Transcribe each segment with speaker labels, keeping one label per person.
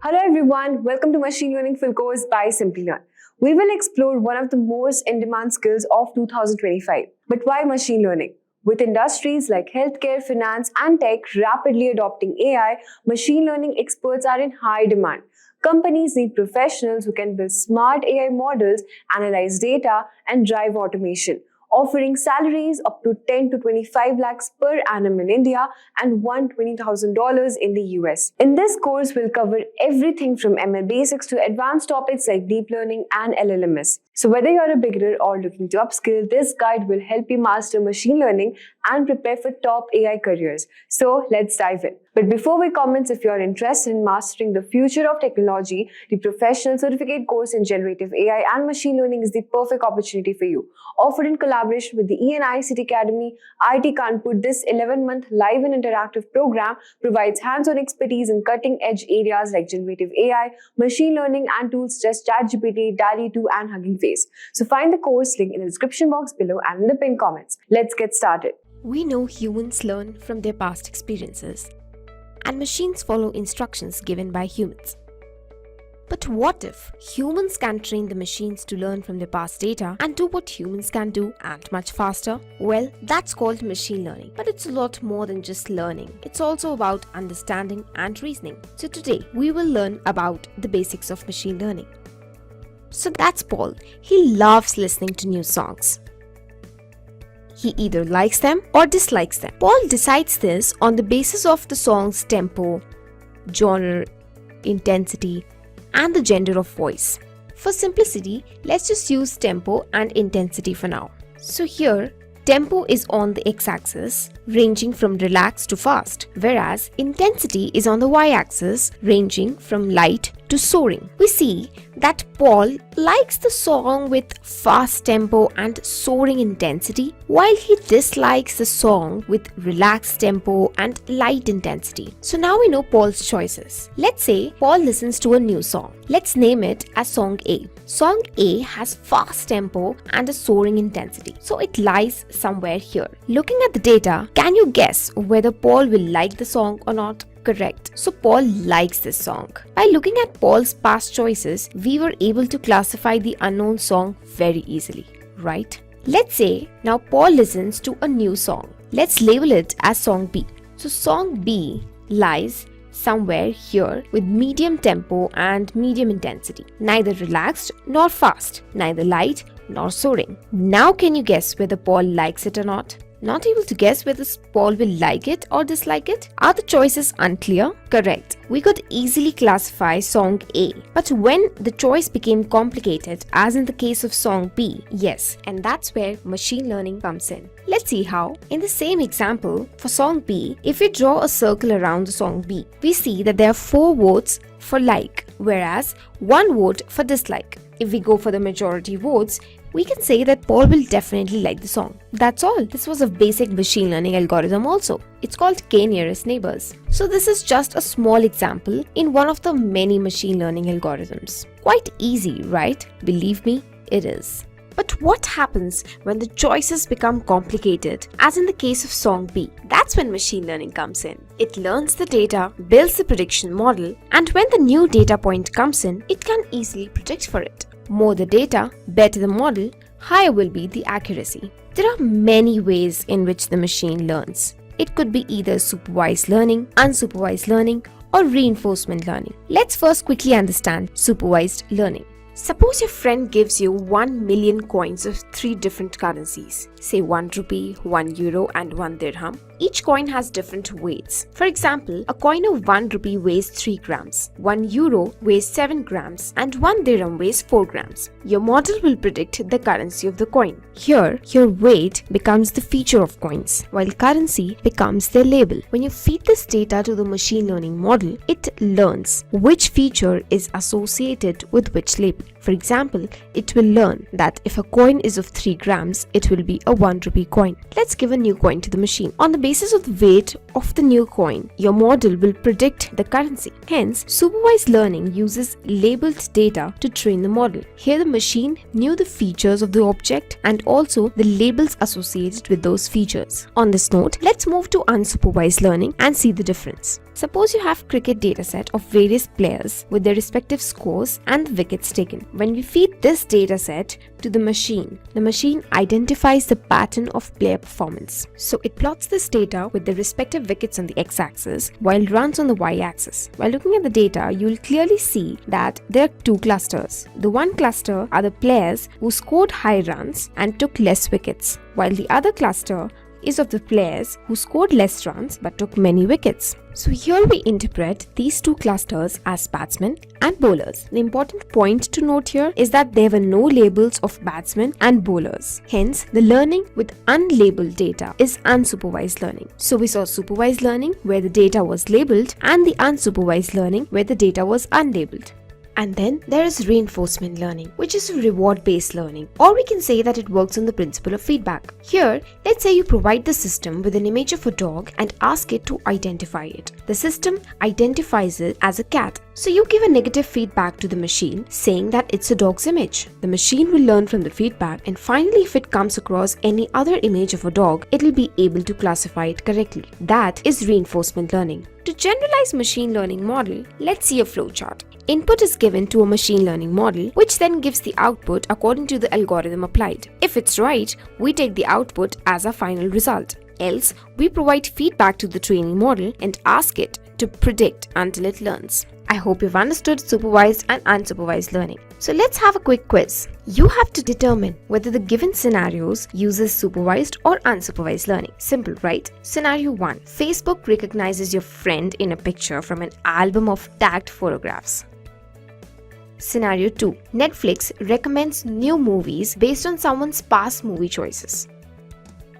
Speaker 1: Hello everyone, welcome to Machine Learning Full Course by Simplilearn. We will explore one of the most in-demand skills of 2025. But why machine learning? With industries like healthcare, finance, and tech rapidly adopting AI, machine learning experts are in high demand. Companies need professionals who can build smart AI models, analyze data, and drive automation, offering salaries up to 10 to 25 lakhs per annum in India and $120,000 in the US. In this course, we'll cover everything from ML basics to advanced topics like deep learning and LLMs. So whether you're a beginner or looking to upskill, this guide will help you master machine learning and prepare for top AI careers. So let's dive in. But before we commence, if you're interested in mastering the future of technology, the professional certificate course in generative AI and machine learning is the perfect opportunity for you. Offered in collaboration with the E&I City Academy, IIT Kanpur, this 11-month live and interactive program provides hands-on expertise in cutting-edge areas like generative AI, machine learning, and tools such as ChatGPT, DALL-E 2, and Hugging Face. So find the course link in the description box below and in the pinned comments. Let's get started.
Speaker 2: We know humans learn from their past experiences, and machines follow instructions given by humans. But what if humans can train the machines to learn from their past data and do what humans can do and much faster? Well, that's called machine learning. But it's a lot more than just learning. It's also about understanding and reasoning. So today, we will learn about the basics of machine learning. So that's Paul. He loves listening to new songs. He either likes them or dislikes them. Paul decides this on the basis of the song's tempo, genre, intensity, and the gender of voice. For simplicity, let's just use tempo and intensity for now. So here, tempo is on the x-axis, ranging from relaxed to fast, whereas intensity is on the y-axis, ranging from light to soaring. We see that Paul likes the song with fast tempo and soaring intensity, while he dislikes the song with relaxed tempo and light intensity. So now we know Paul's choices. Let's say Paul listens to a new song. Let's name it as Song A. Song A has fast tempo and a soaring intensity, so it lies somewhere here. Looking at the data, can you guess whether Paul will like the song or not? Correct. So Paul likes this song. By looking at Paul's past choices, we were able to classify the unknown song very easily, right? Let's say now Paul listens to a new song. Let's label it as Song B. So Song B lies somewhere here with medium tempo and medium intensity. Neither relaxed nor fast, neither light nor soaring. Now can you guess whether Paul likes it or not? Not able to guess whether Paul will like it or dislike it? Are the choices unclear? Correct. We could easily classify Song A. But when the choice became complicated, as in the case of Song B, yes, and that's where machine learning comes in. Let's see how. In the same example, for Song B, if we draw a circle around the Song B, we see that there are 4 votes for like, whereas 1 vote for dislike. If we go for the majority votes, we can say that Paul will definitely like the song. That's all. This was a basic machine learning algorithm also. It's called k-nearest neighbors. So this is just a small example in one of the many machine learning algorithms. Quite easy, right? Believe me, it is. But what happens when the choices become complicated, as in the case of Song B? That's when machine learning comes in. It learns the data, builds the prediction model, and when the new data point comes in, it can easily predict for it. More the data, better the model, higher will be the accuracy. There are many ways in which the machine learns. It could be either supervised learning, unsupervised learning, or reinforcement learning. Let's first quickly understand supervised learning. Suppose your friend gives you 1 million coins of 3 different currencies, say 1 rupee, 1 euro, and 1 dirham. Each coin has different weights. For example, a coin of 1 rupee weighs 3 grams, 1 euro weighs 7 grams, and 1 dirham weighs 4 grams. Your model will predict the currency of the coin. Here, your weight becomes the feature of coins, while currency becomes their label. When you feed this data to the machine learning model, it learns which feature is associated with which label. For example, it will learn that if a coin is of 3 grams, it will be a 1 rupee coin. Let's give a new coin to the machine. On the basis of the weight of the new coin, your model will predict the currency. Hence, supervised learning uses labeled data to train the model. Here the machine knew the features of the object and also the labels associated with those features. On this note, let's move to unsupervised learning and see the difference. Suppose you have cricket dataset of various players with their respective scores and the wickets taken. When we feed this dataset to the machine identifies the pattern of player performance. So it plots this data with the respective wickets on the x-axis while runs on the y-axis. While looking at the data, you will clearly see that there are two clusters. The one cluster are the players who scored high runs and took less wickets, while the other cluster is of the players who scored less runs but took many wickets. So here we interpret these two clusters as batsmen and bowlers. The important point to note here is that there were no labels of batsmen and bowlers. Hence, the learning with unlabeled data is unsupervised learning. So we saw supervised learning where the data was labeled and the unsupervised learning where the data was unlabeled. And then there is reinforcement learning, which is reward-based learning, or we can say that it works on the principle of feedback. Here, let's say you provide the system with an image of a dog and ask it to identify it. The system identifies it as a cat. So you give a negative feedback to the machine saying that it's a dog's image. The machine will learn from the feedback, and finally if it comes across any other image of a dog, it will be able to classify it correctly. That is reinforcement learning. To generalize machine learning model, let's see a flowchart. Input is given to a machine learning model, which then gives the output according to the algorithm applied. If it's right, we take the output as our final result. Else, we provide feedback to the training model and ask it to predict until it learns. I hope you've understood supervised and unsupervised learning. So let's have a quick quiz. You have to determine whether the given scenarios uses supervised or unsupervised learning. Simple, right? Scenario 1. Facebook recognizes your friend in a picture from an album of tagged photographs. Scenario 2. Netflix recommends new movies based on someone's past movie choices.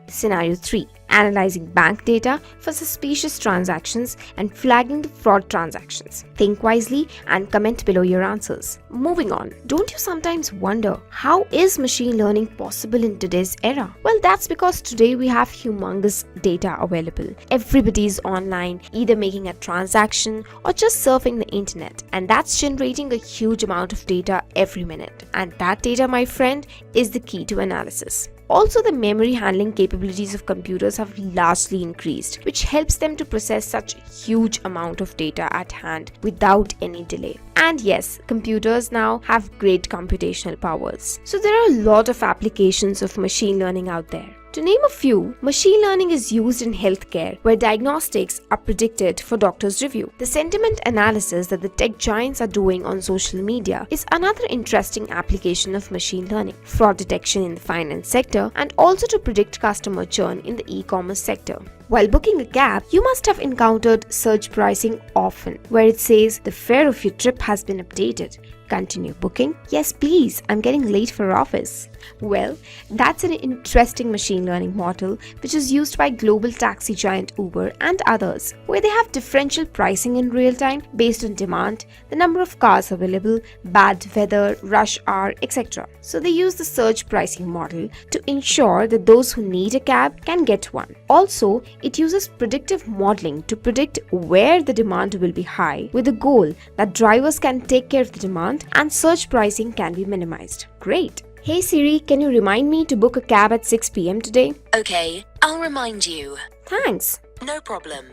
Speaker 2: Scenario 3. Analyzing bank data for suspicious transactions and flagging the fraud transactions. Think wisely and comment below your answers. Moving on, don't you sometimes wonder how is machine learning possible in today's era? Well, that's because today we have humongous data available. Everybody is online, either making a transaction or just surfing the internet, and that's generating a huge amount of data every minute. And that data, my friend, is the key to analysis. Also, the memory handling capabilities of computers have largely increased, which helps them to process such a huge amount of data at hand without any delay. And yes, computers now have great computational powers. So there are a lot of applications of machine learning out there. To name a few, machine learning is used in healthcare where diagnostics are predicted for doctors' review. The sentiment analysis that the tech giants are doing on social media is another interesting application of machine learning. Fraud detection in the finance sector and also to predict customer churn in the e-commerce sector. While booking a cab, you must have encountered surge pricing often, where it says the fare of your trip has been updated. Continue booking? Yes, please, I'm getting late for office. Well, that's an interesting machine learning model which is used by global taxi giant Uber and others, where they have differential pricing in real time based on demand, the number of cars available, bad weather, rush hour, etc. So they use the surge pricing model to ensure that those who need a cab can get one. Also, it uses predictive modeling to predict where the demand will be high, with the goal that drivers can take care of the demand and surge pricing can be minimized. Great! Hey Siri, can you remind me to book a cab at 6 p.m. today?
Speaker 3: Okay, I'll remind you.
Speaker 2: Thanks.
Speaker 3: No problem.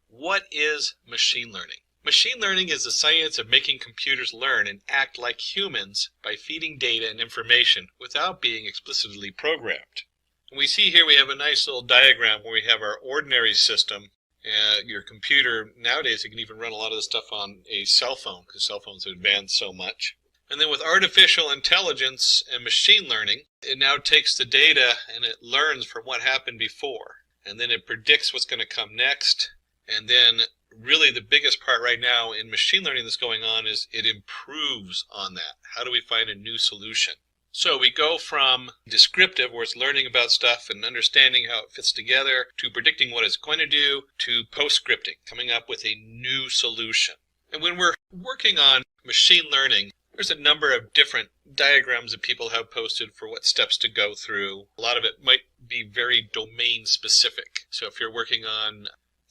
Speaker 4: What is machine learning? Machine learning is the science of making computers learn and act like humans by feeding data and information without being explicitly programmed. And we see here we have a nice little diagram where we have our ordinary system. Your computer, nowadays you can even run a lot of this stuff on a cell phone because cell phones have advanced so much. And then with artificial intelligence and machine learning, it now takes the data and it learns from what happened before. And then it predicts what's going to come next. And then really the biggest part right now in machine learning that's going on is it improves on that. How do we find a new solution? So we go from descriptive, where it's learning about stuff and understanding how it fits together, to predicting what it's going to do, to post-scripting, coming up with a new solution. And when we're working on machine learning, there's a number of different diagrams that people have posted for what steps to go through. A lot of it might be very domain specific. So if you're working on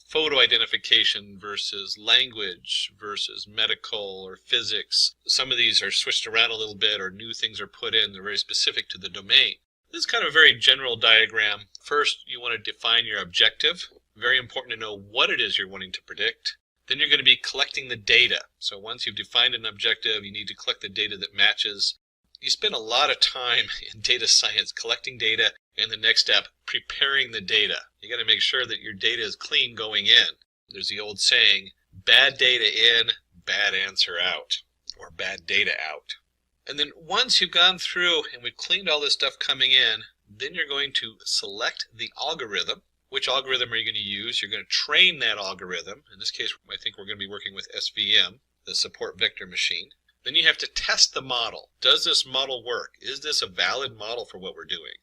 Speaker 4: photo identification versus language versus medical or physics, some of these are switched around a little bit or new things are put in. They're very specific to the domain. This is kind of a very general diagram. First, you want to define your objective. Very important to know what it is you're wanting to predict. Then you're going to be collecting the data. So once you've defined an objective, you need to collect the data that matches. You spend a lot of time in data science collecting data, and the next step, preparing the data. You got to make sure that your data is clean going in. There's the old saying, bad data in, bad answer out, or bad data out. And then once you've gone through and we've cleaned all this stuff coming in, then you're going to select the algorithm. Which algorithm are you going to use? You're going to train that algorithm. In this case, I think we're going to be working with SVM, the support vector machine. Then you have to test the model. Does this model work? Is this a valid model for what we're doing?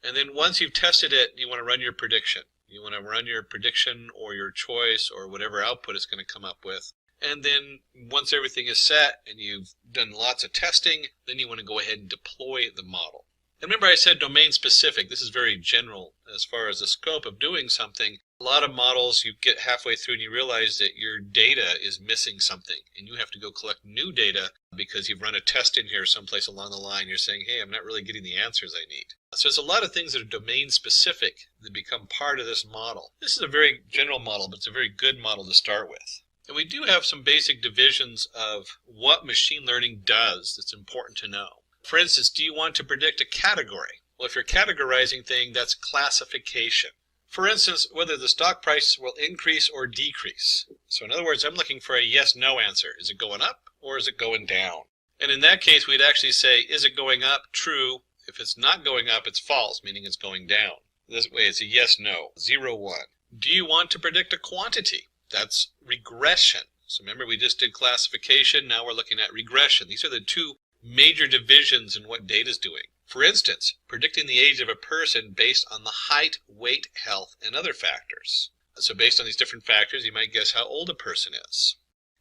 Speaker 4: And then once you've tested it, you want to run your prediction. You want to run your prediction or your choice or whatever output it's going to come up with. And then once everything is set and you've done lots of testing, then you want to go ahead and deploy the model. And remember I said domain specific. This is very general as far as the scope of doing something. A lot of models, you get halfway through and you realize that your data is missing something and you have to go collect new data because you've run a test in here someplace along the line. You're saying, hey, I'm not really getting the answers I need. So there's a lot of things that are domain specific that become part of this model. This is a very general model, but it's a very good model to start with. And we do have some basic divisions of what machine learning does that's important to know. For instance, do you want to predict a category? Well, if you're categorizing things, that's classification. For instance, whether the stock price will increase or decrease. So in other words, I'm looking for a yes-no answer. Is it going up or is it going down? And in that case, we'd actually say, is it going up? True. If it's not going up, it's false, meaning it's going down. This way, it's a yes-no, 0, 1. Do you want to predict a quantity? That's regression. So remember, we just did classification. Now we're looking at regression. These are the two major divisions in what data is doing. For instance, predicting the age of a person based on the height, weight, health, and other factors. So based on these different factors, you might guess how old a person is.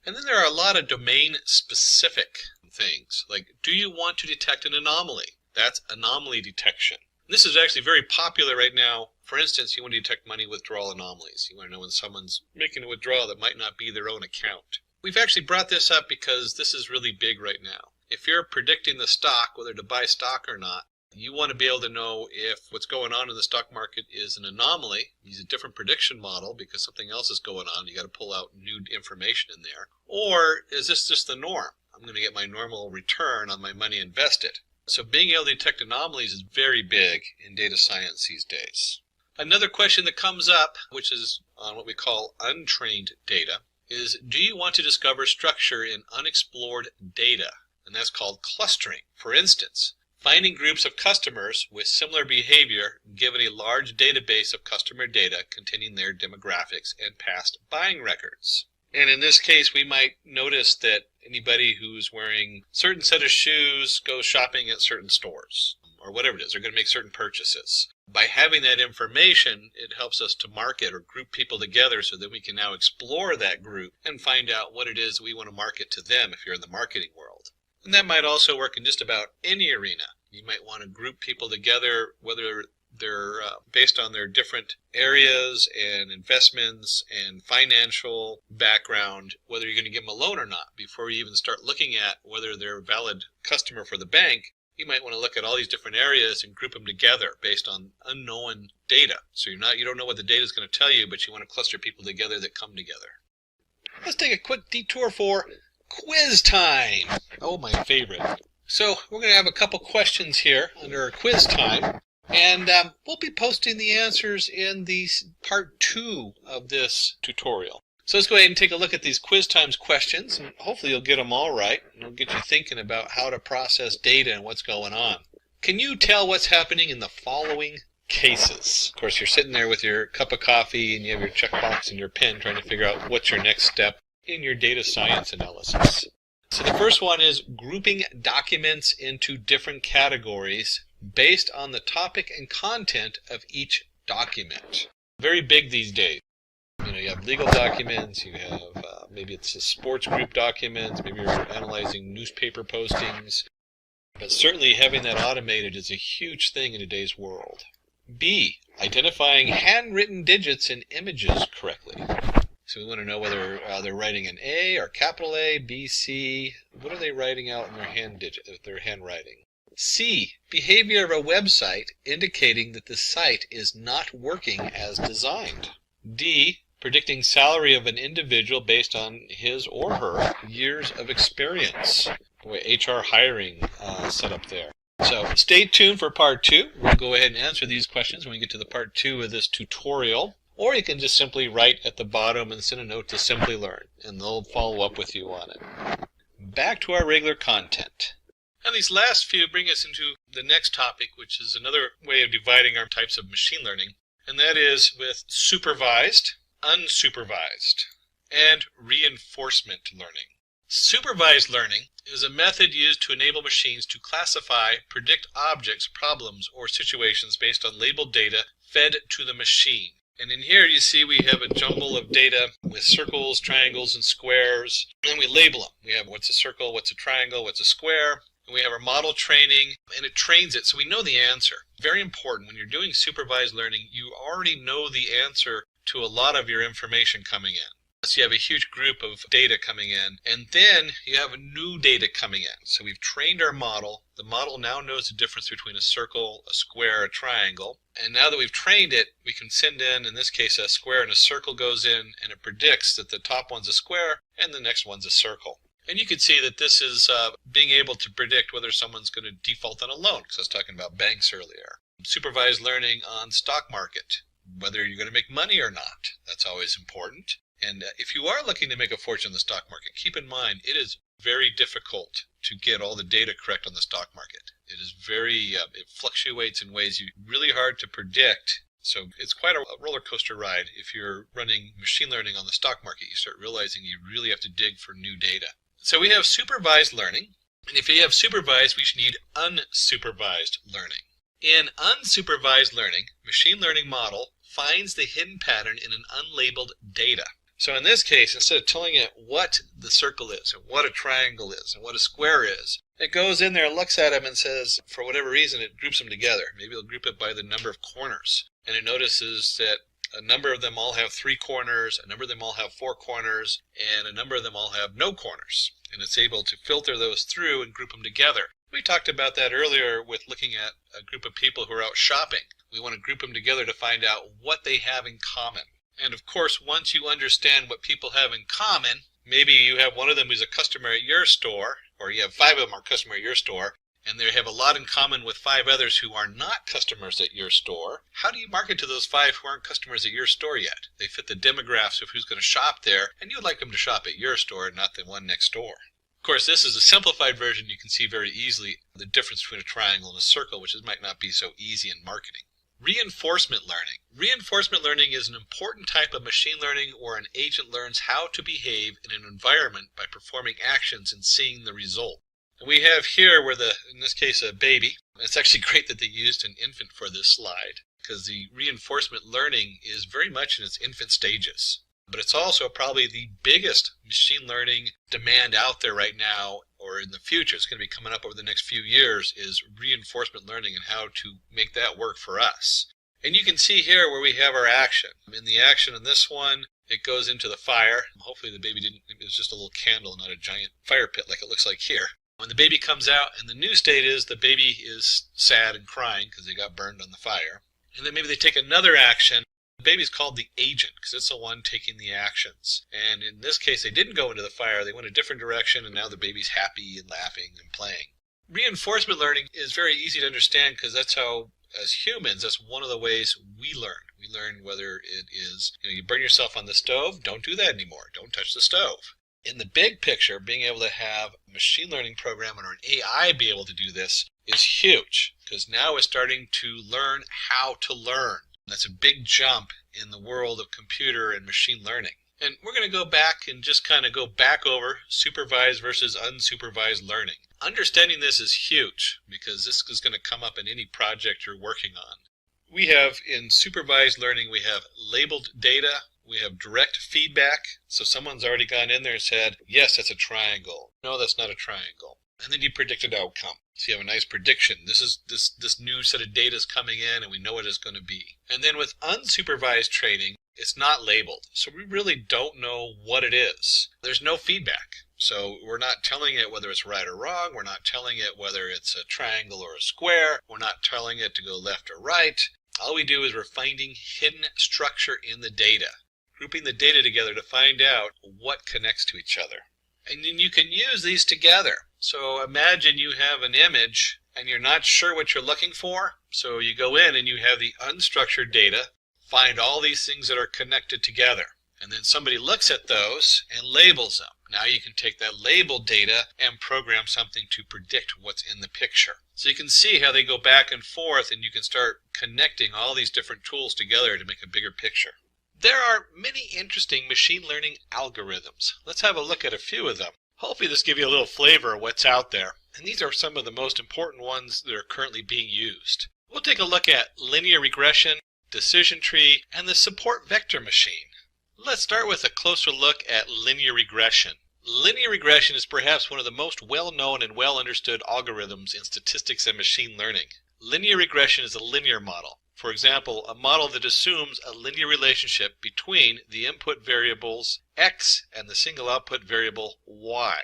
Speaker 4: And then there are a lot of domain-specific things, like do you want to detect an anomaly? That's anomaly detection. And this is actually very popular right now. For instance, you want to detect money withdrawal anomalies. You want to know when someone's making a withdrawal that might not be their own account. We've actually brought this up because this is really big right now. If you're predicting the stock, whether to buy stock or not, you want to be able to know if what's going on in the stock market is an anomaly. Use a different prediction model because something else is going on. You got to pull out new information in there. Or is this just the norm? I'm going to get my normal return on my money invested. So being able to detect anomalies is very big in data science these days. Another question that comes up, which is on what we call untrained data, is do you want to discover structure in unexplored data? And that's called clustering. For instance, finding groups of customers with similar behavior given a large database of customer data containing their demographics and past buying records. And in this case, we might notice that anybody who's wearing a certain set of shoes goes shopping at certain stores, or whatever it is, they're going to make certain purchases. By having that information, it helps us to market or group people together so that we can now explore that group and find out what it is that we want to market to them if you're in the marketing world. And that might also work in just about any arena. You might want to group people together, whether they're based on their different areas and investments and financial background, whether you're going to give them a loan or not. Before you even start looking at whether they're a valid customer for the bank, you might want to look at all these different areas and group them together based on unknown data. So you don't know what the data is going to tell you, but you want to cluster people together that come together. Let's take a quick detour for quiz time. Oh, my favorite. So we're going to have a couple questions here under our quiz time, and we'll be posting the answers in the part 2 of this tutorial. So let's go ahead and take a look at these quiz times questions, and hopefully you'll get them all right, and it'll get you thinking about how to process data and what's going on. Can you tell what's happening in the following cases? Of course, you're sitting there with your cup of coffee and you have your checkbox and your pen trying to figure out what's your next step in your data science analysis. So the first one is grouping documents into different categories based on the topic and content of each document. Very big these days. You have legal documents, you have maybe it's a sports group documents, maybe you're analyzing newspaper postings. But certainly having that automated is a huge thing in today's world. B, identifying handwritten digits in images correctly. So we want to know whether they're writing an A or capital A, B, C. What are they writing out in their handwriting? C, behavior of a website indicating that the site is not working as designed. D, predicting salary of an individual based on his or her years of experience. The way HR hiring set up there. So stay tuned for part 2. We'll go ahead and answer these questions when we get to the part 2 of this tutorial. Or you can just simply write at the bottom and send a note to Simplilearn, and they'll follow up with you on it. Back to our regular content. And these last few bring us into the next topic, which is another way of dividing our types of machine learning, and that is with supervised, unsupervised, and reinforcement learning. Supervised learning is a method used to enable machines to classify, predict objects, problems, or situations based on labeled data fed to the machine. And in here you see we have a jumble of data with circles, triangles, and squares, and we label them. We have what's a circle, what's a triangle, what's a square, and we have our model training, and it trains it so we know the answer. Very important, when you're doing supervised learning, you already know the answer to a lot of your information coming in. So you have a huge group of data coming in, and then you have new data coming in. So we've trained our model. The model now knows the difference between a circle, a square, a triangle. And now that we've trained it, we can send in this case, a square and a circle goes in, and it predicts that the top one's a square and the next one's a circle. And you can see that this is being able to predict whether someone's going to default on a loan, because I was talking about banks earlier. Supervised learning on stock market, whether you're going to make money or not. That's always important. And if you are looking to make a fortune in the stock market, keep in mind it is very difficult to get all the data correct on the stock market. It is it fluctuates in ways really hard to predict. So it's quite a roller coaster ride. If you're running machine learning on the stock market, you start realizing you really have to dig for new data. So we have supervised learning, and if you have supervised, we should need unsupervised learning. In unsupervised learning, machine learning model finds the hidden pattern in an unlabeled data. So in this case, instead of telling it what the circle is, and what a triangle is, and what a square is, it goes in there and looks at them and says, for whatever reason, it groups them together. Maybe it'll group it by the number of corners. And it notices that a number of them all have 3 corners, a number of them all have 4 corners, and a number of them all have no corners. And it's able to filter those through and group them together. We talked about that earlier with looking at a group of people who are out shopping. We want to group them together to find out what they have in common. And of course, once you understand what people have in common, maybe you have one of them who's a customer at your store, or you have 5 of them are customer at your store, and they have a lot in common with 5 others who are not customers at your store. How do you market to those 5 who aren't customers at your store yet? They fit the demographics of who's going to shop there, and you'd like them to shop at your store, not the one next door. Of course, this is a simplified version. You can see very easily the difference between a triangle and a circle, which might not be so easy in marketing. Reinforcement learning. Reinforcement learning is an important type of machine learning where an agent learns how to behave in an environment by performing actions and seeing the result. And we have here where in this case, a baby. It's actually great that they used an infant for this slide because the reinforcement learning is very much in its infant stages. But it's also probably the biggest machine learning demand out there right now, or in the future, it's going to be coming up over the next few years, is reinforcement learning and how to make that work for us. And you can see here where we have our action. In the action in this one, it goes into the fire. Hopefully the baby it was just a little candle, not a giant fire pit like it looks like here. When the baby comes out, and the new state is the baby is sad and crying because they got burned on the fire. And then maybe they take another action. The baby's called the agent because it's the one taking the actions. And in this case, they didn't go into the fire. They went a different direction, and now the baby's happy and laughing and playing. Reinforcement learning is very easy to understand because that's how, as humans, that's one of the ways we learn. We learn whether it is, you burn yourself on the stove, don't do that anymore. Don't touch the stove. In the big picture, being able to have a machine learning program or an AI be able to do this is huge because now it's starting to learn how to learn. That's a big jump in the world of computer and machine learning. And we're going to go back and just kind of go back over supervised versus unsupervised learning. Understanding this is huge because this is going to come up in any project you're working on. We have in supervised learning, we have labeled data, we have direct feedback. So someone's already gone in there and said, yes, that's a triangle. No, that's not a triangle. And then you predict an outcome. So you have a nice prediction. This new set of data is coming in and we know what it's going to be. And then with unsupervised training, it's not labeled. So we really don't know what it is. There's no feedback. So we're not telling it whether it's right or wrong. We're not telling it whether it's a triangle or a square. We're not telling it to go left or right. All we do is we're finding hidden structure in the data. grouping the data together to find out what connects to each other. And then you can use these together. So imagine you have an image and you're not sure what you're looking for. So you go in and you have the unstructured data, find all these things that are connected together. And then somebody looks at those and labels them. Now you can take that labeled data and program something to predict what's in the picture. So you can see how they go back and forth, and you can start connecting all these different tools together to make a bigger picture. There are many interesting machine learning algorithms. Let's have a look at a few of them. Hopefully this gives you a little flavor of what's out there. And these are some of the most important ones that are currently being used. We'll take a look at linear regression, decision tree, and the support vector machine. Let's start with a closer look at linear regression. Linear regression is perhaps one of the most well-known and well-understood algorithms in statistics and machine learning. Linear regression is a linear model. For example, a model that assumes a linear relationship between the input variables x and the single output variable y.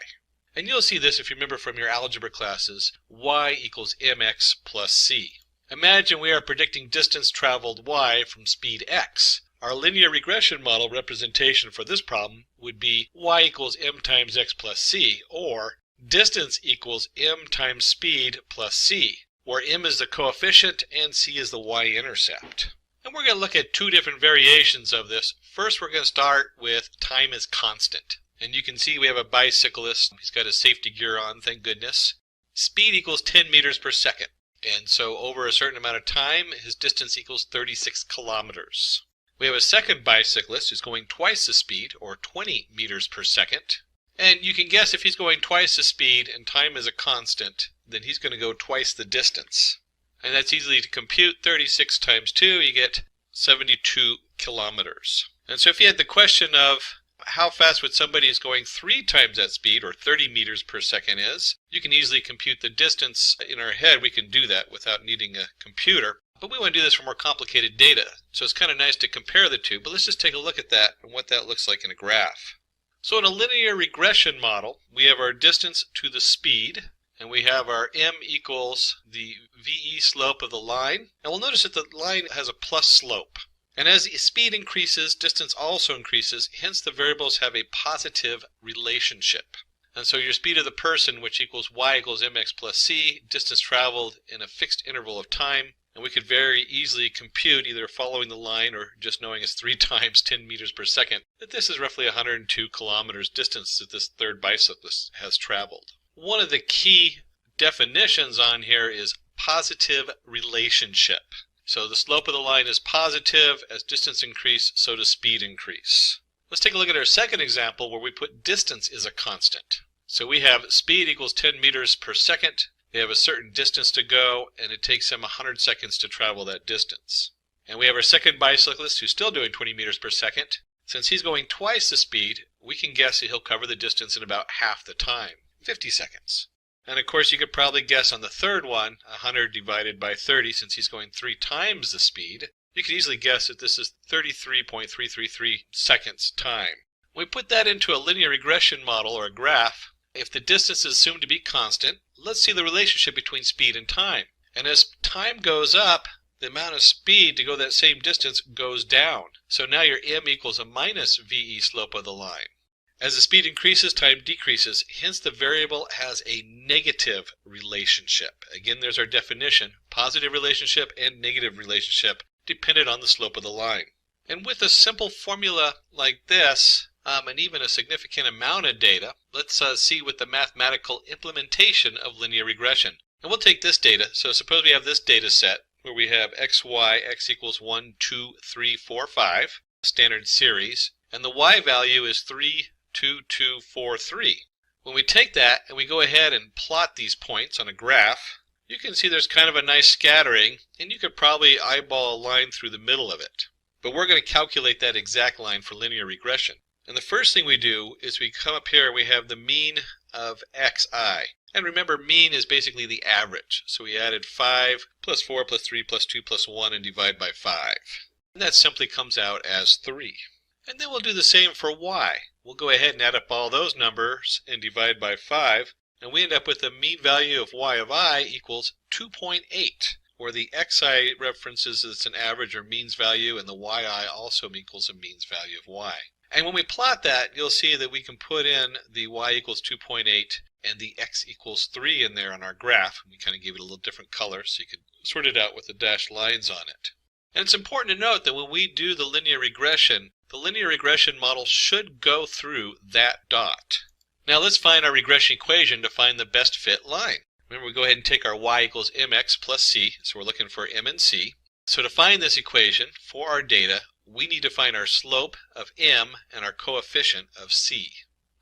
Speaker 4: And you'll see this if you remember from your algebra classes, y equals mx plus c. Imagine we are predicting distance traveled y from speed x. Our linear regression model representation for this problem would be y equals m times x plus c, or distance equals m times speed plus c, where m is the coefficient and c is the y-intercept. And we're going to look at two different variations of this. First, we're going to start with time is constant. And you can see we have a bicyclist. He's got his safety gear on, thank goodness. Speed equals 10 meters per second. And so over a certain amount of time, his distance equals 36 kilometers. We have a second bicyclist who's going twice the speed, or 20 meters per second. And you can guess if he's going twice the speed and time is a constant, then he's going to go twice the distance. And that's easily to compute. 36 times 2, you get 72 kilometers. And so if you had the question of how fast would somebody who's going 3 times that speed, or 30 meters per second is, you can easily compute the distance in our head. We can do that without needing a computer. But we want to do this for more complicated data. So it's kind of nice to compare the two. But let's just take a look at that and what that looks like in a graph. So in a linear regression model, we have our distance to the speed, and we have our m equals the VE slope of the line. And we'll notice that the line has a plus slope. And as the speed increases, distance also increases. Hence, the variables have a positive relationship. And so your speed of the person, which equals y equals mx plus c, distance traveled in a fixed interval of time. And we could very easily compute, either following the line or just knowing it's 3 times 10 meters per second, that this is roughly 102 kilometers distance that this third bicyclist has traveled. One of the key definitions on here is positive relationship. So the slope of the line is positive. As distance increase, so does speed increase. Let's take a look at our second example where we put distance is a constant. So we have speed equals 10 meters per second. They have a certain distance to go, and it takes them 100 seconds to travel that distance. And we have our second bicyclist who's still doing 20 meters per second. Since he's going twice the speed, we can guess that he'll cover the distance in about half the time, 50 seconds. And of course, you could probably guess on the third one, 100 divided by 30, since he's going 3 times the speed. You could easily guess that this is 33.333 seconds time. When we put that into a linear regression model or a graph, if the distance is assumed to be constant, let's see the relationship between speed and time. And as time goes up, the amount of speed to go that same distance goes down. So now your m equals a minus VE slope of the line. As the speed increases, time decreases. Hence, the variable has a negative relationship. Again, there's our definition. Positive relationship and negative relationship dependent on the slope of the line. And with a simple formula like this, and even a significant amount of data, let's see with the mathematical implementation of linear regression. And we'll take this data. So suppose we have this data set where we have x equals 1, 2, 3, 4, 5, standard series, and the y value is 3, 2, 2, 4, 3. When we take that and we go ahead and plot these points on a graph, you can see there's kind of a nice scattering, and you could probably eyeball a line through the middle of it. But we're going to calculate that exact line for linear regression. And the first thing we do is we come up here and we have the mean of xi. And remember, mean is basically the average. So we added 5 plus 4 plus 3 plus 2 plus 1 and divide by 5. And that simply comes out as 3. And then we'll do the same for y. We'll go ahead and add up all those numbers and divide by 5. And we end up with the mean value of y of I equals 2.8. where the xi references it's an average or means value, and the yi also equals a means value of y. And when we plot that, you'll see that we can put in the y equals 2.8 and the x equals 3 in there on our graph. We kind of gave it a little different color so you could sort it out with the dashed lines on it. And it's important to note that when we do the linear regression model should go through that dot. Now let's find our regression equation to find the best fit line. Remember, we go ahead and take our y equals mx plus c, so we're looking for m and c. So to find this equation for our data, we need to find our slope of m and our coefficient of c.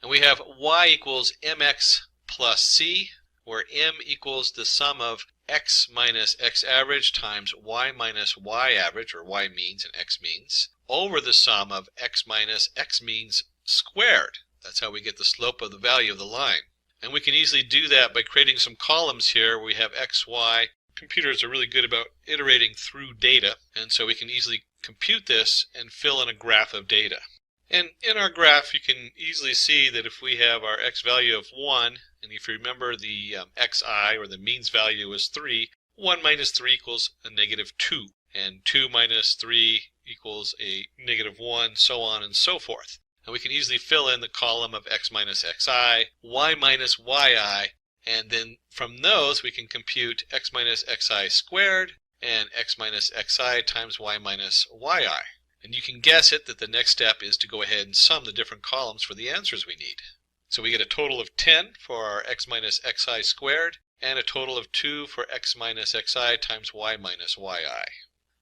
Speaker 4: And we have y equals mx plus c, where m equals the sum of x minus x average times y minus y average, or y means and x means, over the sum of x minus x means squared. That's how we get the slope of the value of the line. And we can easily do that by creating some columns here where we have x, y. Computers are really good about iterating through data, and so we can easily compute this and fill in a graph of data. And in our graph, you can easily see that if we have our x value of 1, and if you remember the xi, or the means value, is 3, 1 minus 3 equals a negative 2, and 2 minus 3 equals a negative 1, so on and so forth. And we can easily fill in the column of x minus xi, y minus yi, and then from those we can compute x minus xi squared and x minus xi times y minus yi. And you can guess it that the next step is to go ahead and sum the different columns for the answers we need. So we get a total of 10 for our x minus xi squared, and a total of 2 for x minus xi times y minus yi.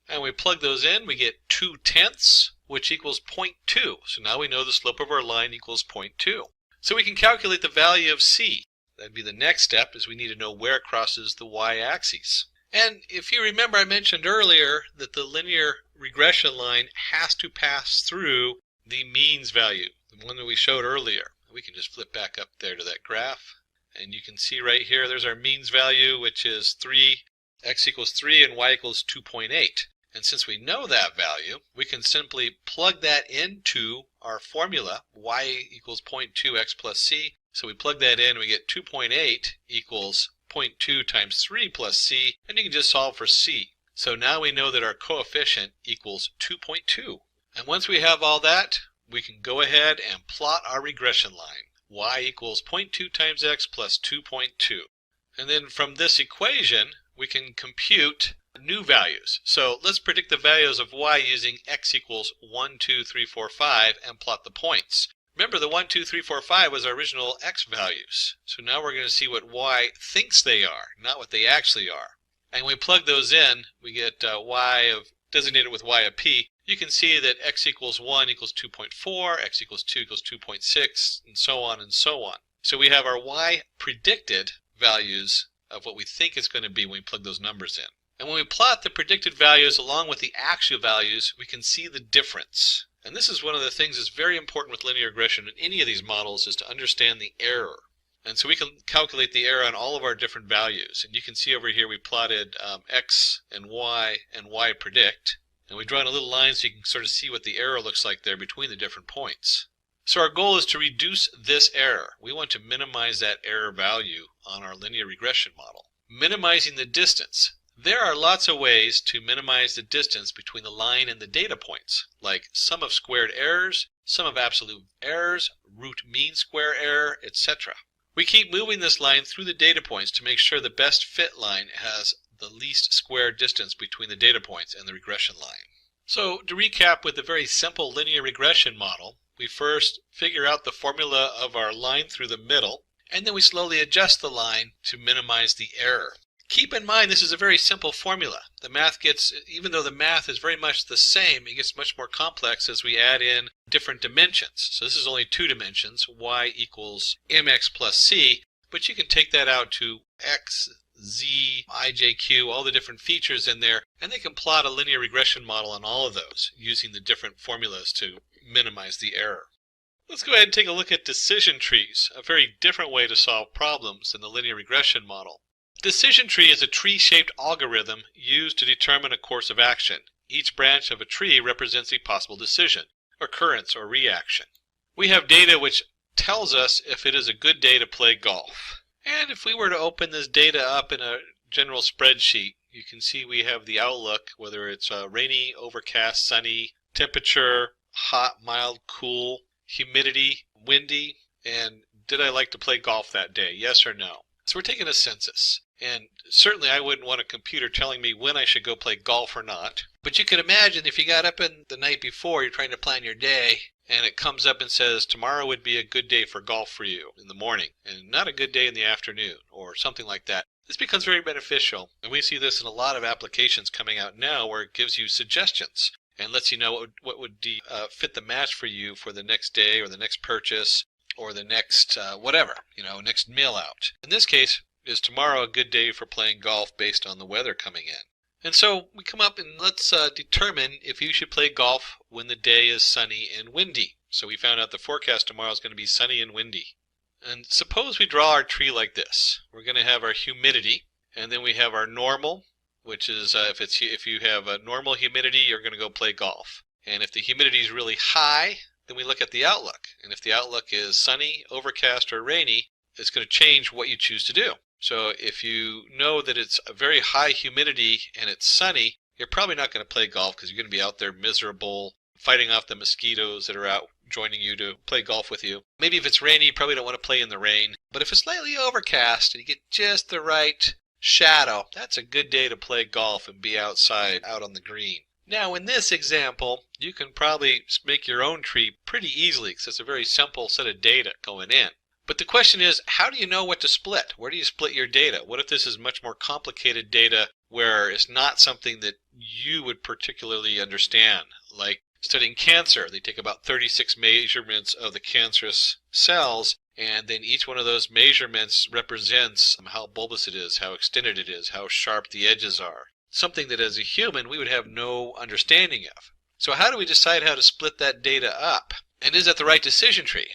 Speaker 4: And we plug those in, we get 2/10, which equals 0.2. So now we know the slope of our line equals 0.2. So we can calculate the value of c. That'd be the next step, is we need to know where it crosses the y-axis. And if you remember, I mentioned earlier that the linear regression line has to pass through the means value, the one that we showed earlier. We can just flip back up there to that graph, and you can see right here there's our means value, which is 3, x equals 3 and y equals 2.8. And since we know that value, we can simply plug that into our formula, y equals 0.2x plus c. So we plug that in, we get 2.8 equals 0.2 times 3 plus c, and you can just solve for c. So now we know that our coefficient equals 2.2. And once we have all that, we can go ahead and plot our regression line. Y equals 0.2 times x plus 2.2. And then from this equation, we can compute new values. So let's predict the values of y using x equals 1, 2, 3, 4, 5 and plot the points. Remember, the 1, 2, 3, 4, 5 was our original x values. So now we're going to see what y thinks they are, not what they actually are. And when we plug those in, we get y of designated with y of p. You can see that x equals 1 equals 2.4, x equals 2 equals 2.6, and so on and so on. So we have our y predicted values of what we think it's going to be when we plug those numbers in. And when we plot the predicted values along with the actual values, we can see the difference. And this is one of the things that's very important with linear regression in any of these models, is to understand the error. And so we can calculate the error on all of our different values. And you can see over here we plotted x and y predict. And we draw in a little line so you can sort of see what the error looks like there between the different points. So our goal is to reduce this error. We want to minimize that error value on our linear regression model. Minimizing the distance. There are lots of ways to minimize the distance between the line and the data points, like sum of squared errors, sum of absolute errors, root mean square error, etc. We keep moving this line through the data points to make sure the best fit line has the least square distance between the data points and the regression line. So to recap with a very simple linear regression model, we first figure out the formula of our line through the middle, and then we slowly adjust the line to minimize the error. Keep in mind, this is a very simple formula. The math gets, even though the math is very much the same, it gets much more complex as we add in different dimensions. So this is only 2 dimensions, y equals mx plus c, but you can take that out to x, z, I, j, q, all the different features in there, and they can plot a linear regression model on all of those using the different formulas to minimize the error. Let's go ahead and take a look at decision trees, a very different way to solve problems in the linear regression model. Decision tree is a tree-shaped algorithm used to determine a course of action. Each branch of a tree represents a possible decision, occurrence, or reaction. We have data which tells us if it is a good day to play golf. And if we were to open this data up in a general spreadsheet, you can see we have the outlook, whether it's rainy, overcast, sunny, temperature, hot, mild, cool, humidity, windy, and did I like to play golf that day, yes or no. So we're taking a census. And certainly I wouldn't want a computer telling me when I should go play golf or not. But you can imagine if you got up in the night before, you're trying to plan your day, and it comes up and says tomorrow would be a good day for golf for you in the morning and not a good day in the afternoon or something like that. This becomes very beneficial, and we see this in a lot of applications coming out now where it gives you suggestions and lets you know what would fit the match for you for the next day or the next purchase or the next whatever, next meal out. In this case, is tomorrow a good day for playing golf based on the weather coming in? And so we come up and let's determine if you should play golf when the day is sunny and windy. So we found out the forecast tomorrow is going to be sunny and windy. And suppose we draw our tree like this. We're going to have our humidity, and then we have our normal, which is if you have a normal humidity, you're going to go play golf. And if the humidity is really high, then we look at the outlook. And if the outlook is sunny, overcast, or rainy, it's going to change what you choose to do. So if you know that it's a very high humidity and it's sunny, you're probably not going to play golf because you're going to be out there miserable, fighting off the mosquitoes that are out joining you to play golf with you. Maybe if it's rainy, you probably don't want to play in the rain. But if it's slightly overcast and you get just the right shadow, that's a good day to play golf and be outside, out on the green. Now in this example, you can probably make your own tree pretty easily because it's a very simple set of data going in. But the question is, how do you know what to split? Where do you split your data? What if this is much more complicated data where it's not something that you would particularly understand? Like studying cancer, they take about 36 measurements of the cancerous cells, and then each one of those measurements represents how bulbous it is, how extended it is, how sharp the edges are. Something that as a human we would have no understanding of. So how do we decide how to split that data up? And is that the right decision tree?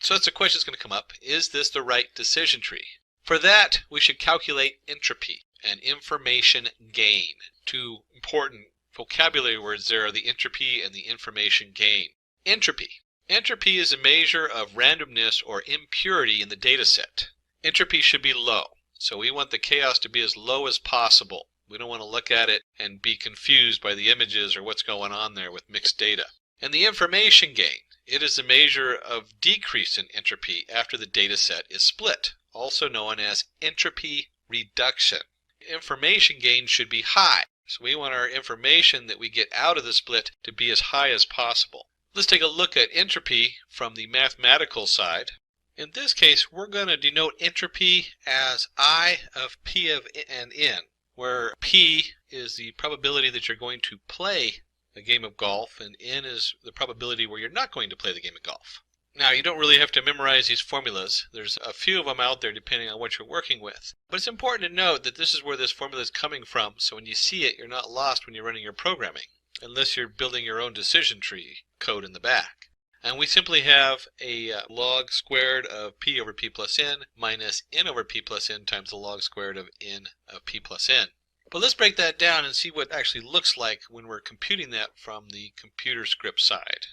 Speaker 4: So that's a question that's going to come up. Is this the right decision tree? For that, we should calculate entropy and information gain. Two important vocabulary words there are the entropy and the information gain. Entropy. Entropy is a measure of randomness or impurity in the data set. Entropy should be low. So we want the chaos to be as low as possible. We don't want to look at it and be confused by the images or what's going on there with mixed data. And the information gain. It is a measure of decrease in entropy after the data set is split, also known as entropy reduction. Information gain should be high, so we want our information that we get out of the split to be as high as possible. Let's take a look at entropy from the mathematical side. In this case, we're going to denote entropy as I of P of and N, where P is the probability that you're going to play a game of golf, and N is the probability where you're not going to play the game of golf. Now, you don't really have to memorize these formulas. There's a few of them out there depending on what you're working with. But it's important to note that this is where this formula is coming from, so when you see it, you're not lost when you're running your programming, unless you're building your own decision tree code in the back. And we simply have a log squared of P over P plus N minus N over P plus N times the log squared of N of P plus N. But let's break that down and see what it actually looks like when we're computing that from the computer script side.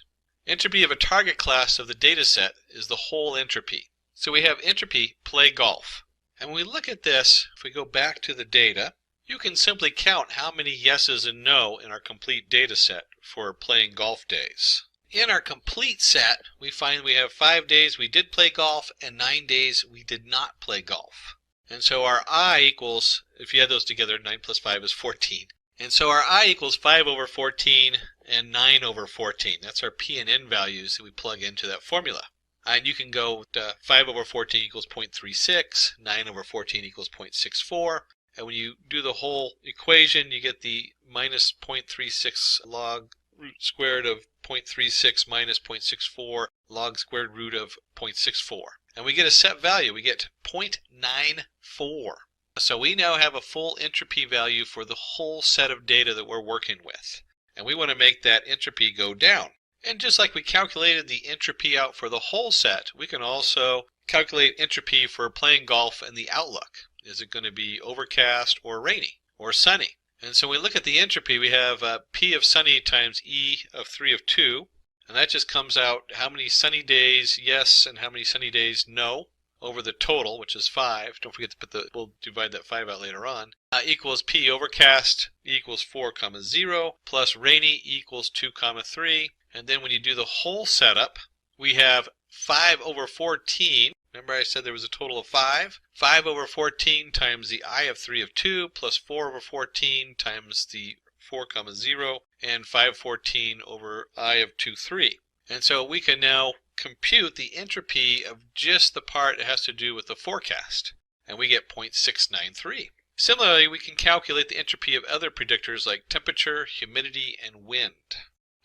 Speaker 4: Entropy of a target class of the data set is the whole entropy. So we have entropy play golf. And when we look at this, if we go back to the data, you can simply count how many yeses and no in our complete data set for playing golf days. In our complete set, we find we have 5 days we did play golf and 9 days we did not play golf. And so our I equals, if you add those together, 9 plus 5 is 14. And so our I equals 5 over 14 and 9 over 14. That's our P and N values that we plug into that formula. And you can go to 5 over 14 equals 0.36, 9 over 14 equals 0.64. And when you do the whole equation, you get the minus 0.36 log root squared of 0.36 minus 0.64 log squared root of 0.64. And we get a set value. We get 0.94. So we now have a full entropy value for the whole set of data that we're working with. And we want to make that entropy go down. And just like we calculated the entropy out for the whole set, we can also calculate entropy for playing golf and the outlook. Is it going to be overcast or rainy or sunny? And so when we look at the entropy, we have P of sunny times E of 3 of 2. And that just comes out how many sunny days yes and how many sunny days no. over the total, which is 5. Don't forget to put we'll divide that 5 out later on, equals P overcast equals 4, 0, plus rainy equals 2, 3. And then when you do the whole setup, we have 5 over 14. Remember I said there was a total of 5? 5 over 14 times the I of 3 of 2 plus 4 over 14 times the 4, 0, and 514 over I of 2, 3. And so we can now compute the entropy of just the part that has to do with the forecast, and we get 0.693. Similarly, we can calculate the entropy of other predictors like temperature, humidity, and wind.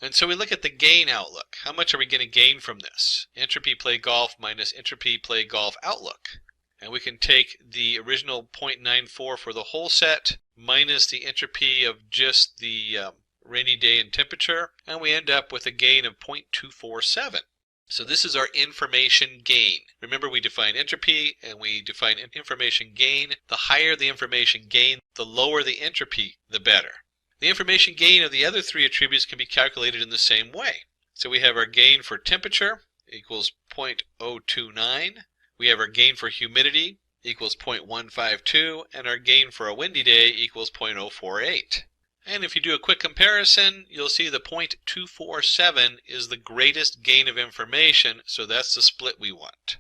Speaker 4: And so we look at the gain outlook. How much are we going to gain from this? Entropy play golf minus entropy play golf outlook. And we can take the original 0.94 for the whole set minus the entropy of just the rainy day and temperature, and we end up with a gain of 0.247. So this is our information gain. Remember, we define entropy and we define information gain. The higher the information gain, the lower the entropy, the better. The information gain of the other 3 attributes can be calculated in the same way. So we have our gain for temperature equals 0.029. We have our gain for humidity equals 0.152, and our gain for a windy day equals 0.048. And if you do a quick comparison, you'll see the 0.247 is the greatest gain of information, so that's the split we want.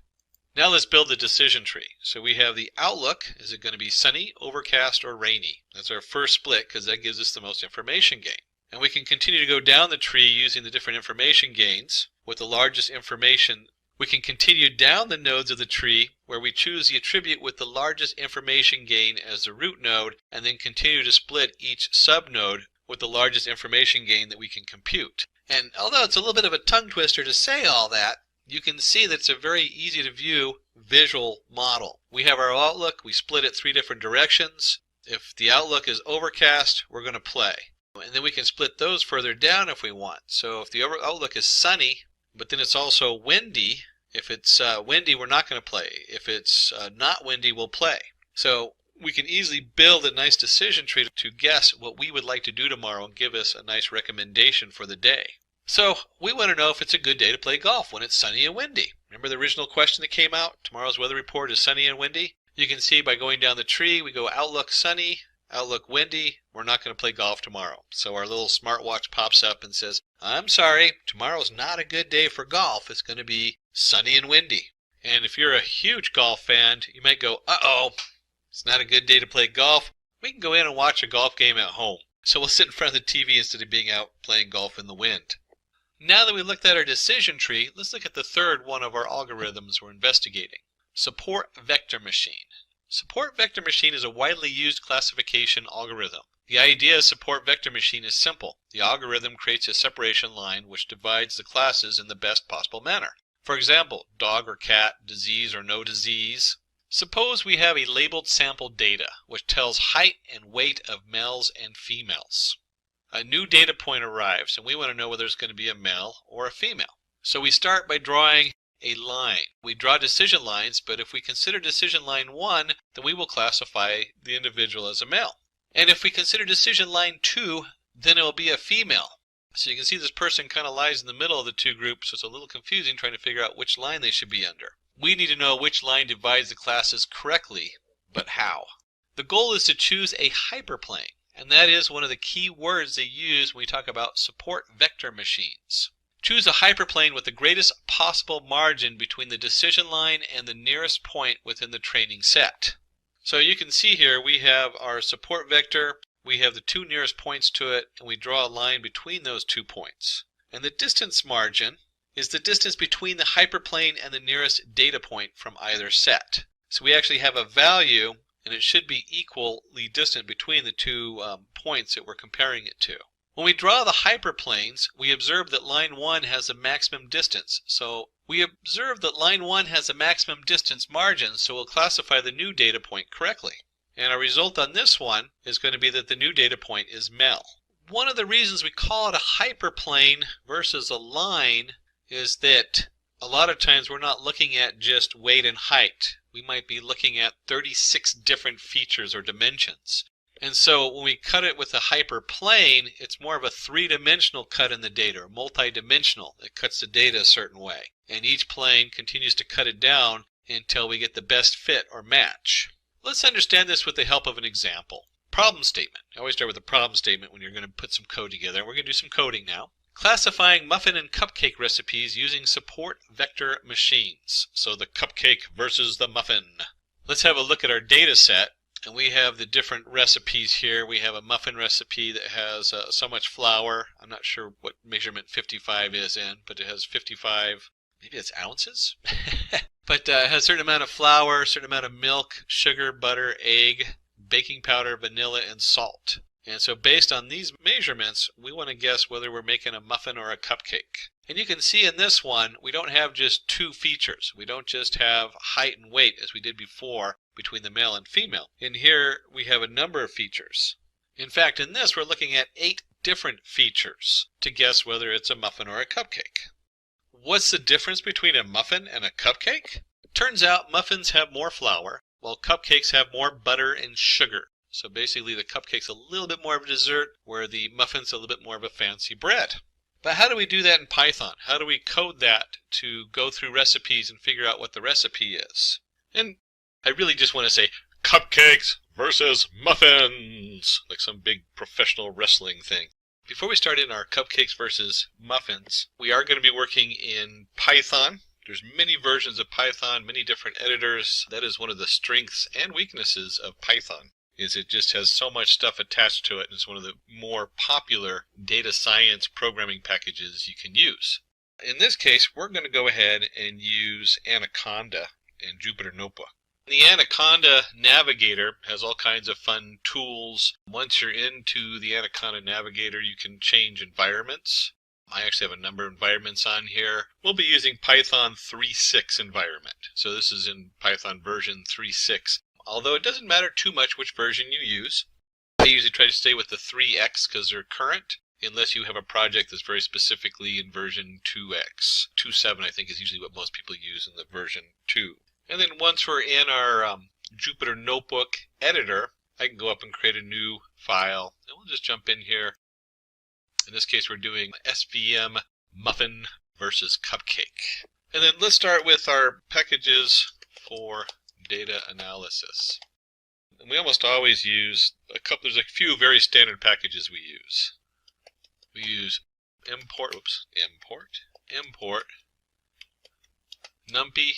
Speaker 4: Now let's build the decision tree. So we have the outlook. Is it going to be sunny, overcast, or rainy? That's our first split because that gives us the most information gain. And we can continue to go down the tree using the different information gains with the largest information. We can continue down the nodes of the tree where we choose the attribute with the largest information gain as the root node, and then continue to split each subnode with the largest information gain that we can compute. And although it's a little bit of a tongue twister to say all that, you can see that it's a very easy to view visual model. We have our outlook, we split it 3 different directions. If the outlook is overcast, we're going to play. And then we can split those further down if we want. So if the outlook is sunny, but then it's also windy, if it's windy, we're not going to play. If it's not windy, we'll play. So we can easily build a nice decision tree to guess what we would like to do tomorrow and give us a nice recommendation for the day. So we want to know if it's a good day to play golf when it's sunny and windy. Remember the original question that came out? Tomorrow's weather report is sunny and windy. You can see by going down the tree, we go outlook sunny, outlook windy. We're not going to play golf tomorrow. So our little smartwatch pops up and says, I'm sorry, tomorrow's not a good day for golf. It's going to be sunny and windy. And if you're a huge golf fan, you might go, uh-oh, it's not a good day to play golf. We can go in and watch a golf game at home. So we'll sit in front of the TV instead of being out playing golf in the wind. Now that we looked at our decision tree, let's look at the third one of our algorithms we're investigating. Support vector machine. Support vector machine is a widely used classification algorithm. The idea of support vector machine is simple. The algorithm creates a separation line which divides the classes in the best possible manner. For example, dog or cat, disease or no disease. Suppose we have a labeled sample data which tells height and weight of males and females. A new data point arrives and we want to know whether it's going to be a male or a female. So we start by drawing a line. We draw decision lines, but if we consider decision line 1, then we will classify the individual as a male. And if we consider decision line 2, then it will be a female. So you can see this person kind of lies in the middle of the two groups, so it's a little confusing trying to figure out which line they should be under. We need to know which line divides the classes correctly, but how? The goal is to choose a hyperplane, and that is one of the key words they use when we talk about support vector machines. Choose a hyperplane with the greatest possible margin between the decision line and the nearest point within the training set. So you can see here we have our support vector, we have the 2 nearest points to it, and we draw a line between those 2 points. And the distance margin is the distance between the hyperplane and the nearest data point from either set. So we actually have a value, and it should be equally distant between the 2 points that we're comparing it to. When we draw the hyperplanes, we observe that line 1 has a maximum distance. So we observe that line 1 has a maximum distance margin, so we'll classify the new data point correctly. And our result on this one is going to be that the new data point is male. One of the reasons we call it a hyperplane versus a line is that a lot of times we're not looking at just weight and height. We might be looking at 36 different features or dimensions. And so when we cut it with a hyperplane, it's more of a 3-dimensional cut in the data, or multi-dimensional. It cuts the data a certain way. And each plane continues to cut it down until we get the best fit or match. Let's understand this with the help of an example. Problem statement. I always start with a problem statement when you're going to put some code together. We're going to do some coding now. Classifying muffin and cupcake recipes using support vector machines. So the cupcake versus the muffin. Let's have a look at our data set. And we have the different recipes here. We have a muffin recipe that has so much flour. I'm not sure what measurement 55 is in, but it has 55, maybe it's ounces? But it has a certain amount of flour, a certain amount of milk, sugar, butter, egg, baking powder, vanilla, and salt. And so based on these measurements, we want to guess whether we're making a muffin or a cupcake. And you can see in this one, we don't have just two features. We don't just have height and weight as we did before between the male and female. In here, we have a number of features. In fact, in this, we're looking at 8 different features to guess whether it's a muffin or a cupcake. What's the difference between a muffin and a cupcake? Turns out muffins have more flour, while cupcakes have more butter and sugar. So basically the cupcake's a little bit more of a dessert, where the muffin's a little bit more of a fancy bread. But how do we do that in Python? How do we code that to go through recipes and figure out what the recipe is? And I really just want to say cupcakes versus muffins, like some big professional wrestling thing. Before we start in our cupcakes versus muffins, we are going to be working in Python. There's many versions of Python, many different editors. That is one of the strengths and weaknesses of Python, is it just has so much stuff attached to it, and it's one of the more popular data science programming packages you can use. In this case, we're going to go ahead and use Anaconda and Jupyter Notebook. The Anaconda Navigator has all kinds of fun tools. Once you're into the Anaconda Navigator, you can change environments. I actually have a number of environments on here. We'll be using Python 3.6 environment. So this is in Python version 3.6. Although it doesn't matter too much which version you use. I usually try to stay with the 3x because they're current, unless you have a project that's very specifically in version 2x. 2.7 I think is usually what most people use in the version 2. And then once we're in our Jupyter Notebook editor, I can go up and create a new file. And we'll just jump in here. In this case, we're doing SVM muffin versus cupcake. And then let's start with our packages for data analysis. And we almost always use there's a few very standard packages we use. We use import numpy.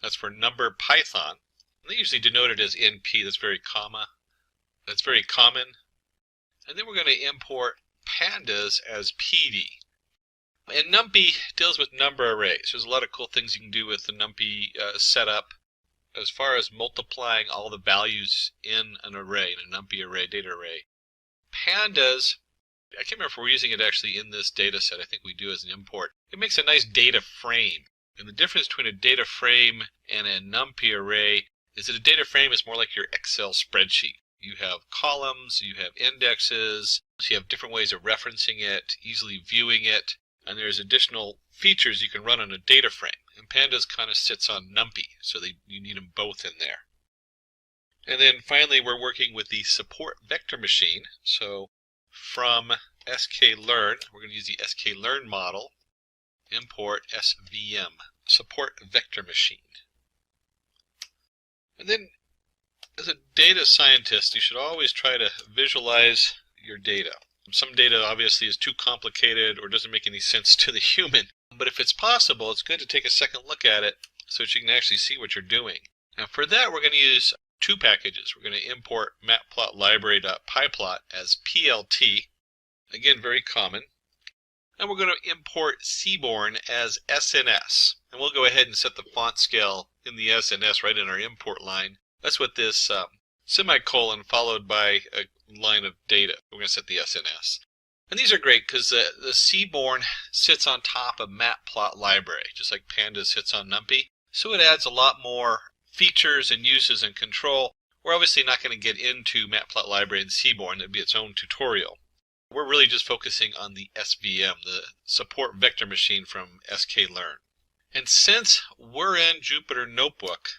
Speaker 4: That's for number Python. And they usually denote it as NP. That's very common. And then we're going to import pandas as PD. And numpy deals with number arrays. There's a lot of cool things you can do with the numpy setup as far as multiplying all the values in an array, in a numpy array, data array. Pandas, I can't remember if we're using it actually in this data set. I think we do as an import. It makes a nice data frame. And the difference between a data frame and a numpy array is that a data frame is more like your Excel spreadsheet. You have columns, you have indexes, so you have different ways of referencing it, easily viewing it, and there's additional features you can run on a data frame. And Pandas kind of sits on numpy, so you need them both in there. And then finally, we're working with the support vector machine. So from sklearn, we're going to use the sklearn model, import SVM, support vector machine. And then as a data scientist, you should always try to visualize your data. Some data obviously is too complicated or doesn't make any sense to the human. But if it's possible, it's good to take a second look at it so that you can actually see what you're doing. Now for that, we're going to use two packages. We're going to import matplotlibary.pyplot as PLT. Again, very common. And we're going to import Seaborn as SNS. And we'll go ahead and set the font scale in the SNS right in our import line. That's what this semicolon followed by a line of data. We're going to set the SNS. And these are great because the Seaborn sits on top of matplotlibary, just like Pandas sits on NumPy. So it adds a lot more features and uses and control. We're obviously not going to get into matplotlibary and Seaborn. That'd be its own tutorial. We're really just focusing on the SVM, the support vector machine from sklearn. And since we're in Jupyter Notebook,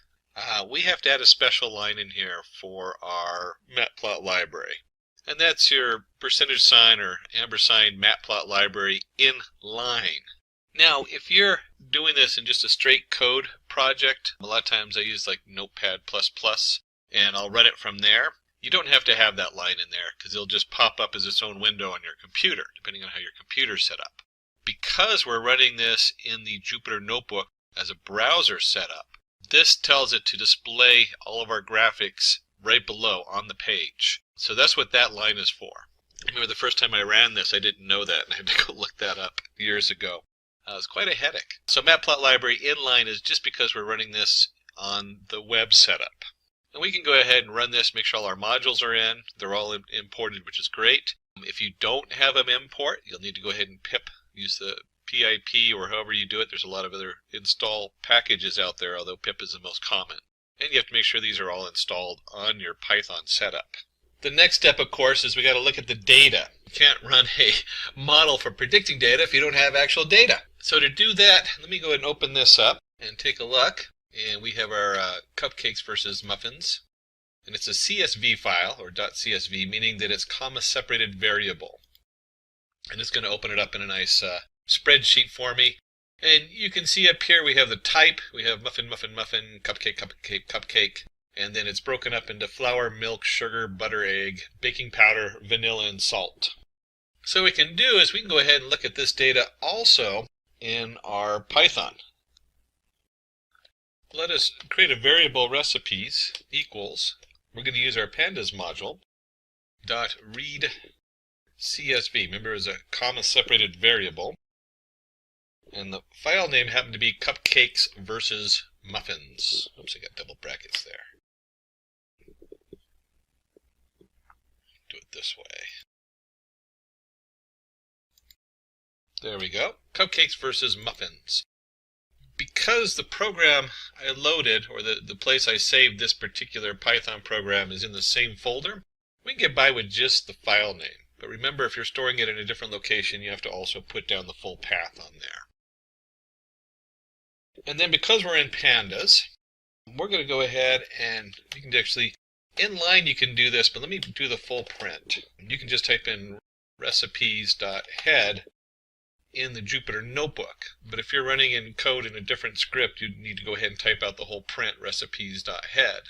Speaker 4: we have to add a special line in here for our matplotlibary. And that's your percentage sign or ampersand matplotlibary in line. Now, if you're doing this in just a straight code project. A lot of times I use like Notepad++, and I'll run it from there. You don't have to have that line in there because it'll just pop up as its own window on your computer, depending on how your computer's set up. Because we're running this in the Jupyter Notebook as a browser setup, this tells it to display all of our graphics right below on the page. So that's what that line is for. I remember the first time I ran this, I didn't know that, and I had to go look that up years ago. It was quite a headache. So Matplotlib inline is just because we're running this on the web setup. And we can go ahead and run this, make sure all our modules are in. They're all imported, which is great. If you don't have them import, you'll need to go ahead and pip, use the PIP or however you do it. There's a lot of other install packages out there, although pip is the most common. And you have to make sure these are all installed on your Python setup. The next step, of course, is we got to look at the data. You can't run a model for predicting data if you don't have actual data. So to do that, let me go ahead and open this up and take a look. And we have our cupcakes versus muffins. And it's a CSV file, or .csv, meaning that it's comma-separated variable. And it's going to open it up in a nice spreadsheet for me. And you can see up here we have the type. We have muffin, muffin, muffin, cupcake, cupcake, cupcake. And then it's broken up into flour, milk, sugar, butter, egg, baking powder, vanilla, and salt. So what we can do is we can go ahead and look at this data also in our Python. Let us create a variable recipes equals, we're going to use our pandas module, .read CSV. Remember, it's a comma-separated variable. And the file name happened to be cupcakes versus muffins. Oops, I got double brackets there. Do it this way. There we go. Cupcakes versus muffins. Because the program I loaded, or the place I saved this particular Python program is in the same folder, we can get by with just the file name. But remember, if you're storing it in a different location, you have to also put down the full path on there. And then because we're in pandas, we're going to go ahead and you can actually, inline you can do this, but let me do the full print. You can just type in recipes.head in the Jupyter Notebook. But if you're running in code in a different script, you need to go ahead and type out the whole print recipes.head.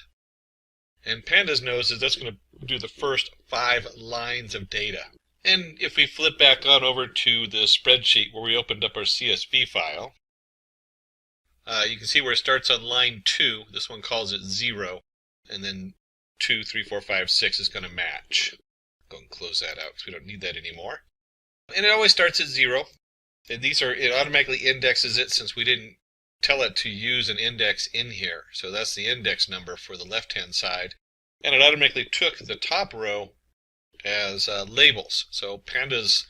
Speaker 4: And pandas knows that that's going to do the first 5 lines of data. And if we flip back on over to the spreadsheet where we opened up our CSV file, you can see where it starts on line 2. This one calls it 0, and then 2, 3, 4, 5, 6 is going to match. Go and close that out because we don't need that anymore. And it always starts at 0. And it automatically indexes it since we didn't tell it to use an index in here. So that's the index number for the left-hand side. And it automatically took the top row as labels. So pandas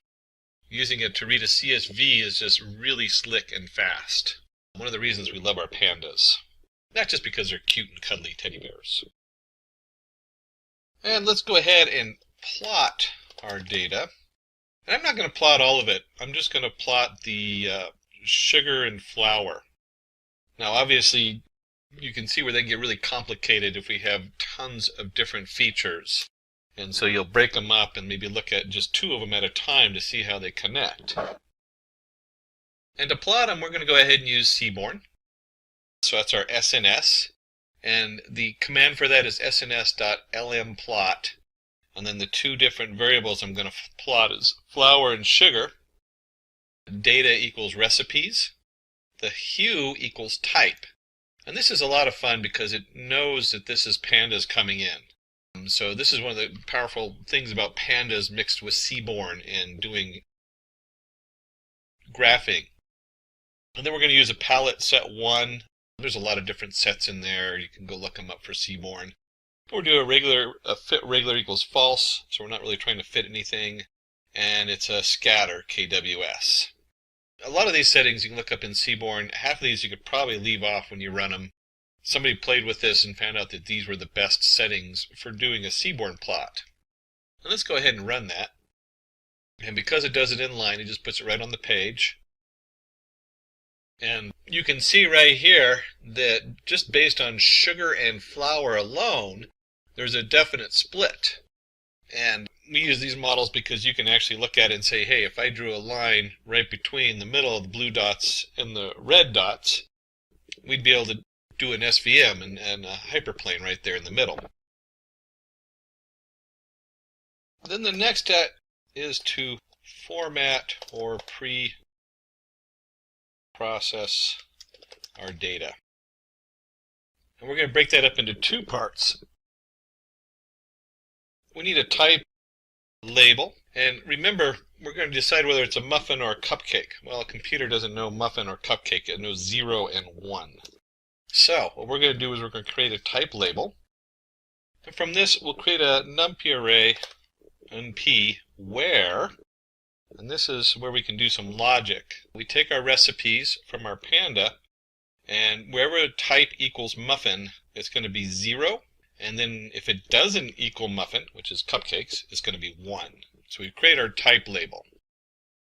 Speaker 4: using it to read a CSV is just really slick and fast. One of the reasons we love our pandas. Not just because they're cute and cuddly teddy bears. And let's go ahead and plot our data. And I'm not going to plot all of it. I'm just going to plot the sugar and flour. Now, obviously, you can see where they get really complicated if we have tons of different features. And so you'll break them up and maybe look at just 2 of them at a time to see how they connect. And to plot them, we're going to go ahead and use Seaborn. So that's our SNS. And the command for that is sns.lmplot. And then the 2 different variables I'm going to plot is flour and sugar. Data equals recipes. The hue equals type. And this is a lot of fun because it knows that this is pandas coming in. So this is one of the powerful things about pandas mixed with Seaborn and doing graphing. And then we're going to use a palette set 1. There's a lot of different sets in there. You can go look them up for Seaborn. We'll do a fit regular equals false, so we're not really trying to fit anything. And it's a scatter, KWS. A lot of these settings you can look up in Seaborn. Half of these you could probably leave off when you run them. Somebody played with this and found out that these were the best settings for doing a Seaborn plot. And let's go ahead and run that. And because it does it inline, it just puts it right on the page. And you can see right here that just based on sugar and flour alone, there's a definite split. And we use these models because you can actually look at it and say, hey, if I drew a line right between the middle of the blue dots and the red dots, we'd be able to do an SVM and a hyperplane right there in the middle. Then the next step is to format or pre-process our data. And we're going to break that up into two parts. We need a type label, and remember, we're going to decide whether it's a muffin or a cupcake. Well, a computer doesn't know muffin or cupcake, it knows 0 and 1. So what we're going to do is we're going to create a type label, and from this we'll create a numpy array np where, and this is where we can do some logic. We take our recipes from our panda, and wherever type equals muffin, it's going to be 0. And then if it doesn't equal muffin, which is cupcakes, it's going to be 1. So we create our type label.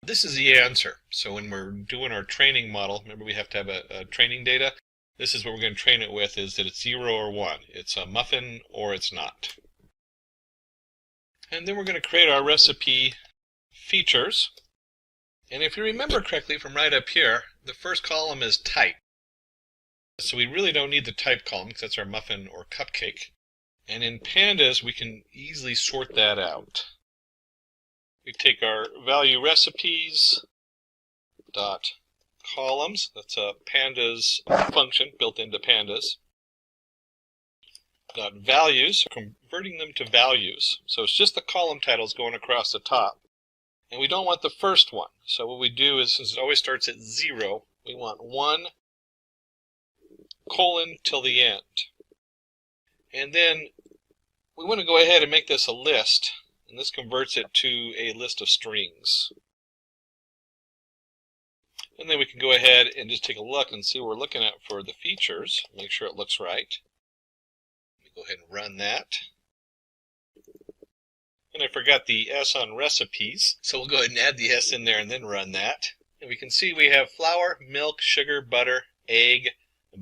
Speaker 4: This is the answer. So when we're doing our training model, remember we have to have a training data. This is what we're going to train it with, is that it's 0 or 1. It's a muffin or it's not. And then we're going to create our recipe features. And if you remember correctly from right up here, the first column is type. So we really don't need the type column because that's our muffin or cupcake. And in pandas, we can easily sort that out. We take our value recipes dot columns. That's a pandas function built into pandas. Dot values, converting them to values. So it's just the column titles going across the top. And we don't want the first one. So what we do is, since it always starts at 0, we want 1 colon till the end. And then we want to go ahead and make this a list, and this converts it to a list of strings. And then we can go ahead and just take a look and see what we're looking at for the features, make sure it looks right. Let me go ahead and run that. And I forgot the S on recipes, so we'll go ahead and add the S in there and then run that. And we can see we have flour, milk, sugar, butter, egg,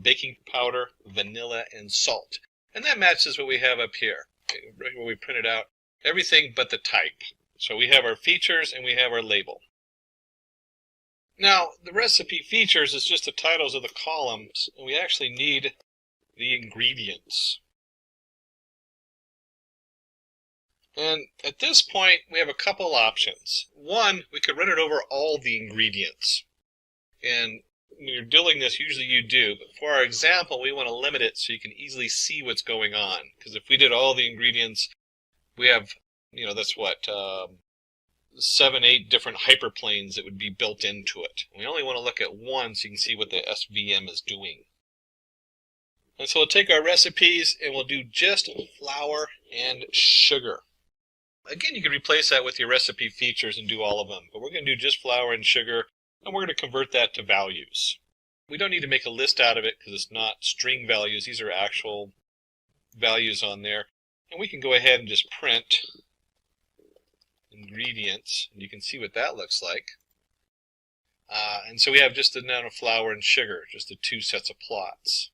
Speaker 4: baking powder, vanilla, and salt. And that matches what we have up here, right where we printed out everything but the type. So we have our features and we have our label. Now, the recipe features is just the titles of the columns, and we actually need the ingredients. And at this point, we have a couple options. One, we could run it over all the ingredients. And when you're doing this, usually you do, but for our example, we want to limit it so you can easily see what's going on. Because if we did all the ingredients, we have, that's what, 7, 8 different hyperplanes that would be built into it. We only want to look at one so you can see what the SVM is doing. And so we'll take our recipes and we'll do just flour and sugar. Again, you can replace that with your recipe features and do all of them, but we're going to do just flour and sugar, and we're going to convert that to values. We don't need to make a list out of it because it's not string values. These are actual values on there. And we can go ahead and just print ingredients, and you can see what that looks like. And so we have just the amount of flour and sugar, just the 2 sets of plots.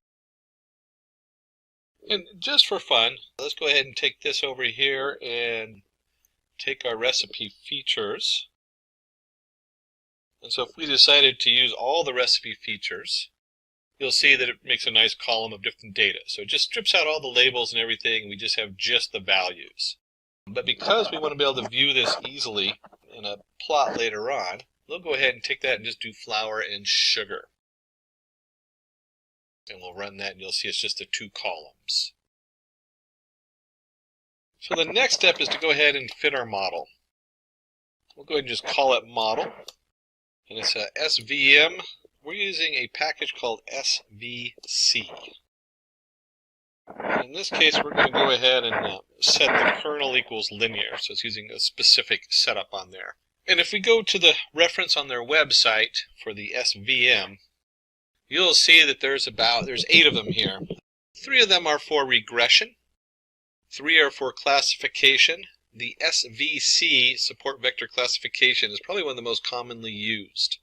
Speaker 4: And just for fun, let's go ahead and take this over here and take our recipe features. And so if we decided to use all the recipe features, you'll see that it makes a nice column of different data. So it just strips out all the labels and everything, and we just have just the values. But because we want to be able to view this easily in a plot later on, we'll go ahead and take that and just do flour and sugar. And we'll run that and you'll see it's just the 2 columns. So the next step is to go ahead and fit our model. We'll go ahead and just call it model. And it's a SVM. We're using a package called SVC. And in this case, we're going to go ahead and set the kernel equals linear. So it's using a specific setup on there. And if we go to the reference on their website for the SVM, you'll see that there's 8 of them here. 3 of them are for regression. 3 are for classification. The SVC, support vector classification, is probably one of the most commonly used.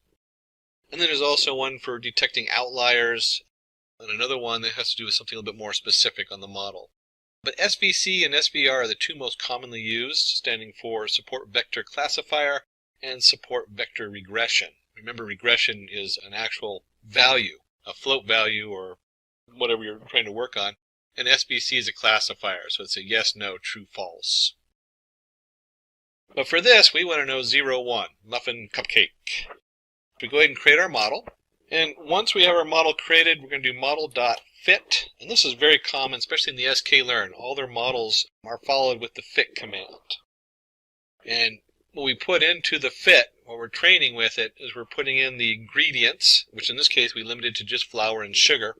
Speaker 4: And then there's also one for detecting outliers, and another one that has to do with something a little bit more specific on the model. But SVC and SVR are the 2 most commonly used, standing for support vector classifier and support vector regression. Remember, regression is an actual value, a float value or whatever you're trying to work on. And SBC is a classifier, so it's a yes, no, true, false. But for this, we want to know 0, 1, muffin, cupcake. We go ahead and create our model. And once we have our model created, we're going to do model.fit. And this is very common, especially in the sklearn. All their models are followed with the fit command. And what we put into the fit, what we're training with it, is we're putting in the ingredients, which in this case we limited to just flour and sugar,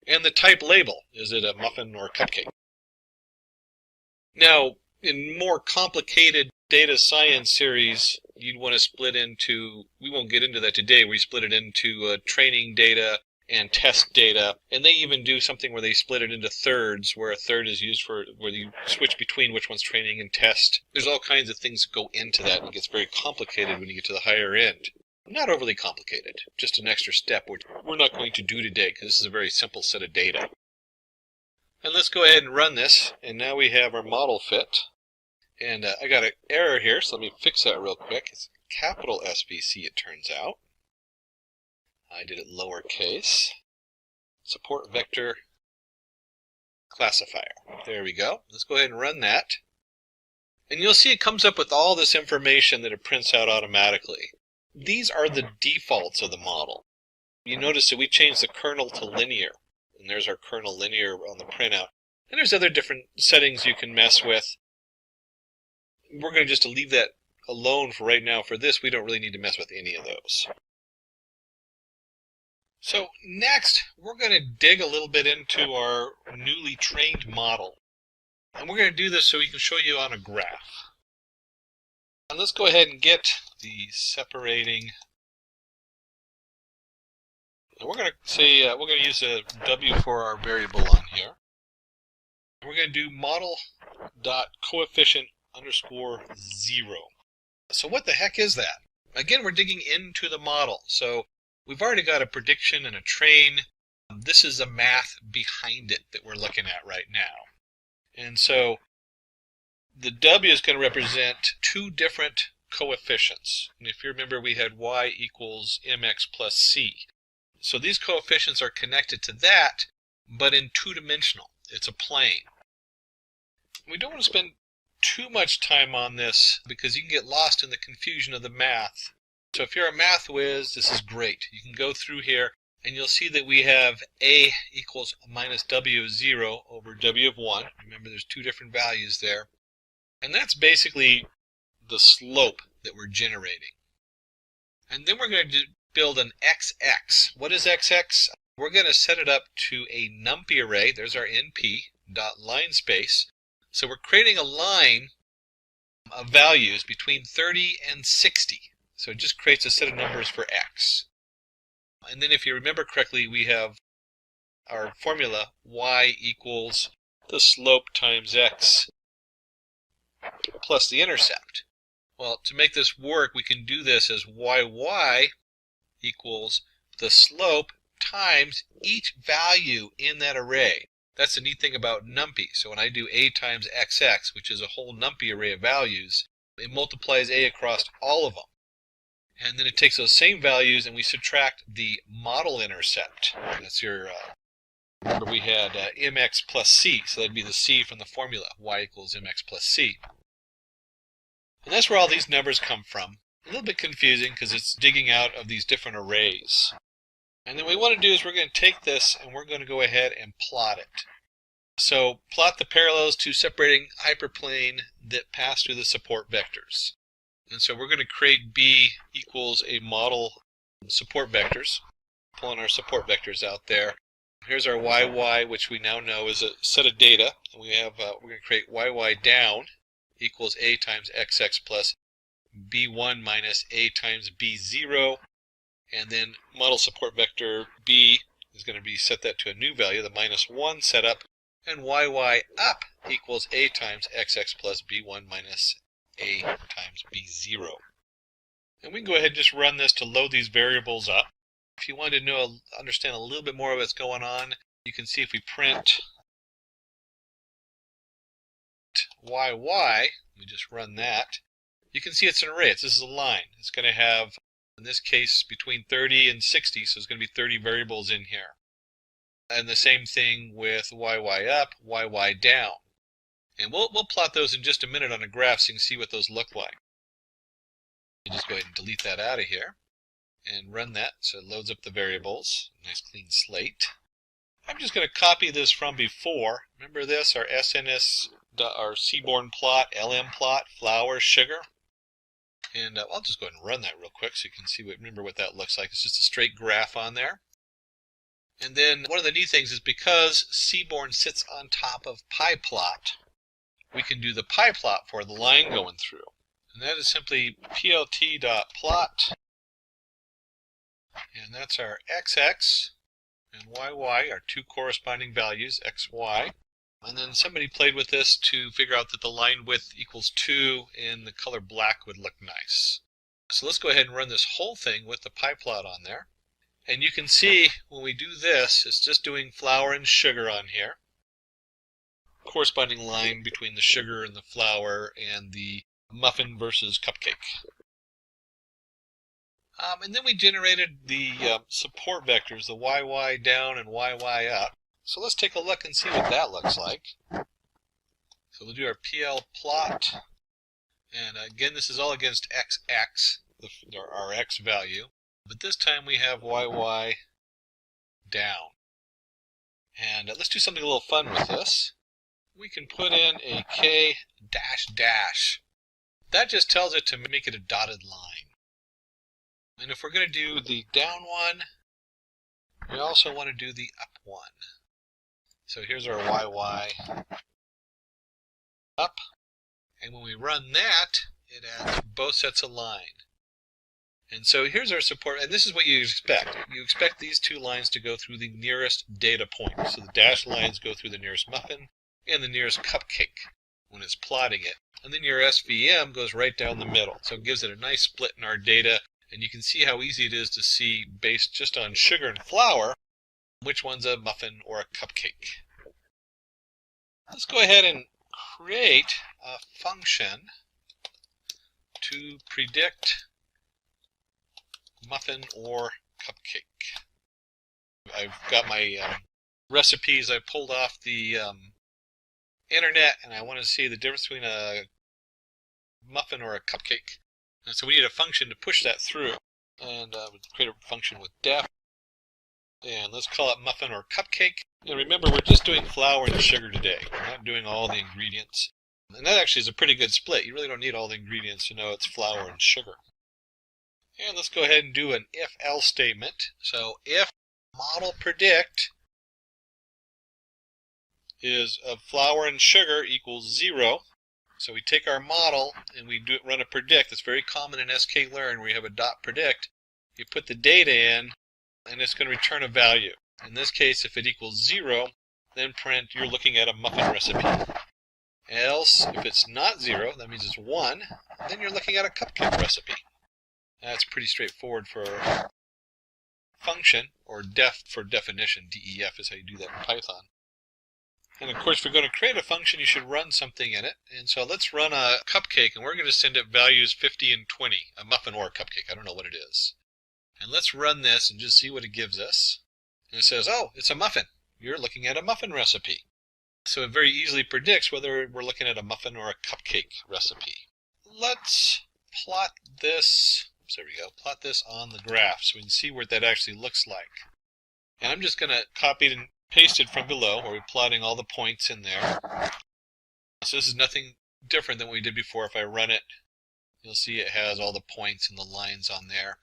Speaker 4: and the type label. Is it a muffin or a cupcake? Now, in more complicated data science series, you'd want to split into, we won't get into that today, we split it into training data and test data, and they even do something where they split it into thirds, where a third is used for, where you switch between which one's training and test. There's all kinds of things that go into that, and it gets very complicated when you get to the higher end. Not overly complicated, just an extra step which we're not going to do today because this is a very simple set of data. And let's go ahead and run this, and now we have our model fit. And I got an error here, so let me fix that real quick. It's capital SBC, it turns out. I did it lowercase. Support vector classifier. There we go. Let's go ahead and run that. And you'll see it comes up with all this information that it prints out automatically. These are the defaults of the model. You notice that we changed the kernel to linear. And there's our kernel linear on the printout. And there's other different settings you can mess with. We're going to just leave that alone for right now. For this, we don't really need to mess with any of those. So next, we're going to dig a little bit into our newly trained model. And we're going to do this so we can show you on a graph. And let's go ahead and get the separating. And we're going to say, we're going to use a W for our variable on here. And we're going to do model.coefficient _0. So what the heck is that? Again, we're digging into the model. So we've already got a prediction and a train. This is the math behind it that we're looking at right now. And so the W is going to represent two different coefficients. And if you remember, we had y equals mx plus c. So these coefficients are connected to that, but in two-dimensional. It's a plane. We don't want to spend too much time on this because you can get lost in the confusion of the math. So if you're a math whiz, this is great. You can go through here and you'll see that we have a equals minus w of 0 over w of 1. Remember, there's two different values there. And that's basically the slope that we're generating. And then we're going to build an XX. What is XX? We're going to set it up to a numpy array. There's our np dot line space. So we're creating a line of values between 30 and 60. So it just creates a set of numbers for x. And then if you remember correctly, we have our formula, y equals the slope times x plus the intercept. Well, to make this work, we can do this as yy equals the slope times each value in that array. That's the neat thing about numpy. So when I do a times xx, which is a whole numpy array of values, it multiplies a across all of them. And then it takes those same values and we subtract the model intercept. That's your, remember we had mx plus c, so that'd be the c from the formula, y equals mx plus c. And that's where all these numbers come from. A little bit confusing because it's digging out of these different arrays. And then what we want to do is we're going to take this and we're going to go ahead and plot it. So plot the parallels to separating hyperplane that pass through the support vectors. And so we're going to create B equals a model support vectors. Pulling our support vectors out there. Here's our YY, which we now know is a set of data. And we have we're going to create YY down equals A times XX plus B1 minus A times B0. And then model support vector B is going to be set that to a new value, the -1 setup, and YY up equals A times XX plus B1 minus A times B0. And we can go ahead and just run this to load these variables up. If you wanted to understand a little bit more of what's going on, you can see if we print YY, we just run that, you can see it's an array. This is a line. It's going to have, in this case, between 30 and 60, so it's going to be 30 variables in here. And the same thing with YY up, YY down. And we'll plot those in just a minute on a graph so you can see what those look like. You just go ahead and delete that out of here and run that so it loads up the variables. Nice clean slate. I'm just going to copy this from before. Remember this, our SNS, our seaborn plot, LM plot, flour, sugar. And I'll just go ahead and run that real quick so you can see remember what that looks like. It's just a straight graph on there. And then one of the neat things is because seaborn sits on top of pie plot, we can do the pie plot for the line going through. And that is simply plt.plot. And that's our XX and YY, our two corresponding values, XY. And then somebody played with this to figure out that the line width equals 2 and the color black would look nice. So let's go ahead and run this whole thing with the pie plot on there. And you can see when we do this, it's just doing flour and sugar on here. Corresponding line between the sugar and the flour and the muffin versus cupcake. And then we generated the support vectors, the YY down and YY up. So let's take a look and see what that looks like. So we'll do our PL plot. And again, this is all against XX, our X value. But this time we have YY down. And let's do something a little fun with this. We can put in a K dash dash. That just tells it to make it a dotted line. And if we're going to do the down one, we also want to do the up one. So here's our YY up. And when we run that, it adds both sets of line. And so here's our support, and this is what you expect. You expect these two lines to go through the nearest data point. So the dashed lines go through the nearest muffin and the nearest cupcake when it's plotting it. And then your SVM goes right down the middle. So it gives it a nice split in our data, and you can see how easy it is to see, based just on sugar and flour, which one's a muffin or a cupcake. Let's go ahead and create a function to predict muffin or cupcake. I've got my recipes I pulled off the internet, and I want to see the difference between a muffin or a cupcake. And so we need a function to push that through. And we'll create a function with def. And let's call it muffin or cupcake. And remember, we're just doing flour and sugar today. We're not doing all the ingredients. And that actually is a pretty good split. You really don't need all the ingredients to know it's flour and sugar. And let's go ahead and do an if-else statement. So if model predict is of flour and sugar equals 0. So we take our model and we run a predict. It's very common in sklearn where you have a dot predict. You put the data in and it's going to return a value. In this case, if it equals 0, then print you're looking at a muffin recipe. Else, if it's not 0, that means it's 1, then you're looking at a cupcake recipe. That's pretty straightforward for a function, or def for definition. DEF is how you do that in Python. And of course, if you're going to create a function, you should run something in it. And so let's run a cupcake, and we're going to send it values 50 and 20, a muffin or a cupcake. I don't know what it is. And let's run this and just see what it gives us. And it says, oh, it's a muffin. You're looking at a muffin recipe. So it very easily predicts whether we're looking at a muffin or a cupcake recipe. Let's plot this. There we go. Plot this on the graph so we can see what that actually looks like. And I'm just going to copy it and paste it from below where we're plotting all the points in there. So this is nothing different than what we did before. If I run it, you'll see it has all the points and the lines on there.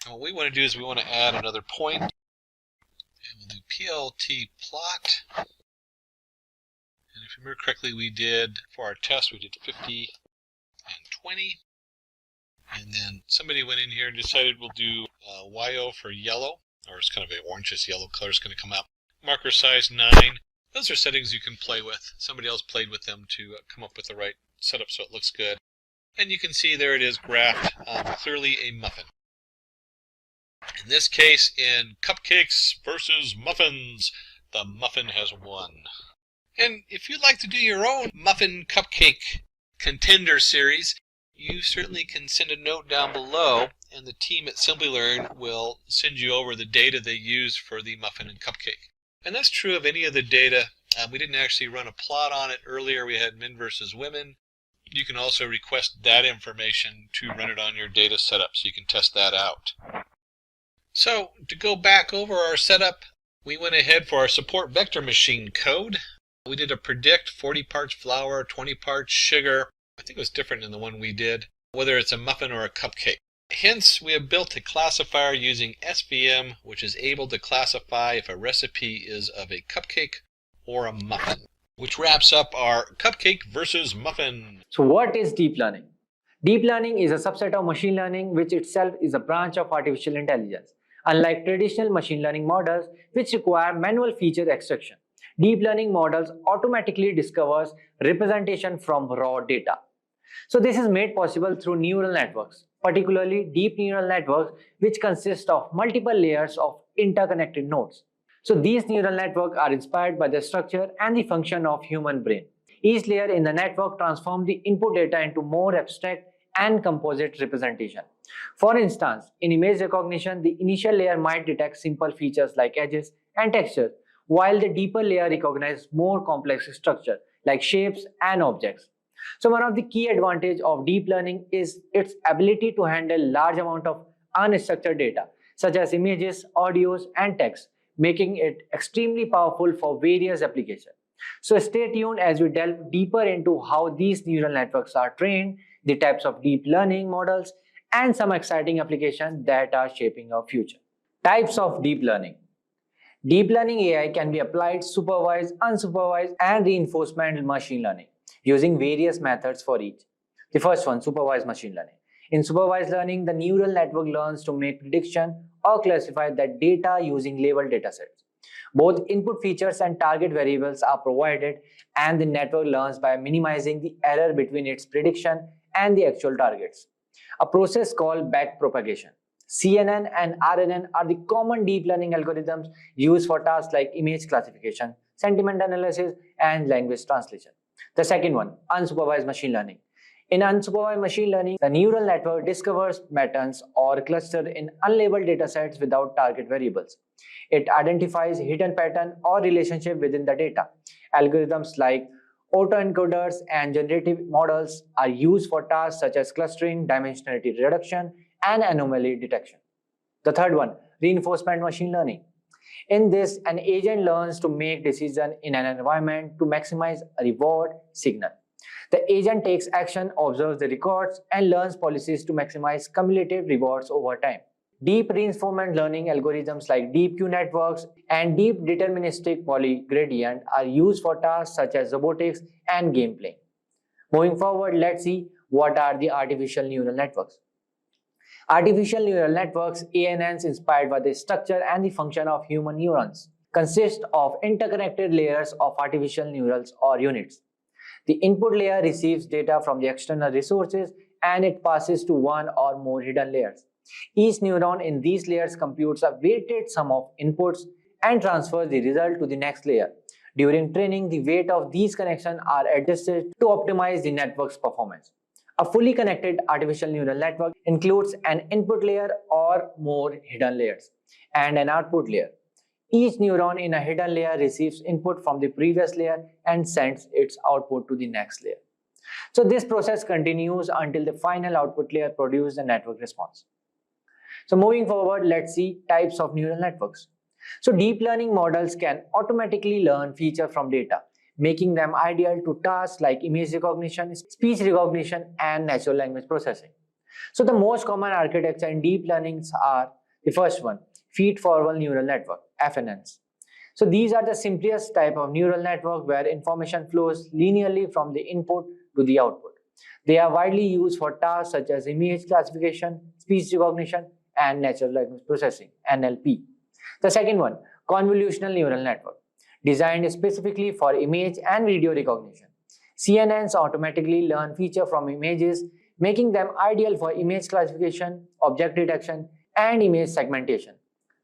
Speaker 4: And what we want to do is we want to add another point. And we'll do PLT plot. And if you remember correctly, we did, for our test, we did 50 and 20. And then somebody went in here and decided we'll do YO for yellow, or it's kind of an orangish yellow color is going to come out. Marker size 9. Those are settings you can play with. Somebody else played with them to come up with the right setup so it looks good. And you can see there it is graphed, clearly a muffin. In this case, in cupcakes versus muffins, the muffin has won. And if you'd like to do your own muffin cupcake contender series, you certainly can send a note down below, and the team at Simplilearn will send you over the data they use for the muffin and cupcake. And that's true of any of the data. We didn't actually run a plot on it earlier. We had men versus women. You can also request that information to run it on your data setup so you can test that out. So to go back over our setup, we went ahead for our support vector machine code. We did a predict 40 parts flour, 20 parts sugar. I think it was different than the one we did, whether it's a muffin or a cupcake. Hence, we have built a classifier using SVM, which is able to classify if a recipe is of a cupcake or a muffin, which wraps up our cupcake versus muffin.
Speaker 5: So what is deep learning? Deep learning is a subset of machine learning, which itself is a branch of artificial intelligence. Unlike traditional machine learning models, which require manual feature extraction, deep learning models automatically discovers representation from raw data. So this is made possible through neural networks, particularly deep neural networks, which consist of multiple layers of interconnected nodes. So these neural networks are inspired by the structure and the function of human brain. Each layer in the network transforms the input data into more abstract and composite representation. For instance, in image recognition, the initial layer might detect simple features like edges and textures, while the deeper layer recognizes more complex structure like shapes and objects. So one of the key advantages of deep learning is its ability to handle large amount of unstructured data, such as images, audios, and text, making it extremely powerful for various applications. So stay tuned as we delve deeper into how these neural networks are trained, the types of deep learning models, and some exciting applications that are shaping our future. Types of deep learning. Deep learning AI can be applied supervised, unsupervised, and reinforcement machine learning using various methods for each. The first one, supervised machine learning. In supervised learning, the neural network learns to make prediction or classify that data using labeled datasets. Both input features and target variables are provided, and the network learns by minimizing the error between its prediction and the actual targets. A process called backpropagation. CNN and RNN are the common deep learning algorithms used for tasks like image classification, sentiment analysis, and language translation. The second one, unsupervised machine learning. In unsupervised machine learning, the neural network discovers patterns or clusters in unlabeled datasets without target variables. It identifies hidden pattern or relationship within the data. Algorithms like autoencoders and generative models are used for tasks such as clustering, dimensionality reduction, and anomaly detection. The third one, reinforcement machine learning. In this, an agent learns to make decisions in an environment to maximize a reward signal. The agent takes action, observes the records, and learns policies to maximize cumulative rewards over time. Deep reinforcement learning algorithms like deep Q networks and deep deterministic polygradient are used for tasks such as robotics and gameplay. Moving forward, let's see what are the artificial neural networks. Artificial neural networks, ANNs, inspired by the structure and the function of human neurons, consist of interconnected layers of artificial neurals or units. The input layer receives data from the external resources and it passes to one or more hidden layers. Each neuron in these layers computes a weighted sum of inputs and transfers the result to the next layer. During training, the weight of these connections are adjusted to optimize the network's performance. A fully connected artificial neural network includes an input layer or more hidden layers and an output layer. Each neuron in a hidden layer receives input from the previous layer and sends its output to the next layer. So this process continues until the final output layer produces the network response. So moving forward, let's see types of neural networks. So deep learning models can automatically learn features from data, making them ideal to tasks like image recognition, speech recognition, and natural language processing. So the most common architecture in deep learnings are the first one, feed-forward neural network, FNNs. So these are the simplest type of neural network where information flows linearly from the input to the output. They are widely used for tasks such as image classification, speech recognition, and natural language processing, NLP. The second one, convolutional neural network, designed specifically for image and video recognition. CNNs automatically learn features from images, making them ideal for image classification, object detection, and image segmentation.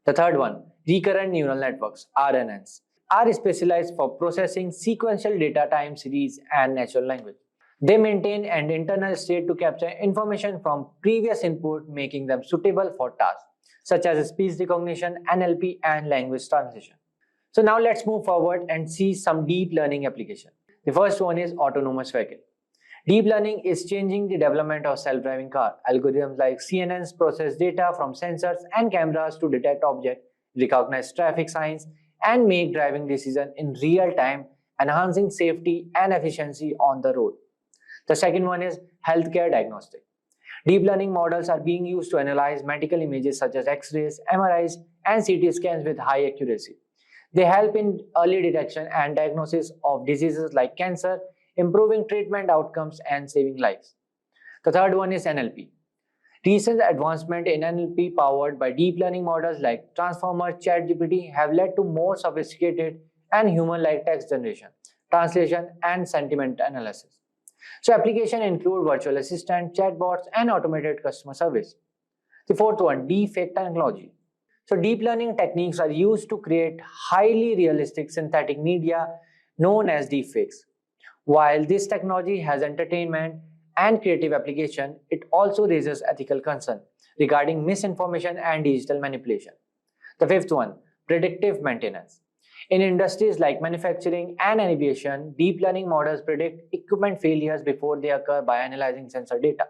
Speaker 5: The third one, recurrent neural networks, RNNs, are specialized for processing sequential data time series and natural language. They maintain an internal state to capture information from previous input, making them suitable for tasks such as speech recognition, NLP, and language translation. So now let's move forward and see some deep learning application. The first one is autonomous vehicle. Deep learning is changing the development of self-driving car. Algorithms like CNNs process data from sensors and cameras to detect objects, recognize traffic signs, and make driving decisions in real time, enhancing safety and efficiency on the road. The second one is healthcare diagnostic. Deep learning models are being used to analyze medical images such as X-rays, MRIs, and CT scans with high accuracy. They help in early detection and diagnosis of diseases like cancer, improving treatment outcomes and saving lives. The third one is NLP. Recent advancement in NLP powered by deep learning models like Transformer, ChatGPT have led to more sophisticated and human-like text generation, translation, and sentiment analysis. So applications include virtual assistant, chatbots, and automated customer service. The fourth one, deepfake technology. So deep learning techniques are used to create highly realistic synthetic media known as deepfakes. While this technology has entertainment and creative application, it also raises ethical concern regarding misinformation and digital manipulation. The fifth one, predictive maintenance. In industries like manufacturing and aviation, deep learning models predict equipment failures before they occur by analyzing sensor data.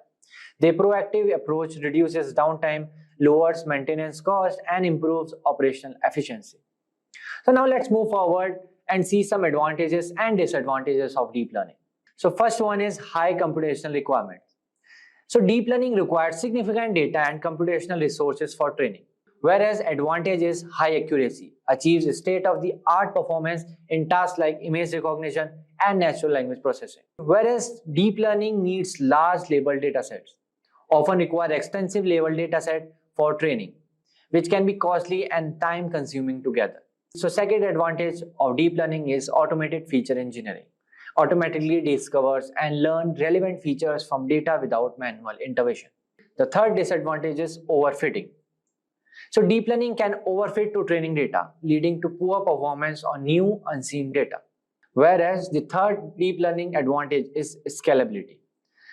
Speaker 5: Their proactive approach reduces downtime, lowers maintenance cost, and improves operational efficiency. So now let's move forward and see some advantages and disadvantages of deep learning. So first one is high computational requirements. So deep learning requires significant data and computational resources for training, whereas advantage is high accuracy, achieves state-of-the-art performance in tasks like image recognition and natural language processing. Whereas deep learning needs large labeled datasets, often require extensive labeled dataset for training, which can be costly and time consuming together. So second advantage of deep learning is automated feature engineering. Automatically discovers and learn relevant features from data without manual intervention. The third disadvantage is overfitting. So deep learning can overfit to training data, leading to poor performance on new unseen data. Whereas the third deep learning advantage is scalability.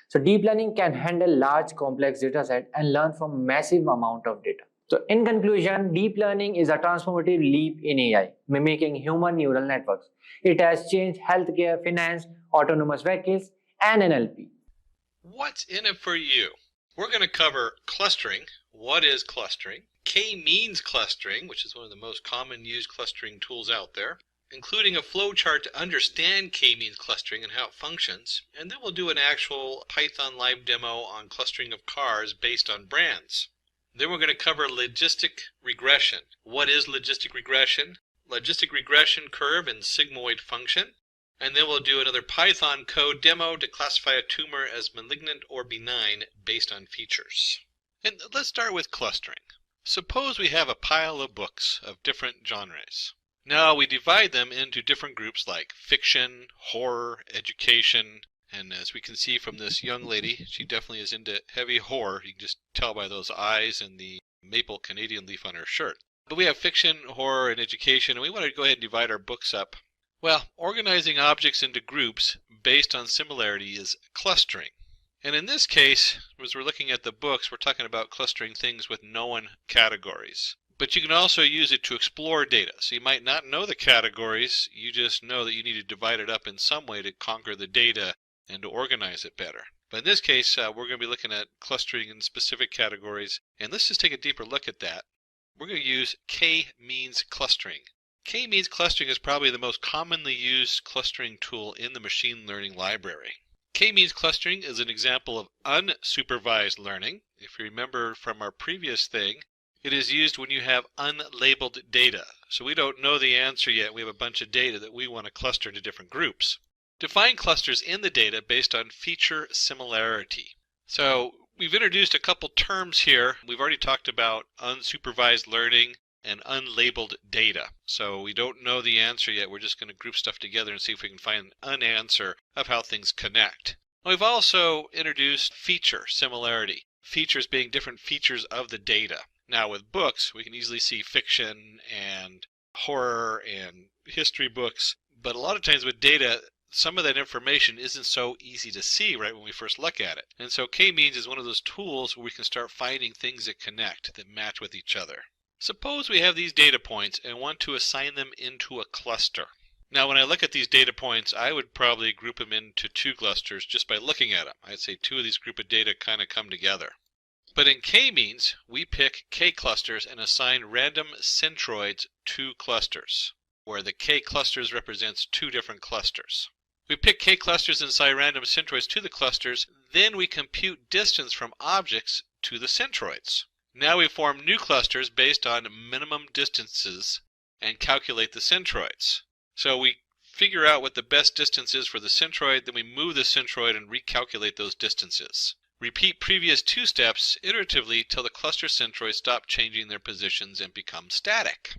Speaker 5: So deep learning can handle large complex dataset and learn from massive amount of data. So in conclusion, deep learning is a transformative leap in AI, mimicking human neural networks. It has changed healthcare, finance, autonomous vehicles, and NLP.
Speaker 4: What's in it for you? We're going to cover clustering. What is clustering? K-means clustering, which is one of the most common used clustering tools out there, including a flowchart to understand K-means clustering and how it functions. And then we'll do an actual Python live demo on clustering of cars based on brands. Then we're going to cover logistic regression. What is logistic regression? Logistic regression curve and sigmoid function. And then we'll do another Python code demo to classify a tumor as malignant or benign based on features. And let's start with clustering. Suppose we have a pile of books of different genres. Now we divide them into different groups like fiction, horror, education, and as we can see from this young lady, she definitely is into heavy horror. You can just tell by those eyes and the maple Canadian leaf on her shirt. But we have fiction, horror, and education, and we want to go ahead and divide our books up. Well, organizing objects into groups based on similarity is clustering. And in this case, as we're looking at the books, we're talking about clustering things with known categories. But you can also use it to explore data. So you might not know the categories, you just know that you need to divide it up in some way to conquer the data and to organize it better. But in this case, we're going to be looking at clustering in specific categories. And let's just take a deeper look at that. We're going to use K-means clustering. K-means clustering is probably the most commonly used clustering tool in the machine learning library. K-means clustering is an example of unsupervised learning. If you remember from our previous thing, it is used when you have unlabeled data. So we don't know the answer yet. We have a bunch of data that we want to cluster into different groups. Define clusters in the data based on feature similarity. So we've introduced a couple terms here. We've already talked about unsupervised learning and unlabeled data. So we don't know the answer yet. We're just going to group stuff together and see if we can find an answer of how things connect. We've also introduced feature similarity, features being different features of the data. Now with books, we can easily see fiction and horror and history books, but a lot of times with data, some of that information isn't so easy to see right when we first look at it. And so K-means is one of those tools where we can start finding things that connect, that match with each other. Suppose we have these data points and want to assign them into a cluster. Now when I look at these data points, I would probably group them into two clusters just by looking at them. I'd say two of these group of data kind of come together. But in k-means, we pick k clusters and assign random centroids to clusters, where the k clusters represents two different clusters. We pick k clusters and assign random centroids to the clusters, then we compute distance from objects to the centroids. Now we form new clusters based on minimum distances and calculate the centroids. So we figure out what the best distance is for the centroid, then we move the centroid and recalculate those distances. Repeat previous two steps iteratively till the cluster centroids stop changing their positions and become static.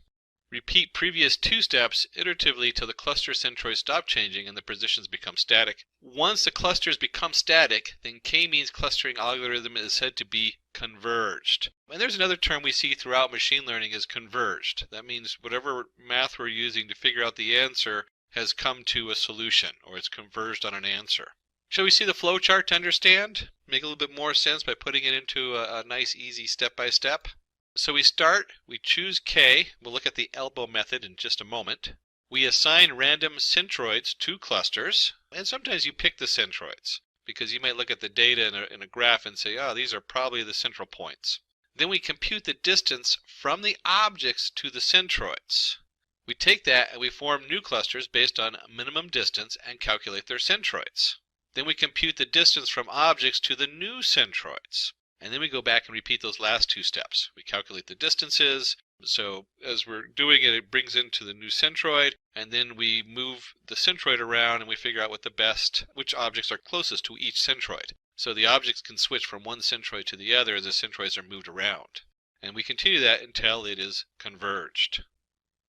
Speaker 4: Repeat previous two steps iteratively till the cluster centroids stop changing and the positions become static. Once the clusters become static, then k-means clustering algorithm is said to be converged. And there's another term we see throughout machine learning is converged. That means whatever math we're using to figure out the answer has come to a solution, or it's converged on an answer. Shall we see the flow chart to understand? Make a little bit more sense by putting it into a nice easy step-by-step. So we start, we choose k, we'll look at the elbow method in just a moment. We assign random centroids to clusters, and sometimes you pick the centroids, because you might look at the data in a graph and say, oh, these are probably the central points. Then we compute the distance from the objects to the centroids. We take that and we form new clusters based on minimum distance and calculate their centroids. Then we compute the distance from objects to the new centroids. And then we go back and repeat those last two steps. We calculate the distances. So as we're doing it, it brings into the new centroid, and then we move the centroid around and we figure out which objects are closest to each centroid. So the objects can switch from one centroid to the other as the centroids are moved around. And we continue that until it is converged.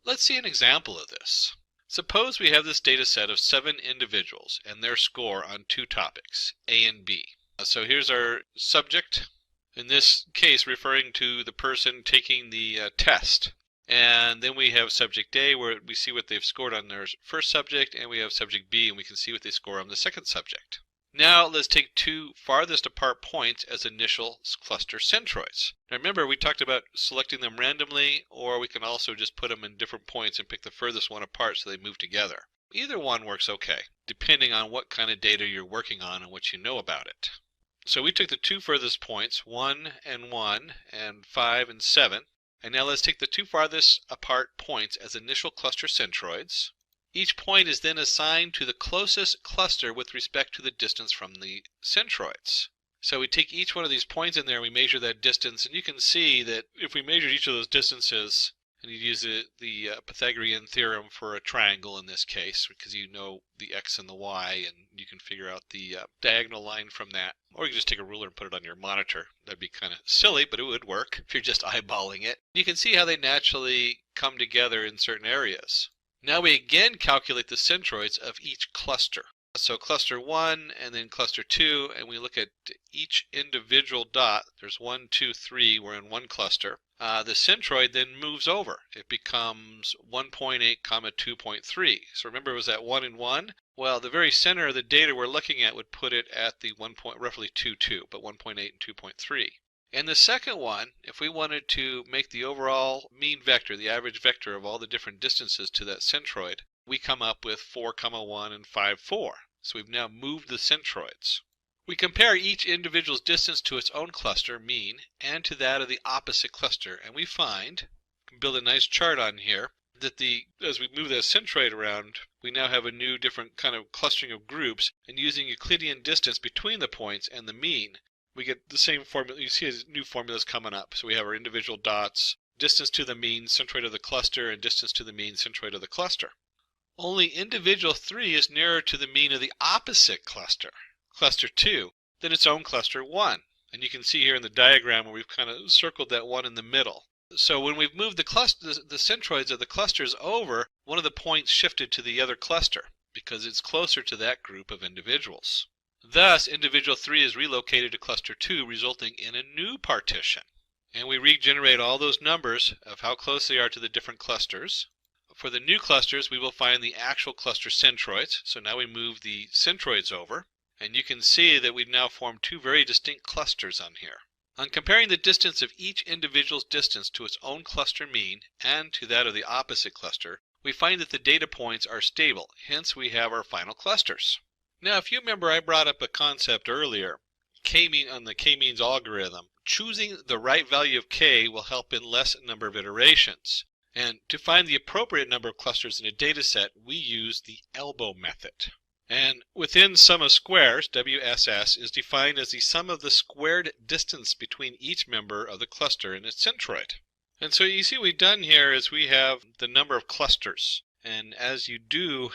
Speaker 4: Let's see an example of this. Suppose we have this data set of 7 individuals and their score on two topics, A and B. So here's our subject, in this case referring to the person taking the test. And then we have subject A where we see what they've scored on their first subject, and we have subject B and we can see what they score on the second subject. Now let's take two farthest apart points as initial cluster centroids. Now remember, we talked about selecting them randomly, or we can also just put them in different points and pick the furthest one apart so they move together. Either one works okay, depending on what kind of data you're working on and what you know about it. So we took the two furthest points, 1 and 1, and 5 and 7. And now let's take the two farthest apart points as initial cluster centroids. Each point is then assigned to the closest cluster with respect to the distance from the centroids. So we take each one of these points in there, we measure that distance, and you can see that if we measured each of those distances, and you use the Pythagorean theorem for a triangle in this case, because you know the x and the y, and you can figure out the diagonal line from that. Or you can just take a ruler and put it on your monitor. That'd be kind of silly, but it would work if you're just eyeballing it. You can see how they naturally come together in certain areas. Now we again calculate the centroids of each cluster. So cluster 1 and then cluster 2, and we look at each individual dot. There's 1, 2, 3, we're in one cluster. The centroid then moves over. It becomes 1.8, 2.3. So remember it was at 1 and 1? Well, the very center of the data we're looking at would put it at the roughly 2, 2, but 1.8 and 2.3. And the second one, if we wanted to make the overall mean vector, the average vector of all the different distances to that centroid, we come up with 4, 1 and 5, 4. So we've now moved the centroids. We compare each individual's distance to its own cluster, mean, and to that of the opposite cluster, and we find, we can build a nice chart on here, that as we move that centroid around, we now have a new different kind of clustering of groups, and using Euclidean distance between the points and the mean, we get the same formula. You see new formulas coming up. So we have our individual dots, distance to the mean centroid of the cluster, and distance to the mean centroid of the cluster. Only individual 3 is nearer to the mean of the opposite cluster, cluster 2, than its own cluster 1. And you can see here in the diagram where we've kind of circled that 1 in the middle. So when we've moved the centroids of the clusters over, one of the points shifted to the other cluster because it's closer to that group of individuals. Thus, individual 3 is relocated to cluster 2, resulting in a new partition. And we regenerate all those numbers of how close they are to the different clusters. For the new clusters, we will find the actual cluster centroids. So now we move the centroids over. And you can see that we've now formed two very distinct clusters on here. On comparing the distance of each individual's distance to its own cluster mean and to that of the opposite cluster, we find that the data points are stable, hence we have our final clusters. Now, if you remember, I brought up a concept earlier, k-mean on the k-means algorithm. Choosing the right value of k will help in less number of iterations. And to find the appropriate number of clusters in a data set, we use the elbow method. And within sum of squares, WSS, is defined as the sum of the squared distance between each member of the cluster and its centroid. And so you see what we've done here is we have the number of clusters. And as you do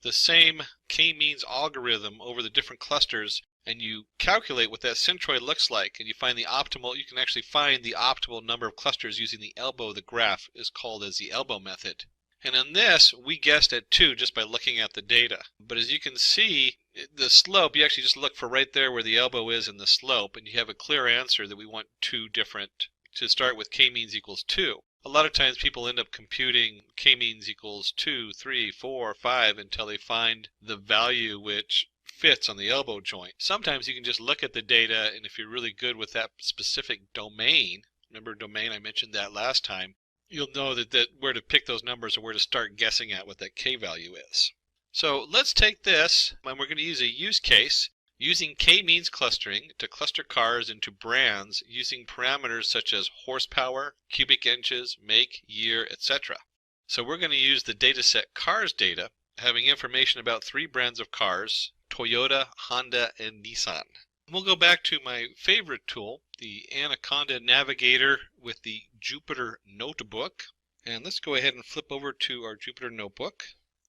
Speaker 4: the same k-means algorithm over the different clusters, and you calculate what that centroid looks like, and you find the optimal, you can actually find the optimal number of clusters using the elbow of the graph, is called as the elbow method. And on this, we guessed at 2 just by looking at the data. But as you can see, the slope, you actually just look for right there where the elbow is in the slope, and you have a clear answer that we want 2 different, to start with k-means equals 2. A lot of times people end up computing k-means equals 2, 3, 4, 5 until they find the value which fits on the elbow joint. Sometimes you can just look at the data, and if you're really good with that specific domain, remember domain, I mentioned that last time, you'll know that where to pick those numbers or where to start guessing at what that k value is. So let's take this, and we're going to use a use case using k-means clustering to cluster cars into brands using parameters such as horsepower, cubic inches, make, year, etc. So we're going to use the dataset cars data, having information about 3 brands of cars, Toyota, Honda, and Nissan. We'll go back to my favorite tool, the Anaconda Navigator with the Jupyter Notebook. And let's go ahead and flip over to our Jupyter Notebook.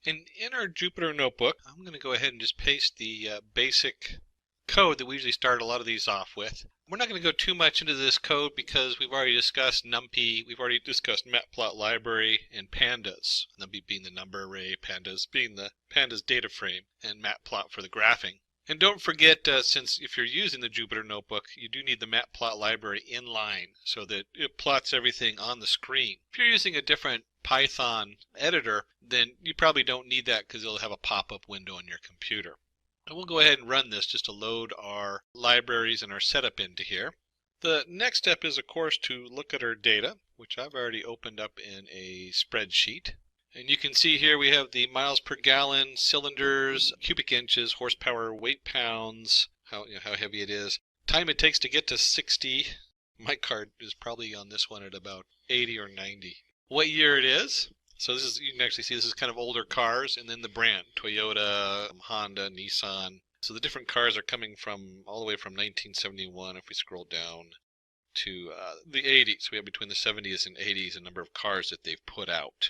Speaker 4: And in our Jupyter Notebook, I'm going to go ahead and just paste the basic code that we usually start a lot of these off with. We're not going to go too much into this code because we've already discussed NumPy, we've already discussed Matplotlib, and pandas. NumPy being the number array, pandas being the pandas data frame, and Matplot for the graphing. And don't forget, since if you're using the Jupyter Notebook, you do need the Matplotlib inline so that it plots everything on the screen. If you're using a different Python editor, then you probably don't need that because it'll have a pop-up window on your computer. And we'll go ahead and run this just to load our libraries and our setup into here. The next step is, of course, to look at our data, which I've already opened up in a spreadsheet. And you can see here we have the miles per gallon, cylinders, cubic inches, horsepower, weight pounds, how heavy it is, time it takes to get to 60. My card is probably on this one at about 80 or 90. What year it is. So this is, you can actually see this is kind of older cars, and then the brand, Toyota, Honda, Nissan. So the different cars are coming from all the way from 1971, if we scroll down, to the 80s. We have between the 70s and 80s a number of cars that they've put out.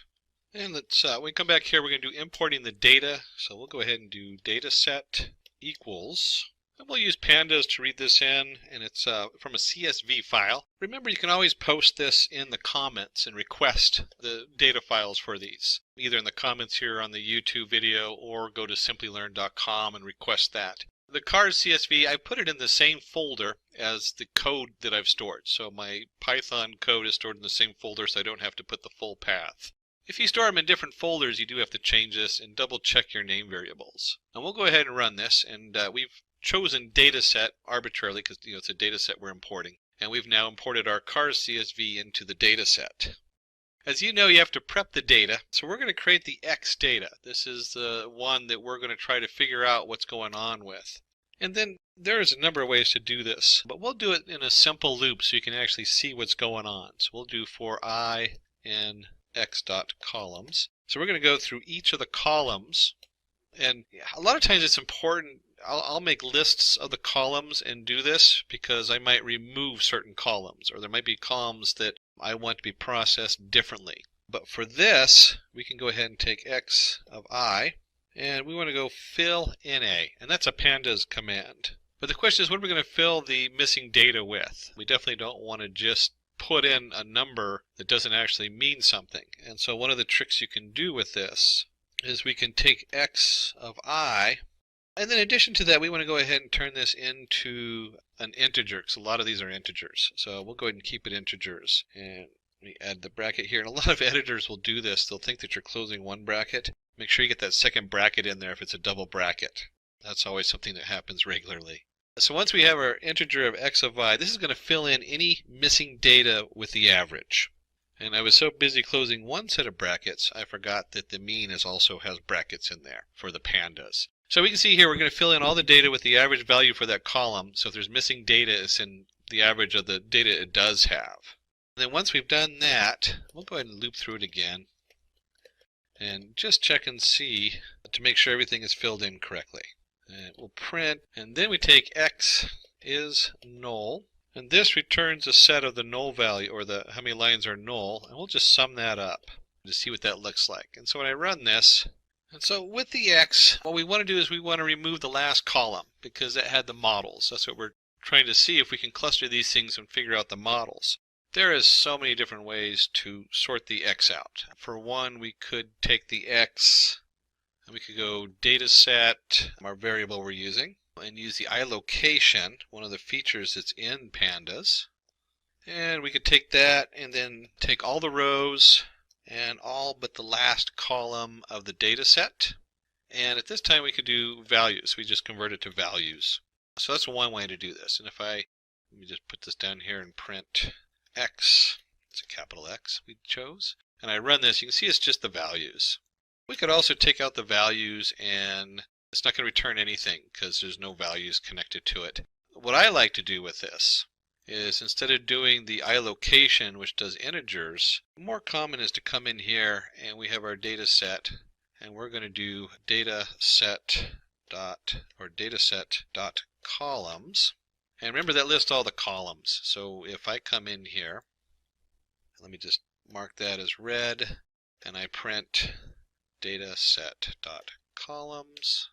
Speaker 4: And let's, when we come back here, we're going to do importing the data. So we'll go ahead and do dataset equals. And we'll use pandas to read this in, and it's from a CSV file. Remember, you can always post this in the comments and request the data files for these, either in the comments here on the YouTube video or go to Simplilearn.com and request that. The cars CSV, I put it in the same folder as the code that I've stored. So my Python code is stored in the same folder, so I don't have to put the full path. If you store them in different folders, you do have to change this and double check your name variables. And we'll go ahead and run this, and we've chosen dataset arbitrarily because it's a dataset we're importing, and we've now imported our cars CSV into the dataset. As you know, you have to prep the data, so we're going to create the X data. This is the one that we're going to try to figure out what's going on with. And then there's a number of ways to do this, but we'll do it in a simple loop so you can actually see what's going on. So we'll do for I in X dot columns. So we're going to go through each of the columns, and a lot of times it's important. I'll make lists of the columns and do this because I might remove certain columns, or there might be columns that I want to be processed differently. But for this, we can go ahead and take X of I, and we want to go fill NA, and that's a pandas command. But the question is, what are we going to fill the missing data with? We definitely don't want to just put in a number that doesn't actually mean something. And so one of the tricks you can do with this is we can take X of I, and then in addition to that, we want to go ahead and turn this into an integer, because a lot of these are integers. So we'll go ahead and keep it integers. And we add the bracket here. And a lot of editors will do this. They'll think that you're closing one bracket. Make sure you get that second bracket in there if it's a double bracket. That's always something that happens regularly. So once we have our integer of x of y, this is going to fill in any missing data with the average. And I was so busy closing one set of brackets, I forgot that the mean also has brackets in there for the pandas. So we can see here we're going to fill in all the data with the average value for that column. So if there's missing data, it's in the average of the data it does have. And then once we've done that, we'll go ahead and loop through it again and just check and see to make sure everything is filled in correctly. And we'll print, and then we take x is null, and this returns a set of the null value, or the how many lines are null, and we'll just sum that up to see what that looks like. And so when I run this, and so with the x, what we want to do is we want to remove the last column because that had the models. That's what we're trying to see, if we can cluster these things and figure out the models. There is so many different ways to sort the x out. For one, we could take the x and we could go data set, our variable we're using, and use the iLocation, one of the features that's in pandas. And we could take that and then take all the rows and all but the last column of the data set. And at this time we could do values. We just convert it to values. So that's one way to do this. And if let me just put this down here and print x, it's a capital X we chose, and I run this, you can see it's just the values. We could also take out the values and it's not going to return anything because there's no values connected to it. What I like to do with this is, instead of doing the iLocation, which does integers, more common is to come in here and we have our data set, and we're going to do dataset dot columns. And remember, that lists all the columns. So if I come in here, let me just mark that as red, and I print dataset.columns,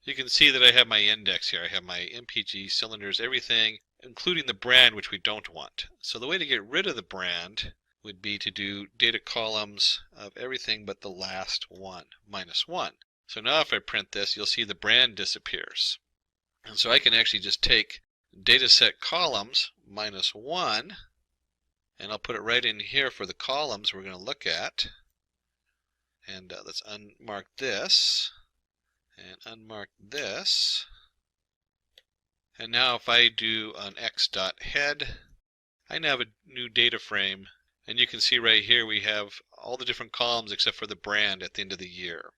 Speaker 4: you can see that I have my index here. I have my MPG, cylinders, everything, including the brand, which we don't want. So the way to get rid of the brand would be to do data columns of everything but the last one, -1. So now if I print this, you'll see the brand disappears. And so I can actually just take dataset columns -1, and I'll put it right in here for the columns we're going to look at. And let's unmark this and unmark this. And now if I do an x.head, I now have a new data frame, and you can see right here we have all the different columns except for the brand at the end of the year.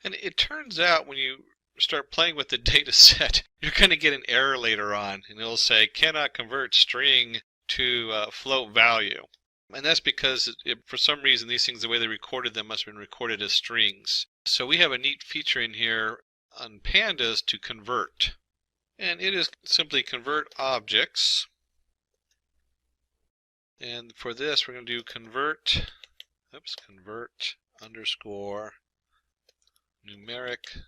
Speaker 4: And it turns out when you start playing with the data set, you're going to get an error later on, and it'll say cannot convert string to float value. And that's because for some reason these things, the way they recorded them, must have been recorded as strings. So we have a neat feature in here on pandas to convert, and it is simply convert objects. And for this we're going to do convert underscore numeric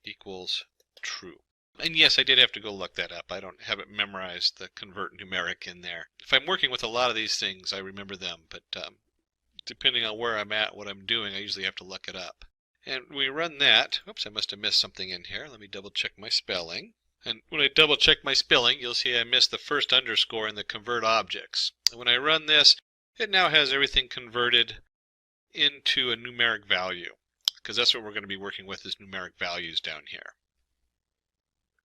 Speaker 4: equals true. And yes, I did have to go look that up. I don't have it memorized, the convert numeric in there. If I'm working with a lot of these things, I remember them, but depending on where I'm at, what I'm doing, I usually have to look it up. And we run that. Oops, I must have missed something in here. Let me double check my spelling. And when I double check my spelling, you'll see I missed the first underscore in the convert objects. And when I run this, it now has everything converted into a numeric value, because that's what we're going to be working with, is numeric values down here.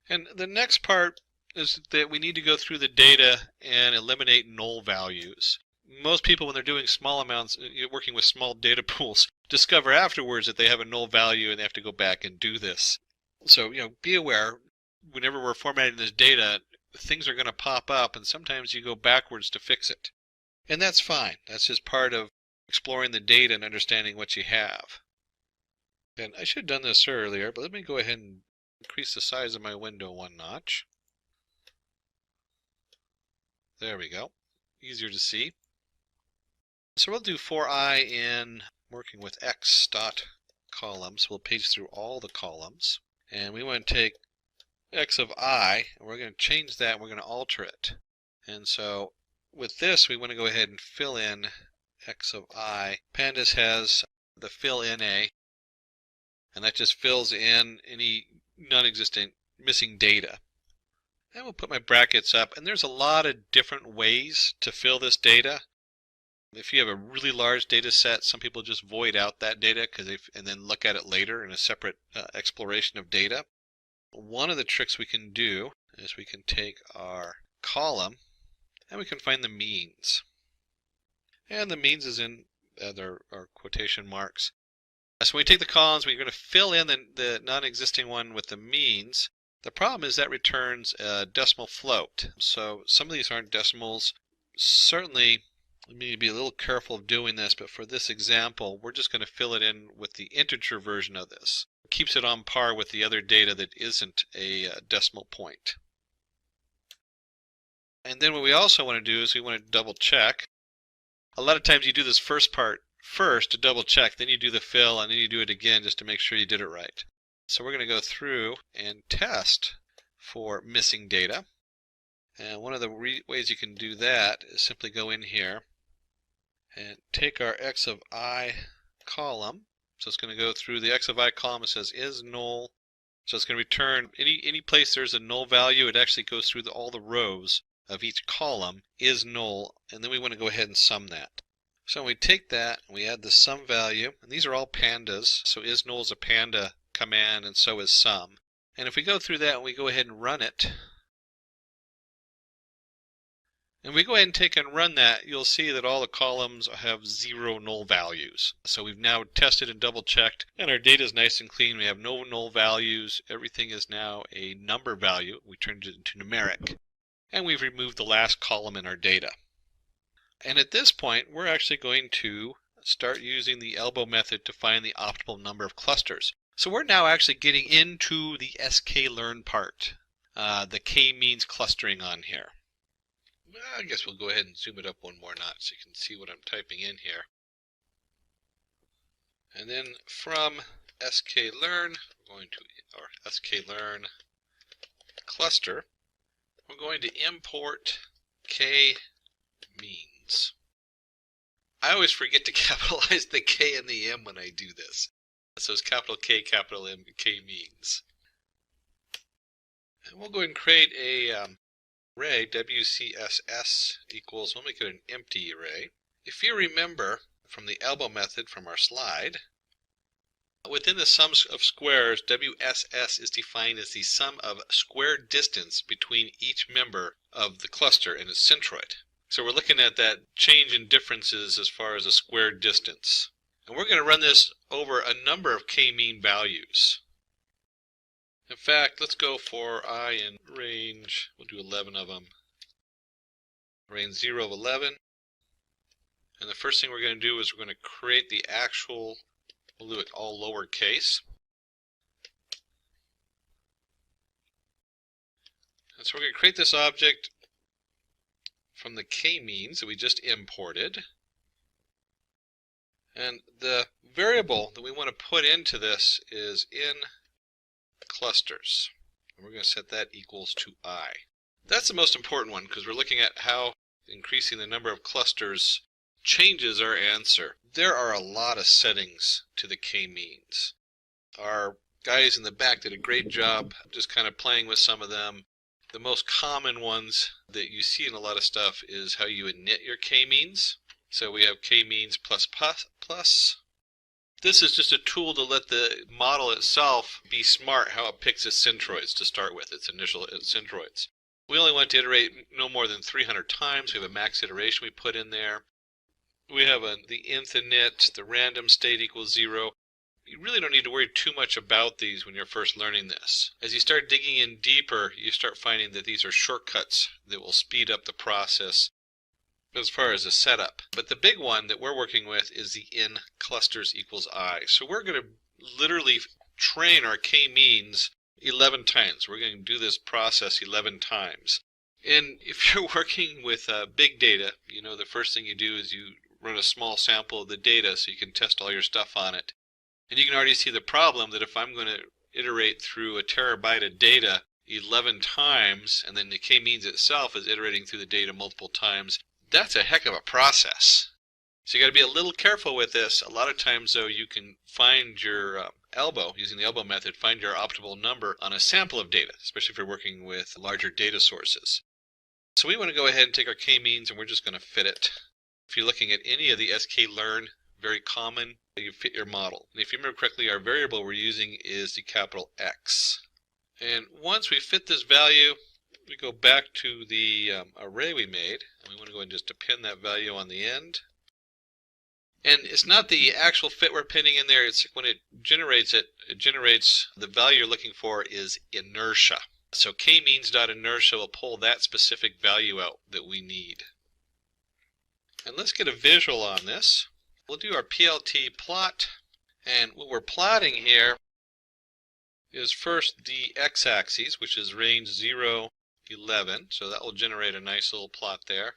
Speaker 4: And the next part is that we need to go through the data and eliminate null values. Most people, when they're doing small amounts, working with small data pools, discover afterwards that they have a null value and they have to go back and do this. So, be aware, whenever we're formatting this data, things are going to pop up, and sometimes you go backwards to fix it. And that's fine. That's just part of exploring the data and understanding what you have. And I should have done this earlier, but let me go ahead and increase the size of my window one notch. There we go. Easier to see. So we'll do for I in working with x dot columns. We'll page through all the columns. And we want to take x of I, and we're going to change that, and we're going to alter it. And so with this, we want to go ahead and fill in x of I. Pandas has the fill in a, and that just fills in any non-existent missing data. And we'll put my brackets up, and there's a lot of different ways to fill this data. If you have a really large data set, some people just void out that data and then look at it later in a separate exploration of data. one of the tricks we can do is we can take our column and we can find the means. And the means is in our quotation marks. So when we take the columns, we're going to fill in the non-existing one with the means. The problem is that returns a decimal float. So some of these aren't decimals. Certainly, we need to be a little careful of doing this, but for this example, we're just going to fill it in with the integer version of this. It keeps it on par with the other data that isn't a decimal point. And then what we also want to do is we want to double check. A lot of times you do this first part first to double check, then you do the fill, and then you do it again just to make sure you did it right. So we're going to go through and test for missing data. And one of the ways you can do that is simply go in here and take our x of I column. So it's going to go through the x of I column. It says is null. So it's going to return any place there's a null value. It actually goes through all the rows of each column is null, and then we want to go ahead and sum that. So we take that and we add the sum value, and these are all pandas. So is null is a panda command, and so is sum. And if we go through that and we go ahead and run it, and we go ahead and take and run that, you'll see that all the columns have 0 null values. So we've now tested and double checked, and our data is nice and clean. We have no null values. Everything is now a number value. We turned it into numeric. And we've removed the last column in our data. And at this point, we're actually going to start using the elbow method to find the optimal number of clusters. So we're now actually getting into the sklearn part, the k-means clustering on here. I guess we'll go ahead and zoom it up one more notch so you can see what I'm typing in here. And then from sklearn, we're going to our sklearn cluster. We're going to import k-means. I always forget to capitalize the K and the M when I do this. So it's capital K, capital M, k-means. And we'll go ahead and create a array, WCSS equals, we'll make it an empty array. If you remember from the elbow method from our slide, within the sum of squares, WSS is defined as the sum of square distance between each member of the cluster and its centroid. So we're looking at that change in differences as far as a square distance. And we're going to run this over a number of k-mean values. In fact, let's go for I in range, we'll do 11 of them. Range 0 of 11. And the first thing we're going to do is we're going to create the actual, we'll do it all lowercase. And so we're going to create this object from the k-means that we just imported. And the variable that we want to put into this is in clusters. And we're going to set that equals to I. That's the most important one because we're looking at how increasing the number of clusters changes our answer. There are a lot of settings to the k-means. Our guys in the back did a great job just kind of playing with some of them. The most common ones that you see in a lot of stuff is how you init your k-means. So we have k-means plus plus. This is just a tool to let the model itself be smart how it picks its centroids to start with, its initial centroids. We only want to iterate no more than 300 times. We have a max iteration we put in there. We have the nth init, the random state equals 0. You really don't need to worry too much about these when you're first learning this. As you start digging in deeper, you start finding that these are shortcuts that will speed up the process as far as the setup. But the big one that we're working with is the in clusters equals I. So we're going to literally train our k-means 11 times. We're going to do this process 11 times. And if you're working with big data, you know the first thing you do is you run a small sample of the data so you can test all your stuff on it. And you can already see the problem that if I'm going to iterate through a terabyte of data 11 times, and then the k-means itself is iterating through the data multiple times, that's a heck of a process. So you got to be a little careful with this. A lot of times, though, you can find your elbow, using the elbow method, find your optimal number on a sample of data, especially if you're working with larger data sources. So we want to go ahead and take our k-means, and we're just going to fit it. If you're looking at any of the sklearn, very common, you fit your model. And if you remember correctly, our variable we're using is the capital X. And once we fit this value, we go back to the array we made, and we want to go ahead and just append that value on the end. And it's not the actual fit we're pinning in there, it's when it generates the value you're looking for is inertia. So k-means.inertia will pull that specific value out that we need. And let's get a visual on this. We'll do our PLT plot, and what we're plotting here is first the x-axis, which is range 0, 11, so that will generate a nice little plot there,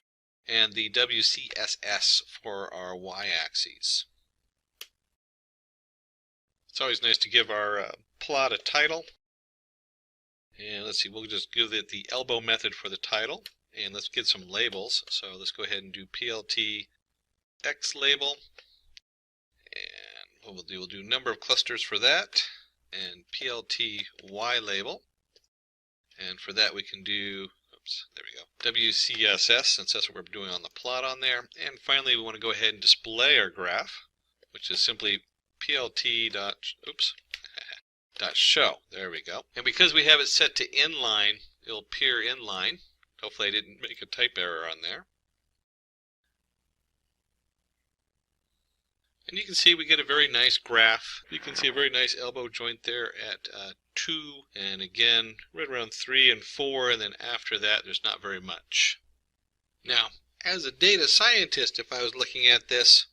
Speaker 4: and the WCSS for our y-axis. It's always nice to give our plot a title, and let's see, we'll just give it the elbow method for the title, and let's get some labels. So let's go ahead and do PLT X label, and what we'll do number of clusters for that, and PLT Y label, and for that we can do, there we go, WCSS, since that's what we're doing on the plot on there. And finally we want to go ahead and display our graph, which is simply PLT dot show. There we go. And because we have it set to inline, it'll appear inline. Hopefully I didn't make a type error on there. And you can see we get a very nice graph. You can see a very nice elbow joint there at 2, and again right around 3 and 4, and then after that there's not very much. Now, as a data scientist, if I was looking at this,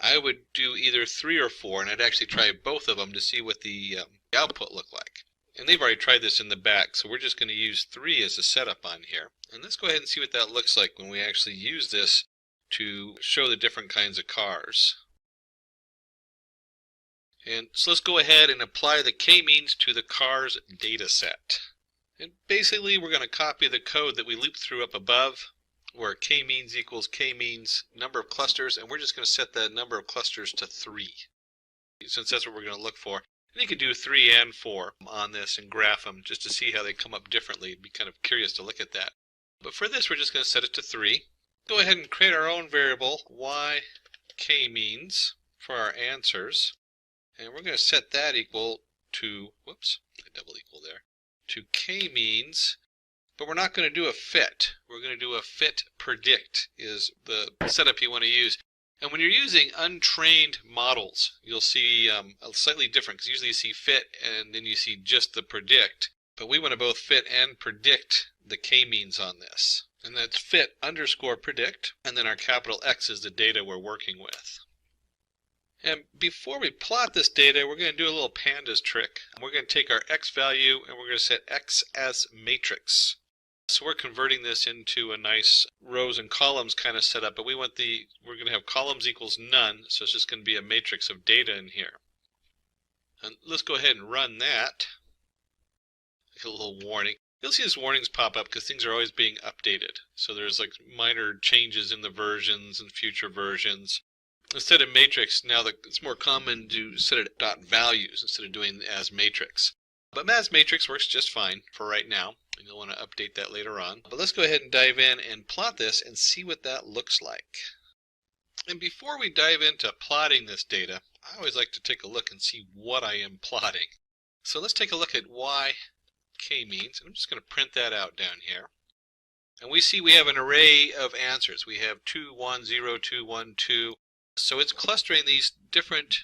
Speaker 4: I would do either 3 or 4, and I'd actually try both of them to see what the output looked like. And they've already tried this in the back, so we're just going to use 3 as a setup on here. And let's go ahead and see what that looks like when we actually use this to show the different kinds of cars. And so let's go ahead and apply the k-means to the cars data set. And basically we're going to copy the code that we looped through up above, where k-means equals k-means number of clusters, and we're just going to set the number of clusters to 3, since that's what we're going to look for. And you could do 3 and 4 on this and graph them just to see how they come up differently. It'd be kind of curious to look at that. But for this we're just going to set it to 3. Go ahead and create our own variable y k-means for our answers. And we're going to set that equal to, whoops, a double equal there, to k-means, but we're not going to do a fit. We're going to do a fit predict is the setup you want to use. And when you're using untrained models, you'll see a slightly different, because usually you see fit and then you see just the predict. But we want to both fit and predict the k-means on this. And that's fit underscore predict, and then our capital X is the data we're working with. And before we plot this data, we're going to do a little pandas trick. We're going to take our x value and we're going to set x as matrix. So we're converting this into a nice rows and columns kind of setup, but we're going to have columns equals none, so it's just going to be a matrix of data in here. And let's go ahead and run that. Like a little warning. You'll see these warnings pop up because things are always being updated. So there's like minor changes in the versions and future versions. Instead of matrix, now it's more common to set it dot values instead of doing as matrix. But as matrix works just fine for right now, and you'll want to update that later on. But let's go ahead and dive in and plot this and see what that looks like. And before we dive into plotting this data, I always like to take a look and see what I am plotting. So let's take a look at y k-means, and I'm just going to print that out down here. And we see we have an array of answers. We have 2, 1, 0, 2, 1, 2. So it's clustering these different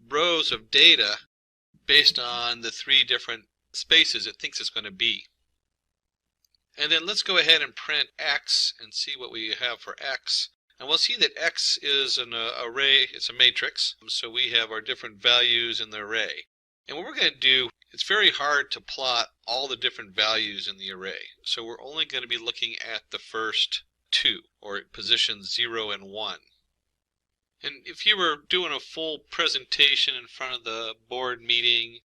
Speaker 4: rows of data based on the 3 different spaces it thinks it's going to be. And then let's go ahead and print x and see what we have for x. And we'll see that x is an array, it's a matrix, so we have our different values in the array. And what we're going to do, it's very hard to plot all the different values in the array. So we're only going to be looking at the first 2, or positions 0 and 1. And if you were doing a full presentation in front of the board meeting,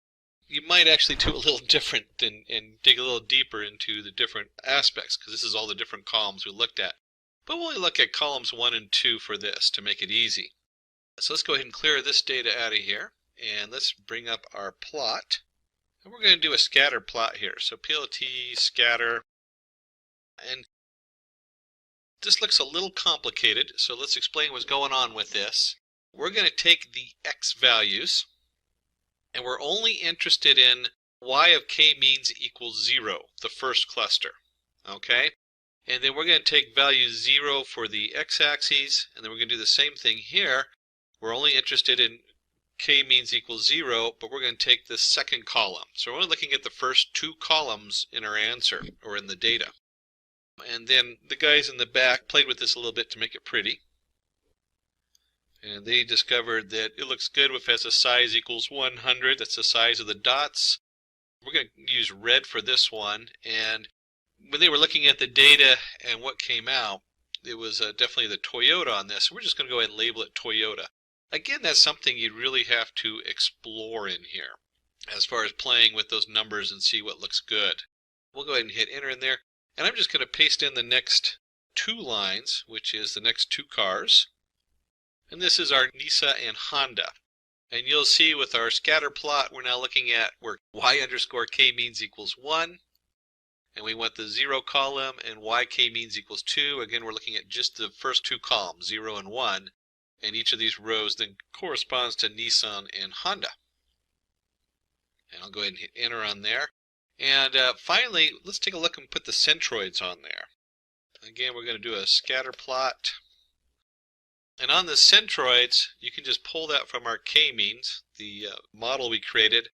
Speaker 4: you might actually do a little different and dig a little deeper into the different aspects, because this is all the different columns we looked at. But we'll only look at columns 1 and 2 for this to make it easy. So let's go ahead and clear this data out of here, and let's bring up our plot. And we're going to do a scatter plot here. So PLT scatter, and this looks a little complicated, so let's explain what's going on with this. We're going to take the x values, and we're only interested in y of k-means equals 0, the first cluster. Okay? And then we're going to take value 0 for the x-axis, and then we're going to do the same thing here. We're only interested in k-means equals 0, but we're going to take the second column. So we're only looking at the first two columns in our answer, or in the data. And then the guys in the back played with this a little bit to make it pretty. And they discovered that it looks good if it has a size equals 100. That's the size of the dots. We're going to use red for this one. And when they were looking at the data and what came out, it was definitely the Toyota on this. We're just going to go ahead and label it Toyota. Again, that's something you really have to explore in here as far as playing with those numbers and see what looks good. We'll go ahead and hit enter in there. And I'm just going to paste in the next two lines, which is the next two cars. And this is our Nissan and Honda. And you'll see with our scatter plot, we're now looking at where y underscore k means equals 1. And we want the 0 column, and yk means equals 2. Again, we're looking at just the first two columns, 0 and 1. And each of these rows then corresponds to Nissan and Honda. And I'll go ahead and hit enter on there. And finally, let's take a look and put the centroids on there. Again, we're going to do a scatter plot. And on the centroids, you can just pull that from our k-means, the model we created,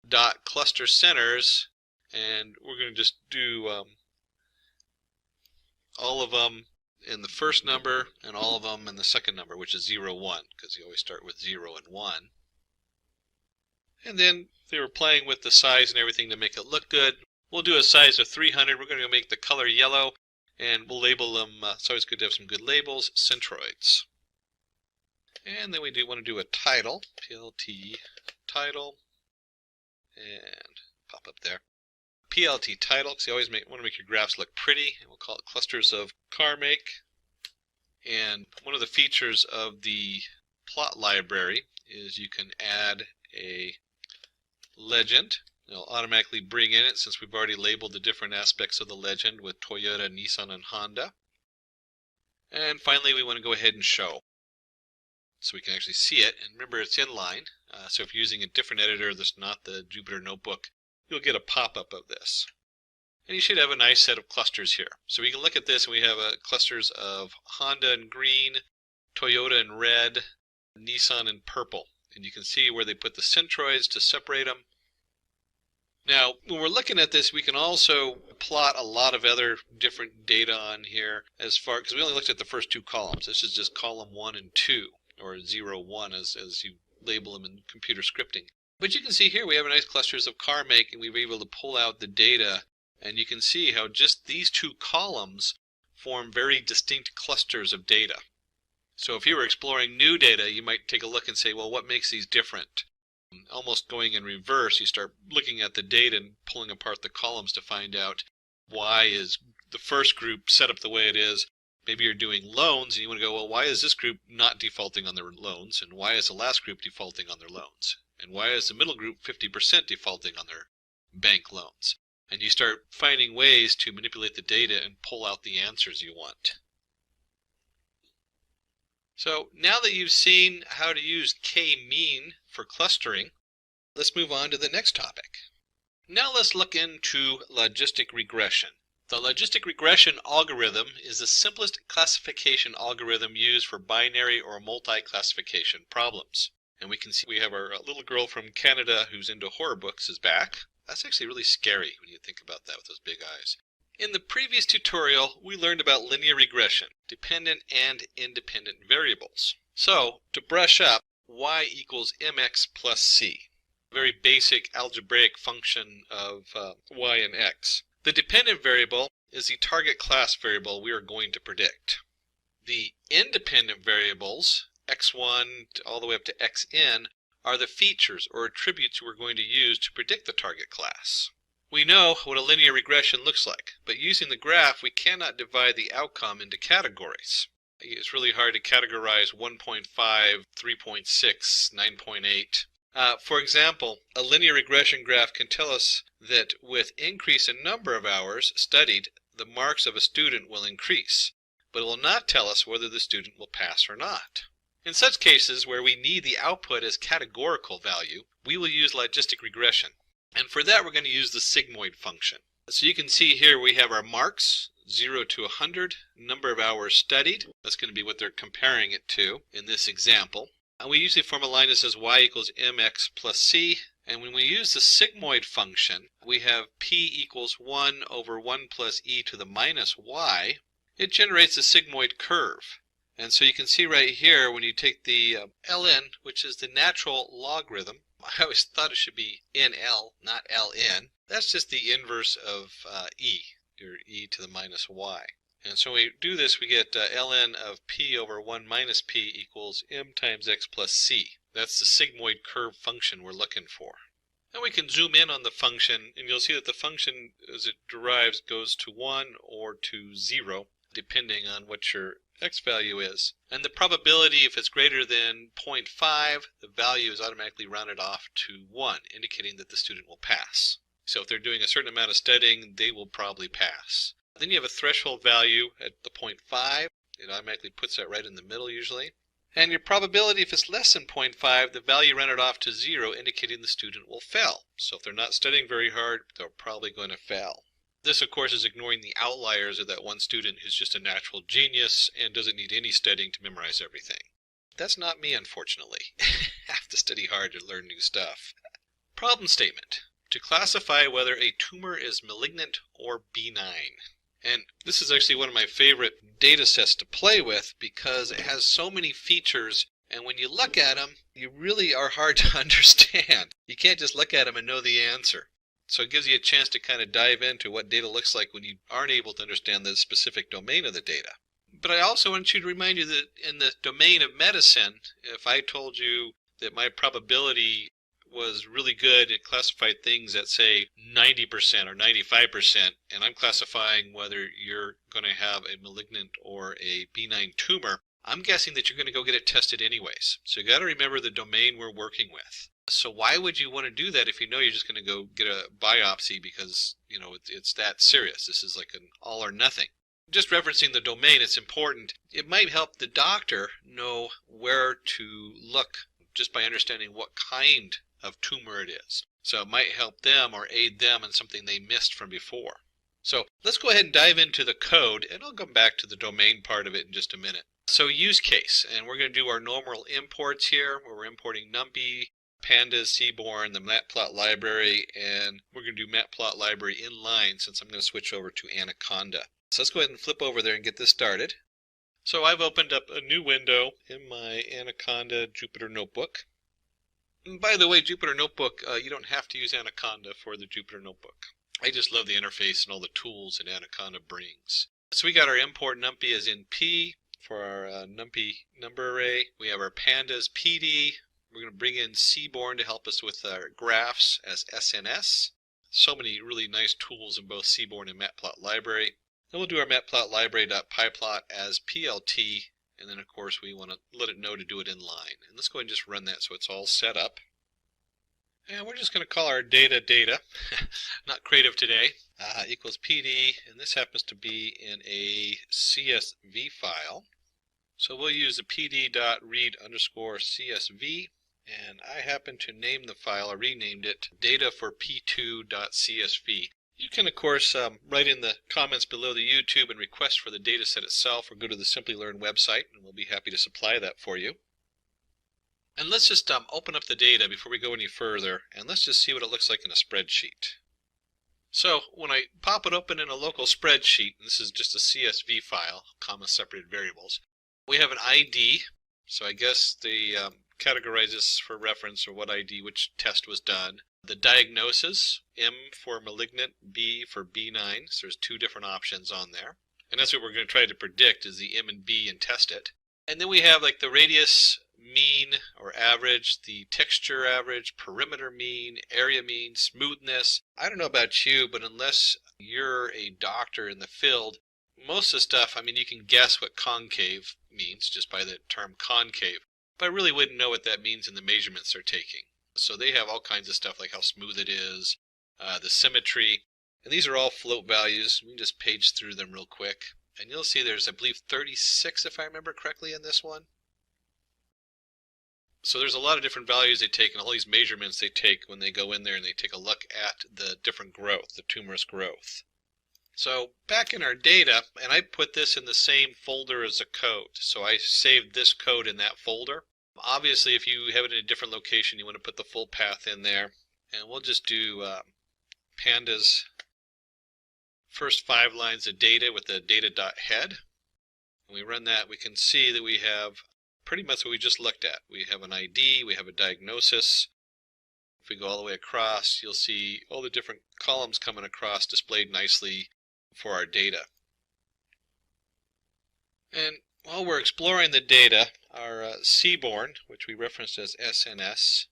Speaker 4: dot cluster centers, and we're going to just do all of them in the first number and all of them in the second number, which is 0, 1, because you always start with 0 and 1. And then they were playing with the size and everything to make it look good. We'll do a size of 300. We're going to make the color yellow, and we'll label them. It's always good to have some good labels, centroids. And then we do want to do a title, PLT title, and pop up there. PLT title, because you always want to make your graphs look pretty, and we'll call it clusters of car make. And one of the features of the plot library is you can add a legend. It'll automatically bring in it since we've already labeled the different aspects of the legend with Toyota, Nissan, and Honda. And finally, we want to go ahead and show, so we can actually see it. And remember, it's inline, so if you're using a different editor that's not the Jupyter Notebook, you'll get a pop-up of this. And you should have a nice set of clusters here. So we can look at this, and we have clusters of Honda in green, Toyota in red, Nissan in purple. And you can see where they put the centroids to separate them. Now, when we're looking at this, we can also plot a lot of other different data on here because we only looked at the first two columns. This is just column 1 and 2. Or 0, 1 as you label them in computer scripting. But you can see here we have nice clusters of car make, and we were able to pull out the data, and you can see how just these two columns form very distinct clusters of data. So if you were exploring new data, you might take a look and say, well, what makes these different? Almost going in reverse, you start looking at the data and pulling apart the columns to find out why is the first group set up the way it is. Maybe you're doing loans and you want to go, well, why is this group not defaulting on their loans? And why is the last group defaulting on their loans? And why is the middle group 50% defaulting on their bank loans? And you start finding ways to manipulate the data and pull out the answers you want. So now that you've seen how to use k-mean for clustering, let's move on to the next topic. Now let's look into logistic regression. The logistic regression algorithm is the simplest classification algorithm used for binary or multi-classification problems. And we can see we have our little girl from Canada who's into horror books is back. That's actually really scary when you think about that with those big eyes. In the previous tutorial, we learned about linear regression, dependent and independent variables. So, to brush up, y equals mx plus c. A very basic algebraic function of y and x. The dependent variable is the target class variable we are going to predict. The independent variables, x1 all the way up to xn, are the features or attributes we're going to use to predict the target class. We know what a linear regression looks like, but using the graph we cannot divide the outcome into categories. It's really hard to categorize 1.5, 3.6, 9.8. For example, a linear regression graph can tell us that with increase in number of hours studied, the marks of a student will increase, but it will not tell us whether the student will pass or not. In such cases where we need the output as categorical value, we will use logistic regression. And for that, we're going to use the sigmoid function. So you can see here we have our marks, 0 to 100, number of hours studied. That's going to be what they're comparing it to in this example. And we usually form a line that says y equals mx plus c. And when we use the sigmoid function, we have p equals 1 over 1 plus e to the minus y. It generates a sigmoid curve. And so you can see right here, when you take the ln, which is the natural logarithm, I always thought it should be nl, not ln. That's just the inverse of e, or e to the minus y. And so when we do this, we get ln of p over 1 minus p equals m times x plus c. That's the sigmoid curve function we're looking for. And we can zoom in on the function, and you'll see that the function, as it derives, goes to 1 or to 0, depending on what your x value is. And the probability, if it's greater than 0.5, the value is automatically rounded off to 1, indicating that the student will pass. So if they're doing a certain amount of studying, they will probably pass. Then you have a threshold value at the 0.5. It automatically puts that right in the middle usually. And your probability, if it's less than 0.5, the value rounded off to 0, indicating the student will fail. So if they're not studying very hard, they're probably going to fail. This, of course, is ignoring the outliers of that one student who's just a natural genius and doesn't need any studying to memorize everything. That's not me, unfortunately. I have to study hard to learn new stuff. Problem statement. To classify whether a tumor is malignant or benign. And this is actually one of my favorite data sets to play with because it has so many features, and when you look at them, you really are hard to understand. You can't just look at them and know the answer. So it gives you a chance to kind of dive into what data looks like when you aren't able to understand the specific domain of the data. But I also want you to remind you that in the domain of medicine, if I told you that my probability was really good at classified things at, say, 90% or 95%, and I'm classifying whether you're going to have a malignant or a benign tumor, I'm guessing that you're going to go get it tested anyways. So you got to remember the domain we're working with. So why would you want to do that if you know you're just going to go get a biopsy because, you know, it's that serious? This is like an all or nothing. Just referencing the domain, it's important. It might help the doctor know where to look just by understanding what kind of tumor it is. So it might help them or aid them in something they missed from before. So let's go ahead and dive into the code, and I'll come back to the domain part of it in just a minute. So use case, and we're going to do our normal imports here, where we're importing NumPy, Pandas, Seaborn, the Matplot library, and we're going to do Matplot library inline since I'm going to switch over to Anaconda. So let's go ahead and flip over there and get this started. So I've opened up a new window in my Anaconda Jupyter Notebook. And by the way, Jupyter Notebook, you don't have to use Anaconda for the Jupyter Notebook. I just love the interface and all the tools that Anaconda brings. So we got our import NumPy as in P for our NumPy number array. We have our Pandas PD. We're going to bring in Seaborn to help us with our graphs as SNS. So many really nice tools in both Seaborn and Matplot library. Then we'll do our Matplot library.pyplot as PLT, and then of course we want to let it know to do it in line. And let's go ahead and just run that so it's all set up. And we're just going to call our data, not creative today, equals PD, and this happens to be in a CSV file. So we'll use the pd.read_CSV, and I happen to name the file, I renamed it, data for p2.csv. You can, of course, write in the comments below the YouTube and request for the data set itself, or go to the Simplilearn website, and we'll be happy to supply that for you. And let's just open up the data before we go any further, and let's just see what it looks like in a spreadsheet. So when I pop it open in a local spreadsheet, and this is just a CSV file, comma separated variables, we have an ID, so I guess they categorize this for reference or what ID, which test was done. The diagnosis, M for malignant, B for benign, so there's two different options on there. And that's what we're going to try to predict is the M and B and test it. And then we have like the radius mean or average, the texture average, perimeter mean, area mean, smoothness. I don't know about you, but unless you're a doctor in the field, most of the stuff, I mean, you can guess what concave means just by the term concave, but I really wouldn't know what that means in the measurements they're taking. So they have all kinds of stuff like how smooth it is, the symmetry, and these are all float values. We can just page through them real quick, and you'll see there's, I believe, 36 if I remember correctly in this one. So there's a lot of different values they take and all these measurements they take when they go in there and they take a look at the different growth, the tumorous growth. So back in our data, and I put this in the same folder as the code. So I saved this code in that folder. Obviously, if you have it in a different location, you want to put the full path in there. And we'll just do pandas first 5 lines of data with the data.head. When we run that, we can see that we have pretty much what we just looked at. We have an ID, we have a diagnosis. If we go all the way across, you'll see all the different columns coming across displayed nicely for our data. And while we're exploring the data, our Seaborn, which we referenced as SNS,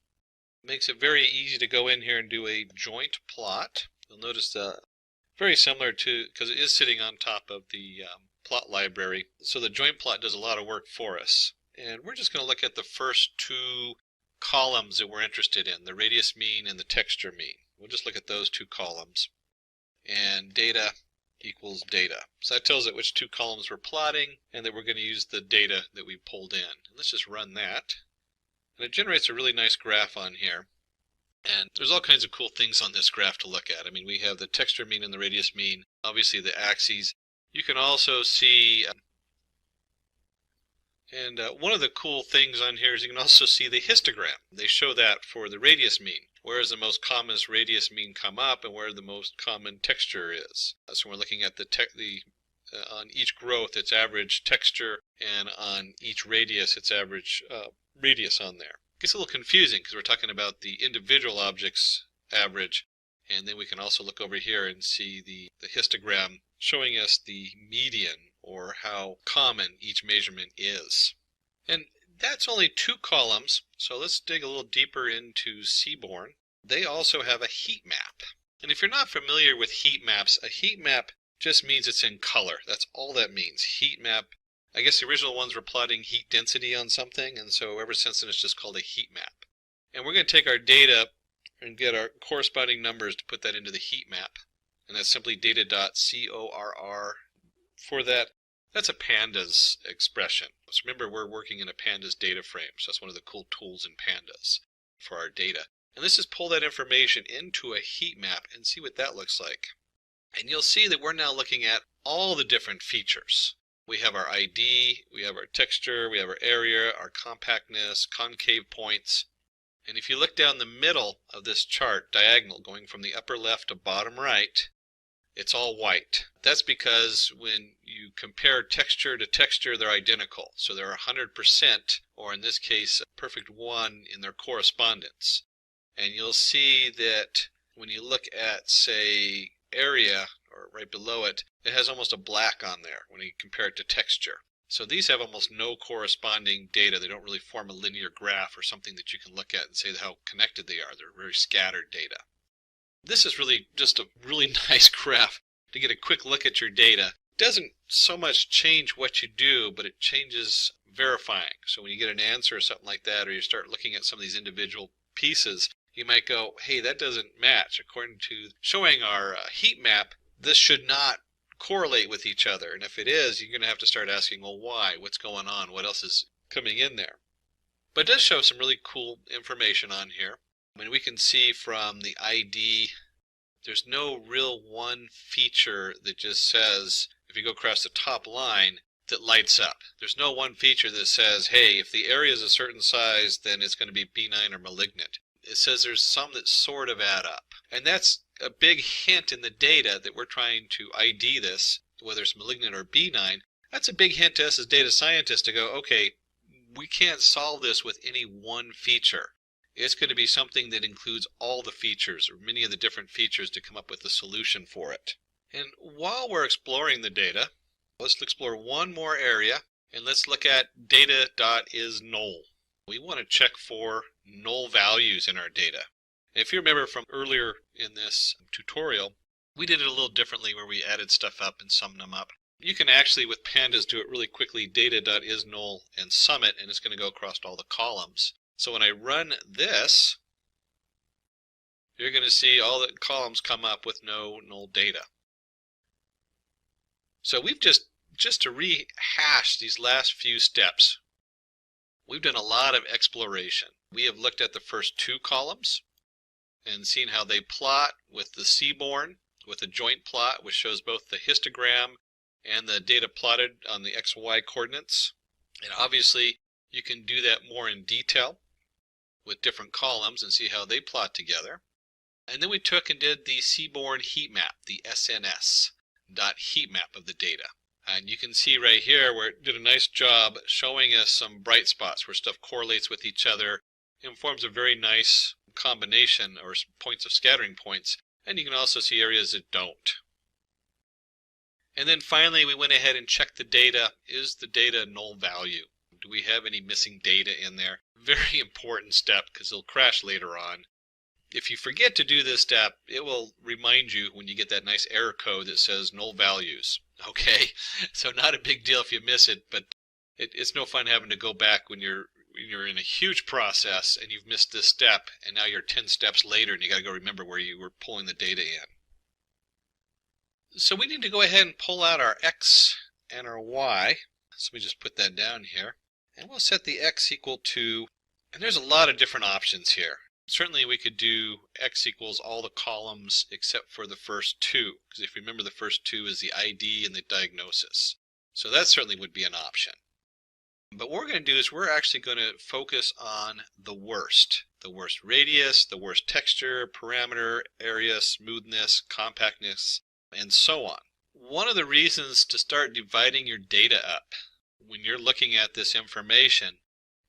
Speaker 4: makes it very easy to go in here and do a joint plot. You'll notice very similar to, because it is sitting on top of the plot library, so the joint plot does a lot of work for us. And we're just going to look at the first 2 columns that we're interested in, the radius mean and the texture mean. We'll just look at those 2 columns. And data equals data. So that tells it which 2 columns we're plotting and that we're going to use the data that we pulled in. And let's just run that. And it generates a really nice graph on here. And there's all kinds of cool things on this graph to look at. I mean, we have the texture mean and the radius mean, obviously the axes. You can also see, and one of the cool things on here is you can also see the histogram. They show that for the radius mean. Where is the most common radius mean come up and where the most common texture is. So we're looking at on each growth its average texture and on each radius its average radius on there. It gets a little confusing because we're talking about the individual objects average, and then we can also look over here and see the histogram showing us the median or how common each measurement is. And that's only 2 columns, so let's dig a little deeper into Seaborn. They also have a heat map. And if you're not familiar with heat maps, a heat map just means it's in color. That's all that means. Heat map, I guess the original ones were plotting heat density on something, and so ever since then it's just called a heat map. And we're going to take our data and get our corresponding numbers to put that into the heat map. And that's simply data.corr for that. That's a pandas expression. So remember, we're working in a pandas data frame, so that's one of the cool tools in pandas for our data. And let's just pull that information into a heat map and see what that looks like. And you'll see that we're now looking at all the different features. We have our ID, we have our texture, we have our area, our compactness, concave points. And if you look down the middle of this chart, diagonal, going from the upper left to bottom right, it's all white. That's because when you compare texture to texture, they're identical. So they're 100%, or in this case, a perfect 1 in their correspondence. And you'll see that when you look at, say, area, or right below it, it has almost a black on there when you compare it to texture. So these have almost no corresponding data. They don't really form a linear graph or something that you can look at and say how connected they are. They're very scattered data. This is really just a really nice graph to get a quick look at your data. It doesn't so much change what you do, but it changes verifying. So when you get an answer or something like that, or you start looking at some of these individual pieces, you might go, hey, that doesn't match. According to showing our heat map, this should not correlate with each other. And if it is, you're going to have to start asking, well, why? What's going on? What else is coming in there? But it does show some really cool information on here. I mean, we can see from the ID, there's no real one feature that just says, if you go across the top line, that lights up. There's no one feature that says, hey, if the area is a certain size, then it's going to be benign or malignant. It says there's some that sort of add up. And that's a big hint in the data that we're trying to ID this, whether it's malignant or benign. That's a big hint to us as data scientists to go, okay, we can't solve this with any one feature. It's going to be something that includes all the features or many of the different features to come up with a solution for it. And while we're exploring the data, let's explore one more area and let's look at data.isNull. We want to check for null values in our data. If you remember from earlier in this tutorial, we did it a little differently where we added stuff up and summed them up. You can actually, with pandas, do it really quickly, data.isNull and sum it, and it's going to go across all the columns. So when I run this, you're going to see all the columns come up with no null data. So we've just to rehash these last few steps, we've done a lot of exploration. We have looked at the first two columns and seen how they plot with the seaborn, with a joint plot which shows both the histogram and the data plotted on the XY coordinates. And obviously you can do that more in detail with different columns and see how they plot together. And then we took and did the seaborn heat map, the SNS heat map of the data. And you can see right here where it did a nice job showing us some bright spots where stuff correlates with each other and forms a very nice combination or points of scattering points. And you can also see areas that don't. And then finally we went ahead and checked the data. Is the data null value? Do we have any missing data in there? Very important step because it'll crash later on. If you forget to do this step, it will remind you when you get that nice error code that says null values. Okay, so not a big deal if you miss it, but it's no fun having to go back when you're in a huge process and you've missed this step and now you're 10 steps later and you got to go remember where you were pulling the data in. So we need to go ahead and pull out our x and our y. So we just put that down here and we'll set the x equal to, and there's a lot of different options here. Certainly we could do x equals all the columns except for the first two, because if you remember the first two is the ID and the diagnosis. So that certainly would be an option. But what we're going to do is we're actually going to focus on the worst radius, the worst texture, parameter, area, smoothness, compactness, and so on. One of the reasons to start dividing your data up when you're looking at this information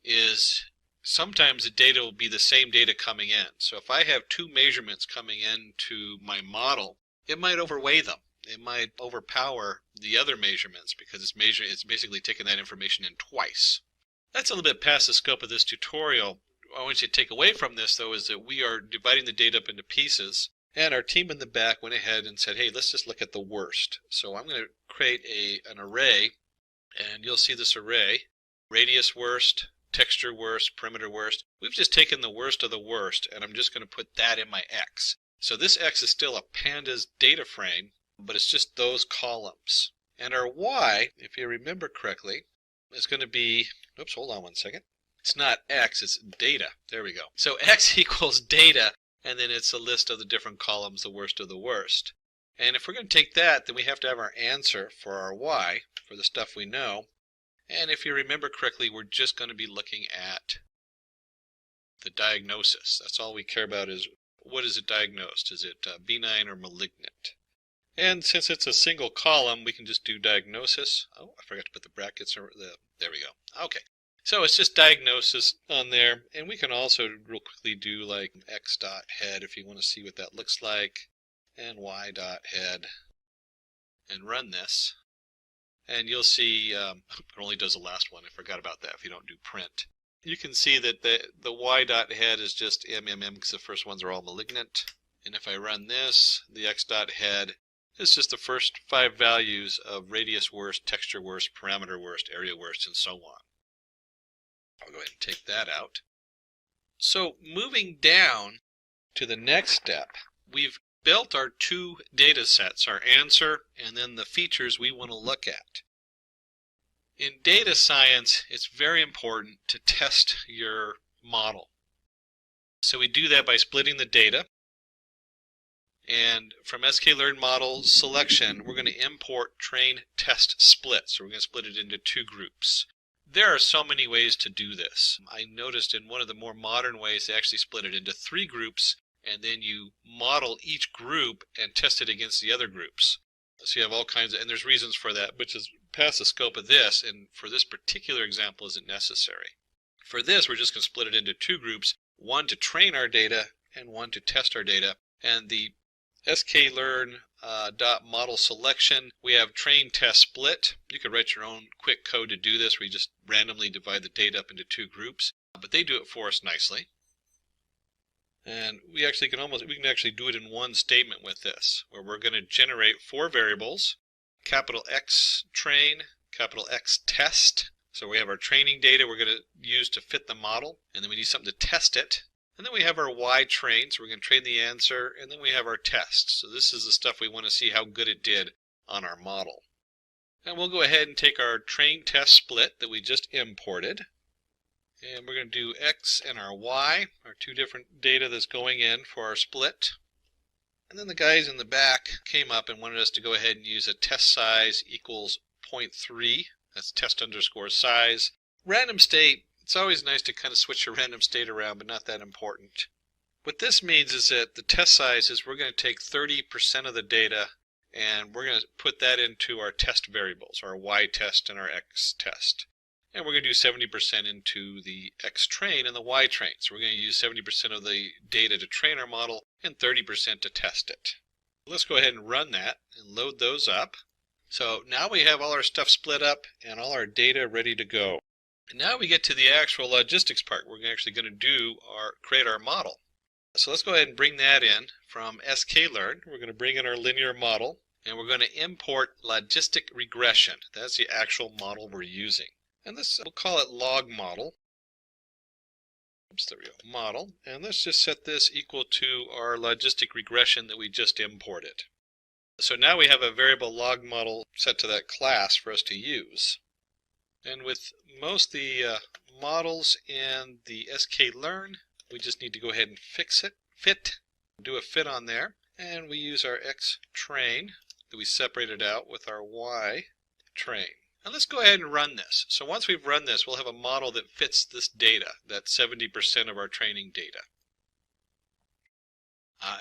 Speaker 4: is sometimes the data will be the same data coming in. So if I have two measurements coming into my model, it might overweigh them. It might overpower the other measurements because it's basically taking that information in twice. That's a little bit past the scope of this tutorial. What I want you to take away from this though is that we are dividing the data up into pieces, and our team in the back went ahead and said, hey, let's just look at the worst. So I'm going to create an array, and you'll see this array, radius worst, texture worst, perimeter worst. We've just taken the worst of the worst, and I'm just going to put that in my X. So this X is still a pandas data frame, but it's just those columns. And our Y, if you remember correctly, is going to be, oops, hold on one second. It's not X, it's data. There we go. So X equals data, and then it's a list of the different columns, the worst of the worst. And if we're going to take that, then we have to have our answer for our Y, for the stuff we know. And if you remember correctly, we're just going to be looking at the diagnosis. That's all we care about is what is it diagnosed? Is it benign or malignant? And since it's a single column, we can just do diagnosis. Oh, I forgot to put the brackets. There we go. Okay. So it's just diagnosis on there. And we can also real quickly do like x dot head if you want to see what that looks like. And y dot head. And run this. And you'll see it only does the last one. I forgot about that if you don't do print. You can see that the y dot head is just MMM because the first ones are all malignant. And if I run this, the x dot head is just the first 5 values of radius worst, texture worst, parameter worst, area worst, and so on. I'll go ahead and take that out. So moving down to the next step, we've built our two data sets, our answer and then the features we want to look at. In data science, it's very important to test your model. So we do that by splitting the data. And from sklearn model selection, we're going to import train test split. So we're going to split it into two groups. There are so many ways to do this. I noticed in one of the more modern ways, they actually split it into 3 groups. And then you model each group and test it against the other groups. So you have all kinds of, and there's reasons for that, which is past the scope of this, and for this particular example isn't necessary. For this, we're just going to split it into 2 groups, one to train our data and one to test our data. And the sklearn model selection, we have train test split. You could write your own quick code to do this where you just randomly divide the data up into 2 groups, but they do it for us nicely. And we can actually do it in one statement with this, where we're going to generate 4 variables, capital X train, capital X test. So we have our training data we're going to use to fit the model, and then we need something to test it. And then we have our Y train, so we're going to train the answer, and then we have our test. So this is the stuff we want to see how good it did on our model. And we'll go ahead and take our train test split that we just imported, And we're going to do X and our Y, our two different data that's going in for our split. And then the guys in the back came up and wanted us to go ahead and use a test size equals 0.3. That's test underscore size. Random state, it's always nice to kind of switch your random state around, but not that important. What this means is that the test size is we're going to take 30% of the data and we're going to put that into our test variables, our Y test and our X test. And we're going to do 70% into the X train and the Y train. So we're going to use 70% of the data to train our model and 30% to test it. Let's go ahead and run that and load those up. So now we have all our stuff split up and all our data ready to go. And now we get to the actual logistics part. We're actually going to create our model. So let's go ahead and bring that in from sklearn. We're going to bring in our linear model and we're going to import logistic regression. That's the actual model we're using. And this, we'll call it log model. Oops, there we go, model. And let's just set this equal to our logistic regression that we just imported. So now we have a variable log model set to that class for us to use. And with most of the models in the sklearn, we just need to go ahead and do a fit on there. And we use our X train that we separated out with our Y train. Now let's go ahead and run this. So once we've run this, we'll have a model that fits this data, that 70% of our training data.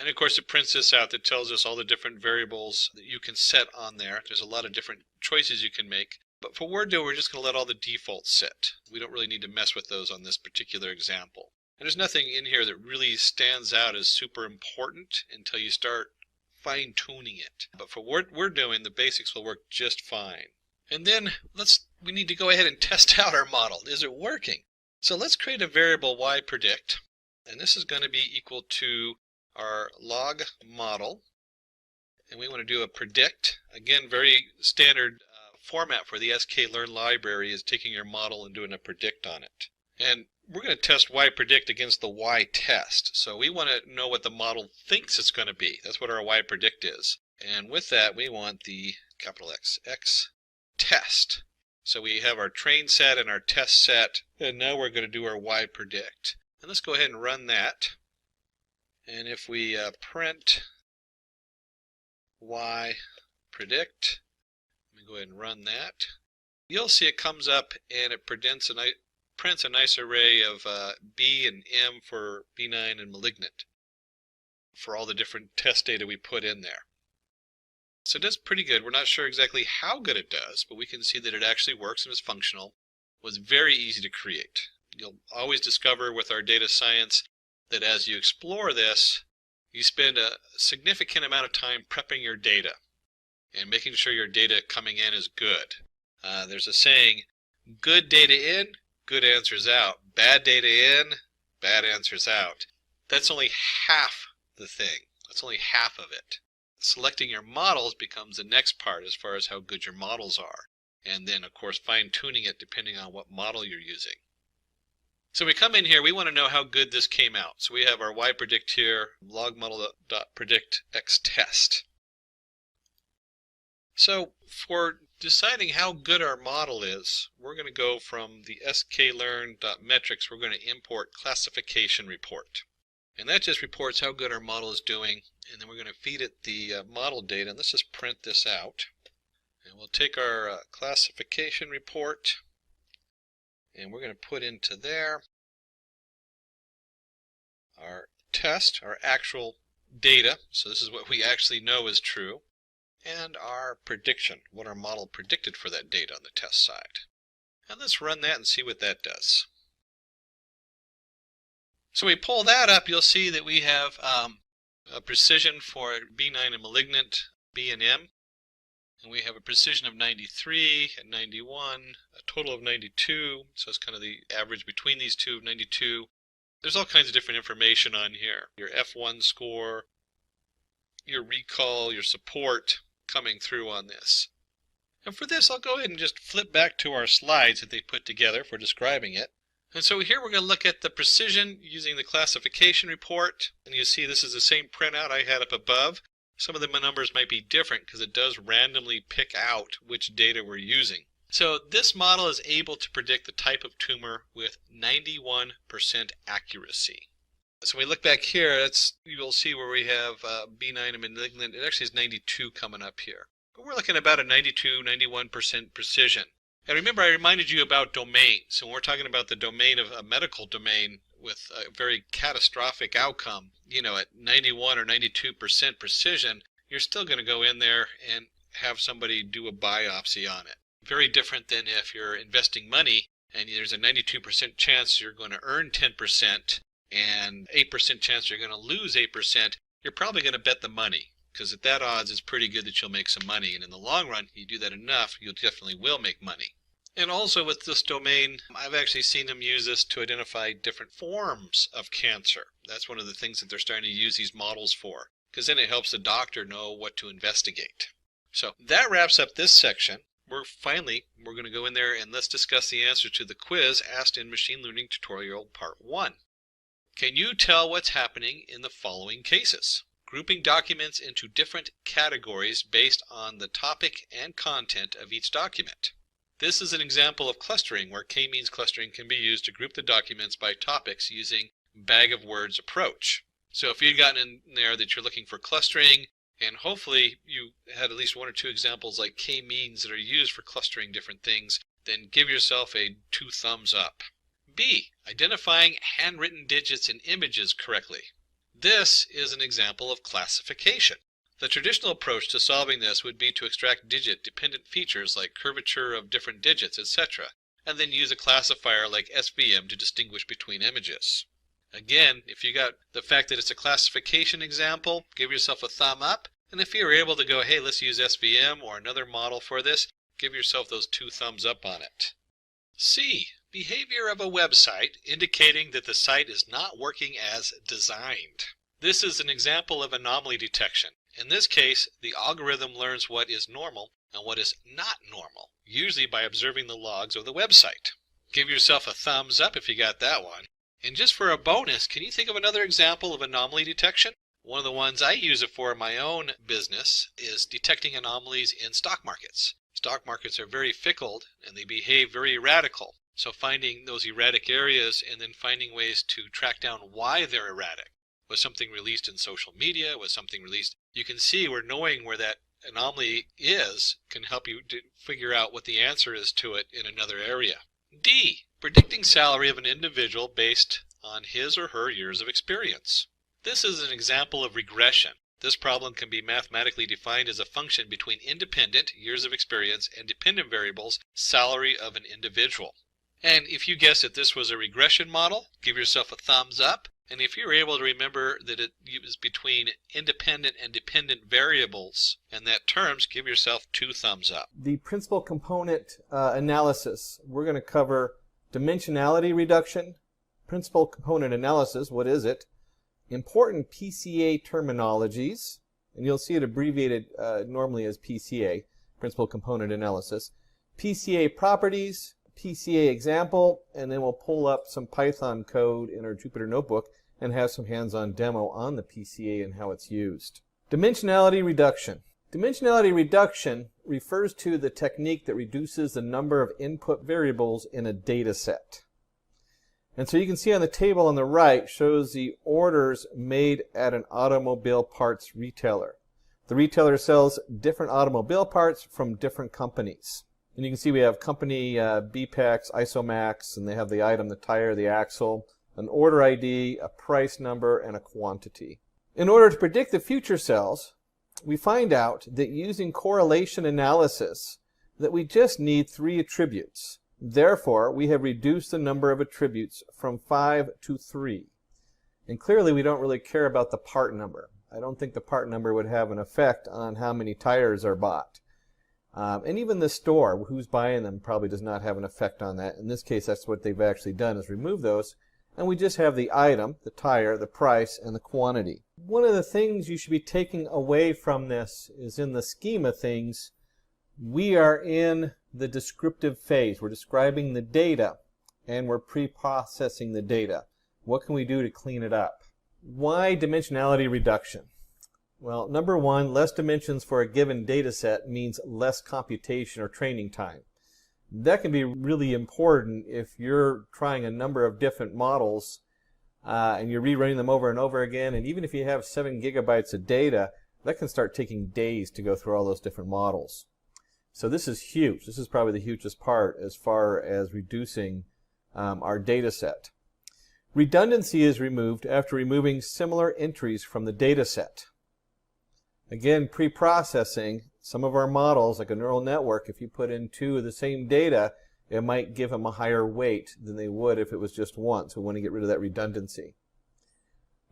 Speaker 4: And of course it prints this out that tells us all the different variables that you can set on there. There's a lot of different choices you can make. But for what we're doing, we're just going to let all the defaults sit. We don't really need to mess with those on this particular example. And there's nothing in here that really stands out as super important until you start fine-tuning it. But for what we're doing, the basics will work just fine. And then we need to go ahead and test out our model. Is it working? So let's create a variable yPredict. And this is going to be equal to our log model. And we want to do a predict. Again, very standard format for the sklearn library is taking your model and doing a predict on it. And we're going to test yPredict against the Y test. So we want to know what the model thinks it's going to be. That's what our yPredict is. And with that, we want the capital X test. So we have our train set and our test set, and now we're going to do our yPredict. And let's go ahead and run that. And if we print yPredict, let me go ahead and run that, you'll see it comes up and it prints a nice array of B and M for benign and malignant for all the different test data we put in there. So it does pretty good. We're not sure exactly how good it does, but we can see that it actually works and is functional. It was very easy to create. You'll always discover with our data science that as you explore this, you spend a significant amount of time prepping your data and making sure your data coming in is good. There's a saying, good data in, good answers out. Bad data in, bad answers out. That's only half the thing. That's only half of it. Selecting your models becomes the next part as far as how good your models are. And then, of course, fine-tuning it depending on what model you're using. So we come in here, we want to know how good this came out. So we have our yPredict here, logModel.predict X test. So for deciding how good our model is, we're going to go from the sklearn.metrics, we're going to import classification report. And that just reports how good our model is doing. And then we're going to feed it the model data. And let's just print this out. And we'll take our classification report and we're going to put into there our test, our actual data. So this is what we actually know is true. And our prediction, what our model predicted for that data on the test side. And let's run that and see what that does. So we pull that up, you'll see that we have a precision for benign and malignant, B and M. And we have a precision of 93 and 91, a total of 92. So it's kind of the average between these two of 92. There's all kinds of different information on here. Your F1 score, your recall, your support coming through on this. And for this, I'll go ahead and just flip back to our slides that they put together for describing it. And so here we're going to look at the precision using the classification report. And you see this is the same printout I had up above. Some of the numbers might be different because it does randomly pick out which data we're using. So this model is able to predict the type of tumor with 91% accuracy. So when we look back here, you will see where we have benign and malignant. It actually is 92 coming up here. But we're looking at about a 92, 91% precision. And remember, I reminded you about domain. So when we're talking about the domain of a medical domain with a very catastrophic outcome, at 91 or 92% precision, you're still going to go in there and have somebody do a biopsy on it. Very different than if you're investing money and there's a 92% chance you're going to earn 10% and 8% chance you're going to lose 8%, you're probably going to bet the money, because at that odds it's pretty good that you'll make some money, and in the long run, you do that enough, you definitely will make money. And also with this domain, I've actually seen them use this to identify different forms of cancer. That's one of the things that they're starting to use these models for, because then it helps the doctor know what to investigate. So that wraps up this section. We're going to go in there and let's discuss the answer to the quiz asked in Machine Learning Tutorial Part 1. Can you tell what's happening in the following cases? Grouping documents into different categories based on the topic and content of each document. This is an example of clustering where k-means clustering can be used to group the documents by topics using bag of words approach. So if you've gotten in there that you're looking for clustering, and hopefully you had at least one or two examples like k-means that are used for clustering different things, then give yourself a 2 thumbs up. B. Identifying handwritten digits in images correctly. This is an example of classification. The traditional approach to solving this would be to extract digit-dependent features like curvature of different digits, etc., and then use a classifier like SVM to distinguish between images. Again, if you got the fact that it's a classification example, give yourself a thumb up, and if you're able to go, hey, let's use SVM or another model for this, give yourself those 2 thumbs up on it. C. Behavior of a website indicating that the site is not working as designed. This is an example of anomaly detection. In this case, the algorithm learns what is normal and what is not normal, usually by observing the logs of the website. Give yourself a thumbs up if you got that one. And just for a bonus, can you think of another example of anomaly detection? One of the ones I use it for in my own business is detecting anomalies in stock markets. Stock markets are very fickle and they behave very erratic. So finding those erratic areas and then finding ways to track down why they're erratic. Was something released in social media? Was something released? You can see where knowing where that anomaly is can help you to figure out what the answer is to it in another area. D. Predicting salary of an individual based on his or her years of experience. This is an example of regression. This problem can be mathematically defined as a function between independent, years of experience, and dependent variables, salary of an individual. And if you guessed that this was a regression model, give yourself a thumbs up. And if you're able to remember that it is between independent and dependent variables and that terms, give yourself 2 thumbs up.
Speaker 6: The principal component analysis, we're going to cover dimensionality reduction, principal component analysis, what is it? Important PCA terminologies, and you'll see it abbreviated normally as PCA, principal component analysis, PCA properties, PCA example, and then we'll pull up some Python code in our Jupyter Notebook and have some hands-on demo on the PCA and how it's used. Dimensionality reduction. Dimensionality reduction refers to the technique that reduces the number of input variables in a data set. And so you can see on the table on the right shows the orders made at an automobile parts retailer. The retailer sells different automobile parts from different companies. And you can see we have company BPEX, Isomax, and they have the item, the tire, the axle, an order ID, a price number, and a quantity. In order to predict the future sales, we find out that using correlation analysis that we just need 3 attributes. Therefore, we have reduced the number of attributes from 5 to 3. And clearly we don't really care about the part number. I don't think the part number would have an effect on how many tires are bought. And even the store, who's buying them, probably does not have an effect on that. In this case, that's what they've actually done, is remove those. And we just have the item, the tire, the price, and the quantity. One of the things you should be taking away from this is, in the scheme of things, we are in the descriptive phase. We're describing the data, and we're pre-processing the data. What can we do to clean it up? Why dimensionality reduction? Well, number one, less dimensions for a given data set means less computation or training time. That can be really important if you're trying a number of different models and you're rerunning them over and over again. And even if you have 7 gigabytes of data, that can start taking days to go through all those different models. So this is huge. This is probably the hugest part as far as reducing our data set. Redundancy is removed after removing similar entries from the data set. Again, pre-processing, some of our models, like a neural network, if you put in 2 of the same data, it might give them a higher weight than they would if it was just one. So we want to get rid of that redundancy.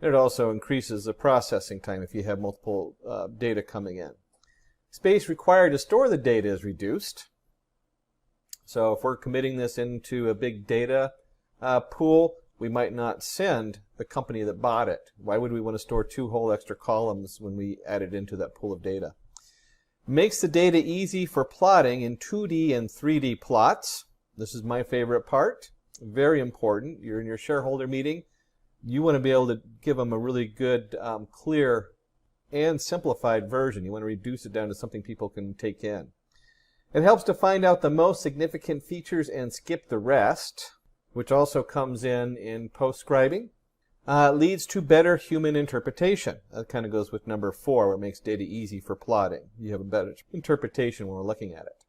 Speaker 6: It also increases the processing time if you have multiple data coming in. Space required to store the data is reduced. So if we're committing this into a big data pool, we might not send the company that bought it. Why would we want to store 2 whole extra columns when we add it into that pool of data? Makes the data easy for plotting in 2D and 3D plots. This is my favorite part. Very important. You're in your shareholder meeting. You want to be able to give them a really good, clear, and simplified version. You want to reduce it down to something people can take in. It helps to find out the most significant features and skip the rest, which also comes in post-scribing. Leads to better human interpretation. That kind of goes with number 4, where it makes data easy for plotting. You have a better interpretation when we're looking at it.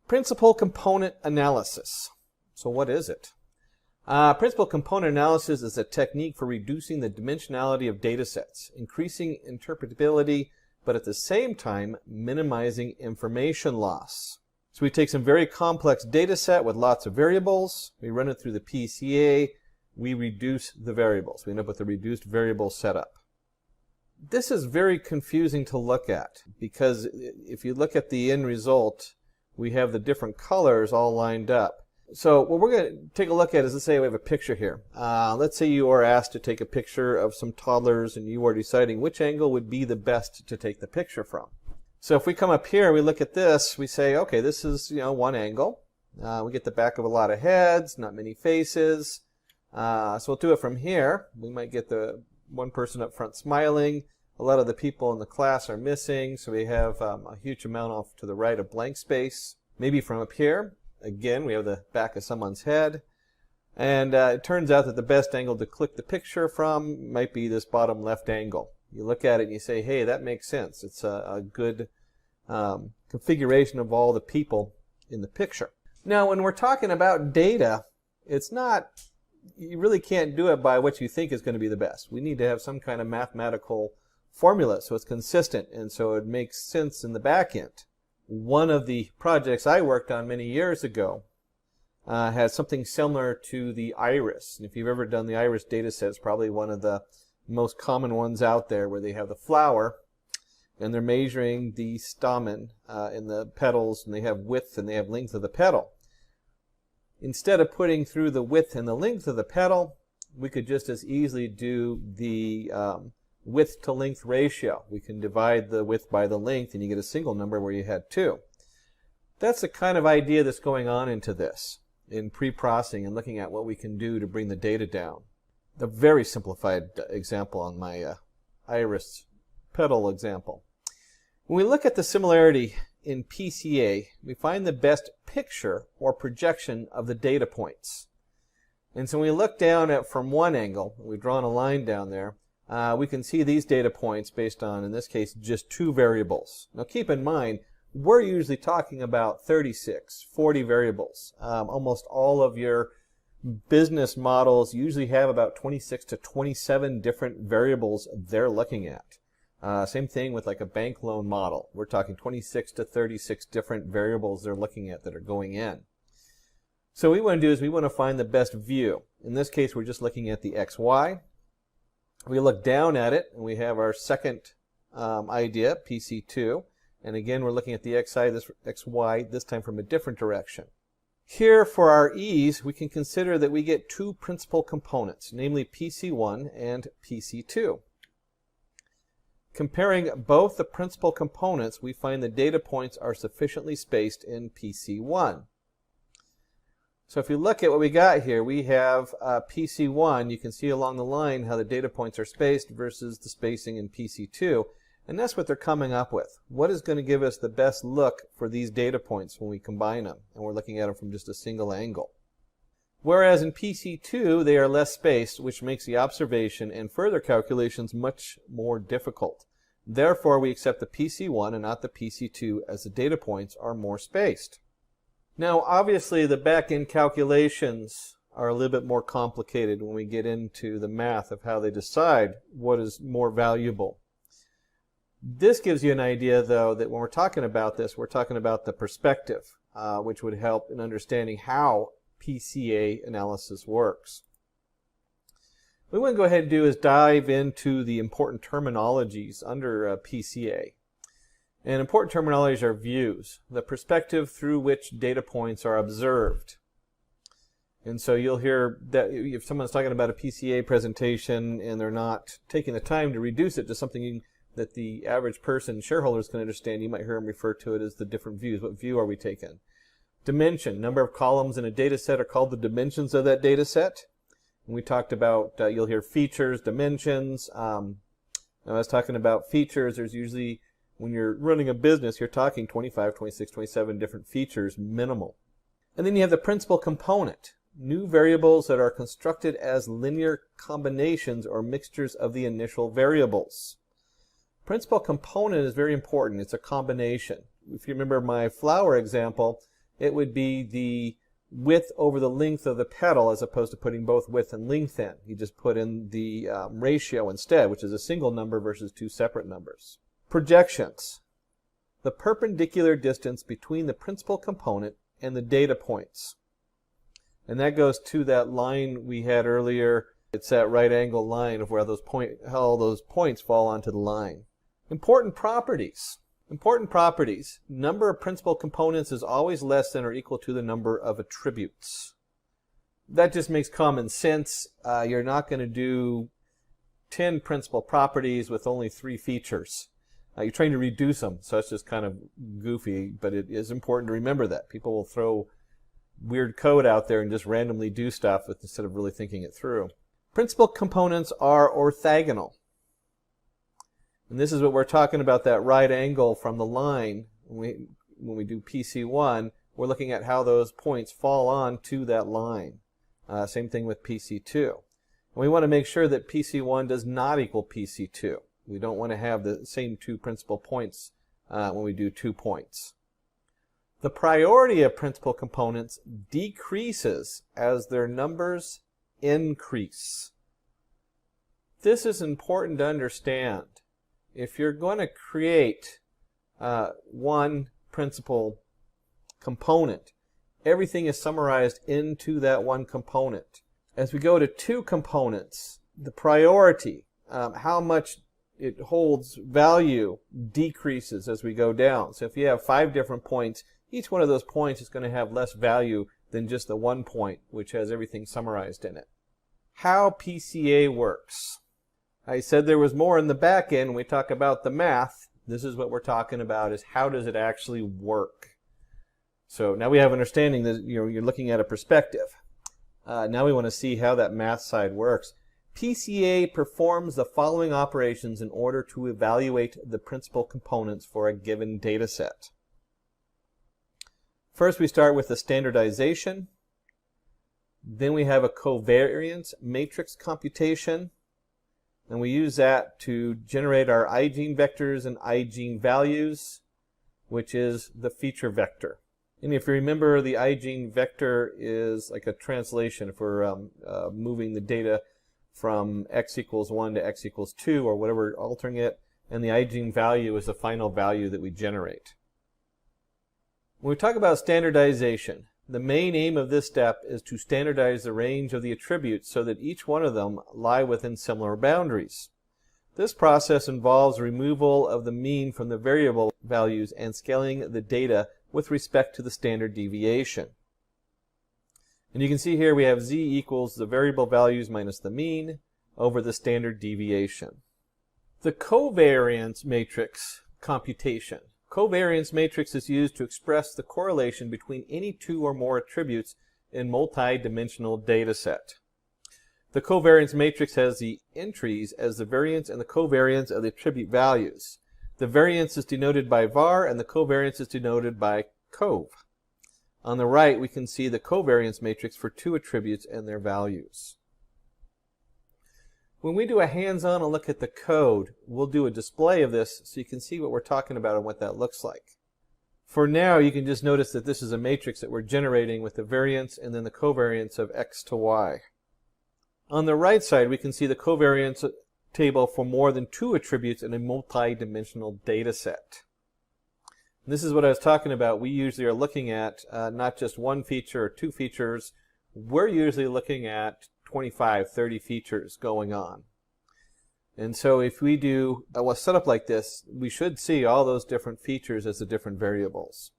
Speaker 6: Principal component analysis. So what is it? Principal component analysis is a technique for reducing the dimensionality of data sets, increasing interpretability, but at the same time minimizing information loss. So we take some very complex data set with lots of variables, we run it through the PCA, we reduce the variables. We end up with a reduced variable setup. This is very confusing to look at because if you look at the end result, we have the different colors all lined up. So what we're going to take a look at is, let's say we have a picture here. Let's say you are asked to take a picture of some toddlers and you are deciding which angle would be the best to take the picture from. So if we come up here and we look at this, we say, okay, this is one angle. We get the back of a lot of heads, not many faces. So we'll do it from here. We might get the one person up front smiling. A lot of the people in the class are missing, so we have a huge amount off to the right of blank space. Maybe from up here, again, we have the back of someone's head. And it turns out that the best angle to click the picture from might be this bottom left angle. You look at it and you say, hey, that makes sense. It's a good configuration of all the people in the picture. Now, when we're talking about data, it's not... You really can't do it by what you think is going to be the best. We need to have some kind of mathematical formula so it's consistent and so it makes sense in the back end. One of the projects I worked on many years ago had something similar to the iris. And if you've ever done the iris data set, it's probably one of the most common ones out there where they have the flower and they're measuring the stamen in the petals, and they have width and they have length of the petal. Instead of putting through the width and the length of the petal, we could just as easily do the width to length ratio. We can divide the width by the length and you get a single number where you had 2. That's the kind of idea that's going on into this, in pre-processing and looking at what we can do to bring the data down. A very simplified example on my iris petal example. When we look at the similarity in PCA, we find the best picture or projection of the data points. And so when we look down at from one angle, we've drawn a line down there, we can see these data points based on, in this case, just 2 variables. Now keep in mind, we're usually talking about 36, 40 variables. Almost all of your business models usually have about 26 to 27 different variables they're looking at. Same thing with like a bank loan model. We're talking 26 to 36 different variables they're looking at that are going in. So what we want to do is we want to find the best view. In this case, we're just looking at the XY. We look down at it and we have our second idea, PC2. And again, we're looking at the XY, this time from a different direction. Here, for our ease, we can consider that we get 2 principal components, namely PC1 and PC2. Comparing both the principal components, we find the data points are sufficiently spaced in PC1. So if you look at what we got here, we have PC1. You can see along the line how the data points are spaced versus the spacing in PC2. And that's what they're coming up with. What is going to give us the best look for these data points when we combine them, and we're looking at them from just a single angle. Whereas in PC2, they are less spaced, which makes the observation and further calculations much more difficult. Therefore, we accept the PC1 and not the PC2 as the data points are more spaced. Now, obviously, the back-end calculations are a little bit more complicated when we get into the math of how they decide what is more valuable. This gives you an idea, though, that when we're talking about this, we're talking about the perspective, which would help in understanding how PCA analysis works. What we want to go ahead and do is dive into the important terminologies under PCA. And important terminologies are views, the perspective through which data points are observed. And so you'll hear that if someone's talking about a PCA presentation and they're not taking the time to reduce it to something that the average person, shareholders, can understand, you might hear them refer to it as the different views. What view are we taking? Dimension, number of columns in a data set are called the dimensions of that data set. And we talked about, you'll hear features, dimensions. I was talking about features. There's usually, when you're running a business, you're talking 25, 26, 27 different features, minimal. And then you have the principal component, new variables that are constructed as linear combinations or mixtures of the initial variables. Principal component is very important. It's a combination. If you remember my flower example, it would be the width over the length of the petal as opposed to putting both width and length in. You just put in the ratio instead, which is a single number versus two separate numbers. Projections. The perpendicular distance between the principal component and the data points. And that goes to that line we had earlier. It's that right angle line of where how all those points fall onto the line. Important properties. Important properties. Number of principal components is always less than or equal to the number of attributes. That just makes common sense. You're not going to do 10 principal properties with only 3 features. You're trying to reduce them, so it's just kind of goofy, but it is important to remember that. People will throw weird code out there and just randomly do stuff instead of really thinking it through. Principal components are orthogonal. And this is what we're talking about, that right angle from the line. When we do PC1, we're looking at how those points fall on to that line. Same thing with PC2. And we want to make sure that PC1 does not equal PC2. We don't want to have the same 2 principal points when we do 2 points. The priority of principal components decreases as their numbers increase. This is important to understand. If you're going to create one principal component, everything is summarized into that one component. As we go to 2 components, the priority, how much it holds value, decreases as we go down. So if you have 5 different points, each one of those points is going to have less value than just the one point, which has everything summarized in it. How PCA works. I said there was more in the back end. When we talk about the math, this is what we're talking about, is how does it actually work. So now we have understanding that you're looking at a perspective. Now we want to see how that math side works. PCA performs the following operations in order to evaluate the principal components for a given data set. First, we start with the standardization. Then we have a covariance matrix computation. And we use that to generate our eigene vectors and eigene values, which is the feature vector. And if you remember, the eigene vector is like a translation if we're moving the data from x equals 1 to x equals 2 or whatever, altering it. And the eigene value is the final value that we generate. When we talk about standardization, the main aim of this step is to standardize the range of the attributes so that each one of them lie within similar boundaries. This process involves removal of the mean from the variable values and scaling the data with respect to the standard deviation. And you can see here we have z equals the variable values minus the mean over the standard deviation. The covariance matrix computation. Covariance matrix is used to express the correlation between any 2 or more attributes in multi-dimensional data set. The covariance matrix has the entries as the variance and the covariance of the attribute values. The variance is denoted by var, and the covariance is denoted by cov. On the right, we can see the covariance matrix for two attributes and their values. When we do a hands-on and look at the code, we'll do a display of this so you can see what we're talking about and what that looks like. For now, you can just notice that this is a matrix that we're generating with the variance and then the covariance of x to y. On the right side, we can see the covariance table for more than two attributes in a multi-dimensional data set. This is what I was talking about. We usually are looking at not just one feature or two features. We're usually looking at 25, 30 features going on. And so if we do a setup like this, we should see all those different features as the different variables.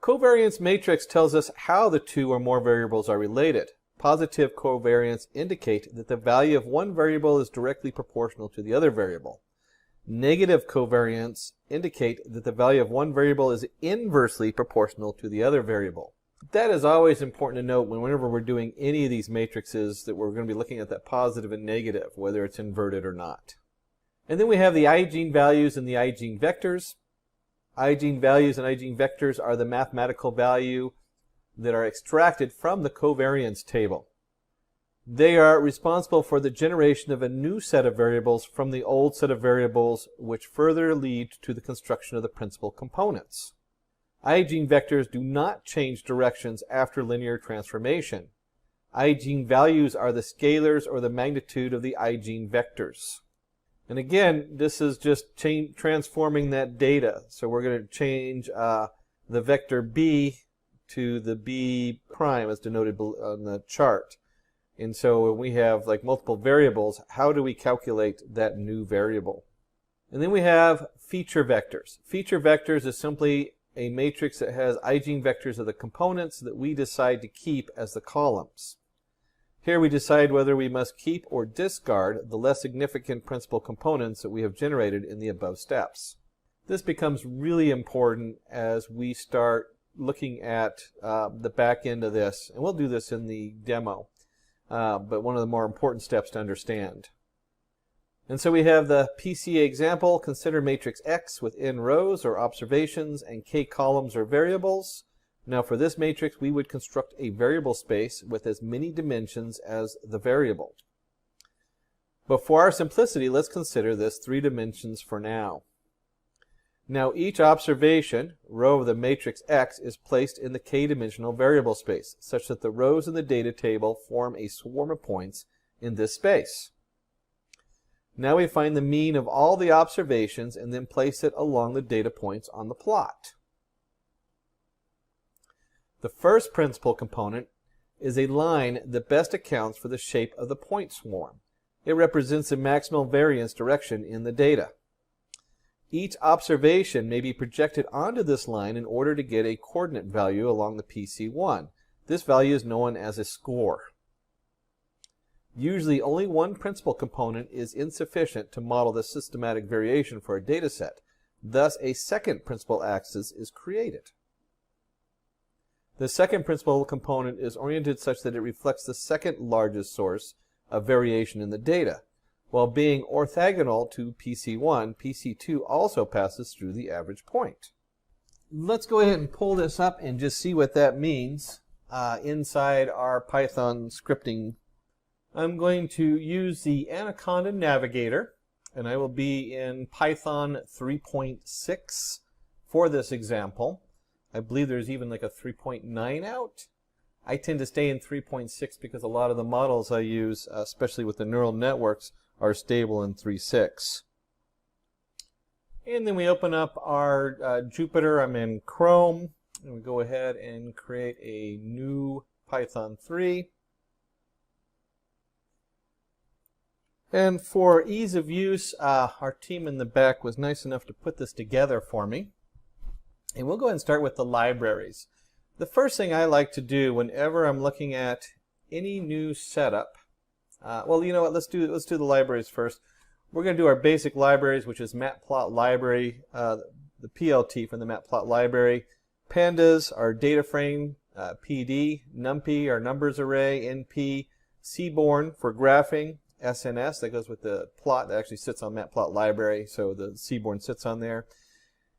Speaker 6: Covariance matrix tells us how the two or more variables are related. Positive covariance indicate that the value of one variable is directly proportional to the other variable. Negative covariance indicate that the value of one variable is inversely proportional to the other variable. That is always important to note whenever we're doing any of these matrices, that we're going to be looking at that positive and negative, whether it's inverted or not. And then we have the eigenvalues and the eigenvectors. Eigenvalues and eigenvectors are the mathematical value that are extracted from the covariance table. They are responsible for the generation of a new set of variables from the old set of variables, which further lead to the construction of the principal components. Eigenvectors do not change directions after linear transformation. Eigenvalues are the scalars or the magnitude of the eigenvectors. And again, this is just transforming that data. So we're going to change the vector b to the b prime as denoted on the chart. And so when we have like multiple variables, how do we calculate that new variable? And then we have feature vectors. Feature vectors is simply a matrix that has eigenvectors of the components that we decide to keep as the columns. Here we decide whether we must keep or discard the less significant principal components that we have generated in the above steps. This becomes really important as we start looking at the back end of this, and we'll do this in the demo. But one of the more important steps to understand. And so we have the PCA example. Consider matrix X with n rows or observations and k columns or variables. Now for this matrix, we would construct a variable space with as many dimensions as the variable. But for our simplicity, let's consider this 3 dimensions for now. Now each observation, row of the matrix X, is placed in the k-dimensional variable space, such that the rows in the data table form a swarm of points in this space. Now we find the mean of all the observations and then place it along the data points on the plot. The first principal component is a line that best accounts for the shape of the point swarm. It represents the maximal variance direction in the data. Each observation may be projected onto this line in order to get a coordinate value along the PC1. This value is known as a score. Usually only one principal component is insufficient to model the systematic variation for a data set. Thus, a second principal axis is created. The second principal component is oriented such that it reflects the second largest source of variation in the data. While being orthogonal to PC1, PC2 also passes through the average point. Let's go ahead and pull this up and just see what that means inside our Python scripting. I'm going to use the Anaconda Navigator, and I will be in Python 3.6 for this example. I believe there's even like a 3.9 out. I tend to stay in 3.6 because a lot of the models I use, especially with the neural networks, are stable in 3.6. And then we open up our Jupyter. I'm in Chrome, and we go ahead and create a new Python 3. And for ease of use, our team in the back was nice enough to put this together for me. And we'll go ahead and start with the libraries. The first thing I like to do whenever I'm looking at any new setup, well, you know what, let's do the libraries first. We're going to do our basic libraries, which is matplotlib library, the PLT from the matplotlib library. Pandas, our data frame, PD, numpy, our numbers array, NP, Seaborn for graphing, SNS, that goes with the plot that actually sits on Matplot library, so the Seaborn sits on there.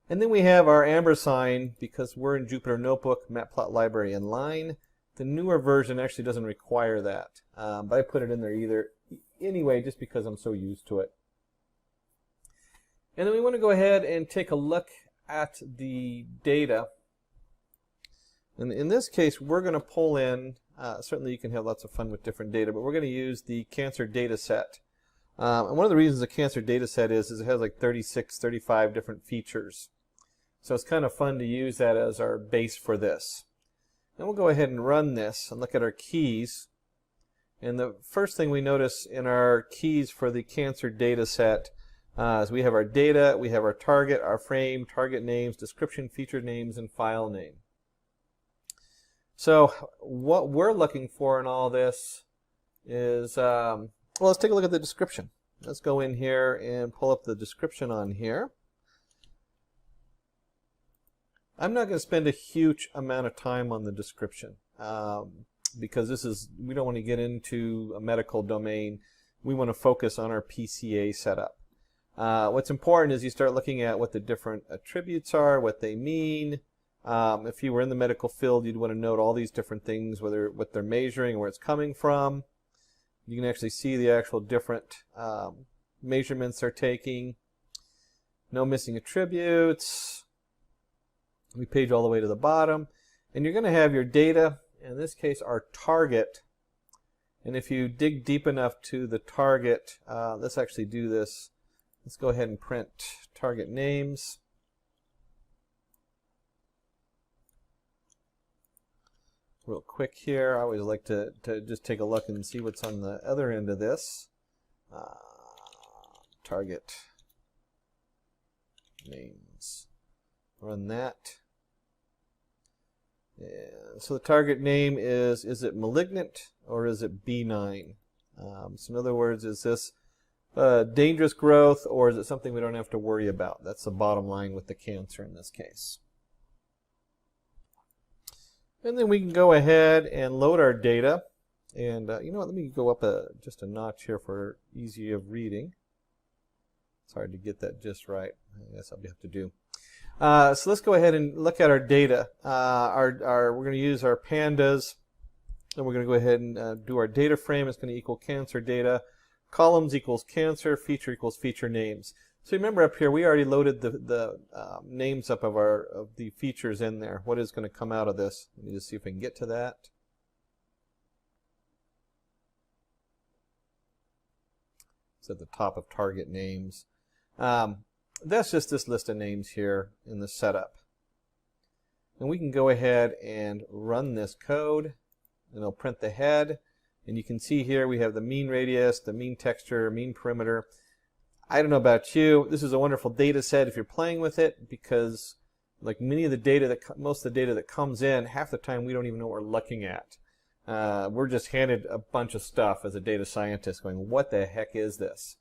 Speaker 6: And then we have our ampersand, because we're in Jupyter Notebook, Matplot library inline. The newer version actually doesn't require that, but I put it in there anyway just because I'm so used to it. And then we want to go ahead and take a look at the data. And in this case, we're going to pull in, certainly you can have lots of fun with different data, but we're going to use the cancer data set. And one of the reasons the cancer data set is it has like 36, 35 different features. So it's kind of fun to use that as our base for this. And we'll go ahead and run this and look at our keys. And the first thing we notice in our keys for the cancer data set is we have our data, we have our target, our frame, target names, description, feature names, and file name. So what we're looking for in all this is, well, let's take a look at the description. Let's go in here and pull up the description on here. I'm not going to spend a huge amount of time on the description because we don't want to get into a medical domain. We want to focus on our PCA setup. What's important is you start looking at what the different attributes are, what they mean. If you were in the medical field, you'd want to note all these different things, what they're measuring, where it's coming from. You can actually see the actual different measurements they're taking. No missing attributes. We page all the way to the bottom. And you're going to have your data, in this case our target. And if you dig deep enough to the target, let's actually do this. Let's go ahead and print target names. Real quick here, I always like to just take a look and see what's on the other end of this. Target names. Run that. And so the target name is it malignant or is it benign? So in other words, is this dangerous growth or is it something we don't have to worry about? That's the bottom line with the cancer in this case. And then we can go ahead and load our data. And you know what, let me go up just a notch here for easy of reading. It's hard to get that just right. I guess I'll have to do. So let's go ahead and look at our data. We're going to use our pandas. And we're going to go ahead and do our data frame. It's going to equal cancer data. Columns equals cancer, feature equals feature names. So remember up here, we already loaded the names up of the features in there. What is going to come out of this? Let me just see if I can get to that. It's at the top of target names. That's just this list of names here in the setup. And we can go ahead and run this code, and it'll print the head. And you can see here we have the mean radius, the mean texture, mean perimeter. I don't know about you, this is a wonderful data set if you're playing with it, because like most of the data that comes in, half the time we don't even know what we're looking at. We're just handed a bunch of stuff as a data scientist going, what the heck is this?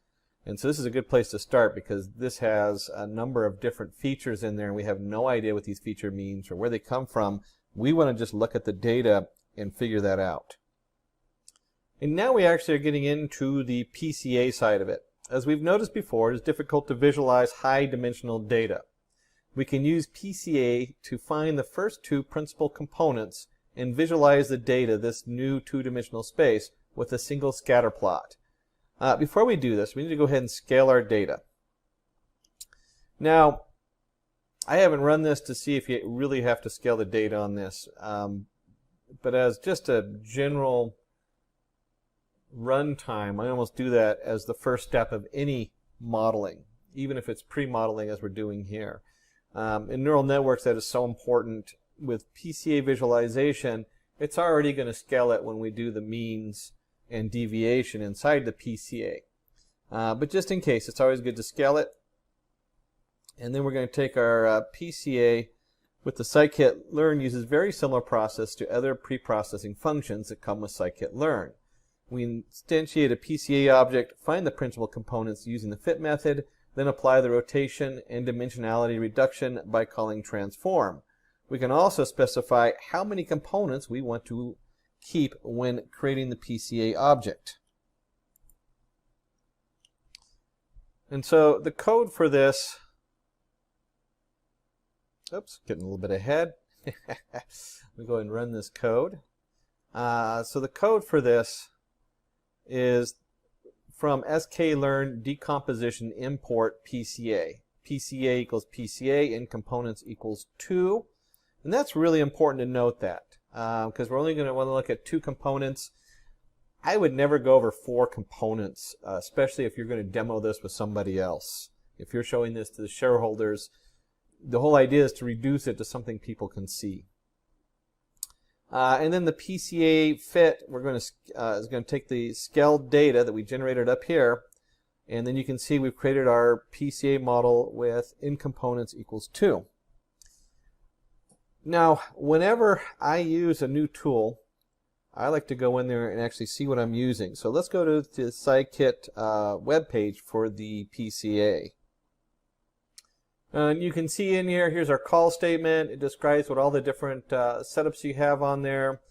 Speaker 6: And so this is a good place to start because this has a number of different features in there and we have no idea what these features mean or where they come from. We want to just look at the data and figure that out. And now we actually are getting into the PCA side of it. As we've noticed before, it is difficult to visualize high-dimensional data. We can use PCA to find the first two principal components and visualize the data, this new two-dimensional space, with a single scatter plot. Before we do this, we need to go ahead and scale our data. Now, I haven't run this to see if you really have to scale the data on this, but as just a general runtime, I almost do that as the first step of any modeling, even if it's pre-modeling as we're doing here. In neural networks, that is so important. With PCA visualization, it's already going to scale it when we do the means and deviation inside the PCA. But just in case, it's always good to scale it. And then we're going to take our PCA with the scikit-learn uses very similar process to other pre-processing functions that come with scikit-learn. We instantiate a PCA object, find the principal components using the fit method, then apply the rotation and dimensionality reduction by calling transform. We can also specify how many components we want to keep when creating the PCA object. And so the code for this, oops, getting a little bit ahead. Let me go ahead and run this code. So the code for this is from sklearn decomposition import PCA. PCA equals PCA, in components equals 2. And that's really important to note that, because we're only going to want to look at 2 components. I would never go over 4 components, especially if you're going to demo this with somebody else. If you're showing this to the shareholders, the whole idea is to reduce it to something people can see. And then the PCA fit, we're going to is going to take the scaled data that we generated up here, and then you can see we've created our PCA model with in components equals 2. Now, whenever I use a new tool, I like to go in there and actually see what I'm using. So let's go to the Scikit webpage for the PCA. And you can see in here, here's our call statement. It describes what all the different setups you have on there.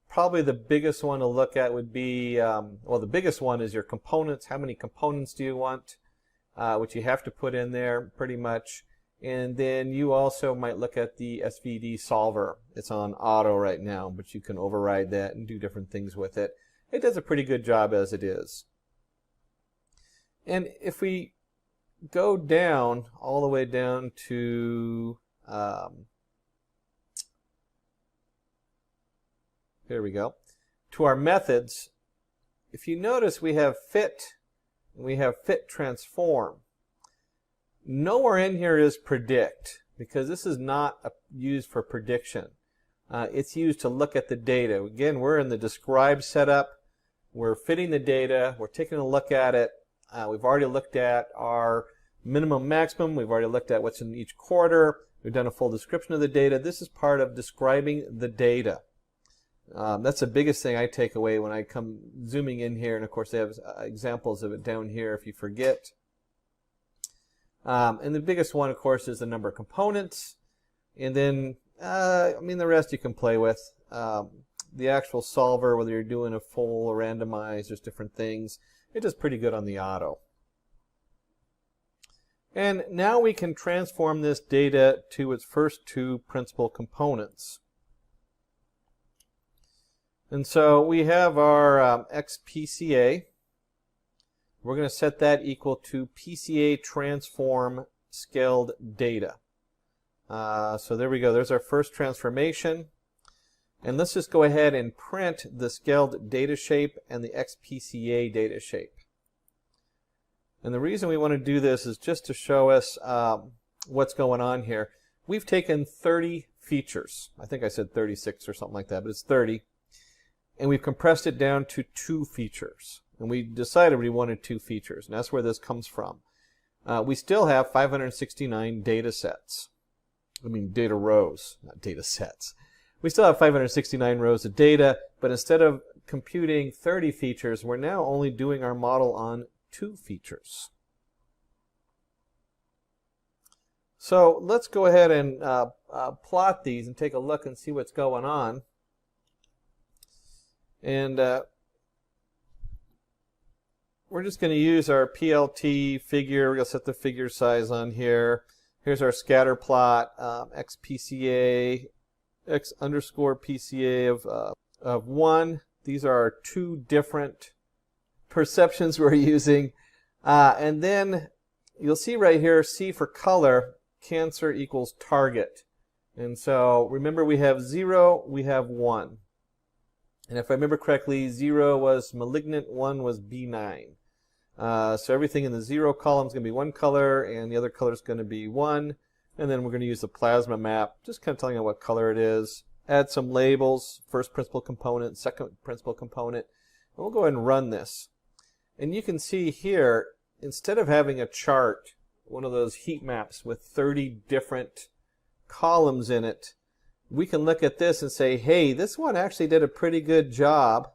Speaker 6: Probably the biggest one to look at would be, well, the biggest one is your components. How many components do you want, which you have to put in there pretty much. And then you also might look at the SVD solver. It's on auto right now, but you can override that and do different things with it. It does a pretty good job as it is. And if we go down, all the way down to, here we go, to our methods, if you notice we have fit and we have fit transform. Nowhere in here is predict, because this is not used for prediction. It's used to look at the data. Again, we're in the describe setup. We're fitting the data. We're taking a look at it. We've already looked at our minimum maximum. We've already looked at what's in each quarter. We've done a full description of the data. This is part of describing the data. That's the biggest thing I take away when I come zooming in here. And of course, they have examples of it down here if you forget. And the biggest one, of course, is the number of components. And then, I mean, the rest you can play with. The actual solver, whether you're doing a full or randomized, there's different things. It does pretty good on the auto. And now we can transform this data to its first 2 principal components. And so we have our XPCA. We're going to set that equal to PCA transform scaled data. So there we go. There's our first transformation. And let's just go ahead and print the scaled data shape and the XPCA data shape. And the reason we want to do this is just to show us what's going on here. We've taken 30 features. I think I said 36 or something like that, but it's 30. And we've compressed it down to 2 features. And we decided we wanted 2 features, and that's where this comes from. We still have 569 data sets. I mean data rows, not data sets. We still have 569 rows of data, but instead of computing 30 features, we're now only doing our model on 2 features. So let's go ahead and plot these and take a look and see what's going on. And we're just going to use our PLT figure. We're going to set the figure size on here. Here's our scatter plot, XPCA, X underscore PCA of 1. These are our 2 different perceptions we're using. And then you'll see right here, C for color, cancer equals target. And so remember, we have 0, we have 1. And if I remember correctly, 0 was malignant, 1 was benign. So everything in the 0 column is going to be 1 color, and the other color is going to be 1. And then we're going to use the plasma map, just kind of telling you what color it is. Add some labels, first principal component, second principal component. And we'll go ahead and run this. And you can see here, instead of having a chart, one of those heat maps with 30 different columns in it, we can look at this and say, hey, this one actually did a pretty good job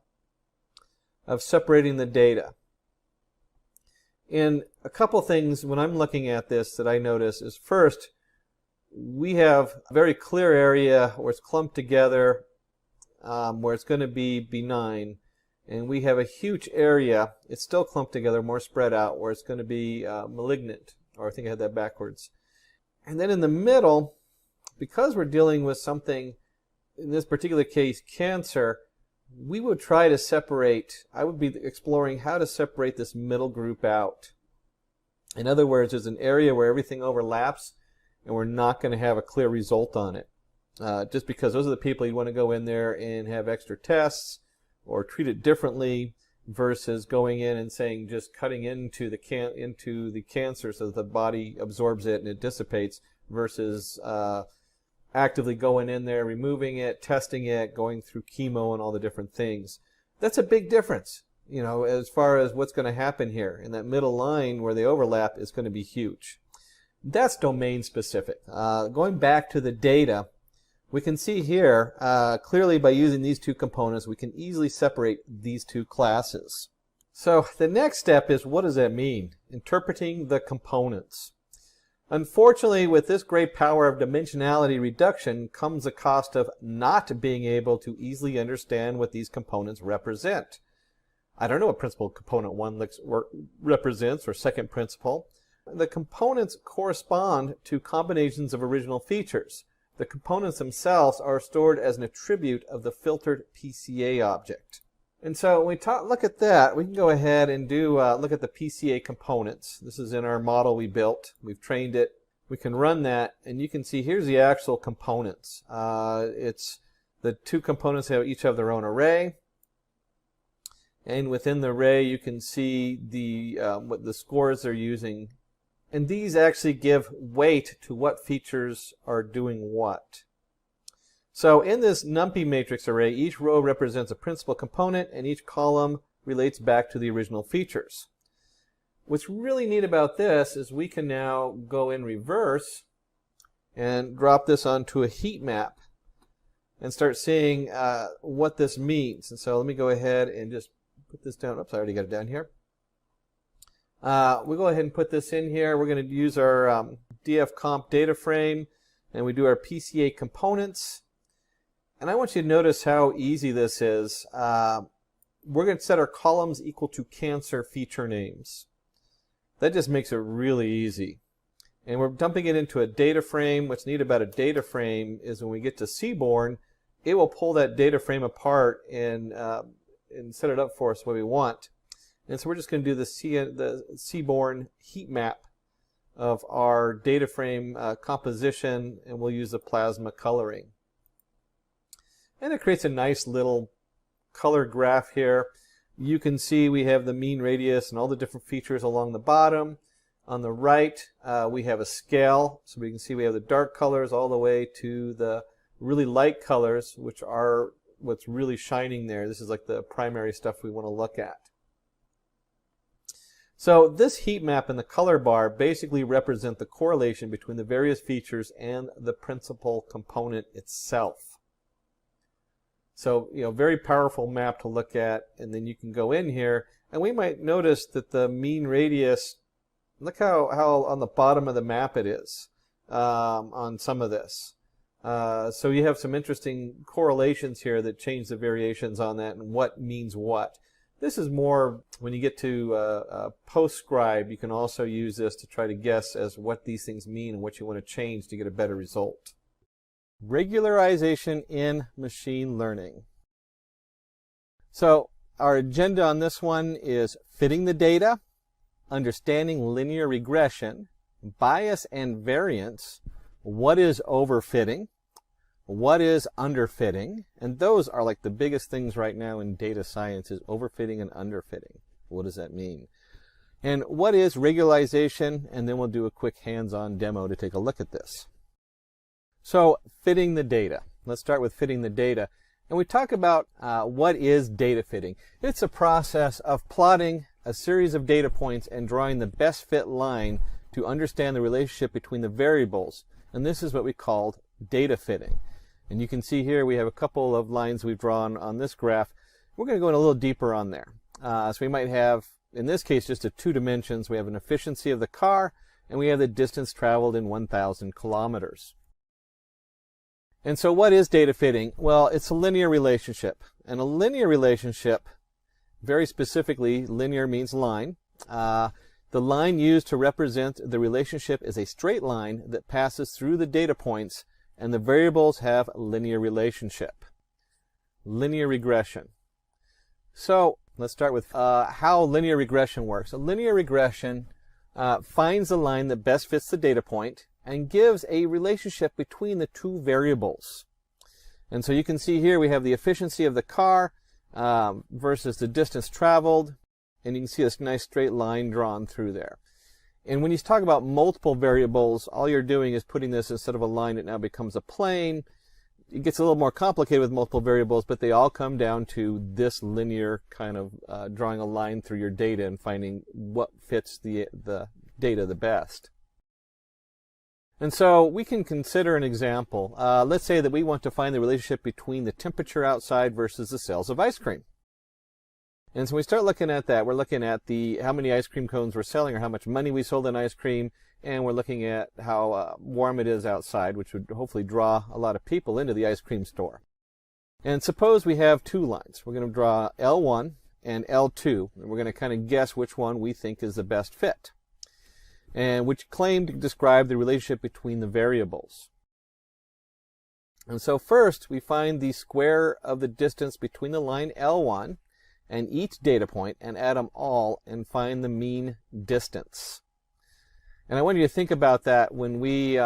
Speaker 6: of separating the data. And a couple things when I'm looking at this that I notice is, first, we have a very clear area where it's clumped together, where it's going to be benign. And we have a huge area. It's still clumped together, more spread out, where it's going to be malignant. Or I think I had that backwards. And then in the middle, because we're dealing with something, in this particular case, cancer, we would try to separate, I would be exploring how to separate this middle group out. In other words, there's an area where everything overlaps, and we're not going to have a clear result on it. Just because those are the people you want to go in there and have extra tests, or treat it differently, versus going in and saying just cutting into the cancer so that the body absorbs it and it dissipates, versus actively going in there, removing it, testing it, going through chemo and all the different things. That's a big difference, you know, as far as what's going to happen here. And that middle line where they overlap is going to be huge. That's domain specific. Going back to the data, we can see here, clearly by using these two components, we can easily separate these two classes. So the next step is, what does that mean? Interpreting the components. Unfortunately, with this great power of dimensionality reduction comes a cost of not being able to easily understand what these components represent. I don't know what principal component 1 represents, or second principal. The components correspond to combinations of original features. The components themselves are stored as an attribute of the filtered PCA object. And so when we look at that, we can go ahead and look at the PCA components. This is in our model we built. We've trained it. We can run that, and you can see here's the actual components. It's the two components each have their own array. And within the array, you can see what the scores they're using. And these actually give weight to what features are doing what. So in this NumPy matrix array, each row represents a principal component, and each column relates back to the original features. What's really neat about this is we can now go in reverse and drop this onto a heat map and start seeing what this means. And so let me go ahead and just put this down. Oops, I already got it down here. We'll go ahead and put this in here. We're going to use our dfcomp data frame, and we do our PCA components. And I want you to notice how easy this is. We're going to set our columns equal to cancer feature names. That just makes it really easy. And we're dumping it into a data frame. What's neat about a data frame is when we get to Seaborn, it will pull that data frame apart and set it up for us the way we want. And so we're just going to do the Seaborn heat map of our data frame composition, and we'll use the plasma coloring. And it creates a nice little color graph here. You can see we have the mean radius and all the different features along the bottom. On the right, we have a scale, so we can see we have the dark colors all the way to the really light colors, which are what's really shining there. This is like the primary stuff we want to look at. So this heat map and the color bar basically represent the correlation between the various features and the principal component itself. So, you know, very powerful map to look at, and then you can go in here, and we might notice that the mean radius, look how on the bottom of the map it is on some of this. So you have some interesting correlations here that change the variations on that and what means what. This is more when you get to PostScribe, you can also use this to try to guess as what these things mean and what you want to change to get a better result. Regularization in machine learning. So our agenda on this one is fitting the data, understanding linear regression, bias and variance, what is overfitting, what is underfitting, and those are like the biggest things right now in data science is overfitting and underfitting. What does that mean? And what is regularization? And then we'll do a quick hands-on demo to take a look at this. So fitting the data. Let's start with fitting the data. And we talk about what is data fitting. It's a process of plotting a series of data points and drawing the best fit line to understand the relationship between the variables. And this is what we called data fitting. And you can see here we have a couple of lines we've drawn on this graph. We're going to go in a little deeper on there. So we might have, in this case, just 2 dimensions. We have an efficiency of the car, and we have the distance traveled in 1,000 kilometers. And so what is data fitting? Well, it's a linear relationship. And a linear relationship Very specifically, linear means line. The line used to represent the relationship is a straight line that passes through the data points, and the variables have a linear relationship. Linear regression. So let's start with how linear regression works. A linear regression finds the line that best fits the data point and gives a relationship between the two variables. And so you can see here we have the efficiency of the car versus the distance traveled, and you can see this nice straight line drawn through there. And when you talk about multiple variables, all you're doing is putting this instead of a line, it now becomes a plane. It gets a little more complicated with multiple variables, but they all come down to this linear kind of drawing a line through your data and finding what fits the data the best. And so we can consider an example. Let's say that we want to find the relationship between the temperature outside versus the sales of ice cream. And so we start looking at that. We're looking at how many ice cream cones we're selling or how much money we sold in ice cream. And we're looking at how warm it is outside, which would hopefully draw a lot of people into the ice cream store. And suppose we have two lines. We're going to draw L1 and L2. And we're going to kind of guess which one we think is the best fit, and which claim to describe the relationship between the variables. And so first, we find the square of the distance between the line L1 and each data point and add them all and find the mean distance. And I want you to think about that when we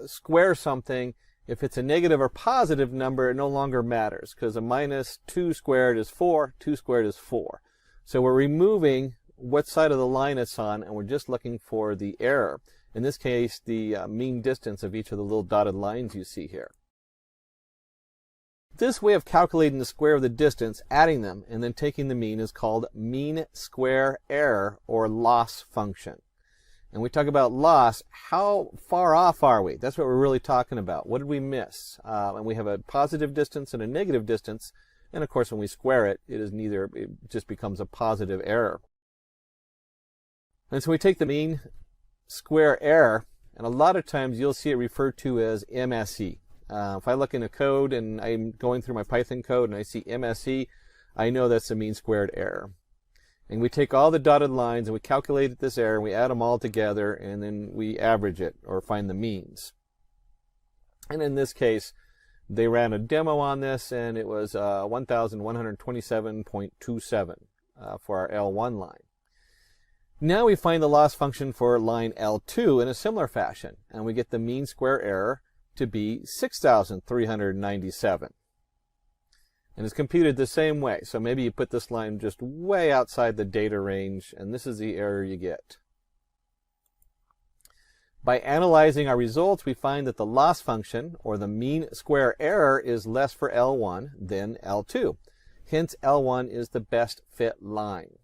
Speaker 6: square something. If it's a negative or positive number, it no longer matters, because a minus 2 squared is 4, 2 squared is 4. So we're removing what side of the line it's on, and we're just looking for the error. In this case, the mean distance of each of the little dotted lines you see here. This way of calculating the square of the distance, adding them, and then taking the mean is called mean square error, or loss function. And we talk about loss, how far off are we? That's what we're really talking about. What did we miss? And we have a positive distance and a negative distance. And of course, when we square it, it just becomes a positive error. And so we take the mean square error, and a lot of times you'll see it referred to as MSE. If I look in a code and I'm going through my Python code and I see MSE, I know that's the mean squared error. And we take all the dotted lines and we calculate this error and we add them all together, and then we average it or find the means. And in this case, they ran a demo on this, and it was 1,127.27 for our L1 line. Now we find the loss function for line L2 in a similar fashion, and we get the mean square error to be 6,397. And it's computed the same way. So maybe you put this line just way outside the data range, and this is the error you get. By analyzing our results, we find that the loss function, or the mean square error, is less for L1 than L2. Hence, L1 is the best fit line.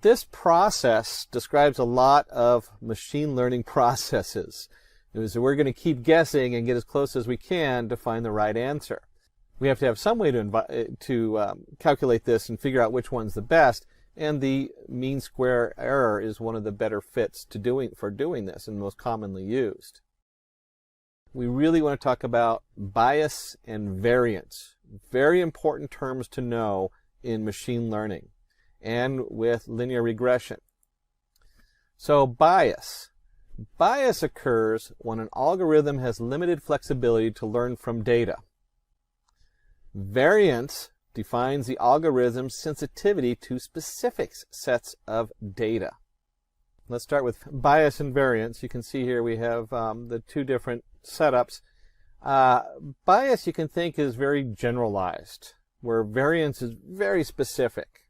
Speaker 6: This process describes a lot of machine learning processes. So we're going to keep guessing and get as close as we can to find the right answer. We have to have some way to calculate this and figure out which one's the best, and the mean square error is one of the better fits for doing this and most commonly used. We really want to talk about bias and variance. Very important terms to know in machine learning and with linear regression. So bias. Bias occurs when an algorithm has limited flexibility to learn from data. Variance defines the algorithm's sensitivity to specific sets of data. Let's start with bias and variance. You can see here we have the two different setups. Bias, you can think, is very generalized, where variance is very specific.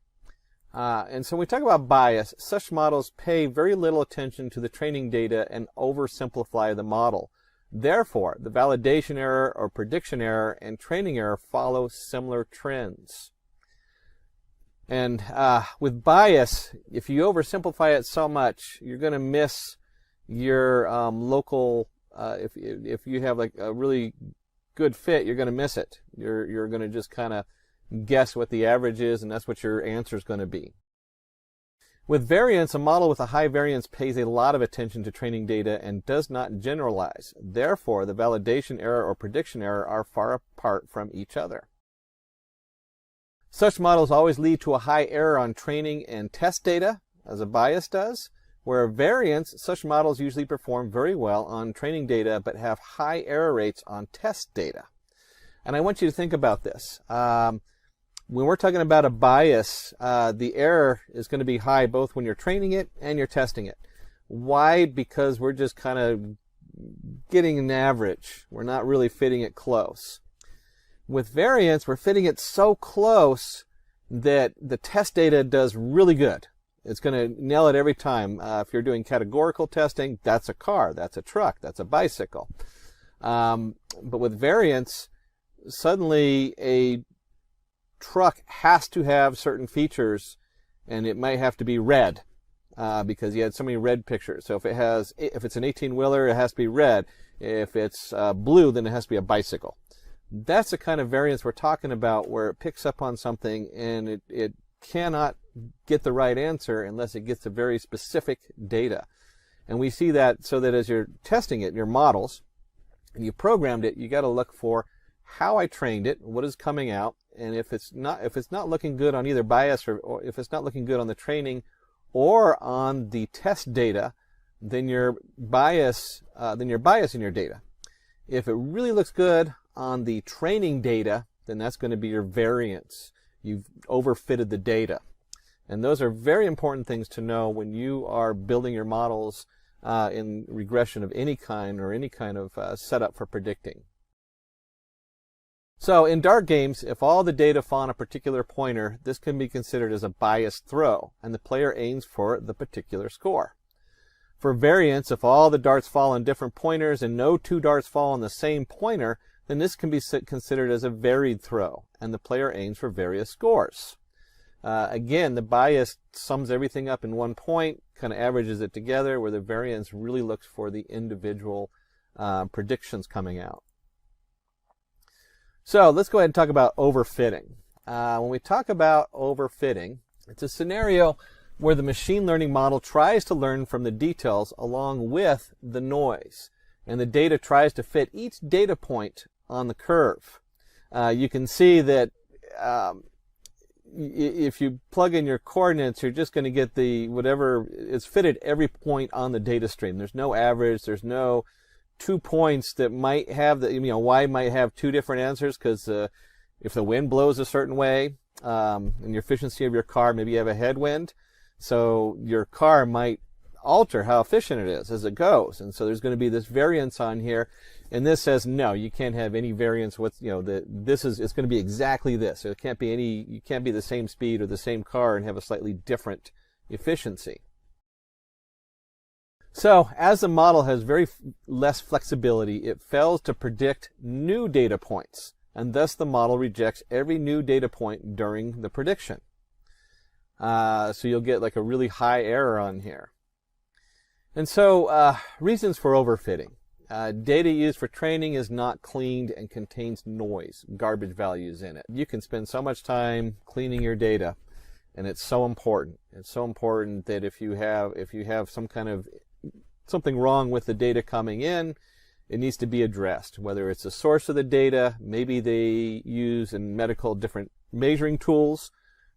Speaker 6: And so when we talk about bias, such models pay very little attention to the training data and oversimplify the model. Therefore, the validation error or prediction error and training error follow similar trends. And with bias, if you oversimplify it so much, you're going to miss your local, if you have like a really good fit, you're going to miss it. You're going to just kind of guess what the average is, and that's what your answer is going to be. With variance, a model with a high variance pays a lot of attention to training data and does not generalize. Therefore, the validation error or prediction error are far apart from each other. Such models always lead to a high error on training and test data, as a bias does. Where a variance, such models usually perform very well on training data but have high error rates on test data. And I want you to think about this. When we're talking about a bias, the error is going to be high both when you're training it and you're testing it. Why? Because we're just kind of getting an average. We're not really fitting it close. With variance, we're fitting it so close that the test data does really good. It's going to nail it every time. If you're doing categorical testing, that's a car, that's a truck, that's a bicycle. But with variance, suddenly a truck has to have certain features, and it might have to be red because you had so many red pictures. So if it's an 18-wheeler, it has to be red. If it's blue, then it has to be a bicycle. That's the kind of variance we're talking about, where it picks up on something and it cannot get the right answer unless it gets a very specific data. And we see that so that as you're testing it, your models, and you programmed it, you got to look for how I trained it, what is coming out, and if it's not looking good on either bias or if it's not looking good on the training or on the test data, then you're biasing your data. If it really looks good on the training data, then that's going to be your variance. You've overfitted the data. And those are very important things to know when you are building your models in regression of any kind or any kind of setup for predicting. So in dart games, if all the data fall on a particular pointer, this can be considered as a biased throw, and the player aims for the particular score. For variance, if all the darts fall on different pointers and no two darts fall on the same pointer, then this can be considered as a varied throw, and the player aims for various scores. Again, the bias sums everything up in one point, kind of averages it together, where the variance really looks for the individual predictions coming out. So let's go ahead and talk about overfitting. When we talk about overfitting, it's a scenario where the machine learning model tries to learn from the details along with the noise, and the data tries to fit each data point on the curve. You can see that if you plug in your coordinates, you're just going to get the whatever is fitted every point on the data stream. There's no average. There's no 2 points that might have y might have two different answers, because if the wind blows a certain way and your efficiency of your car, maybe you have a headwind, so your car might alter how efficient it is as it goes, and so there's going to be this variance on here. And this says no, you can't have any variance with it's going to be exactly this. So it can't be you can't be the same speed or the same car and have a slightly different efficiency. So as the model has very less flexibility, it fails to predict new data points, and thus the model rejects every new data point during the prediction. So you'll get like a really high error on here. And so reasons for overfitting. Data used for training is not cleaned and contains noise, garbage values in it. You can spend so much time cleaning your data, and it's so important. It's so important that if you have something wrong with the data coming in, it needs to be addressed. Whether it's the source of the data, maybe they use in medical different measuring tools,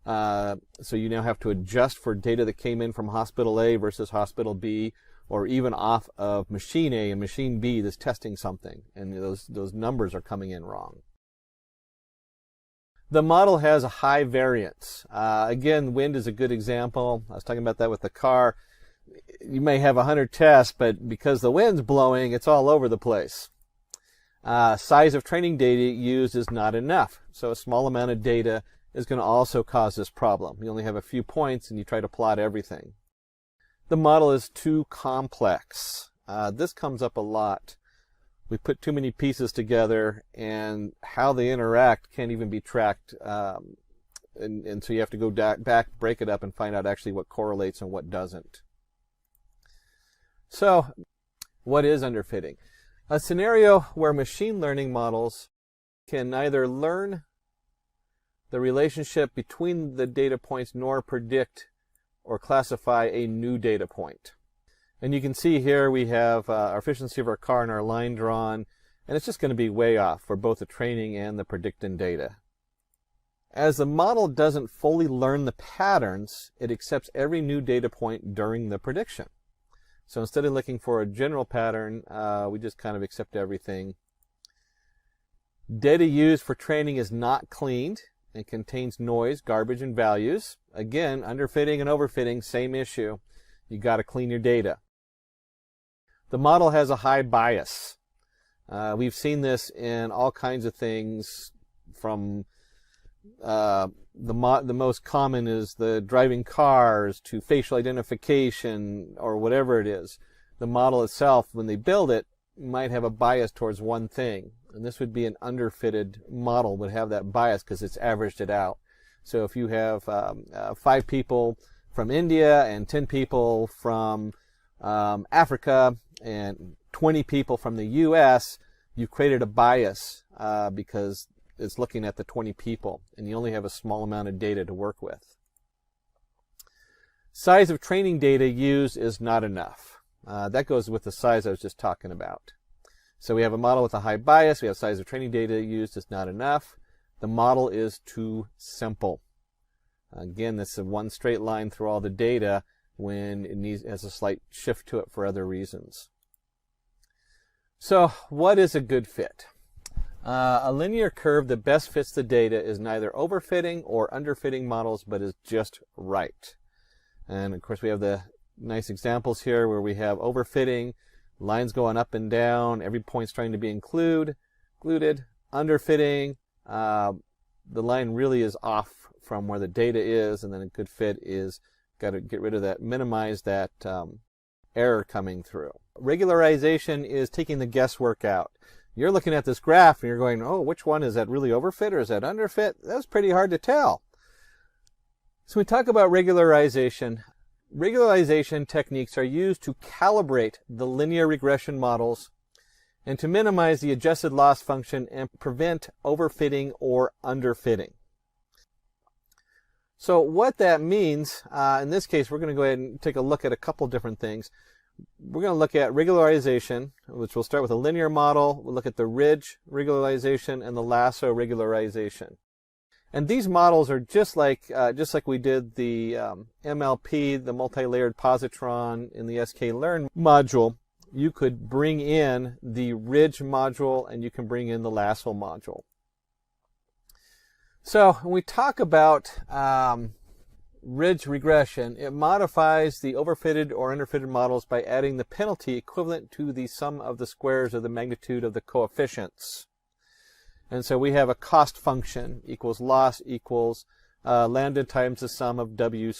Speaker 6: so you now have to adjust for data that came in from hospital A versus hospital B, or even off of machine A and machine B that's testing something, and those numbers are coming in wrong. The model has a high variance. Again, wind is a good example. I was talking about that with the car. You may have 100 tests, but because the wind's blowing, it's all over the place. Size of training data used is not enough, so a small amount of data is going to also cause this problem. You only have a few points and you try to plot everything. The model is too complex. This comes up a lot. We put too many pieces together, and how they interact can't even be tracked. And so you have to go back, break it up, and find out actually what correlates and what doesn't. So what is underfitting? A scenario where machine learning models can neither learn the relationship between the data points nor predict or classify a new data point. And you can see here we have our efficiency of our car and our line drawn, and it's just going to be way off for both the training and the predicting data. As the model doesn't fully learn the patterns, it accepts every new data point during the prediction. So instead of looking for a general pattern, we just kind of accept everything. Data used for training is not cleaned and contains noise, garbage, and values. Again, underfitting and overfitting, same issue. You got to clean your data. The model has a high bias. We've seen this in all kinds of things, from the most common is the driving cars to facial identification or whatever it is. The model itself, when they build it, might have a bias towards one thing. And this would be an underfitted model, would have that bias because it's averaged it out. So if you have 5 people from India and 10 people from Africa and 20 people from the US, you've created a bias because it's looking at the 20 people, and you only have a small amount of data to work with. Size of training data used is not enough. That goes with the size I was just talking about. So we have a model with a high bias, we have size of training data used is not enough. The model is too simple. Again, this is one straight line through all the data when it has a slight shift to it for other reasons. So what is a good fit? A linear curve that best fits the data is neither overfitting or underfitting models, but is just right. And of course we have the nice examples here where we have overfitting, lines going up and down, every point's trying to be included. Underfitting, the line really is off from where the data is, and then a good fit is got to get rid of that, minimize that error coming through. Regularization is taking the guesswork out. You're looking at this graph and you're going, oh, which one is that, really overfit or is that underfit? That's pretty hard to tell. So we talk about regularization. Regularization techniques are used to calibrate the linear regression models and to minimize the adjusted loss function and prevent overfitting or underfitting. So what that means, in this case, we're going to go ahead and take a look at a couple different things. We're going to look at regularization, which will start with a linear model. We'll look at the ridge regularization and the lasso regularization. And these models are just like we did the MLP, the multi-layered positron in the sklearn module. You could bring in the ridge module and you can bring in the lasso module. So when we talk about ridge regression, it modifies the overfitted or underfitted models by adding the penalty equivalent to the sum of the squares of the magnitude of the coefficients. And so we have a cost function equals loss equals lambda times the sum of w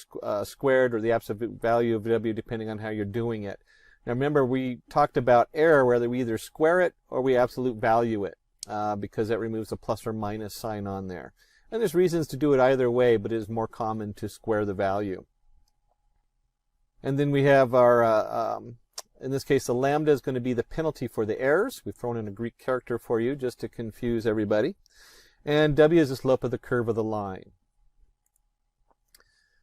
Speaker 6: squared, or the absolute value of w, depending on how you're doing it. Now remember, we talked about error, whether we either square it or we absolute value it, because that removes the plus or minus sign on there. And there's reasons to do it either way, but it is more common to square the value. And then we have our, in this case, the lambda is going to be the penalty for the errors. We've thrown in a Greek character for you just to confuse everybody. And w is the slope of the curve of the line.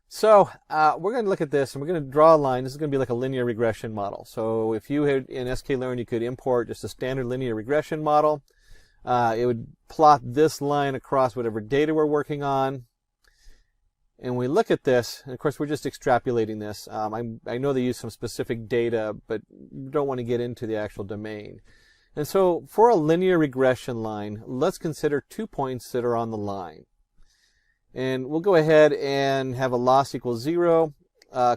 Speaker 6: So we're going to look at this, and we're going to draw a line. This is going to be like a linear regression model. So if you had in sklearn, you could import just a standard linear regression model. It would plot this line across whatever data we're working on. And we look at this, and of course we're just extrapolating this. I know they use some specific data, but you don't want to get into the actual domain. And so for a linear regression line, let's consider 2 points that are on the line. And we'll go ahead and have a loss equals 0,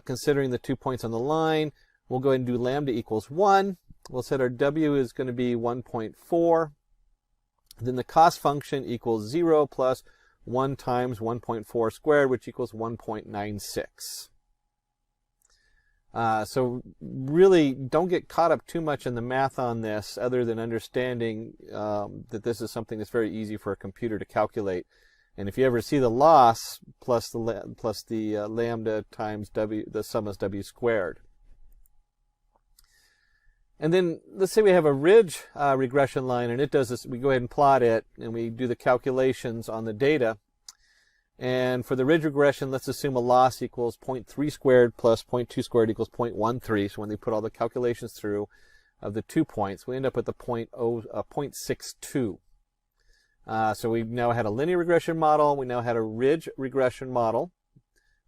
Speaker 6: considering the 2 points on the line. We'll go ahead and do lambda equals 1. We'll set our w is going to be 1.4. Then the cost function equals 0 plus 1 times 1.4 squared, which equals 1.96. So really don't get caught up too much in the math on this, other than understanding that this is something that's very easy for a computer to calculate. And if you ever see the loss plus the lambda times w, the sum is w squared. And then let's say we have a ridge regression line, and it does this. We go ahead and plot it, and we do the calculations on the data. And for the ridge regression, let's assume a loss equals 0.3 squared plus 0.2 squared equals 0.13. So when they put all the calculations through of the 2 points, we end up with a 0.62. So we now had a linear regression model. We now had a ridge regression model.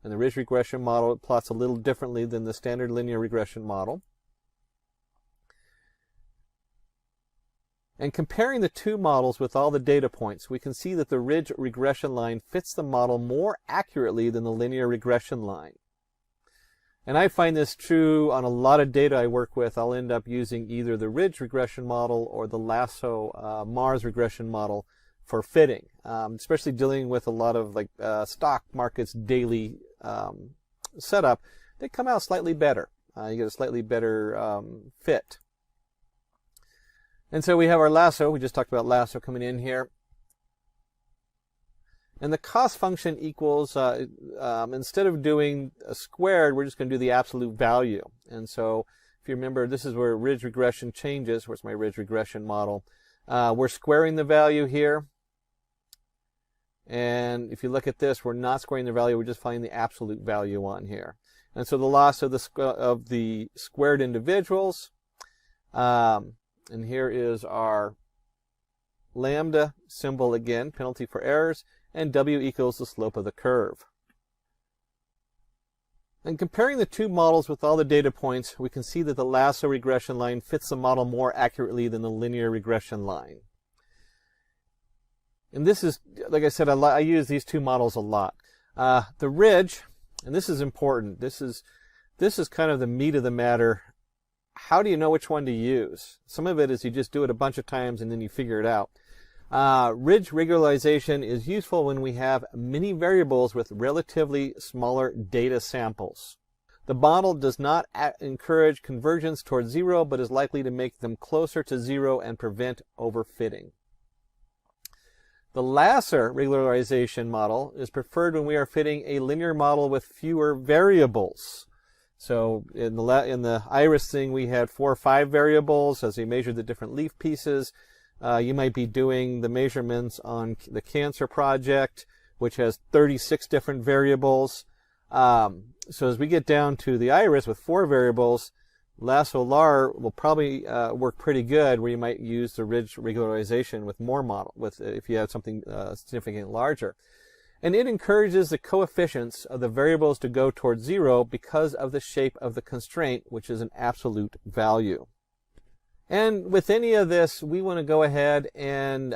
Speaker 6: And the ridge regression model plots a little differently than the standard linear regression model. And comparing the two models with all the data points, we can see that the ridge regression line fits the model more accurately than the linear regression line. And I find this true on a lot of data I work with. I'll end up using either the ridge regression model or the lasso Mars regression model for fitting, especially dealing with a lot of like stock markets daily setup. They come out slightly better. You get a slightly better fit. And so we have our lasso. We just talked about lasso coming in here. And the cost function equals, instead of doing a squared, we're just going to do the absolute value. And so if you remember, this is where ridge regression changes. Where's my ridge regression model? We're squaring the value here. And if you look at this, we're not squaring the value. We're just finding the absolute value on here. And so the loss of the squared individuals. And here is our lambda symbol again, penalty for errors, and W equals the slope of the curve. And comparing the two models with all the data points, we can see that the lasso regression line fits the model more accurately than the linear regression line. And this is, like I said, I use these two models a lot. The ridge, and this is important, this is kind of the meat of the matter. How do you know which one to use? Some of it is you just do it a bunch of times and then you figure it out. Ridge regularization is useful when we have many variables with relatively smaller data samples. The model does not encourage convergence towards zero, but is likely to make them closer to zero and prevent overfitting. The Lasser regularization model is preferred when we are fitting a linear model with fewer variables. So in the iris thing, we had 4 or 5 variables as we measured the different leaf pieces. You might be doing the measurements on the cancer project, which has 36 different variables. So as we get down to the iris with 4 variables, Lasso LAR will probably work pretty good, where you might use the ridge regularization with more model, if you have something significantly larger. And it encourages the coefficients of the variables to go towards zero because of the shape of the constraint, which is an absolute value. And with any of this, we want to go ahead and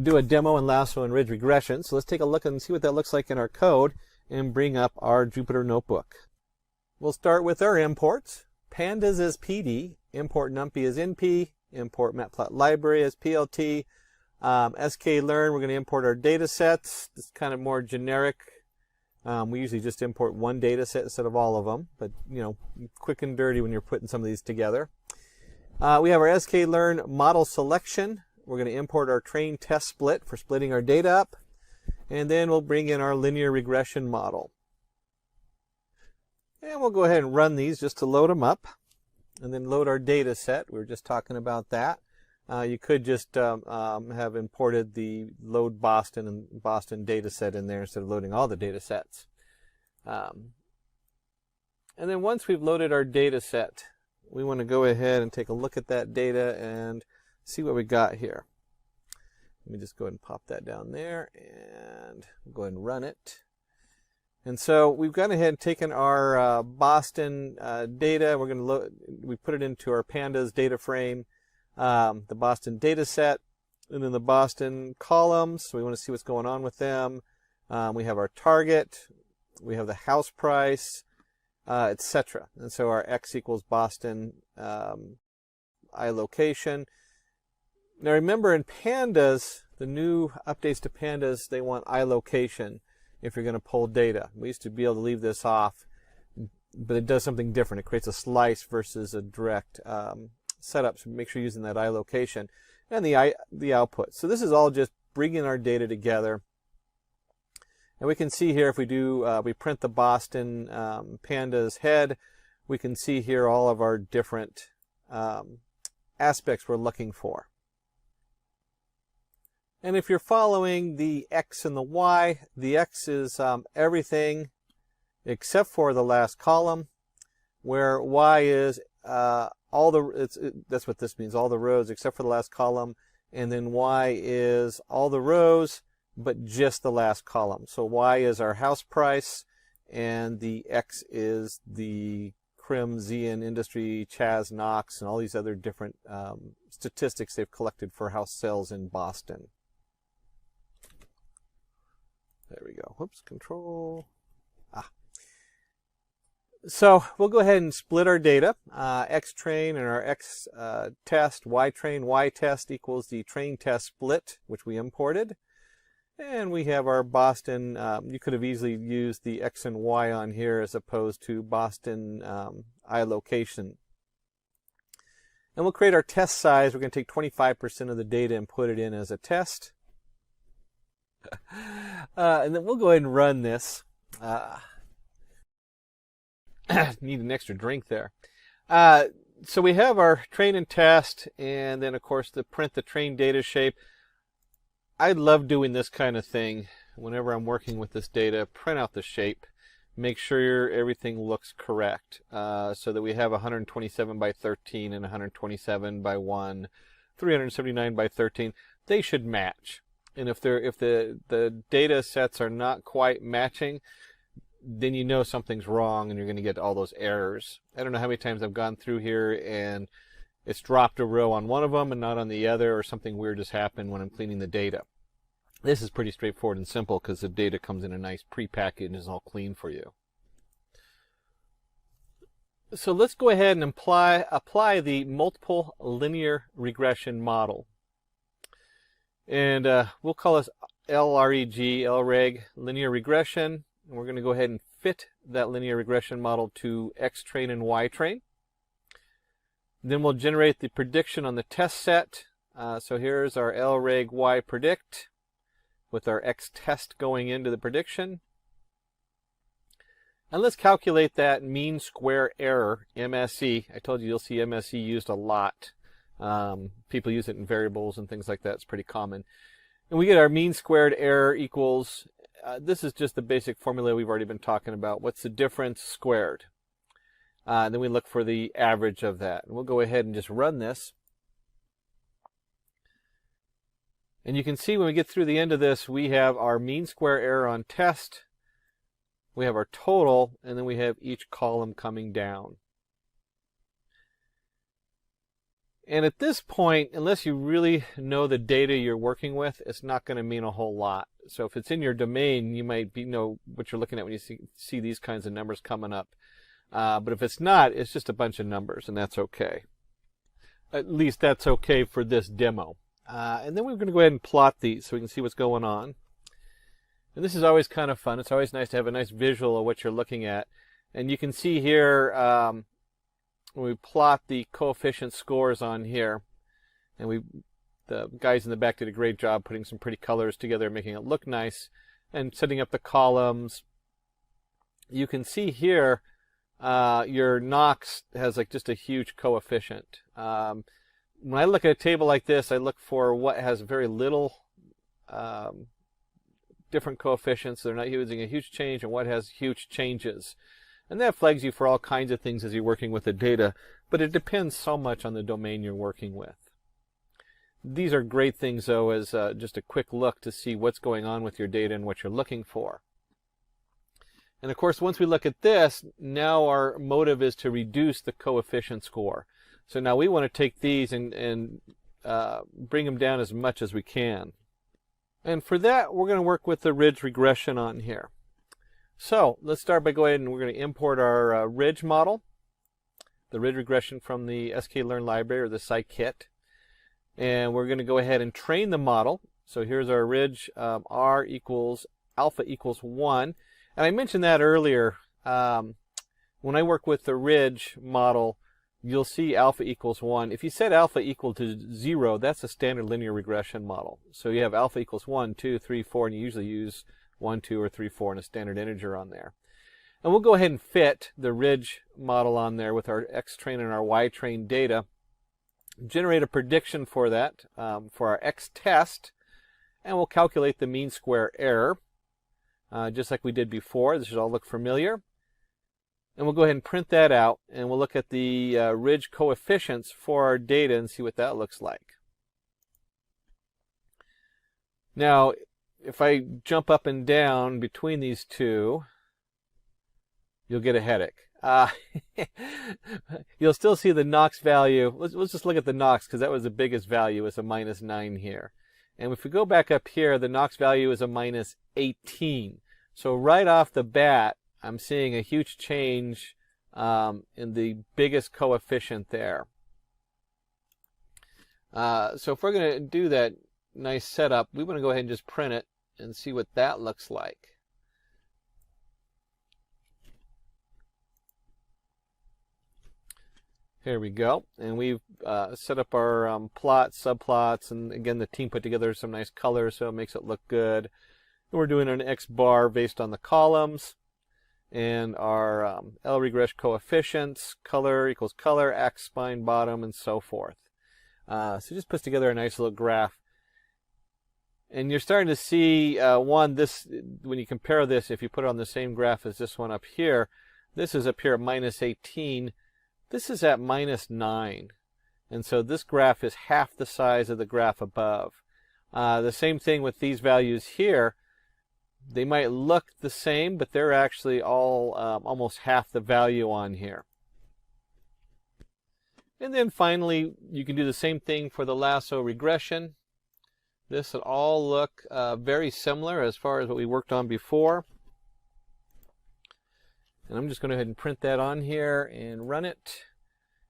Speaker 6: do a demo in Lasso and ridge regression. So let's take a look and see what that looks like in our code and bring up our Jupyter notebook. We'll start with our imports. Pandas is PD, import numpy is np, import matplotlib as plt. Sklearn, we're going to import our data sets. It's kind of more generic. We usually just import one data set instead of all of them, but quick and dirty when you're putting some of these together. We have our sklearn model selection. We're going to import our train test split for splitting our data up, and then we'll bring in our linear regression model. And we'll go ahead and run these just to load them up, and then load our data set. We were just talking about that. You could just have imported the load Boston and Boston data set in there instead of loading all the data sets. And then once we've loaded our data set, we want to go ahead and take a look at that data and see what we got here. Let me just go ahead and pop that down there and go ahead and run it. And so we've gone ahead and taken our Boston data. We're going to we put it into our pandas data frame. The Boston data set, and then the Boston columns. So we want to see what's going on with them. We have our target, we have the house price, etc. And so our x equals Boston I location. Now remember, in pandas, the new updates to pandas, they want I location if you're going to pull data. We used to be able to leave this off, but it does something different. It creates a slice versus a direct setup, so make sure you're using that I location and the output. So this is all just bringing our data together, and we can see here if we do we print the Boston pandas head, we can see here all of our different aspects we're looking for. And if you're following the X and the Y, the X is everything except for the last column, where Y is that's what this means, all the rows except for the last column, and then y is all the rows, but just the last column. So y is our house price, and the x is the Crim, Zian, Industry, Chas, Knox, and all these other different statistics they've collected for house sales in Boston. There we go. Whoops, control. So we'll go ahead and split our data. X train and our X test, Y train, Y test equals the train test split, which we imported. And we have our Boston. You could have easily used the X and Y on here as opposed to Boston I location. And we'll create our test size. We're going to take 25% of the data and put it in as a test. And then we'll go ahead and run this. Need an extra drink there. So we have our train and test, and then of course to print the train data shape. I love doing this kind of thing whenever I'm working with this data. Print out the shape, make sure everything looks correct, so that we have 127 by 13 and 127 by 1, 379 by 13. They should match. And if the data sets are not quite matching, then you know something's wrong and you're going to get all those errors. I don't know how many times I've gone through here and it's dropped a row on one of them and not on the other, or something weird has happened when I'm cleaning the data. This is pretty straightforward and simple because the data comes in a nice pre-package and is all clean for you. So let's go ahead and apply the multiple linear regression model. And we'll call this LREG, linear regression. And we're going to go ahead and fit that linear regression model to X train and Y train. Then we'll generate the prediction on the test set. So here's our LREG Y predict with our X test going into the prediction. And let's calculate that mean square error, MSE. I told you you'll see MSE used a lot. People use it in variables and things like that. It's pretty common. And we get our mean squared error equals, this is just the basic formula we've already been talking about. What's the difference squared? Then we look for the average of that. And we'll go ahead and just run this. And you can see when we get through the end of this, we have our mean square error on test, we have our total, and then we have each column coming down. And at this point, unless you really know the data you're working with, it's not going to mean a whole lot. So if it's in your domain, you might know what you're looking at when you see these kinds of numbers coming up. But if it's not, it's just a bunch of numbers, and that's okay. At least that's okay for this demo. And then we're going to go ahead and plot these so we can see what's going on. And this is always kind of fun. It's always nice to have a nice visual of what you're looking at. And you can see here, when we plot the coefficient scores on here, and the guys in the back did a great job putting some pretty colors together, making it look nice, and setting up the columns. You can see here, your Knox has like just a huge coefficient. When I look at a table like this, I look for what has very little different coefficients. They're not using a huge change, and what has huge changes. And that flags you for all kinds of things as you're working with the data, but it depends so much on the domain you're working with. These are great things, though, as just a quick look to see what's going on with your data and what you're looking for. And of course, once we look at this, now our motive is to reduce the coefficient score. So now we want to take these and bring them down as much as we can. And for that, we're going to work with the ridge regression on here. So let's start by going ahead and we're going to import our ridge model, the ridge regression from the sklearn library or the scikit. And we're going to go ahead and train the model. So here's our ridge, R equals alpha equals 1. And I mentioned that earlier. When I work with the ridge model, you'll see alpha equals 1. If you set alpha equal to 0, that's a standard linear regression model. So you have alpha equals 1, 2, 3, 4, and you usually use 1, 2, or 3, 4, and a standard integer on there. And we'll go ahead and fit the ridge model on there with our X train and our Y train data, generate a prediction for that, for our X test, and we'll calculate the mean square error, just like we did before. This should all look familiar. And we'll go ahead and print that out, and we'll look at the ridge coefficients for our data and see what that looks like. Now, if I jump up and down between these two, you'll get a headache. You'll still see the Knox value. Let's just look at the Knox, because that was the biggest value. It's a -9 here. And if we go back up here, the Knox value is a -18. So right off the bat, I'm seeing a huge change in the biggest coefficient there. So if we're going to do that nice setup, we want to go ahead and just print it and see what that looks like. Here we go, and we've set up our plots, subplots, and again the team put together some nice colors so it makes it look good. And we're doing an X bar based on the columns, and our L regress coefficients, color equals color, X spine bottom, and so forth. So just puts together a nice little graph. And you're starting to see, this, when you compare this, if you put it on the same graph as this one up here, this is up here at -18. This is at -9. And so this graph is half the size of the graph above. The same thing with these values here. They might look the same, but they're actually all almost half the value on here. And then finally, you can do the same thing for the lasso regression. This would all look very similar as far as what we worked on before. And I'm just going to go ahead and print that on here and run it.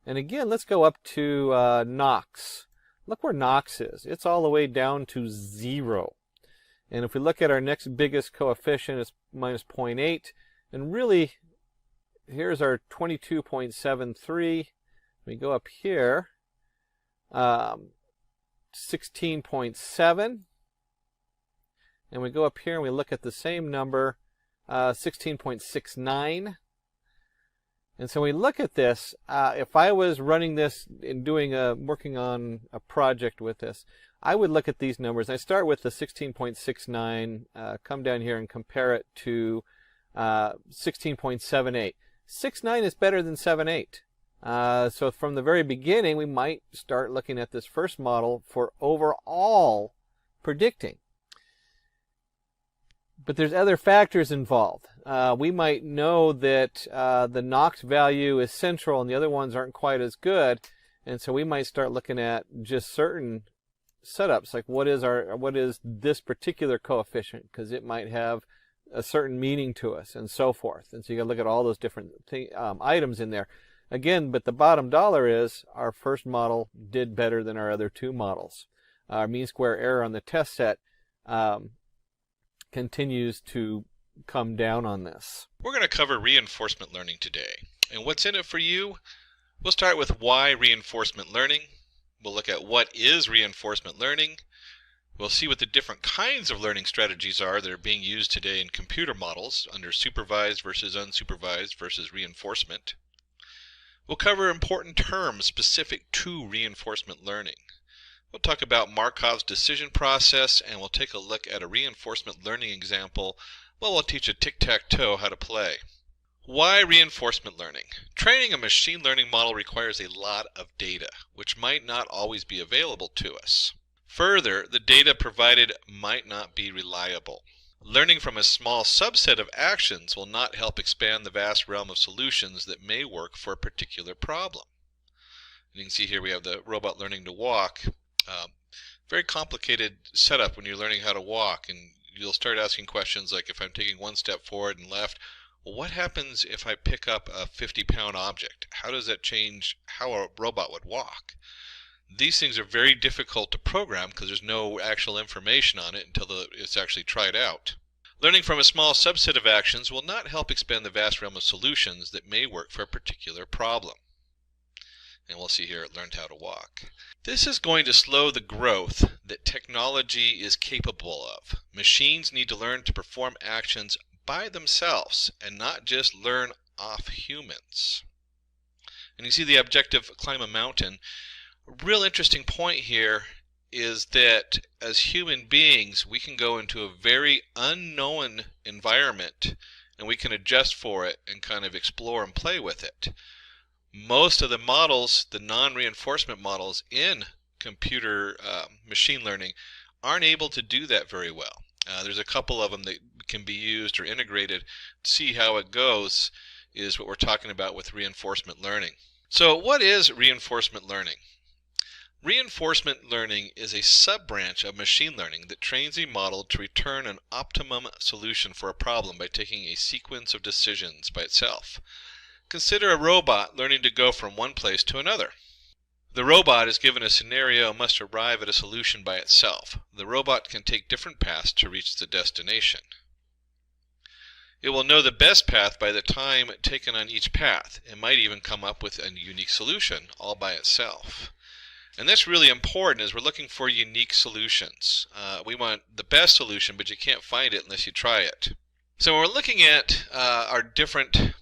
Speaker 6: And again, let's go up to Knox. Look where Knox is. It's all the way down to 0. And if we look at our next biggest coefficient, it's -0.8. And really, here's our 22.73. We go up here, 16.7. And we go up here and we look at the same number, 16.69. And so we look at this, if I was running this and working on a project with this, I would look at these numbers. I start with the 16.69, come down here and compare it to 16.78. 6.9 is better than 7.8. So from the very beginning, we might start looking at this first model for overall predicting. But there's other factors involved. We might know that the Knox value is central and the other ones aren't quite as good. And so we might start looking at just certain setups, like what is this particular coefficient, because it might have a certain meaning to us and so forth. And so you got to look at all those different items in there. Again, but the bottom dollar is our first model did better than our other two models. Our mean square error on the test set continues to come down on this.
Speaker 4: We're going to cover reinforcement learning today. And what's in it for you? We'll start with why reinforcement learning. We'll look at what is reinforcement learning. We'll see what the different kinds of learning strategies are that are being used today in computer models under supervised versus unsupervised versus reinforcement. We'll cover important terms specific to reinforcement learning. We'll talk about Markov's decision process, and we'll take a look at a reinforcement learning example. Well, we'll teach a tic-tac-toe how to play. Why reinforcement learning? Training a machine learning model requires a lot of data, which might not always be available to us. Further, the data provided might not be reliable. Learning from a small subset of actions will not help expand the vast realm of solutions that may work for a particular problem. You can see here we have the robot learning to walk. Very complicated setup when you're learning how to walk, and you'll start asking questions like, if I'm taking one step forward and left, well, what happens if I pick up a 50-pound object? How does that change how a robot would walk? These things are very difficult to program because there's no actual information on it until it's actually tried out. Learning from a small subset of actions will not help expand the vast realm of solutions that may work for a particular problem. And we'll see here it learned how to walk. This is going to slow the growth that technology is capable of. Machines need to learn to perform actions by themselves and not just learn off humans. And you see the objective climb a mountain. A real interesting point here is that as human beings, we can go into a very unknown environment and we can adjust for it and kind of explore and play with it. Most of the models, the non-reinforcement models in computer machine learning, aren't able to do that very well. There's a couple of them that can be used or integrated. To see how it goes is what we're talking about with reinforcement learning. So what is reinforcement learning? Reinforcement learning is a sub-branch of machine learning that trains a model to return an optimum solution for a problem by taking a sequence of decisions by itself. Consider a robot learning to go from one place to another. The robot is given a scenario and must arrive at a solution by itself. The robot can take different paths to reach the destination. It will know the best path by the time taken on each path. It might even come up with a unique solution all by itself. And that's really important as we're looking for unique solutions. We want the best solution, but you can't find it unless you try it. So when we're looking at our different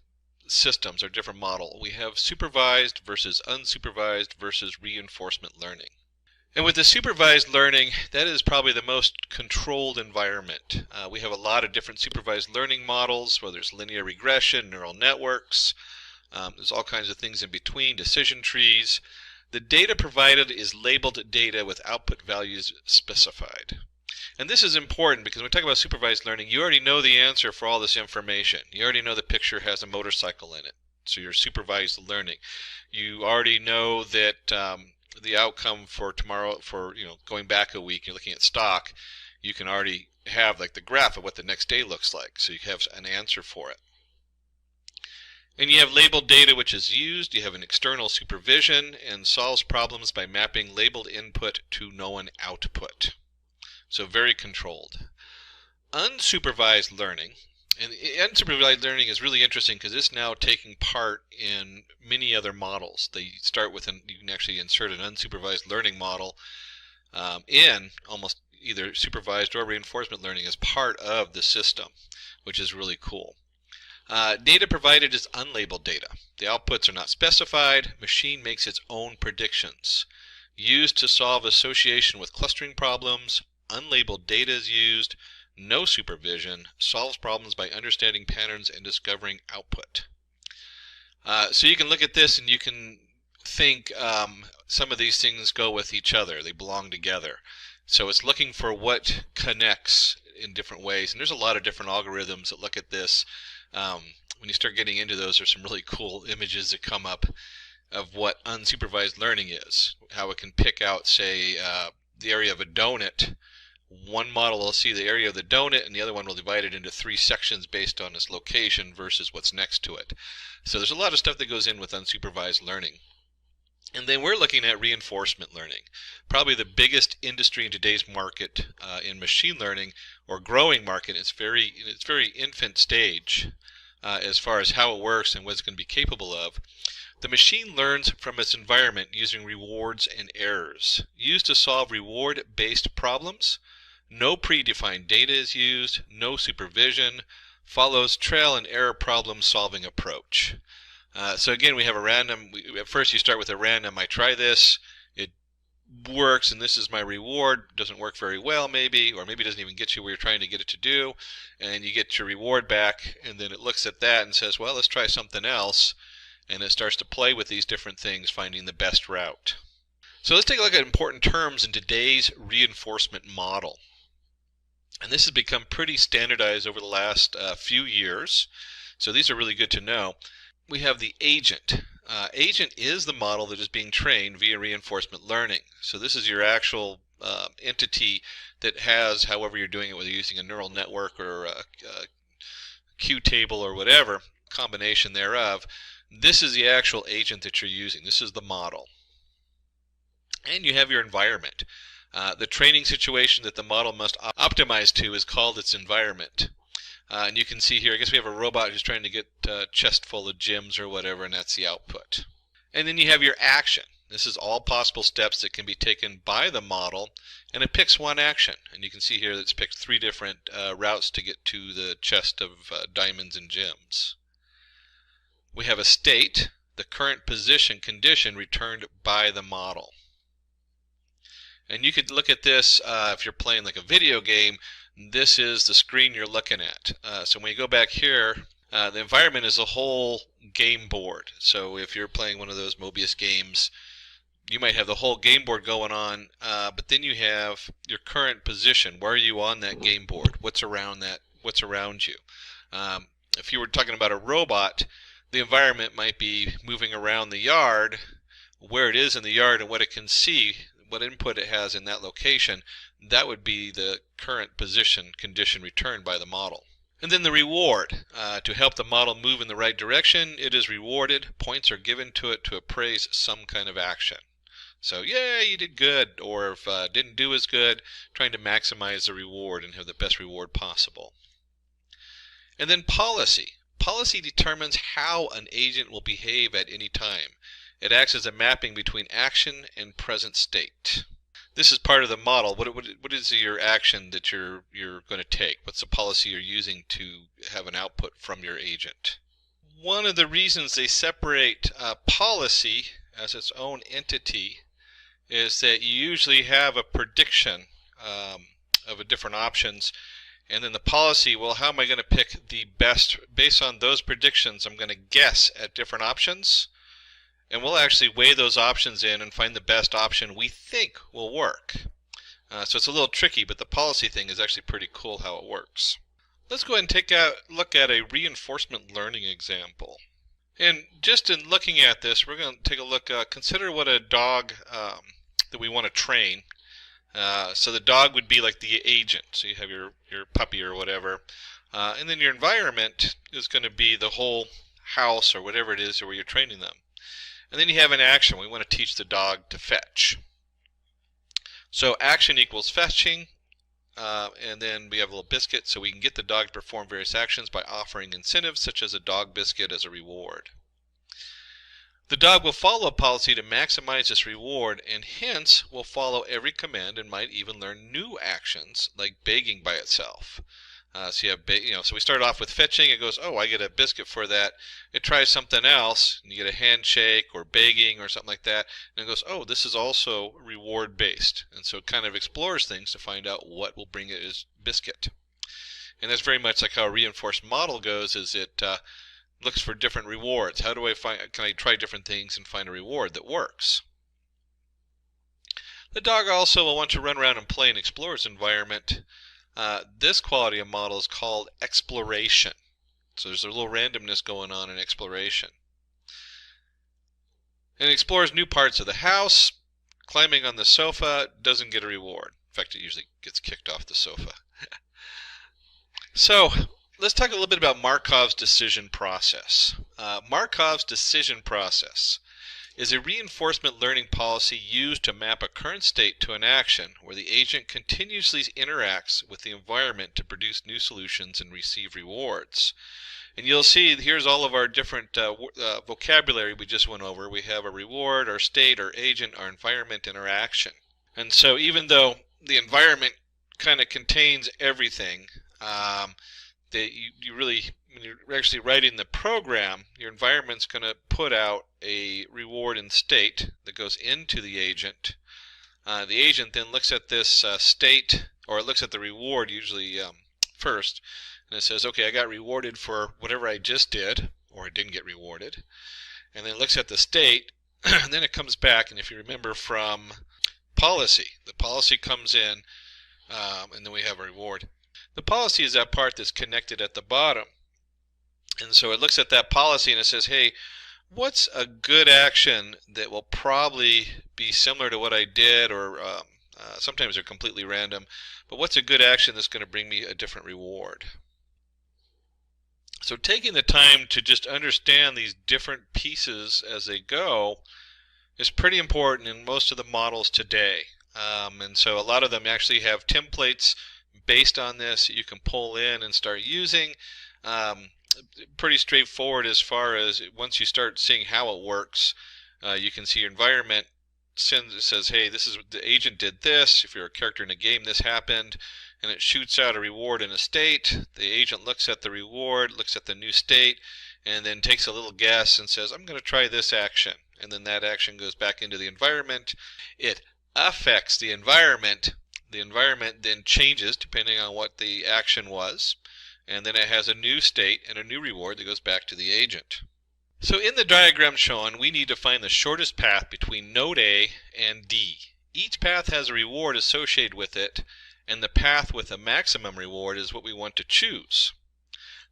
Speaker 4: systems, our different model, we have supervised versus unsupervised versus reinforcement learning. And with the supervised learning, that is probably the most controlled environment. We have a lot of different supervised learning models, whether it's linear regression, neural networks, there's all kinds of things in between, decision trees. The data provided is labeled data with output values specified. And this is important because when we talk about supervised learning, you already know the answer for all this information. You already know the picture has a motorcycle in it. So you're supervised learning. You already know that the outcome for tomorrow, for going back a week, you're looking at stock, you can already have like the graph of what the next day looks like. So you have an answer for it. And you have labeled data which is used, you have an external supervision, and solves problems by mapping labeled input to known output. So very controlled. Unsupervised learning, and unsupervised learning is really interesting because it's now taking part in many other models. They start with you can actually insert an unsupervised learning model in almost either supervised or reinforcement learning as part of the system, which is really cool. Data provided is unlabeled data. The outputs are not specified. Machine makes its own predictions. Used to solve association with clustering problems. Unlabeled data is used. No supervision. Solves problems by understanding patterns and discovering output. So you can look at this and you can think some of these things go with each other. They belong together. So it's looking for what connects in different ways. And there's a lot of different algorithms that look at this. When you start getting into those, there's some really cool images that come up of what unsupervised learning is. How it can pick out, say, the area of a donut. One model will see the area of the donut, and the other one will divide it into 3 sections based on its location versus what's next to it. So there's a lot of stuff that goes in with unsupervised learning. And then we're looking at reinforcement learning. Probably the biggest industry in today's market in machine learning, or growing market. It's very infant stage as far as how it works and what it's going to be capable of. The machine learns from its environment using rewards and errors. Used to solve reward-based problems. No predefined data is used. No supervision. Follows trial and error problem solving approach. So again, we have a random, at first you start with a random, I try this, it works, and this is my reward. Doesn't work very well maybe, or maybe it doesn't even get you where you're trying to get it to do, and you get your reward back, and then it looks at that and says, well, let's try something else, and it starts to play with these different things, finding the best route. So let's take a look at important terms in today's reinforcement model. And this has become pretty standardized over the last few years, so these are really good to know. We have the agent. Agent is the model that is being trained via reinforcement learning. So this is your actual entity that has, however you're doing it, whether you're using a neural network or a Q table or whatever, combination thereof. This is the actual agent that you're using. This is the model. And you have your environment. The training situation that the model must optimize to is called its environment. And you can see here, I guess we have a robot who's trying to get a chest full of gems or whatever, and that's the output. And then you have your action. This is all possible steps that can be taken by the model, and it picks one action. And you can see here that it's picked 3 different routes to get to the chest of diamonds and gems. We have a state, the current position condition returned by the model. And you could look at this if you're playing like a video game. This is the screen you're looking at. So when you go back here, the environment is a whole game board. So if you're playing one of those Mobius games, you might have the whole game board going on, but then you have your current position. Where are you on that game board? What's around that? What's around you? If you were talking about a robot, the environment might be moving around the yard, where it is in the yard and what it can see, what input it has in that location. That would be the current position condition returned by the model. And then the reward. To help the model move in the right direction, it is rewarded. Points are given to it to appraise some kind of action. So, yeah, you did good, or if didn't do as good, trying to maximize the reward and have the best reward possible. And then policy. Policy determines how an agent will behave at any time. It acts as a mapping between action and present state. This is part of the model. What is your action that you're going to take? What's the policy you're using to have an output from your agent? One of the reasons they separate policy as its own entity is that you usually have a prediction of different options, and then the policy, well, how am I going to pick the best? Based on those predictions, I'm going to guess at different options, and we'll actually weigh those options in and find the best option we think will work. So it's a little tricky, but the policy thing is actually pretty cool how it works. Let's go ahead and take a look at a reinforcement learning example. And just in looking at this, we're going to take a look, consider what a dog that we want to train. So the dog would be like the agent. So you have your puppy or whatever. And then your environment is going to be the whole house or whatever it is where you're training them. And then you have an action. We want to teach the dog to fetch. So action equals fetching. And then we have a little biscuit, so we can get the dog to perform various actions by offering incentives such as a dog biscuit as a reward. The dog will follow a policy to maximize this reward, and hence will follow every command and might even learn new actions like begging by itself. So you have, so we start off with fetching. It goes, oh, I get a biscuit for that. It tries something else, and you get a handshake or begging or something like that, and it goes, oh, this is also reward based, and so it kind of explores things to find out what will bring it as biscuit. And that's very much like how a reinforced model goes. Is it looks for different rewards. How do I find? Can I try different things and find a reward that works? The dog also will want to run around and play and explore its environment. This quality of model is called exploration. So there's a little randomness going on in exploration. And it explores new parts of the house. Climbing on the sofa doesn't get a reward. In fact, it usually gets kicked off the sofa. So let's talk a little bit about Markov's decision process. Markov's decision process is a reinforcement learning policy used to map a current state to an action where the agent continuously interacts with the environment to produce new solutions and receive rewards. And you'll see here's all of our different vocabulary we just went over. We have a reward, our state, our agent, our environment, and our action. And so even though the environment kind of contains everything, that you really, when you're actually writing the program, your environment's going to put out a reward and state that goes into the agent. The agent then looks at this state, or it looks at the reward usually first, and it says, okay, I got rewarded for whatever I just did, or I didn't get rewarded. And then it looks at the state, and then it comes back, and if you remember from policy, the policy comes in, and then we have a reward. The policy is that part that's connected at the bottom. And so it looks at that policy and it says, hey, what's a good action that will probably be similar to what I did, or sometimes they're completely random, but what's a good action that's going to bring me a different reward? So taking the time to just understand these different pieces as they go is pretty important in most of the models today. And so a lot of them actually have templates based on this you can pull in and start using. Pretty straightforward as far as once you start seeing how it works, you can see your environment says, hey, this is the agent did this. If you're a character in a game, this happened, and it shoots out a reward in a state. The agent looks at the reward, looks at the new state, and then takes a little guess and says, I'm going to try this action. And then that action goes back into the environment. It affects the environment. The environment then changes depending on what the action was, and then it has a new state and a new reward that goes back to the agent. So in the diagram shown, we need to find the shortest path between node A and D. Each path has a reward associated with it, and the path with the maximum reward is what we want to choose.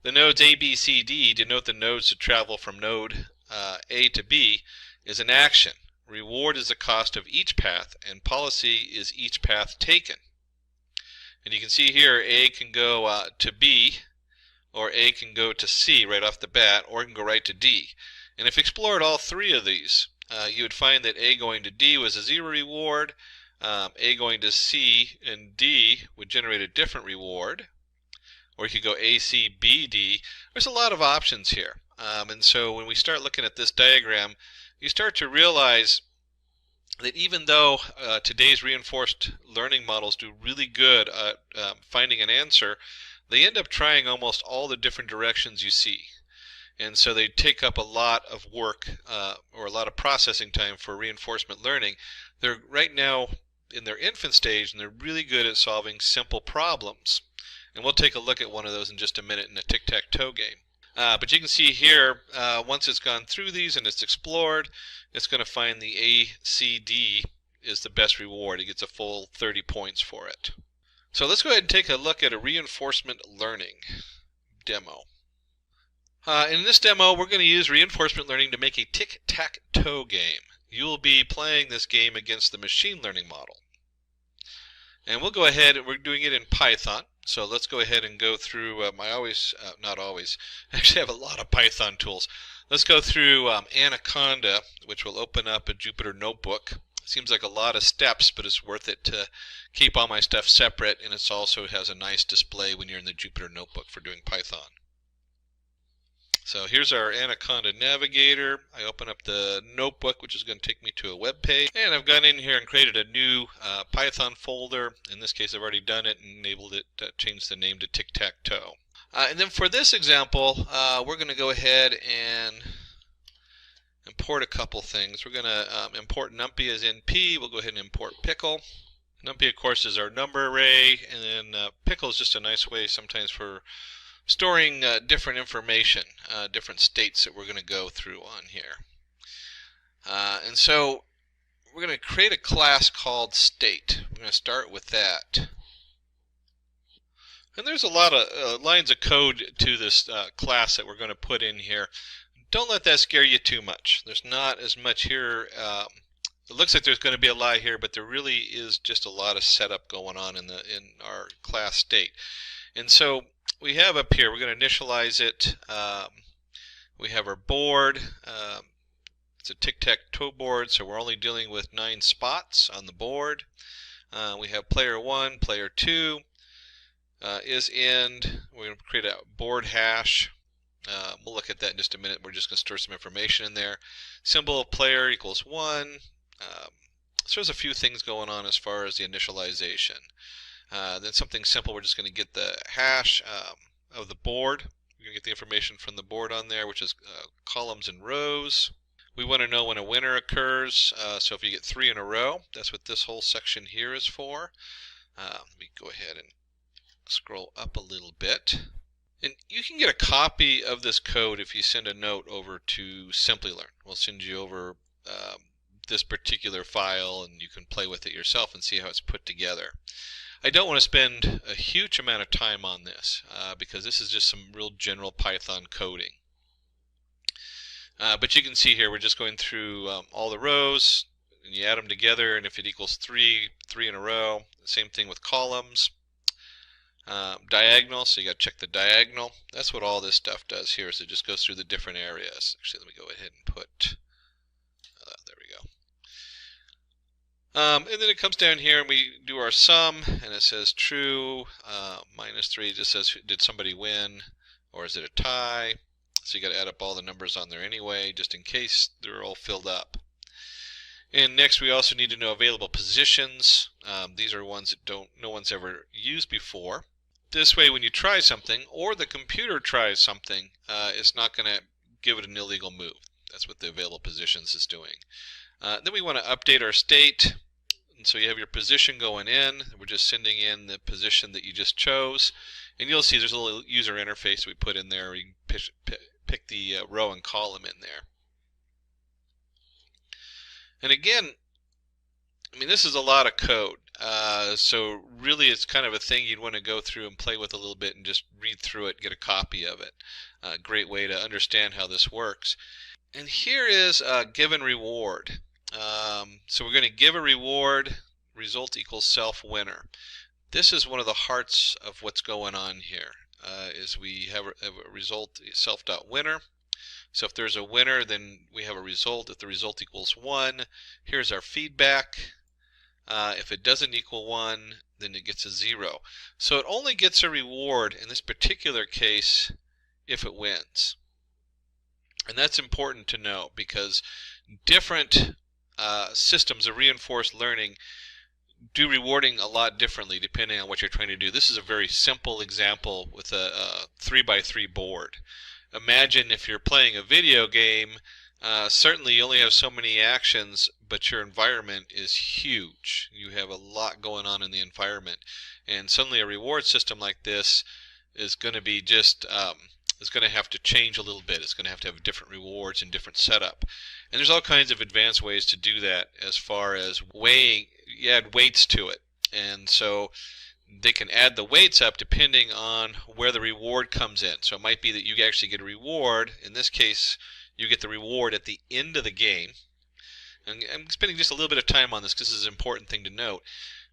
Speaker 4: The nodes A, B, C, D denote the nodes to travel from node A to B is an action. Reward is the cost of each path, and policy is each path taken. And you can see here A can go to B, or A can go to C right off the bat, or it can go right to D. And if you explored all three of these, you would find that A going to D was a 0 reward, A going to C and D would generate a different reward, or you could go A, C, B, D. There's a lot of options here. And so when we start looking at this diagram, you start to realize that even though today's reinforced learning models do really good at finding an answer, they end up trying almost all the different directions you see. And so they take up a lot of work or a lot of processing time for reinforcement learning. They're right now in their infant stage, and they're really good at solving simple problems. And we'll take a look at one of those in just a minute in a tic-tac-toe game. But you can see here, once it's gone through these and it's explored, it's going to find the ACD is the best reward. It gets a full 30 points for it. So let's go ahead and take a look at a reinforcement learning demo. In this demo, we're going to use reinforcement learning to make a tic-tac-toe game. You will be playing this game against the machine learning model. And we'll go ahead, and we're doing it in Python. So let's go ahead and go through, not always, I actually have a lot of Python tools. Let's go through Anaconda, which will open up a Jupyter notebook. Seems like a lot of steps, but it's worth it to keep all my stuff separate, and it also has a nice display when you're in the Jupyter notebook for doing Python. So here's our Anaconda navigator. I open up the notebook, which is going to take me to a web page, and I've gone in here and created a new Python folder. In this case, I've already done it and enabled it to change the name to tic-tac-toe. And then for this example, we're going to go ahead and import a couple things. We're going to import numpy as np. We'll go ahead and import pickle. Numpy, of course, is our number array, and then pickle is just a nice way sometimes for storing different information, different states that we're going to go through on here. And so we're going to create a class called state. We're going to start with that. And there's a lot of lines of code to this class that we're going to put in here. Don't let that scare you too much. There's not as much here. It looks like there's going to be a lot here, but there really is just a lot of setup going on in our class state. And so we have up here, we're going to initialize it. We have our board. It's a tic-tac-toe board, so we're only dealing with 9 spots on the board. We have player 1, player 2 is end. We're going to create a board hash. We'll look at that in just a minute. We're just going to store some information in there. Symbol of player equals 1. So there's a few things going on as far as the initialization. Then something simple, we're just going to get the hash of the board. We're going to get the information from the board on there, which is columns and rows. We want to know when a winner occurs, so if you get 3 in a row, that's what this whole section here is for. Let me go ahead and scroll up a little bit. And you can get a copy of this code if you send a note over to Simplilearn. We'll send you over this particular file, and you can play with it yourself and see how it's put together. I don't want to spend a huge amount of time on this because this is just some real general Python coding. But you can see here we're just going through all the rows, and you add them together, and if it equals 3 in a row. Same thing with columns. Diagonal, so you got to check the diagonal. That's what all this stuff does here, so it just goes through the different areas. Actually, let me go ahead and put, there we go. And then it comes down here and we do our sum, and it says true, -3 just says did somebody win, or is it a tie? So you got to add up all the numbers on there anyway, just in case they're all filled up. And next we also need to know available positions. These are ones that no one's ever used before. This way when you try something, or the computer tries something, it's not going to give it an illegal move. That's what the available positions is doing. Then we want to update our state. And so you have your position going in. We're just sending in the position that you just chose. And you'll see there's a little user interface we put in there. You can pick the row and column in there. And again, I mean, this is a lot of code. So really it's kind of a thing you'd want to go through and play with a little bit and just read through it, get a copy of it. A great way to understand how this works. And here is a given reward. So we're going to give a reward, result equals self winner. This is one of the hearts of what's going on here, is we have a result self.winner. So if there's a winner, then we have a result. If the result equals 1, here's our feedback. If it doesn't equal 1, then it gets a 0. So it only gets a reward in this particular case if it wins. And that's important to know because different systems of reinforced learning do rewarding a lot differently depending on what you're trying to do. This is a very simple example with a 3x3 board. Imagine if you're playing a video game, certainly you only have so many actions, but your environment is huge. You have a lot going on in the environment. And suddenly a reward system like this is going to be just, is going to have to change a little bit. It's going to have different rewards and different setup. And there's all kinds of advanced ways to do that as far as weighing, you add weights to it. And so they can add the weights up depending on where the reward comes in. So it might be that you actually get a reward. In this case, you get the reward at the end of the game. And I'm spending just a little bit of time on this because this is an important thing to note.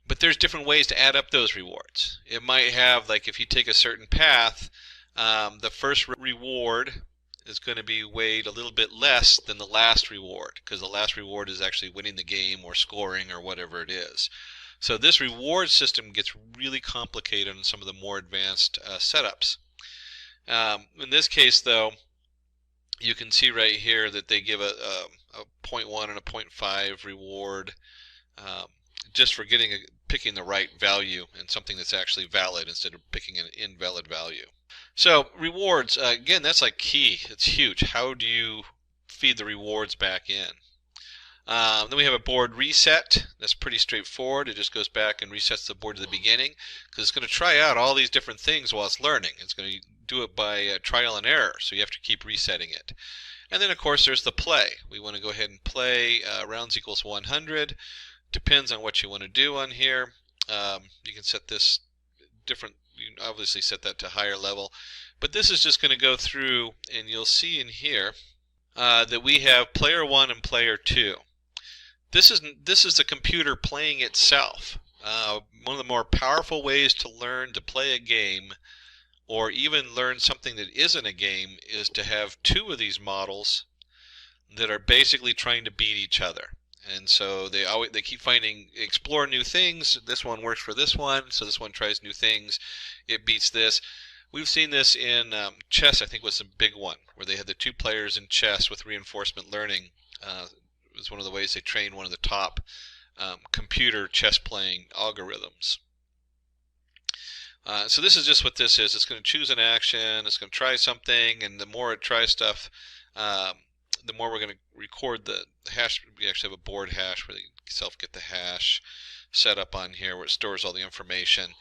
Speaker 4: But there's different ways to add up those rewards. It might have, like if you take a certain path, the first reward is going to be weighed a little bit less than the last reward because the last reward is actually winning the game or scoring or whatever it is. So this reward system gets really complicated in some of the more advanced setups. In this case, though, you can see right here that they give a 0.1 and a 0.5 reward just for picking the right value and something that's actually valid instead of picking an invalid value. So rewards, again, that's like key. It's huge. How do you feed the rewards back in? Then we have a board reset. That's pretty straightforward. It just goes back and resets the board to the beginning because it's going to try out all these different things while it's learning. It's going to do it by trial and error, so you have to keep resetting it. And then, of course, there's the play. We want to go ahead and play rounds equals 100. Depends on what you want to do on here. You can set this different. You can obviously set that to higher level. But this is just going to go through, and you'll see in here that we have player 1 and player 2. This is the computer playing itself. One of the more powerful ways to learn to play a game or even learn something that isn't a game is to have two of these models that are basically trying to beat each other. And so they keep explore new things. This one works for this one, so this one tries new things. It beats this. We've seen this in chess, I think was a big one, where they had the two players in chess with reinforcement learning. It was one of the ways they trained one of the top computer chess playing algorithms. So this is just what this is. It's going to choose an action, it's going to try something, and the more it tries stuff, the more we're going to record the hash. We actually have a board hash where you self get the hash set up on here where it stores all the information.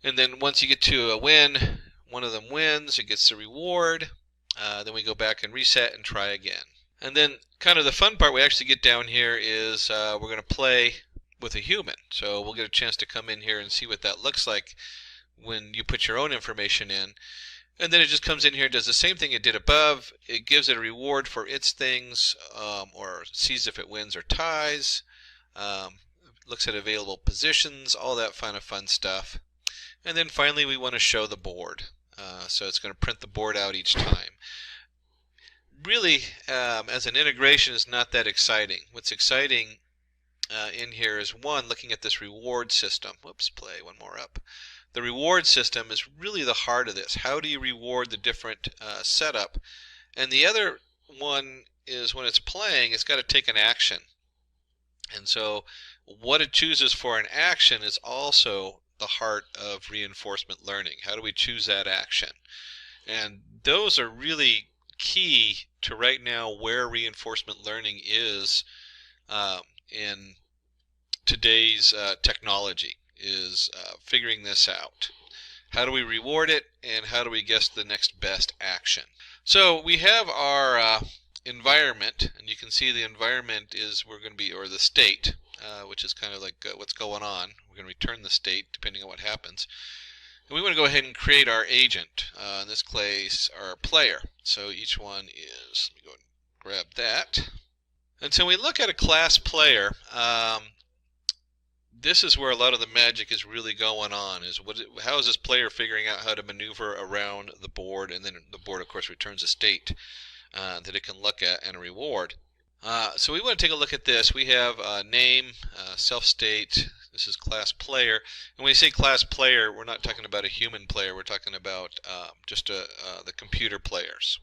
Speaker 4: And then once you get to a win, one of them wins, it gets the reward. Then we go back and reset and try again. And then kind of the fun part we actually get down here is we're going to play with a human. So we'll get a chance to come in here and see what that looks like when you put your own information in. And then it just comes in here and does the same thing it did above. It gives it a reward for its things, or sees if it wins or ties, looks at available positions, all that kind of fun stuff. And then finally we want to show the board. So it's going to print the board out each time. Really, as an integration, is not that exciting. What's exciting in here is, one, looking at this reward system. Whoops, play one more up. The reward system is really the heart of this. How do you reward the different setup? And the other one is when it's playing, it's got to take an action. And so what it chooses for an action is also the heart of reinforcement learning. How do we choose that action? And those are really key to right now where reinforcement learning is in today's technology, is figuring this out. How do we reward it, and how do we guess the next best action? So we have our environment, and you can see the environment is or the state, which is kind of like what's going on. We're going to return the state depending on what happens. And we want to go ahead and create our agent, in this case our player. So each one is, let me go and grab that. And so we look at a class player. This is where a lot of the magic is really going on, is how is this player figuring out how to maneuver around the board, and then the board of course returns a state that it can look at and a reward. So we want to take a look at this. We have name, self-state, this is class player, and when we say class player, we're not talking about a human player, we're talking about just the computer players.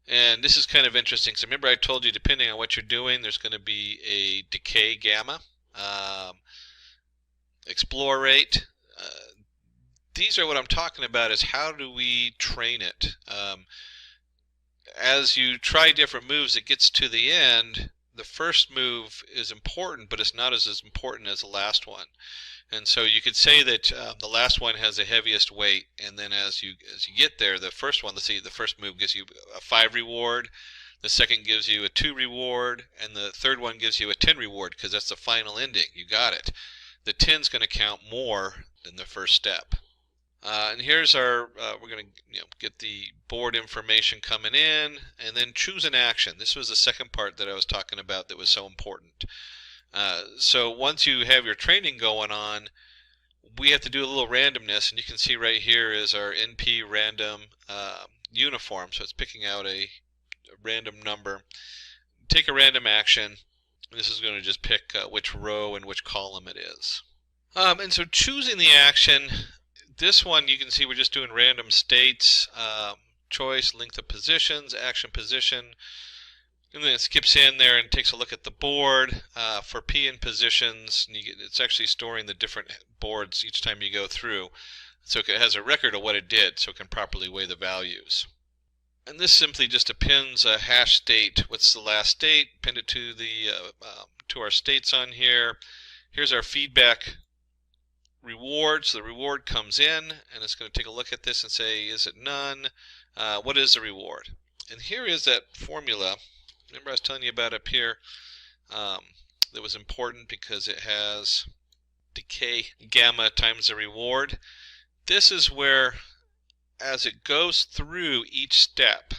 Speaker 4: And this is kind of interesting, so remember I told you depending on what you're doing there's going to be a decay gamma, explore rate. These are what I'm talking about, is how do we train it. As you try different moves, it gets to the end, the first move is important, but it's not as important as the last one. And so you could say that the last one has the heaviest weight, and then as you get there, the first one, let's see, the first move gives you a 5 reward, the second gives you a 2 reward, and the third one gives you a 10 reward, because that's the final ending. You got it. The 10's going to count more than the first step. And here's our, we're going to get the board information coming in, and then choose an action. This was the second part that I was talking about that was so important. So once you have your training going on, we have to do a little randomness, and you can see right here is our NP random uniform. So it's picking out a random number. Take a random action. This is going to just pick which row and which column it is. And so choosing the action, this one you can see we're just doing random states, choice, length of positions, action position, and then it skips in there and takes a look at the board. For P in positions, it's actually storing the different boards each time you go through. So it has a record of what it did, so it can properly weigh the values. And this simply just appends a hash state. What's the last state? Append it to the to our states on here. Here's our feedback reward. So the reward comes in, and it's going to take a look at this and say, is it none? What is the reward? And here is that formula. Remember I was telling you about up here that was important because it has decay gamma times the reward. This is where, as it goes through each step,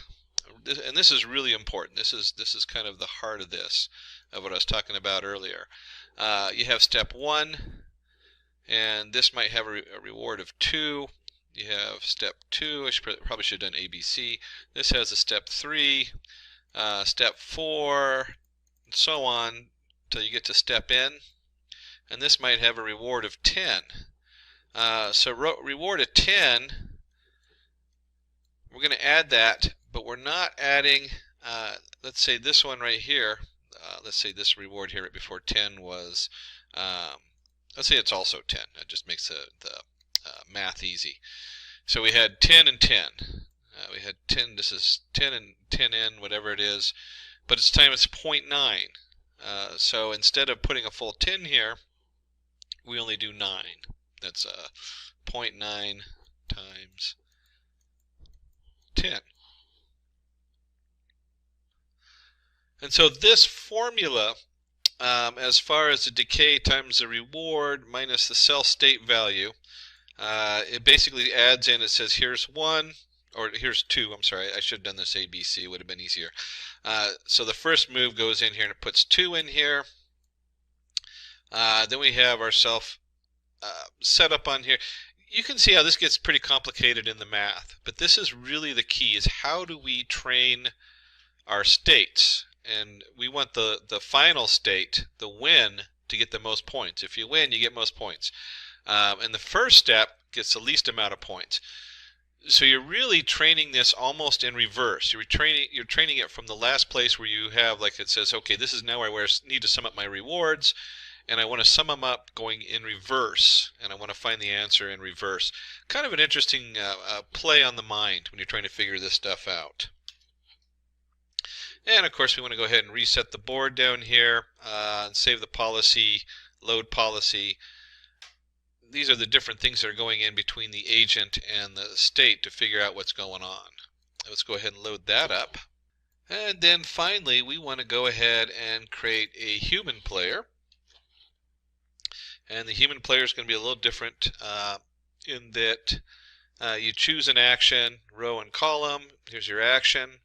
Speaker 4: and this is really important, this is kind of the heart of this, of what I was talking about earlier. You have step 1, and this might have a reward of 2. You have step 2, I probably should have done ABC. This has a step 3, step 4, and so on until you get to step N, and this might have a reward of 10. So reward of 10, we're going to add that, but we're not adding, let's say this one right here, let's say this reward here right before 10 was, let's say it's also 10. That just makes the math easy. So we had 10 and 10. We had 10, this is 10 and 10n, whatever it is, but it's 0.9. So instead of putting a full 10 here, we only do 9. That's 0.9 times 10. And so this formula, as far as the decay times the reward minus the cell state value, it basically adds in, it says here's 1, or here's 2, I'm sorry, I should have done this ABC, it would have been easier. So the first move goes in here and it puts 2 in here. Then we have our self set up on here. You can see how this gets pretty complicated in the math, but this is really the key, is how do we train our states? And we want the final state, the win, to get the most points. If you win, you get most points. And the first step gets the least amount of points. So you're really training this almost in reverse. You're training it from the last place where you have, like it says, okay, this is now where I need to sum up my rewards, and I want to sum them up going in reverse, and I want to find the answer in reverse. Kind of an interesting play on the mind when you're trying to figure this stuff out. And of course we want to go ahead and reset the board down here and save the policy, load policy. these are the different things that are going in between the agent and the state to figure out what's going on. Let's go ahead and load that up. And then finally, we want to go ahead and create a human player. And the human player is going to be a little different in that you choose an action, row and column. Here's your action.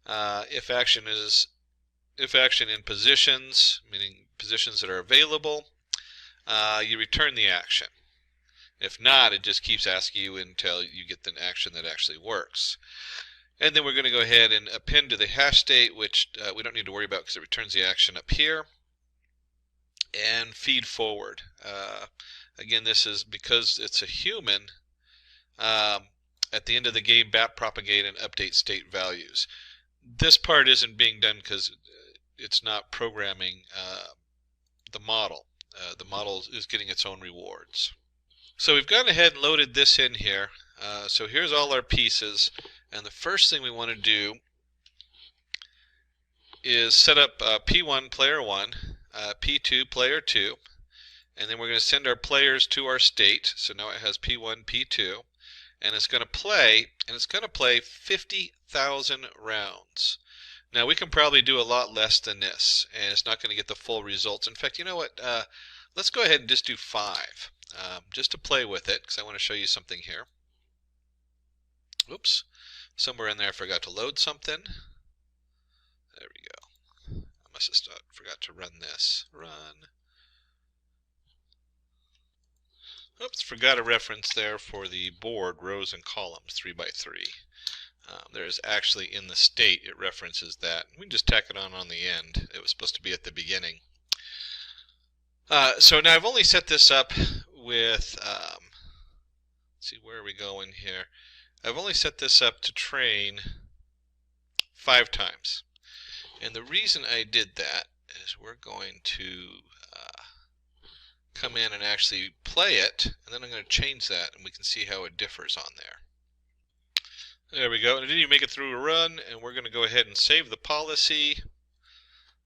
Speaker 4: If action in positions, meaning positions that are available, you return the action. If not, it just keeps asking you until you get the action that actually works. And then we're going to go ahead and append to the hash state, which we don't need to worry about because it returns the action up here, and feed forward. Again, this is because it's a human. At the end of the game, propagate and update state values. This part isn't being done because it's not programming the model. The model is getting its own rewards. So we've gone ahead and loaded this in here. So here's all our pieces. And the first thing we want to do is set up P1 player 1, P2 player 2, and then we're going to send our players to our state. So now it has P1, P2, and it's going to play, 50,000 rounds. Now we can probably do a lot less than this, and it's not going to get the full results. In fact, you know what? Let's go ahead and just do 5, just to play with it, because I want to show you something here. Oops. Somewhere in there I forgot to load something. There we go. I must have forgot to run this. Run. Oops, forgot a reference there for the board, rows and columns, 3 by 3. There's actually in the state, it references that. We can just tack it on the end. It was supposed to be at the beginning. So now I've only set this up with, let's see, where are we going here? I've only set this up to train 5 times. And the reason I did that is we're going to come in and actually play it, and then I'm going to change that, and we can see how it differs on there. There we go. And it didn't even make it through a run, and we're going to go ahead and save the policy.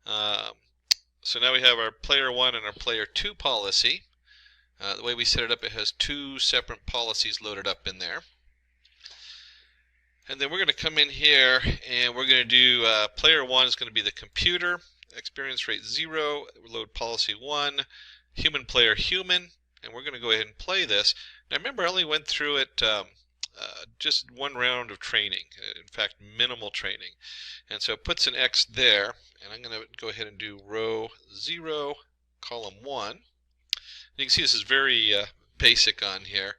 Speaker 4: So now we have our player 1 and our player 2 policy. The way we set it up, it has 2 separate policies loaded up in there. And then we're going to come in here and we're going to do player 1 is going to be the computer, experience rate 0, load policy 1, human player human, and we're going to go ahead and play this. Now remember, I only went through it just 1 round of training, in fact minimal training. And so it puts an X there, and I'm going to go ahead and do row 0, column 1. You can see this is very basic on here.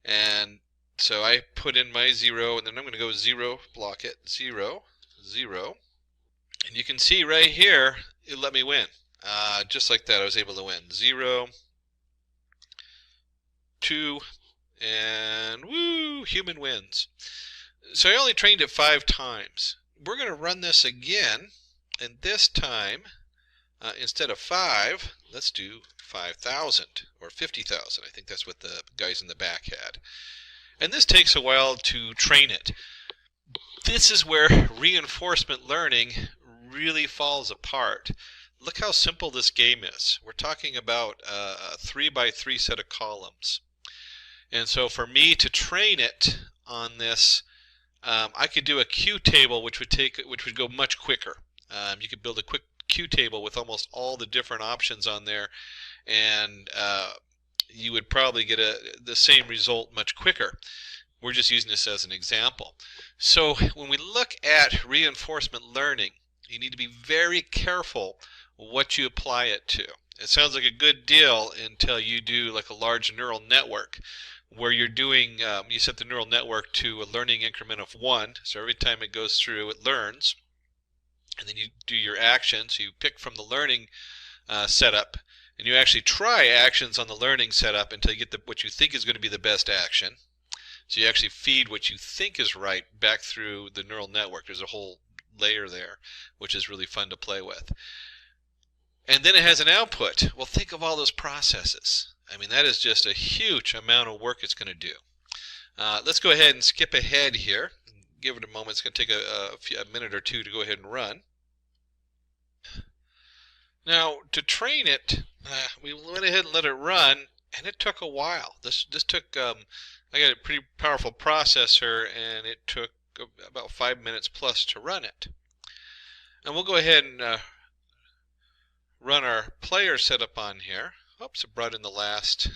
Speaker 4: And so I put in my 0, and then I'm going to go 0, block it, 0, 0. And you can see right here, it let me win. Just like that, I was able to win. 0, 2, and woo, human wins. So I only trained it 5 times. We're going to run this again, and this time, instead of 5, let's do 5,000 or 50,000. I think that's what the guys in the back had. And this takes a while to train it. This is where reinforcement learning really falls apart. Look how simple this game is. We're talking about a 3 by 3 set of columns. And so for me to train it on this, I could do a Q table which would go much quicker. You could build a quick Q table with almost all the different options on there, and you would probably get the same result much quicker. We're just using this as an example. So when we look at reinforcement learning, you need to be very careful what you apply it to. It sounds like a good deal until you do like a large neural network where you're doing, you set the neural network to a learning increment of 1. So every time it goes through, it learns. And then you do your actions. So you pick from the learning setup, and you actually try actions on the learning setup until you get what you think is going to be the best action. So you actually feed what you think is right back through the neural network. There's a whole layer there, which is really fun to play with. And then it has an output. Well, think of all those processes. I mean, that is just a huge amount of work it's going to do. Let's go ahead and skip ahead here. Give it a moment. It's going to take a minute or two to go ahead and run. Now, to train it, we went ahead and let it run, and it took a while. This took, I got a pretty powerful processor, and it took about 5 minutes plus to run it. And we'll go ahead and run our player setup on here. Oops, it brought in the last,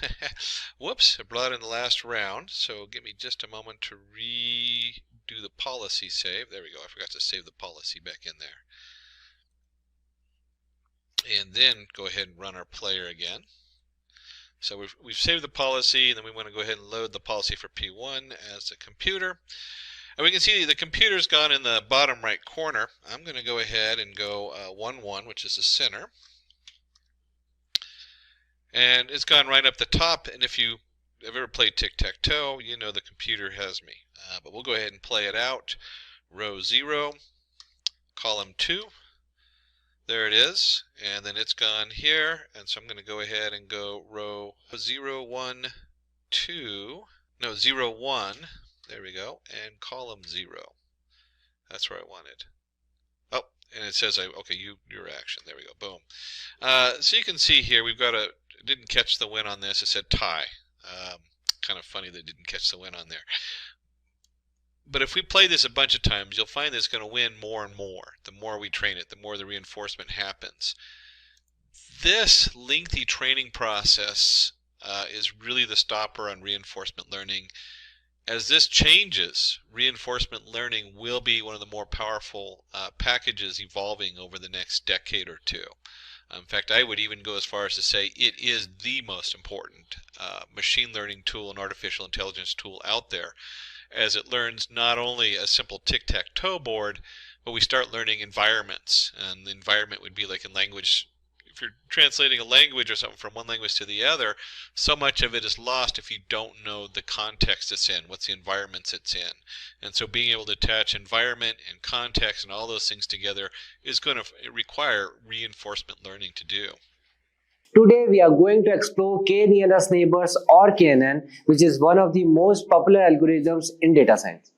Speaker 4: whoops, it brought in the last round. So give me just a moment to redo the policy save. There we go. I forgot to save the policy back in there. And then go ahead and run our player again. So we've saved the policy, and then we want to go ahead and load the policy for P1 as a computer. And we can see the computer's gone in the bottom right corner. I'm going to go ahead and go 1, 1, which is the center. And it's gone right up the top, and if you have ever played tic-tac-toe, you know the computer has me. But we'll go ahead and play it out. Row 0, column 2. There it is, and then it's gone here, and so I'm going to go ahead and go row 0, 1, 2, no, 0, 1, there we go, and column 0. That's where I wanted. Oh, and it says, okay, your action, there we go, boom. So you can see here, we've got didn't catch the win on this, it said tie. Kind of funny that it didn't catch the win on there. But if we play this a bunch of times, you'll find that it's going to win more and more. The more we train it, the more the reinforcement happens. This lengthy training process is really the stopper on reinforcement learning. As this changes, reinforcement learning will be one of the more powerful packages evolving over the next decade or two. In fact, I would even go as far as to say it is the most important machine learning tool and artificial intelligence tool out there, as it learns not only a simple tic-tac-toe board, but we start learning environments. And the environment would be like in language. If you're translating a language or something from one language to the other, so much of it is lost if you don't know the context it's in, what's the environments it's in. And so being able to attach environment and context and all those things together is going to require reinforcement learning to do.
Speaker 5: Today we are going to explore k-nearest neighbors or KNN, which is one of the most popular algorithms in data science.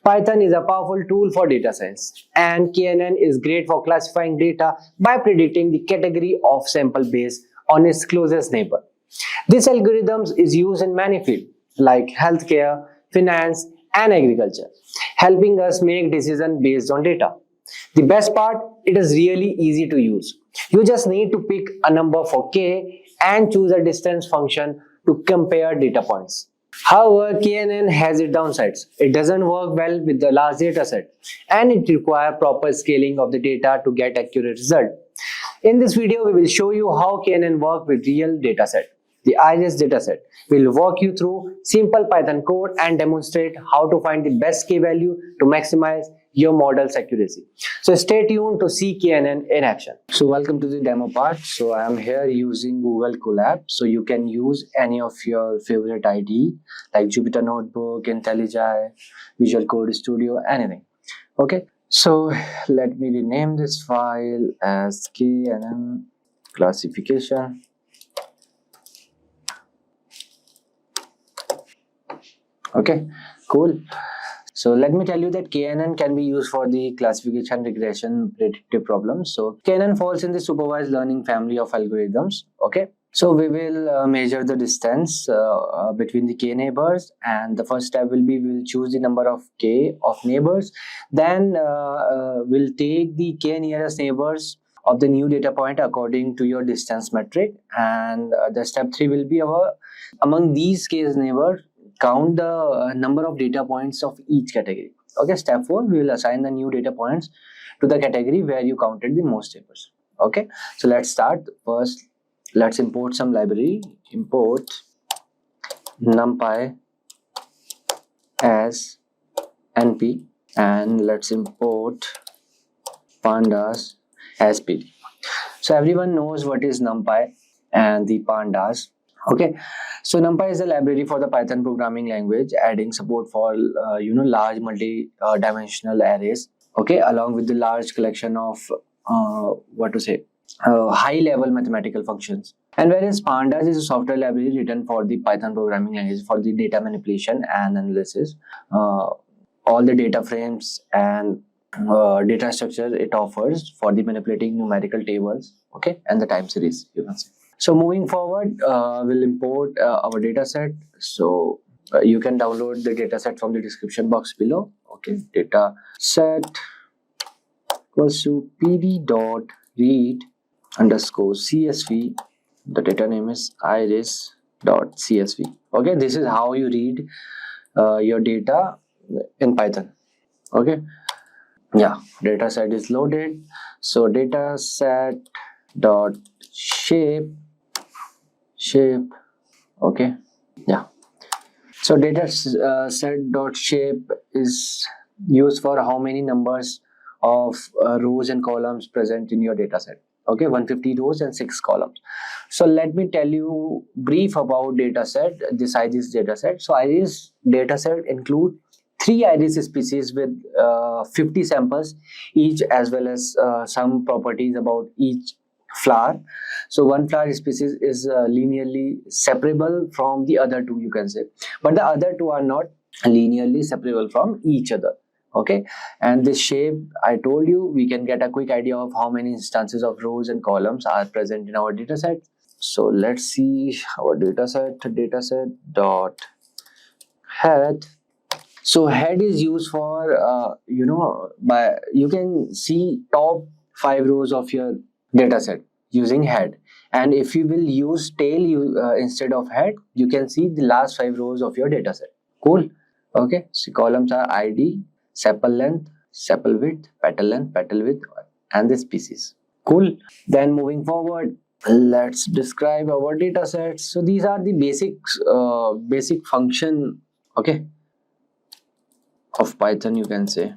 Speaker 5: Python is a powerful tool for data science, and KNN is great for classifying data by predicting the category of sample based on its closest neighbor. This algorithm is used in many fields like healthcare, finance, and agriculture, helping us make decisions based on data. The best part, it is really easy to use. You just need to pick a number for k and choose a distance function to compare data points. However, KNN has its downsides. It doesn't work well with the large data set, and it requires proper scaling of the data to get accurate result. In this video, we will show you how KNN works with real data set. The IRIS dataset will walk you through simple Python code and demonstrate how to find the best k value to maximize your model's accuracy. So stay tuned to see KNN in action. So welcome to the demo part. So I am here using Google Colab. So you can use any of your favorite IDE like Jupyter Notebook, IntelliJ, Visual Code Studio, anything. Okay. So let me rename this file as KNN classification. Okay, cool. So let me tell you that KNN can be used for the classification, regression, predictive problems. So KNN falls in the supervised learning family of algorithms. Okay, so we will measure the distance between the k neighbors, and the first step will be we'll choose the number of k of neighbors. Then we'll take the k nearest neighbors of the new data point according to your distance metric, and the step 3 will be among these k neighbors, count the number of data points of each category. Okay, step 4, we will assign the new data points to the category where you counted the most neighbors. Okay, so let's start. First, let's import some library. Import numpy as np, and let's import pandas as pd. So everyone knows what is numpy and the pandas. Okay, so NumPy is a library for the Python programming language, adding support for large multi-dimensional arrays. Okay, along with the large collection of high-level mathematical functions. And whereas Pandas is a software library written for the Python programming language for the data manipulation and analysis. All the data frames and data structure it offers for the manipulating numerical tables. Okay, and the time series, you can say. So moving forward, we'll import our data set. So you can download the data set from the description box below. Okay, data set equals to pd.read underscore csv. The data name is iris.csv. Okay, this is how you read your data in Python. Okay, yeah, data set is loaded. So data set dot shape. Okay, yeah. So data set dot shape is used for how many numbers of rows and columns present in your data set. Okay, 150 rows and 6 columns. So let me tell you brief about data set, this iris data set. So iris data set include 3 iris species with 50 samples each, as well as some properties about each flower. So one flower species is linearly separable from the other two, you can say, but the other two are not linearly separable from each other. Okay, and this shape, I told you, we can get a quick idea of how many instances of rows and columns are present in our data set. So let's see our data set dot head. So head is used for by you can see top 5 rows of your data set using head, and if you will use tail instead of head, you can see the last 5 rows of your data set. Cool. Okay, so columns are id, sepal length, sepal width, petal width, and the species. Cool. Then moving forward, let's describe our data sets. So these are the basic function, okay, of Python, you can say.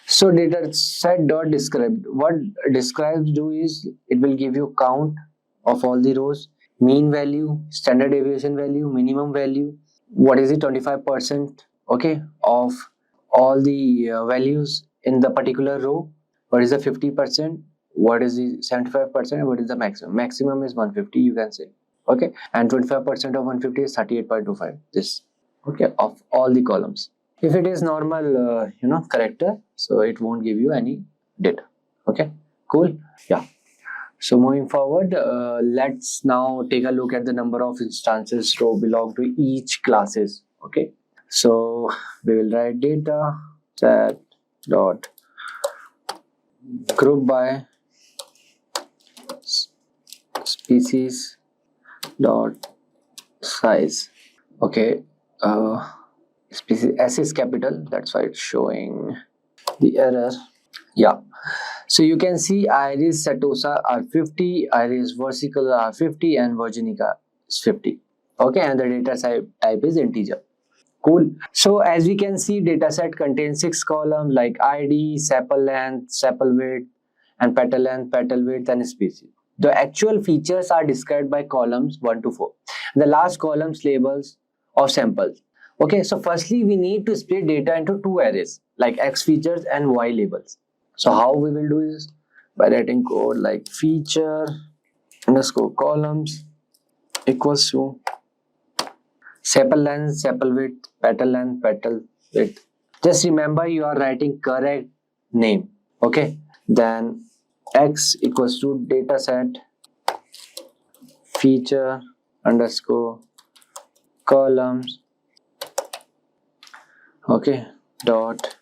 Speaker 5: So data set dot describe, what describes do is it will give you count of all the rows, mean value, standard deviation value, minimum value, what is the 25%, okay, of all the values in the particular row, what is the 50%, what is the 75%, what is the maximum is 150, you can say. Okay, and 25% of 150 is 38.25, this, okay, of all the columns. If it is normal character, so it won't give you any data. Okay, cool. Yeah. So moving forward, let's now take a look at the number of instances row belong to each classes. Okay, so we will write data set dot group by species dot size. Okay, species S is capital, that's why it's showing the error. Yeah, so you can see iris setosa are 50, iris versicolor are 50, and virginica is 50. Okay, and the data type is integer. Cool. So as we can see, data set contains 6 columns like id, sepal length, sepal width, and petal length, petal width, and species. The actual features are described by columns 1 to 4. The last columns labels of samples. Okay, so firstly we need to split data into 2 arrays like x features and y labels. So how we will do this? By writing code like feature underscore columns equals to sepal length, sepal width, petal length, petal width. Just remember you are writing correct name. Okay, then x equals to dataset feature underscore columns, okay, dot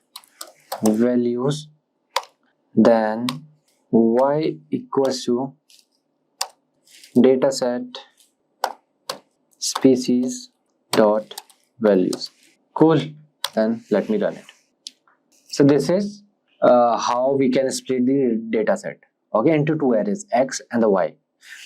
Speaker 5: values. Then y equals to dataset species dot values. Cool. Then let me run it. So this is how we can split the data set, okay, into 2 arrays, x and the y.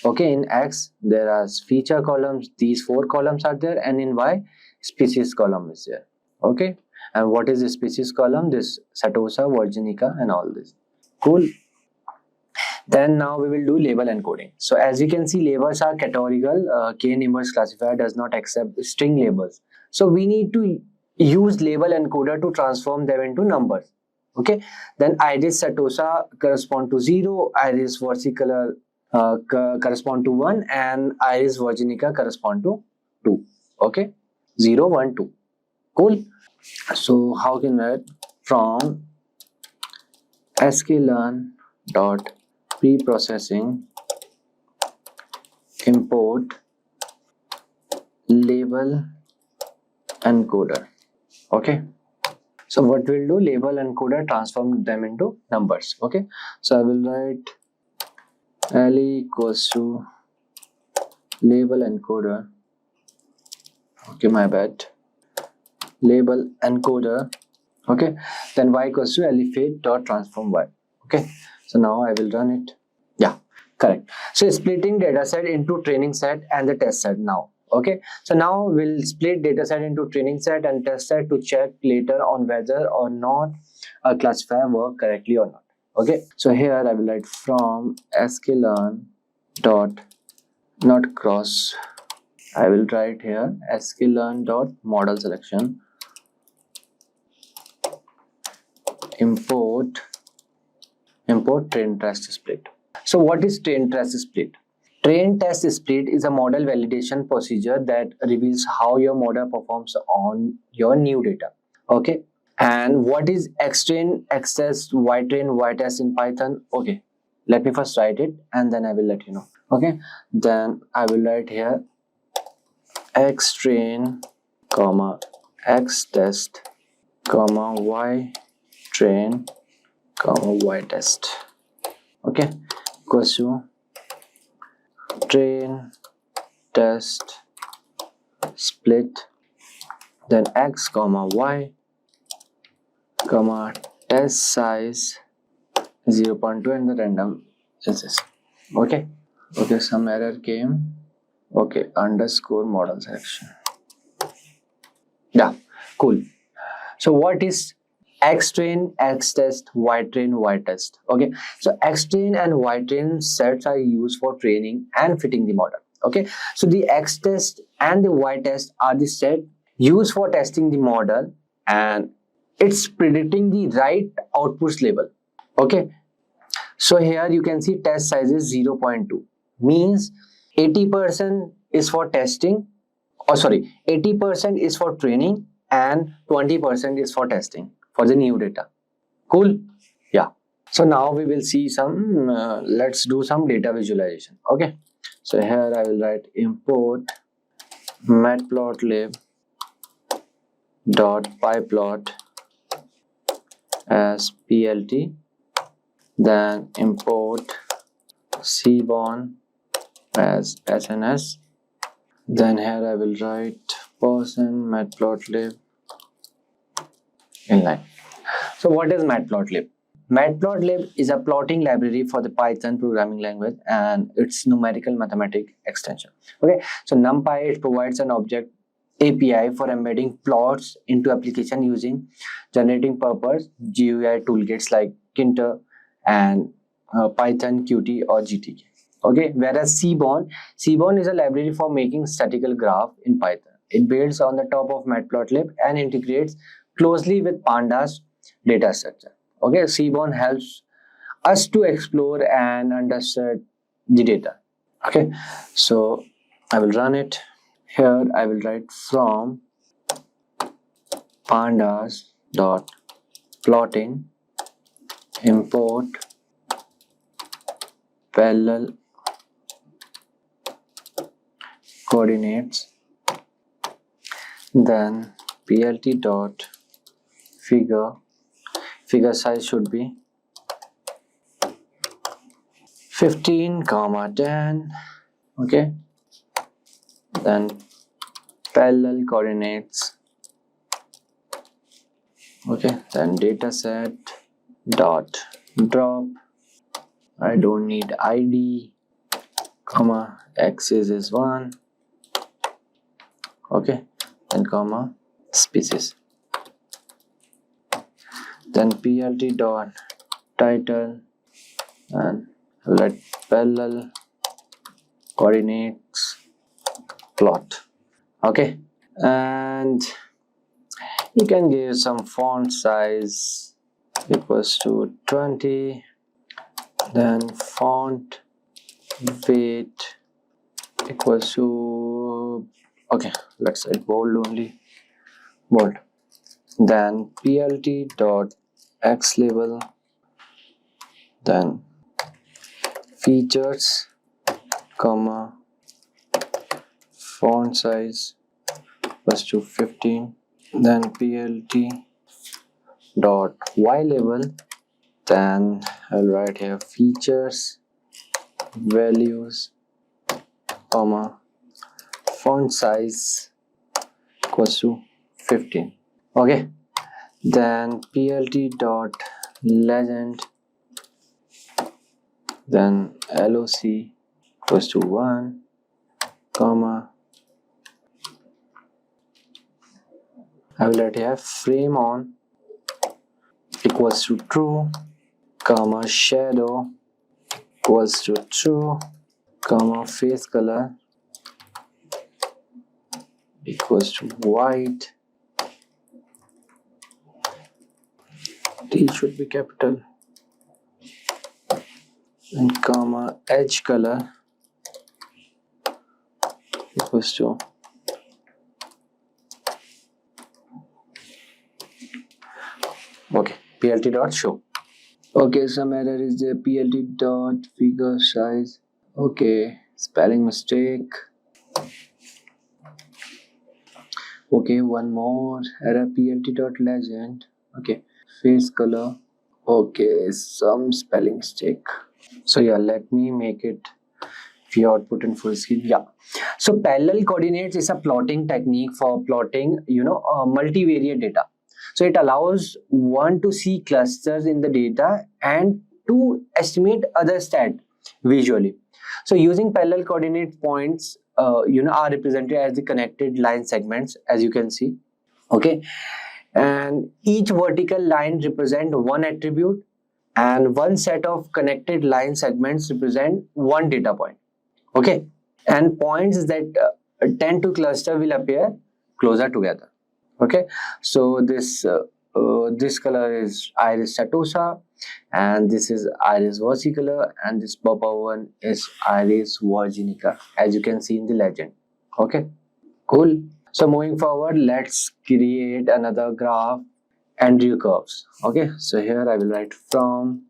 Speaker 5: Okay, in x there are feature columns, these 4 columns are there, and in y species column is there. Okay, and what is the species column? This setosa, virginica, and all this. Cool. Then now we will do label encoding. So as you can see, labels are categorical. K-numbers classifier does not accept string labels. So we need to use label encoder to transform them into numbers. Okay. Then iris setosa correspond to 0, iris versicolor correspond to 1, and iris virginica correspond to 2. Okay. 0, 1, 2. Cool. So how can we write from sklearn dot pre-processing import label encoder. Okay, so what we'll do, label encoder, transform them into numbers. Okay, so I will write L equals to label encoder. Okay, my bad, label encoder. Okay, then y equals to elifate dot transform y. Okay, so now I will run it. Yeah, correct. So splitting data set into training set and the test set now. Okay, so now we'll split data set into training set and test set to check later on whether or not a classifier work correctly or not. Okay, so here I will write from sklearn dot not cross. I will write here sklearn dot model selection import train test split. So what is train test split? Train test split is a model validation procedure that reveals how your model performs on your new data. Okay, and what is xtrain, xtest, ytrain, ytest in Python? Okay, let me first write it and then I will let you know. Okay, then I will write here xtrain comma xtest comma ytrain comma ytest. Okay, equals to train test split, then x comma y comma test size 0.2 and the random is this. Okay, some error came. Okay, underscore model selection. Yeah, cool. So what is xtrain, xtest, ytrain, ytest? Okay, so xtrain and ytrain sets are used for training and fitting the model. Okay, so the xtest and the ytest are the set used for testing the model and it's predicting the right outputs label. Okay, so here you can see test size is 0.2, means 80% is for testing, 80% is for training and 20% is for testing for the new data. Cool. Yeah, so now we will see some let's do some data visualization. Okay, so here I will write import matplotlib dot pyplot as plt, then import cbon as sns, then here I will write %matplotlib inline. So what is matplotlib? Matplotlib is a plotting library for the Python programming language and it's numerical mathematics extension. Okay, so NumPy, it provides an object API for embedding plots into application using generating purpose GUI toolkits like Kinter and Python, Qt or GTK. Okay, whereas cbon is a library for making statistical graph in Python. It builds on the top of matplotlib and integrates closely with pandas data structure. Okay, cbon helps us to explore and understand the data. Okay, so I will run it. Here I will write from pandas dot plotting import parallel coordinates, then plt dot figure size should be 15 comma 10. Okay, then parallel coordinates. Okay, then dataset dot drop, I don't need id, comma axis is 1. Okay, then comma species, then plt dot title and let parallel coordinates plot. Okay, and you can give some font size equals to 20, then font weight equals to, okay, let's say bold only, bold, then plt dot x label, then features, comma, font size equals to 15, then plt dot y label, then I'll write here features, values, comma, font size equals to 15. Okay, then plt dot legend, then loc equals to 1, comma, I will write here frame on equals to true, comma, shadow equals to true, comma, face color equals to white, T should be capital, and comma, edge color equals to okay, plt dot show. Okay, some error is there, plt dot figure size, okay, spelling mistake. Okay, one more error, plt dot legend, okay, face color, okay, some spelling mistake. So yeah, let me make it view output in full screen. Yeah, so parallel coordinates is a plotting technique for plotting multivariate data. So it allows one to see clusters in the data and to estimate other stat visually. So using parallel coordinate points are represented as the connected line segments, as you can see. Okay, and each vertical line represent one attribute and one set of connected line segments represent one data point. Okay, and points that tend to cluster will appear closer together. Okay, so this color is iris setosa, and this is iris versicolor, and this purple one is iris virginica, as you can see in the legend. Okay, cool. So moving forward, let's create another graph, Andrew curves. Okay, so here I will write from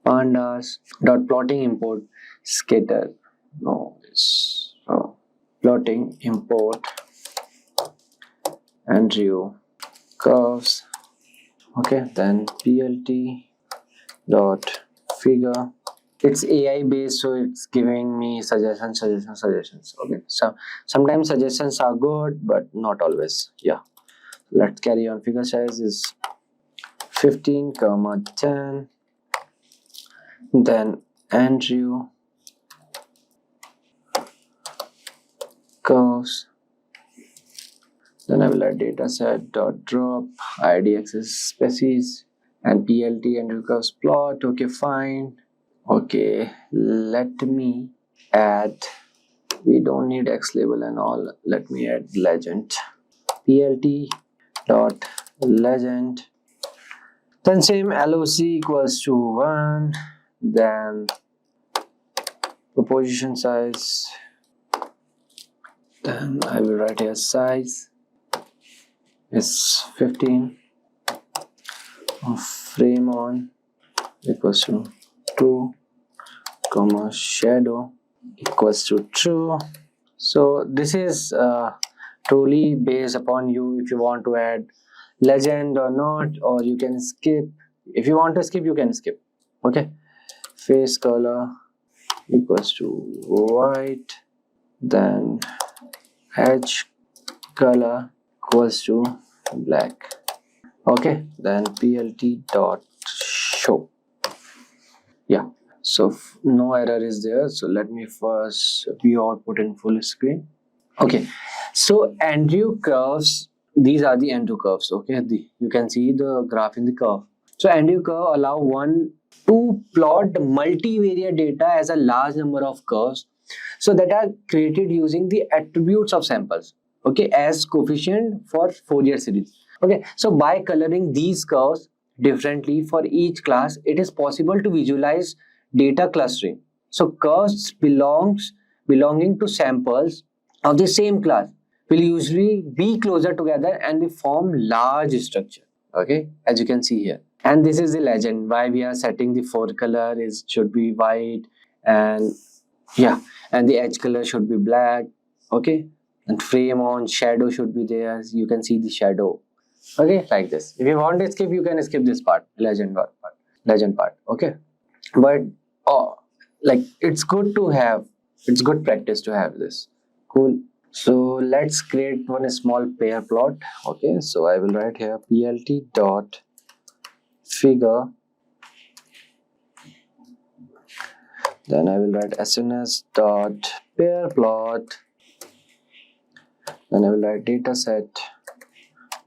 Speaker 5: pandas dot plotting import scatter. No, it's plotting import Andrew curves. Okay, then plt dot figure. It's AI based, so it's giving me suggestions. Okay, so sometimes suggestions are good, but not always. Yeah, let's carry on. Figure size is 15, comma 10. Then Andrew curves. Then I will add dataset dot drop id access species and plt Andrew curves plot. Okay, fine. Okay, let me add, we don't need X label and all, let me add legend, plt dot legend, then same loc equals to 1, then proposition size, then I will write here size is 15, frame on equals to 2, comma shadow equals to true. So this is truly based upon you if you want to add legend or not, or you can skip. If you want to skip, you can skip. Okay, face color equals to white, then edge color equals to black. Okay, then plt dot show. Yeah, so no error is there. So let me first view output in full screen. Okay, so Andrew curves, these are the Andrew curves. Okay, you can see the graph in the curve. So Andrew curve allow one to plot multivariate data as a large number of curves, so that are created using the attributes of samples, okay, as coefficient for Fourier series. Okay, so by coloring these curves differently for each class, it is possible to visualize data clustering. So curves belonging to samples of the same class will usually be closer together and they form large structure. Okay, as you can see here. And this is the legend why we are setting the forecolor is should be white, and yeah, and the edge color should be black. Okay, and frame on shadow should be there, you can see the shadow. Okay, like this. If you want to skip, you can skip this part, legend part. Okay, but oh, like it's good to have, it's good practice to have this. Cool. So let's create one small pair plot. Okay, so I will write here plt dot figure, then I will write SNS dot pair plot, then I will write dataset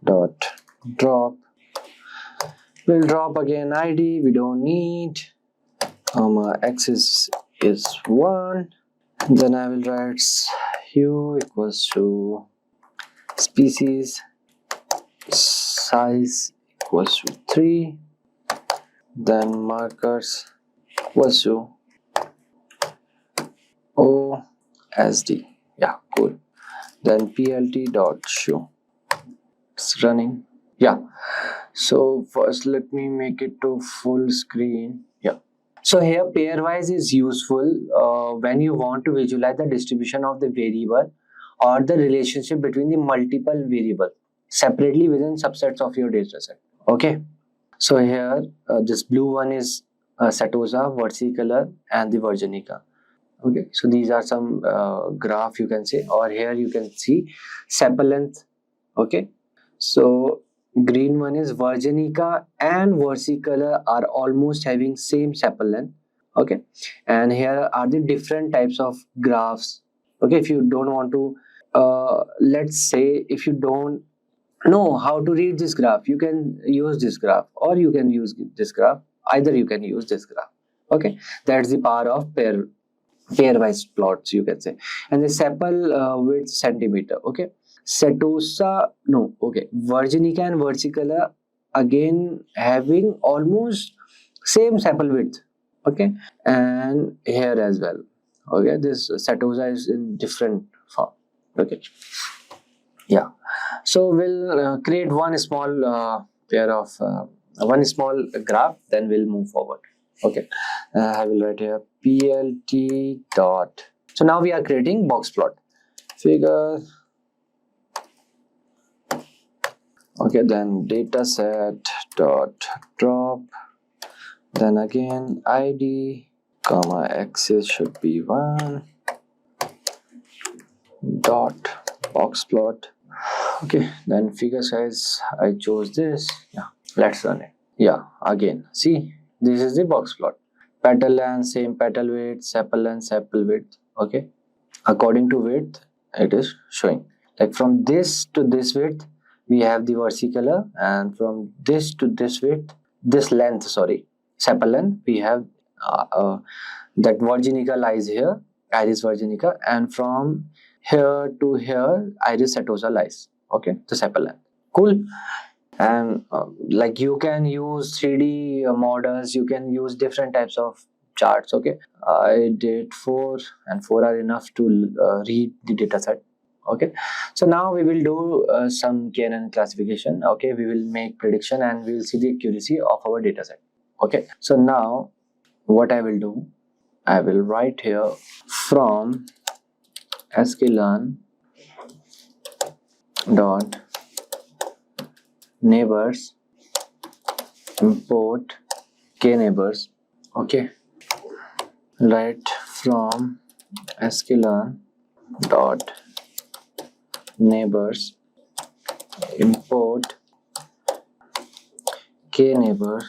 Speaker 5: dot drop. We'll drop again ID, we don't need, axis is 1, then I will write hue equals to species, size equals to 3, then markers equals to OSD. Yeah, cool. Then plt dot show, it's running. Yeah, so first let me make it to full screen. Yeah, so here pairwise is useful when you want to visualize the distribution of the variable or the relationship between the multiple variables separately within subsets of your data set. Okay, so here this blue one is Setosa, versicolor, and the Virginica. Okay, so these are some graph you can say, or here you can see sepal length. Okay, so green one is Virginica and versicolor are almost having same sepal length. Okay, and here are the different types of graphs. Okay, if you don't want to let's say if you don't know how to read this graph, you can use this graph, or you can use this graph, either you can use this graph. Okay, that's the power of pairwise plots you can say. And the sepal width centimeter. Okay, Setosa, no, okay, Virginica and versicolor again having almost same sepal width. Okay, and here as well. Okay, this Setosa is in different form. Okay, yeah, so we'll create one small pair of one small graph, then we'll move forward. Okay, I will write here plt dot, so now we are creating box plot figure. Okay, then dataset dot drop, then again id comma axis should be 1 dot box plot. Okay, then figure size I chose this. Yeah, let's run it. Yeah, again see, this is the box plot. Petal length same, petal width, sepal length, sepal width. Okay, according to width it is showing, like from this to this width we have the versicolor, and from this to this width, this length, sorry, sepal length, we have that Virginica lies here, Iris Virginica, and from here to here Iris Setosa lies. Okay, the sepal length. Cool. And like you can use 3D models, you can use different types of charts. Okay, I did 4, and 4 are enough to read the data set. Okay, so now we will do some KNN classification. Okay, we will make prediction and we will see the accuracy of our data set. Okay, so now what I will do, I will write here from sklearn dot neighbors import k neighbors. Okay, right from sklearn dot neighbors import k neighbor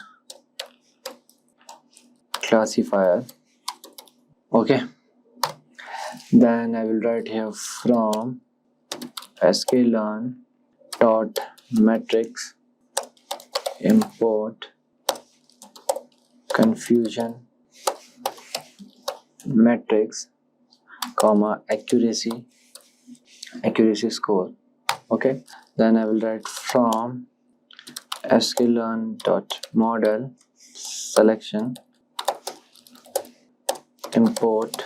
Speaker 5: classifier. Okay, then I will write here from sklearn dot matrix import confusion matrix comma accuracy score. Okay, then I will write from sklearn dot model selection import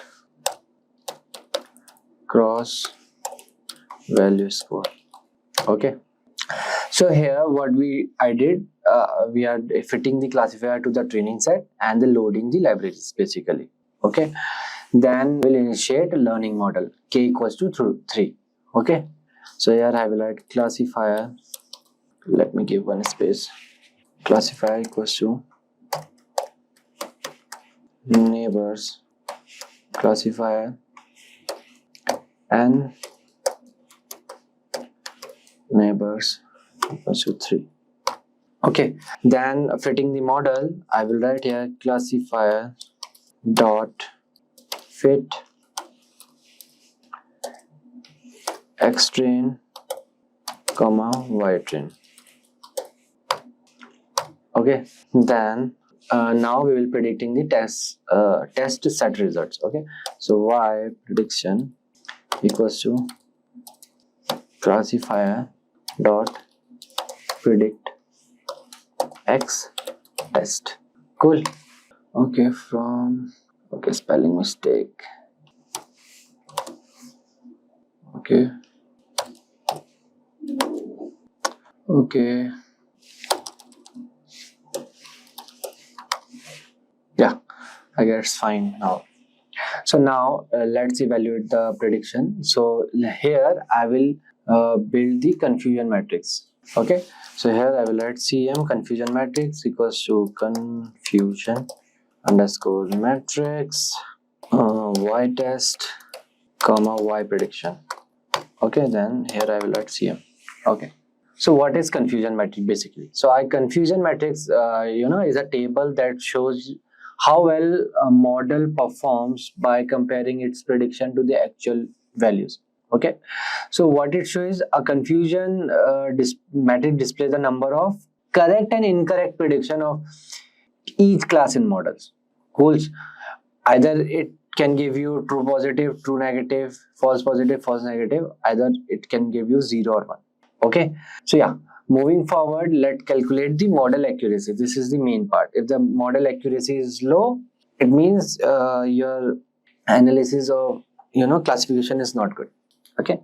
Speaker 5: cross value score. Okay, so here what I did, we are fitting the classifier to the training set and the loading the libraries basically. Okay, then we'll initiate a learning model k equals to 3. Okay, so here I will write classifier. Let me give one space. Classifier equals to neighbors classifier and neighbors equals to 3. Okay, then fitting the model, I will write here classifier dot fit x train comma y train. Okay, then now we will predicting the test set results. Okay, so y prediction equals to classifier dot predict x test. Cool. Okay, spelling mistake. Okay, yeah, I guess it's fine now. So now let's evaluate the prediction. So here I will build the confusion matrix. Okay, so here I will write cm confusion matrix equals to confusion underscore matrix y test comma y prediction. Okay, then here I will write cm. Okay, so what is confusion matrix basically? So confusion matrix is a table that shows how well a model performs by comparing its prediction to the actual values. Okay, so what it shows, a confusion matrix displays the number of correct and incorrect prediction of each class in models. Cool. Either it can give you true positive, true negative, false positive, false negative. Either it can give you 0 or 1. Okay, so yeah, moving forward, let's calculate the model accuracy. This is the main part. If the model accuracy is low, it means your analysis of classification is not good. Okay,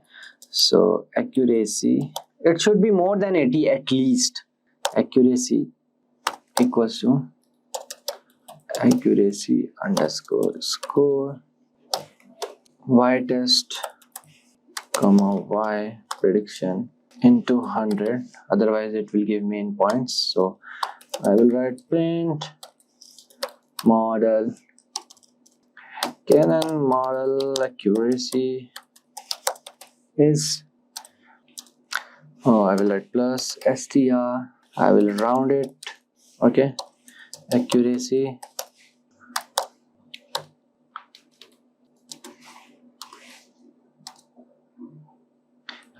Speaker 5: so accuracy, it should be more than 80 at least. Accuracy equals to accuracy underscore score y test comma y prediction into 100, otherwise it will give me in points. So I will write print model Canon model accuracy is I will write plus str, I will round it. Okay, accuracy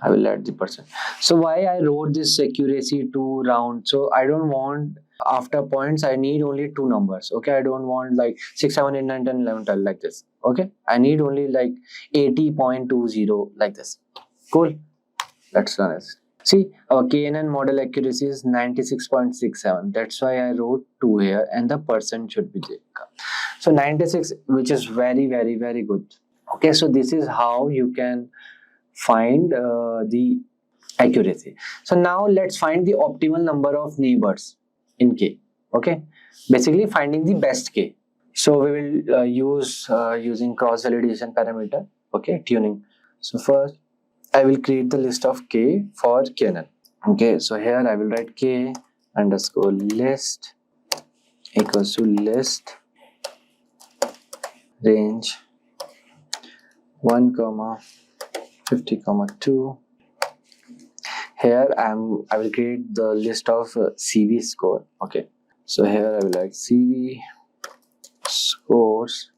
Speaker 5: I will add the percent. So why I wrote this accuracy to round? So I don't want after points, I need only 2 numbers. Okay, I don't want like 6, 7, 8, 9, 10, 11, 12 like this. Okay, I need only like 80.20 like this. Cool. Let's run it. See, our KNN model accuracy is 96.67. That's why I wrote 2 here and the percent should be there. So 96, which is very, very, very good. Okay, so this is how you can find the accuracy. So now let's find the optimal number of neighbors in K. Okay, basically finding the best K. So we will use using cross validation parameter. Okay, tuning. So first I will create the list of K for Canon. Okay, so here I will write K underscore list equals to list range 1 comma 50 comma 2. Here I will create the list of CV score. Okay, so here I will write CV scores.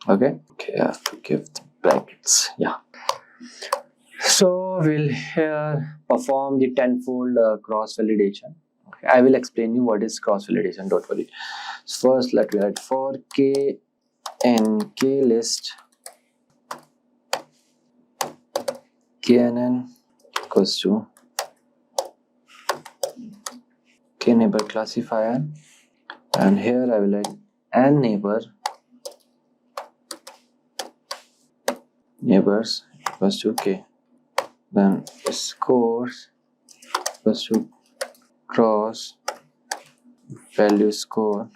Speaker 5: Okay, I have to give the brackets. Yeah. So we'll here perform the tenfold cross validation. Okay, I will explain you what is cross validation. Don't worry. So first, let me write for K and K list KNN equals to K neighbor classifier, and here I will write N neighbors equals to K. Then scores equals to cross value score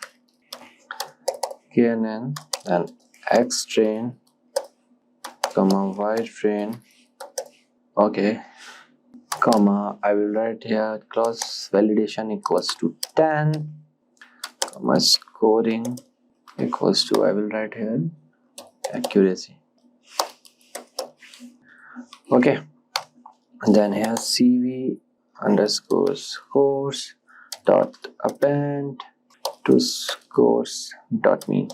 Speaker 5: KNN and X train comma Y train. Okay, comma I will write here cross validation equals to 10 comma scoring equals to, I will write here accuracy. Okay, and then here CV underscore scores dot append to scores dot mean.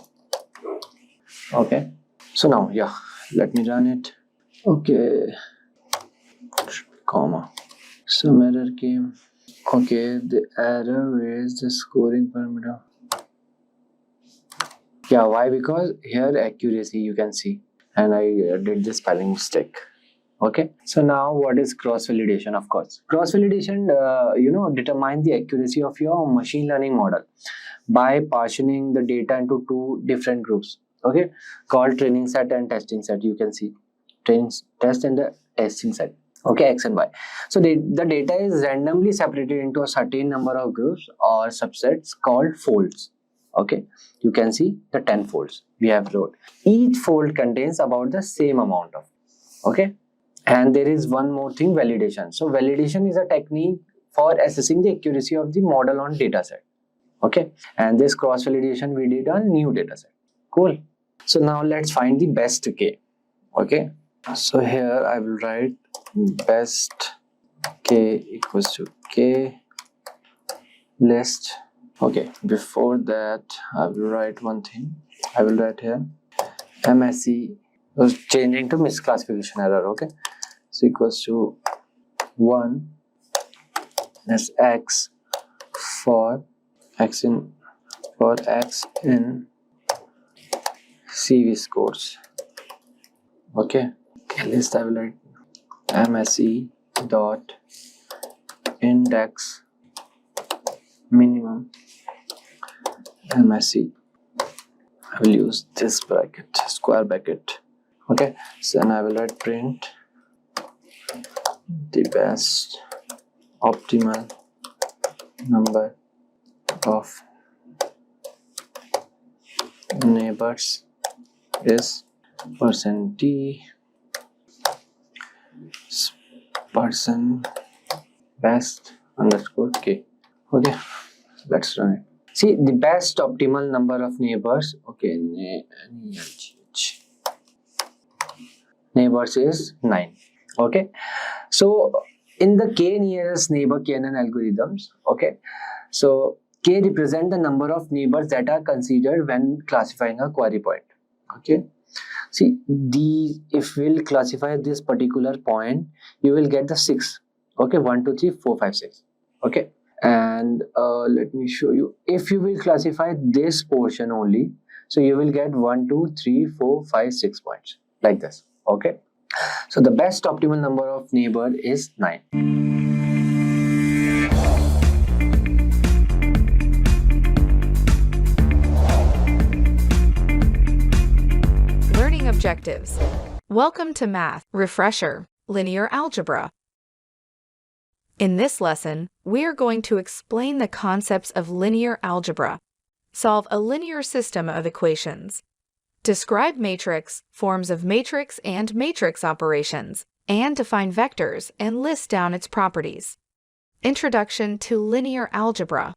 Speaker 5: Okay, so now yeah, let me run it. Okay, comma, some error came. Okay, the error is the scoring parameter. Yeah, why? Because here accuracy you can see, and I did the spelling mistake. Okay, so now what is cross validation? Of course, cross validation determine the accuracy of your machine learning model by partitioning the data into two different groups, okay, called training set and testing set. You can see test and the testing set, okay, X and Y. So the data is randomly separated into a certain number of groups or subsets called folds. Okay, you can see the 10 folds we have wrote. Each fold contains about the same amount of, okay. And there is one more thing, validation. So validation is a technique for assessing the accuracy of the model on data set. Okay, and this cross validation we did on new data set. Cool. So now let's find the best K. Okay, so here I will write best K equals to K list. Okay, before that I will write one thing. I will write here MSE was changing to misclassification error. Okay, so equals to 1 as X for X in CV scores. Okay, list I will write MSE dot index minimum MSE. I will use this bracket, square bracket. Okay, so then I will write print the best optimal number of neighbors is %d person best underscore k. Okay, let's run it. See the best optimal number of neighbors. Okay, neighbors is 9. Okay, so in the k nearest neighbor KNN algorithms, okay, so k represent the number of neighbors that are considered when classifying a query point. Okay, see if we'll classify this particular point, you will get the 6. Okay, 1 2 3 4 5 6. Okay, and let me show you. If you will classify this portion only, so you will get 1 2 3 4 5 6 points like this. Okay, so the best optimal number of neighbor is 9.
Speaker 7: Learning objectives. Welcome to Math Refresher, Linear Algebra. In this lesson, we are going to explain the concepts of linear algebra, solve a linear system of equations, describe matrix, forms of matrix and matrix operations, and define vectors and list down its properties. Introduction to linear algebra.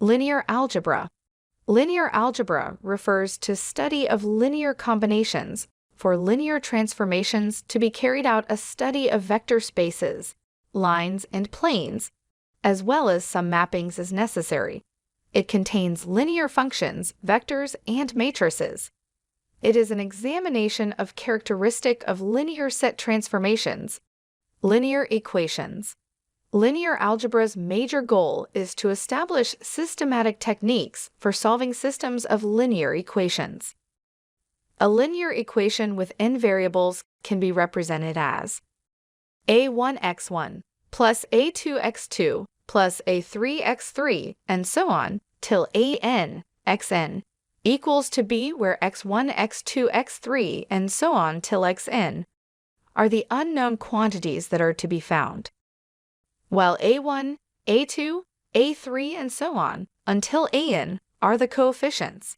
Speaker 7: Linear algebra. Linear algebra refers to study of linear combinations. For linear transformations to be carried out, a study of vector spaces, lines, and planes, as well as some mappings is necessary. It contains linear functions, vectors, and matrices. It is an examination of characteristic of linear set transformations. Linear equations. Linear algebra's major goal is to establish systematic techniques for solving systems of linear equations. A linear equation with n variables can be represented as a1x1 plus a2x2 plus a3x3 and so on till an xn equals to b, where x1, x2, x3 and so on till xn are the unknown quantities that are to be found. While a1, a2, a3, and so on, until an are the coefficients.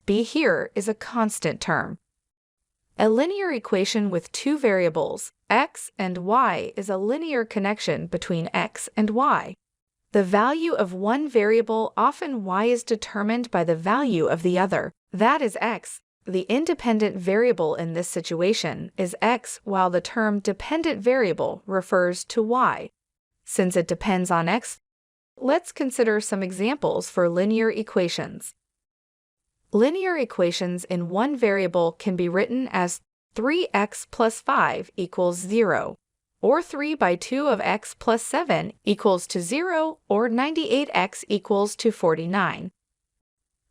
Speaker 7: B here is a constant term. A linear equation with two variables, x and y, is a linear connection between x and y. The value of one variable, often y, is determined by the value of the other, that is x. The independent variable in this situation is x, while the term dependent variable refers to y. Since it depends on x, let's consider some examples for linear equations. Linear equations in one variable can be written as 3x plus 5 equals 0, or 3 by 2 of x plus 7 equals to 0, or 98x equals to 49.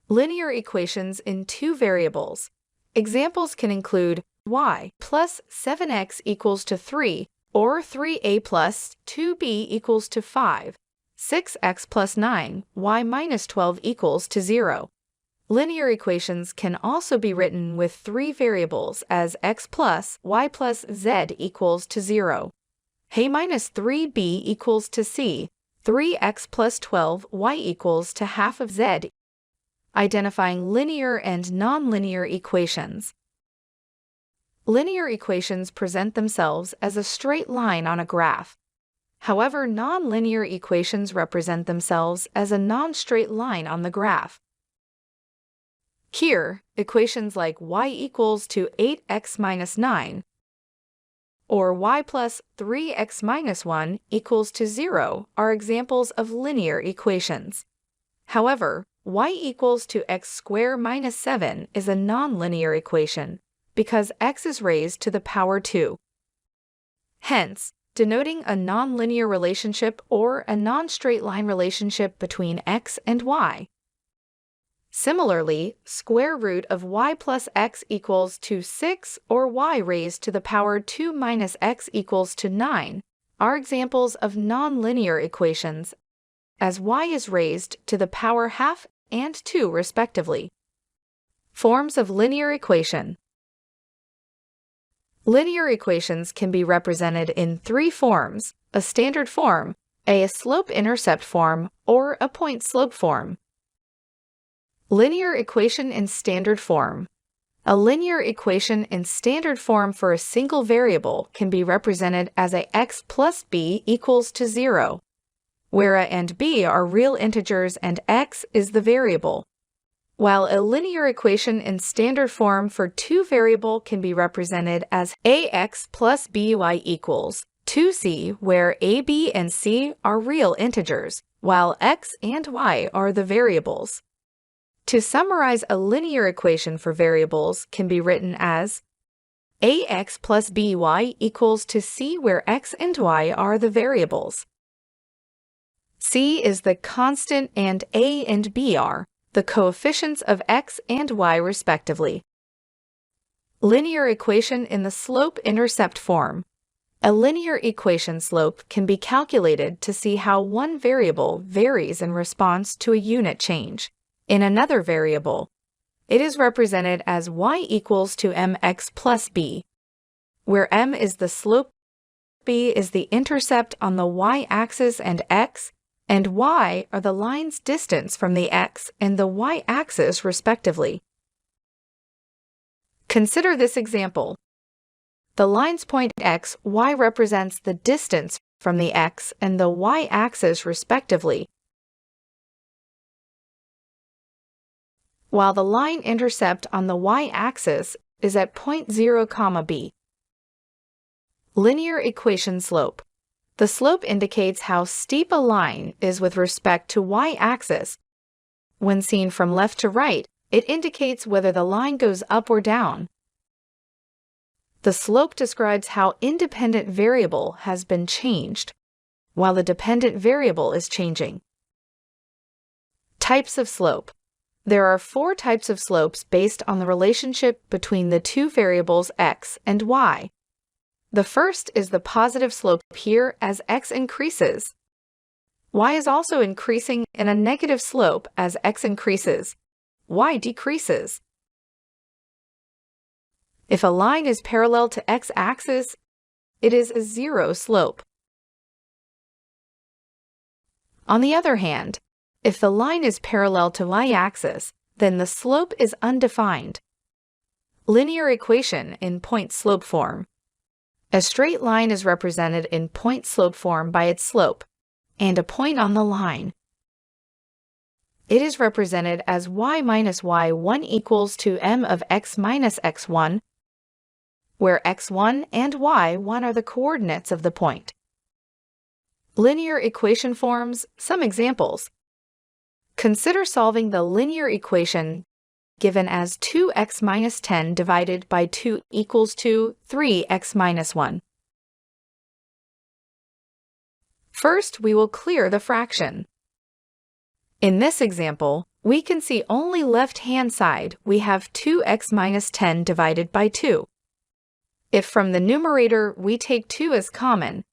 Speaker 7: Linear equations in two variables. Examples can include y plus 7x equals to 3, or 3a plus 2b equals to 5, 6x plus 9, y minus 12 equals to 0. Linear equations can also be written with three variables as x plus y plus z equals to 0, a minus 3b equals to c, 3x plus 12y equals to half of z. Identifying linear and nonlinear equations. Linear equations present themselves as a straight line on a graph. However, nonlinear equations represent themselves as a non-straight line on the graph. Here, equations like y equals to 8x minus 9 or y plus 3x minus 1 equals to 0 are examples of linear equations. However, y equals to x squared minus 7 is a nonlinear equation because x is raised to the power 2. Hence, denoting a nonlinear relationship or a non-straight line relationship between x and y. Similarly, square root of y plus x equals to 6 or y raised to the power 2 minus x equals to 9 are examples of nonlinear equations, as y is raised to the power half and 2 respectively. Forms of linear equation. Linear equations can be represented in three forms: a standard form, a slope-intercept form, or a point-slope form. Linear equation in standard form. A linear equation in standard form for a single variable can be represented as a x plus b equals to 0, where a and b are real integers and x is the variable. While a linear equation in standard form for two variable can be represented as ax plus by equals 2c, where a, b, and c are real integers, while x and y are the variables. To summarize, a linear equation for variables can be written as ax plus by equals to c, where x and y are the variables. C is the constant and a and b are the coefficients of x and y respectively. Linear equation in the slope-intercept form. A linear equation slope can be calculated to see how one variable varies in response to a unit change in another variable. It is represented as y equals to mx plus b, where m is the slope, b is the intercept on the y-axis and x, and y are the line's distance from the x and the y-axis respectively. Consider this example. The line's point x, y represents the distance from the x and the y-axis respectively, while the line intercept on the y-axis is at point 0, b. Linear equation slope. The slope indicates how steep a line is with respect to y-axis. When seen from left to right, it indicates whether the line goes up or down. The slope describes how independent variable has been changed, while the dependent variable is changing. Types of slope. There are 4 types of slopes based on the relationship between the two variables x and y. The first is the positive slope here as x increases. Y is also increasing in a negative slope as x increases. Y decreases. If a line is parallel to x-axis, it is a 0 slope. On the other hand, if the line is parallel to y-axis, then the slope is undefined. Linear equation in point-slope form. A straight line is represented in point-slope form by its slope, and a point on the line. It is represented as y minus y1 equals to m of x minus x1, where x1 and y1 are the coordinates of the point. Linear equation forms, some examples. Consider solving the linear equation given as 2x minus 10 divided by 2 equals to 3x minus 1. First, we will clear the fraction. In this example, we can see only left-hand side we have 2x minus 10 divided by 2. If from the numerator we take 2 as common,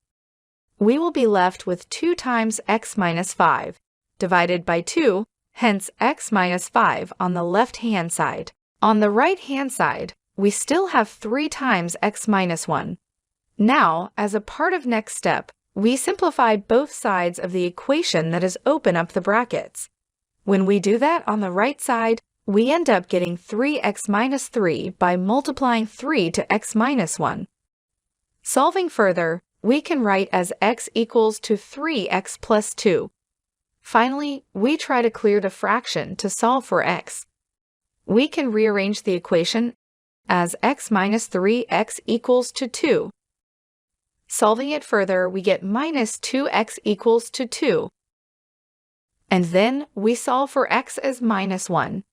Speaker 7: we will be left with 2 times x minus 5 divided by 2, hence x minus 5 on the left-hand side. On the right-hand side, we still have 3 times x minus 1. Now, as a part of next step, we simplified both sides of the equation that is open up the brackets. When we do that on the right side, we end up getting 3x minus 3 by multiplying 3 to x minus 1. Solving further, we can write as x equals to 3x plus 2. Finally, we try to clear the fraction to solve for x. We can rearrange the equation as x minus 3x equals to 2. Solving it further, we get minus 2x equals to 2. And then we solve for x as minus 1.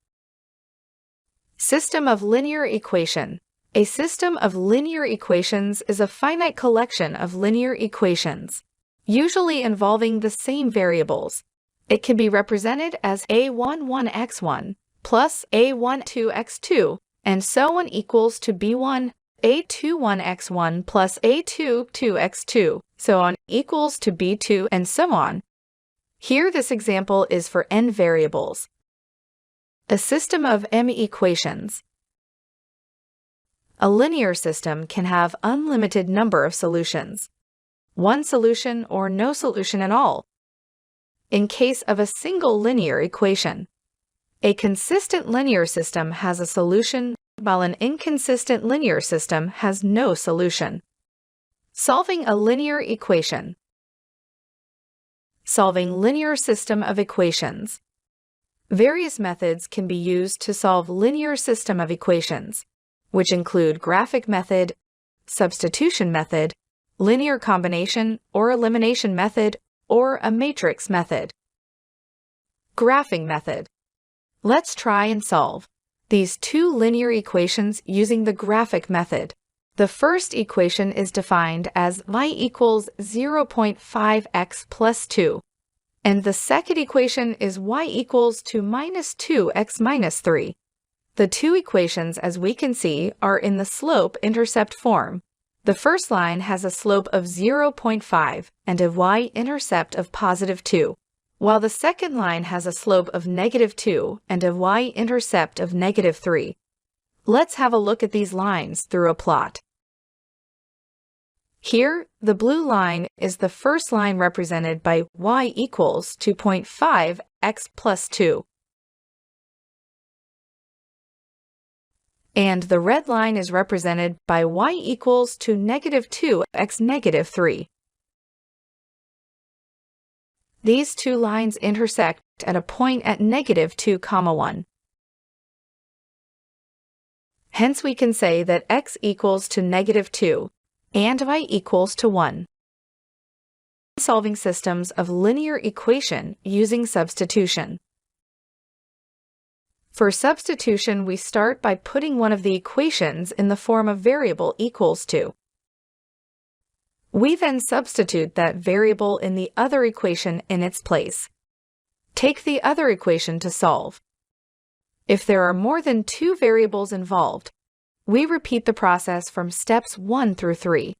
Speaker 7: System of linear equation. A system of linear equations is a finite collection of linear equations, usually involving the same variables. It can be represented as a11x1 plus a12x2, and so on equals to b1, a21x1 plus a22x2, so on equals to b2, and so on. Here this example is for n variables. A system of m equations. A linear system can have unlimited number of solutions. One solution or no solution at all. In case of a single linear equation, a consistent linear system has a solution, while an inconsistent linear system has no solution. Solving a linear equation. Solving linear system of equations. Various methods can be used to solve linear system of equations, which include graphic method, substitution method, linear combination or elimination method, or a matrix method. Graphing method. Let's try and solve these two linear equations using the graphic method. The first equation is defined as y equals 0.5x plus 2, and the second equation is y equals to minus 2x minus 3. The two equations, as we can see, are in the slope-intercept form. The first line has a slope of 0.5 and a y-intercept of positive 2, while the second line has a slope of negative 2 and a y-intercept of negative 3. Let's have a look at these lines through a plot. Here, the blue line is the first line represented by y equals to 0.5x plus 2. And the red line is represented by y equals to negative 2x negative 3. These two lines intersect at a point at negative 2, 1. Hence we can say that x equals to negative 2 and y equals to 1. Solving systems of linear equation using substitution. For substitution, we start by putting one of the equations in the form of variable equals to. We then substitute that variable in the other equation in its place. Take the other equation to solve. If there are more than two variables involved, we repeat the process from steps 1 through 3.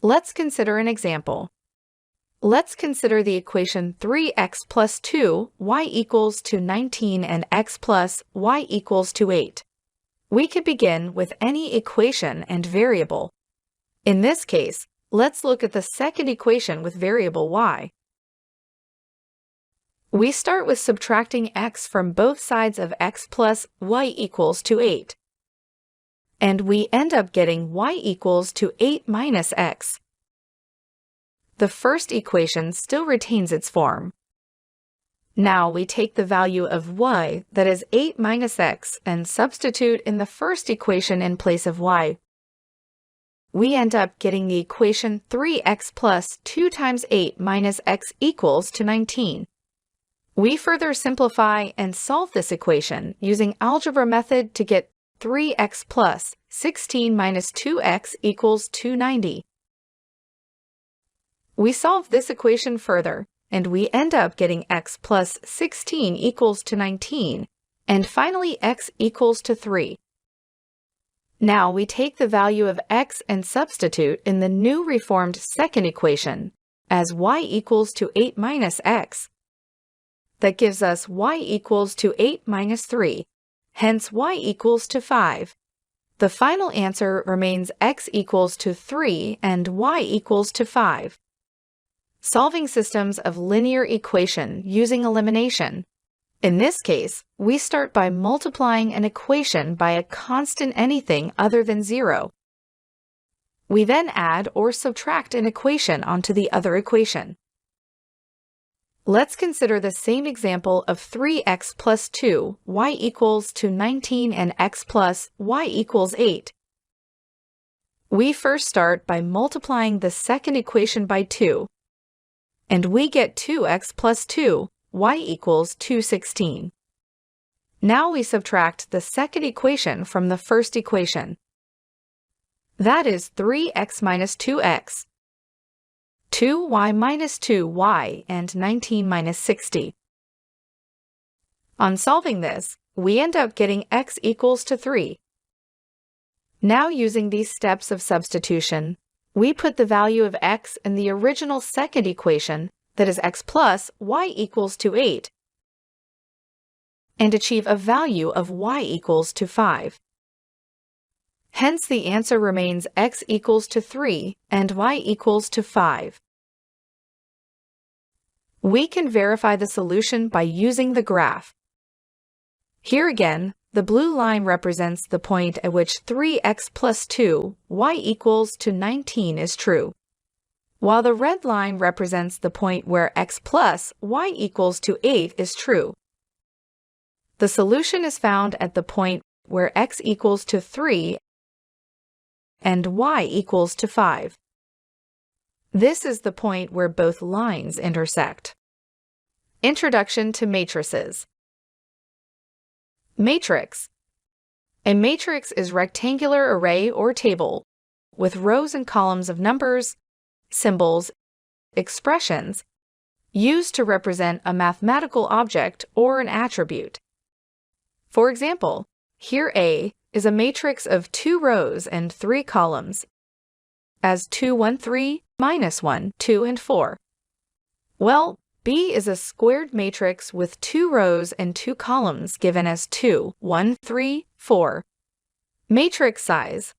Speaker 7: Let's consider an example. Let's consider the equation 3x plus 2, y equals to 19 and x plus y equals to 8. We could begin with any equation and variable. In this case, Let's look at the second equation with variable y. We start with subtracting x from both sides of x plus y equals to 8. And we end up getting y equals to 8 minus x. The first equation still retains its form. Now we take the value of y, that is 8 minus x, and substitute in the first equation in place of y. We end up getting the equation 3x plus 2 times 8 minus x equals to 19. We further simplify and solve this equation using algebra method to get 3x plus 16 minus 2x equals 290. We solve this equation further, and we end up getting x plus 16 equals to 19, and finally x equals to 3. Now we take the value of x and substitute in the new reformed second equation as y equals to 8 minus x. That gives us y equals to 8 minus 3, hence y equals to 5. The final answer remains x equals to 3 and y equals to 5. Solving systems of linear equation using elimination. In this case, we start by multiplying an equation by a constant anything other than 0. We then add or subtract an equation onto the other equation. Let's consider the same example of 3x plus 2, y equals to 19 and x plus y equals 8. We first start by multiplying the second equation by 2, and we get 2x plus 2, y equals 216. Now we subtract the second equation from the first equation. That is 3x minus 2x. 2y minus 2y, and 19 minus 60. On solving this, we end up getting x equals to 3. Now using these steps of substitution, we put the value of x in the original second equation, that is x plus y equals to 8, and achieve a value of y equals to 5. Hence the answer remains x equals to 3 and y equals to 5. We can verify the solution by using the graph. Here again, the blue line represents the point at which 3x plus 2, y equals to 19 is true, while the red line represents the point where x plus y equals to 8 is true. The solution is found at the point where x equals to 3 and y equals to 5. This is the point where both lines intersect. Introduction to matrices. Matrix. A matrix is rectangular array or table with rows and columns of numbers, symbols, expressions used to represent a mathematical object or an attribute. For example, here A is a matrix of 2 rows and 3 columns, as 2, 1, 3, minus 1, 2, and 4. Well, B is a squared matrix with 2 rows and 2 columns given as 2, 1, 3, 4. Matrix size.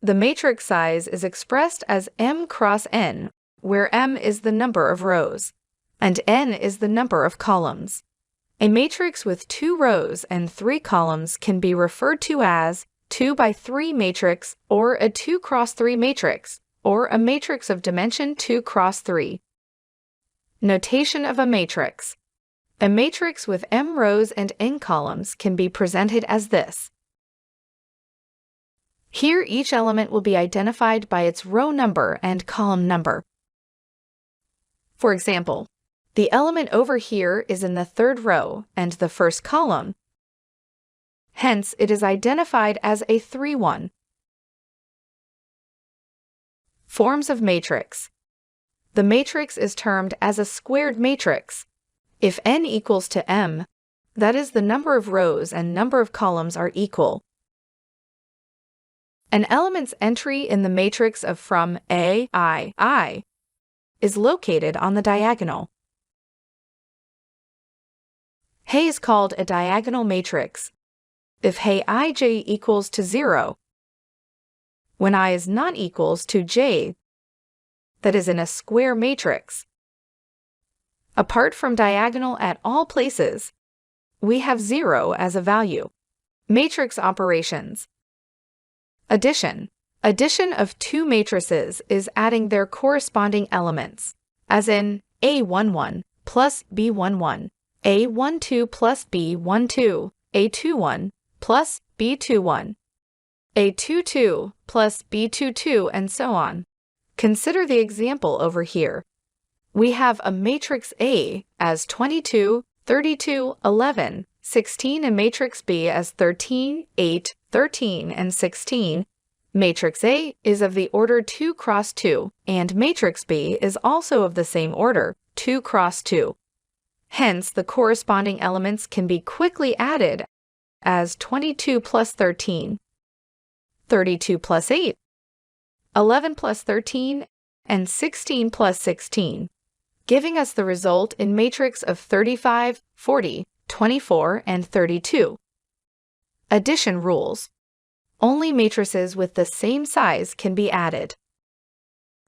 Speaker 7: The matrix size is expressed as m cross n, where m is the number of rows, and n is the number of columns. A matrix with 2 rows and 3 columns can be referred to as 2 by 3 matrix or a 2 cross 3 matrix, or a matrix of dimension 2 cross 3. Notation of a matrix. A matrix with m rows and n columns can be presented as this. Here each element will be identified by its row number and column number. For example, the element over here is in the 3rd row and the 1st column. Hence, it is identified as a 3-1. Forms of matrix. The matrix is termed as a squared matrix. If n equals to m, that is, the number of rows and number of columns are equal. An element's entry in the matrix of from A, I is located on the diagonal. Hay is called a diagonal matrix if Hay ij equals to 0. When I is not equals to j, that is in a square matrix. Apart from diagonal at all places, we have 0 as a value. Matrix operations. Addition. Addition of two matrices is adding their corresponding elements, as in A11 plus B11, A12 plus B12, A21 plus B21, A22 plus B22, and so on. Consider the example over here. We have a matrix A as 22, 32, 11, 16, and matrix B as 13, 8, 13, and 16. Matrix A is of the order 2 cross 2, and matrix B is also of the same order, 2 cross 2. Hence, the corresponding elements can be quickly added as 22 plus 13, 32 plus 8, 11 plus 13, and 16 plus 16, giving us the result in matrix of 35, 40, 24, and 32. Addition rules. Only matrices with the same size can be added.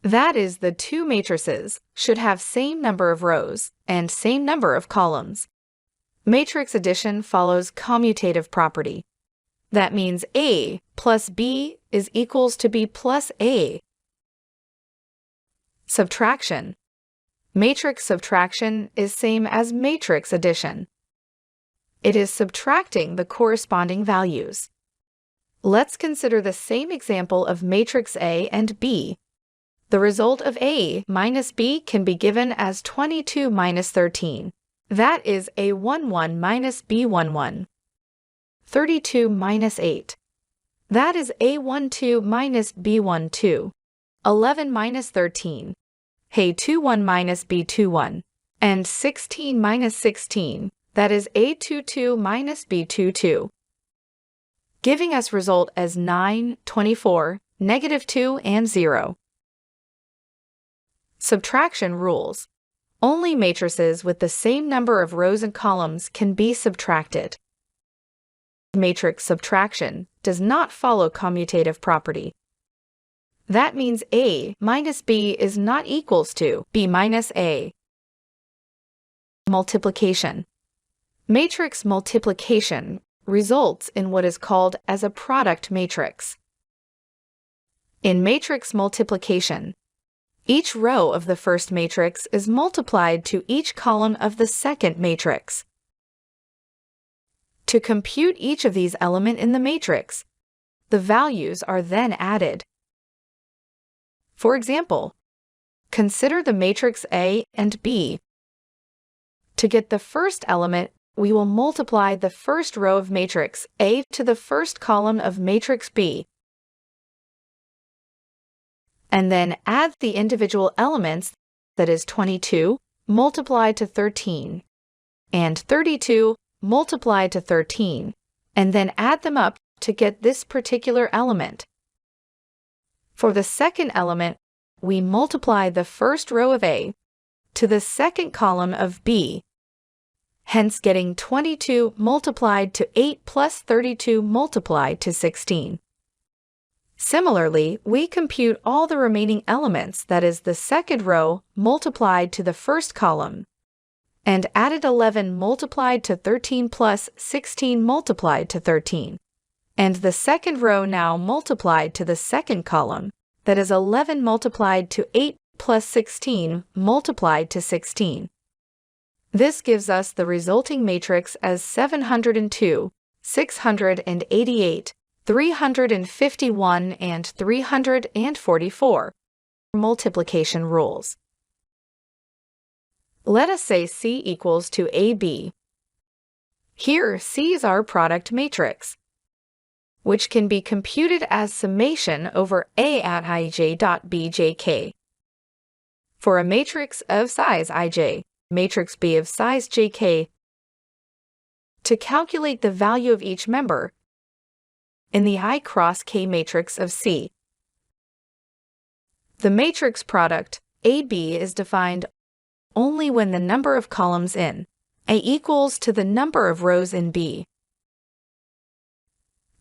Speaker 7: That is, the two matrices should have same number of rows and same number of columns. Matrix addition follows commutative property. That means A plus B is equals to B plus A. Subtraction. Matrix subtraction is same as matrix addition. It is subtracting the corresponding values. Let's consider the same example of matrix A and B. The result of A minus B can be given as 22 minus 13. That is A11 minus B11. 32 minus 8. That is A12 minus B12. 11 minus 13. A21 minus B21. And 16 minus 16. That is A22 minus B22. Giving us result as 9, 24, -2, and 0. Subtraction rules. Only matrices with the same number of rows and columns can be subtracted. Matrix subtraction does not follow commutative property. That means A minus B is not equals to B minus A. Multiplication. Matrix multiplication results in what is called as a product matrix. In matrix multiplication, each row of the first matrix is multiplied to each column of the second matrix. To compute each of these elements in the matrix, the values are then added. For example, consider the matrix A and B. To get the first element, we will multiply the first row of matrix A to the first column of matrix B, and then add the individual elements, that is 22, multiplied to 13, and 32, multiplied to 13, and then add them up to get this particular element. For the second element, we multiply the first row of A to the second column of B, hence getting 22 multiplied to 8 plus 32 multiplied to 16. Similarly, we compute all the remaining elements, that is the second row multiplied to the first column, and added 11 multiplied to 13 plus 16 multiplied to 13, and the second row now multiplied to the second column, that is 11 multiplied to 8 plus 16 multiplied to 16. This gives us the resulting matrix as 702, 688, 351, and 344. Multiplication rules. Let us say C equals to AB. Here, C is our product matrix, which can be computed as summation over A at ij dot bjk. For a matrix of size ij, matrix B of size jk, to calculate the value of each member in the I cross K matrix of C. The matrix product AB is defined only when the number of columns in A equals to the number of rows in B.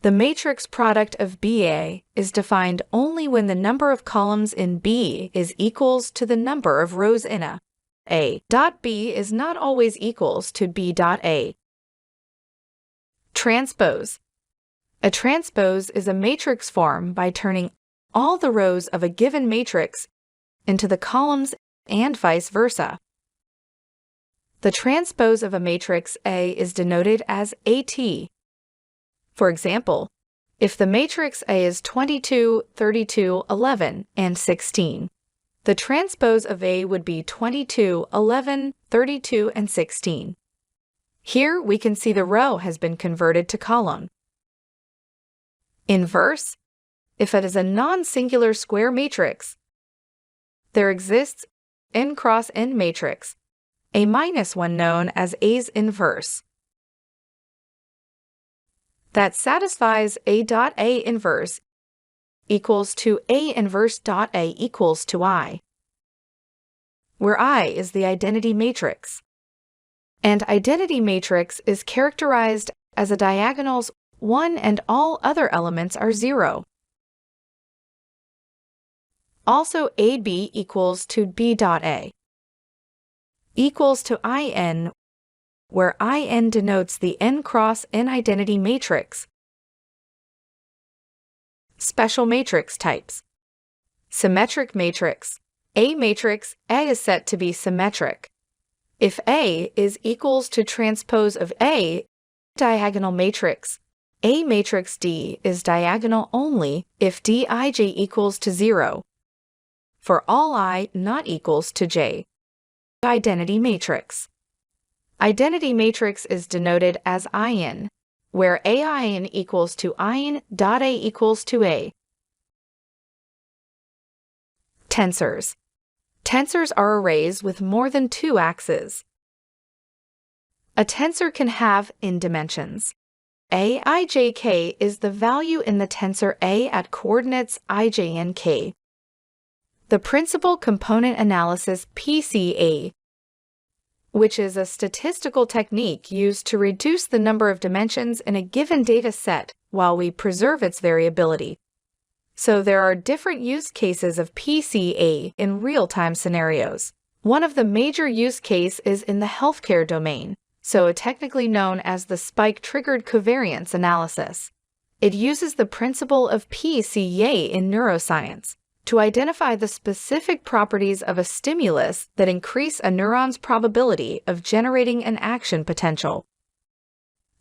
Speaker 7: The matrix product of BA is defined only when the number of columns in B is equals to the number of rows in A. B is not always equals to B.A. Transpose. A transpose is a matrix form by turning all the rows of a given matrix into the columns and vice versa. The transpose of a matrix A is denoted as AT. For example, if the matrix A is 22, 32, 11, and 16, the transpose of A would be 22, 11, 32, and 16. Here we can see the row has been converted to column. Inverse. If it is a non-singular square matrix, there exists n cross n matrix, a minus one known as A's inverse, that satisfies A.A inverse equals to A inverse dot A equals to I, where I is the identity matrix. And identity matrix is characterized as a diagonals 1 and all other elements are 0. Also AB equals to B.A equals to IN, where IN denotes the n cross n identity matrix. Special matrix types. Symmetric matrix. A matrix A is set to be symmetric. If A is equals to transpose of A, diagonal matrix, A matrix D is diagonal only if Dij equals to 0. For all I not equals to J. Identity matrix. Identity matrix is denoted as IN, where AIN equals to IN.A equals to A. Tensors. Tensors are arrays with more than 2 axes. A tensor can have n dimensions. Aijk is the value in the tensor A at coordinates ij and k. The principal component analysis PCA, which is a statistical technique used to reduce the number of dimensions in a given data set while we preserve its variability. So there are different use cases of PCA in real-time scenarios. One of the major use cases is in the healthcare domain, so technically known as the spike-triggered covariance analysis. It uses the principle of PCA in neuroscience to identify the specific properties of a stimulus that increase a neuron's probability of generating an action potential.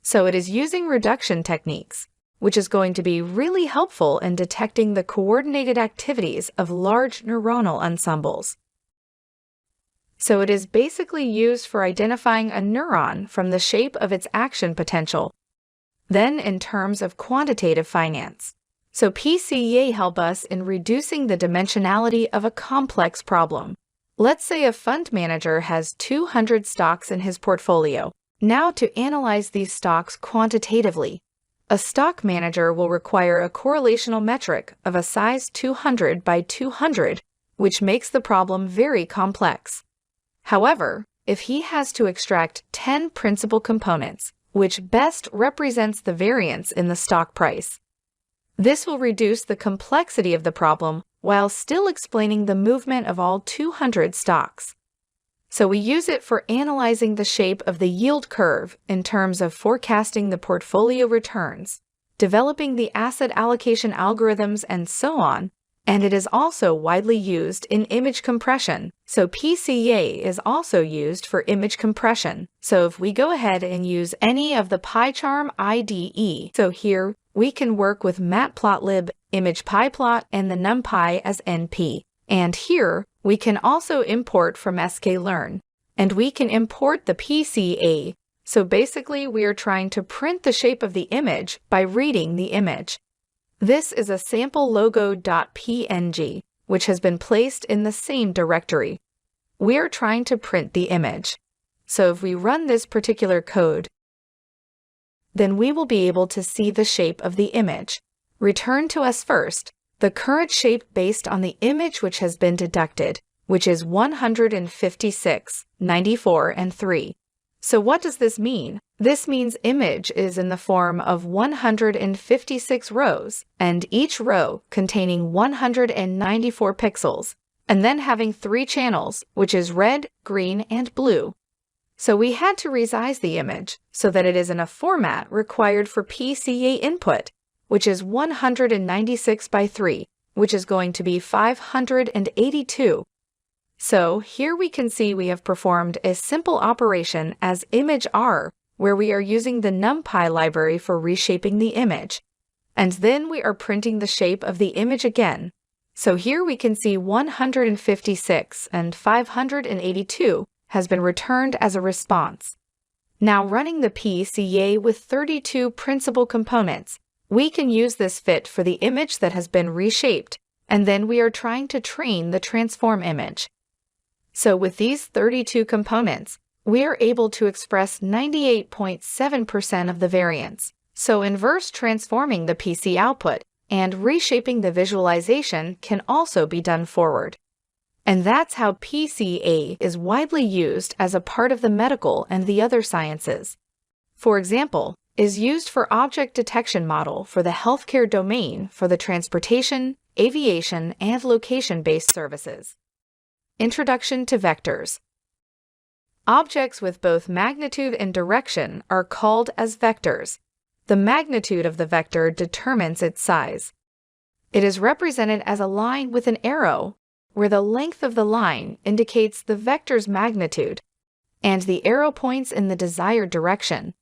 Speaker 7: So it is using reduction techniques, which is going to be really helpful in detecting the coordinated activities of large neuronal ensembles. So it is basically used for identifying a neuron from the shape of its action potential, then in terms of quantitative finance. So PCA help us in reducing the dimensionality of a complex problem. Let's say a fund manager has 200 stocks in his portfolio. Now to analyze these stocks quantitatively, a stock manager will require a correlational metric of a size 200 by 200, which makes the problem very complex. However, if he has to extract 10 principal components, which best represents the variance in the stock price, this will reduce the complexity of the problem while still explaining the movement of all 200 stocks. So we use it for analyzing the shape of the yield curve in terms of forecasting the portfolio returns, developing the asset allocation algorithms, and so on. And it is also widely used in image compression. So PCA is also used for image compression. So if we go ahead and use any of the PyCharm IDE, so here we can work with Matplotlib, ImagePyPlot, and the NumPy as NP. And here we can also import from sklearn. And we can import the PCA. So basically we are trying to print the shape of the image by reading the image. This is a sample logo.png, which has been placed in the same directory. We are trying to print the image. So if we run this particular code, then we will be able to see the shape of the image. Return to us first the current shape based on the image which has been deducted, which is 156, 94, and 3. So what does this mean? This means image is in the form of 156 rows, and each row containing 194 pixels, and then having 3 channels, which is red, green, and blue. So we had to resize the image so that it is in a format required for PCA input, which is 196 by 3, which is going to be 582. So here we can see we have performed a simple operation as image_r, where we are using the NumPy library for reshaping the image. And then we are printing the shape of the image again. So here we can see 156 and 582 has been returned as a response. Now running the PCA with 32 principal components, we can use this fit for the image that has been reshaped, and then we are trying to train the transform image. So with these 32 components, we are able to express 98.7% of the variance. So inverse transforming the PC output and reshaping the visualization can also be done forward. And that's how PCA is widely used as a part of the medical and the other sciences. For example, is used for object detection model for the healthcare domain for the transportation, aviation, and location-based services. Introduction to vectors. Objects with both magnitude and direction are called as vectors. The magnitude of the vector determines its size. It is represented as a line with an arrow, where the length of the line indicates the vector's magnitude, and the arrow points in the desired direction.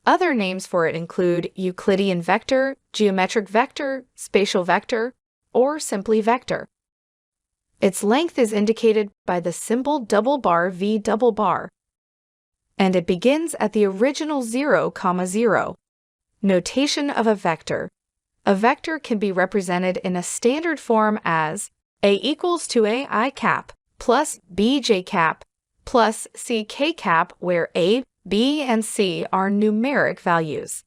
Speaker 7: Other names for it include Euclidean vector, geometric vector, spatial vector, or simply vector. Its length is indicated by the symbol double bar v double bar, and it begins at the original 0, 0. Notation of a vector. A vector can be represented in a standard form as A equals to AI cap plus BJ cap plus CK cap, where A, B, and C are numeric values.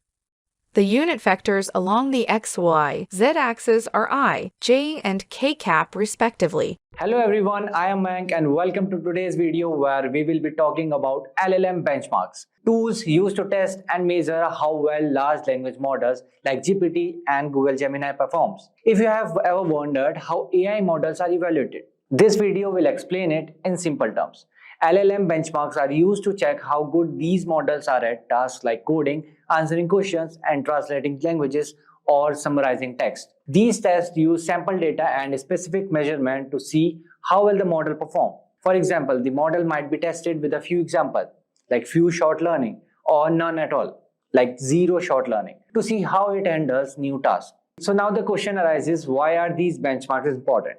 Speaker 7: The unit vectors along the x, y, z axis are I, j, and k cap respectively.
Speaker 5: Hello everyone, I am Mayank and welcome to today's video where we will be talking about LLM benchmarks, tools used to test and measure how well large language models like GPT and Google Gemini performs. If you have ever wondered how AI models are evaluated, this video will explain it in simple terms. LLM benchmarks are used to check how good these models are at tasks like coding, answering questions, and translating languages or summarizing text. These tests use sample data and specific measurement to see how well the model performs. For example, the model might be tested with a few examples, like few short learning, or none at all, like zero short learning, to see how it handles new tasks. So now the question arises, why are these benchmarks important?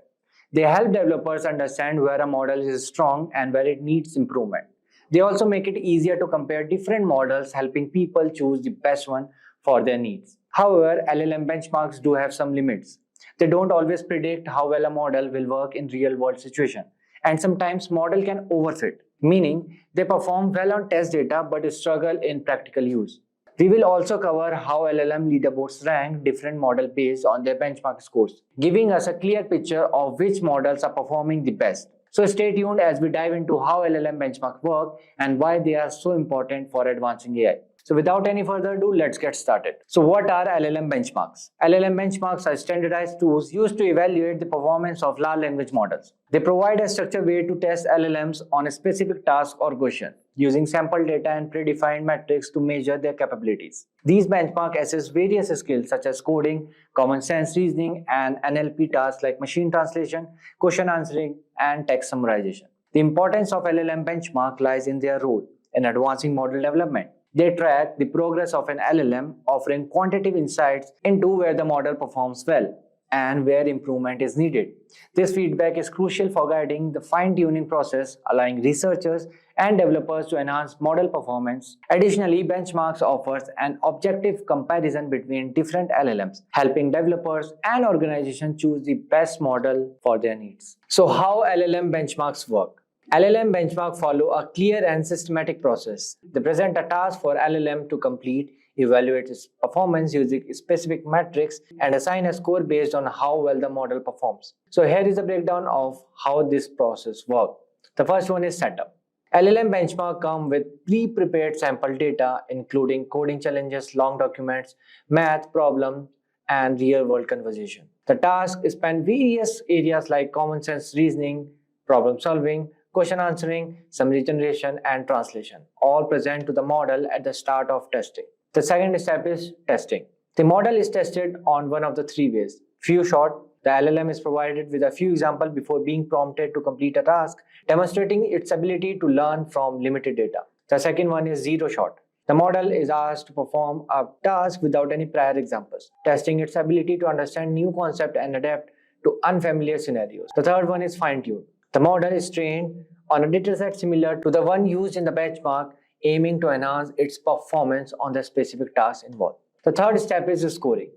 Speaker 5: They help developers understand where a model is strong and where it needs improvement. They also make it easier to compare different models, helping people choose the best one for their needs. However, LLM benchmarks do have some limits. They don't always predict how well a model will work in real-world situations, and sometimes model can overfit, meaning they perform well on test data but struggle in practical use. We will also cover how LLM leaderboards rank different models based on their benchmark scores, giving us a clear picture of which models are performing the best. So stay tuned as we dive into how LLM benchmarks work and why they are so important for advancing AI. So without any further ado, let's get started. So what are LLM benchmarks? LLM benchmarks are standardized tools used to evaluate the performance of large language models. They provide a structured way to test LLMs on a specific task or question, using sample data and predefined metrics to measure their capabilities. These benchmarks assess various skills such as coding, common sense reasoning, and NLP tasks like machine translation, question answering, and text summarization. The importance of LLM benchmark lies in their role in advancing model development. They track the progress of an LLM, offering quantitative insights into where the model performs well and where improvement is needed. This feedback is crucial for guiding the fine-tuning process, allowing researchers and developers to enhance model performance. Additionally, benchmarks offers an objective comparison between different LLMs, helping developers and organizations choose the best model for their needs. So how LLM benchmarks work? LLM benchmarks follow a clear and systematic process. They present a task for LLM to complete, evaluate its performance using specific metrics, and assign a score based on how well the model performs. So here is a breakdown of how this process works. The first one is setup. LLM benchmark come with pre-prepared sample data including coding challenges, long documents, math problems, and real-world conversation. The task span various areas like common sense reasoning, problem solving, question answering, summary generation, and translation, all present to the model at the start of testing. The second step is testing. The model is tested on one of the three ways. Few shot, the LLM is provided with a few examples before being prompted to complete a task, demonstrating its ability to learn from limited data. The second one is zero shot. The model is asked to perform a task without any prior examples, testing its ability to understand new concepts and adapt to unfamiliar scenarios. The third one is fine-tune. The model is trained on a dataset similar to the one used in the benchmark, aiming to enhance its performance on the specific task involved. The third step is scoring.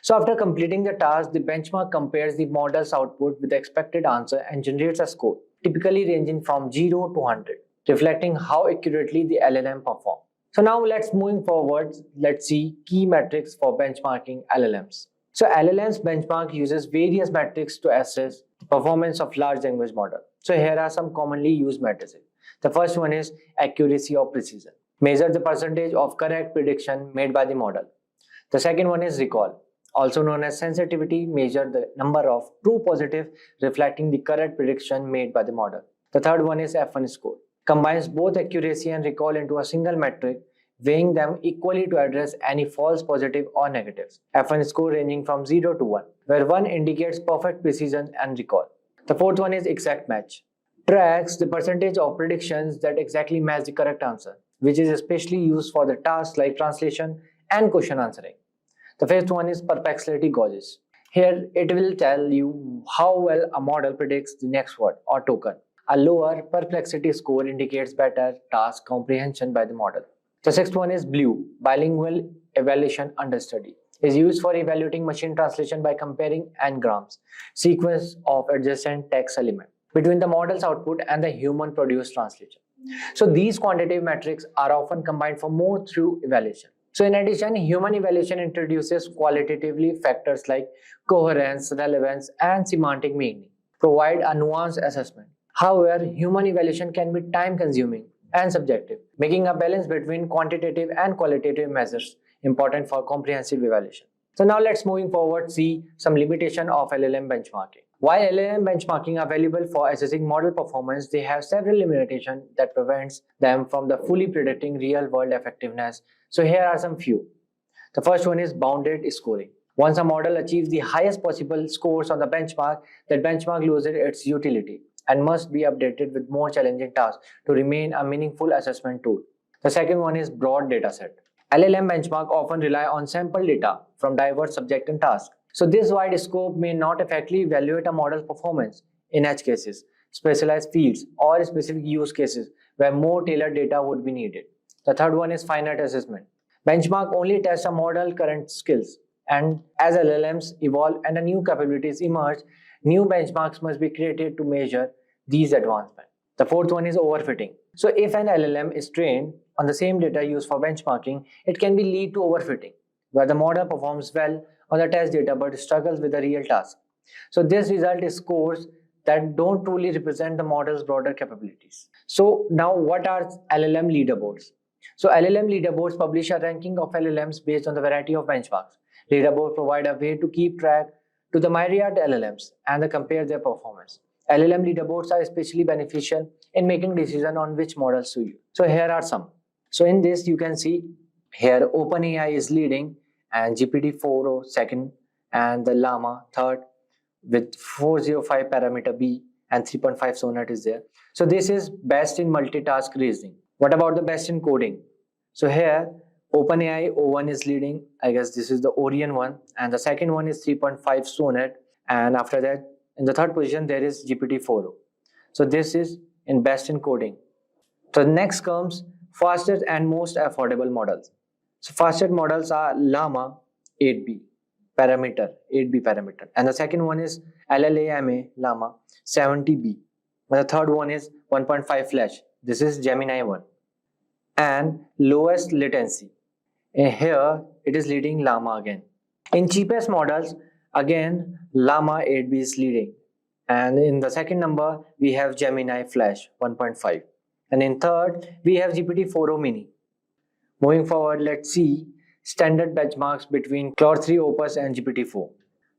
Speaker 5: So after completing the task, the benchmark compares the model's output with the expected answer and generates a score, typically ranging from 0 to 100, reflecting how accurately the LLM performs. So now moving forward, let's see key metrics for benchmarking LLMs. So LLM's benchmark uses various metrics to assess the performance of large language model. So here are some commonly used metrics. The first one is accuracy or precision. Measure the percentage of correct prediction made by the model. The second one is recall, also known as sensitivity, measure the number of true positive reflecting the correct prediction made by the model. The third one is F1 score, combines both accuracy and recall into a single metric, weighing them equally to address any false positive or negatives. F1 score ranging from 0 to 1, where 1 indicates perfect precision and recall. The fourth one is exact match, tracks the percentage of predictions that exactly match the correct answer, which is especially used for the tasks like translation and question answering. The fifth one is perplexity gauges. Here it will tell you how well a model predicts the next word or token. A lower perplexity score indicates better task comprehension by the model. The sixth one is BLUE, bilingual evaluation understudy. Is used for evaluating machine translation by comparing n-grams, sequence of adjacent text element, between the model's output and the human-produced translation. So these quantitative metrics are often combined for more through evaluation. So in addition, human evaluation introduces qualitatively factors like coherence, relevance, and semantic meaning, provide a nuanced assessment. However, human evaluation can be time-consuming and subjective, making a balance between quantitative and qualitative measures important for comprehensive evaluation. So now let's moving forward see some limitation of LLM benchmarking. While LLM benchmarking are valuable for assessing model performance, they have several limitations that prevents them from the fully predicting real-world effectiveness. So here are some few. The first one is bounded scoring. Once a model achieves the highest possible scores on the benchmark, that benchmark loses its utility and must be updated with more challenging tasks to remain a meaningful assessment tool. The second one is broad dataset. LLM benchmark often rely on sample data from diverse subjects and tasks. So this wide scope may not effectively evaluate a model's performance in edge cases, specialized fields, or specific use cases where more tailored data would be needed. The third one is finite assessment. Benchmark only tests a model's current skills, and as LLMs evolve and new capabilities emerge, new benchmarks must be created to measure these advancements. The fourth one is overfitting. So if an LLM is trained on the same data used for benchmarking, it can lead to overfitting, where the model performs well on the test data but struggles with the real task. So this result is scores that don't truly represent the model's broader capabilities. So now what are LLM leaderboards? So LLM leaderboards publish a ranking of LLMs based on the variety of benchmarks. Leaderboards provide a way to keep track to the myriad LLMs and compare their performance. LLM leaderboards are especially beneficial in making decisions on which models to use. So here are some. So in this you can see here OpenAI is leading and GPT-4o second and the Lama third with 405 parameter B and 3.5 sonnet is there. So this is best in multitask reasoning. What about the best in coding? So here OpenAI O1 is leading. I guess this is the Orion one, and the second one is 3.5 sonnet, and after that in the third position there is GPT-4o. So this is in best in coding. So next comes fastest and most affordable models. So fastest models are Lama 8B parameter, and the second one is LLAMA Lama 70B. And the third one is 1.5 flash. This is Gemini 1. And lowest latency. And here it is leading Lama again. In cheapest models, again Lama 8B is leading. And in the second number, we have Gemini Flash 1.5. And in third, we have GPT-4o mini. Moving forward, let's see standard benchmarks between Claude 3 Opus and GPT-4.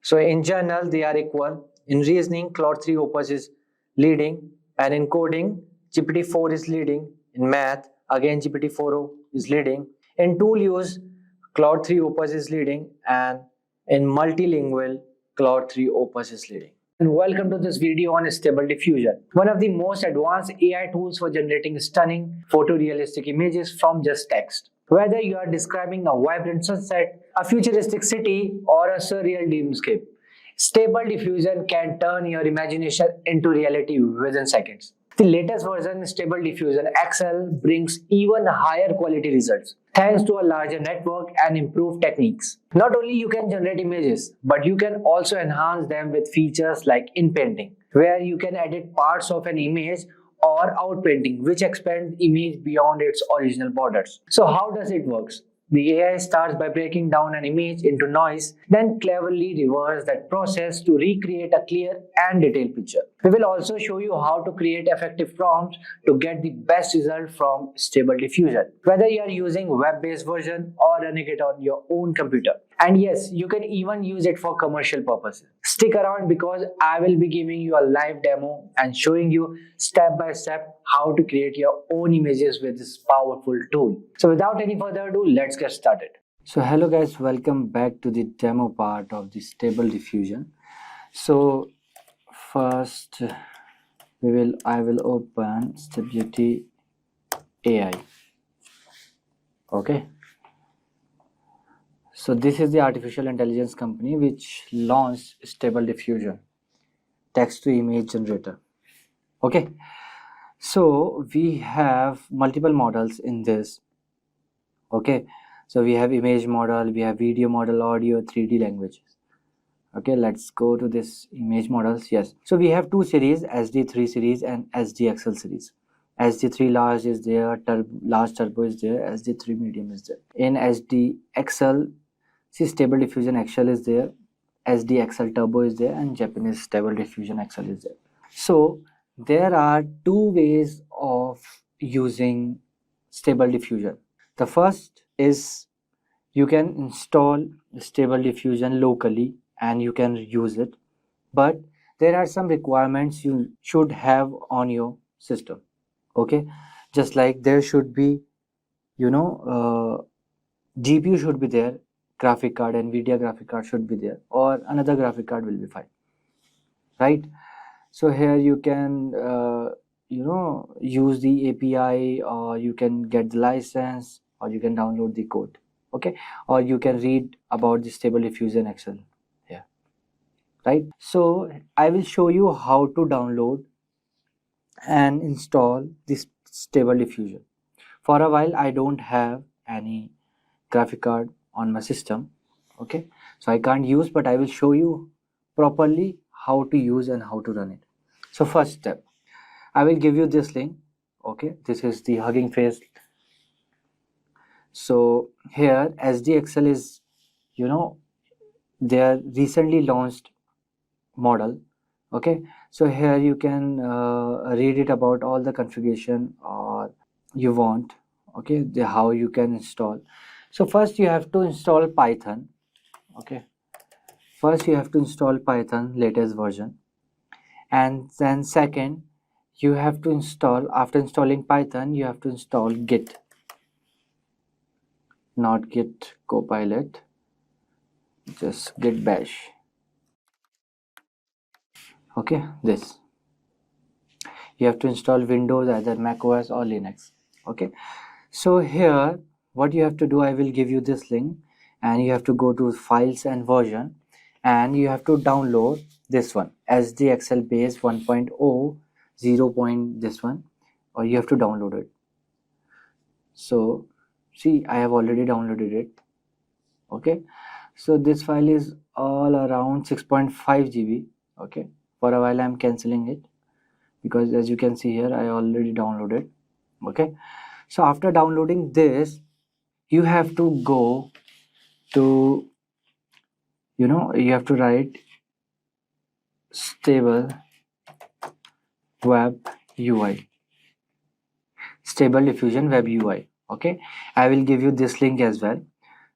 Speaker 5: So in general, they are equal. In reasoning, Claude 3 Opus is leading, and in coding, GPT-4 is leading. In math, again GPT-4o is leading. In tool use, Claude 3 Opus is leading, and in multilingual, Claude 3 Opus is leading. And welcome to this video on Stable Diffusion, one of the most advanced AI tools for generating stunning photorealistic images from just text. Whether you are describing a vibrant sunset, a futuristic city, or a surreal dreamscape, Stable Diffusion can turn your imagination into reality within seconds. The latest version, Stable Diffusion XL, brings even higher quality results thanks to a larger network and improved techniques. Not only you can generate images, but you can also enhance them with features like inpainting, where you can edit parts of an image, or outpainting, which expand image beyond its original borders. So how does it work? The AI starts by breaking down an image into noise, then cleverly reverse that process to recreate a clear and detailed picture. We will also show you how to create effective prompts to get the best result from Stable Diffusion, whether you are using web-based version or running it on your own computer. And yes, you can even use it for commercial purposes. Stick around because I will be giving you a live demo and showing you step by step how to create your own images with this powerful tool. So without any further ado, let's get started. So hello guys, welcome back to the demo part of the Stable Diffusion. So first I will open Stability AI. Okay. So this is the artificial intelligence company which launched Stable Diffusion, text to image generator. Okay. So we have multiple models in this. Okay. So we have image model, we have video model, audio, 3D languages. Okay, let's go to this image models. Yes. So we have two series, SD3 series and SDXL series. SD3 large is there, large turbo is there, SD3 medium is there. In SDXL, see, Stable Diffusion XL is there, SDXL Turbo is there, and Japanese Stable Diffusion XL is there. So there are two ways of using Stable Diffusion. The first is you can install Stable Diffusion locally and you can use it, but there are some requirements you should have on your system. Okay, just like there should be, GPU should be there, graphic card, NVIDIA graphic card should be there, or another graphic card will be fine, right? So here you can use the API, or you can get the license, or you can download the code. Okay, or you can read about the Stable Diffusion XL here, right? So I will show you how to download and install this Stable Diffusion. For a while I don't have any graphic card on my system, okay, so I can't use, but I will show you properly how to use and how to run it. So first step, I will give you this link. Okay, this is the Hugging Face. So here SDXL is their recently launched model. Okay, so here you can read it about all the configuration or you want. Okay, how you can install. So first you have to install Python. Okay, first you have to install Python latest version, and then second you have to install, after installing Python, you have to install Git, not Git Copilot, just Git Bash. Okay, this you have to install Windows, either Mac OS or Linux. Okay, so here what you have to do, I will give you this link, and you have to go to files and version, and you have to download this one, SDXL base 1.0 0. This one, or you have to download it. So see, I have already downloaded it. Okay, so this file is all around 6.5 GB. Okay, for a while I'm canceling it because as you can see here, I already downloaded. Okay, so after downloading this, you have to go to, you have to write stable web UI. Stable Diffusion Web UI. Okay, I will give you this link as well.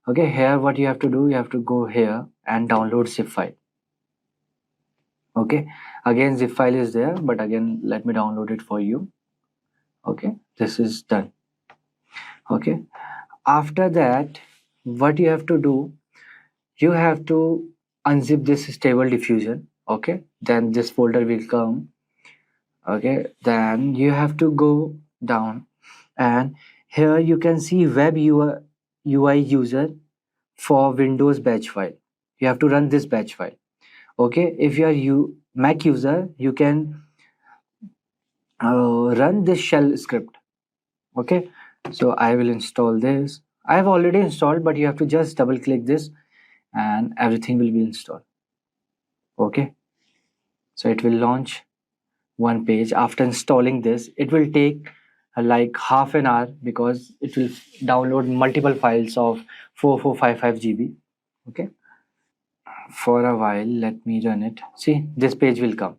Speaker 5: Okay, here what you have to do, you have to go here and download zip file. Okay, again zip file is there, but again let me download it for you. Okay, this is done. Okay, after that what you have to do, you have to unzip this Stable Diffusion. Okay, then this folder will come. Okay, then you have to go down, and here you can see web UI user for Windows batch file. You have to run this batch file. Okay, if you are Mac user, you can run this shell script. Okay, so I will install this. I have already installed, but you have to just double click this and everything will be installed. Okay, so it will launch one page. After installing this, it will take like half an hour because it will download multiple files of 4455 GB. Okay, for a while let me run it. See, this page will come.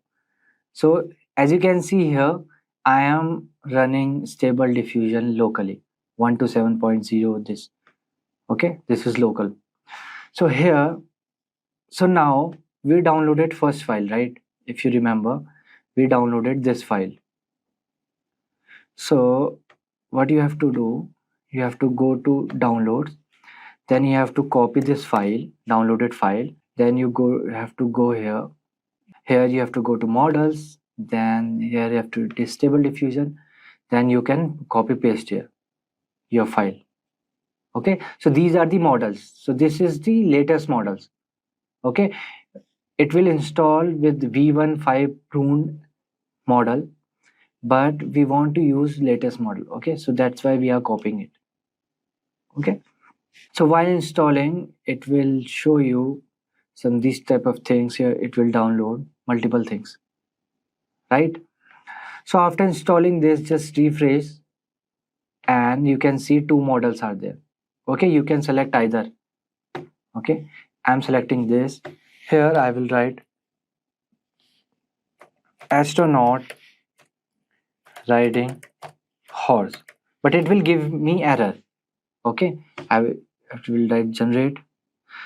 Speaker 5: So as you can see here, I am running Stable Diffusion locally 127.0 this. Okay, this is local. So here, so now we downloaded first file, right? If you remember, we downloaded this file. So what you have to do, you have to go to downloads, then you have to copy this file, downloaded file, then you have to go here. Here you have to go to models, then here you have to Stable Diffusion, then you can copy paste here your file. Okay, so these are the models. So this is the latest models. Okay, it will install with v15 pruned model, but we want to use latest model. Okay, so that's why we are copying it. Okay, so while installing, it will show you some these type of things here. It will download multiple things, right? So after installing this, just refresh and you can see two models are there. Okay, you can select either. Okay, I'm selecting this. Here I will write astronaut riding horse, but it will give me error. Okay, will write generate.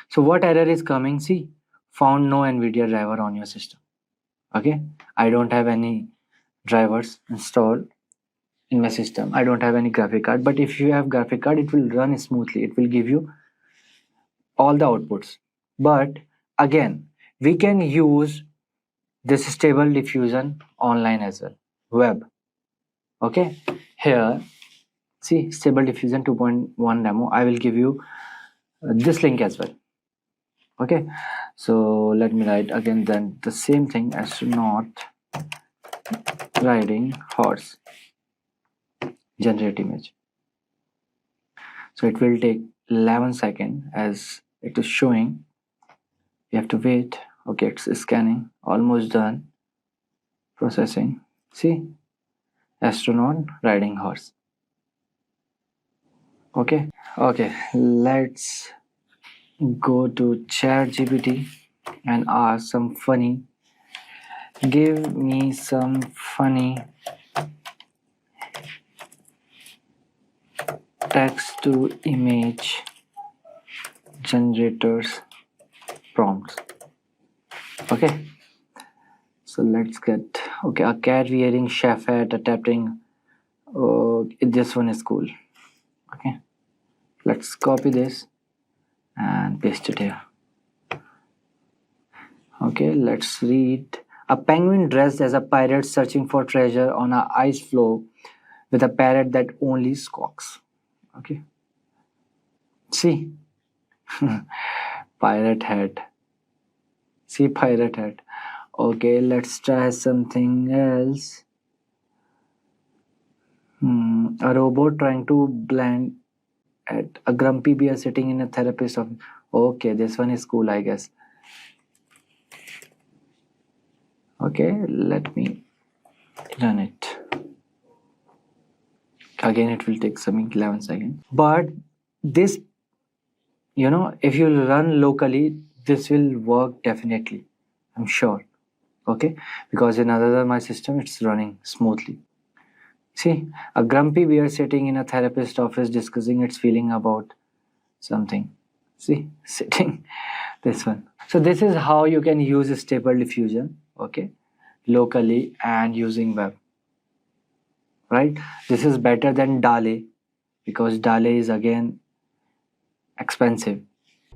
Speaker 5: So what error is coming? See, found no NVIDIA driver on your system. Okay, I don't have any drivers installed in my system. I don't have any graphic card, but if you have graphic card, it will run smoothly. It will give you all the outputs. But again, we can use this Stable Diffusion online as well, web. Okay, here see Stable Diffusion 2.1 demo. I will give you this link as well. Okay, so let me write again then the same thing, astronaut riding horse, generate image. So it will take 11 seconds as it is showing. You have to wait. Okay, it's scanning, almost done, processing. See, astronaut riding horse. Okay, let's go to ChatGPT and ask some funny. Give me some funny text to image generators prompts. Okay, so let's get a cat wearing chef hat adapting. Oh, this one is cool. Okay, let's copy this and paste it here. Okay, let's read. A penguin dressed as a pirate searching for treasure on an ice floe with a parrot that only squawks. Okay, see, pirate hat. See, pirate hat. Okay, let's try something else. A robot trying to blend at a grumpy bear sitting in a therapist office. Okay, this one is cool, I guess. Okay, let me run it. Again, it will take some 11 seconds. But this, if you run locally, this will work definitely. I'm sure. Okay, because in other my system, it's running smoothly. See, a grumpy bear sitting in a therapist's office discussing its feeling about something. See, sitting this one. So this is how you can use stable diffusion, okay, locally and using web, right? This is better than DALE because DALE is again expensive.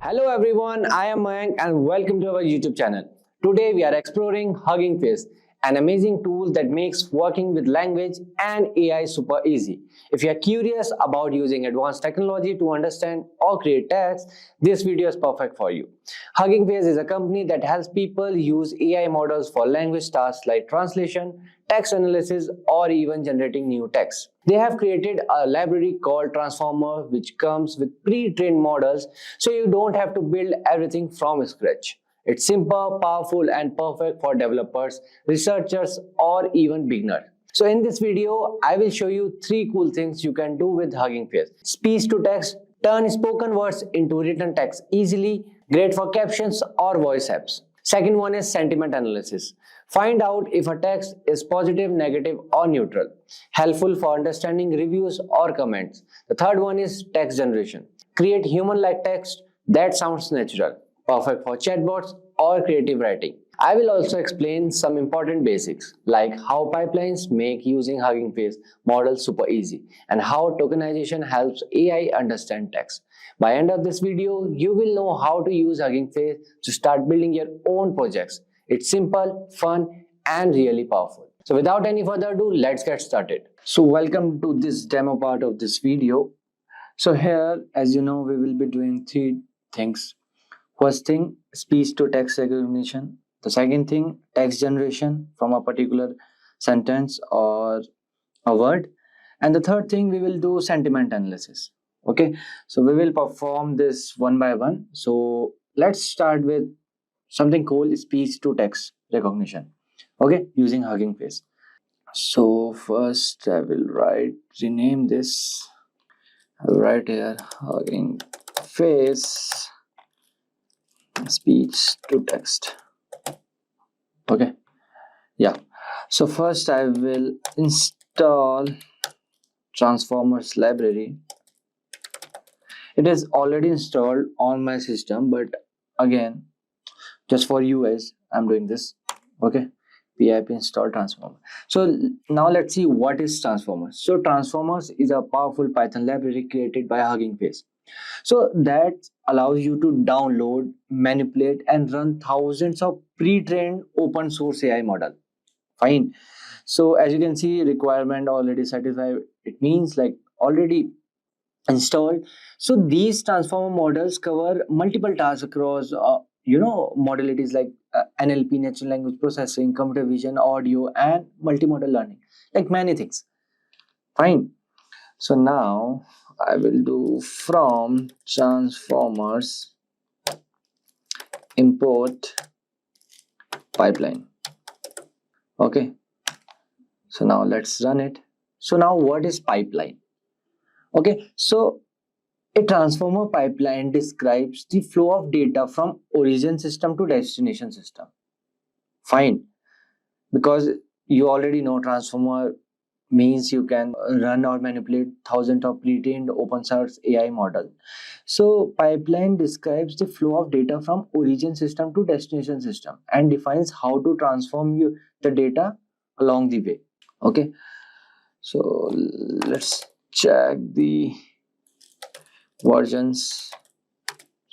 Speaker 5: Hello everyone, I am Mayank and welcome to our YouTube channel. Today we are exploring Hugging Face, an amazing tool that makes working with language and AI super easy. If you are curious about using advanced technology to understand or create text, this video is perfect for you. Hugging Face is a company that helps people use AI models for language tasks like translation, text analysis, or even generating new text. They have created a library called Transformer which comes with pre-trained models so you don't have to build everything from scratch. It's simple, powerful, and perfect for developers, researchers, or even beginners. So in this video, I will show you 3 cool things you can do with Hugging Face. Speech to text, turn spoken words into written text easily, great for captions or voice apps. Second one is sentiment analysis. Find out if a text is positive, negative, or neutral. Helpful for understanding reviews or comments. The third one is text generation. Create human-like text that sounds natural. Perfect for chatbots or creative writing. I will also explain some important basics like how pipelines make using Hugging Face models super easy and how tokenization helps AI understand text. By end of this video, you will know how to use Hugging Face to start building your own projects. It's simple, fun, and really powerful. So without any further ado, let's get started. So welcome to this demo part of this video. So here, as you know, we will be doing 3 things. First thing, speech to text recognition. The second thing, text generation from a particular sentence or a word. And the third thing, we will do sentiment analysis. Okay, so we will perform this one by one. So let's start with something called speech to text recognition. Okay, using Hugging Face. So first I will rename this. I will write here Hugging Face speech to text. Okay, yeah. So first I will install Transformers library. It is already installed on my system, but again, just for you guys, I'm doing this. Okay, pip install transformer. So now let's see what is transformers. So transformers is a powerful Python library created by Hugging Face. So that allows you to download, manipulate, and run thousands of pre-trained open source AI model. Fine. So as you can see, requirement already satisfied. It means like already installed. So these transformer models cover multiple tasks across modalities like NLP, natural language processing, computer vision, audio, and multimodal learning, like many things. Fine. So now I will do from transformers import pipeline. Okay, so now let's run it. So now what is pipeline? Okay, so a transformer pipeline describes the flow of data from origin system to destination system. Fine, because you already know transformer means you can run or manipulate thousands of pre-trained open source AI model. So pipeline describes the flow of data from origin system to destination system and defines how to transform the data along the way. Okay, so let's check the versions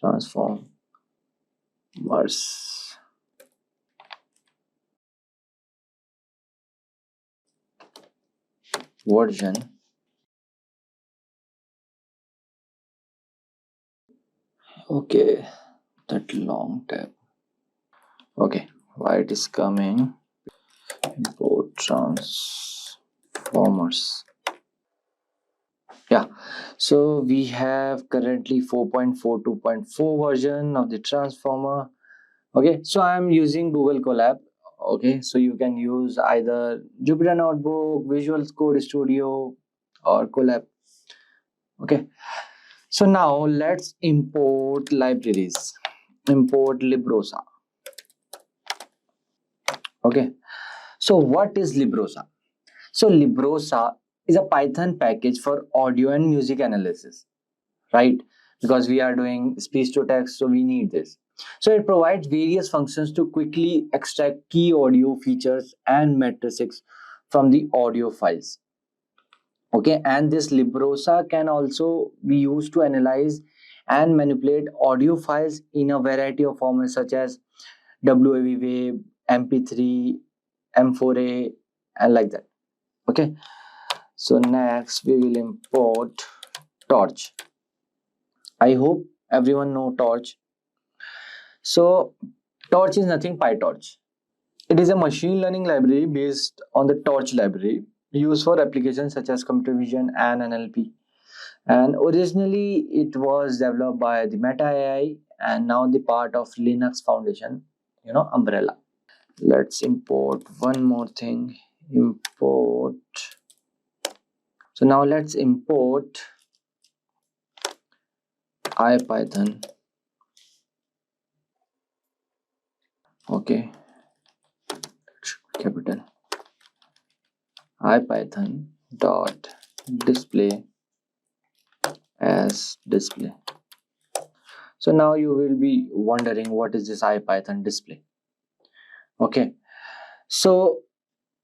Speaker 5: transformers version. Okay, that long tab. Okay, why it is coming? Import transformers. Yeah, so we have currently 4.42.4 version of the transformer. Okay, so I'm using Google Colab. Okay, so you can use either Jupyter Notebook, Visual Code Studio, or Colab. Okay, so now let's import libraries. Import Librosa. Okay, so what is Librosa? So Librosa is a Python package for audio and music analysis, right? Because we are doing speech to text, so we need this. So it provides various functions to quickly extract key audio features and matrices from the audio files. Okay, and this Librosa can also be used to analyze and manipulate audio files in a variety of formats such as WAV wave, MP3, M4A, and like that. Okay, so next we will import Torch. I hope everyone know Torch. So Torch is nothing PyTorch. It is a machine learning library based on the Torch library used for applications such as computer vision and NLP. And originally it was developed by the Meta AI and now the part of Linux Foundation, umbrella. Let's import one more thing. Import. So now let's import IPython. Okay, capital IPython dot display as display. So now you will be wondering what is this IPython display. Okay, so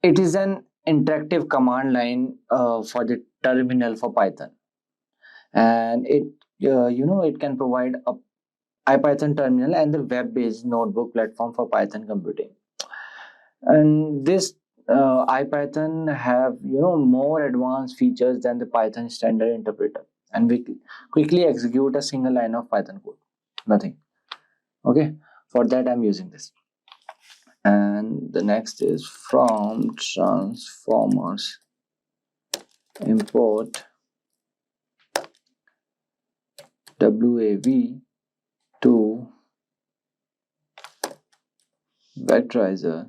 Speaker 5: it is an interactive command line for the terminal for Python, and it can provide a IPython terminal and the web-based notebook platform for Python computing. And this IPython have more advanced features than the Python standard interpreter, and we quickly execute a single line of Python code. Nothing. Okay, for that I'm using this. And the next is from transformers import WAV to vectorizer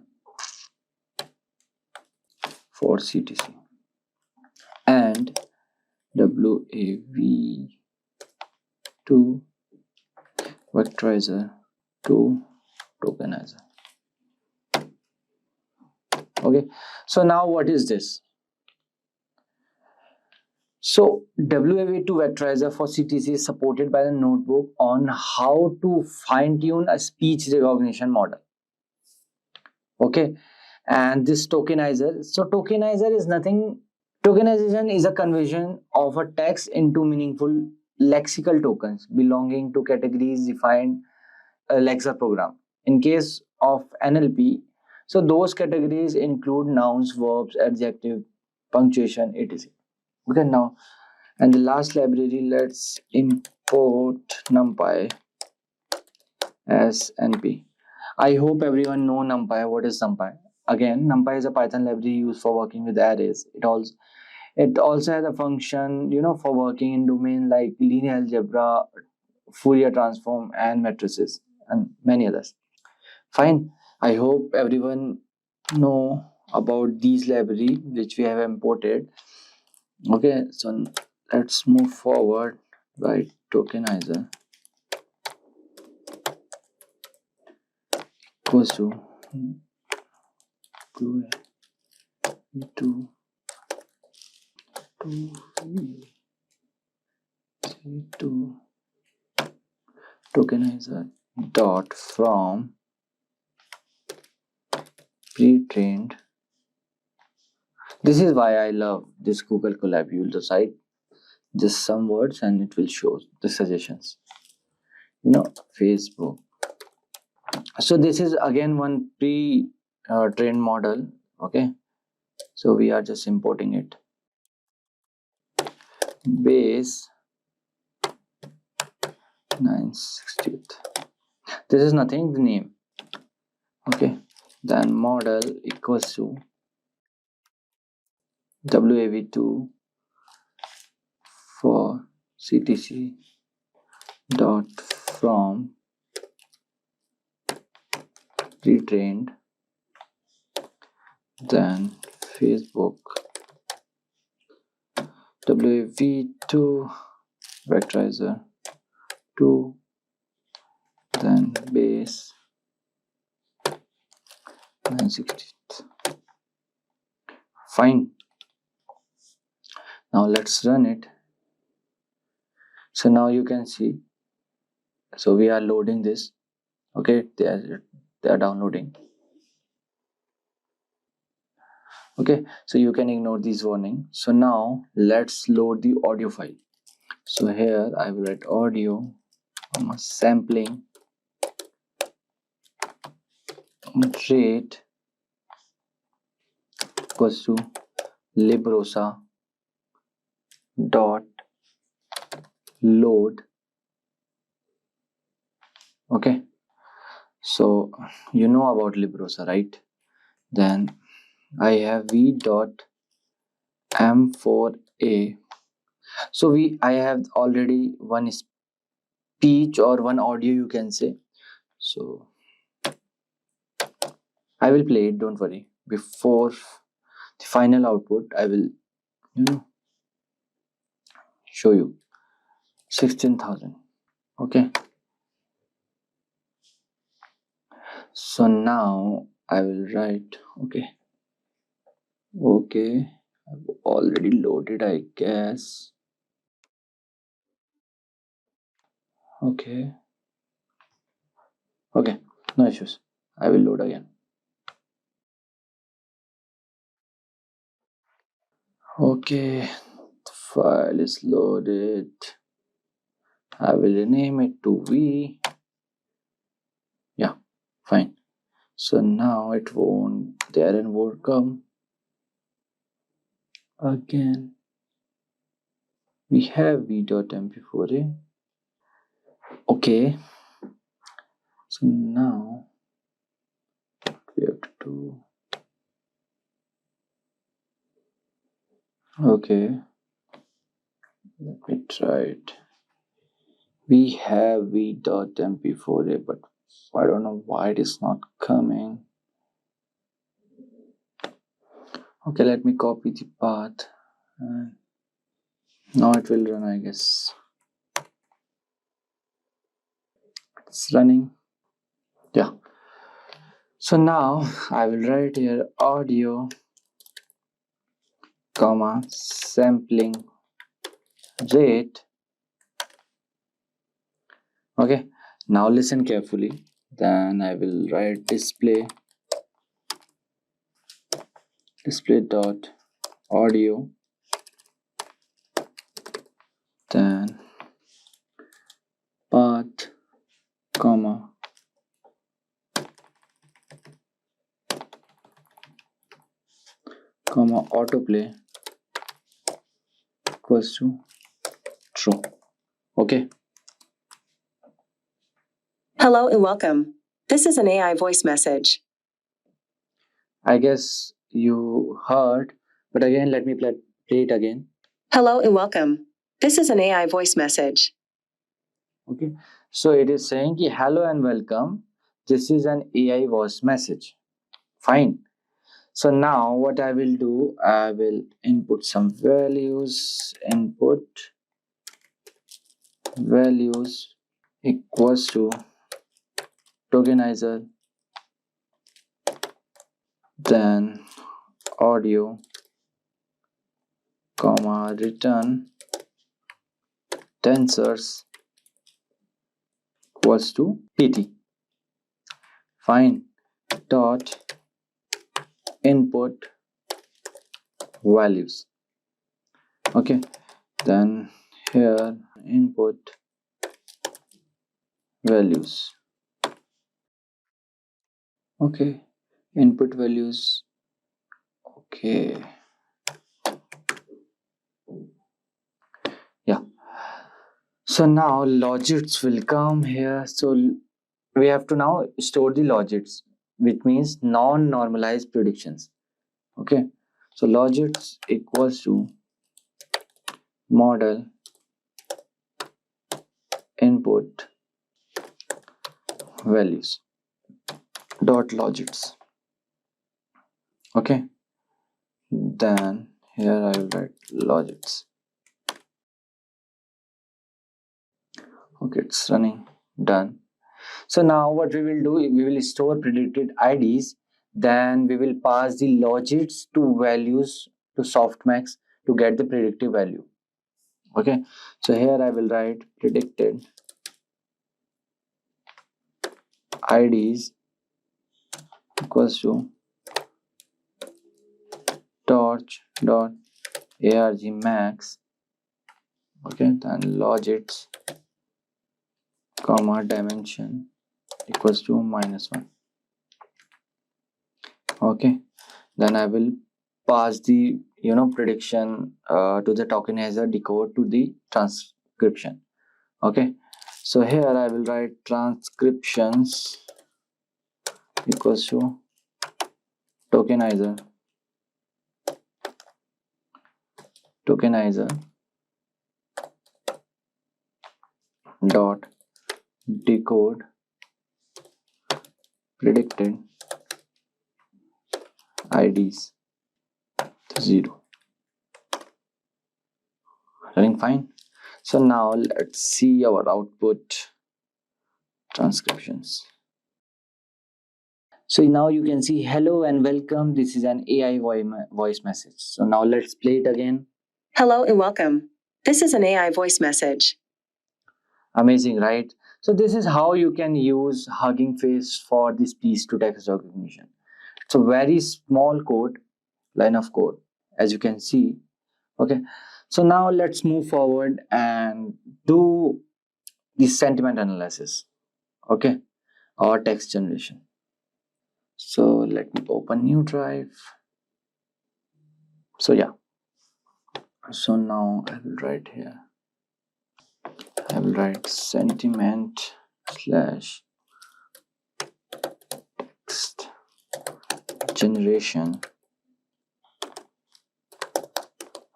Speaker 5: for CTC and WAV to vectorizer to tokenizer. Okay, so now what is this? So WAV2 vectorizer for CTC is supported by the notebook on how to fine-tune a speech recognition model. Okay, and this tokenizer. So tokenizer is nothing. Tokenization is a conversion of a text into meaningful lexical tokens belonging to categories defined Alexa program. In case of NLP, so those categories include nouns, verbs, adjective, punctuation, etc. Okay, now, and the last library, let's import NumPy as NP. I hope everyone know NumPy. What is NumPy? Again, NumPy is a Python library used for working with arrays. It also has a function, for working in domain like linear algebra, Fourier transform, and matrices, and many others. Fine. I hope everyone know about these library which we have imported. Okay, so let's move forward. Right, tokenizer equals to 2 to 2 tokenizer dot from pre-trained. This is why I love this Google Colab. You will decide just some words and it will show the suggestions. Facebook. So this is again one pre-trained model. Okay, so we are just importing it. Base 960th. This is nothing, the name. Okay, then model equals to WAV2 for CTC dot from pre-trained, then Facebook WAV2 vectorizer 2, then base 960th. Fine. Now let's run it. So now you can see, so we are loading this. Okay, they are downloading. Okay, so you can ignore this warning. So now let's load the audio file. So here I will write audio, sampling rate equals to librosa dot load. Okay, so you know about librosa, right? Then I have v dot m4a. So I have already one speech or one audio, you can say. So I will play it, don't worry. Before the final output, I will show you 16,000. Okay, so now I will write okay, I've already loaded, I guess. Okay, no issues. I will load again. Okay, the file is loaded. I will rename it to V. Yeah, fine. So now it won't, the error won't come again. We have v.mp4a. Okay, so now we have to do, okay, let me try it. We have v.mp4a, but I don't know why it is not coming. Okay, let me copy the path. Now it will run, I guess. It's running. Yeah. So now I will write here audio, comma, sampling rate. Okay, now listen carefully. Then I will write display dot audio, then path, comma, autoplay equals to true. Okay,
Speaker 8: Hello and welcome. This is an AI voice message.
Speaker 5: I guess you heard, but again let me play it again.
Speaker 8: Hello and welcome. This is an AI voice message.
Speaker 5: Okay, so it is saying ki, hello and welcome, this is an AI voice message. Fine. So now what I will do, I will input some values. Input values equals to tokenizer, then audio, comma, return tensors equals to pt. Fine. Dot input values. Okay, then here input values. Okay, input values. Okay, yeah. So now logits will come here. So we have to now store the logits, which means non-normalized predictions. Okay, so logits equals to model input values dot logits. Okay, then here I will write logits. Okay, it's running. Done. So now what we will do, we will store predicted IDs, then we will pass the logits to values to softmax to get the predictive value. Okay, so here I will write predicted IDs equals to torch dot arg max, okay, then logits comma dimension equals to -1. Okay, then I will pass the prediction to the tokenizer decode to the transcription. Okay, so here I will write transcriptions equals to tokenizer dot decode predicted IDs to 0. Running fine. So now let's see our output transcriptions. So now you can see hello and welcome. This is an AI voice message. So now let's play it again.
Speaker 8: Hello and welcome. This is an AI voice message.
Speaker 5: Amazing, right? So this is how you can use Hugging Face for the speech to text recognition. It's a very small code, line of code, as you can see. Okay, so now let's move forward and do the sentiment analysis, okay, or text generation. So let me open new drive. So yeah, so now I will write here, I will write sentiment slash text generation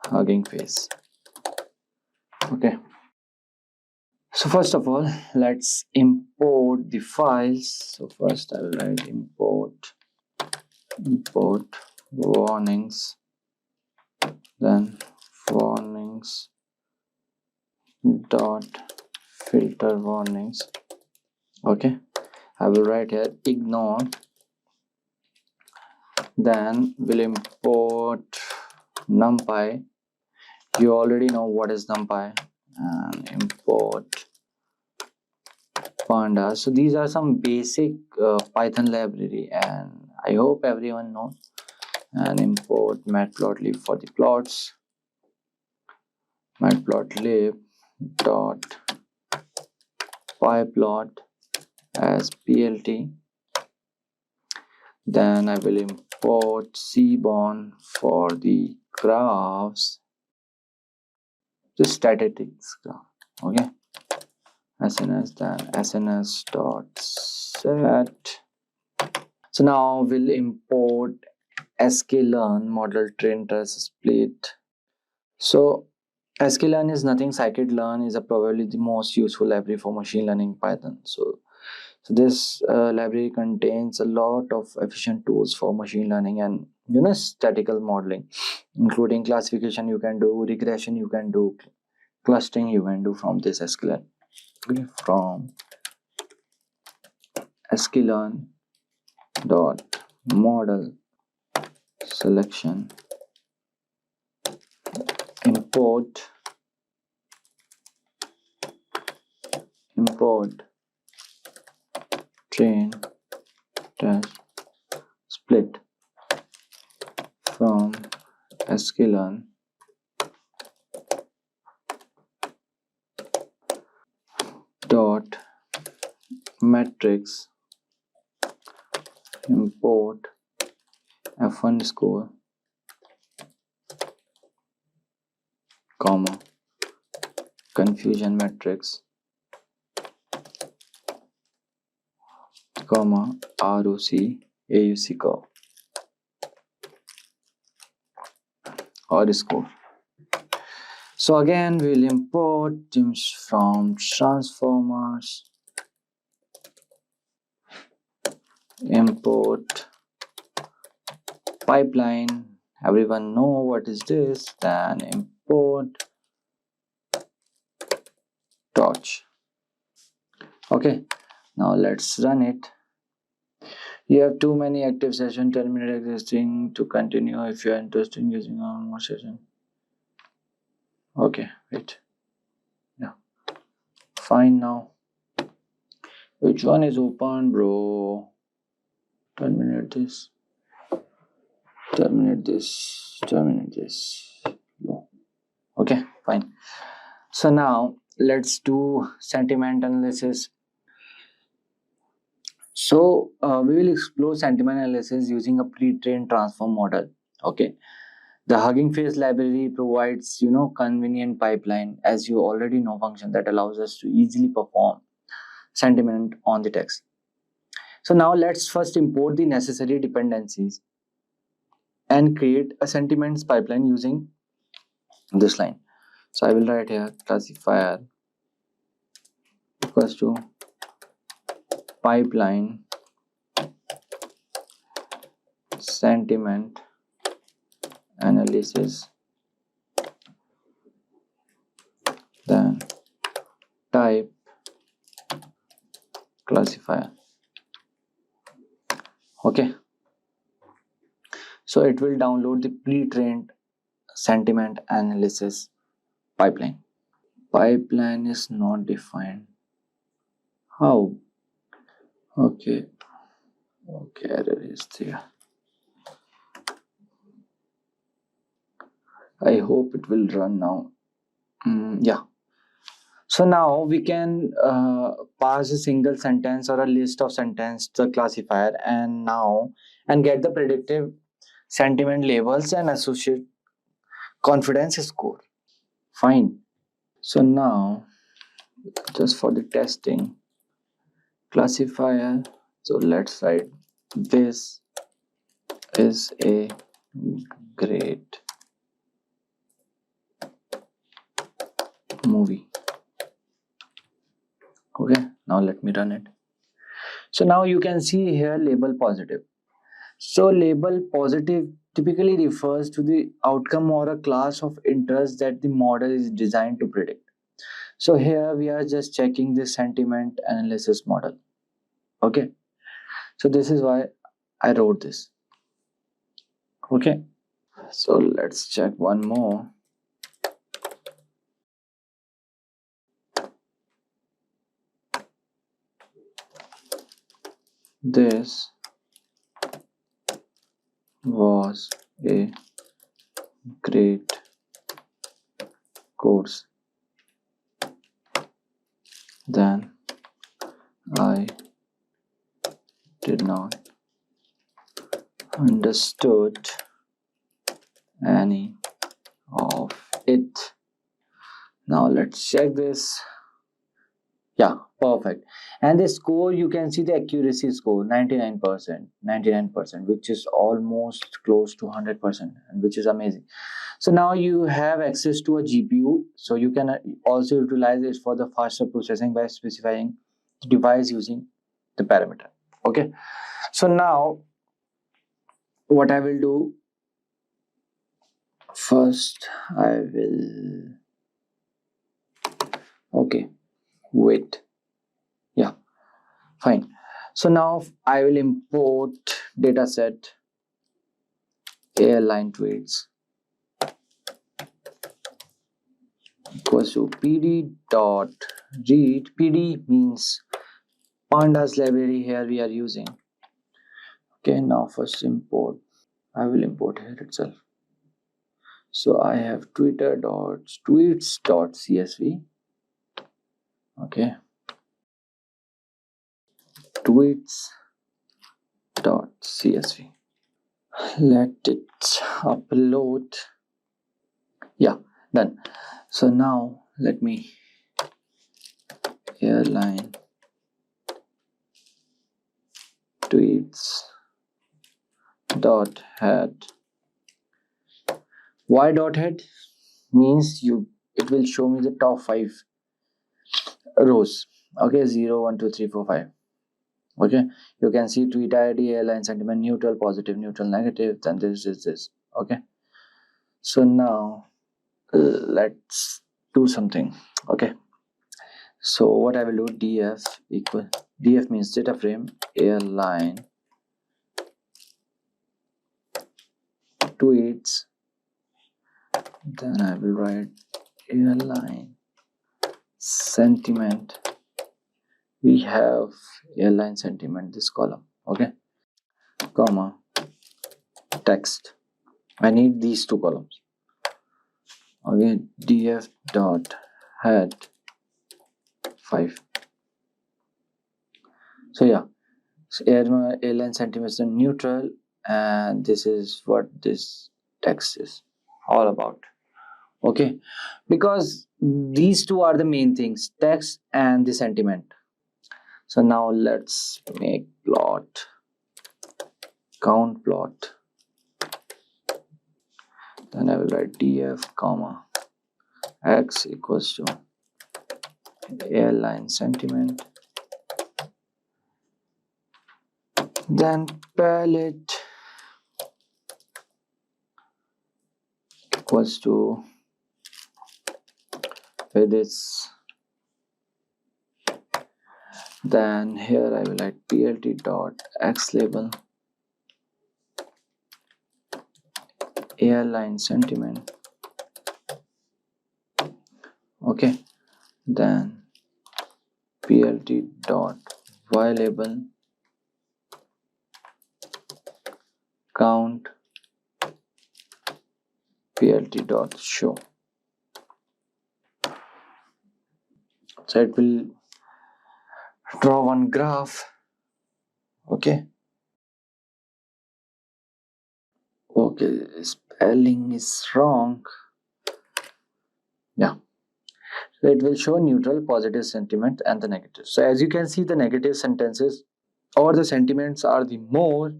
Speaker 5: Hugging Face. Okay, so first of all, let's import the files. So first I will write import warnings, then warnings dot filter warnings. Okay, I will write here ignore, then we'll import numpy. You already know what is numpy, and import panda. So these are some basic Python library, and I hope everyone knows. And import matplotlib for the plots, matplotlib dot pyplot as plt. Then I will import cbon for the graphs, the statistics graph. Okay, sns, then sns dot set. So now we'll import sklearn model train test split. So sklearn is nothing, scikit-learn is probably the most useful library for machine learning Python. So this library contains a lot of efficient tools for machine learning and statistical modeling, including classification you can do, regression you can do, clustering you can do from this sklearn. Okay, from sklearn dot model selection import train test split from sklearn dot matrix import f1 score comma confusion matrix comma ROC AUC curve or score. So again we'll import teams from transformers, import pipeline, everyone know what is this, then import torch. Okay, now let's run it. You have too many active session, terminate existing to continue if you are interested in using one more session. Okay, wait. Yeah, fine now. Which one is open, bro? Terminate this. Terminate this. Terminate this. No. Okay, fine. So now let's do sentiment analysis. So we will explore sentiment analysis using a pre-trained transform model. Okay. The Hugging Face library provides, convenient pipeline, as you already know, function that allows us to easily perform sentiment on the text. So now let's first import the necessary dependencies and create a sentiments pipeline using this line. So I will write here classifier equals to pipeline sentiment analysis, then type classifier. Okay, so it will download the pre-trained sentiment analysis pipeline. Pipeline is not defined. How? Okay, error is there. I hope it will run now. Yeah. So now we can pass a single sentence or a list of sentence to the classifier and get the predictive sentiment labels and associate confidence score. Fine. So now just for the testing classifier, so let's write this is a great movie. Okay, now let me run it. So now you can see here label positive. So label positive typically refers to the outcome or a class of interest that the model is designed to predict. So here we are just checking the sentiment analysis model. Okay, so this is why I wrote this. Okay, so let's check one more. This was a great course. Then I did not understood any of it. Now let's check this. Yeah, perfect. And the score, you can see the accuracy score 99%, which is almost close to 100%, and which is amazing. So now you have access to a GPU, so you can also utilize it for the faster processing by specifying the device using the parameter. Okay, so now what I will do first, I will wait. Yeah, fine. So now I will import dataset airline tweets equals to pd dot read. PD means pandas library, here we are using. Okay, now first import. I will import here itself. So I have tweets.csv. Okay, tweets.csv. Let it upload. Yeah, done. So now let me airline tweets dot head. Why dot head? Means it will show me the top 5 rows. Okay, 0 1 2 3 4 5. Okay, you can see tweet ID, airline sentiment, neutral, positive, neutral, negative, then this is this. Okay, so now let's do something. Okay, so what I will do, df means data frame airline tweets, then I will write airline sentiment. We have airline sentiment, this column, okay, comma, text. I need these two columns. Okay, df dot head 5. So yeah, so airline sentiment is neutral, and this is what this text is all about. Okay, because these two are the main things, text and the sentiment. So now let's make plot, count plot. Then I will write df comma x equals to airline sentiment, then palette equals to with its, then here I will write plt dot x label airline sentiment. Okay, then plt dot y label count plt dot show. So it will draw one graph. Okay, spelling is wrong. Yeah, so it will show neutral, positive sentiment and the negative. So as you can see, the negative sentences or the sentiments are the more.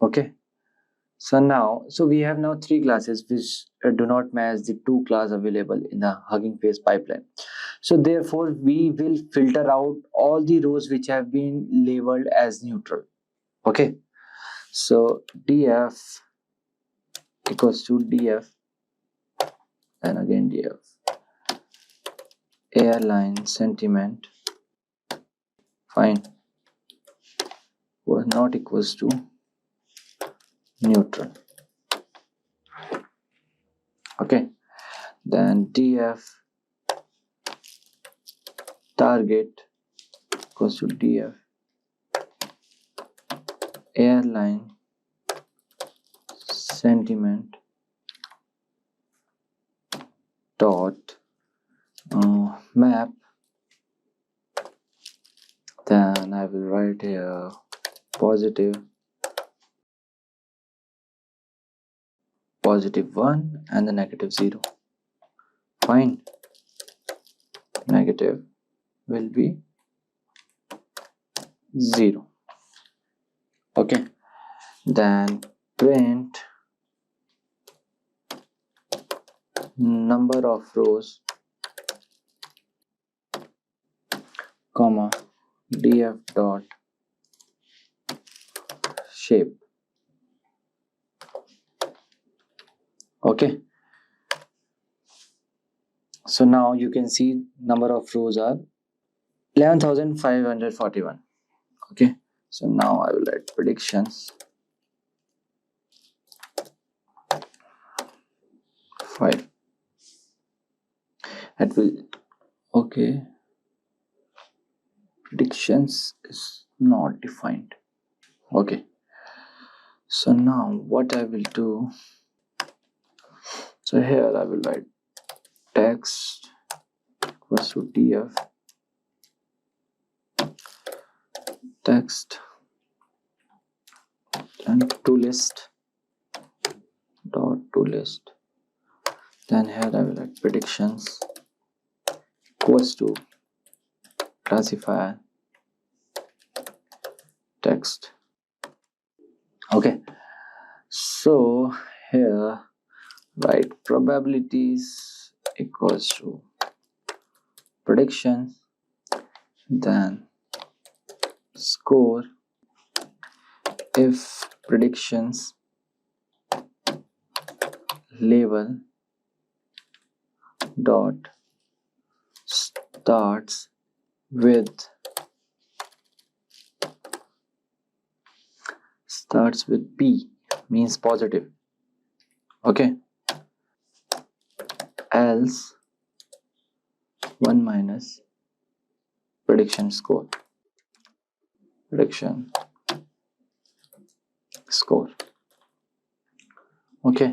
Speaker 5: Okay, so we have now 3 classes which do not match the 2 class available in the Hugging Face pipeline. So therefore we will filter out all the rows which have been labeled as neutral. Okay, so df equals to df and again df airline sentiment, fine, was not equals to neutral. Okay, then df target equals to df airline sentiment dot map. Then I will write here positive 1 and the negative 0. Fine, negative will be 0. Okay, then print number of rows comma df dot shape. Okay, so now you can see number of rows are 11,541. Okay, so now I will write predictions 5. It will, okay, predictions is not defined. Okay, so now what I will do, so here I will write text equals to df text and to list dot to list. Then here I will write predictions equals to classifier text. Okay, so here write probabilities equals to predictions, then score if predictions label dot starts with P means positive. Okay, else 1 minus prediction score. Prediction score. Okay.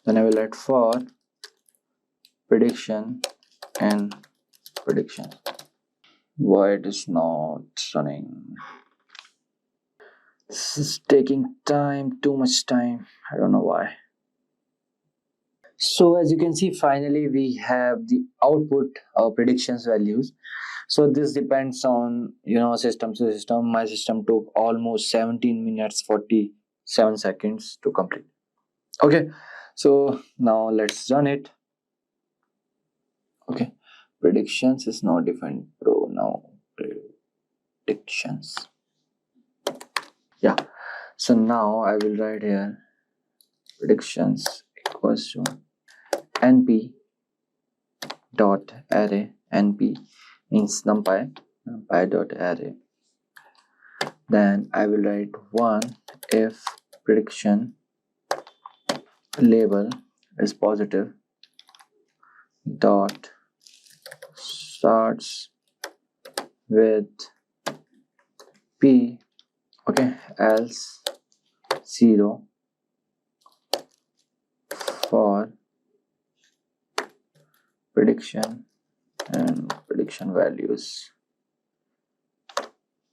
Speaker 5: Then I will write for prediction and prediction. Why it is not running? This is taking time, too much time. I don't know why. So as you can see, finally we have the output of predictions values. So this depends on system to system. My system took almost 17 minutes 47 seconds to complete. Okay, so now let's run it. Okay, predictions is not defined pro now. Predictions. Yeah, so now I will write here predictions equals to np dot array. Np means numpy dot array. Then I will write 1 if prediction label is positive dot starts with p. Okay, else 0 for prediction and prediction values.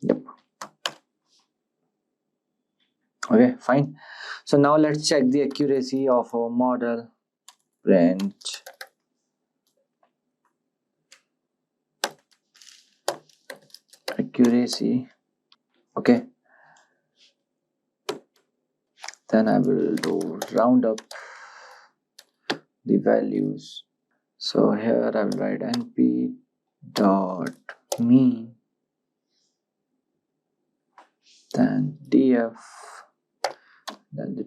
Speaker 5: Yep. Okay, fine. So now let's check the accuracy of our model. Print accuracy. Okay, then I will do round up the values. So here I will write np dot mean, then df, then the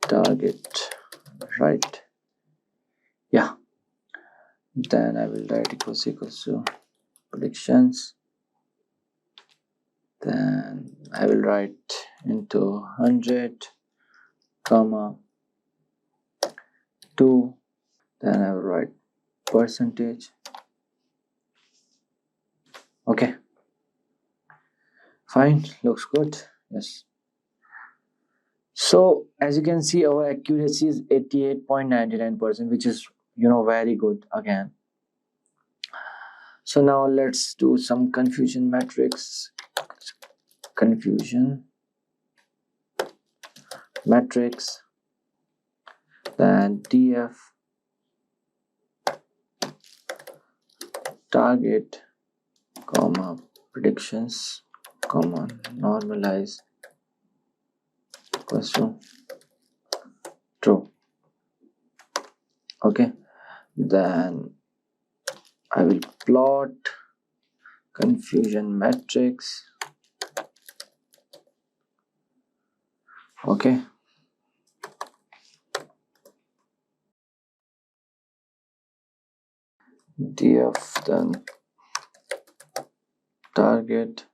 Speaker 5: target, right? Yeah, then I will write equals to predictions, then I will write into 100 comma 2, then I will write percentage. Okay, fine, looks good. Yes. So as you can see, our accuracy is 88.99%, which is very good again. So now let's do some confusion matrix. Confusion matrix, then df target comma predictions comma normalize equals to true. Okay, then I will plot confusion matrix. Okay, df then target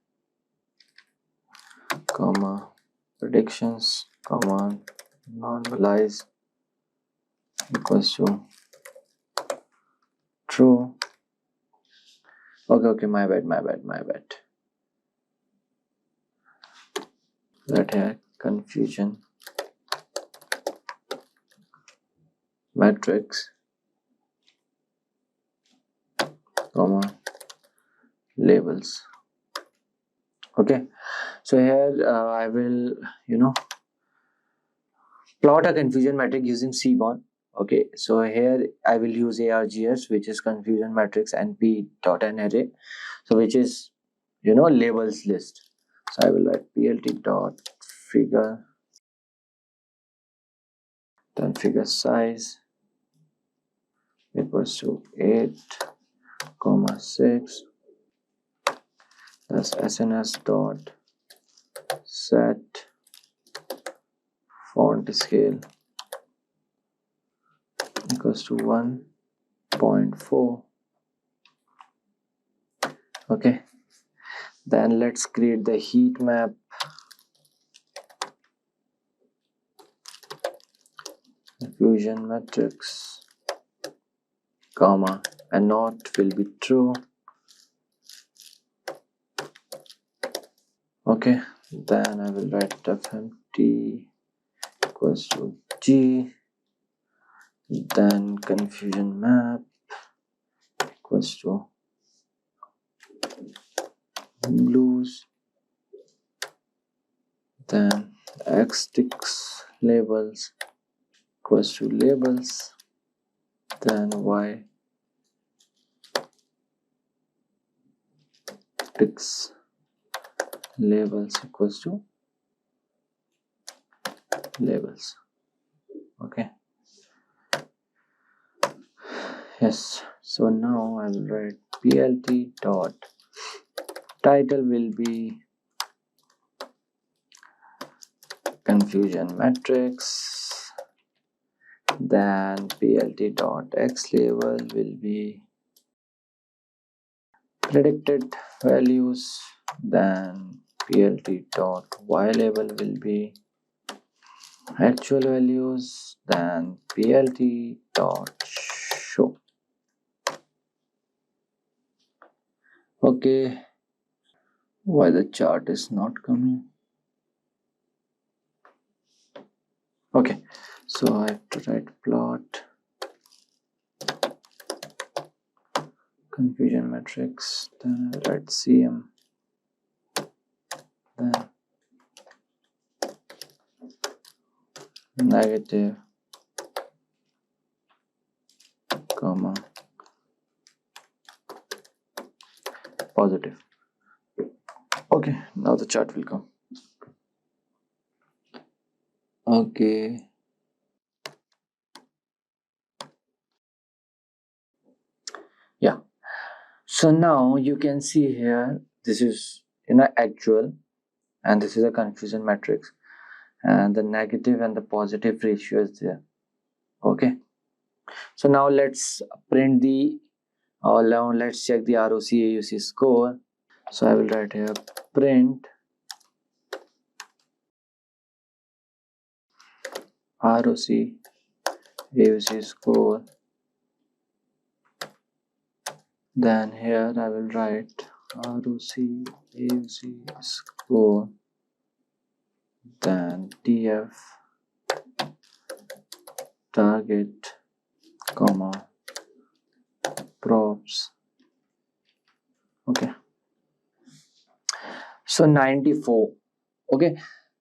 Speaker 5: comma predictions comma normalize equals to true. Okay, my bad. That here confusion matrix comma labels. Okay, so here I will plot a confusion matrix using Seaborn. Okay, so here I will use ARGS, which is confusion matrix np dot n array, so which is labels list. So I will write plt dot figure, then figure size equals to 8,6. That's SNS dot set font scale equals to 1.4. Okay, then let's create the heat map. Diffusion matrix comma, and not will be true. Okay, then I will write fmt equals to g, then confusion map equals to blues, then x ticks labels equals to labels, then y ticks labels equals to labels. Okay, yes, so now I will write plt dot title will be confusion matrix, then plt dot x label will be predicted values, then plt dot y label will be actual values, then plt dot show. Okay, why the chart is not coming? Okay, so I have to write plot confusion matrix, then I write cm, then negative, comma, positive. Okay, now the chart will come. Okay, yeah, so now you can see here this is actual, and this is a confusion matrix, and the negative and the positive ratio is there. Okay, so now let's print the now let's check the ROC AUC score. So I will write here print ROC AUC score, then here I will write ROC AUC score, then TF target, comma, props. Okay, so 94. Okay,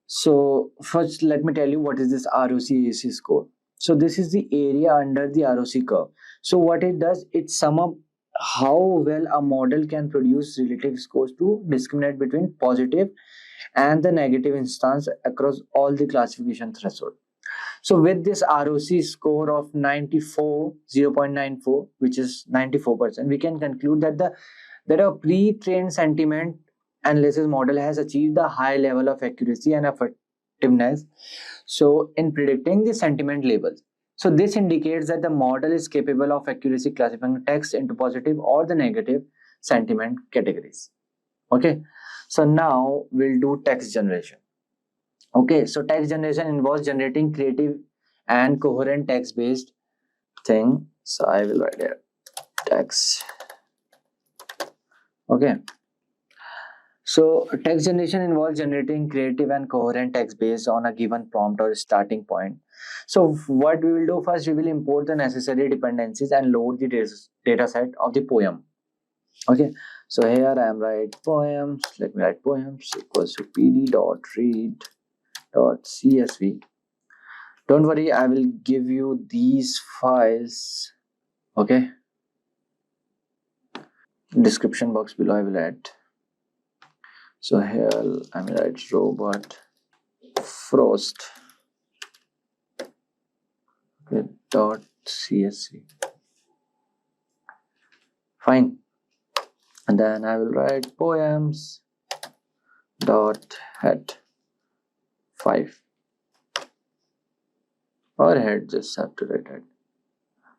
Speaker 5: so first let me tell you what is this ROC AUC score. So this is the area under the ROC curve. So what it does, it sum up how well a model can produce relative scores to discriminate between positive and the negative instance across all the classification threshold. So with this ROC score of 94, 0.94, which is 94%, we can conclude that a pre-trained sentiment analysis model has achieved a high level of accuracy and effectiveness. So in predicting the sentiment labels. So this indicates that the model is capable of accuracy classifying text into positive or the negative sentiment categories. Okay, so now we'll do text generation. Okay, so text generation involves generating creative and coherent text based thing. So I will write here text. Okay, so text generation involves generating creative and coherent text based on a given prompt or starting point. So what we will do first, we will import the necessary dependencies and load the data set of the poem. Okay, so here I am write poems. Let me write poems equals to pd.read.csv. Don't worry, I will give you these files. Okay, description box below I will add. So here I will write robot frost, okay, .csv. Fine, and then I will write poems dot head 5, or head, just have to write head.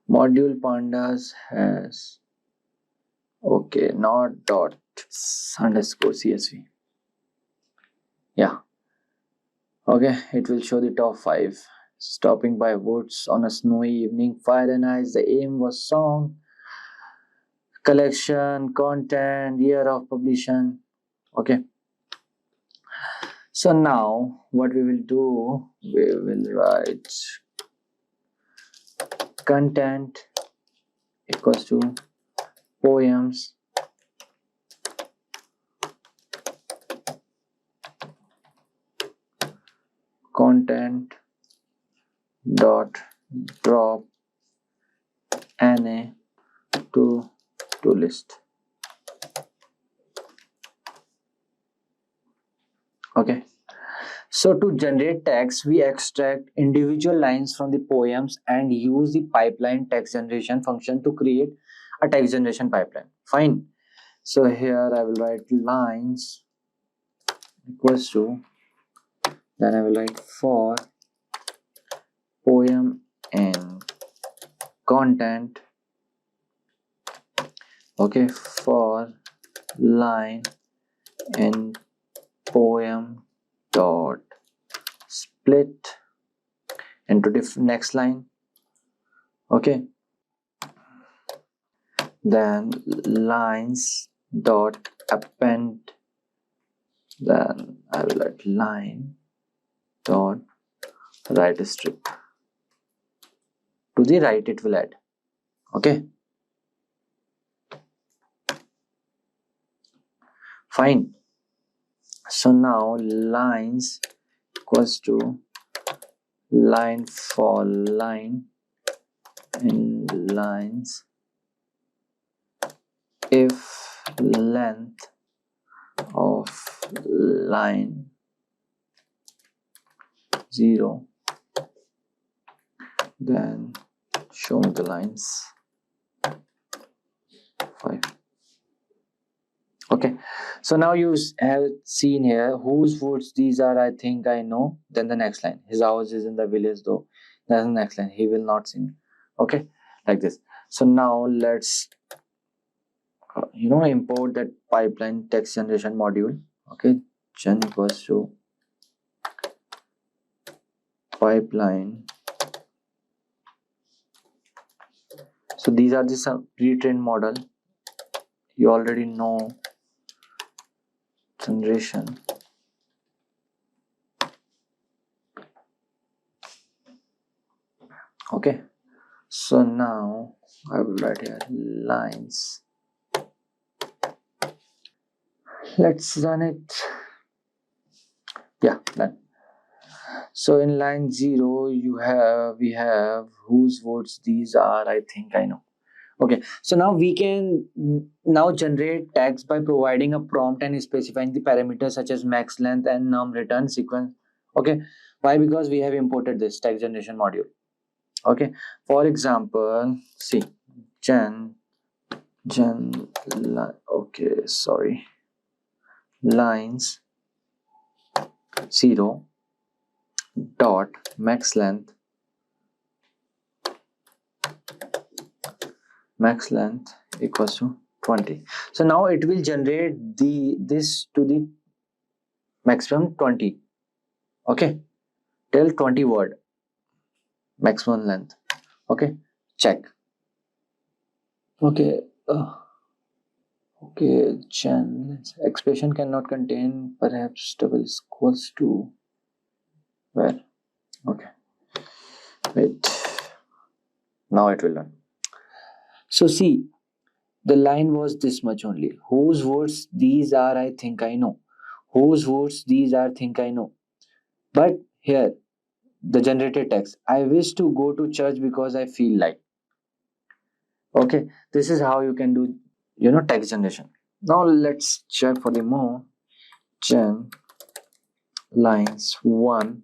Speaker 5: Module pandas has, okay, not dot underscore csv. Yeah, okay, it will show the top 5. Stopping by woods on a snowy evening, fire and ice, the aim was song, collection, content, year of publication. Okay. So now what we will do, we will write content equals to poems content dot drop na to list. Okay. So to generate text, we extract individual lines from the poems and use the pipeline text generation function to create a text generation pipeline. Fine. So here I will write lines equals to, then I will write for poem and content. Okay, for line and poem dot split into next line. Okay, then lines dot append, then I will write line dot right strip. To the right it will add. Okay, fine. So now lines equals to line for line and lines if length of line 0, then show me the lines 5. Okay, so now you have seen here whose woods these are, I think I know. Then the next line, his house is in the village though. That's the next line, he will not sing. Okay, like this. So now let's import that pipeline text generation module. Okay, gen equals to pipeline. So these are the some pre-trained model. You already know generation. Okay, so now I will write here lines. Let's run it. Yeah, done. So in line 0 we have whose votes these are, I think I know. Okay, so now we can now generate text by providing a prompt and specifying the parameters such as max length and num return sequence. Okay, why? Because we have imported this text generation module. Okay, for example, see lines 0 dot max length equals to 20. So now it will generate this to the maximum 20. Okay, till 20 word maximum length. Okay, check. Okay, okay, expression cannot contain perhaps double equals to where? Okay, wait, now it will run. So see, the line was this much only. Whose words these are, I think I know. Whose words these are, think I know. But here the generated text, I wish to go to church because I feel like. Okay, this is how you can do text generation. Now let's check for the more. Gen lines 1.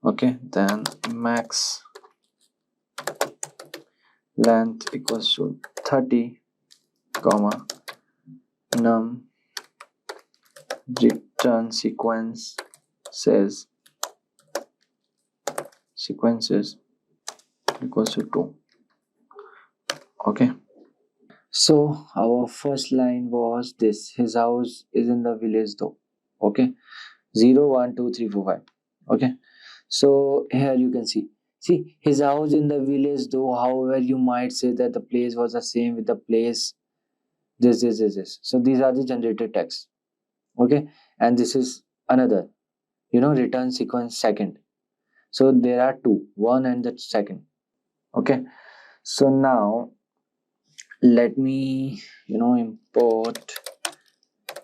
Speaker 5: Okay, then max length equals to 30 comma num return sequences equals to 2. Okay, so our first line was this, his house is in the village though. Okay, 0 1 2 3 4 5. Okay, so here you can see See, his house in the village, though, however, you might say that the place was the same with the place, this. So these are the generated text. Okay, and this is another, return sequence second. So there are two, one and the second. Okay, so now let me, import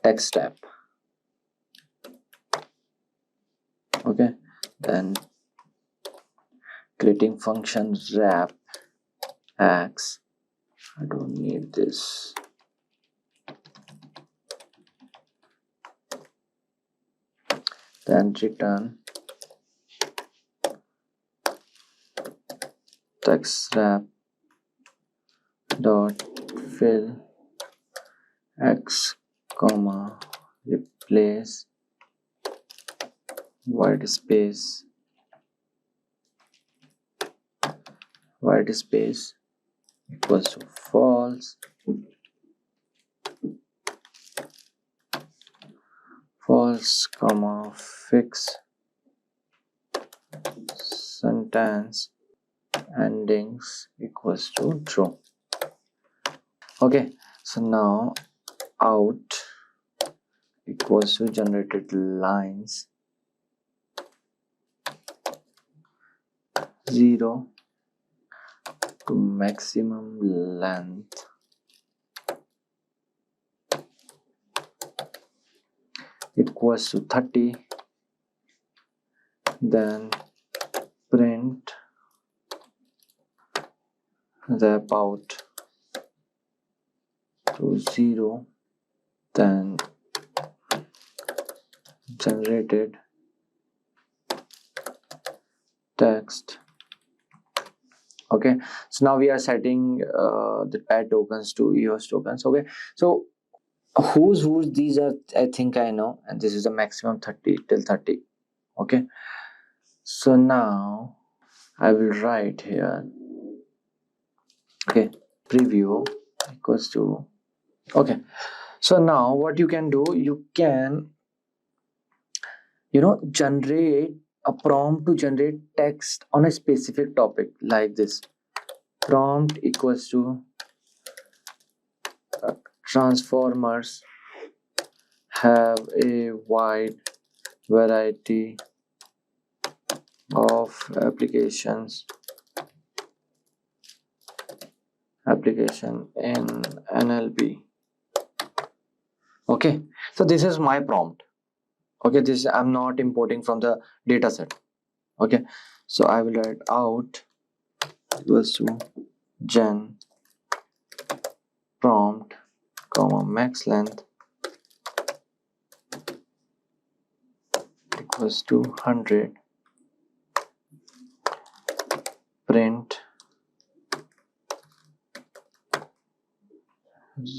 Speaker 5: text tab. Okay, then creating function wrap x. I don't need this. Then return text wrap dot fill x comma replace white space equals to false comma fix sentence endings equals to true. Okay, so now out equals to generated lines 0 to maximum length equals to 30. Then print wrap out to 0. Then generated text. Okay, so now we are setting the pad tokens to EOS tokens. Okay, so whose these are, I think I know, and this is the maximum 30 till 30. Okay, so now I will write here, okay, preview equals to, okay, so now what you can do, you can generate a prompt to generate text on a specific topic like this. Prompt equals to transformers have a wide variety of application in NLP. Okay, so this is my prompt. Okay, this I'm not importing from the data set. Okay, so I will write out equals to gen prompt comma max length equals to 100. Print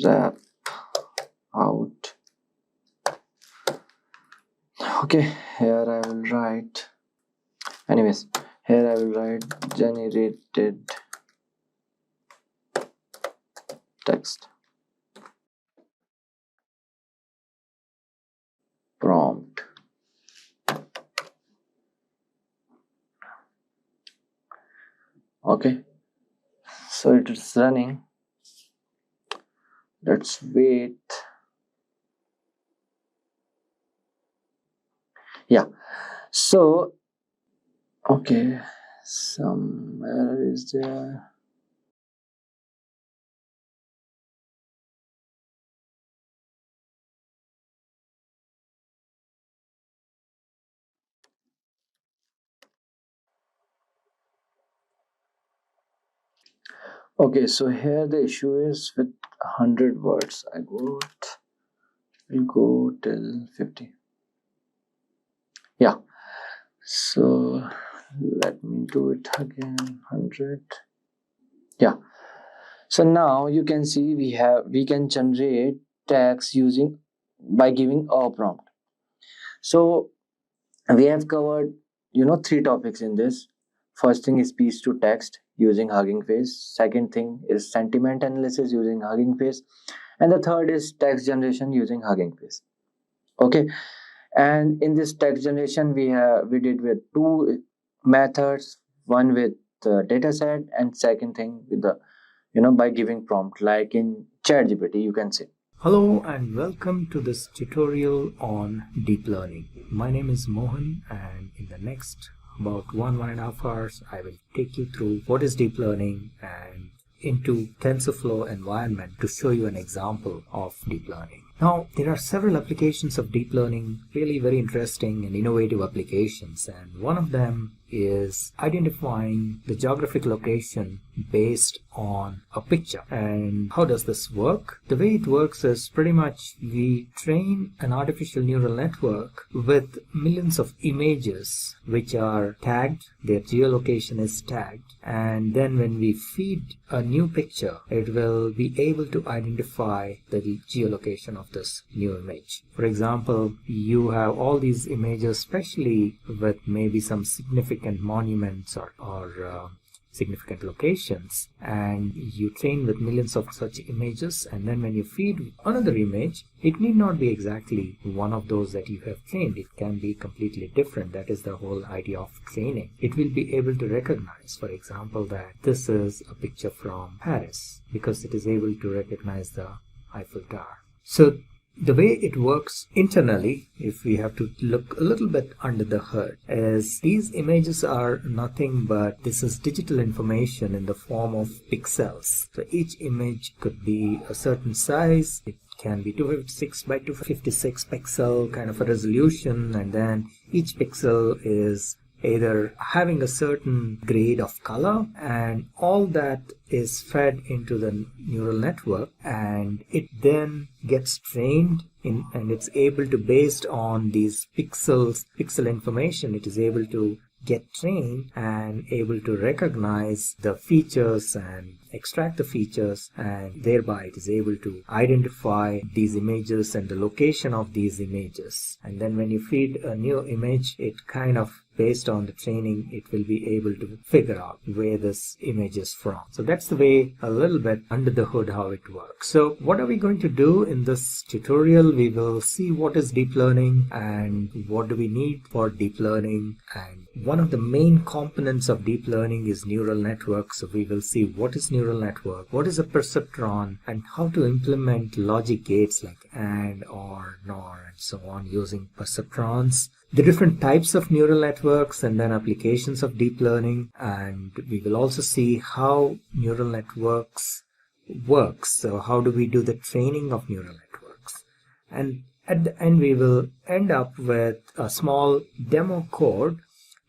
Speaker 5: wrap out. Okay, here I will write, anyways, here I will write generated text prompt. Okay, so it is running. Let's wait. Yeah, so okay, some error is there. Okay, so here the issue is with 100 words. Will go till 50. Yeah, so let me do it again. 100. Yeah, so now you can see we can generate text using by giving a prompt. So we have covered 3 topics in this. First thing is speech to text using Hugging Face. Second thing is sentiment analysis using Hugging Face, and the third is text generation using Hugging Face. Okay, and in this text generation we did with 2 methods. one with data set, and second thing with the by giving prompt, like in ChatGPT you can say. Hello and welcome to this tutorial on deep learning. My name is Mohan, and in the next about 1.5 hours I will take you through what is deep learning and into TensorFlow environment to show you an example of deep learning. Now, there are several applications of deep learning, really very interesting and innovative applications, and one of them is identifying the geographic location based on a picture. And how does this work? The way it works is pretty much we train an artificial neural network with millions of images which are tagged, their geolocation is tagged, and then when we feed a new picture, it will be able to identify the geolocation of this new image. For example, you have all these images, especially with maybe some significant monuments or significant locations, and you train with millions of such images, and then when you feed another image, it need not be exactly one of those that you have trained. It can be completely different. That is the whole idea of training. It will be able to recognize, for example, that this is a picture from Paris because it is able to recognize the Eiffel Tower. So the way it works internally, if we have to look a little bit under the hood, is these images are nothing but this is digital information in the form of pixels. So each image could be a certain size. It can be 256 by 256 pixel kind of a resolution, and then each pixel is either having a certain grade of color, and all that is fed into the neural network, and it then gets trained in, and it's able to, based on these pixel information, it is able to get trained and able to recognize the features and extract the features, and thereby it is able to identify these images and the location of these images. And then when you feed a new image, it kind of, based on the training, it will be able to figure out where this image is from. So that's the way, a little bit under the hood, how it works. So what are we going to do in this tutorial? We will see what is deep learning and what do we need for deep learning, and one of the main components of deep learning is neural networks. So we will see what is neural network, what is a perceptron, and how to implement logic gates like AND, OR, NOR, and so on using perceptrons, the different types of neural networks, and then applications of deep learning. And we will also see how neural networks works. So how do we do the training of neural networks? And at the end, we will end up with a small demo code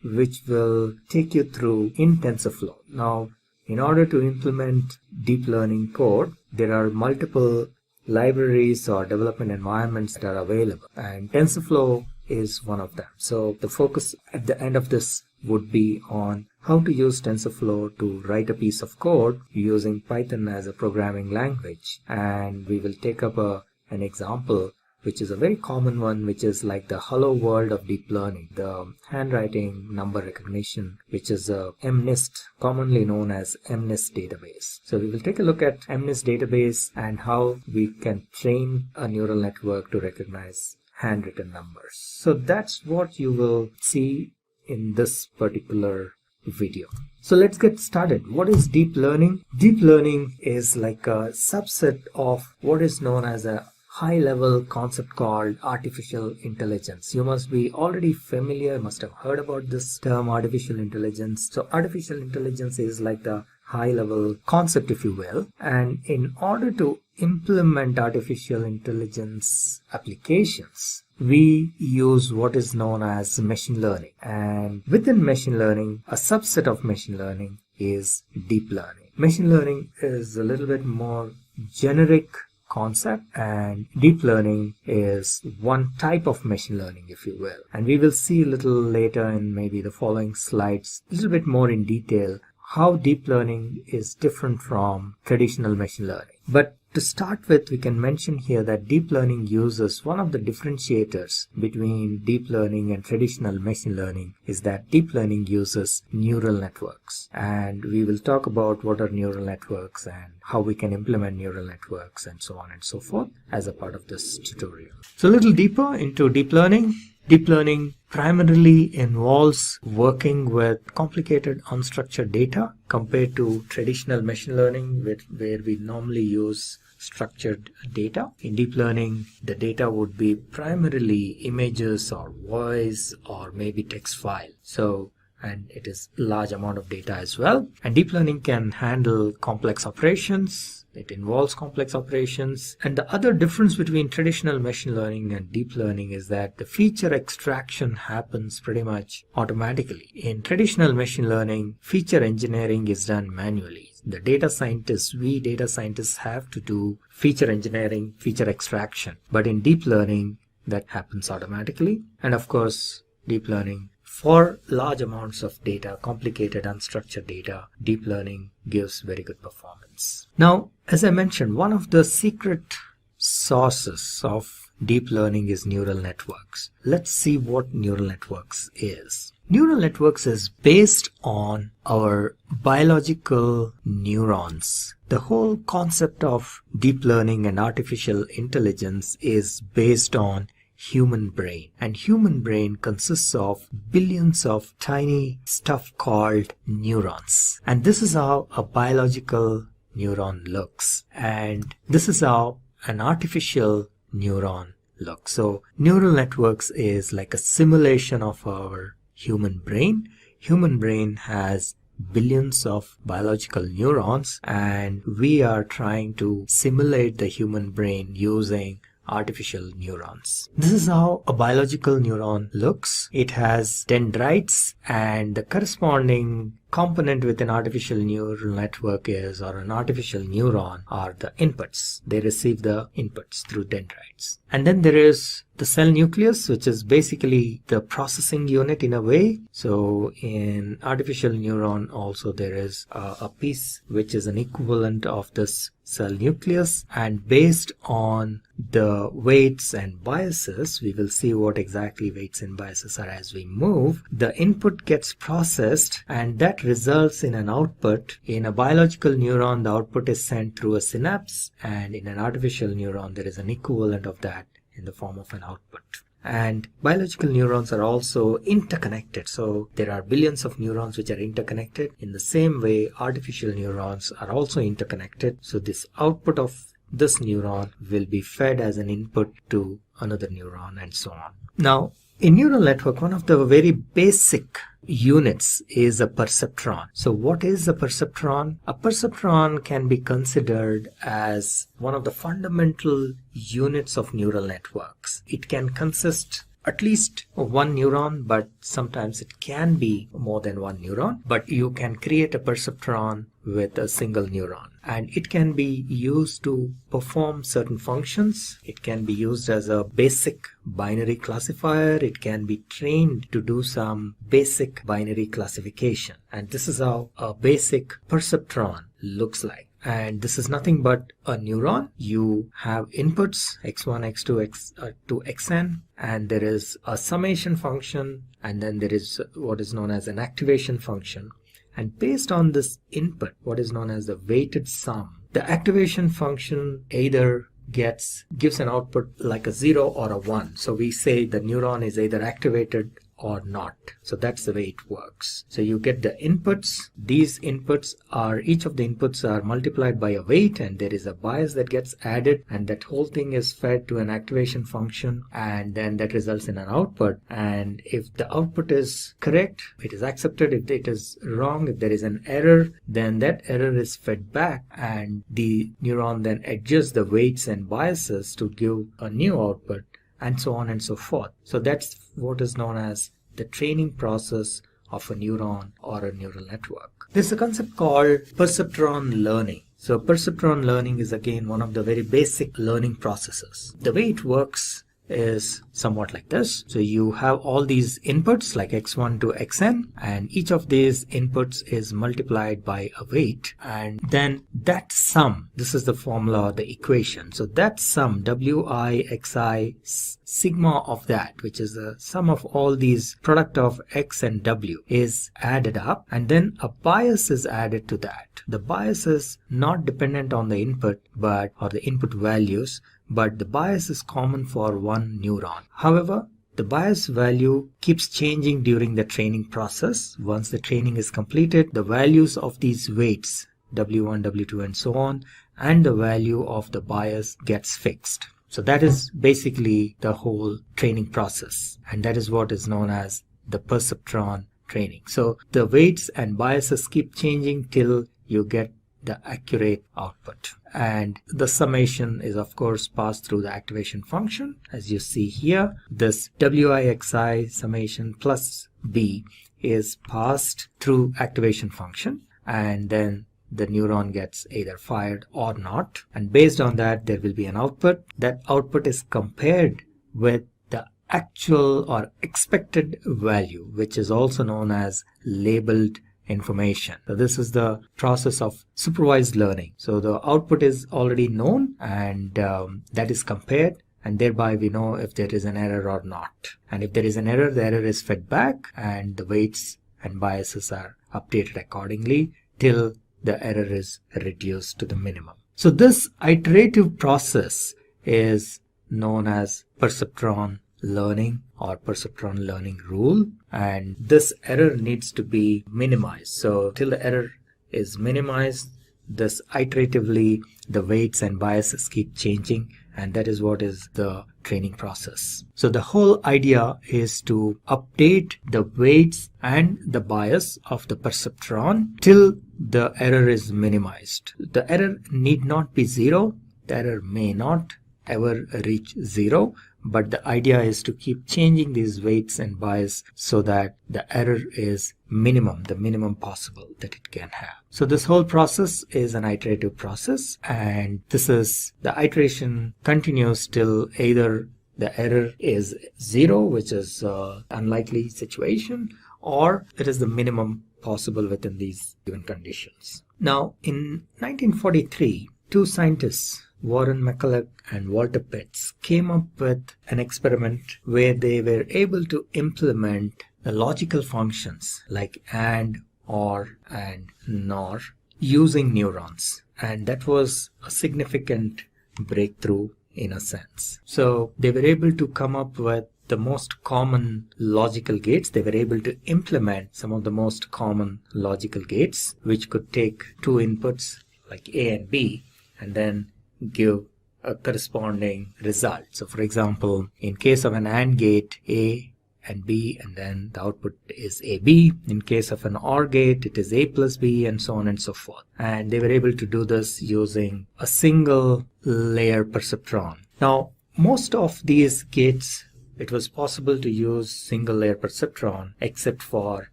Speaker 5: which will take you through in TensorFlow. Now, in order to implement deep learning code, there are multiple libraries or development environments that are available, and TensorFlow is one of them. So the focus at the end of this would be on how to use TensorFlow to write a piece of code using Python as a programming language. And we will take up an example which is a very common one, which is like the hello world of deep learning, the handwriting number recognition, which is a MNIST, commonly known as MNIST database. So we will take a look at MNIST database and how we can train a neural network to recognize handwritten numbers. So that's what you will see in this particular video. So let's get started. What is deep learning? Deep learning is like a subset of what is known as a high-level concept called artificial intelligence. You must be already familiar, must have heard about this term, artificial intelligence. So artificial intelligence is like the high-level concept, if you will. And in order to implement artificial intelligence applications, we use what is known as machine learning. And within machine learning, a subset of machine learning is deep learning. Machine learning is a little bit more generic concept, and deep learning is one type of machine learning, if you will. And we will see a little later in maybe the following slides a little bit more in detail how deep learning is different from traditional machine learning. But to start with, we can mention here that deep learning uses one of the differentiators between deep learning and traditional machine learning is that deep learning uses neural networks. And we will talk about what are neural networks and how we can implement neural networks and so on and so forth as a part of this tutorial. So a little deeper into deep learning. Deep learning
Speaker 9: primarily involves working with complicated unstructured data compared to traditional machine learning where we normally use structured data. In deep learning, the data would be primarily images or voice or maybe text file. And it is large amount of data as well. And deep learning can handle complex operations. It involves complex operations. And the other difference between traditional machine learning and deep learning is that the feature extraction happens pretty much automatically. In traditional machine learning, feature engineering is done manually. The data scientists have to do feature engineering, feature extraction. But in deep learning, that happens automatically. And of course, deep learning, for large amounts of data, complicated unstructured data, deep learning gives very good performance. Now, as I mentioned, one of the secret sources of deep learning is neural networks. Let's see what neural networks is. Neural networks is based on our biological neurons. The whole concept of deep learning and artificial intelligence is based on human brain, and human brain consists of billions of tiny stuff called neurons, and this is how a biological neuron looks, and this is how an artificial neuron looks. So neural networks is like a simulation of our human brain. Human brain has billions of biological neurons, and we are trying to simulate the human brain using artificial neurons. This is how a biological neuron looks. It has dendrites, and the corresponding component with an artificial neural network is, or an artificial neuron, are the inputs. They receive the inputs through dendrites. And then there is the cell nucleus, which is basically the processing unit in a way. So in artificial neuron also there is a piece which is an equivalent of this cell nucleus, and based on the weights and biases, we will see what exactly weights and biases are as we move. The input gets processed, and that results in an output. In a biological neuron, the output is sent through a synapse, and in an artificial neuron there is an equivalent of that in the form of an output. And biological neurons are also interconnected. So there are billions of neurons which are interconnected. In the same way, artificial neurons are also interconnected. So this output of this neuron will be fed as an input to another neuron, and so on. Now, in neural network, one of the very basic units is a perceptron. So what is a perceptron? A perceptron can be considered as one of the fundamental units of neural networks. It can consist at least of one neuron, but sometimes it can be more than one neuron. But you can create a perceptron with a single neuron, and it can be used to perform certain functions. It can be used as a basic binary classifier. It can be trained to do some basic binary classification, and this is how a basic perceptron looks like. And this is nothing but a neuron. You have inputs x1, x2, to xn, and there is a summation function, and then there is what is known as an activation function. And based on this input, what is known as the weighted sum, the activation function either gives an output like a 0 or a 1. So we say the neuron is either activated or not. So that's the way it works. So you get the inputs. These inputs are, each of the inputs are multiplied by a weight, and there is a bias that gets added, and that whole thing is fed to an activation function, and then that results in an output. And if the output is correct, it is accepted. If it is wrong, if there is an error, then that error is fed back, and the neuron then adjusts the weights and biases to give a new output, and so on and so forth. So that's what is known as the training process of a neuron or a neural network. There's a concept called perceptron learning. So perceptron learning is again one of the very basic learning processes. The way it works is somewhat like this. So you have all these inputs like x1 to xn, and each of these inputs is multiplied by a weight, and then that sum, this is the formula or the equation. So that sum, wi xi sigma of that, which is the sum of all these product of x and w, is added up, and then a bias is added to that. The bias is not dependent on the input or the input values, but the bias is common for one neuron. However, the bias value keeps changing during the training process. Once the training is completed, the values of these weights, W1, W2 and so on, and the value of the bias gets fixed. So that is basically the whole training process, and that is what is known as the perceptron training. So the weights and biases keep changing till you get the accurate output, and the summation is of course passed through the activation function. As you see here, this WIXI summation plus B is passed through activation function, and then the neuron gets either fired or not, and based on that there will be an output. That output is compared with the actual or expected value, which is also known as labeled information. So this is the process of supervised learning. So the output is already known, and that is compared, and thereby we know if there is an error or not. And if there is an error, the error is fed back and the weights and biases are updated accordingly till the error is reduced to the minimum. So this iterative process is known as perceptron learning or perceptron learning rule, and this error needs to be minimized. So till the error is minimized, this iteratively the weights and biases keep changing, and that is what is the training process. So the whole idea is to update the weights and the bias of the perceptron till the error is minimized. The error need not be zero. The error may not ever reach zero, but the idea is to keep changing these weights and bias so that the error is minimum, the minimum possible that it can have. So this whole process is an iterative process, and the iteration continues till either the error is zero, which is unlikely situation, or it is the minimum possible within these given conditions. Now in 1943, two scientists, Warren McCulloch and Walter Pitts, came up with an experiment where they were able to implement the logical functions like AND, OR, and NOR using neurons. And that was a significant breakthrough in a sense. So they were able to come up with the most common logical gates. They were able to implement some of the most common logical gates, which could take two inputs like A and B and then give a corresponding result. So for example, in case of an AND gate, A and B, and then the output is AB. In case of an OR gate, it is A plus B, and so on and so forth. And they were able to do this using a single layer perceptron. Now, most of these gates, it was possible to use single layer perceptron except for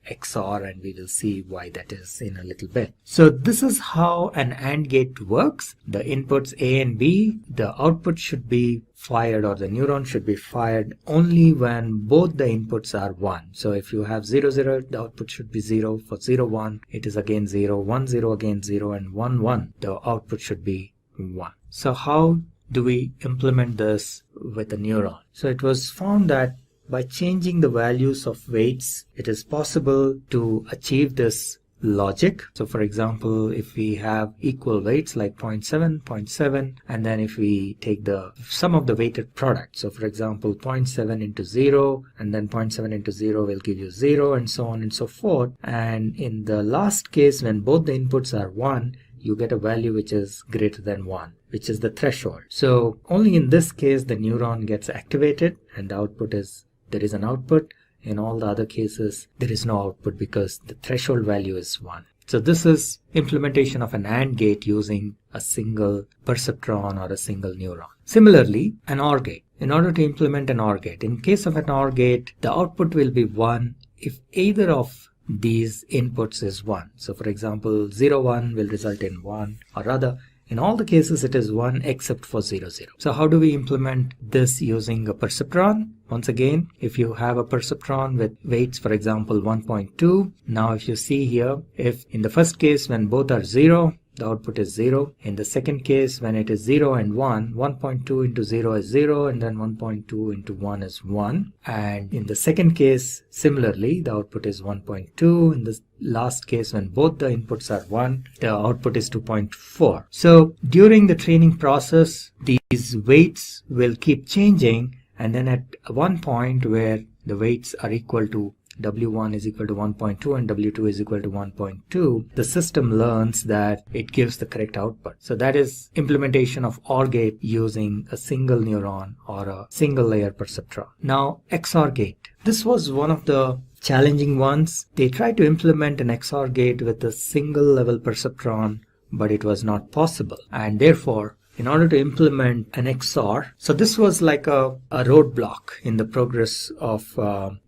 Speaker 9: XOR, and we will see why that is in a little bit. So this is how an AND gate works. The inputs A and B, the output should be fired, or the neuron should be fired only when both the inputs are 1. So if you have 0, 0, the output should be 0. For 0, 1, it is again 0, 1, 0, again 0, and 1, 1, the output should be 1. So how do we implement this with a neuron? So it was found that by changing the values of weights, it is possible to achieve this logic. So for example, if we have equal weights like 0.7, 0.7, and then if we take the sum of the weighted product, so for example 0.7 into 0, and then 0.7 into 0 will give you 0, and so on and so forth. And in the last case, when both the inputs are 1, you get a value which is greater than 1, which is the threshold. So only in this case the neuron gets activated and the output is, there is an output. In all the other cases, there is no output because the threshold value is 1. So this is implementation of an AND gate using a single perceptron or a single neuron. Similarly, an OR gate. In order to implement an OR gate, in case of an OR gate, the output will be 1 if either of these inputs is 1. So for example, 0, 1 will result in 1, or rather, in all the cases it is 1 except for 0, 0. So how do we implement this using a perceptron? Once again, if you have a perceptron with weights, for example 1.2, now if you see here, if in the first case when both are 0, the output is 0. In the second case, when it is 0 and 1, 1.2 into 0 is 0, and then 1.2 into 1 is 1. And in the second case, similarly, the output is 1.2. In the last case, when both the inputs are 1, the output is 2.4. So during the training process, these weights will keep changing, And then at one point where the weights are equal to W1 is equal to 1.2 and W2 is equal to 1.2, the system learns that it gives the correct output. So that is implementation of OR gate using a single neuron or a single layer perceptron. Now XOR gate. This was one of the challenging ones. They tried to implement an XOR gate with a single level perceptron, but it was not possible. And therefore, in order to implement an XOR, so this was like a roadblock in the progress of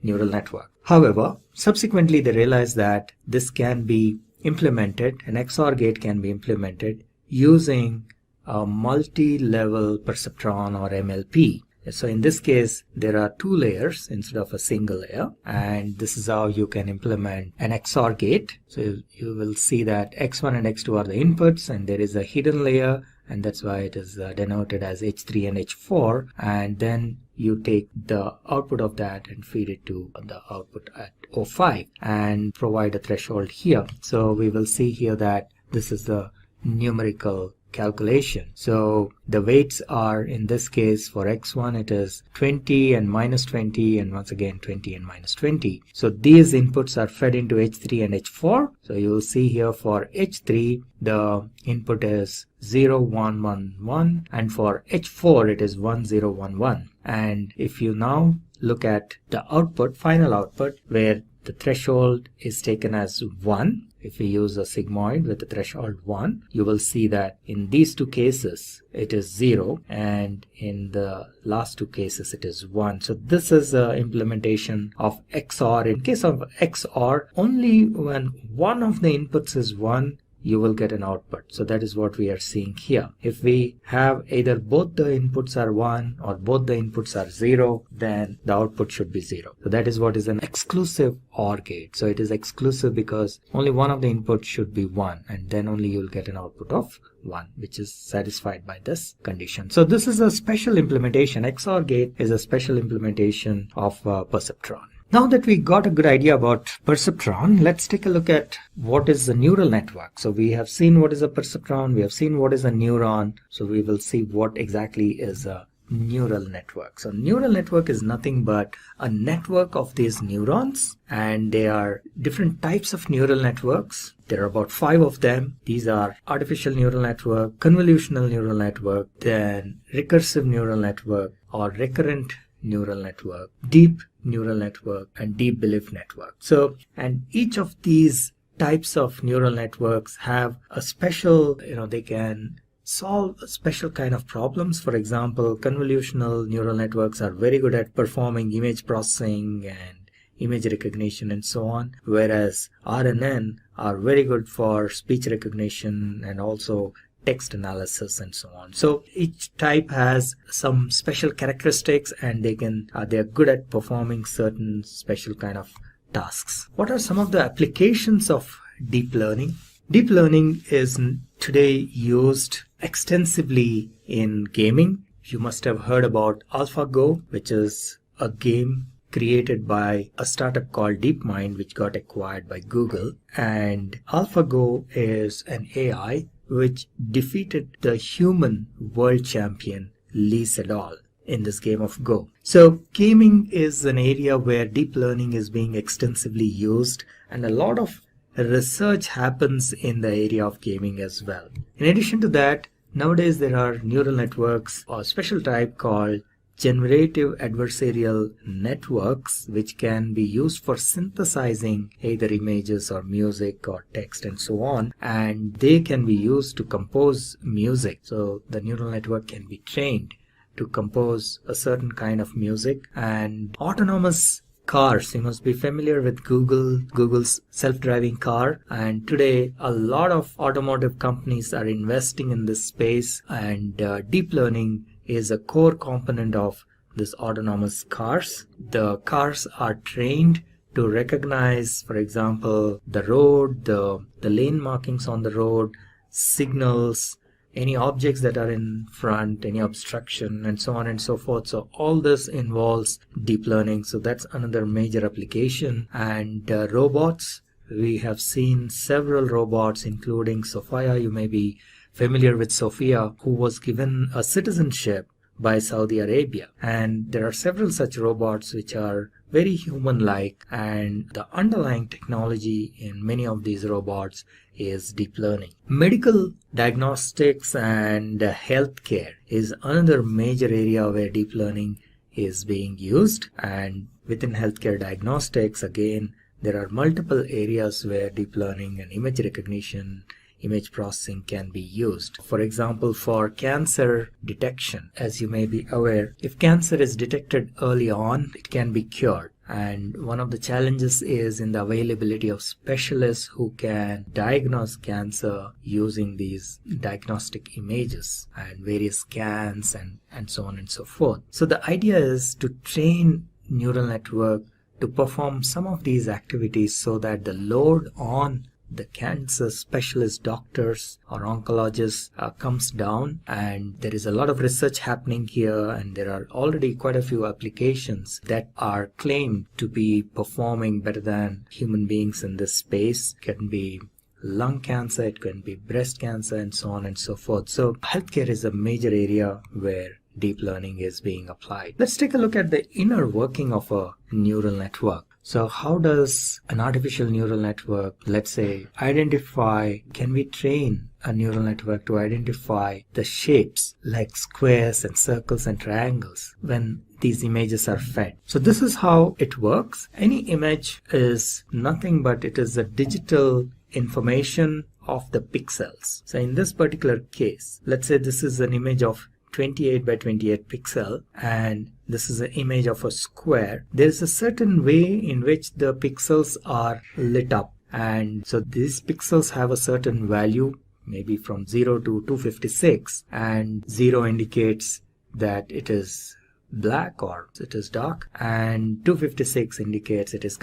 Speaker 9: neural network. However, subsequently they realized that this can be implemented, an XOR gate can be implemented using a multi-level perceptron or MLP. So in this case, there are two layers instead of a single layer, and this is how you can implement an XOR gate. So you will see that X1 and X2 are the inputs, and there is a hidden layer, and that's why it is denoted as H3 and H4, and then you take the output of that and feed it to the output at O5 and provide a threshold here. So we will see here that this is the numerical calculation. So the weights are, in this case for X1 it is 20 and minus 20, and once again 20 and minus 20. So these inputs are fed into H3 and H4. So you will see here for H3 the input is 0 1 1 1, and for H4 it is 1 0 1 1. And if you now look at the output, final output, where the threshold is taken as 1, if we use a sigmoid with the threshold 1, you will see that in these two cases it is 0, and in the last two cases it is 1. So this is the implementation of XOR. In case of XOR, only when one of the inputs is 1, you will get an output. So that is what we are seeing here. If we have either both the inputs are 1 or both the inputs are 0, then the output should be 0. So that is what is an exclusive OR gate. So it is exclusive because only one of the inputs should be 1, and then only you will get an output of 1, which is satisfied by this condition. So this is a special implementation. XOR gate is a special implementation of perceptron. Now that we got a good idea about perceptron, let's take a look at what is a neural network. So we have seen what is a perceptron, we have seen what is a neuron, so we will see what exactly is a neural network. So neural network is nothing but a network of these neurons, and there are different types of neural networks. There are about 5 of them. These are artificial neural network, convolutional neural network, then recursive neural network or recurrent neural network, deep neural network, and deep belief network. So, and each of these types of neural networks have a special, they can solve a special kind of problems. For example, convolutional neural networks are very good at performing image processing and image recognition and so on, whereas RNN are very good for speech recognition and also text analysis and so on. So each type has some special characteristics, and they're good at performing certain special kind of tasks. What are some of the applications of deep learning? Deep learning is today used extensively in gaming. You must have heard about AlphaGo, which is a game created by a startup called DeepMind, which got acquired by Google. And AlphaGo is an AI which defeated the human world champion Lee Sedol in this game of Go. So gaming is an area where deep learning is being extensively used, and a lot of research happens in the area of gaming as well. In addition to that, nowadays there are neural networks or a special type called generative adversarial networks, which can be used for synthesizing either images or music or text and so on, and they can be used to compose music. So the neural network can be trained to compose a certain kind of music. And autonomous cars, you must be familiar with Google's self-driving car, and today a lot of automotive companies are investing in this space, and deep learning is a core component of this autonomous cars. The cars are trained to recognize, for example, the road, the lane markings on the road, signals, any objects that are in front, any obstruction, and so on and so forth. So all this involves deep learning. So that's another major application. And robots, we have seen several robots, including Sophia. You may be familiar with Sophia, who was given a citizenship by Saudi Arabia. And there are several such robots which are very human-like, and the underlying technology in many of these robots is deep learning. Medical diagnostics and healthcare is another major area where deep learning is being used, and within healthcare diagnostics, again, there are multiple areas where deep learning and image recognition, image processing can be used. For example, for cancer detection, as you may be aware, if cancer is detected early on, it can be cured. And one of the challenges is in the availability of specialists who can diagnose cancer using these diagnostic images and various scans and so on and so forth. So the idea is to train neural network to perform some of these activities so that the load on the cancer specialist doctors or oncologists comes down, and there is a lot of research happening here, and there are already quite a few applications that are claimed to be performing better than human beings in this space. It can be lung cancer, it can be breast cancer, and so on and so forth. So healthcare is a major area where deep learning is being applied. Let's take a look at the inner working of a neural network. So how does an artificial neural network, let's say, can we train a neural network to identify the shapes like squares and circles and triangles when these images are fed? So this is how it works. Any image is nothing but it is a digital information of the pixels. So in this particular case, let's say this is an image of 28 by 28 pixel, and this is an image of a square. There is a certain way in which the pixels are lit up, and so these pixels have a certain value, maybe from 0 to 256, and 0 indicates that it is black or it is dark, and 256 indicates it is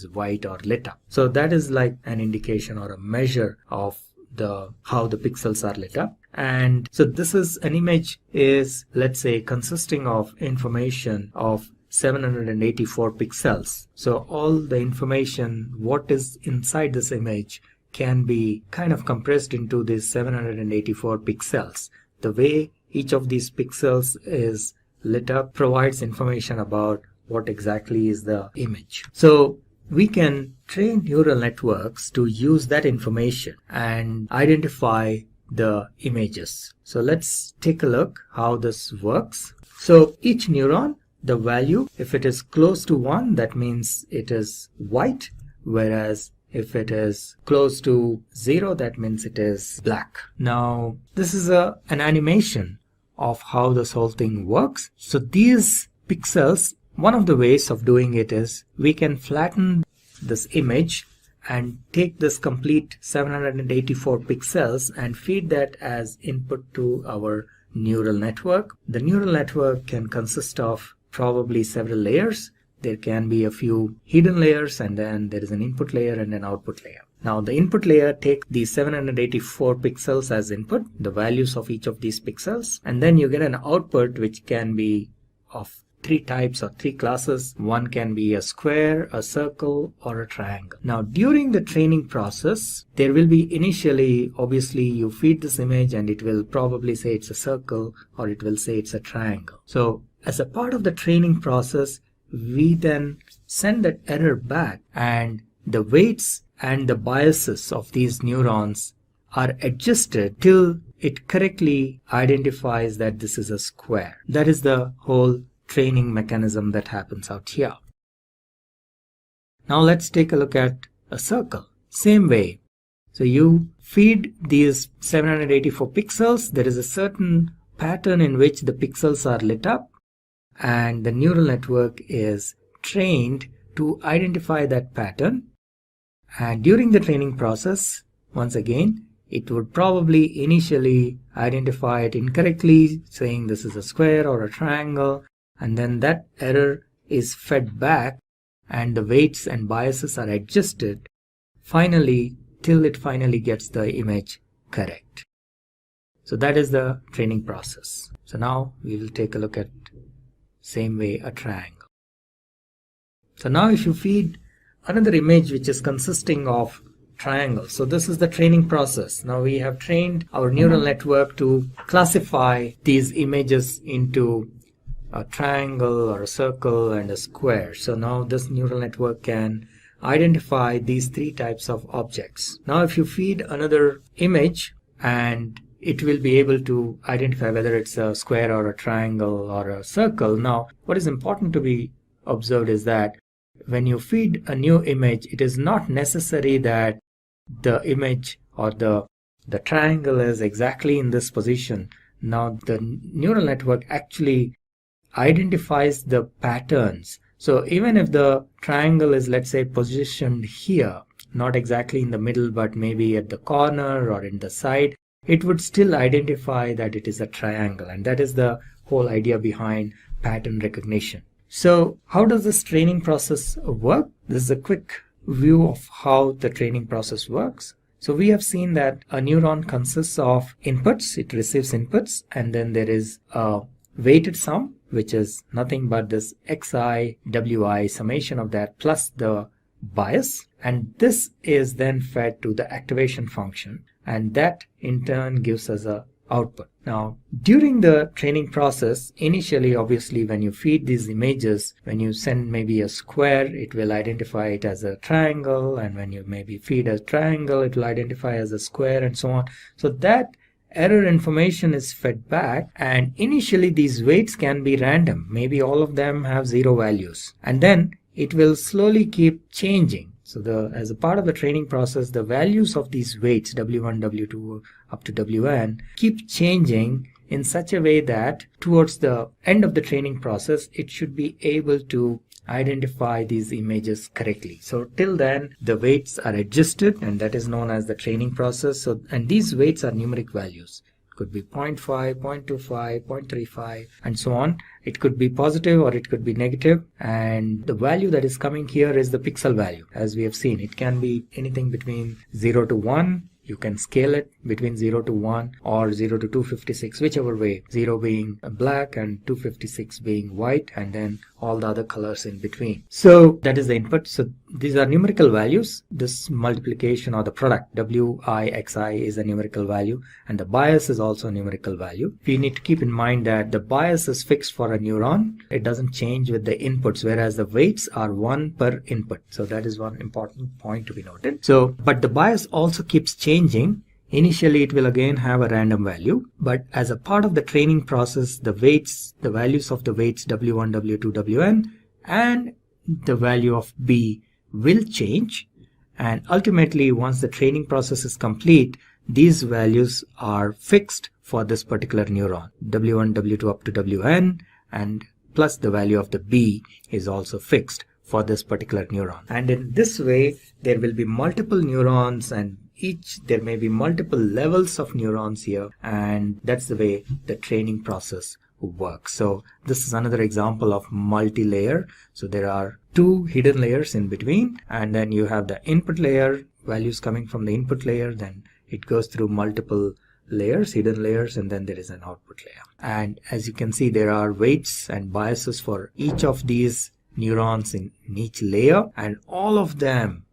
Speaker 9: white or lit up. So that is like an indication or a measure of how the pixels are lit up. And so this is an image is, let's say, consisting of information of 784 pixels. So all the information, what is inside this image, can be kind of compressed into these 784 pixels. The way each of these pixels is lit up provides information about what exactly is the image. So we can train neural networks to use that information and identify the images. So let's take a look how this works. So each neuron, the value, if it is close to 1, that means it is white, whereas if it is close to 0, that means it is black. Now this is an animation of how this whole thing works. So these pixels, one of the ways of doing it is we can flatten this image and take this complete 784 pixels and feed that as input to our neural network. The neural network can consist of probably several layers. There can be a few hidden layers, and then there is an input layer and an output layer. Now the input layer takes the 784 pixels as input, the values of each of these pixels, and then you get an output which can be of 3 types or 3 classes. One can be a square, a circle, or a triangle. Now during the training process, there will be initially, obviously you feed this image and it will probably say it's a circle or it will say it's a triangle. So as a part of the training process, we then send that error back, and the weights and the biases of these neurons are adjusted till it correctly identifies that this is a square. That is the whole training mechanism that happens out here. Now let's take a look at a circle. Same way. So you feed these 784 pixels. There is a certain pattern in which the pixels are lit up, and the neural network is trained to identify that pattern. And during the training process, once again, it would probably initially identify it incorrectly, saying this is a square or a triangle, and then that error is fed back and the weights and biases are adjusted finally till it finally gets the image correct. So that is the training process. So now we will take a look at same way a triangle. So now if you feed another image which is consisting of triangle. So this is the training process. Now we have trained our neural network to classify these images into a triangle or a circle and a square. So now this neural network can identify these three types of objects. Now if you feed another image, and it will be able to identify whether it's a square or a triangle or a circle. Now what is important to be observed is that when you feed a new image, it is not necessary that the image or the triangle is exactly in this position. Now the neural network actually identifies the patterns. So even if the triangle is, let's say, positioned here, not exactly in the middle but maybe at the corner or in the side, it would still identify that it is a triangle. And that is the whole idea behind pattern recognition. So how does this training process work? This is a quick view of how the training process works. So we have seen that a neuron consists of inputs. It receives inputs, and then there is a weighted sum, which is nothing but this xi, wi, summation of that plus the bias. And this is then fed to the activation function, and that in turn gives us a output. Now during the training process, initially obviously when you feed these images, when you send maybe a square, it will identify it as a triangle, and when you maybe feed a triangle, it will identify as a square, and so on. So that error information is fed back, and initially these weights can be random. Maybe all of them have 0 values, and then it will slowly keep changing. So as a part of the training process, the values of these weights w1, w2 up to wn keep changing in such a way that towards the end of the training process, it should be able to identify these images correctly. So till then the weights are adjusted, and that is known as the training process. So, and these weights are numeric values. It could be 0.5, 0.25, 0.35 and so on. It could be positive or it could be negative, and the value that is coming here is the pixel value. As we have seen, it can be anything between 0 to 1. You can scale it between 0 to 1 or 0 to 256, whichever way, 0 being black and 256 being white, and then all the other colors in between. So that is the input. So these are numerical values. This multiplication or the product wixi is a numerical value, and the bias is also a numerical value. We need to keep in mind that the bias is fixed for a neuron. It doesn't change with the inputs, whereas the weights are 1 per input. So that is one important point to be noted. So, but the bias also keeps changing. Initially it will again have a random value, but as a part of the training process, the weights, the values of the weights w1, w2, wn and the value of b will change, and ultimately once the training process is complete, these values are fixed for this particular neuron. W1, W2 up to Wn, and plus the value of the b is also fixed for this particular neuron. And in this way there will be multiple neurons, and there may be multiple levels of neurons here, and that's the way the training process works. So this is another example of multi-layer. So there are 2 hidden layers in between, and then you have the input layer, values coming from the input layer, then it goes through multiple layers, hidden layers, and then there is an output layer. And as you can see, there are weights and biases for each of these neurons in each layer, and all of them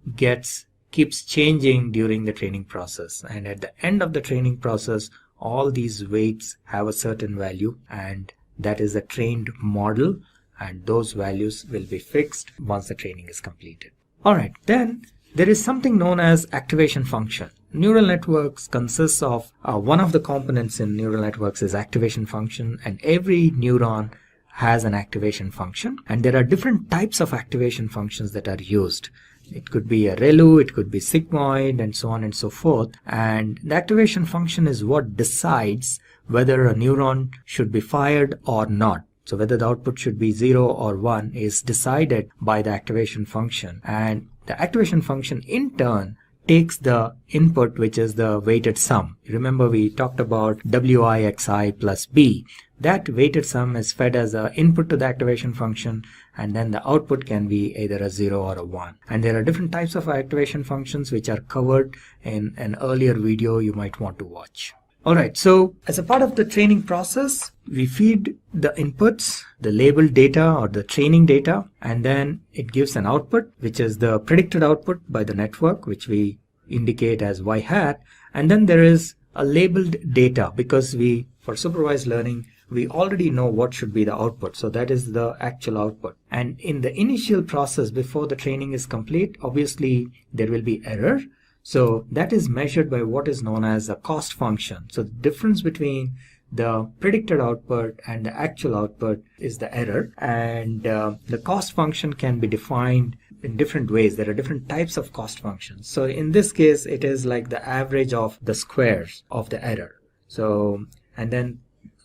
Speaker 9: keeps changing during the training process. And at the end of the training process, all these weights have a certain value, and that is a trained model, and those values will be fixed once the training is completed. Alright, then there is something known as activation function. Neural networks consists of one of the components in neural networks is activation function, and every neuron has an activation function, and there are different types of activation functions that are used. It could be a ReLU, it could be sigmoid, and so on and so forth. And the activation function is what decides whether a neuron should be fired or not. So whether the output should be 0 or 1 is decided by the activation function. And the activation function in turn takes the input, which is the weighted sum. Remember we talked about wixi plus b. That weighted sum is fed as an input to the activation function, and then the output can be either a 0 or a 1. And there are different types of activation functions which are covered in an earlier video you might want to watch. Alright, so as a part of the training process, we feed the inputs, the labeled data or the training data, and then it gives an output, which is the predicted output by the network, which we indicate as y hat, and then there is a labeled data, because for supervised learning we already know what should be the output. So that is the actual output. And in the initial process before the training is complete, obviously there will be error. So that is measured by what is known as a cost function. So the difference between the predicted output and the actual output is the error. And the cost function can be defined in different ways. There are different types of cost functions. So in this case, it is like the average of the squares of the error. So, and then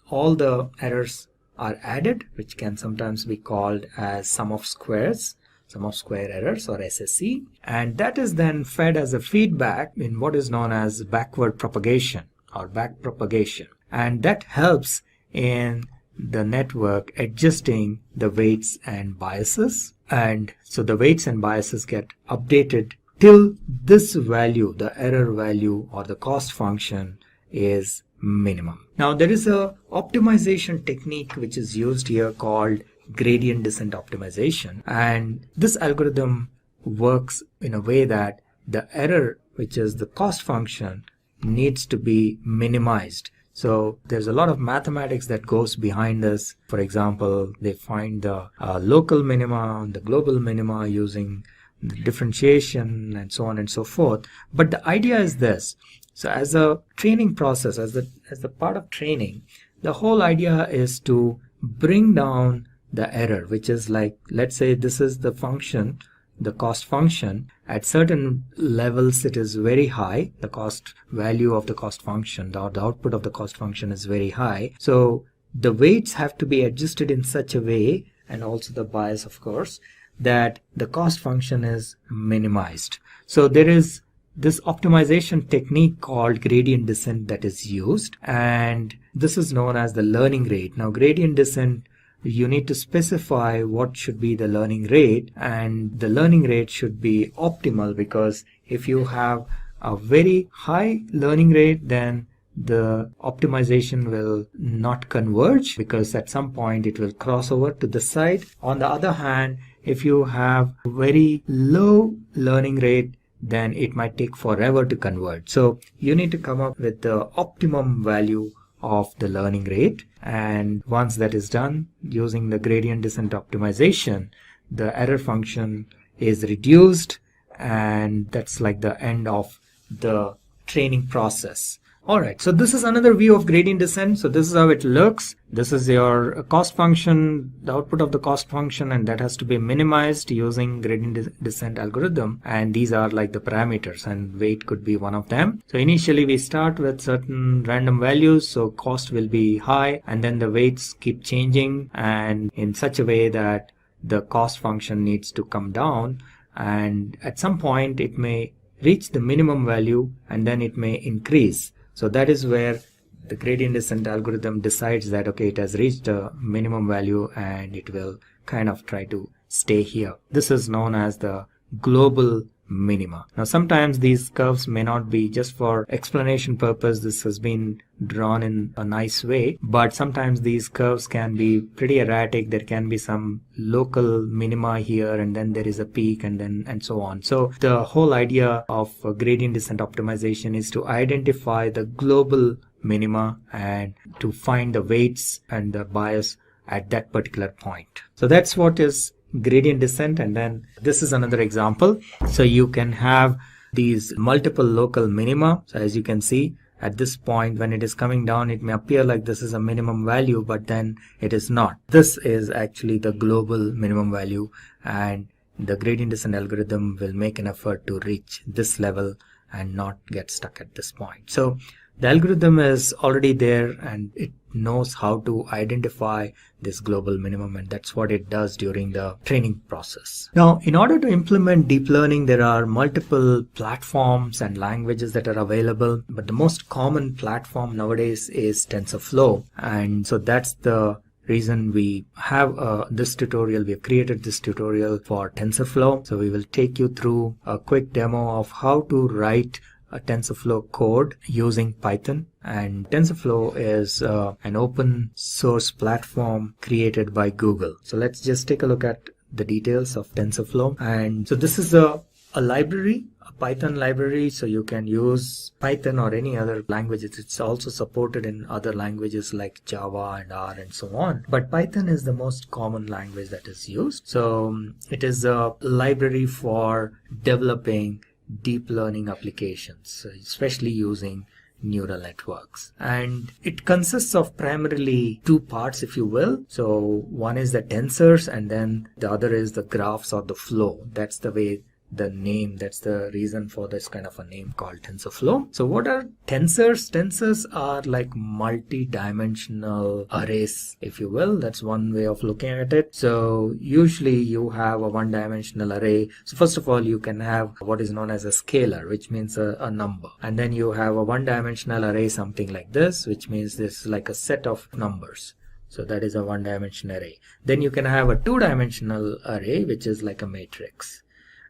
Speaker 9: all the errors are added, which can sometimes be called as sum of squares, sum of square errors, or SSE. And that is then fed as a feedback in what is known as backward propagation or back propagation. And that helps in the network adjusting the weights and biases. And so the weights and biases get updated till this value, the error value or the cost function, is minimum. Now there is a optimization technique which is used here called gradient descent optimization, and this algorithm works in a way that the error, which is the cost function, needs to be minimized. So there's a lot of mathematics that goes behind this. For example, they find the local minima, the global minima using the differentiation and so on and so forth. But the idea is this. So as a training process, as the part of training, the whole idea is to bring down the error, which is like, let's say this is the function, the cost function. At certain levels it is very high, the cost value of the cost function, the output of the cost function is very high. So the weights have to be adjusted in such a way, and also the bias of course, that the cost function is minimized. So there is this optimization technique called gradient descent that is used, and this is known as the learning rate. Now gradient descent, you need to specify what should be the learning rate, and the learning rate should be optimal, because if you have a very high learning rate, then the optimization will not converge, because at some point it will cross over to the side. On the other hand, if you have very low learning rate, then it might take forever to convert. So you need to come up with the optimum value of the learning rate, and once that is done using the gradient descent optimization, the error function is reduced, and that's like the end of the training process. Alright, so this is another view of gradient descent. So this is how it looks. This is your cost function, the output of the cost function, and that has to be minimized using gradient descent algorithm. And these are like the parameters, and weight could be one of them. So initially we start with certain random values, so cost will be high, and then the weights keep changing, and in such a way that the cost function needs to come down, and at some point it may reach the minimum value, and then it may increase. So that is where the gradient descent algorithm decides that, okay, it has reached a minimum value and it will kind of try to stay here. This is known as the global minima. Now sometimes these curves may not be, just for explanation purpose, this has been drawn in a nice way, but sometimes these curves can be pretty erratic. There can be some local minima here, and then there is a peak, and so on. So the whole idea of gradient descent optimization is to identify the global minima and to find the weights and the bias at that particular point. So that's what is gradient descent. And then this is another example. So you can have these multiple local minima. So as you can see, at this point when it is coming down, it may appear like this is a minimum value, but then it is not. This is actually the global minimum value, and the gradient descent algorithm will make an effort to reach this level and not get stuck at this point. So the algorithm is already there, and it knows how to identify this global minimum, and that's what it does during the training process. Now, in order to implement deep learning, there are multiple platforms and languages that are available, but the most common platform nowadays is TensorFlow, and so that's the reason we have this tutorial. We have created this tutorial for TensorFlow. So we will take you through a quick demo of how to write a TensorFlow code using Python. And TensorFlow is an open source platform created by Google. So let's just take a look at the details of TensorFlow. And so this is the a library, a Python library, so you can use Python or any other languages. It's also supported in other languages like Java and R and so on. But Python is the most common language that is used. So it is a library for developing deep learning applications, especially using neural networks. And it consists of primarily two parts, if you will. So one is the tensors, and then the other is the graphs or the flow. That's the way the name, that's the reason for this kind of a name called TensorFlow. So what are tensors? Tensors are like multi-dimensional arrays, if you will. That's one way of looking at it. So usually you have a one-dimensional array. So first of all, you can have what is known as a scalar, which means a number. And then you have a one-dimensional array, something like this, which means this is like a set of numbers. So that is a one-dimensional array. Then you can have a two-dimensional array, which is like a matrix.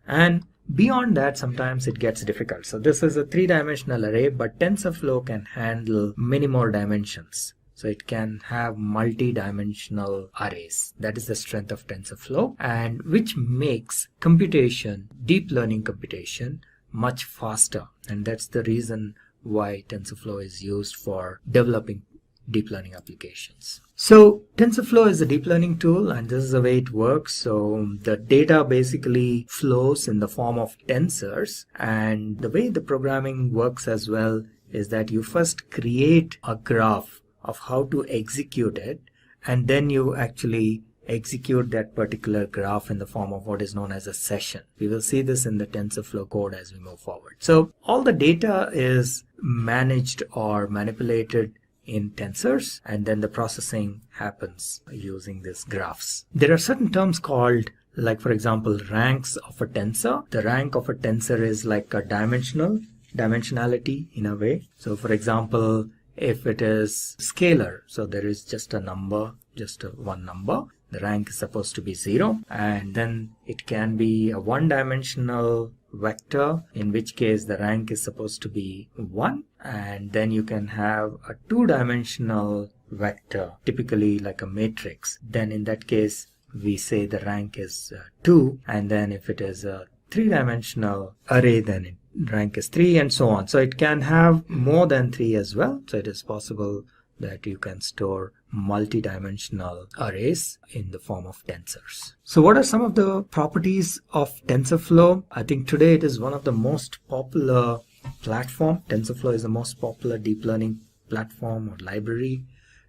Speaker 9: And beyond that, sometimes it gets difficult. So this is a three-dimensional array, but TensorFlow can handle many more dimensions. So it can have multi-dimensional arrays. That is the strength of TensorFlow, and which makes computation, deep learning computation, much faster. And that's the reason why TensorFlow is used for developing deep learning applications. So TensorFlow is a deep learning tool, and this is the way it works. So the data basically flows in the form of tensors, and the way the programming works as well is that you first create a graph of how to execute it, and then you actually execute that particular graph in the form of what is known as a session. We will see this in the TensorFlow code as we move forward. So all the data is managed or manipulated in tensors, and then the processing happens using these graphs. There are certain terms called, like for example, ranks of a tensor. The rank of a tensor is like a dimensionality in a way. So for example, if it is scalar, so there is just a number, just one number, the rank is supposed to be 0, and then it can be a one-dimensional vector, in which case the rank is supposed to be 1, and then you can have a two-dimensional vector, typically like a matrix. Then in that case we say the rank is 2, and then if it is a three-dimensional array, then rank is 3, and so on. So it can have more than 3 as well. So it is possible that you can store multi-dimensional arrays in the form of tensors. So what are some of the properties of TensorFlow? I think today it is one of the most popular platform. TensorFlow is the most popular deep learning platform or library.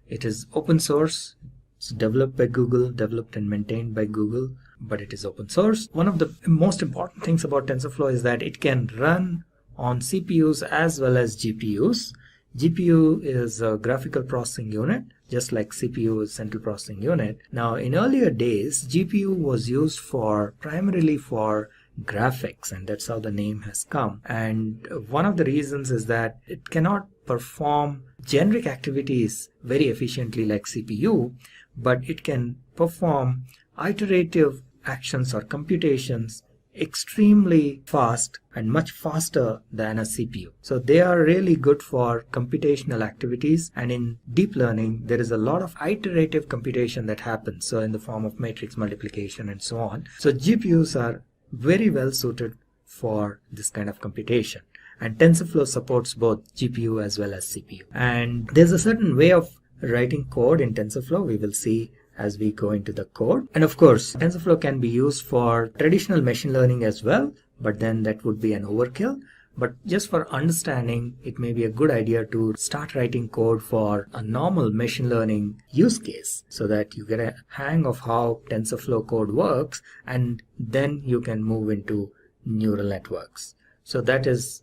Speaker 9: It is open source. It's developed by Google, developed and maintained by Google, but it is open source. One of the most important things about TensorFlow is that it can run on CPUs as well as GPUs. GPU is a graphical processing unit, just like CPU is central processing unit. Now, in earlier days, GPU was used primarily for graphics, and that's how the name has come. And one of the reasons is that it cannot perform generic activities very efficiently like CPU, but it can perform iterative actions or computations extremely fast and much faster than a CPU. So they are really good for computational activities, and in deep learning there is a lot of iterative computation that happens, so in the form of matrix multiplication and so on. So GPUs are very well suited for this kind of computation, and TensorFlow supports both GPU as well as CPU. And there's a certain way of writing code in TensorFlow. We will see as we go into the code. And of course, TensorFlow can be used for traditional machine learning as well, but then that would be an overkill. But just for understanding, it may be a good idea to start writing code for a normal machine learning use case, so that you get a hang of how TensorFlow code works, and then you can move into neural networks. So that is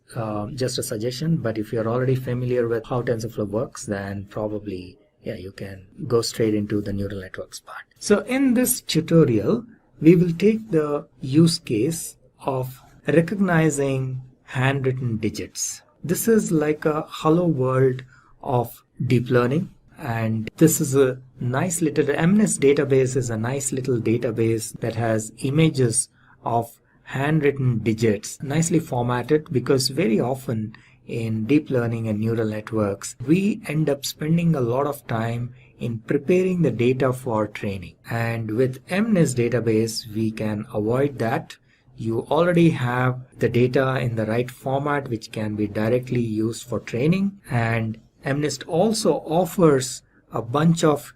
Speaker 9: just a suggestion, but if you're already familiar with how TensorFlow works, then probably you can go straight into the neural networks part. So in this tutorial, we will take the use case of recognizing handwritten digits. This is like a hello world of deep learning, and this is a nice little, MNIST database is a nice little database that has images of handwritten digits, nicely formatted, because very often in deep learning and neural networks, we end up spending a lot of time in preparing the data for training. And with MNIST database, we can avoid that you already have the data in the right format which can be directly used for training. And MNIST also offers a bunch of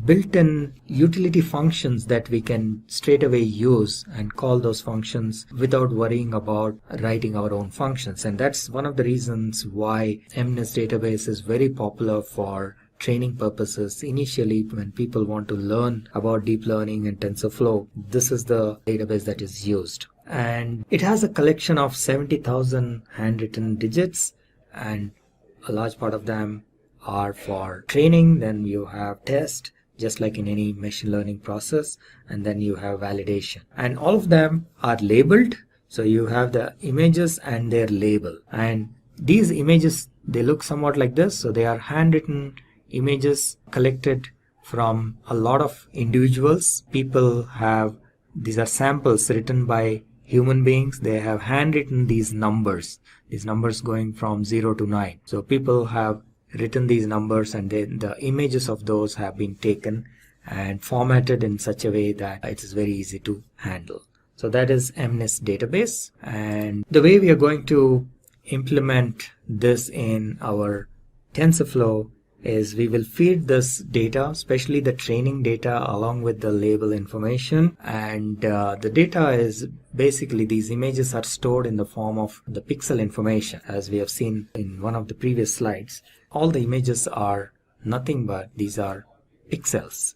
Speaker 9: built-in utility functions that we can straight away use and call those functions without worrying about writing our own functions. And that's one of the reasons why MNIST database is very popular for training purposes. Initially, when people want to learn about deep learning and TensorFlow, this is the database that is used. And it has a collection of 70,000 handwritten digits, and a large part of them are for training. Then you have test, just like in any machine learning process, and then you have validation. And all of them are labeled. So you have the images and their label. And these images, they look somewhat like this. So they are handwritten images collected from a lot of individuals. People have, these are samples written by human beings. They have handwritten these numbers going from 0 to 9. So people have written these numbers, and then the images of those have been taken and formatted in such a way that it is very easy to handle. So that is MNIST database. And the way we are going to implement this in our TensorFlow is we will feed this data, especially the training data, along with the label information. And the data is basically, these images are stored in the form of the pixel information, as we have seen in one of the previous slides. All the images are nothing but, these are pixels.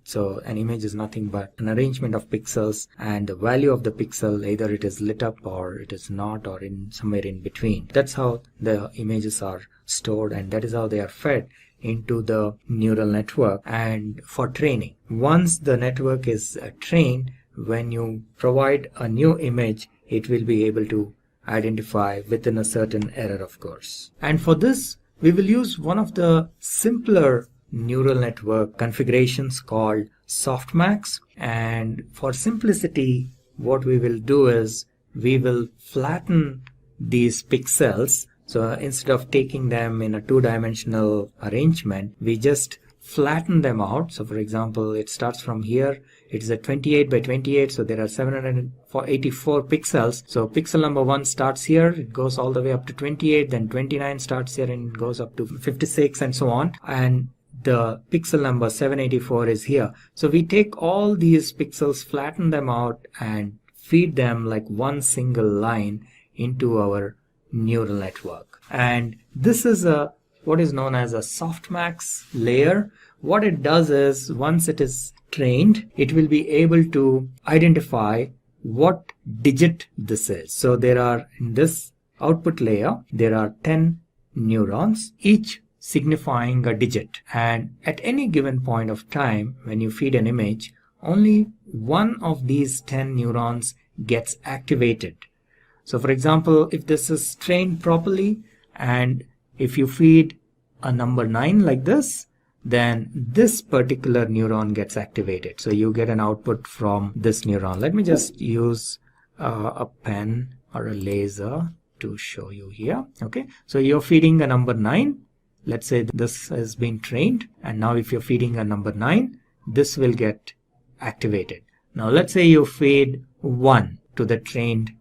Speaker 9: So an image is nothing but an arrangement of pixels, and the value of the pixel, either it is lit up or it is not, or in somewhere in between. That's how the images are stored, and that is how they are fed into the neural network and for training. Once the network is trained, when you provide a new image, it will be able to identify within a certain error, of course. And for this, we will use one of the simpler neural network configurations called softmax. And for simplicity, what we will do is we will flatten these pixels. So instead of taking them in a two-dimensional arrangement, we just flatten them out. So for example, it starts from here. It is a 28 by 28, so there are 784 pixels. So pixel number 1 starts here, it goes all the way up to 28, then 29 starts here and it goes up to 56 and so on. And the pixel number 784 is here. So we take all these pixels, flatten them out, and feed them like one single line into our neural network. And this is what is known as a softmax layer. What it does is, once it is trained, it will be able to identify what digit this is. So there are, in this output layer, there are 10 neurons, each signifying a digit. And at any given point of time, when you feed an image, only one of these 10 neurons gets activated. So for example, if this is trained properly, and if you feed a number 9 like this, then this particular neuron gets activated. So you get an output from this neuron. Let me just use a pen or a laser to show you here. Okay, so you're feeding a number 9. Let's say this has been trained, and now if you're feeding a number 9, this will get activated. Now let's say you feed 1 to the trained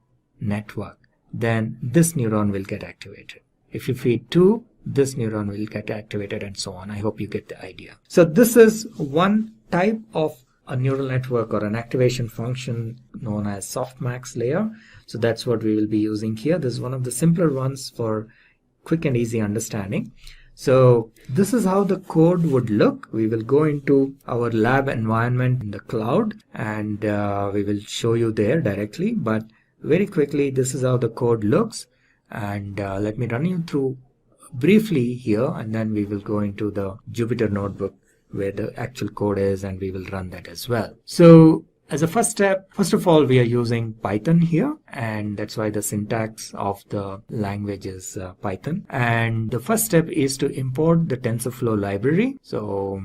Speaker 9: network, then this neuron will get activated. If you feed 2, this neuron will get activated, and so on. I hope you get the idea. So this is one type of a neural network or an activation function known as softmax layer. So that's what we will be using here. This is one of the simpler ones for quick and easy understanding. So this is how the code would look. We will go into our lab environment in the cloud, and we will show you there directly. But very quickly, this is how the code looks. And let me run you through briefly here, and then we will go into the Jupyter notebook where the actual code is, and we will run that as well. So as a first step, first of all, we are using Python here, and that's why the syntax of the language is Python. And the first step is to import the TensorFlow library. So,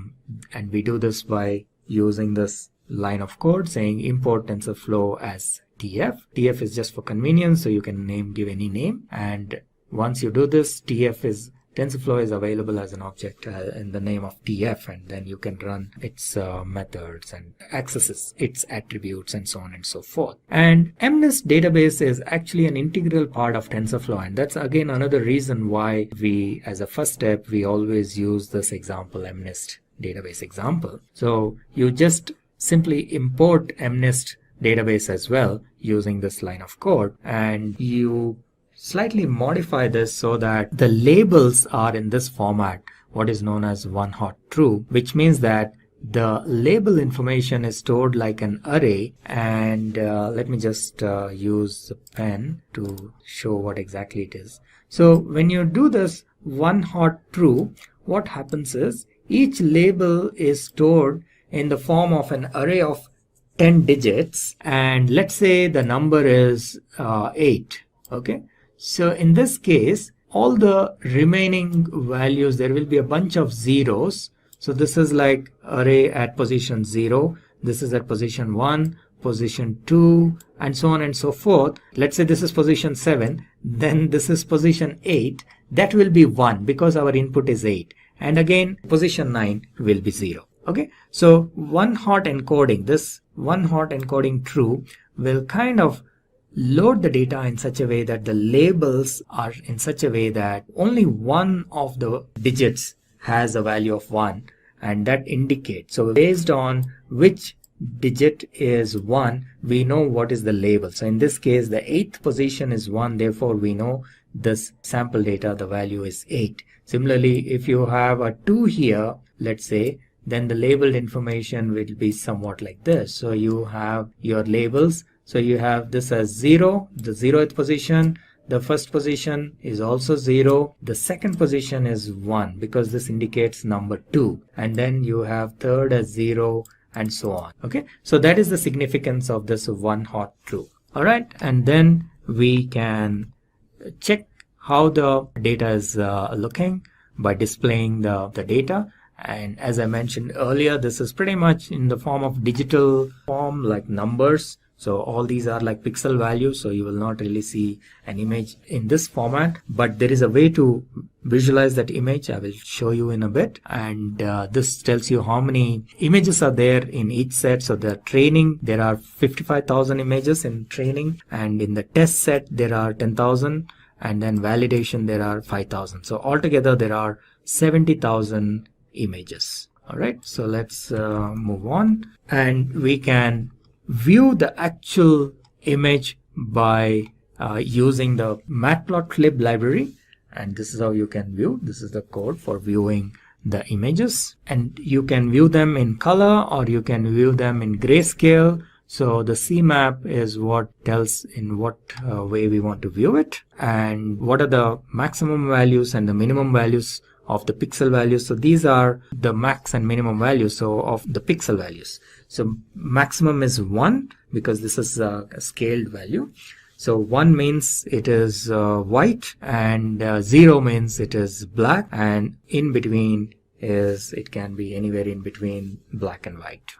Speaker 9: and we do this by using this line of code saying import TensorFlow as TF. TF is just for convenience, so you can give any name. And once you do this, TF is TensorFlow is available as an object in the name of TF, and then you can run its methods and accesses its attributes and so on and so forth. And MNIST database is actually an integral part of TensorFlow, and that's again another reason why we, as a first step, we always use this example, MNIST database example. So you just simply import MNIST database as well using this line of code, and you slightly modify this so that the labels are in this format, what is known as one hot true, which means that the label information is stored like an array. And let me just use a pen to show what exactly it is. So when you do this one hot true, what happens is each label is stored in the form of an array of 10 digits, and let's say the number is 8. Okay, so in this case, all the remaining values, there will be a bunch of zeros. So this is like array at position 0, this is at position 1, position 2, and so on and so forth. Let's say this is position 7, then this is position 8. That will be 1 because our input is 8. And again, position 9 will be 0. Okay, so one hot encoding, this one hot encoding true will kind of load the data in such a way that the labels are in such a way that only one of the digits has a value of 1, and that indicates. So based on which digit is 1, we know what is the label. So in this case, the 8th position is 1, therefore we know this sample data, the value is 8. Similarly, if you have a 2 here, let's say, then the labeled information will be somewhat like this. So you have your labels. So you have this as 0, the 0th position. The first position is also 0. The second position is 1 because this indicates number 2. And then you have third as 0 and so on. Okay, so that is the significance of this one hot true. All right, and then we can check how the data is looking by displaying the data. And as I mentioned earlier, this is pretty much in the form of digital form, like numbers. So all these are like pixel values, so you will not really see an image in this format, but there is a way to visualize that image. I will show you in a bit. And this tells you how many images are there in each set. So the training, there are 55,000 images in training, and in the test set there are 10,000, and then validation there are 5,000. So altogether there are 70,000 images. All right, so let's move on, and we can view the actual image by using the matplotlib library, and this is how you can view. This is the code for viewing the images, and you can view them in color or you can view them in grayscale. So the CMap is what tells in what way we want to view it, and what are the maximum values and the minimum values of the pixel values. So these are the max and minimum values, so of the pixel values. So maximum is 1 because this is a scaled value. So 1 means it is white, and 0 means it is black, and in between is, it can be anywhere in between black and white.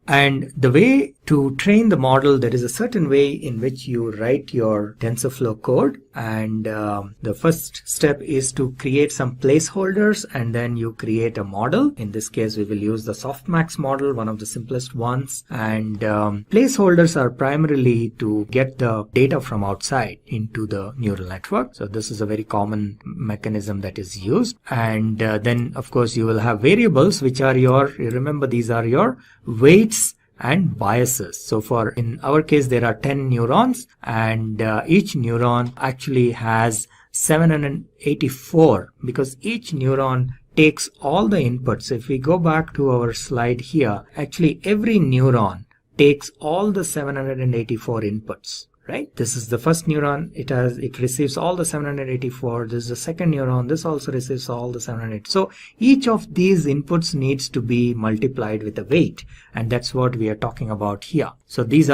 Speaker 9: And the way to train the model, there is a certain way in which you write your TensorFlow code. And the first step is to create some placeholders, and then you create a model. In this case, we will use the softmax model, one of the simplest ones. And placeholders are primarily to get the data from outside into the neural network. So this is a very common mechanism that is used. And then, of course, you will have variables, which are your, remember, these are your weights and biases. So for, in our case, there are 10 neurons, and each neuron actually has 784 because each neuron takes all the inputs. If we go back to our slide here, actually every neuron takes all the 784 inputs. Right? This is the first neuron. It receives all the 784. This is the second neuron. This also receives all the 780. So each of these inputs needs to be multiplied with a weight, and that's what we are talking about here. So this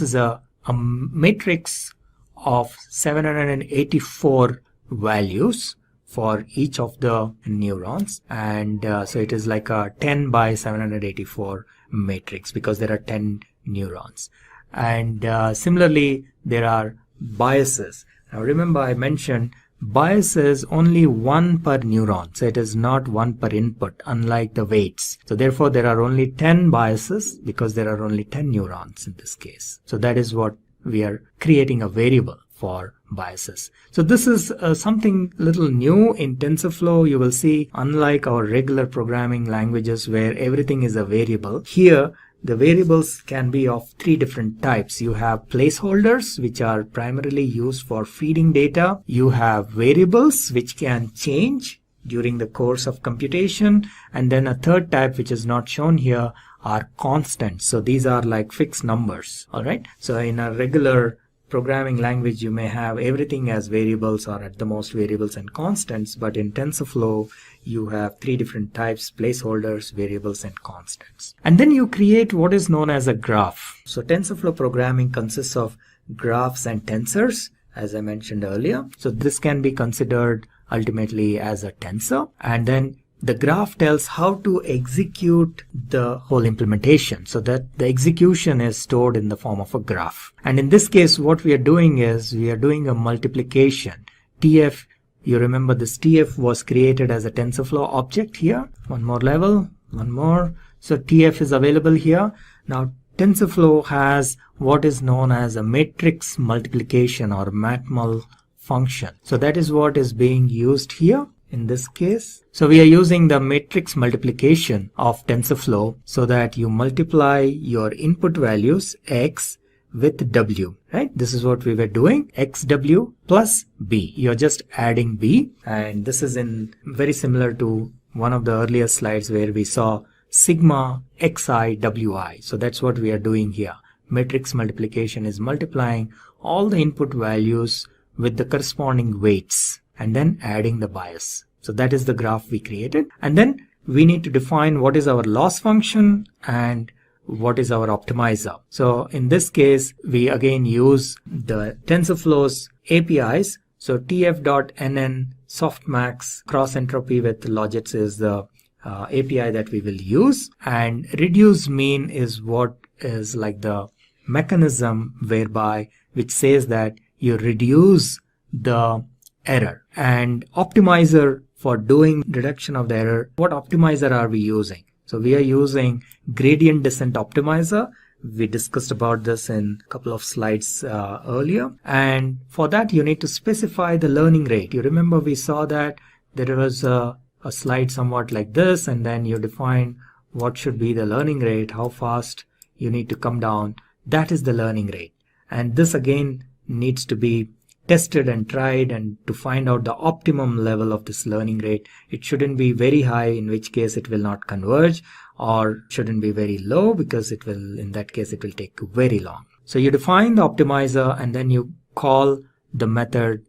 Speaker 9: is a matrix of 784 values for each of the neurons, and so it is like a 10 by 784 matrix because there are 10 neurons. And similarly, there are biases. Now remember, I mentioned bias is only 1 per neuron, so it is not 1 per input, unlike the weights. So therefore there are only 10 biases because there are only 10 neurons in this case. So that is what we are creating a variable for biases. So this is something little new in TensorFlow. You will see, unlike our regular programming languages where everything is a variable, here the variables can be of 3 different types. You have placeholders, which are primarily used for feeding data. You have variables, which can change during the course of computation. And then a third type, which is not shown here, are constants. So these are like fixed numbers. All right. So in a regular programming language, you may have everything as variables or at the most variables and constants. But in TensorFlow, you have 3 different types: placeholders, variables, and constants. And then you create what is known as a graph. So TensorFlow programming consists of graphs and tensors, as I mentioned earlier. So this can be considered ultimately as a tensor. And then the graph tells how to execute the whole implementation, so that the execution is stored in the form of a graph. And in this case, what we are doing is we are doing a multiplication. TF, you remember this TF was created as a TensorFlow object here. One more level, one more. So TF is available here. Now TensorFlow has what is known as a matrix multiplication or matmul function. So that is what is being used here in this case. So we are using the matrix multiplication of TensorFlow so that you multiply your input values x with w, right? This is what we were doing, xw plus b. You're just adding b, and this is in very similar to one of the earlier slides where we saw sigma xi wi. So that's what we are doing here. Matrix multiplication is multiplying all the input values with the corresponding weights and then adding the bias. So that is the graph we created. And then we need to define what is our loss function and what is our optimizer. So in this case, we again use the TensorFlow's APIs. So tf.nn softmax cross entropy with logits is the API that we will use, and reduce mean is what is like the mechanism whereby which says that you reduce the error. And optimizer for doing reduction of the error, what optimizer are we using? So we are using gradient descent optimizer. We discussed about this in a couple of slides earlier. And for that, you need to specify the learning rate. You remember we saw that there was a slide somewhat like this, and then you define what should be the learning rate, how fast you need to come down. That is the learning rate. And this again needs to be tested and tried, and to find out the optimum level of this learning rate. It shouldn't be very high, in which case it will not converge, or shouldn't be very low, because it will, in that case, it will take very long. So you define the optimizer, and then you call the method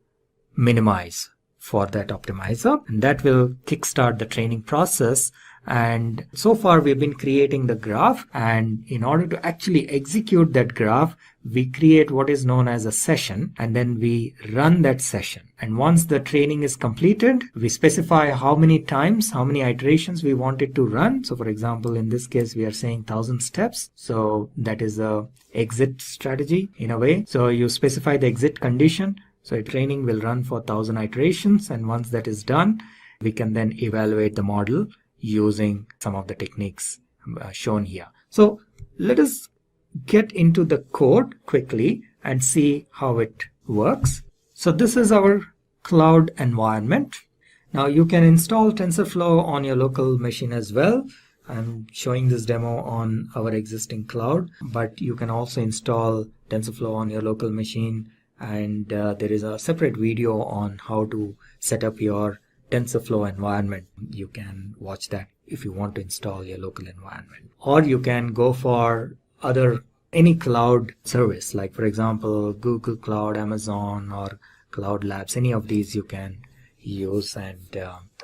Speaker 9: minimize for that optimizer, and that will kickstart the training process. And so far we've been creating the graph, and in order to actually execute that graph, we create what is known as a session, and then we run that session. And once the training is completed, we specify how many times, how many iterations we want it to run. So for example, in this case, we are saying 1000 steps. So that is a exit strategy in a way. So you specify the exit condition. So a training will run for 1000 iterations. And once that is done, we can then evaluate the model using some of the techniques shown here. So let us get into the code quickly and see how it works. So this is our cloud environment. Now you can install TensorFlow on your local machine as well. I'm showing this demo on our existing cloud, but you can also install TensorFlow on your local machine, and there is a separate video on how to set up your TensorFlow environment. You can watch that if you want to install your local environment. Or you can go for any cloud service, like for example Google Cloud, Amazon, or Cloud Labs. Any of these you can use and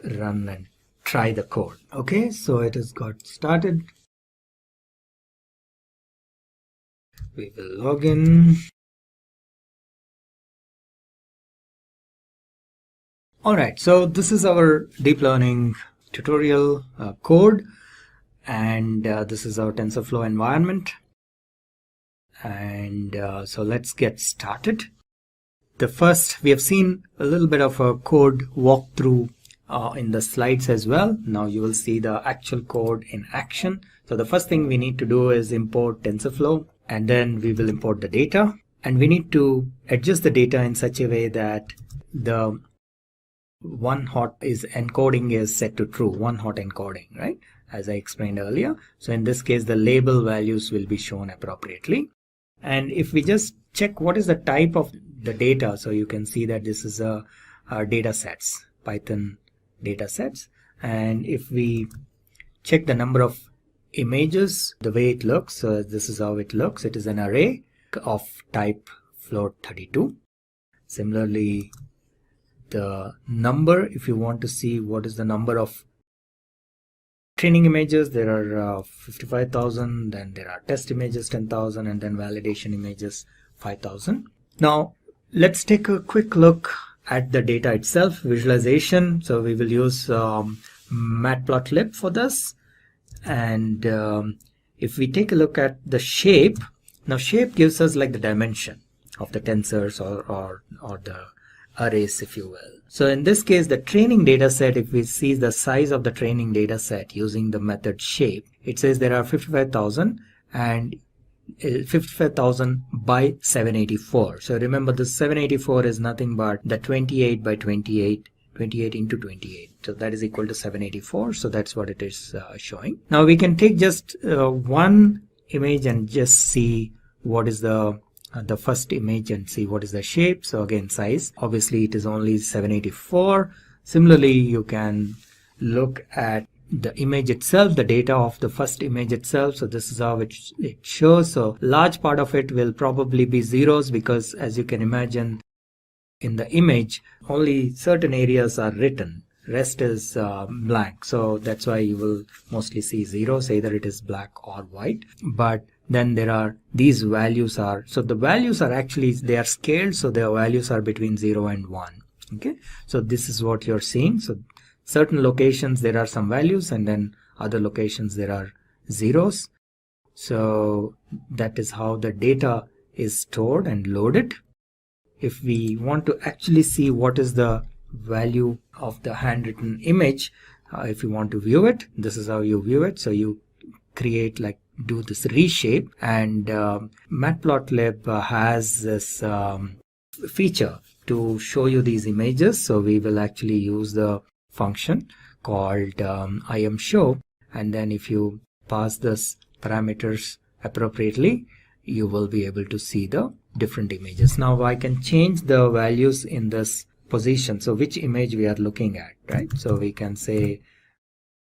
Speaker 9: run and try the code. Okay, so it has got started. We will log in. Alright, so this is our deep learning tutorial code, and this is our TensorFlow environment. And so let's get started. the first, we have seen a little bit of a code walkthrough in the slides as well. Now you will see the actual code in action. So the first thing we need to do is import TensorFlow, and then we will import the data, and we need to adjust the data in such a way that the one hot is encoding is set to true, one hot encoding, right? As I explained earlier. So in this case, the label values will be shown appropriately. And if we just check what is the type of the data, so you can see that this is a data sets, Python data sets. And if we check the number of images, the way it looks, so this is how it looks. It is an array of type float 32. Similarly, the number, if you want to see what is the number of training images, there are 55,000, then there are test images 10,000, and then validation images 5,000. Now let's take a quick look at the data itself, visualization. So we will use matplotlib for this. And if we take a look at the shape, now shape gives us like the dimension of the tensors or the arrays, if you will. So in this case, the training data set, if we see the size of the training data set using the method shape, it says there are 55,000 and 55,000 by 784. So remember, the 784 is nothing but the 28 by 28, 28 into 28. So that is equal to 784. So that's what it is showing. Now we can take just one image and just see what is the first image and see what is the shape. So again, size, obviously it is only 784. Similarly, you can look at the image itself, the data of the first image itself. So this is how it shows. So large part of it will probably be zeros, because as you can imagine, in the image only certain areas are written, rest is blank. So that's why you will mostly see zeros, either it is black or white. But then there are these values are, so the values are actually, they are scaled, so their values are between 0 and 1. Okay, so this is what you're seeing. So certain locations there are some values, and then other locations there are zeros. So that is how the data is stored and loaded. If we want to actually see what is the value of the handwritten image, if you want to view it, this is how you view it. So you create, like, do this reshape, and matplotlib has this feature to show you these images. So we will actually use the function called imshow, and then if you pass this parameters appropriately, you will be able to see the different images. Now I can change the values in this position, so which image we are looking at, right? So we can say,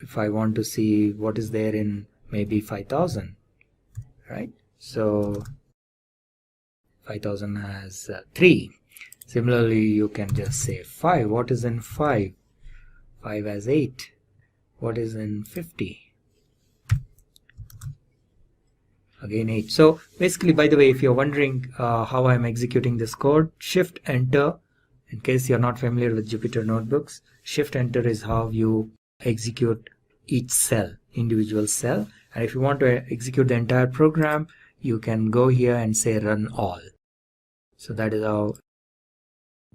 Speaker 9: if I want to see what is there in maybe 5,000, right? So 5,000 has 3. Similarly, you can just say 5. What is in 5? 5 has 8. What is in 50? Again 8. So basically, by the way, if you're wondering how I'm executing this code, Shift Enter, in case you're not familiar with Jupyter Notebooks, Shift Enter is how you execute each cell, individual cell. And if you want to execute the entire program, you can go here and say run all. So that is how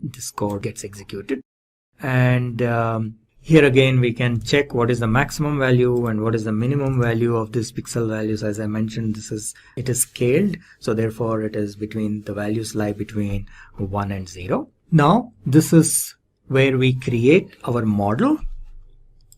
Speaker 9: this code gets executed. And here again, we can check what is the maximum value and what is the minimum value of this pixel values. As I mentioned, it is scaled, so therefore it is between, the values lie between 1 and 0. Now this is where we create our model.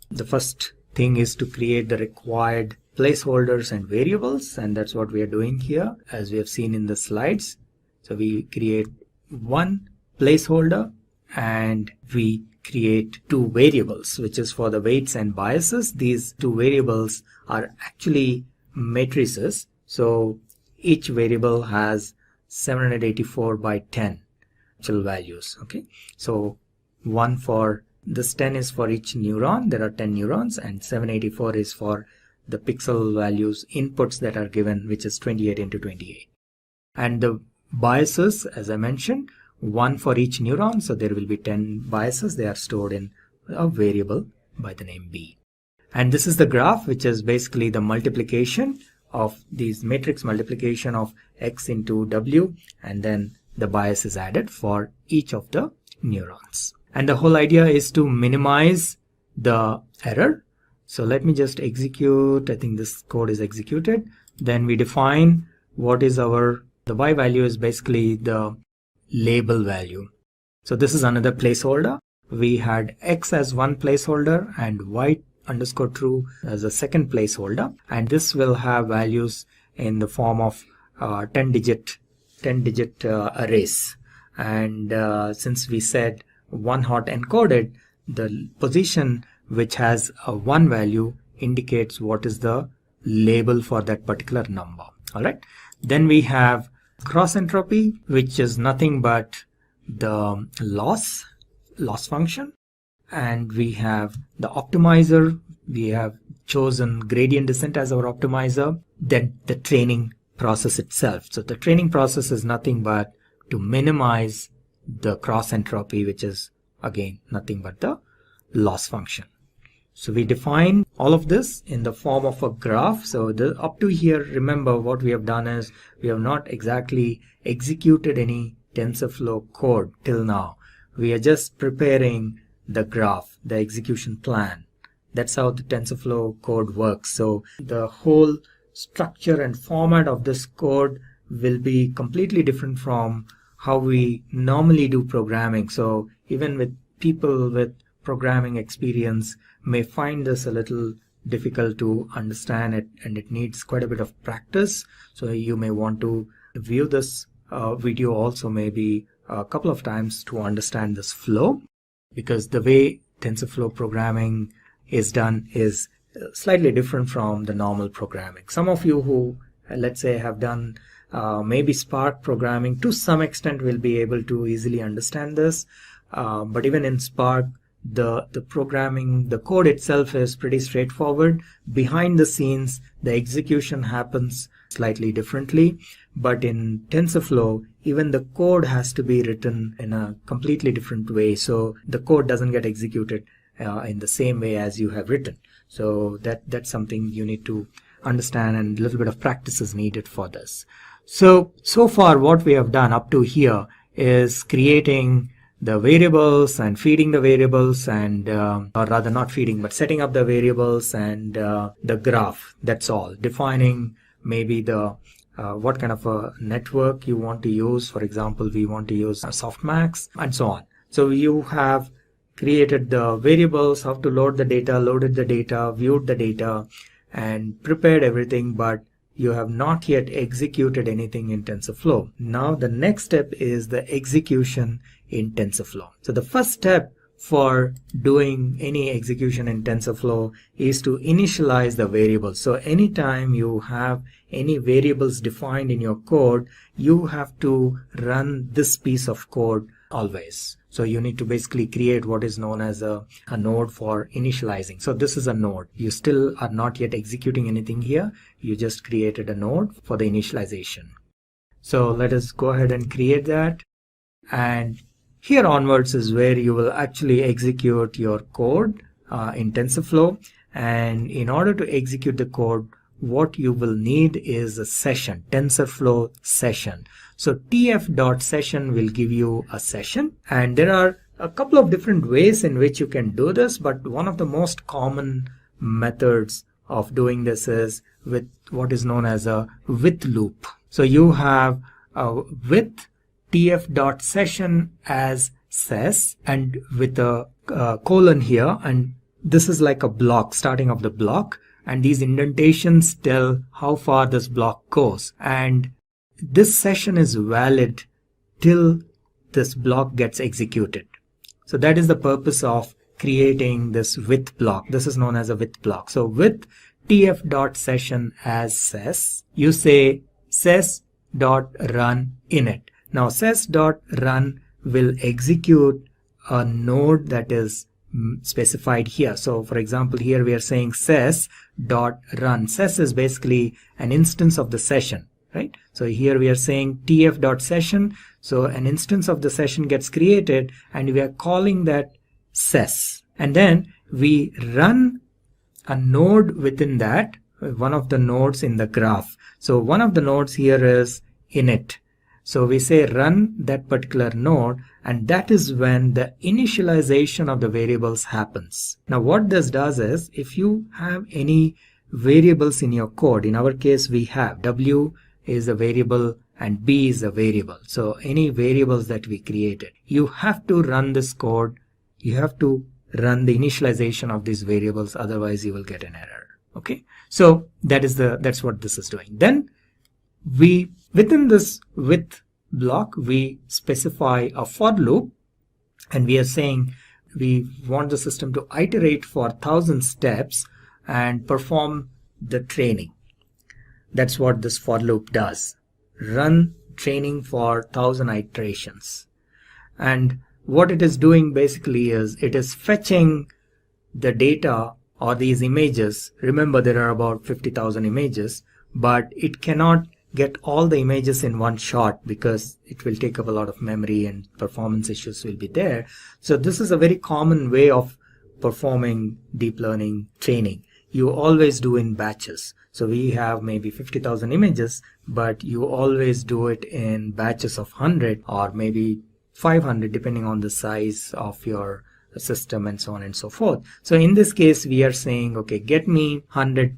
Speaker 9: The first thing is to create the required placeholders and variables, and that's what we are doing here, as we have seen in the slides. So we create one placeholder and we create two variables, which is for the weights and biases. These two variables are actually matrices, so each variable has 784 by 10 actual values. Okay, so one for this 10 is for each neuron, there are 10 neurons, and 784 is for the pixel values inputs that are given, which is 28 into 28. And the biases, as I mentioned, one for each neuron, so there will be 10 biases. They are stored in a variable by the name B. And this is the graph, which is basically the multiplication of these matrix multiplication of x into w, and then the bias is added for each of the neurons. And the whole idea is to minimize the error. So let me just execute. I think this code is executed. Then we define what is the y value is basically the label value. So this is another placeholder. We had x as one placeholder and y underscore true as a second placeholder, and this will have values in the form of 10 digit arrays. And since we said one hot encoded, the position which has a 1 value indicates what is the label for that particular number. All right. Then we have cross entropy, which is nothing but the loss function. And we have the optimizer. We have chosen gradient descent as our optimizer. Then the training process itself. So the training process is nothing but to minimize the cross entropy, which is again nothing but the loss function. So we define all of this in the form of a graph. So up to here, remember what we have done is we have not exactly executed any TensorFlow code till now. We are just preparing the graph, the execution plan. That's how the TensorFlow code works. So the whole structure and format of this code will be completely different from how we normally do programming. So even with people with programming experience may find this a little difficult to understand it, and it needs quite a bit of practice. So you may want to view this video also maybe a couple of times to understand this flow, because the way TensorFlow programming is done is slightly different from the normal programming. Some of you who, let's say, have done maybe Spark programming to some extent will be able to easily understand this. But even in Spark, the programming, the code itself is pretty straightforward. Behind the scenes, the execution happens slightly differently. But in TensorFlow, even the code has to be written in a completely different way. So the code doesn't get executed in the same way as you have written. So that's something you need to understand, and a little bit of practice is needed for this. So far what we have done up to here is creating the variables and feeding the variables, and or rather not feeding but setting up the variables and the graph. That's all. Defining maybe the what kind of a network you want to use. For example, we want to use softmax and so on. So you have created the variables, how to load the data, loaded the data, viewed the data, and prepared everything, but you have not yet executed anything in TensorFlow. Now the next step is the execution in TensorFlow. So the first step for doing any execution in TensorFlow is to initialize the variables. So anytime you have any variables defined in your code, you have to run this piece of code always. So you need to basically create what is known as a node for initializing. So this is a node. You still are not yet executing anything here. You just created a node for the initialization. So let us go ahead and create that. And here onwards is where you will actually execute your code in TensorFlow. And in order to execute the code, what you will need is a session, TensorFlow session. So tf.session will give you a session, and there are a couple of different ways in which you can do this, but one of the most common methods of doing this is with what is known as a with loop. So you have a with tf.session as ses and with a colon here, and this is like a block, starting of the block, and these indentations tell how far this block goes, and this session is valid till this block gets executed. So that is the purpose of creating this with block. This is known as a with block. So with tf.session as ses, you say ses.run init. Now ses.run will execute a node that is specified here. So for example, here we are saying ses.run. Ses is basically an instance of the session, right? So here we are saying tf.session. So an instance of the session gets created and we are calling that ses. And then we run a node within that, one of the nodes in the graph. So one of the nodes here is init. So we say run that particular node, and that is when the initialization of the variables happens. Now what this does is, if you have any variables in your code, in our case we have w is a variable and b is a variable. So any variables that we created, you have to run this code, you have to run the initialization of these variables, otherwise you will get an error. Okay, so that's what this is doing. Then we, within this with block, we specify a for loop, and we are saying we want the system to iterate for 1000 steps and perform the training. That's what this for loop does. Run training for 1000 iterations. And what it is doing basically is it is fetching the data or these images. Remember, there are about 50,000 images, but it cannot get all the images in one shot because it will take up a lot of memory and performance issues will be there. So this is a very common way of performing deep learning training. You always do in batches. So we have maybe 50,000 images, but you always do it in batches of 100 or maybe 500 depending on the size of your system and so on and so forth. So in this case we are saying, okay, get me 100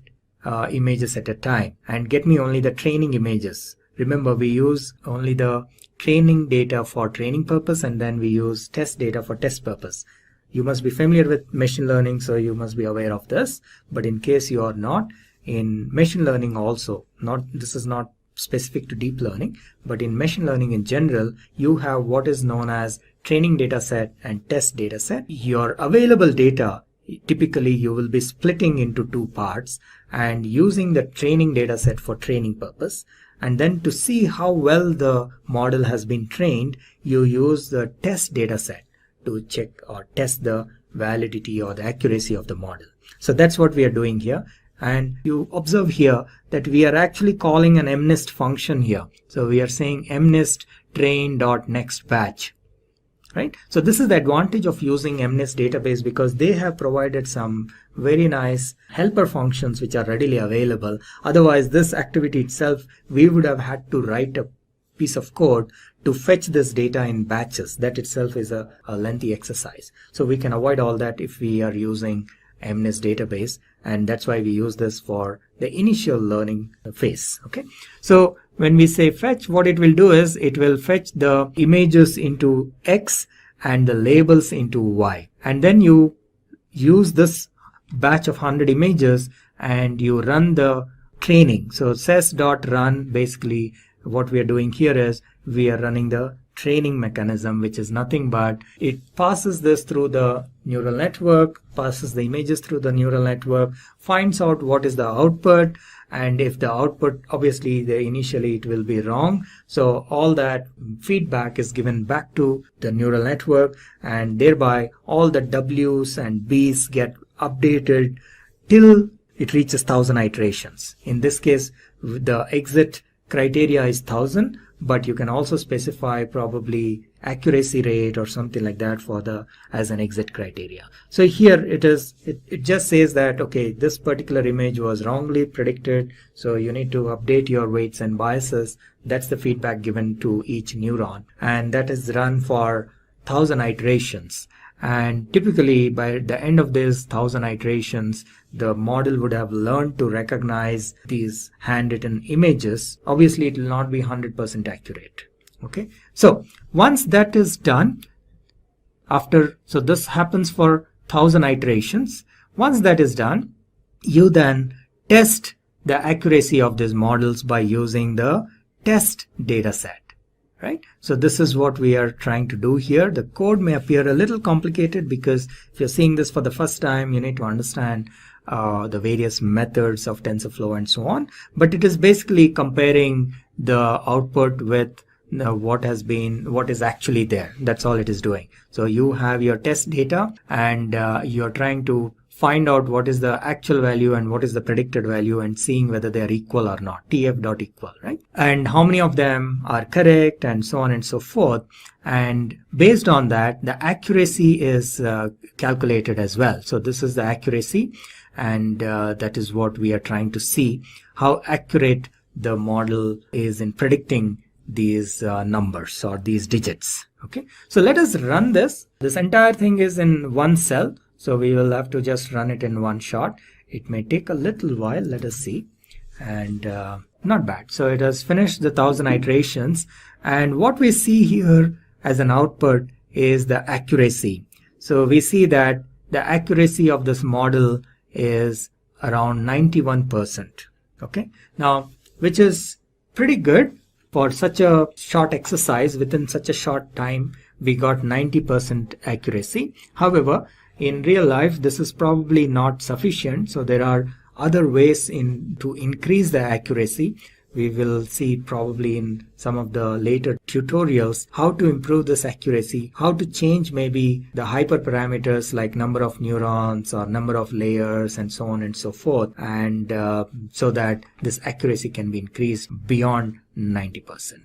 Speaker 9: images at a time and get me only the training images. Remember, we use only the training data for training purpose, and then we use test data for test purpose. You must be familiar with machine learning, so you must be aware of this, but in case you are not, in machine learning also, this is not specific to deep learning, but in machine learning in general, you have what is known as training data set and test data set. Your available data, typically you will be splitting into two parts and using the training data set for training purpose, and then to see how well the model has been trained, you use the test data set to check or test the validity or the accuracy of the model. So that's what we are doing here. And you observe here that we are actually calling an mnest function here. So we are saying mnest train.next batch, right? So this is the advantage of using mnest database, because they have provided some very nice helper functions which are readily available. Otherwise, this activity itself, we would have had to write a piece of code to fetch this data in batches. That itself is a lengthy exercise. So we can avoid all that if we are using mnest database, and that's why we use this for the initial learning phase. Okay, so when we say fetch, what it will do is it will fetch the images into X and the labels into Y, and then you use this batch of 100 images and you run the training. So ses.run, basically what we are doing here is we are running the training mechanism, which is nothing but it passes this through the neural network, passes the images through the neural network, finds out what is the output, and if the output, obviously initially it will be wrong, so all that feedback is given back to the neural network, and thereby all the W's and B's get updated till it reaches 1000 iterations. In this case, the exit criteria is 1000, but you can also specify probably accuracy rate or something like that for as an exit criteria. So here it just says that, okay, this particular image was wrongly predicted, so you need to update your weights and biases. That's the feedback given to each neuron, and that is run for 1000 iterations. And typically by the end of this 1000 iterations, the model would have learned to recognize these handwritten images. Obviously it will not be 100% accurate. Okay, so once that is done, so this happens for 1000 iterations. Once that is done, you then test the accuracy of these models by using the test data set. Right? So this is what we are trying to do here. The code may appear a little complicated because if you're seeing this for the first time, you need to understand the various methods of TensorFlow and so on. But it is basically comparing the output with what is actually there. That's all it is doing. So you have your test data and you're trying to find out what is the actual value and what is the predicted value and seeing whether they are equal or not, tf.equal, right? And how many of them are correct and so on and so forth. And based on that, the accuracy is calculated as well. So this is the accuracy, and that is what we are trying to see, how accurate the model is in predicting these numbers or these digits. Okay, so let us run this. This entire thing is in one cell, so we will have to just run it in one shot. It may take a little while. Let us see. And not bad. So it has finished the 1000 iterations, and what we see here as an output is the accuracy. So we see that the accuracy of this model is around 91%. Okay, now which is pretty good for such a short exercise. Within such a short time we got 90% accuracy. However, in real life this is probably not sufficient, so there are other ways to increase the accuracy. We will see probably in some of the later tutorials how to improve this accuracy, how to change maybe the hyperparameters like number of neurons or number of layers and so on and so forth, and so that this accuracy can be increased beyond 90%.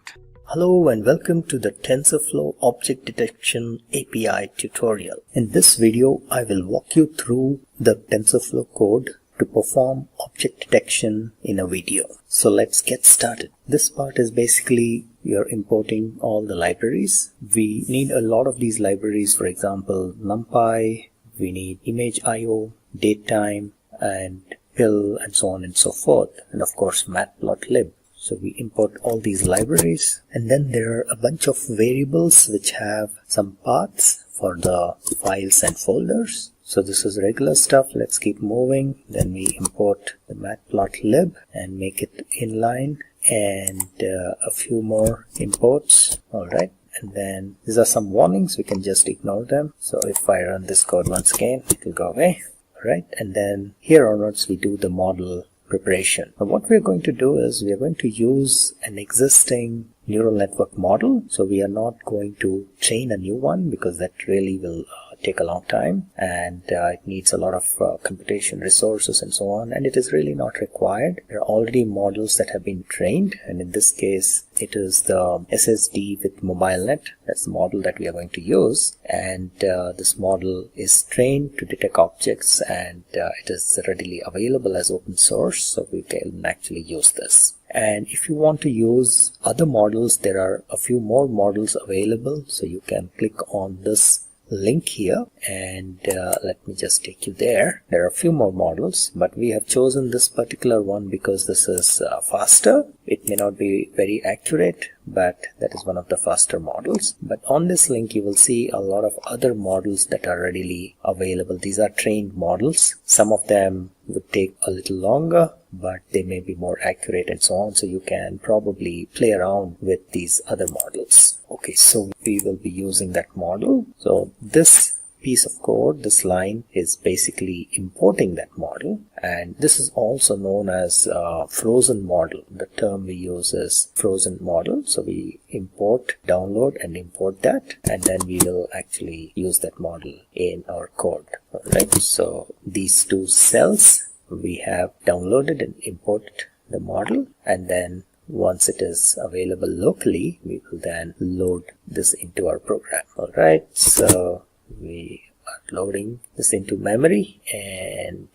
Speaker 10: Hello and welcome to the TensorFlow Object Detection API tutorial. In this video, I will walk you through the TensorFlow code to perform object detection in a video. So let's get started. This part is basically you're importing all the libraries. We need a lot of these libraries, for example, NumPy, we need image IO, datetime, and pill, and so on and so forth, and of course matplotlib. So we import all these libraries, and then there are a bunch of variables which have some paths for the files and folders. So this is regular stuff. Let's keep moving. Then we import the matplotlib and make it inline, and a few more imports. All right. And then these are some warnings. We can just ignore them. So if I run this code once again, it will go away. All right. And then here onwards, we do the model preparation. Now what we're going to do is we are going to use an existing neural network model. So we are not going to train a new one because that really will take a long time, and it needs a lot of computation resources and so on, and it is really not required. There are already models that have been trained, and in this case it is the SSD with MobileNet. That's the model that we are going to use, and this model is trained to detect objects, and it is readily available as open source, so we can actually use this. And if you want to use other models, there are a few more models available, so you can click on this link here, and let me just take you there. There are a few more models, but we have chosen this particular one because this is faster. It may not be very accurate, but that is one of the faster models. But on this link you will see a lot of other models that are readily available. These are trained models. Some of them would take a little longer, but they may be more accurate and so on, so you can probably play around with these other models. Okay, so we will be using that model. So this piece of code, this line, is basically importing that model, and this is also known as frozen model. The term we use is frozen model. So we import, download and import that, and then we will actually use that model in our code. Alright, so these two cells, we have downloaded and imported the model, and then once it is available locally, we will then load this into our program. Alright, so we are loading this into memory, and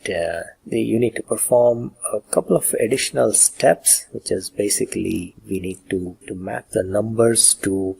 Speaker 10: you need to perform a couple of additional steps, which is basically we need to map the numbers to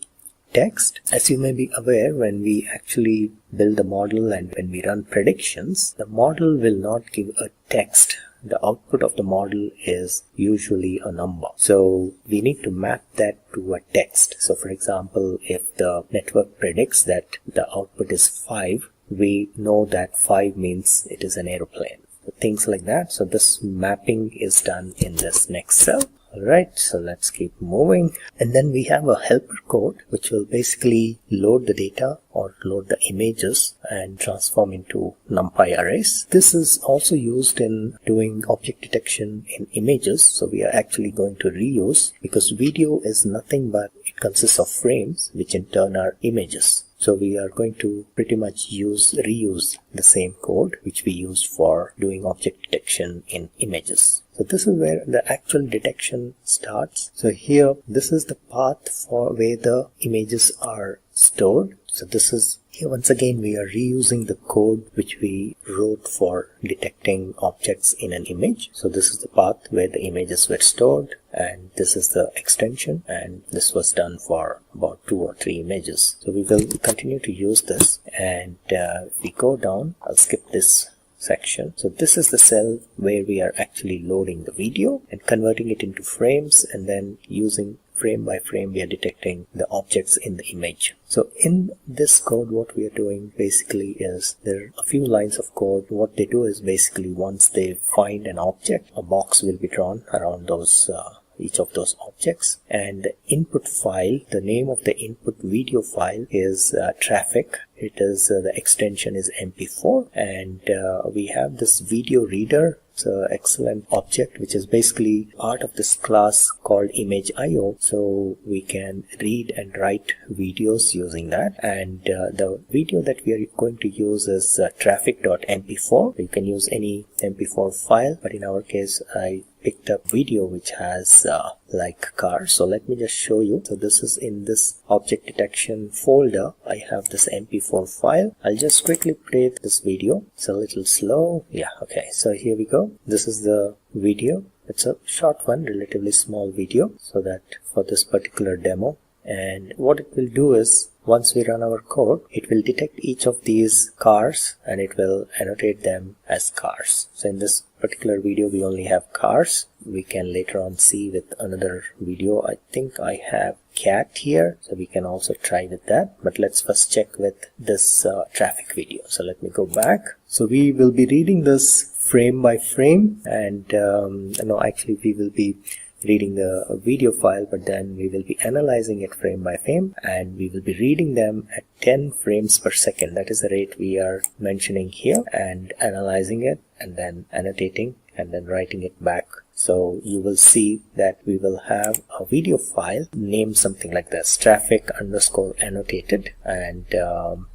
Speaker 10: text. As you may be aware, when we actually build a model and when we run predictions, the model will not give a text. The output of the model is usually a number. So we need to map that to a text. So for example, if the network predicts that the output is 5, we know that 5 means it is an aeroplane. Things like that. So this mapping is done in this next cell. Alright, so let's keep moving. And then we have a helper code which will basically load the data or load the images and transform into NumPy arrays. This is also used in doing object detection in images. So we are actually going to reuse, because video is nothing but it consists of frames, which in turn are images. So we are going to pretty much reuse the same code which we used for doing object detection in images. So this is where the actual detection starts. So here, this is the path for where the images are stored. So this is here once again we are reusing the code which we wrote for detecting objects in an image. So this is the path where the images were stored, and this is the extension, and this was done for about 2 or 3 images. So we will continue to use this, and if we go down, I'll skip this section. So this is the cell where we are actually loading the video and converting it into frames, and then using frame by frame we are detecting the objects in the image. So in this code what we are doing basically is there are a few lines of code. What they do is basically once they find an object, a box will be drawn around those each of those objects, and the input file, the name of the input video file is traffic. It is the extension is MP4, and we have this video reader. It's an excellent object which is basically part of this class called image.io, so we can read and write videos using that. And the video that we are going to use is traffic.mp4. You can use any MP4 file, but in our case I picked up video which has like cars. So let me just show you. So this is in this object detection folder. I have this MP4 file. I'll just quickly play this video. It's a little slow. Yeah, okay. So here we go. This is the video. It's a short one, relatively small video, so that for this particular demo. And what it will do is once we run our code, it will detect each of these cars and it will annotate them as cars. So in this particular video we only have cars. We can later on see with another video. I think I have cat here, so we can also try with that, but let's first check with this traffic video. So let me go back. So we will be reading this frame by frame, and no, actually we will be reading the video file, but then we will be analyzing it frame by frame, and we will be reading them at 10 frames per second. That is the rate we are mentioning here, and analyzing it and then annotating and then writing it back. So you will see that we will have a video file named something like this, traffic_annotated, and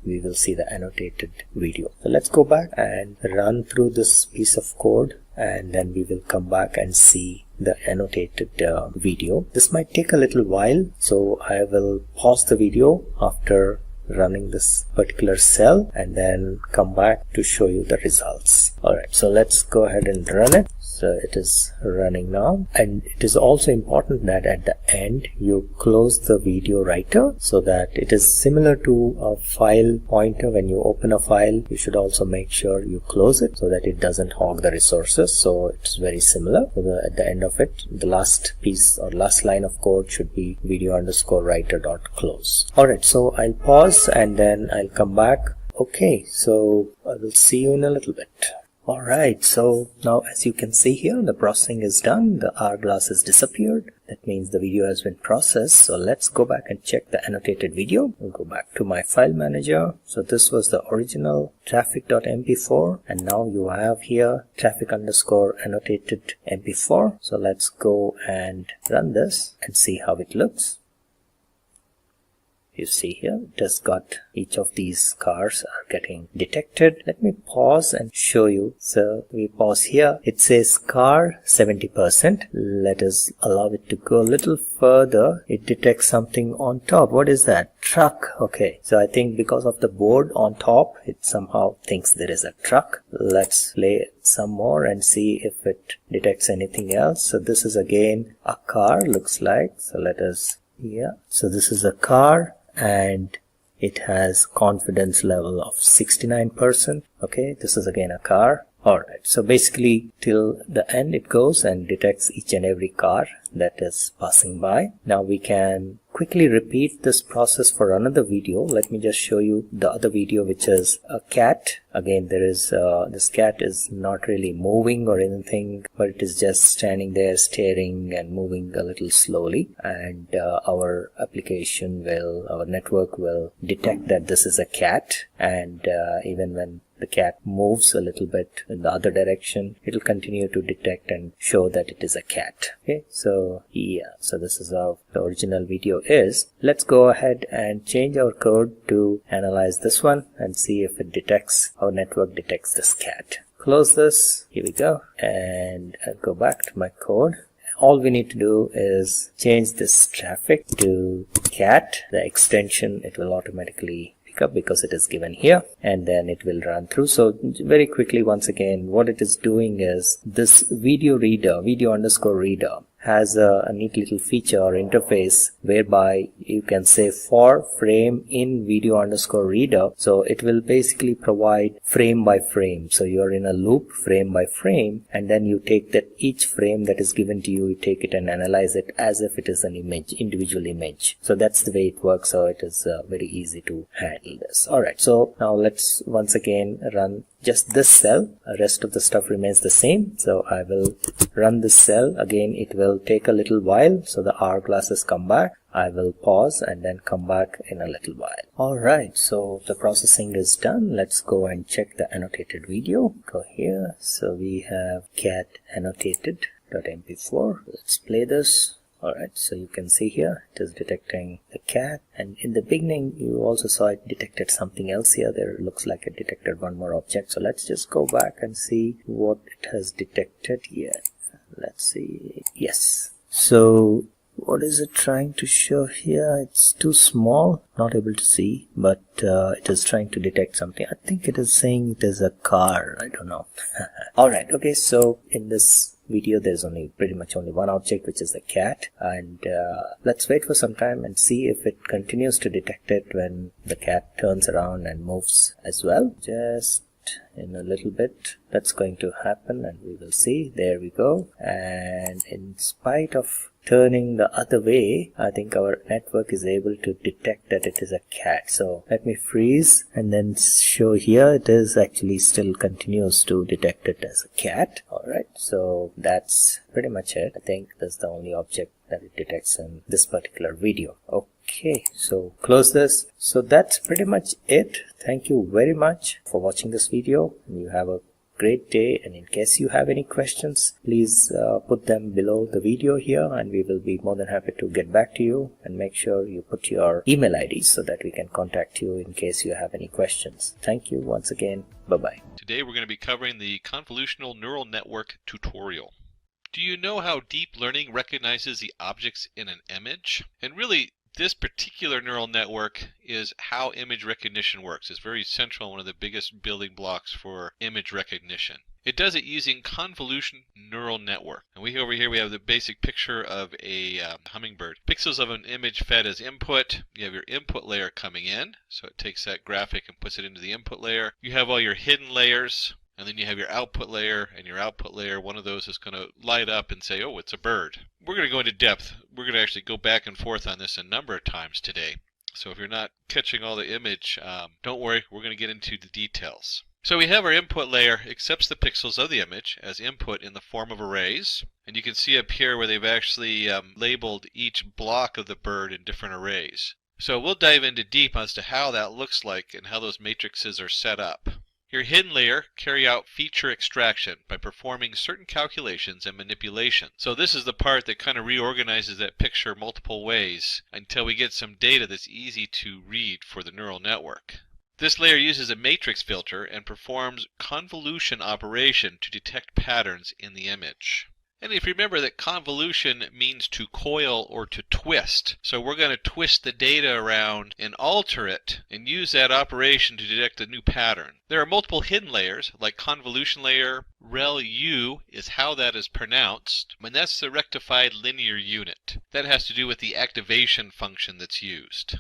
Speaker 10: we will see the annotated video. So let's go back and run through this piece of code, and then we will come back and see the annotated video. This might take a little while, so I will pause the video after running this particular cell and then come back to show you the results. Alright, so let's go ahead and run it. So it is running now, and it is also important that at the end you close the video writer, so that it is similar to a file pointer. When you open a file, you should also make sure you close it so that it doesn't hog the resources. So it's very similar. So at the end of it, the last piece or last line of code should be video_writer.close. Alright, so I'll pause and then I'll come back. Okay, so I will see you in a little bit. Alright, so now as you can see here, the processing is done. The hourglass has disappeared. That means the video has been processed. So let's go back and check the annotated video. I'll go back to my file manager. So this was the original traffic.mp4, and now you have here traffic_annotated mp4. So let's go and run this and see how it looks. You see here, it has got each of these cars are getting detected. Let me pause and show you. So we pause here. It says car 70%. Let us allow it to go a little further. It detects something on top. What is that? Truck. Okay. So I think because of the board on top, it somehow thinks there is a truck. Let's play some more and see if it detects anything else. So this is again a car, looks like. So let us, yeah. So this is a car, and it has confidence level of 69%. Okay, this is again a car. Alright, so basically till the end it goes and detects each and every car that is passing by. Now we can quickly repeat this process for another video. Let me just show you the other video, which is a cat. Again, there is this cat is not really moving or anything, but it is just standing there staring and moving a little slowly, and our application will, our network will detect that this is a cat, and even when the cat moves a little bit in the other direction, it will continue to detect and show that it is a cat. Okay, so yeah, so this is how the original video is. Let's go ahead and change our code to analyze this one and see if it detects, our network detects this cat. Close this, here we go, and I'll go back to my code. All we need to do is change this traffic to cat. The extension, it will automatically pick up because it is given here, and then it will run through. So very quickly, once again, what it is doing is this video underscore reader has a neat little feature or interface whereby you can say for frame in video underscore reader. So it will basically provide frame by frame. So you're in a loop frame by frame, and then you take that each frame that is given to you, you take it and analyze it as if it is an image, individual image. So that's the way it works. So it is very easy to handle this. Alright, so now let's once again run just this cell. The rest of the stuff remains the same. So I will run this cell again. It will take a little while, so the hourglasses come back. I will pause and then come back in a little while. Alright, so the processing is done. Let's go and check the annotated video. Go here. So we have cat annotated.mp4. Let's play this. Alright, so you can see here it is detecting the cat, and in the beginning you also saw it detected something else here. There looks like it detected one more object. So let's just go back and see what it has detected here. Let's see. Yes. So what is it trying to show here? It's too small, not able to see, but it is trying to detect something. I think it is saying it is a car. I don't know. Alright, okay, so in this video there's pretty much only one object, which is the cat, and let's wait for some time and see if it continues to detect it when the cat turns around and moves as well. Just in a little bit that's going to happen, and we will see. There we go. And in spite of turning the other way, I think our network is able to detect that it is a cat. So let me freeze and then show here. It is actually still continues to detect it as a cat. Alright, so that's pretty much it. I think that's the only object that it detects in this particular video. Okay, so close this. So that's pretty much it. Thank you very much for watching this video, and you have a great day. And in case you have any questions, please put them below the video here, and we will be more than happy to get back to you. And make sure you put your email ID so that we can contact you in case you have any questions. Thank you once again. Bye-bye.
Speaker 4: Today we're going to be covering the convolutional neural network tutorial. Do you know how deep learning recognizes the objects in an image? And really, this particular neural network is how image recognition works. It's very central, one of the biggest building blocks for image recognition. It does it using convolution neural network. And over here we have the basic picture of a hummingbird. Pixels of an image fed as input. You have your input layer coming in, so it takes that graphic and puts it into the input layer. You have all your hidden layers. And then you have your output layer, and your output layer, one of those is going to light up and say, oh, it's a bird. We're going to go into depth. We're going to actually go back and forth on this a number of times today. So if you're not catching all the image, don't worry, we're going to get into the details. So we have our input layer accepts the pixels of the image as input in the form of arrays. And you can see up here where they've actually labeled each block of the bird in different arrays. So we'll dive into deep as to how that looks like and how those matrices are set up. Your hidden layer carry out feature extraction by performing certain calculations and manipulation. So this is the part that kind of reorganizes that picture multiple ways until we get some data that's easy to read for the neural network. This layer uses a matrix filter and performs convolution operation to detect patterns in the image. And if you remember that convolution means to coil or to twist. So we're going to twist the data around and alter it and use that operation to detect a new pattern. There are multiple hidden layers like convolution layer. ReLU is how that is pronounced. And that's the rectified linear unit. That has to do with the activation function that's used.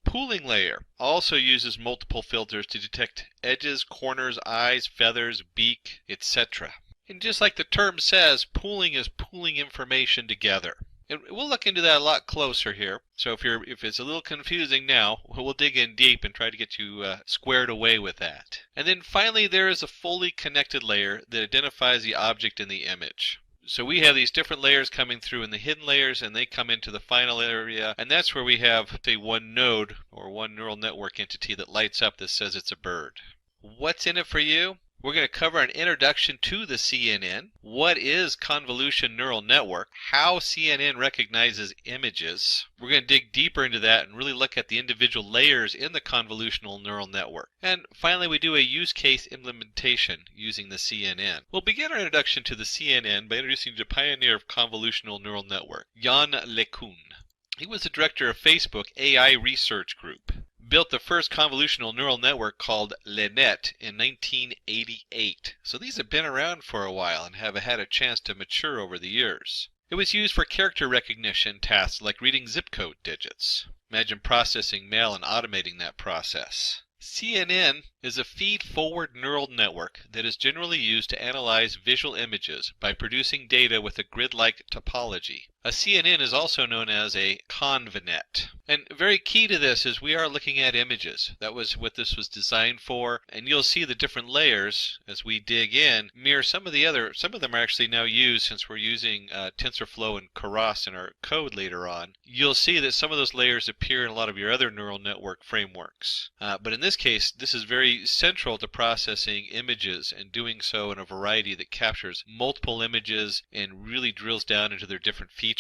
Speaker 4: Pooling layer also uses multiple filters to detect edges, corners, eyes, feathers, beak, etc. And just like the term says, pooling is pooling information together. And we'll look into that a lot closer here. So if it's a little confusing now, we'll dig in deep and try to get you squared away with that. And then finally, there is a fully connected layer that identifies the object in the image. So we have these different layers coming through in the hidden layers, and they come into the final area, and that's where we have, say, one node or one neural network entity that lights up that says it's a bird. What's in it for you? We're going to cover an introduction to the CNN, what is convolution neural network, how CNN recognizes images. We're going to dig deeper into that and really look at the individual layers in the convolutional neural network. And finally, we do a use case implementation using the CNN. We'll begin our introduction to the CNN by introducing the pioneer of convolutional neural network, Yann LeCun. He was the director of Facebook AI Research Group. built the first convolutional neural network called LeNet in 1988. So these have been around for a while and have had a chance to mature over the years. It was used for character recognition tasks like reading zip code digits. Imagine processing mail and automating that process. CNN is a feed-forward neural network that is generally used to analyze visual images by producing data with a grid-like topology. A CNN is also known as a convnet. And very key to this is we are looking at images. That was what this was designed for, and you'll see the different layers as we dig in mirror some of them are actually now used since we're using TensorFlow and Keras in our code later on. You'll see that some of those layers appear in a lot of your other neural network frameworks. But in this case, this is very central to processing images and doing so in a variety that captures multiple images and really drills down into their different features.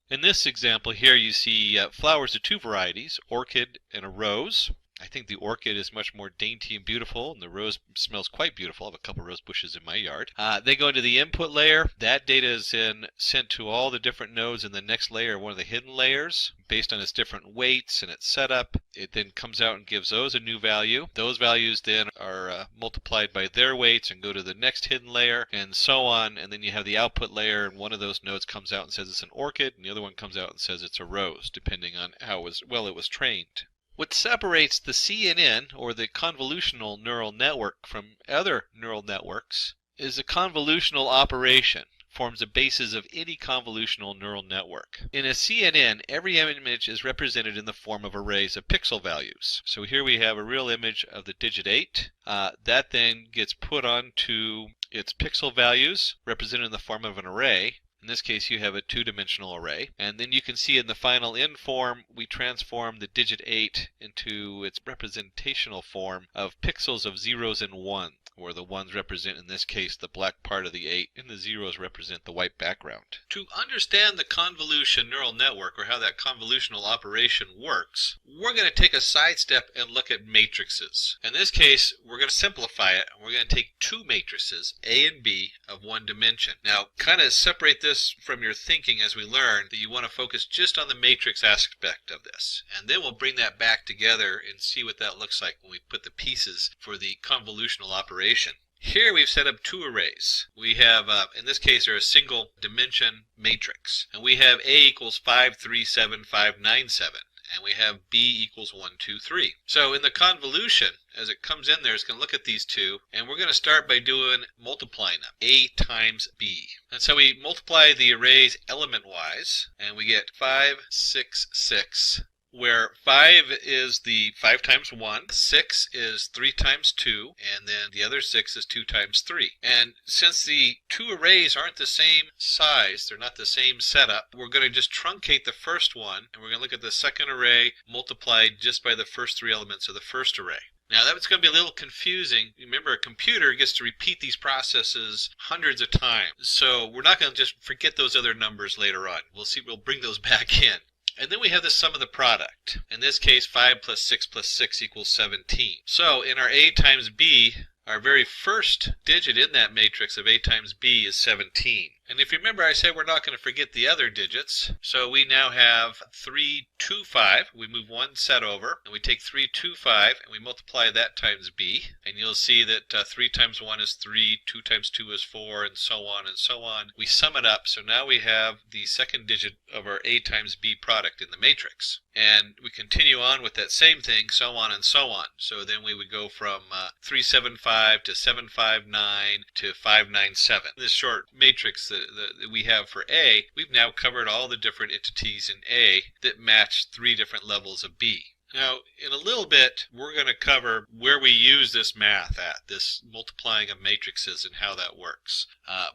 Speaker 4: In this example here you see flowers of two varieties, orchid and a rose. I think the orchid is much more dainty and beautiful, and the rose smells quite beautiful. I have a couple rose bushes in my yard. They go into the input layer. That data is then sent to all the different nodes in the next layer, one of the hidden layers, based on its different weights and its setup. It then comes out and gives those a new value. Those values then are multiplied by their weights and go to the next hidden layer, and so on. And then you have the output layer, and one of those nodes comes out and says it's an orchid, and the other one comes out and says it's a rose, depending on how well it was trained. What separates the CNN, or the convolutional neural network, from other neural networks is a convolutional operation. Forms the basis of any convolutional neural network. In a CNN, every image is represented in the form of arrays of pixel values. So here we have a real image of the digit 8. That then gets put onto its pixel values, represented in the form of an array. In this case, you have a two-dimensional array. And then you can see in the final end form, we transform the digit 8 into its representational form of pixels of zeros and ones, where the ones represent, in this case, the black part of the 8, and the zeros represent the white background. To understand the convolution neural network, or how that convolutional operation works, we're going to take a sidestep and look at matrices. In this case, we're going to simplify it, and we're going to take two matrices, A and B, of one dimension. Now, kind of separate this from your thinking as we learn that you want to focus just on the matrix aspect of this. And then we'll bring that back together and see what that looks like when we put the pieces for the convolutional operation. Here we've set up two arrays. We have, in this case, they're a single dimension matrix. And we have A equals 5, 3, 7, 5, 9, 7. And we have B equals 1, 2, 3. So in the convolution, as it comes in there, it's going to look at these two, and we're going to start by multiplying them, A times B. And so we multiply the arrays element-wise, and we get 5, 6, 6, where 5 is the 5 times 1, 6 is 3 times 2, and then the other 6 is 2 times 3. And since the two arrays aren't the same size, they're not the same setup, we're going to just truncate the first one, and we're going to look at the second array multiplied just by the first three elements of the first array. Now that's going to be a little confusing. Remember, a computer gets to repeat these processes hundreds of times, so we're not going to just forget those other numbers later on. We'll bring those back in. And then we have the sum of the product. In this case, 5 plus 6 plus 6 equals 17. So in our A times B, our very first digit in that matrix of A times B is 17. And if you remember, I said we're not going to forget the other digits. So we now have 3, 2, 5. We move one set over, and we take 3, 2, 5, and we multiply that times B. And you'll see that 3 times 1 is 3, 2 times 2 is 4, and so on and so on. We sum it up, so now we have the second digit of our A times B product in the matrix. And we continue on with that same thing, so on and so on. So then we would go from 375 to 759 to 597. This short matrix that we have for A, we've now covered all the different entities in A that match 3 different levels of B. Now, in a little bit, we're going to cover where we use this math at, this multiplying of matrices and how that works.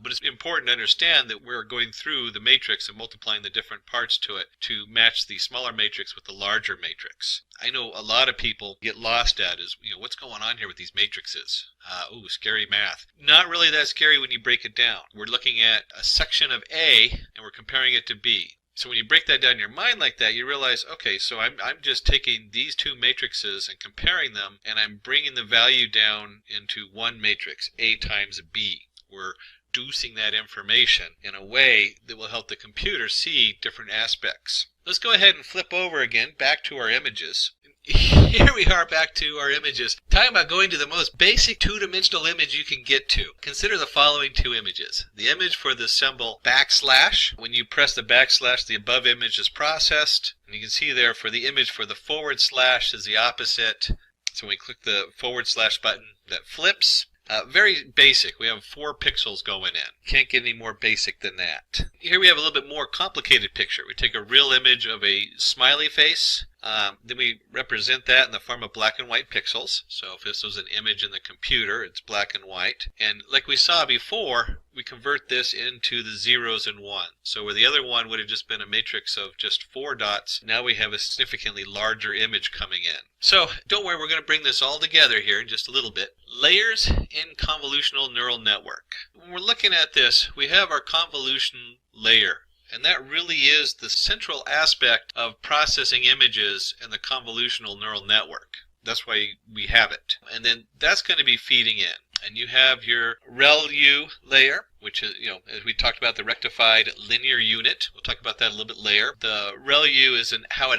Speaker 4: But it's important to understand that we're going through the matrix and multiplying the different parts to it to match the smaller matrix with the larger matrix. I know a lot of people get lost at is, what's going on here with these matrices? Ooh, scary math. Not really that scary when you break it down. We're looking at a section of A and we're comparing it to B. So when you break that down in your mind like that, you realize, okay, so I'm just taking these two matrices and comparing them, and I'm bringing the value down into one matrix, A times B. We're reducing that information in a way that will help the computer see different aspects. Let's go ahead and flip over again back to our images. Here we are back to our images. Talking about going to the most basic two-dimensional image you can get to. Consider the following two images. The image for the symbol backslash. When you press the backslash, the above image is processed. And you can see there for the image for the forward slash is the opposite. So when we click the forward slash button, that flips. Very basic. We have 4 pixels going in. Can't get any more basic than that. Here we have a little bit more complicated picture. We take a real image of a smiley face. Then we represent that in the form of black and white pixels. So if this was an image in the computer, it's black and white. And like we saw before, we convert this into the zeros and ones. So where the other one would have just been a matrix of just 4 dots, now we have a significantly larger image coming in. So don't worry, we're going to bring this all together here in just a little bit. Layers in convolutional neural network. When we're looking at this, we have our convolution layer. And that really is the central aspect of processing images in the convolutional neural network. That's why we have it. And then that's going to be feeding in. And you have your ReLU layer, which is, as we talked about, the rectified linear unit. We'll talk about that a little bit later. The ReLU is how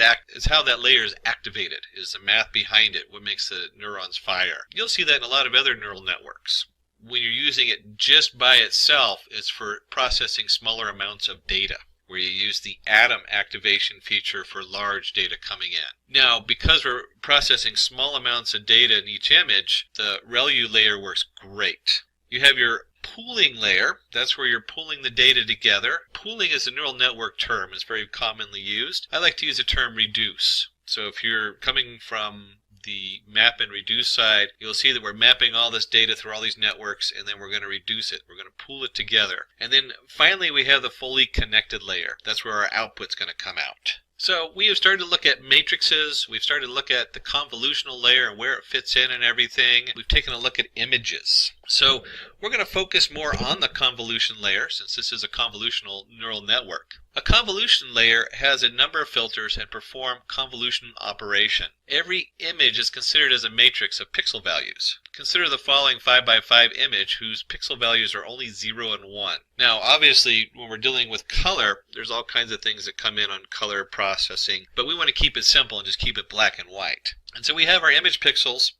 Speaker 4: that layer is activated, is the math behind it, what makes the neurons fire. You'll see that in a lot of other neural networks. When you're using it just by itself, it's for processing smaller amounts of data, where you use the atom activation feature for large data coming in. Now, because we're processing small amounts of data in each image, the ReLU layer works great. You have your pooling layer. That's where you're pooling the data together. Pooling is a neural network term. It's very commonly used. I like to use the term reduce. So if you're coming from the map and reduce side, you'll see that we're mapping all this data through all these networks, and then we're going to reduce it. We're going to pool it together. And then finally we have the fully connected layer. That's where our output's going to come out. So we have started to look at matrices. We've started to look at the convolutional layer and where it fits in and everything. We've taken a look at images. So we're going to focus more on the convolution layer, since this is a convolutional neural network. A convolution layer has a number of filters and perform convolution operation. Every image is considered as a matrix of pixel values. Consider the following 5x5 image whose pixel values are only 0 and 1. Now obviously when we're dealing with color, there's all kinds of things that come in on color processing, but we want to keep it simple and just keep it black and white. And so we have our image pixels,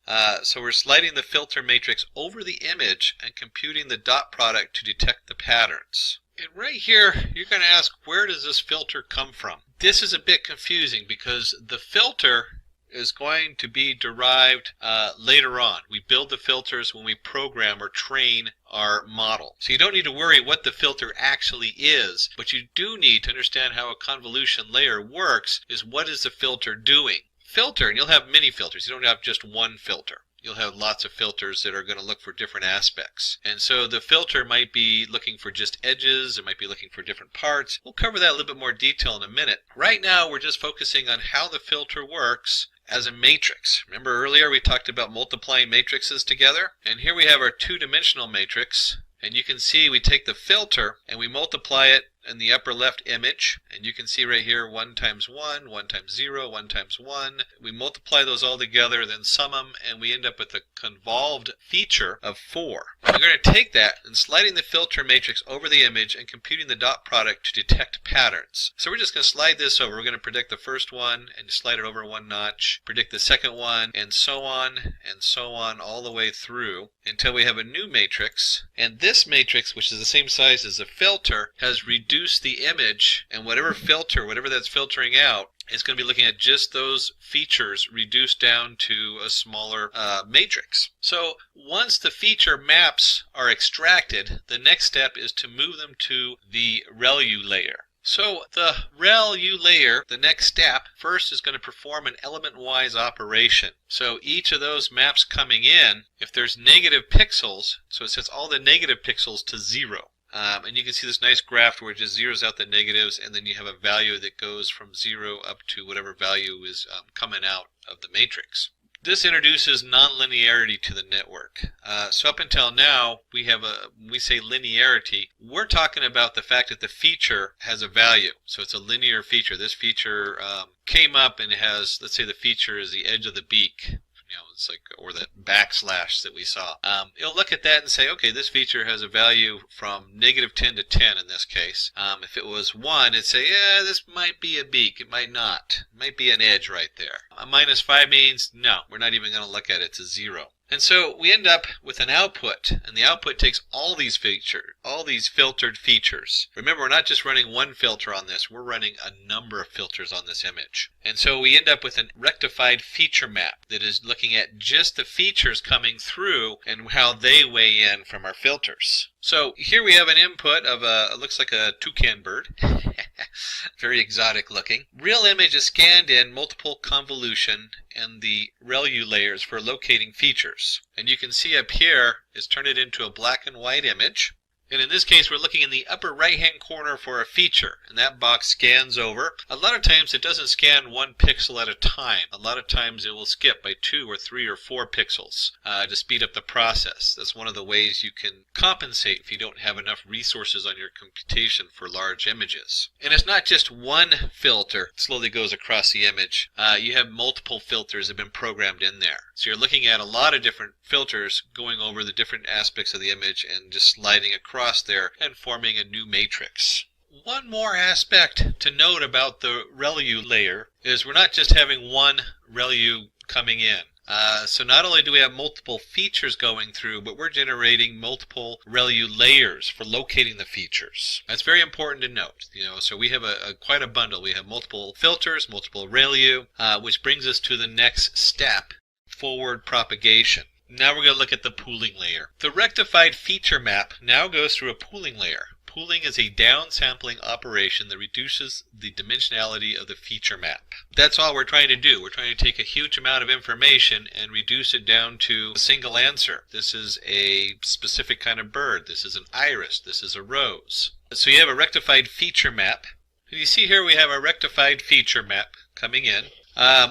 Speaker 4: so we're sliding the filter matrix over the image and computing the dot product to detect the patterns. And right here, you're going to ask, where does this filter come from? This is a bit confusing because the filter is going to be derived later on. We build the filters when we program or train our model. So you don't need to worry what the filter actually is, but you do need to understand how a convolution layer works, is what is the filter doing. Filter, and you'll have many filters. You don't have just one filter. You'll have lots of filters that are going to look for different aspects. And so the filter might be looking for just edges, it might be looking for different parts. We'll cover that in a little bit more detail in a minute. Right now we're just focusing on how the filter works as a matrix. Remember earlier we talked about multiplying matrices together? And here we have our two-dimensional matrix. And you can see we take the filter and we multiply it in the upper left image, and you can see right here 1 times 1, 1 times 0, 1 times 1. We multiply those all together, then sum them, and we end up with a convolved feature of 4. We're going to take that and sliding the filter matrix over the image and computing the dot product to detect patterns. So we're just going to slide this over. We're going to predict the first one and slide it over 1 notch, predict the second one, and so on all the way through until we have a new matrix. And this matrix, which is the same size as the filter, has reduced the image, and whatever filter, whatever that's filtering out, is going to be looking at just those features reduced down to a smaller matrix. So once the feature maps are extracted, the next step is to move them to the ReLU layer. So the ReLU layer, the next step, first is going to perform an element-wise operation. So each of those maps coming in, if there's negative pixels, so it sets all the negative pixels to 0. And you can see this nice graph where it just zeroes out the negatives, and then you have a value that goes from 0 up to whatever value is coming out of the matrix. This introduces nonlinearity to the network. So up until now, we say linearity, we're talking about the fact that the feature has a value. So it's a linear feature. This feature came up and it has, let's say the feature is the edge of the beak. It's like, or that backslash that we saw. It'll look at that and say, okay, this feature has a value from -10 to 10 in this case. If it was 1, it'd say, yeah, this might be a beak. It might not. It might be an edge right there. A -5 means, no, we're not even going to look at it. It's a 0. And so we end up with an output, and the output takes all these filtered features. Remember, we're not just running one filter on this, we're running a number of filters on this image. And so we end up with a rectified feature map that is looking at just the features coming through and how they weigh in from our filters. So here we have an input of it looks like a toucan bird. Very exotic looking. Real image is scanned in multiple convolution and the ReLU layers for locating features. And you can see up here, it's turned it into a black and white image. And in this case, we're looking in the upper right-hand corner for a feature, and that box scans over. A lot of times it doesn't scan 1 pixel at a time. A lot of times it will skip by 2 or 3 or 4 pixels to speed up the process. That's one of the ways you can compensate if you don't have enough resources on your computation for large images. And it's not just one filter that slowly goes across the image. You have multiple filters that have been programmed in there. So you're looking at a lot of different filters going over the different aspects of the image and just sliding across there and forming a new matrix. One more aspect to note about the ReLU layer is we're not just having one ReLU coming in. So not only do we have multiple features going through, but we're generating multiple ReLU layers for locating the features. That's very important to note. So we have quite a bundle. We have multiple filters, multiple ReLU, which brings us to the next step, forward propagation. Now we're going to look at the pooling layer. The rectified feature map now goes through a pooling layer. Pooling is a downsampling operation that reduces the dimensionality of the feature map. That's all we're trying to do. We're trying to take a huge amount of information and reduce it down to a single answer. This is a specific kind of bird. This is an iris. This is a rose. So you have a rectified feature map. And you see here we have a rectified feature map coming in.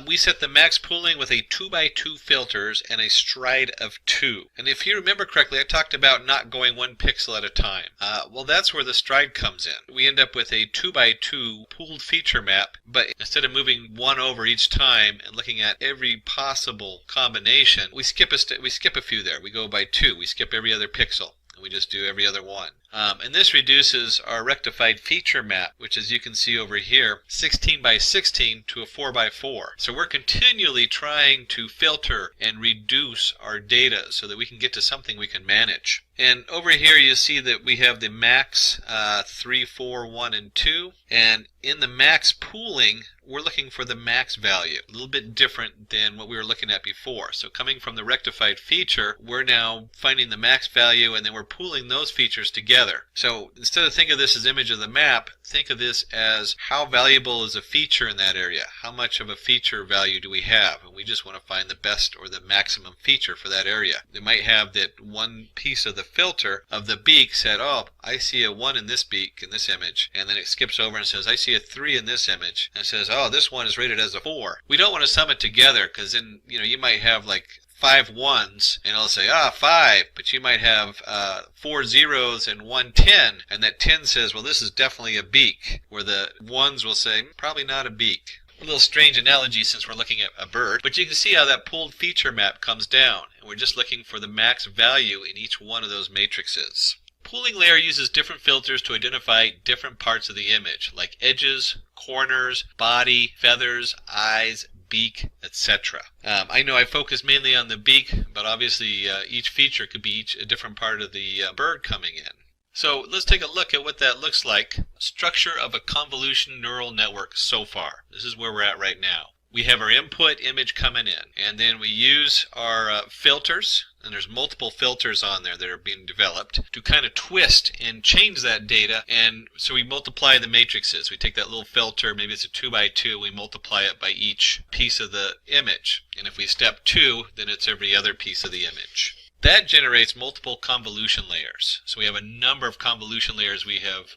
Speaker 4: We set the max pooling with a 2x2 filters and a stride of 2. And if you remember correctly, I talked about not going 1 pixel at a time. Well, that's where the stride comes in. We end up with a 2x2 pooled feature map, but instead of moving 1 over each time and looking at every possible combination, we skip a few there. We go by 2. We skip every other pixel. We just do every other one. And this reduces our rectified feature map, which as you can see over here, 16 by 16 to a 4 by 4. So we're continually trying to filter and reduce our data so that we can get to something we can manage. And over here you see that we have the max 3, 4, 1, and 2. And in the max pooling, we're looking for the max value, a little bit different than what we were looking at before. So coming from the rectified feature, we're now finding the max value and then we're pooling those features together. So instead of thinking of this as image of the map, think of this as how valuable is a feature in that area? How much of a feature value do we have? And we just want to find the best or the maximum feature for that area. They might have that one piece of the filter of the beak said, oh, I see a 1 in this beak, in this image. And then it skips over and says, I see a 3 in this image. And it says, oh, this one is rated as a 4. We don't want to sum it together because then, you might have like 5 1s and it'll say 5, but you might have 4 zeros and 1 10, and that 10 says, well, this is definitely a beak, where the 1s will say probably not a beak. A little strange analogy since we're looking at a bird, but you can see how that pooled feature map comes down, and we're just looking for the max value in each one of those matrices. Pooling layer uses different filters to identify different parts of the image, like edges, corners, body, feathers, eyes, beak, etc. I know I focus mainly on the beak, but obviously each feature could be a different part of the bird coming in. So let's take a look at what that looks like. Structure of a convolution neural network so far. This is where we're at right now. We have our input image coming in, and then we use our filters, and there's multiple filters on there that are being developed to kind of twist and change that data, and so we multiply the matrices. We take that little filter, maybe it's a 2 by 2, we multiply it by each piece of the image, and if we step 2, then it's every other piece of the image. That generates multiple convolution layers. So we have a number of convolution layers we have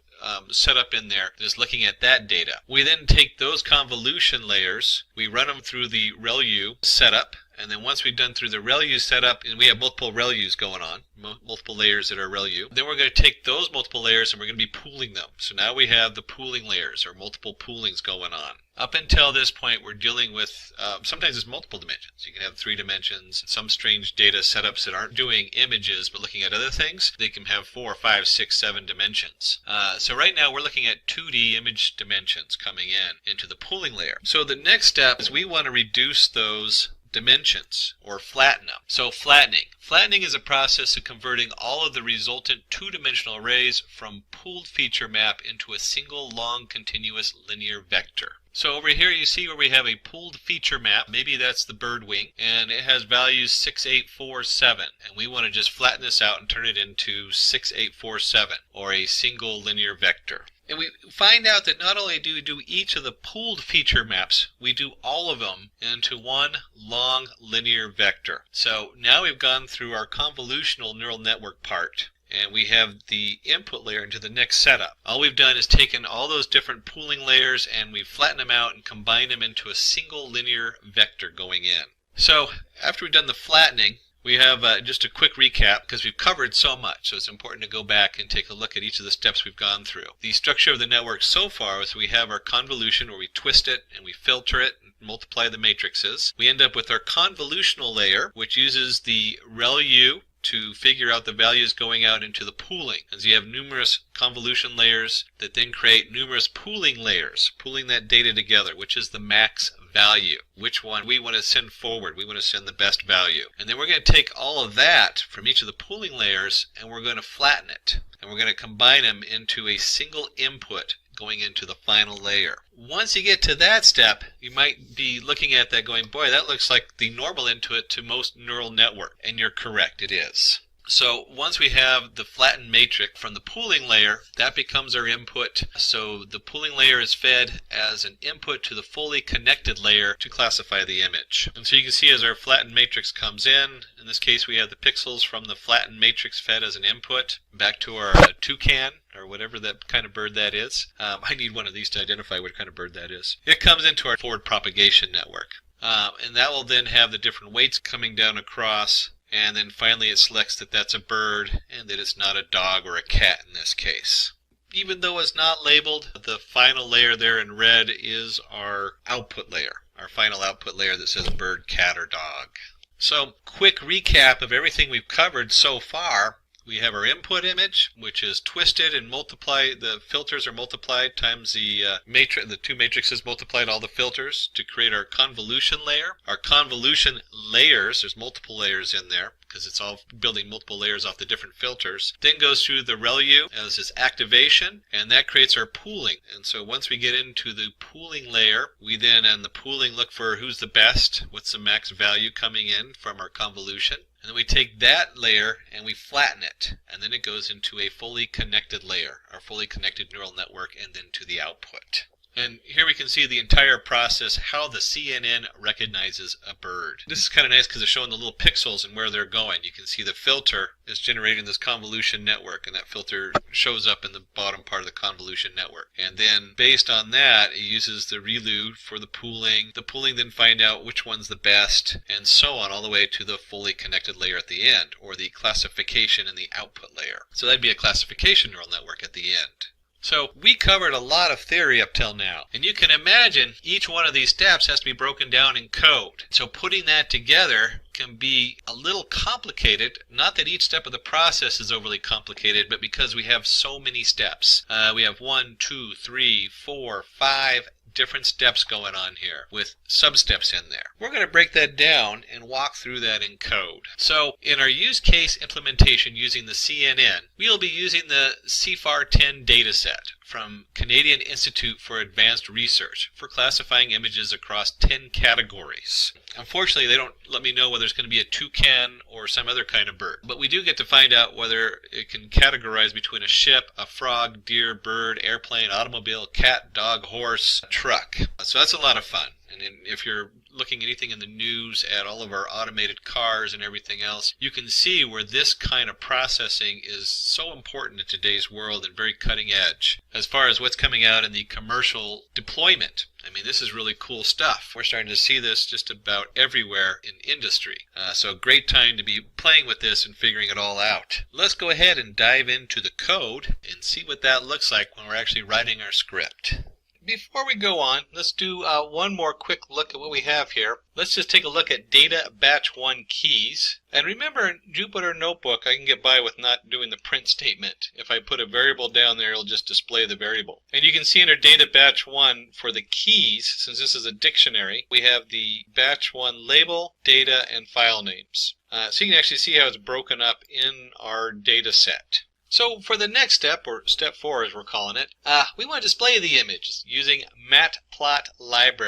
Speaker 4: set up in there that is looking at that data. We then take those convolution layers, we run them through the ReLU setup, And then once we've done through the ReLU setup, and we have multiple ReLUs going on, multiple layers that are ReLU, then we're going to take those multiple layers and we're going to be pooling them. So now we have the pooling layers, or multiple poolings going on. Up until this point, we're dealing with, sometimes it's multiple dimensions. You can have 3 dimensions. Some strange data setups that aren't doing images but looking at other things, they can have 4, 5, 6, 7 dimensions. So right now we're looking at 2D image dimensions coming into the pooling layer. So the next step is we want to reduce those dimensions, or flatten them. So flattening. Flattening is a process of converting all of the resultant 2-dimensional arrays from pooled feature map into a single long continuous linear vector. So over here you see where we have a pooled feature map. Maybe that's the bird wing, and it has values 6, 8, 4, 7. And we want to just flatten this out and turn it into 6, 8, 4, 7, or a single linear vector. And we find out that not only do we do each of the pooled feature maps, we do all of them into one long linear vector. So now we've gone through our convolutional neural network part, and we have the input layer into the next setup. All we've done is taken all those different pooling layers and we've flattened them out and combined them into a single linear vector going in. So after we've done the flattening, we have just a quick recap because we've covered so much, so it's important to go back and take a look at each of the steps we've gone through. The structure of the network so far is we have our convolution where we twist it and we filter it and multiply the matrices. We end up with our convolutional layer, which uses the ReLU to figure out the values going out into the pooling. As you have numerous convolution layers that then create numerous pooling layers, pooling that data together, which is the max value, which one we want to send forward. We want to send the best value. And then we're going to take all of that from each of the pooling layers and we're going to flatten it. And we're going to combine them into a single input going into the final layer. Once you get to that step, you might be looking at that going, boy, that looks like the normal input to most neural network. And you're correct, it is. So once we have the flattened matrix from the pooling layer, that becomes our input. So the pooling layer is fed as an input to the fully connected layer to classify the image. And so you can see as our flattened matrix comes in this case we have the pixels from the flattened matrix fed as an input back to our toucan, or whatever that kind of bird that is. I need one of these to identify what kind of bird that is. It comes into our forward propagation network. And that will then have the different weights coming down across. And then finally it selects that that's a bird and that it's not a dog or a cat in this case. Even though it's not labeled, the final layer there in red is our output layer, our final output layer that says bird, cat, or dog. So quick recap of everything we've covered so far. We have our input image, which is twisted and multiplied. The filters are multiplied times the the 2 matrices multiplied all the filters to create our convolution layer. Our convolution layers, there's multiple layers in there because it's all building multiple layers off the different filters. Then goes through the ReLU as its activation, and that creates our pooling. And so once we get into the pooling layer, we then on the pooling look for who's the best, what's the max value coming in from our convolution. And then we take that layer and we flatten it, and then it goes into a fully connected layer, our fully connected neural network, and then to the output. And here we can see the entire process, how the CNN recognizes a bird. This is kind of nice because it's showing the little pixels and where they're going. You can see the filter is generating this convolution network, and that filter shows up in the bottom part of the convolution network. And then based on that, it uses the ReLU for the pooling. The pooling then find out which one's the best, and so on, all the way to the fully connected layer at the end, or the classification in the output layer. So that'd be a classification neural network at the end. So we covered a lot of theory up till now, and you can imagine each one of these steps has to be broken down in code. So putting that together can be a little complicated. Not that each step of the process is overly complicated, but because we have so many steps. We have 1, 2, 3, 4, 5 different steps going on here with sub-steps in there. We're going to break that down and walk through that in code. So in our use case implementation using the CNN, we'll be using the CFAR10 dataset from Canadian Institute for Advanced Research for classifying images across 10 categories. Unfortunately, they don't let me know whether it's going to be a toucan or some other kind of bird, but we do get to find out whether it can categorize between a ship, a frog, deer, bird, airplane, automobile, cat, dog, horse, truck. So that's a lot of fun. And if you're looking at anything in the news, at all of our automated cars and everything else, you can see where this kind of processing is so important in today's world and very cutting edge as far as what's coming out in the commercial deployment. I mean, this is really cool stuff. We're starting to see this just about everywhere in industry. So great time to be playing with this and figuring it all out. Let's go ahead and dive into the code and see what that looks like when we're actually writing our script. Before we go on, let's do one more quick look at what we have here. Let's just take a look at data batch 1 keys. And remember, in Jupyter Notebook, I can get by with not doing the print statement. If I put a variable down there, it'll just display the variable. And you can see under data batch 1 for the keys, since this is a dictionary, we have the batch 1 label, data, and file names. So you can actually see how it's broken up in our data set. So for the next step, or step 4 as we're calling it, we want to display the image using Matplotlib.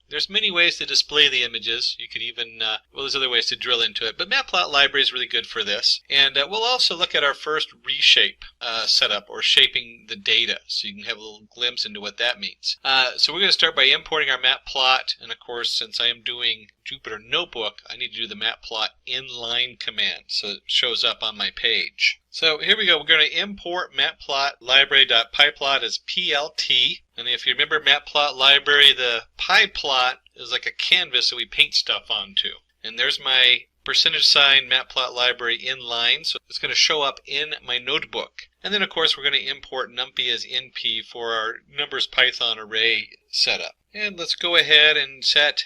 Speaker 4: There's many ways to display the images. You could even, well, there's other ways to drill into it, but Matplotlib is really good for this. And we'll also look at our first reshape setup, or shaping the data, so you can have a little glimpse into what that means. So we're going to start by importing our matplot, and of course, since I am doing Jupyter Notebook, I need to do the matplot inline command, so it shows up on my page. So here we go. We're going to import matplotlib.pyplot as PLT. And if you remember Matplotlib, the pyplot is like a canvas that we paint stuff onto. And there's my %sign matplotlib inline, so it's going to show up in my notebook. And then of course we're going to import numpy as np for our numbers Python array setup. And let's go ahead and set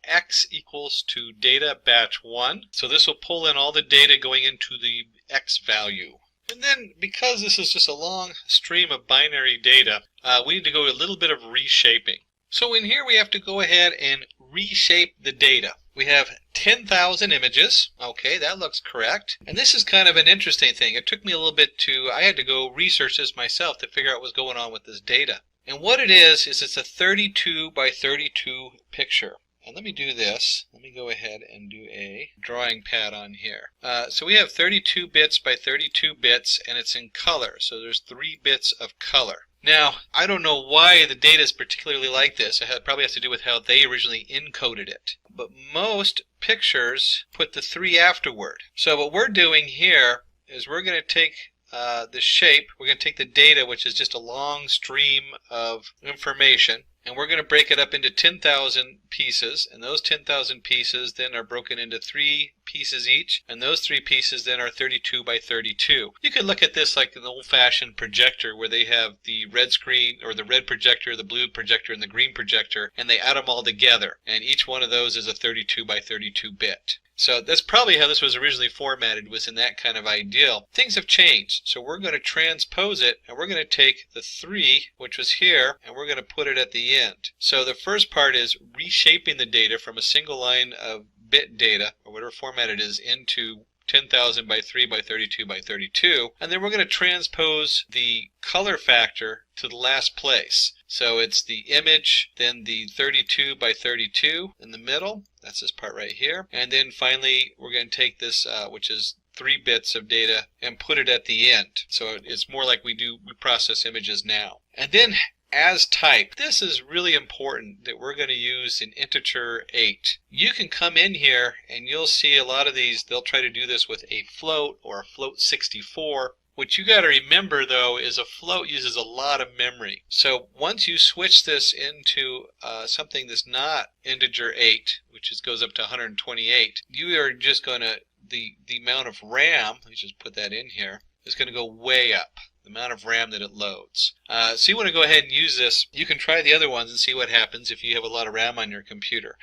Speaker 4: x equals to data batch 1. So this will pull in all the data going into the x value. And then, because this is just a long stream of binary data, we need to go a little bit of reshaping. So in here we have to go ahead and reshape the data. We have 10,000 images. Okay, that looks correct. And this is kind of an interesting thing. It took me a little bit I had to go research this myself to figure out what's going on with this data. And what it is it's a 32 by 32 picture. And let me do this. Let me go ahead and do a drawing pad on here. So we have 32 bits by 32 bits, and it's in color. So there's 3 bits of color. Now, I don't know why the data is particularly like this. It probably has to do with how they originally encoded it. But most pictures put the 3 afterward. So what we're doing here is we're going to take the shape, we're going to take the data, which is just a long stream of information, and we're going to break it up into 10,000 pieces, and those 10,000 pieces then are broken into 3 pieces each, and those 3 pieces then are 32 by 32. You could look at this like an old-fashioned projector where they have the red screen, or the red projector, the blue projector, and the green projector, and they add them all together, and each one of those is a 32 by 32 bit. So that's probably how this was originally formatted, was in that kind of ideal. Things have changed, so we're going to transpose it, and we're going to take the 3, which was here, and we're going to put it at the end. So the first part is reshaping the data from a single line of bit data, or whatever format it is, into 10,000 by 3 by 32 by 32, and then we're going to transpose the color factor to the last place. So it's the image, then the 32 by 32 in the middle, that's this part right here, and then finally we're going to take this, which is 3 bits of data, and put it at the end. So it's more like we process images now. And then as type, this is really important that we're going to use an integer 8. You can come in here and you'll see a lot of these, they'll try to do this with a float or a float 64. What you got to remember though is a float uses a lot of memory. So once you switch this into something that's not integer 8, which goes up to 128, you are just going to, the amount of RAM, let me just put that in here, is going to go way up. The amount of RAM that it loads. So you want to go ahead and use this. You can try the other ones and see what happens if you have a lot of RAM on your computer.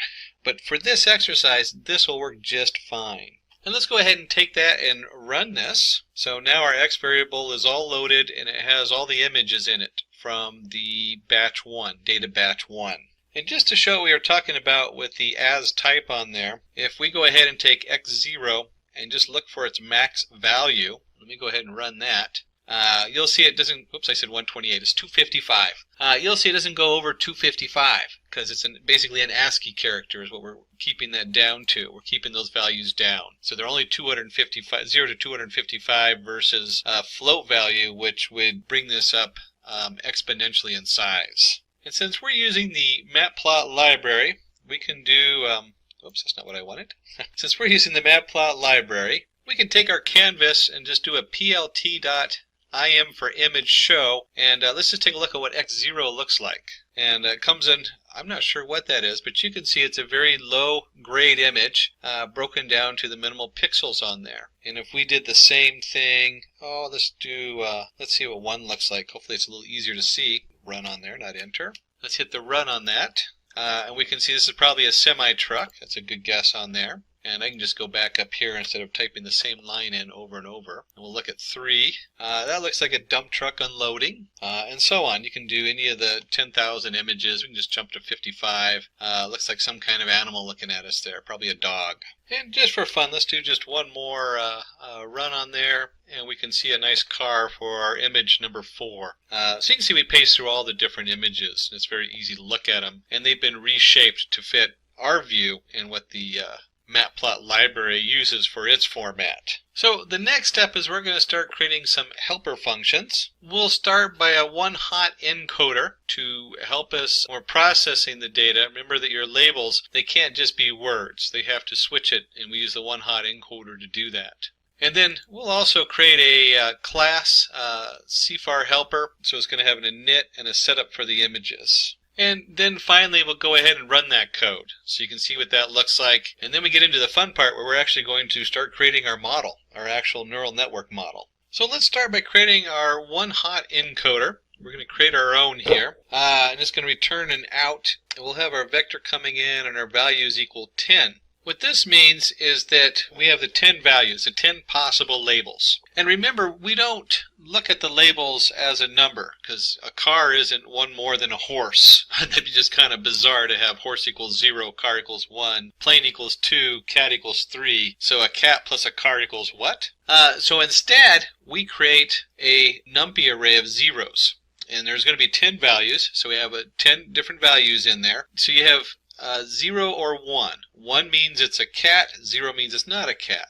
Speaker 4: But for this exercise, this will work just fine. And let's go ahead and take that and run this. So now our X variable is all loaded and it has all the images in it from the batch 1, data batch 1. And just to show what we were talking about with the as type on there, if we go ahead and take X0 and just look for its max value, let me go ahead and run that. You'll see it doesn't, oops, I said 128, it's 255. You'll see it doesn't go over 255 because it's basically an ASCII character is what we're keeping that down to. We're keeping those values down. So they're only 255, 0 to 255 versus float value, which would bring this up exponentially in size. And since we're using the Matplot library, we can do, oops, that's not what I wanted. Since we're using the matplot library, we can take our canvas and just do a plt.im for image show, and let's just take a look at what x0 looks like. And it comes in, I'm not sure what that is, but you can see it's a very low grade image broken down to the minimal pixels on there. And if we did the same thing, let's see what 1 looks like. Hopefully it's a little easier to see. Run on there, not enter. Let's hit the run on that. And we can see this is probably a semi-truck. That's a good guess on there. And I can just go back up here instead of typing the same line in over and over. And we'll look at 3. That looks like a dump truck unloading, and so on. You can do any of the 10,000 images. We can just jump to 55. Looks like some kind of animal looking at us there, probably a dog. And just for fun, let's do just one more run on there, and we can see a nice car for our image number 4. So you can see we paste through all the different images. It's very easy to look at them, and they've been reshaped to fit our view and what the matplot library uses for its format. So the next step is we're going to start creating some helper functions. We'll start by a one-hot encoder to help us when we're processing the data. Remember that your labels, they can't just be words. They have to switch it, and we use the one-hot encoder to do that. And then we'll also create a class CFAR helper, so it's going to have an init and a setup for the images. And then finally we'll go ahead and run that code so you can see what that looks like. And then we get into the fun part where we're actually going to start creating our model, our actual neural network model. So let's start by creating our one-hot encoder. We're going to create our own here, and it's going to return an out. And we'll have our vector coming in and our values equal 10. What this means is that we have the 10 values, the 10 possible labels. And remember, we don't look at the labels as a number, because a car isn't one more than a horse. That'd be just kind of bizarre to have horse equals 0, car equals 1, plane equals 2, cat equals 3. So a cat plus a car equals what? So instead, we create a numpy array of zeros. And there's going to be 10 values, so we have 10 different values in there. So you have 0 or 1. 1 means it's a cat, 0 means it's not a cat.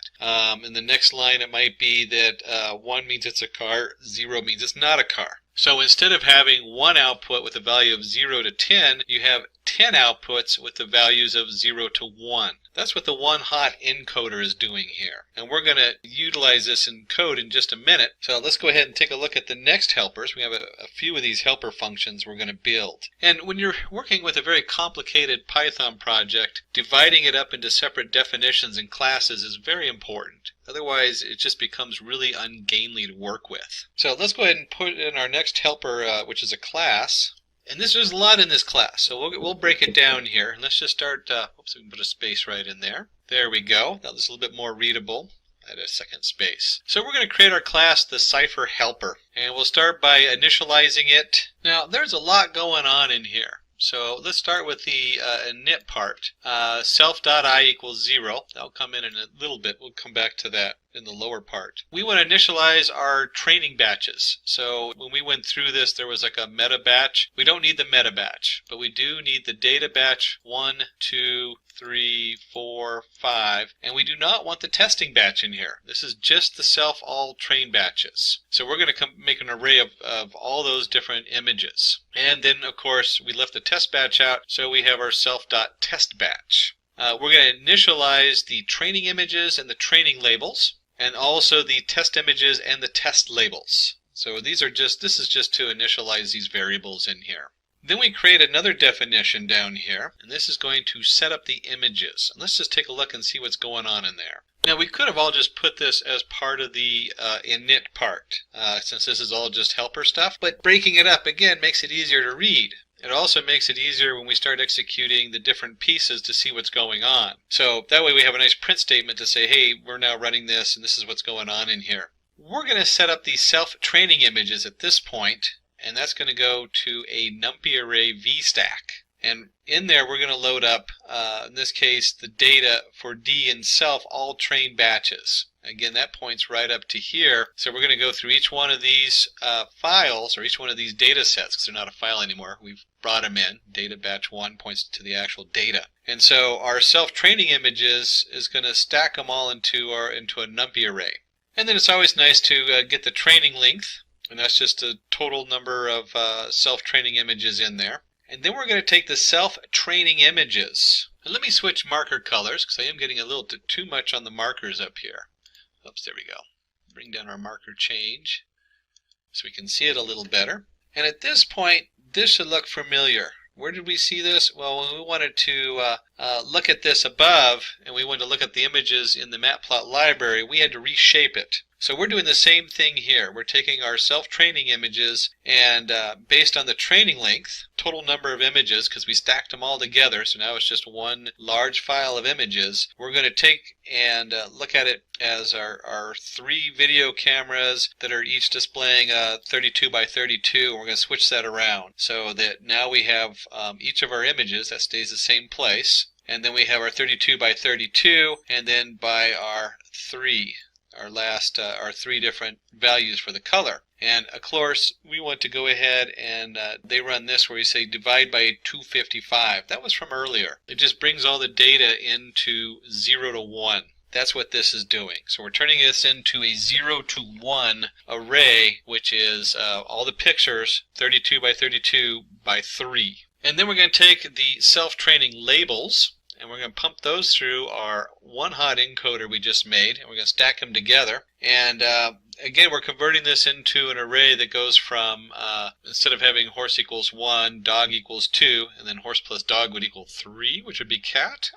Speaker 4: In the next line it might be that 1 means it's a car, 0 means it's not a car. So instead of having one output with a value of 0 to 10, you have 10 outputs with the values of 0 to 1. That's what the one-hot encoder is doing here. And we're going to utilize this in code in just a minute. So let's go ahead and take a look at the next helpers. We have a few of these helper functions we're going to build. And when you're working with a very complicated Python project, dividing it up into separate definitions and classes is very important. Otherwise, it just becomes really ungainly to work with. So let's go ahead and put in our next helper, which is a class. And there's a lot in this class, so we'll break it down here. And let's just start, oops, we can put a space right in there. There we go. Now this is a little bit more readable. Add a second space. So we're going to create our class, the Cipher Helper. And we'll start by initializing it. Now, there's a lot going on in here. So let's start with the init part. Self.I equals 0. That'll come in a little bit. We'll come back to that in the lower part. We want to initialize our training batches. So when we went through this, there was like a meta batch. We don't need the meta batch, but we do need the data batch 1, 2, 3, 4, 5, and we do not want the testing batch in here. This is just the self all train batches. So we're going to make an array of all those different images. And then of course we left the test batch out, so we have our self.test batch. We're going to initialize the training images and the training labels, and also the test images and the test labels. So this is just to initialize these variables in here. Then we create another definition down here, and this is going to set up the images. And let's just take a look and see what's going on in there. Now we could have all just put this as part of the init part, since this is all just helper stuff, but breaking it up again makes it easier to read. It also makes it easier when we start executing the different pieces to see what's going on. So that way we have a nice print statement to say, hey, we're now running this and this is what's going on in here. We're going to set up these self-training images at this point, and that's going to go to a numpy array vstack. And in there we're going to load up, in this case, the data for D and self all train batches. Again, that points right up to here. So we're going to go through each one of these files, or each one of these data sets, because they're not a file anymore. We've brought them in. Data batch 1 points to the actual data. And so our self-training images is going to stack them all into a numpy array. And then it's always nice to get the training length, and that's just a total number of self-training images in there. And then we're going to take the self-training images. And let me switch marker colors because I am getting a little too much on the markers up here. Oops, there we go. Bring down our marker change so we can see it a little better. And at this point, this should look familiar. Where did we see this? Well, when we wanted to look at this above and we wanted to look at the images in the Matplot library, we had to reshape it. So we're doing the same thing here. We're taking our self-training images and based on the training length, total number of images, because we stacked them all together, so now it's just one large file of images, we're going to take and look at it as our 3 video cameras that are each displaying 32 by 32. We're going to switch that around so that now we have each of our images that stays the same place, and then we have our 32 by 32, and then by our 3. Our 3 different values for the color. And of course we want to go ahead and they run this where we say divide by 255. That was from earlier. It just brings all the data into 0 to 1. That's what this is doing. So we're turning this into a 0 to 1 array, which is all the pictures 32 by 32 by 3. And then we're going to take the self-training labels and we're going to pump those through our one-hot encoder we just made, and we're going to stack them together. And again, we're converting this into an array that goes from, instead of having horse equals 1, dog equals 2, and then horse plus dog would equal 3, which would be cat.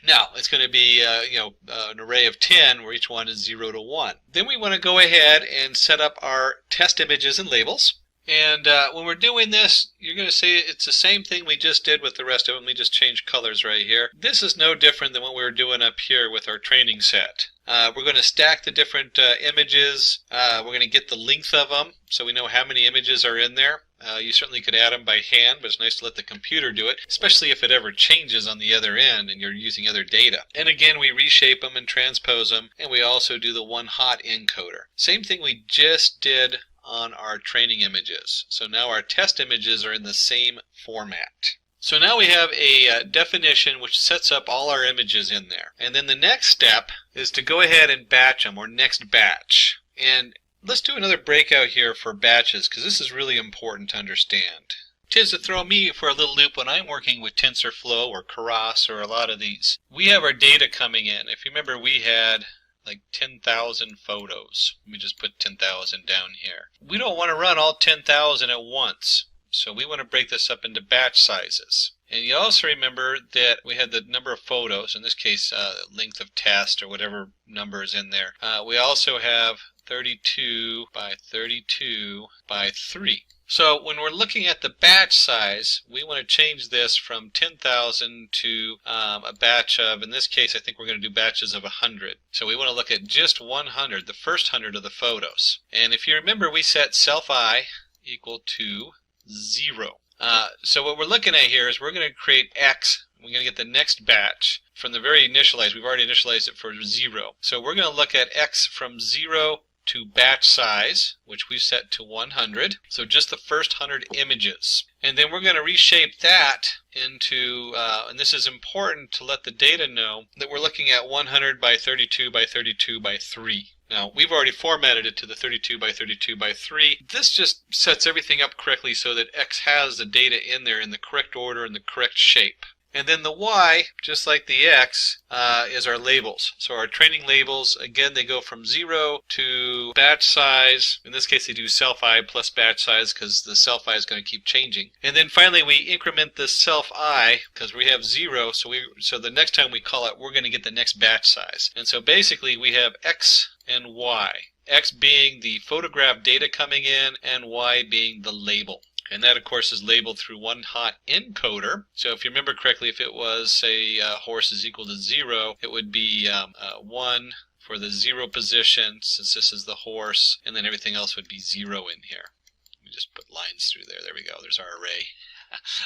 Speaker 4: Now, it's going to be an array of 10 where each one is 0 to 1. Then we want to go ahead and set up our test images and labels. And when we're doing this, you're going to see it's the same thing we just did with the rest of them. We just changed colors right here. This is no different than what we were doing up here with our training set. We're going to stack the different images. We're going to get the length of them so we know how many images are in there. You certainly could add them by hand, but it's nice to let the computer do it, especially if it ever changes on the other end and you're using other data. And again, we reshape them and transpose them, and we also do the one-hot encoder. Same thing we just did on our training images. So now our test images are in the same format. So now we have a definition which sets up all our images in there. And then the next step is to go ahead and batch them, or next batch. And let's do another breakout here for batches, because this is really important to understand. It tends to throw me for a little loop when I'm working with TensorFlow or Keras or a lot of these. We have our data coming in. If you remember, we had like 10,000 photos. Let me just put 10,000 down here. We don't want to run all 10,000 at once, so we want to break this up into batch sizes. And you also remember that we had the number of photos, in this case length of test or whatever number is in there. We also have 32 by 32 by 3. So when we're looking at the batch size, we want to change this from 10,000 to a batch of, in this case I think we're going to do batches of 100. So we want to look at just 100, the first 100 of the photos. And if you remember, we set self-I equal to 0. So what we're looking at here is we're going to create X. We're going to get the next batch from the very initialized. We've already initialized it for 0. So we're going to look at X from 0 to batch size, which we set to 100. So just the first 100 images. And then we're going to reshape that into, and this is important to let the data know, that we're looking at 100 by 32 by 32 by 3. Now, we've already formatted it to the 32 by 32 by 3. This just sets everything up correctly so that X has the data in there in the correct order and the correct shape. And then the Y, just like the X, is our labels. So our training labels, again, they go from 0 to batch size. In this case, they do self-I plus batch size because the self-I is going to keep changing. And then finally, we increment the self-I because we have 0. So the next time we call it, we're going to get the next batch size. And so basically, we have X and Y. X being the photograph data coming in, and Y being the label. And that, of course, is labeled through one hot encoder. So if you remember correctly, if it was, say, horse is equal to 0, it would be 1 for the 0 position, since this is the horse, and then everything else would be 0 in here. Let me just put lines through there. There we go. There's our array.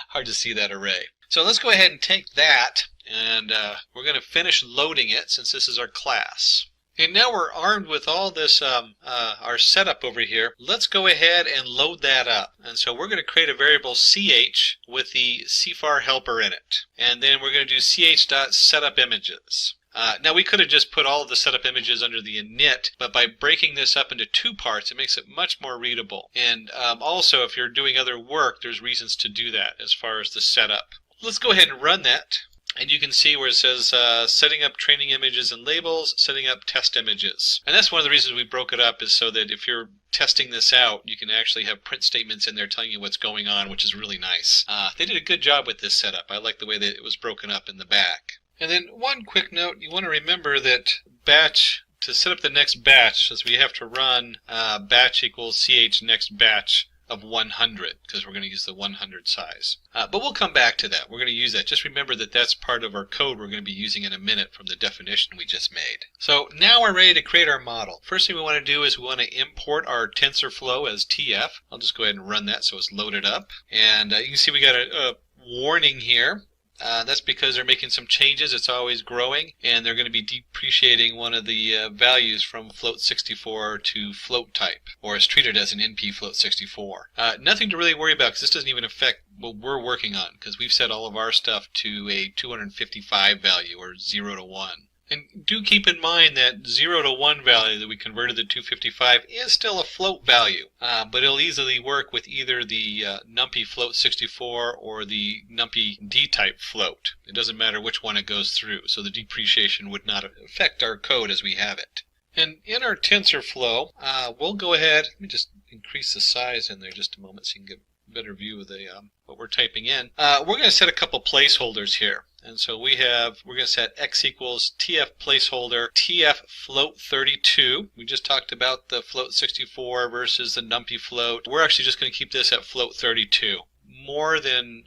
Speaker 4: Hard to see that array. So let's go ahead and take that, and we're going to finish loading it, since this is our class. And now we're armed with all this, our setup over here. Let's go ahead and load that up. And so we're going to create a variable ch with the CFAR helper in it. And then we're going to do ch.setUpImages. Now we could have just put all of the setup images under the init, but by breaking this up into 2 parts, it makes it much more readable. And also, if you're doing other work, there's reasons to do that as far as the setup. Let's go ahead and run that. And you can see where it says setting up training images and labels, setting up test images. And that's one of the reasons we broke it up, is so that if you're testing this out, you can actually have print statements in there telling you what's going on, which is really nice. They did a good job with this setup. I like the way that it was broken up in the back. And then one quick note, you want to remember that batch, to set up the next batch, since we have to run batch equals ch next batch of 100, because we're going to use the 100 size. But we'll come back to that. We're going to use that. Just remember that that's part of our code we're going to be using in a minute from the definition we just made. So now we're ready to create our model. First thing we want to do is we want to import our TensorFlow as TF. I'll just go ahead and run that so it's loaded up. And you can see we got a warning here. That's because they're making some changes. It's always growing, and they're going to be depreciating one of the values from float 64 to float type, or is treated as an NP float 64. Nothing to really worry about, because this doesn't even affect what we're working on, because we've set all of our stuff to a 255 value, or 0 to 1. And do keep in mind that 0 to 1 value that we converted to 255 is still a float value, but it'll easily work with either the NumPy float 64 or the NumPy D-type float. It doesn't matter which one it goes through, so the depreciation would not affect our code as we have it. And in our TensorFlow, we'll go ahead, let me just increase the size in there just a moment so you can get a better view of the what we're typing in. We're going to set a couple placeholders here. And so we're going to set x equals TF placeholder TF float 32. We just talked about the float 64 versus the NumPy float. We're actually just going to keep this at float 32. More than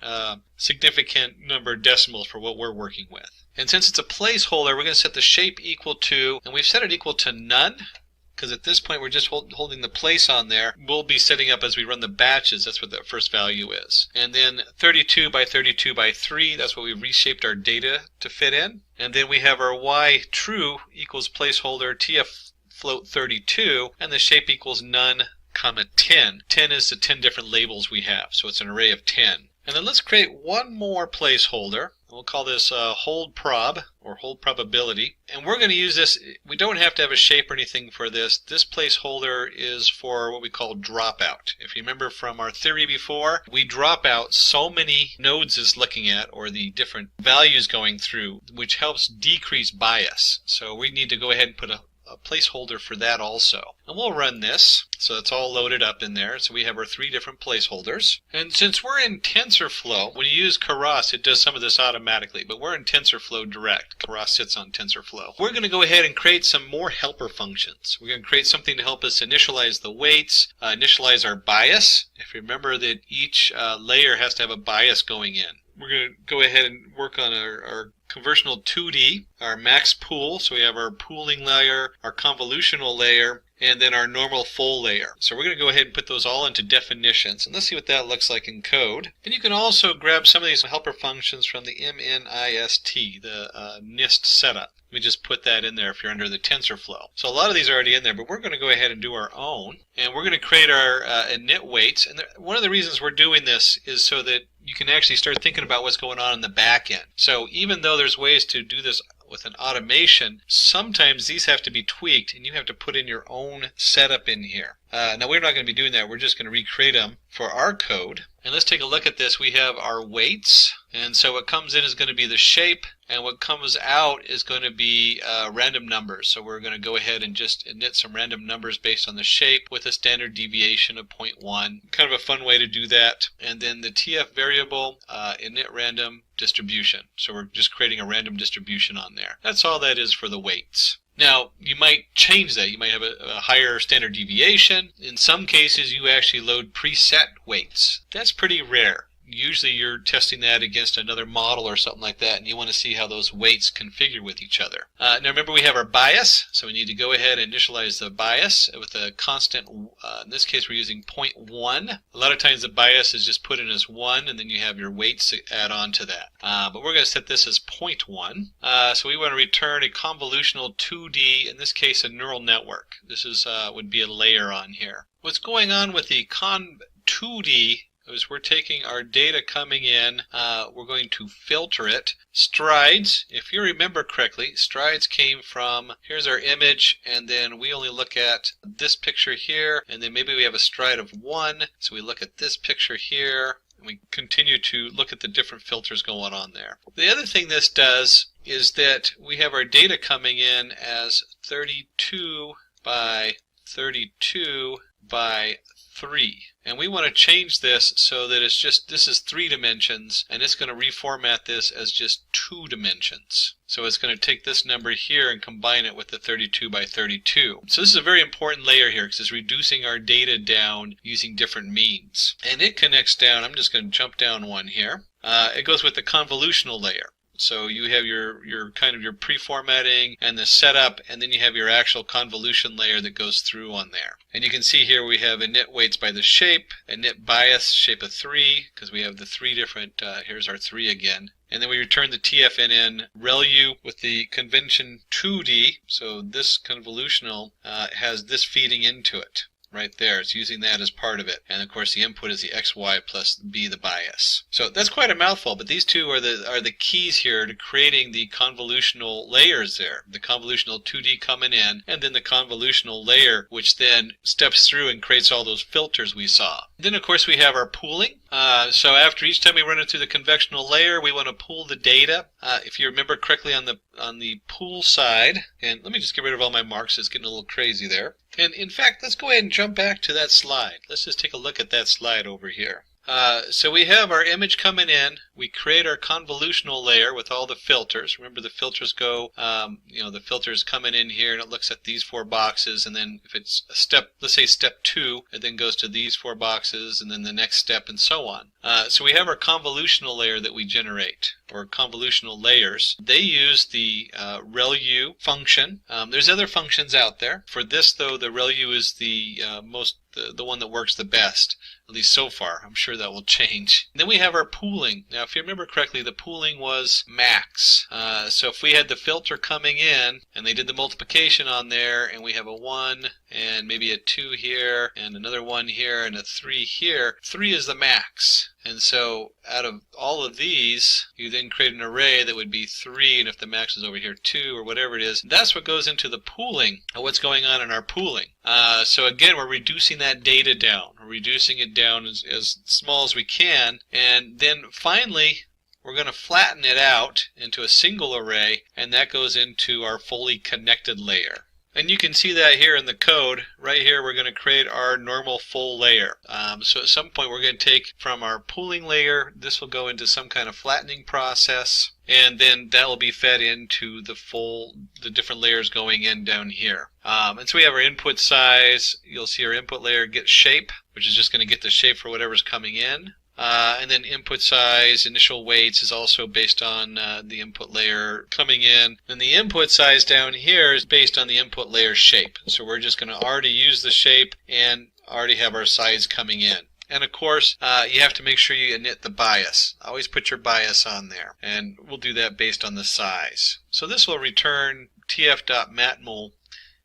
Speaker 4: significant number of decimals for what we're working with. And since it's a placeholder, we're going to set the shape equal to, and we've set it equal to none, because at this point we're just holding the place on there. We'll be setting up as we run the batches. That's what that first value is. And then 32 by 32 by 3, that's what we reshaped our data to fit in. And then we have our y true equals placeholder TF float 32, and the shape equals none, comma 10. 10 is the 10 different labels we have, so it's an array of 10. And then let's create one more placeholder. We'll call this hold prob, or hold probability. And we're going to use this. We don't have to have a shape or anything for this. This placeholder is for what we call dropout. If you remember from our theory before, we drop out so many nodes is looking at, or the different values going through, which helps decrease bias. So we need to go ahead and put a placeholder for that also. And we'll run this, so it's all loaded up in there. So we have our 3 different placeholders. And since we're in TensorFlow, when you use Keras, it does some of this automatically, but we're in TensorFlow direct. Keras sits on TensorFlow. We're going to go ahead and create some more helper functions. We're going to create something to help us initialize the weights, initialize our bias. If you remember that each layer has to have a bias going in. We're going to go ahead and work on our conversional 2D, our max pool, so we have our pooling layer, our convolutional layer, and then our normal full layer. So we're going to go ahead and put those all into definitions, and let's see what that looks like in code. And you can also grab some of these helper functions from the MNIST, the NIST setup. Let me just put that in there if you're under the TensorFlow. So a lot of these are already in there, but we're going to go ahead and do our own. And we're going to create our init weights. And one of the reasons we're doing this is so that you can actually start thinking about what's going on in the back end. So even though there's ways to do this with an automation, sometimes these have to be tweaked and you have to put in your own setup in here. Now we're not going to be doing that. We're just going to recreate them for our code. And let's take a look at this. We have our weights, and so what comes in is going to be the shape, and what comes out is going to be random numbers. So we're going to go ahead and just init some random numbers based on the shape with a standard deviation of 0.1. Kind of a fun way to do that. And then the TF variable, init random distribution. So we're just creating a random distribution on there. That's all that is for the weights. Now, you might change that. You might have a higher standard deviation. In some cases, you actually load preset weights. That's pretty rare. Usually you're testing that against another model or something like that, and you want to see how those weights configure with each other. Now remember, we have our bias, so we need to go ahead and initialize the bias with a constant. In this case, we're using 0.1. A lot of times the bias is just put in as 1, and then you have your weights to add on to that. But we're going to set this as 0.1. So we want to return a convolutional 2D, in this case a neural network. This is would be a layer on here. What's going on with the Con2D is we're taking our data coming in, we're going to filter it. Strides, if you remember correctly, strides came from, here's our image, and then we only look at this picture here, and then maybe we have a stride of 1, so we look at this picture here, and we continue to look at the different filters going on there. The other thing this does is that we have our data coming in as 32 by 32 by 3, and we want to change this so that it's just, this is 3 dimensions, and it's going to reformat this as just 2 dimensions. So it's going to take this number here and combine it with the 32 by 32. So this is a very important layer here because it's reducing our data down using different means. And it connects down, I'm just going to jump down one here. It goes with the convolutional layer. So you have your kind of your pre-formatting and the setup, and then you have your actual convolution layer that goes through on there. And you can see here we have init weights by the shape, init bias, shape of 3, because we have the 3 different, here's our 3 again. And then we return the TFNN ReLU with the convention 2D, so this convolutional has this feeding into it. Right there, it's using that as part of it, and of course the input is the XY plus B, the bias. So that's quite a mouthful, but these two are the keys here to creating the convolutional layers there. The convolutional 2D coming in, and then the convolutional layer, which then steps through and creates all those filters we saw. Then of course we have our pooling. So after each time we run it through the conventional layer, we want to pool the data. If you remember correctly on the pool side, and let me just get rid of all my marks, it's getting a little crazy there. And in fact, let's go ahead and jump back to that slide. Let's just take a look at that slide over here. So we have our image coming in. We create our convolutional layer with all the filters. Remember, the filters go, the filters coming in here, and it looks at these 4 boxes, and then if it's a step, let's say step 2, it then goes to these 4 boxes, and then the next step, and so on. So we have our convolutional layer that we generate, or convolutional layers. They use the ReLU function. There's other functions out there. For this, though, the ReLU is the one that works the best, at least so far. I'm sure that will change. And then we have our pooling. Now, if you remember correctly, the pooling was max. So if we had the filter coming in, and they did the multiplication on there, and we have a 1, and maybe a 2 here, and another 1 here, and a 3 here, 3 is the max. And so out of all of these, you then create an array that would be 3, and if the max is over here 2 or whatever it is, that's what goes into the pooling, and what's going on in our pooling. So again, we're reducing that data down. We're reducing it down as small as we can, and then finally we're going to flatten it out into a single array, and that goes into our fully connected layer. And you can see that here in the code. Right here we're going to create our normal full layer. So at some point we're going to take from our pooling layer, this will go into some kind of flattening process, and then that will be fed into the different layers going in down here. And so we have our input size. You'll see our input layer get shape, which is just going to get the shape for whatever's coming in. And then input size, initial weights is also based on the input layer coming in. And the input size down here is based on the input layer shape. So we're just going to already use the shape and already have our size coming in. And of course, you have to make sure you init the bias. Always put your bias on there. And we'll do that based on the size. So this will return tf.matmul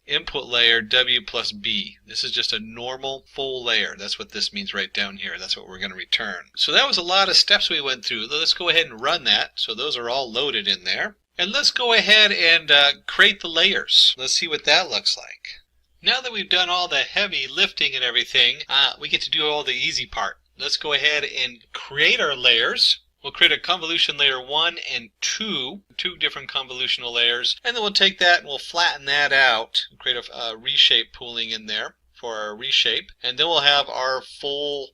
Speaker 4: input layer W plus B. This is just a normal full layer. That's what this means right down here. That's what we're going to return. So that was a lot of steps we went through. Let's go ahead and run that. So those are all loaded in there. And let's go ahead and create the layers. Let's see what that looks like. Now that we've done all the heavy lifting and everything, we get to do all the easy part. Let's go ahead and create our layers. We'll create a convolution layer 1 and 2 different convolutional layers, and then we'll take that and we'll flatten that out, create a reshape pooling in there for our reshape, and then we'll have our full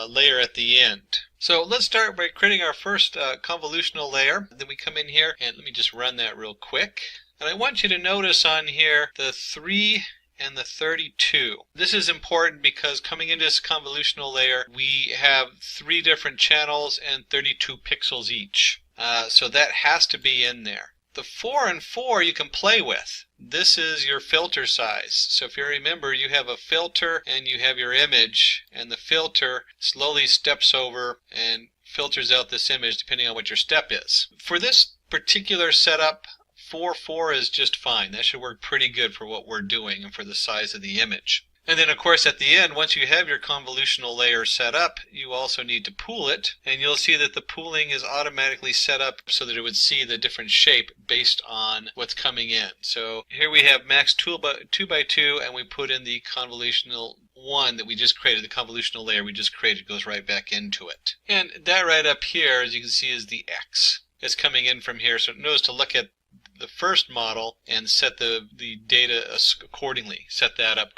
Speaker 4: layer at the end. So let's start by creating our first convolutional layer. Then we come in here, and let me just run that real quick. And I want you to notice on here the 3 and the 32. This is important because coming into this convolutional layer, we have 3 different channels and 32 pixels each. So that has to be in there. The 4 and 4 you can play with. This is your filter size. So if you remember, you have a filter and you have your image, and the filter slowly steps over and filters out this image depending on what your step is. For this particular setup, 4 is just fine. That should work pretty good for what we're doing and for the size of the image. And then, of course, at the end, once you have your convolutional layer set up, you also need to pool it. And you'll see that the pooling is automatically set up so that it would see the different shape based on what's coming in. So here we have max 2 by 2, and we put in the convolutional one that we just created, the convolutional layer we just created goes right back into it. And that right up here, as you can see, is the X. It's coming in from here, so it knows to look at the first model and set the data accordingly, set that up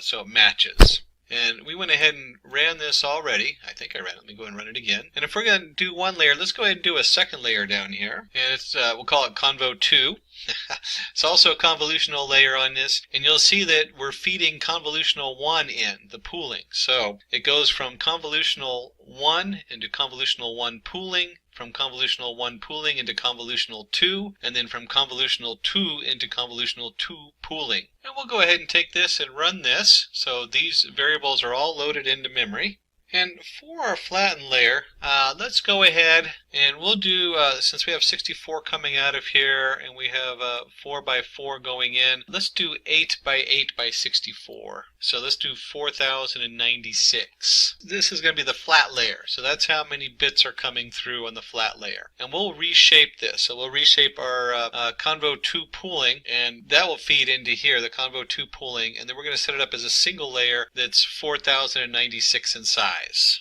Speaker 4: so it matches. And we went ahead and ran this already. I think I ran it. Let me go and run it again. And if we're going to do one layer, let's go ahead and do a second layer down here. And it's we'll call it Convo 2. It's also a convolutional layer on this. And you'll see that we're feeding convolutional 1 in, the pooling. So it goes from convolutional 1 into convolutional 1 pooling, from convolutional 1 pooling into convolutional 2, and then from convolutional 2 into convolutional 2 pooling. And we'll go ahead and take this and run this. So these variables are all loaded into memory. And for our flattened layer, let's go ahead and we'll do, since we have 64 coming out of here and we have 4 by 4 going in, let's do 8 by 8 by 64. So let's do 4096. This is going to be the flat layer. So that's how many bits are coming through on the flat layer. And we'll reshape this. So we'll reshape our Convo 2 pooling, and that will feed into here, the Convo 2 pooling, and then we're going to set it up as a single layer that's 4096 in size.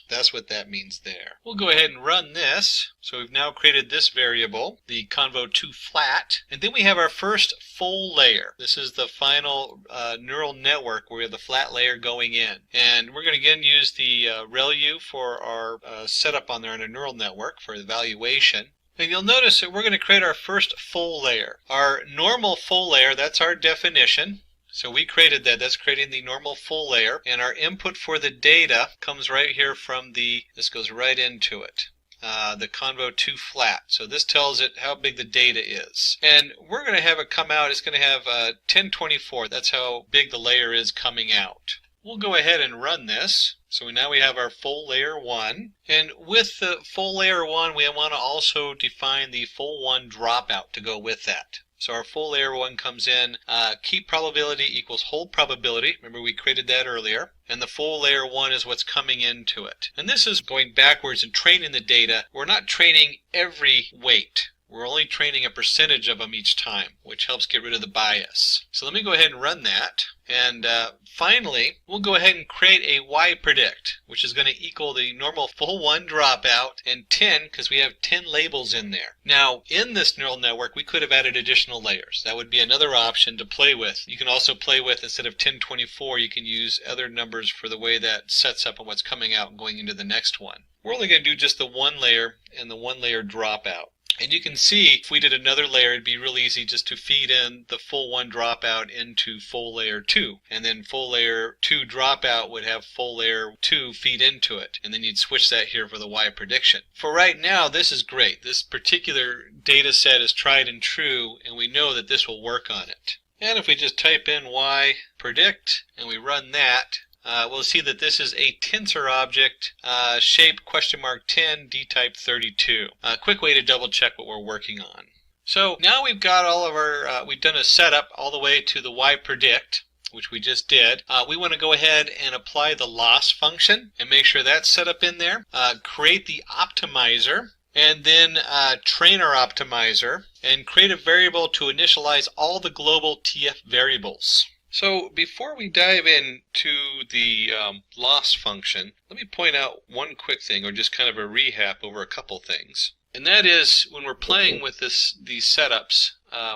Speaker 4: That's what that means there. We'll go ahead and run this. So we've now created this variable, the Convo 2 flat, and then we have our first full layer. This is the final neural network where we have the flat layer going in. And we're going to again use the ReLU for our setup on there in a neural network for evaluation. And you'll notice that we're going to create our first full layer. Our normal full layer, that's our definition. So we created that. That's creating the normal full layer. And our input for the data comes right here from this goes right into it. The Convo 2 flat. So this tells it how big the data is. And we're going to have it come out. It's going to have 1024. That's how big the layer is coming out. We'll go ahead and run this. So now we have our full layer 1. And with the full layer 1, we want to also define the full 1 dropout to go with that. So our full layer 1 comes in, keep probability equals hold probability. Remember we created that earlier. And the full layer 1 is what's coming into it. And this is going backwards and training the data. We're not training every weight. We're only training a percentage of them each time, which helps get rid of the bias. So let me go ahead and run that. And finally, we'll go ahead and create a Y-predict, which is going to equal the normal full 1 dropout and 10, because we have 10 labels in there. Now, in this neural network, we could have added additional layers. That would be another option to play with. You can also play with, instead of 1024, you can use other numbers for the way that sets up on what's coming out and going into the next one. We're only going to do just the 1 layer and the 1 layer dropout. And you can see if we did another layer, it'd be real easy just to feed in the full 1 dropout into full layer 2. And then full layer 2 dropout would have full layer 2 feed into it. And then you'd switch that here for the Y prediction. For right now, this is great. This particular data set is tried and true, and we know that this will work on it. And if we just type in Y predict and we run that, we'll see that this is a tensor object, shape $10, d-type 32. A quick way to double check what we're working on. So now we've got all of our, we've done a setup all the way to the Y predict, which we just did. We want to go ahead and apply the loss function and make sure that's set up in there. Create the optimizer, and then train our optimizer, and create a variable to initialize all the global TF variables. So before we dive into the loss function, let me point out one quick thing, or just kind of a rehab over a couple things. And that is, when we're playing with these setups,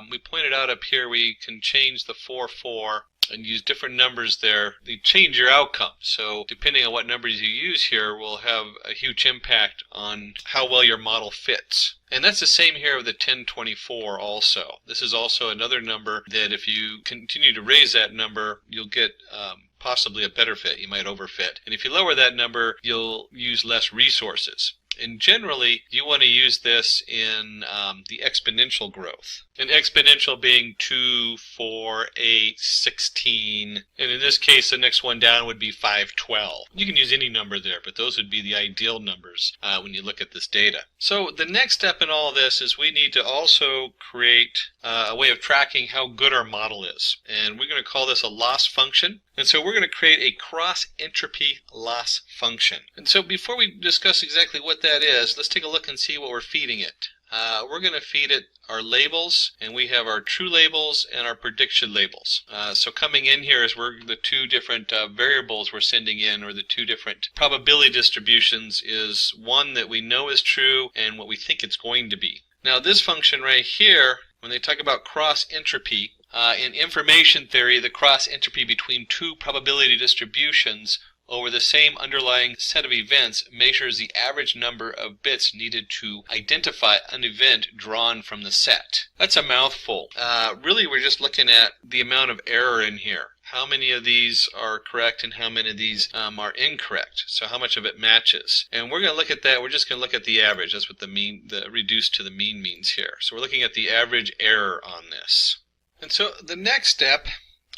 Speaker 4: we pointed out up here we can change the 4-4 and use different numbers there. They change your outcome. So depending on what numbers you use here will have a huge impact on how well your model fits. And that's the same here with the 1024 also. This is also another number that if you continue to raise that number, you'll get possibly a better fit. You might overfit. And if you lower that number, you'll use less resources. And generally, you want to use this in the exponential growth. An exponential being 2, 4, 8, 16, and in this case, the next one down would be 5, 12. You can use any number there, but those would be the ideal numbers when you look at this data. So the next step in all this is we need to also create a way of tracking how good our model is. And we're going to call this a loss function. And so we're going to create a cross-entropy loss function. And so before we discuss exactly what that is, let's take a look and see what we're feeding it. We're going to feed it our labels, and we have our true labels and our prediction labels. So coming in here is the two different variables we're sending in, or the two different probability distributions, is one that we know is true and what we think it's going to be. Now this function right here, when they talk about cross-entropy, in information theory, the cross-entropy between two probability distributions over the same underlying set of events measures the average number of bits needed to identify an event drawn from the set. That's a mouthful. Really, we're just looking at the amount of error in here. How many of these are correct and how many of these are incorrect? So how much of it matches? And we're going to look at that. We're just going to look at the average. That's what the mean, the reduced to the mean means here. So we're looking at the average error on this. And so the next step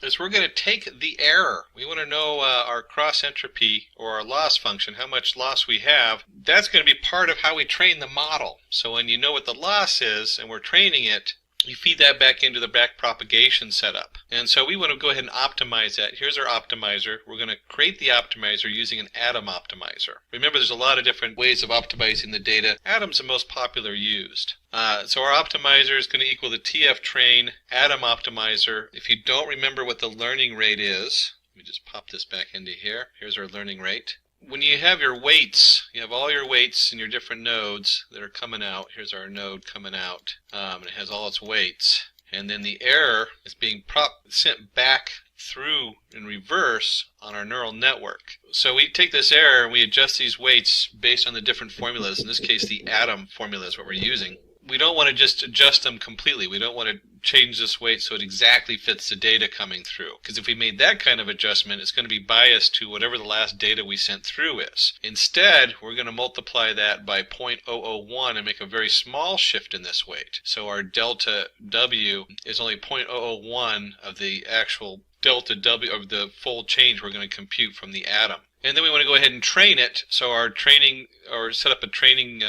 Speaker 4: is we're going to take the error. We want to know our cross entropy, or our loss function, how much loss we have. That's going to be part of how we train the model. So when you know what the loss is and we're training it, you feed that back into the back propagation setup. And so we want to go ahead and optimize that. Here's our optimizer. We're going to create the optimizer using an atom optimizer. Remember, there's a lot of different ways of optimizing the data. Atom's the most popular used. So our optimizer is going to equal the TF train atom optimizer. If you don't remember what the learning rate is, let me just pop this back into here. Here's our learning rate. When you have your weights, you have all your weights in your different nodes that are coming out. Here's our node coming out, and it has all its weights. And then the error is being sent back through in reverse on our neural network. So we take this error and we adjust these weights based on the different formulas. In this case, the atom formula is what we're using. We don't want to just adjust them completely. We don't want to change this weight so it exactly fits the data coming through. Because if we made that kind of adjustment, it's going to be biased to whatever the last data we sent through is. Instead, we're going to multiply that by 0.001 and make a very small shift in this weight. So our delta W is only 0.001 of the actual delta W of the full change we're going to compute from the atom. And then we want to go ahead and train it. So our training, or set up a training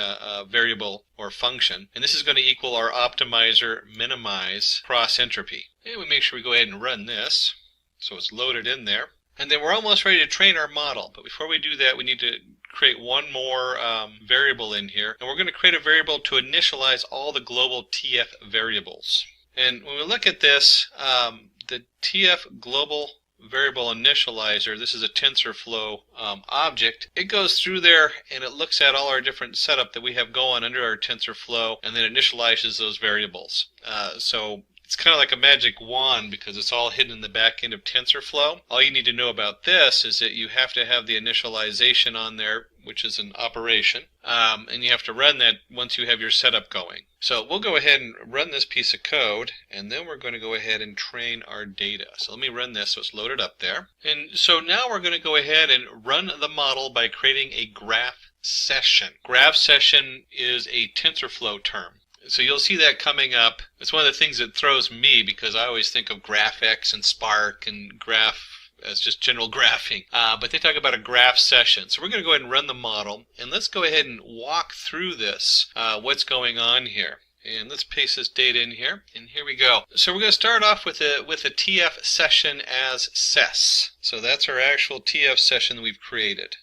Speaker 4: variable or function. And this is going to equal our optimizer minimize cross entropy. And we make sure we go ahead and run this. So it's loaded in there. And then we're almost ready to train our model. But before we do that, we need to create one more variable in here. And we're going to create a variable to initialize all the global TF variables. And when we look at this, the TF global variable initializer, this is a TensorFlow object. It goes through there and it looks at all our different setup that we have going under our TensorFlow, and then initializes those variables. So it's kind of like a magic wand because it's all hidden in the back end of TensorFlow. All you need to know about this is that you have to have the initialization on there, which is an operation, and you have to run that once you have your setup going. So we'll go ahead and run this piece of code, and then we're going to go ahead and train our data. So let me run this so it's loaded up there. And so now we're going to go ahead and run the model by creating a graph session. Graph session is a TensorFlow term. So you'll see that coming up. It's one of the things that throws me because I always think of GraphX and Spark and Graph as just general graphing. But they talk about a graph session. So we're going to go ahead and run the model. And let's go ahead and walk through this, what's going on here. And let's paste this data in here. And here we go. So we're going to start off with a TF session as ses. So that's our actual TF session that we've created.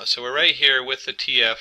Speaker 4: So we're right here with the TF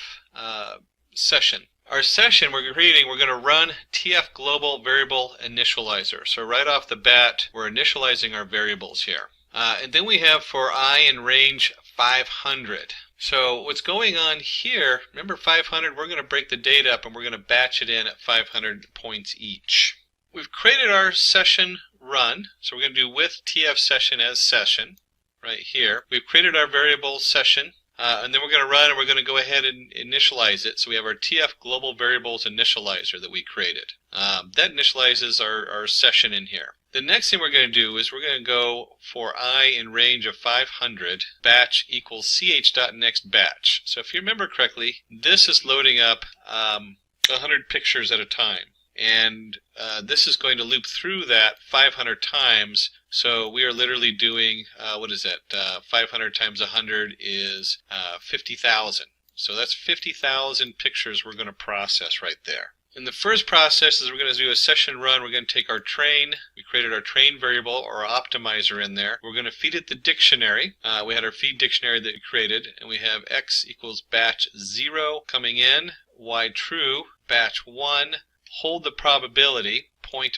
Speaker 4: session. Our session we're creating, we're going to run TF global variable initializer. So right off the bat, we're initializing our variables here. And then we have for I in range 500. So what's going on here, remember 500, we're going to break the data up and we're going to batch it in at 500 points each. We've created our session run, so we're going to do with TF session as session right here. We've created our variable session. And then we're going to run and we're going to go ahead and initialize it. So we have our TF global variables initializer that we created. That initializes our session in here. The next thing we're going to do is we're going to go for I in range of 500, batch equals ch.next batch. So if you remember correctly, this is loading up 100 pictures at a time. And this is going to loop through that 500 times. So we are literally doing, 500 times 100 is 50,000. So that's 50,000 pictures we're going to process right there. In the first process is we're going to do a session run. We're going to take our train. We created our train variable or optimizer in there. We're going to feed it the dictionary. We had our feed dictionary that we created, and we have x equals batch 0 coming in, y true, batch 1, hold the probability, 0.5.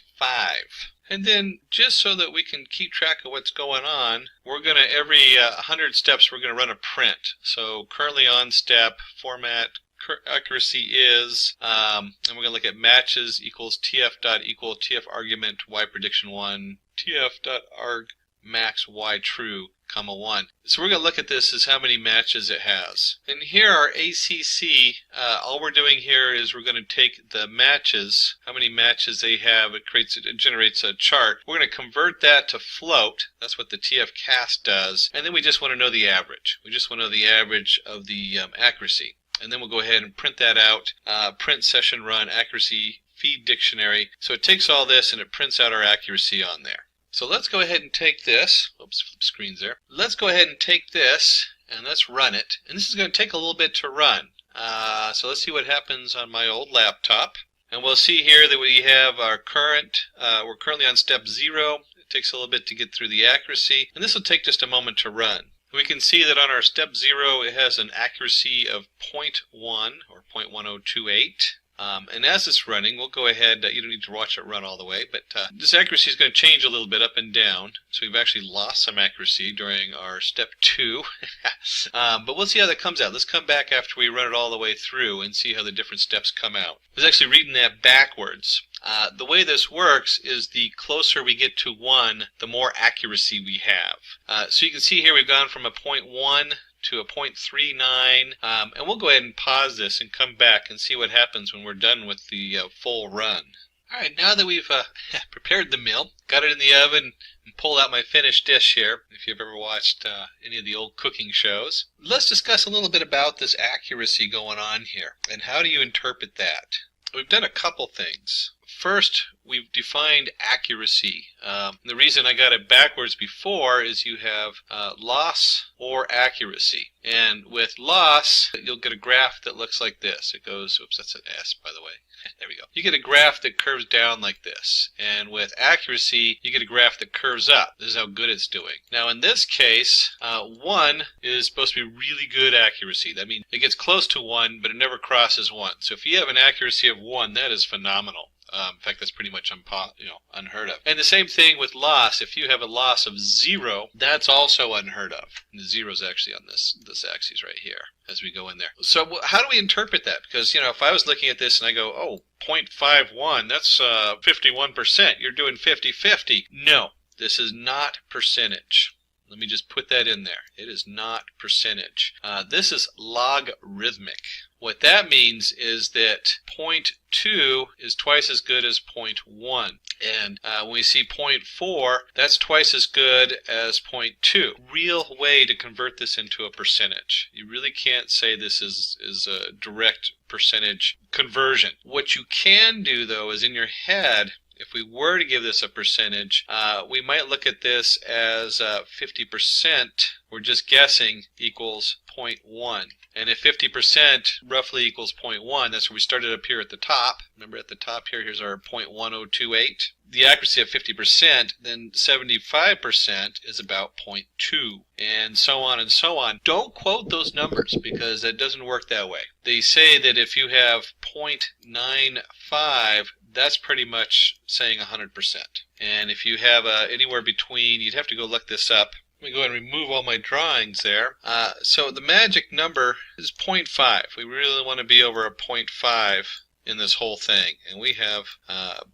Speaker 4: And then just so that we can keep track of what's going on, we're going to, every 100 steps, we're going to run a print. So currently on step, format, accuracy is, and we're going to look at matches equals tf.equal tf argument y prediction 1, tf.arg max y true, comma 1. So we're going to look at this as how many matches it has. And here our ACC, all we're doing here is we're going to take the matches, how many matches they have, it generates a chart. We're going to convert that to float. That's what the tfcast does. And then we just want to know the average. We just want to know the average of the accuracy. And then we'll go ahead and print that out, print session run accuracy feed dictionary. So it takes all this and it prints out our accuracy on there. So let's go ahead and take this. Oops, flip screens there. Let's go ahead and take this and let's run it. And this is going to take a little bit to run. So let's see what happens on my old laptop. And we'll see here that we have our current, we're currently on step 0. It takes a little bit to get through the accuracy. And this will take just a moment to run. We can see that on our step 0, it has an accuracy of 0.1 or 0.1028. And as it's running, we'll go ahead, you don't need to watch it run all the way, but this accuracy is going to change a little bit up and down. So we've actually lost some accuracy during our step 2. But we'll see how that comes out. Let's come back after we run it all the way through and see how the different steps come out. I was actually reading that backwards. The way this works is the closer we get to 1, the more accuracy we have. So you can see here we've gone from a 0.1 to a 0.39, and we'll go ahead and pause this and come back and see what happens when we're done with the full run. Alright, now that we've prepared the meal, got it in the oven, and pulled out my finished dish here, if you've ever watched any of the old cooking shows, let's discuss a little bit about this accuracy going on here, and how do you interpret that? We've done a couple things. First, we've defined accuracy. The reason I got it backwards before is you have loss or accuracy. And with loss, you'll get a graph that looks like this. It goes, oops, that's an S, by the way. There we go. You get a graph that curves down like this. And with accuracy, you get a graph that curves up. This is how good it's doing. Now, in this case, 1 is supposed to be really good accuracy. That means it gets close to 1, but it never crosses 1. So if you have an accuracy of 1, that is phenomenal. In fact, that's pretty much unheard of. And the same thing with loss. If you have a loss of 0, that's also unheard of. And the 0 is actually on this axis right here as we go in there. So how do we interpret that? Because, if I was looking at this and I go, oh, 0.51, that's 51%. You're doing 50-50. No, this is not percentage. Let me just put that in there. It is not percentage. This is logarithmic. What that means is that 0.2 is twice as good as 0.1. And when we see 0.4, that's twice as good as 0.2. Real way to convert this into a percentage. You really can't say this is a direct percentage conversion. What you can do, though, is in your head, if we were to give this a percentage, we might look at this as 50%, we're just guessing, equals 0.1. And if 50% roughly equals 0.1, that's where we started up here at the top. Remember at the top here, here's our 0.1028. The accuracy of 50%, then 75% is about 0.2, and so on and so on. Don't quote those numbers because that doesn't work that way. They say that if you have 0.95, that's pretty much saying 100%. And if you have anywhere between, you'd have to go look this up. Let me go ahead and remove all my drawings there. So the magic number is 0.5. We really want to be over a 0.5 in this whole thing. And we have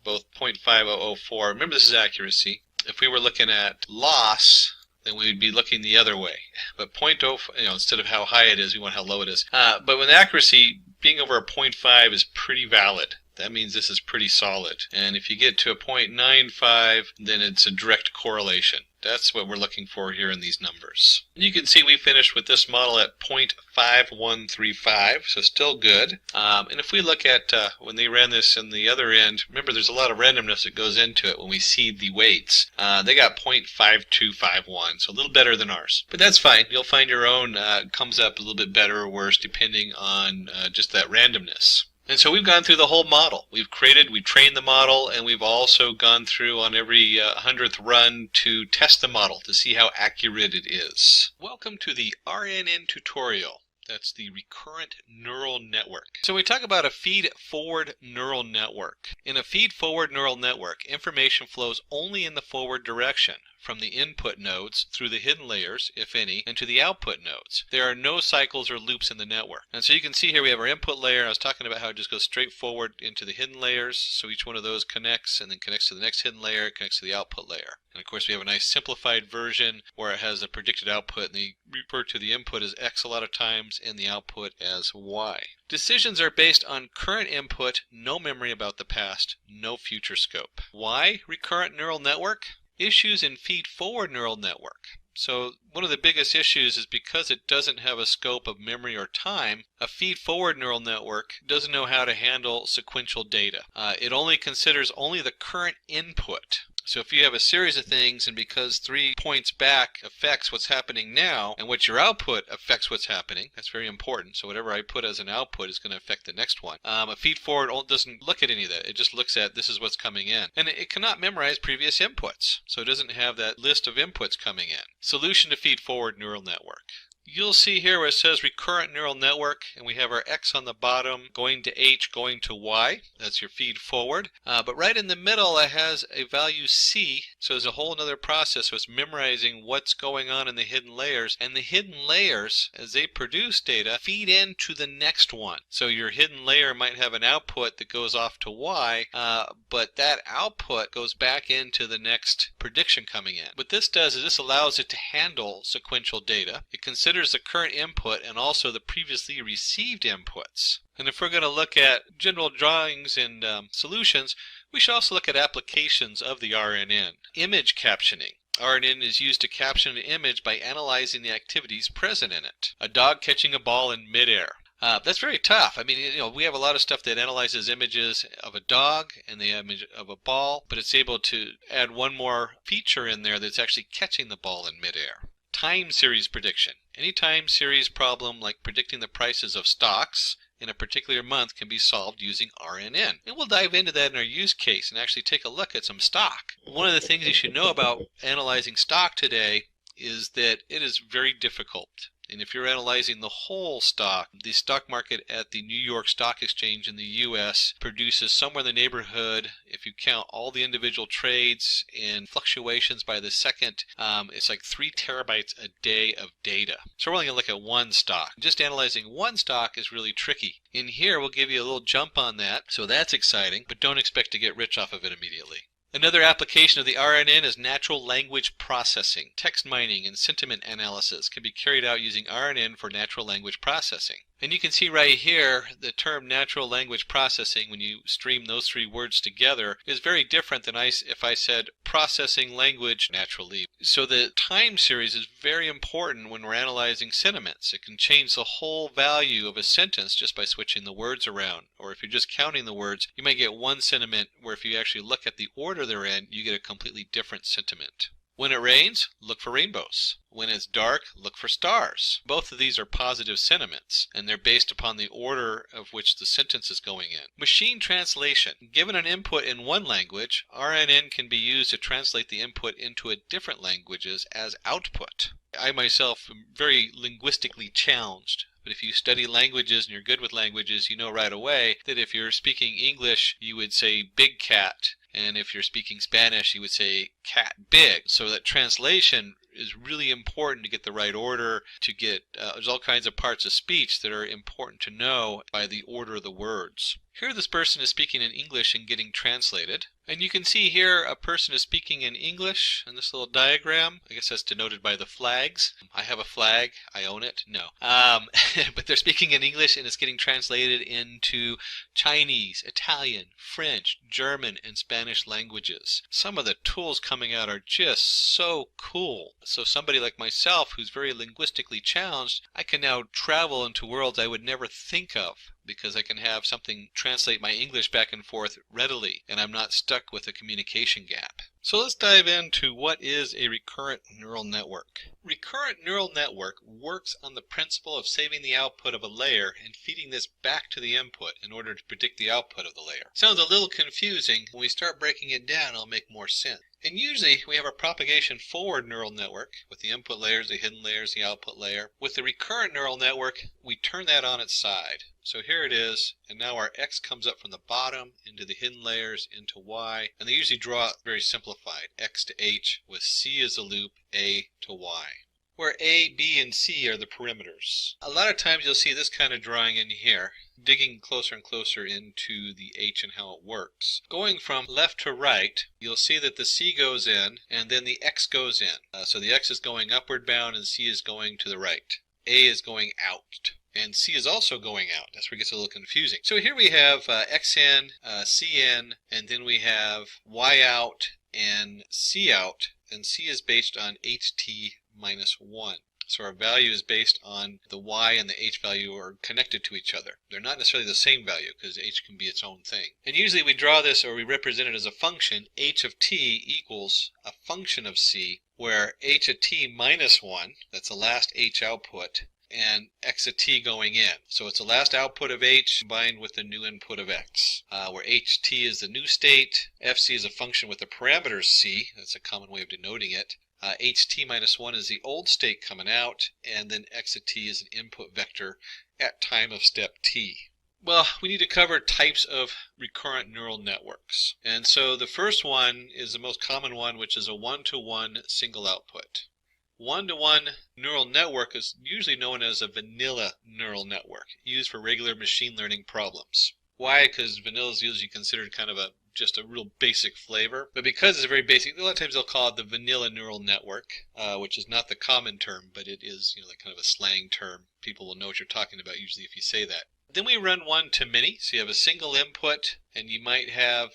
Speaker 4: both 0.5004. Remember, this is accuracy. If we were looking at loss, then we would be looking the other way. But 0.0, instead of how high it is, we want how low it is. But with accuracy, being over a 0.5 is pretty valid. That means this is pretty solid. And if you get to a 0.95, then it's a direct correlation. That's what we're looking for here in these numbers. And you can see we finished with this model at 0.5135, so still good. And if we look at when they ran this in the other end, remember there's a lot of randomness that goes into it when we seed the weights. They got 0.5251, so a little better than ours. But that's fine. You'll find your own comes up a little bit better or worse depending on just that randomness. And so we've gone through the whole model. We've trained the model, and we've also gone through on every 100th run to test the model to see how accurate it is. Welcome to the RNN tutorial. That's the recurrent neural network. So we talk about a feed-forward neural network. In a feed-forward neural network, information flows only in the forward direction, from the input nodes through the hidden layers, if any, and to the output nodes. There are no cycles or loops in the network. And so you can see here we have our input layer. I was talking about how it just goes straight forward into the hidden layers. So each one of those connects and then connects to the next hidden layer, connects to the output layer. And of course we have a nice simplified version where it has a predicted output, and they refer to the input as X a lot of times and the output as Y. Decisions are based on current input, no memory about the past, no future scope. Why recurrent neural network? Issues in feed-forward neural network. So one of the biggest issues is because it doesn't have a scope of memory or time, a feed-forward neural network doesn't know how to handle sequential data. It only considers only the current input. So if you have a series of things, and because 3 points back affects what's happening now, and what your output affects what's happening, that's very important. So whatever I put as an output is going to affect the next one. A feed forward doesn't look at any of that. It just looks at this is what's coming in. And it cannot memorize previous inputs. So it doesn't have that list of inputs coming in. Solution to feed forward neural network. You'll see here where it says recurrent neural network, and we have our X on the bottom going to H, going to Y. That's your feed forward. But right in the middle it has a value C, so there's a whole other process. So it's memorizing what's going on in the hidden layers, and the hidden layers, as they produce data, feed into the next one. So your hidden layer might have an output that goes off to Y, but that output goes back into the next prediction coming in. What this does is this allows it to handle sequential data. It considers the current input and also the previously received inputs. And if we're going to look at general drawings and solutions, we should also look at applications of the RNN. Image captioning. RNN is used to caption an image by analyzing the activities present in it. A dog catching a ball in midair. That's very tough. I mean, we have a lot of stuff that analyzes images of a dog and the image of a ball, but it's able to add one more feature in there that's actually catching the ball in midair. Time series prediction. Any time series problem like predicting the prices of stocks in a particular month can be solved using RNN. And we'll dive into that in our use case and actually take a look at some stock. One of the things you should know about analyzing stock today is that it is very difficult. And if you're analyzing the whole stock, the stock market at the New York Stock Exchange in the U.S. produces somewhere in the neighborhood, if you count all the individual trades and fluctuations by the second, it's like 3 terabytes a day of data. So we're only going to look at one stock. Just analyzing one stock is really tricky. In here, we'll give you a little jump on that, so that's exciting, but don't expect to get rich off of it immediately. Another application of the RNN is natural language processing. Text mining and sentiment analysis can be carried out using RNN for natural language processing. And you can see right here the term natural language processing, when you stream those 3 words together, is very different than if I said processing language naturally. So the time series is very important when we're analyzing sentiments. It can change the whole value of a sentence just by switching the words around. Or if you're just counting the words, you might get one sentiment where if you actually look at the order they're in, you get a completely different sentiment. When it rains, look for rainbows. When it's dark, look for stars. Both of these are positive sentiments, and they're based upon the order of which the sentence is going in. Machine translation. Given an input in one language, RNN can be used to translate the input into a different languages as output. I myself am very linguistically challenged. But if you study languages and you're good with languages, you know right away that if you're speaking English, you would say big cat. And if you're speaking Spanish, you would say cat big. So that translation is really important to get the right order, to get, there's all kinds of parts of speech that are important to know by the order of the words. Here this person is speaking in English and getting translated. And you can see here a person is speaking in English in this little diagram. I guess that's denoted by the flags. I have a flag. I own it. No. But they're speaking in English and it's getting translated into Chinese, Italian, French, German, and Spanish languages. Some of the tools coming out are just so cool. So somebody like myself who's very linguistically challenged, I can now travel into worlds I would never think of, because I can have something translate my English back and forth readily, and I'm not stuck with a communication gap. So let's dive into what is a recurrent neural network. Recurrent neural network works on the principle of saving the output of a layer and feeding this back to the input in order to predict the output of the layer. Sounds a little confusing. When we start breaking it down, it'll make more sense. And usually we have a propagation forward neural network with the input layers, the hidden layers, the output layer. With the recurrent neural network, we turn that on its side. So here it is, and now our X comes up from the bottom into the hidden layers into Y, and they usually draw it very simplified, X to H with C as a loop, A to Y, where A, B, and C are the perimeters. A lot of times you'll see this kind of drawing in here, digging closer and closer into the H and how it works. Going from left to right, you'll see that the C goes in and then the X goes in. So the X is going upward bound and C is going to the right. A is going out. And C is also going out. That's where it gets a little confusing. So here we have X in, C in, and then we have Y out and C out. And C is based on HT minus 1. So our value is based on the Y and the H value are connected to each other. They're not necessarily the same value because H can be its own thing. And usually we draw this, or we represent it as a function. H of T equals a function of C, where H of T minus 1, that's the last H output, and X of T going in. So it's the last output of H combined with the new input of X, where HT is the new state, FC is a function with the parameter C, that's a common way of denoting it, HT minus 1 is the old state coming out, and then X of T is an input vector at time of step T. Well, we need to cover types of recurrent neural networks. And so the first one is the most common one, which is a one-to-one single output. One-to-one neural network is usually known as a vanilla neural network, used for regular machine learning problems. Why? Because vanilla is usually considered kind of just a real basic flavor. But because it's very basic, a lot of times they'll call it the vanilla neural network, which is not the common term, but it is, like kind of a slang term. People will know what you're talking about usually if you say that. Then we run one to many, so you have a single input and you might have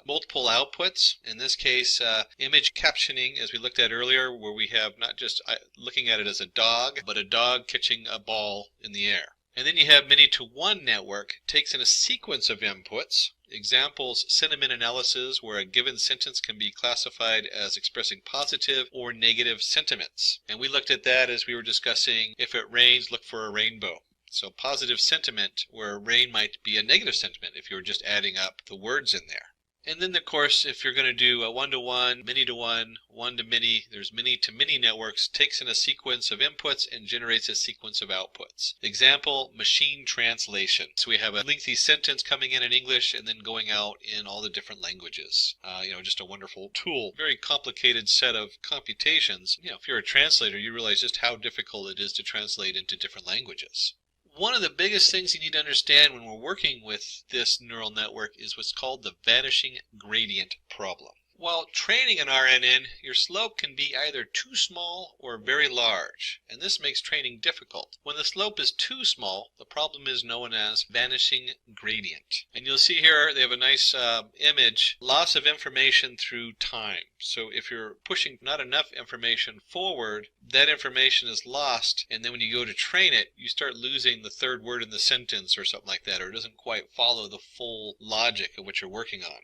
Speaker 4: multiple outputs. In this case, image captioning, as we looked at earlier, where we have not just looking at it as a dog, but a dog catching a ball in the air. And then you have many-to-one network, takes in a sequence of inputs. Examples, sentiment analysis, where a given sentence can be classified as expressing positive or negative sentiments. And we looked at that as we were discussing, if it rains, look for a rainbow. So positive sentiment, where rain might be a negative sentiment if you were just adding up the words in there. And then, of course, if you're going to do a one-to-one, many-to-one, one-to-many, there's many-to-many networks, takes in a sequence of inputs and generates a sequence of outputs. Example, machine translation. So we have a lengthy sentence coming in English and then going out in all the different languages. Just a wonderful tool. Very complicated set of computations. If you're a translator, you realize just how difficult it is to translate into different languages. One of the biggest things you need to understand when we're working with this neural network is what's called the vanishing gradient problem. While training an RNN, your slope can be either too small or very large, and this makes training difficult. When the slope is too small, the problem is known as vanishing gradient. And you'll see here they have a nice image, loss of information through time. So if you're pushing not enough information forward, that information is lost, and then when you go to train it, you start losing the third word in the sentence or something like that, or it doesn't quite follow the full logic of what you're working on.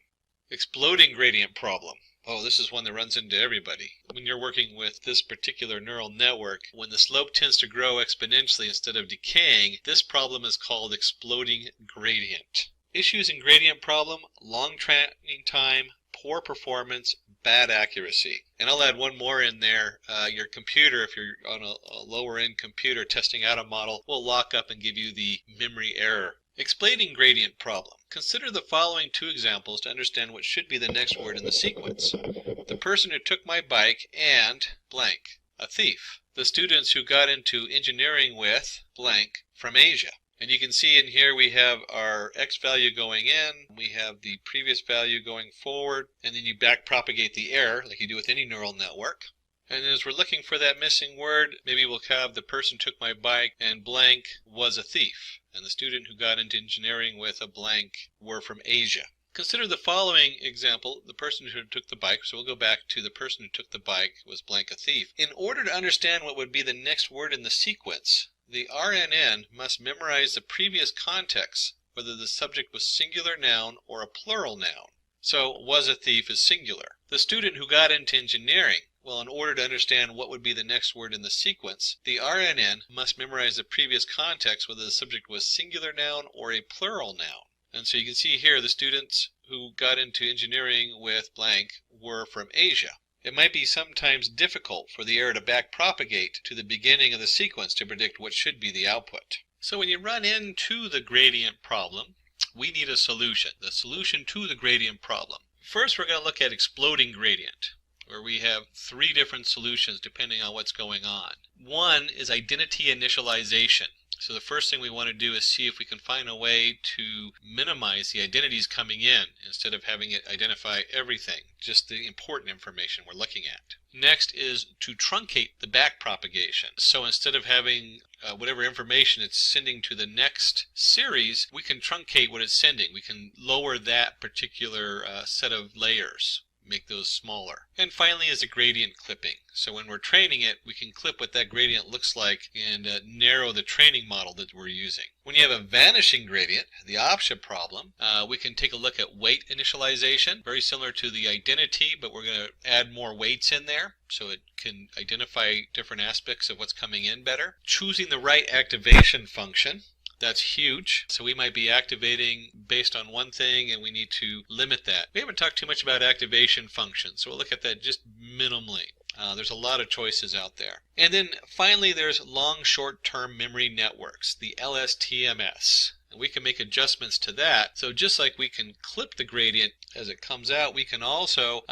Speaker 4: Exploding gradient problem. Oh, this is one that runs into everybody. When you're working with this particular neural network, when the slope tends to grow exponentially instead of decaying, this problem is called exploding gradient. Issues in gradient problem: long training time, poor performance, bad accuracy. And I'll add one more in there. Your computer, if you're on a lower end computer testing out a model, will lock up and give you the memory error. Explaining gradient problem. Consider the following two examples to understand what should be the next word in the sequence. The person who took my bike and blank. A thief. The students who got into engineering with blank from Asia. And you can see in here we have our x value going in, we have the previous value going forward, and then you back propagate the error like you do with any neural network. And as we're looking for that missing word, maybe we'll have the person took my bike and blank was a thief. And the student who got into engineering with a blank were from Asia. Consider the following example, the person who took the bike, so we'll go back to the person who took the bike was blank a thief. In order to understand what would be the next word in the sequence, the RNN must memorize the previous context, whether the subject was singular noun or a plural noun. So, was a thief is singular. The student who got into engineering, well, in order to understand what would be the next word in the sequence, the RNN must memorize the previous context, whether the subject was singular noun or a plural noun. And so you can see here the students who got into engineering with blank were from Asia. It might be sometimes difficult for the error to back propagate to the beginning of the sequence to predict what should be the output. So when you run into the gradient problem, we need a solution, the solution to the gradient problem. First, we're going to look at exploding gradient, where we have three different solutions depending on what's going on. One is identity initialization. So the first thing we want to do is see if we can find a way to minimize the identities coming in instead of having it identify everything, just the important information we're looking at. Next is to truncate the back propagation. So instead of having whatever information it's sending to the next series, we can truncate what it's sending. We can lower that particular set of layers, make those smaller. And finally is a gradient clipping. So when we're training it, we can clip what that gradient looks like and narrow the training model that we're using. When you have a vanishing gradient, the option problem, we can take a look at weight initialization, very similar to the identity, but we're going to add more weights in there so it can identify different aspects of what's coming in better. Choosing the right activation function. That's huge. So we might be activating based on one thing and we need to limit that. We haven't talked too much about activation functions, so we'll look at that just minimally. There's a lot of choices out there. And then finally there's long short-term memory networks, the LSTMs. And we can make adjustments to that. So just like we can clip the gradient as it comes out, we can also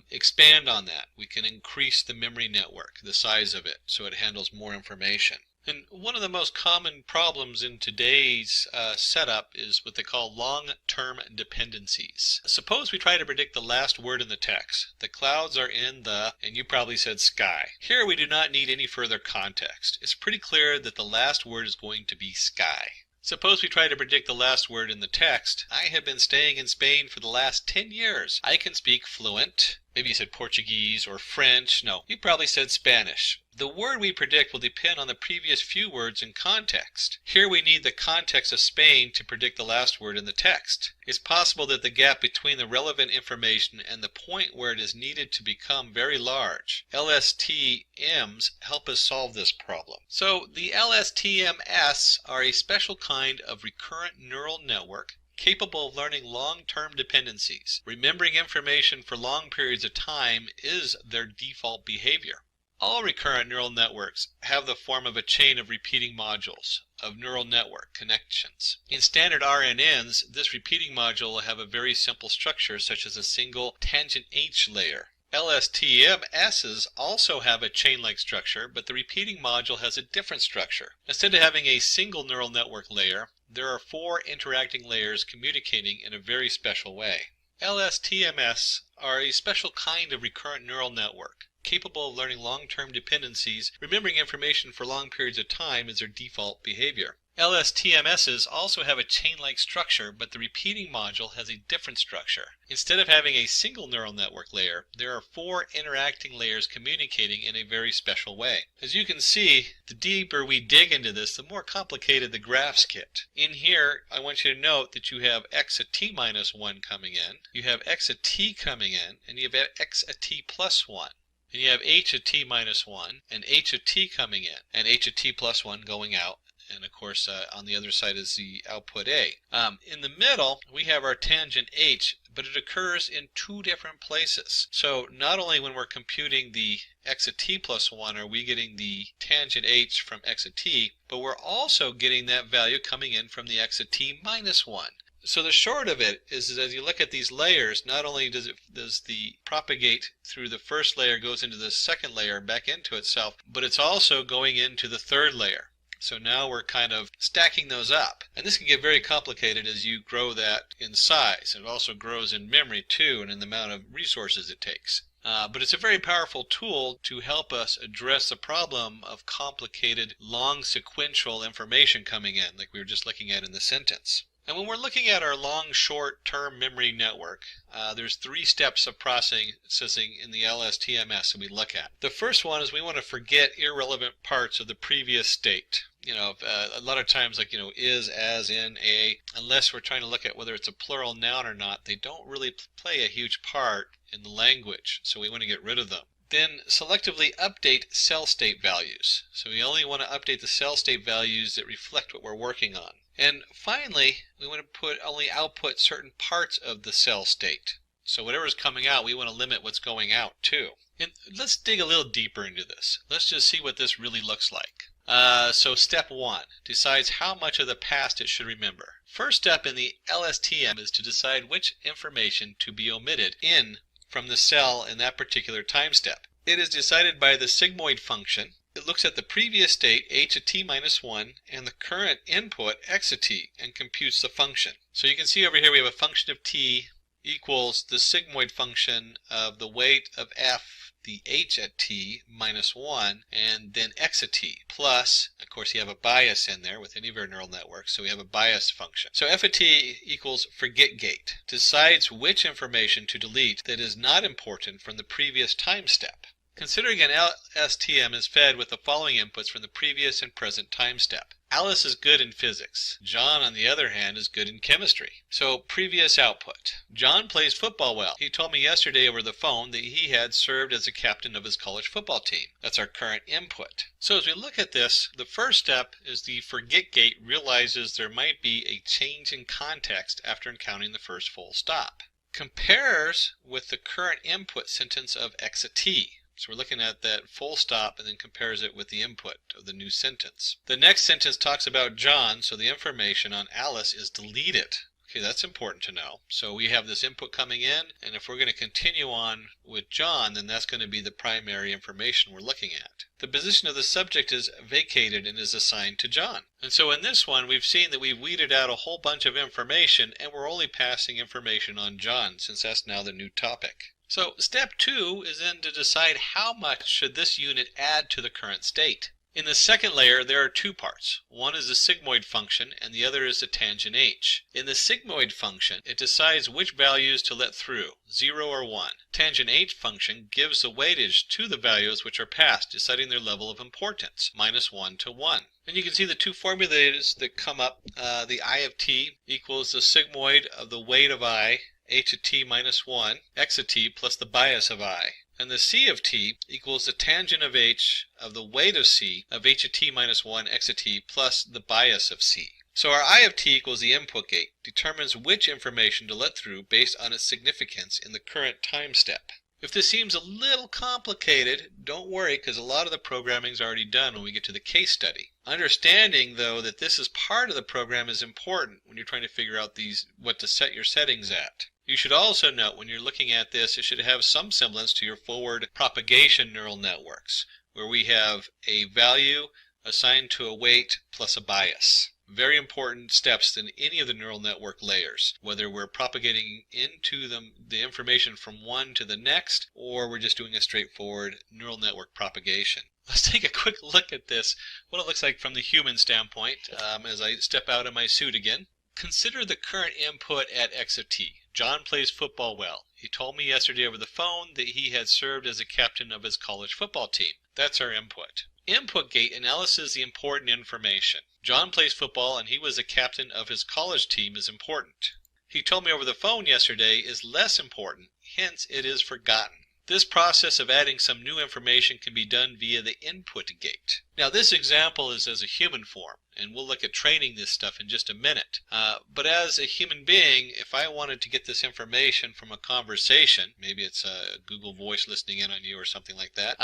Speaker 4: expand on that. We can increase the memory network, the size of it, so it handles more information. And one of the most common problems in today's setup is what they call long-term dependencies. Suppose we try to predict the last word in the text. The clouds are in the, and you probably said sky. Here we do not need any further context. It's pretty clear that the last word is going to be sky. Suppose we try to predict the last word in the text. I have been staying in Spain for the last 10 years. I can speak fluent. Maybe you said Portuguese or French. No, you probably said Spanish. The word we predict will depend on the previous few words in context. Here we need the context of Spain to predict the last word in the text. It's possible that the gap between the relevant information and the point where it is needed to become very large. LSTMs help us solve this problem. So the LSTMs are a special kind of recurrent neural network capable of learning long-term dependencies. Remembering information for long periods of time is their default behavior. All recurrent neural networks have the form of a chain of repeating modules of neural network connections. In standard RNNs, this repeating module will have a very simple structure such as a single tangent H layer. LSTMs also have a chain-like structure, but the repeating module has a different structure. Instead of having a single neural network layer, there are 4 interacting layers communicating in a very special way. LSTMs are a special kind of recurrent neural network, capable of learning long-term dependencies. Remembering information for long periods of time is their default behavior. LSTMs also have a chain-like structure, but the repeating module has a different structure. Instead of having a single neural network layer, there are 4 interacting layers communicating in a very special way. As you can see, the deeper we dig into this, the more complicated the graphs get. In here, I want you to note that you have x at t minus 1 coming in, you have x at t coming in, and you have x at t plus 1. And you have h at t minus 1, and h at t coming in, and h at t plus 1 going out. And of course, on the other side is the output A. In the middle, we have our tangent H, but it occurs in 2 different places. So not only when we're computing the x at t plus 1 are we getting the tangent H from x at t, but we're also getting that value coming in from the x at t minus 1. So the short of it is as you look at these layers, not only does the propagate through the first layer goes into the second layer back into itself, but it's also going into the third layer. So now we're kind of stacking those up. And this can get very complicated as you grow that in size. It also grows in memory too, and in the amount of resources it takes. But it's a very powerful tool to help us address the problem of complicated, long sequential information coming in, like we were just looking at in the sentence. And when we're looking at our long, short-term memory network, there's 3 steps of processing in the LSTMs that we look at. The first one is we want to forget irrelevant parts of the previous state. A lot of times, like, is, as, in, a, unless we're trying to look at whether it's a plural noun or not, they don't really play a huge part in the language, so we want to get rid of them. Then selectively update cell state values. So we only want to update the cell state values that reflect what we're working on. And finally, we want to only output certain parts of the cell state. So whatever's coming out, we want to limit what's going out too. And let's dig a little deeper into this. Let's just see what this really looks like. So step 1 decides how much of the past it should remember. First step in the LSTM is to decide which information to be omitted from the cell in that particular time step. It is decided by the sigmoid function. It looks at the previous state, h at t minus 1, and the current input, x at t, and computes the function. So you can see over here we have a function of t equals the sigmoid function of the weight of f, the h at t minus 1, and then x at t, plus, of course, you have a bias in there with any of our neural networks, so we have a bias function. So f at t equals forget gate, decides which information to delete that is not important from the previous time step. Considering an LSTM is fed with the following inputs from the previous and present time step. Alice is good in physics. John, on the other hand, is good in chemistry. So, previous output. John plays football well. He told me yesterday over the phone that he had served as a captain of his college football team. That's our current input. So as we look at this, the first step is the forget gate realizes there might be a change in context after encountering the first full stop. Compares with the current input sentence of x at t. So we're looking at that full stop and then compares it with the input of the new sentence. The next sentence talks about John, so the information on Alice is deleted. Okay, that's important to know. So we have this input coming in, and if we're going to continue on with John, then that's going to be the primary information we're looking at. The position of the subject is vacated and is assigned to John. And so in this one, we've seen that we've weeded out a whole bunch of information, and we're only passing information on John, since that's now the new topic. So step 2 is then to decide how much should this unit add to the current state. In the second layer, there are 2 parts. One is the sigmoid function, and the other is the tangent h. In the sigmoid function, it decides which values to let through, 0 or 1. Tangent h function gives the weightage to the values which are passed, deciding their level of importance, -1 to 1. And you can see the 2 formulas that come up. The I of t equals the sigmoid of the weight of I, h at t minus 1, x at t plus the bias of I. And the c of t equals the tangent of h of the weight of c of h at t minus 1, x at t plus the bias of c. So our I of t equals the input gate, determines which information to let through based on its significance in the current time step. If this seems a little complicated, don't worry, because a lot of the programming is already done when we get to the case study. Understanding, though, that this is part of the program is important when you're trying to figure out what to set your settings at. You should also note when you're looking at this, it should have some semblance to your forward propagation neural networks, where we have a value assigned to a weight plus a bias. Very important steps in any of the neural network layers, whether we're propagating into the information from one to the next, or we're just doing a straightforward neural network propagation. Let's take a quick look at this, what it looks like from the human standpoint, as I step out of my suit again. Consider the current input at x of t. John plays football well. He told me yesterday over the phone that he had served as a captain of his college football team. That's our input. Input gate analyzes the important information. John plays football and he was a captain of his college team is important. He told me over the phone yesterday is less important, hence it is forgotten. This process of adding some new information can be done via the input gate. Now this example is as a human form, and we'll look at training this stuff in just a minute. But as a human being, if I wanted to get this information from a conversation, maybe it's a Google Voice listening in on you or something like that,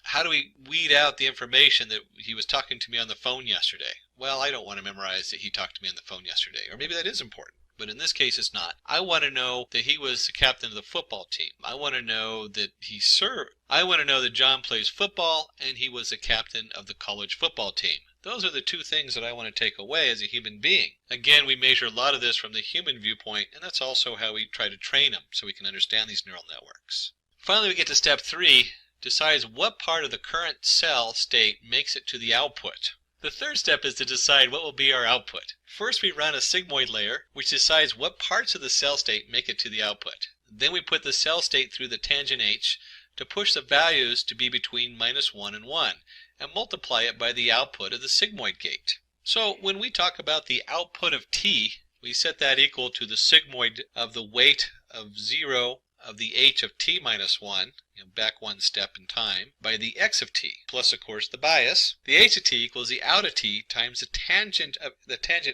Speaker 4: how do we weed out the information that he was talking to me on the phone yesterday? Well, I don't want to memorize that he talked to me on the phone yesterday, or maybe that is important. but in this case it's not. I want to know that he was the captain of the football team. I want to know that he served. I want to know that John plays football and he was the captain of the college football team. Those are the two things that I want to take away as a human being. Again, we measure a lot of this from the human viewpoint, and that's also how we try to train them so we can understand these neural networks. Finally, we get to step 3, decides what part of the current cell state makes it to the output. The third step is to decide what will be our output. First, we run a sigmoid layer, which decides what parts of the cell state make it to the output. Then we put the cell state through the tangent h to push the values to be between -1 and 1, and multiply it by the output of the sigmoid gate. So when we talk about the output of t, we set that equal to the sigmoid of the weight of 0 of the h of t minus 1, back one step in time, by the x of t, plus of course the bias. The h of t equals the out of t times the tangent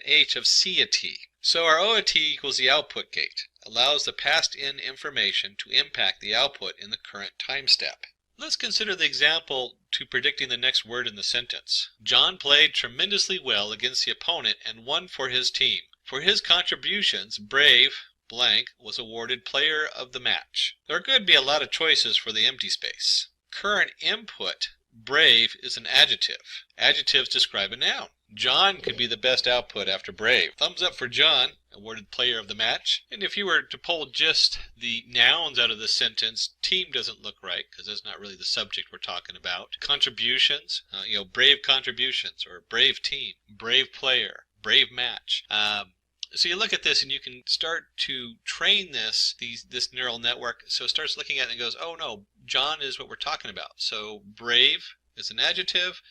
Speaker 4: h of c of t. So our O of t equals the output gate, allows the passed in information to impact the output in the current time step. Let's consider the example to predicting the next word in the sentence. John played tremendously well against the opponent and won for his team. For his contributions, Brave blank was awarded player of the match. There could be a lot of choices for the empty space. Current input, Brave, is an adjective. Adjectives describe a noun. John could be the best output after Brave. Thumbs up for John, awarded player of the match. And if you were to pull just the nouns out of the sentence, team doesn't look right because that's not really the subject we're talking about. Contributions, brave contributions, or brave team, brave player, brave match. So you look at this and you can start to train this neural network so it starts looking at it and goes, oh no, John is what we're talking about. So brave is an adjective,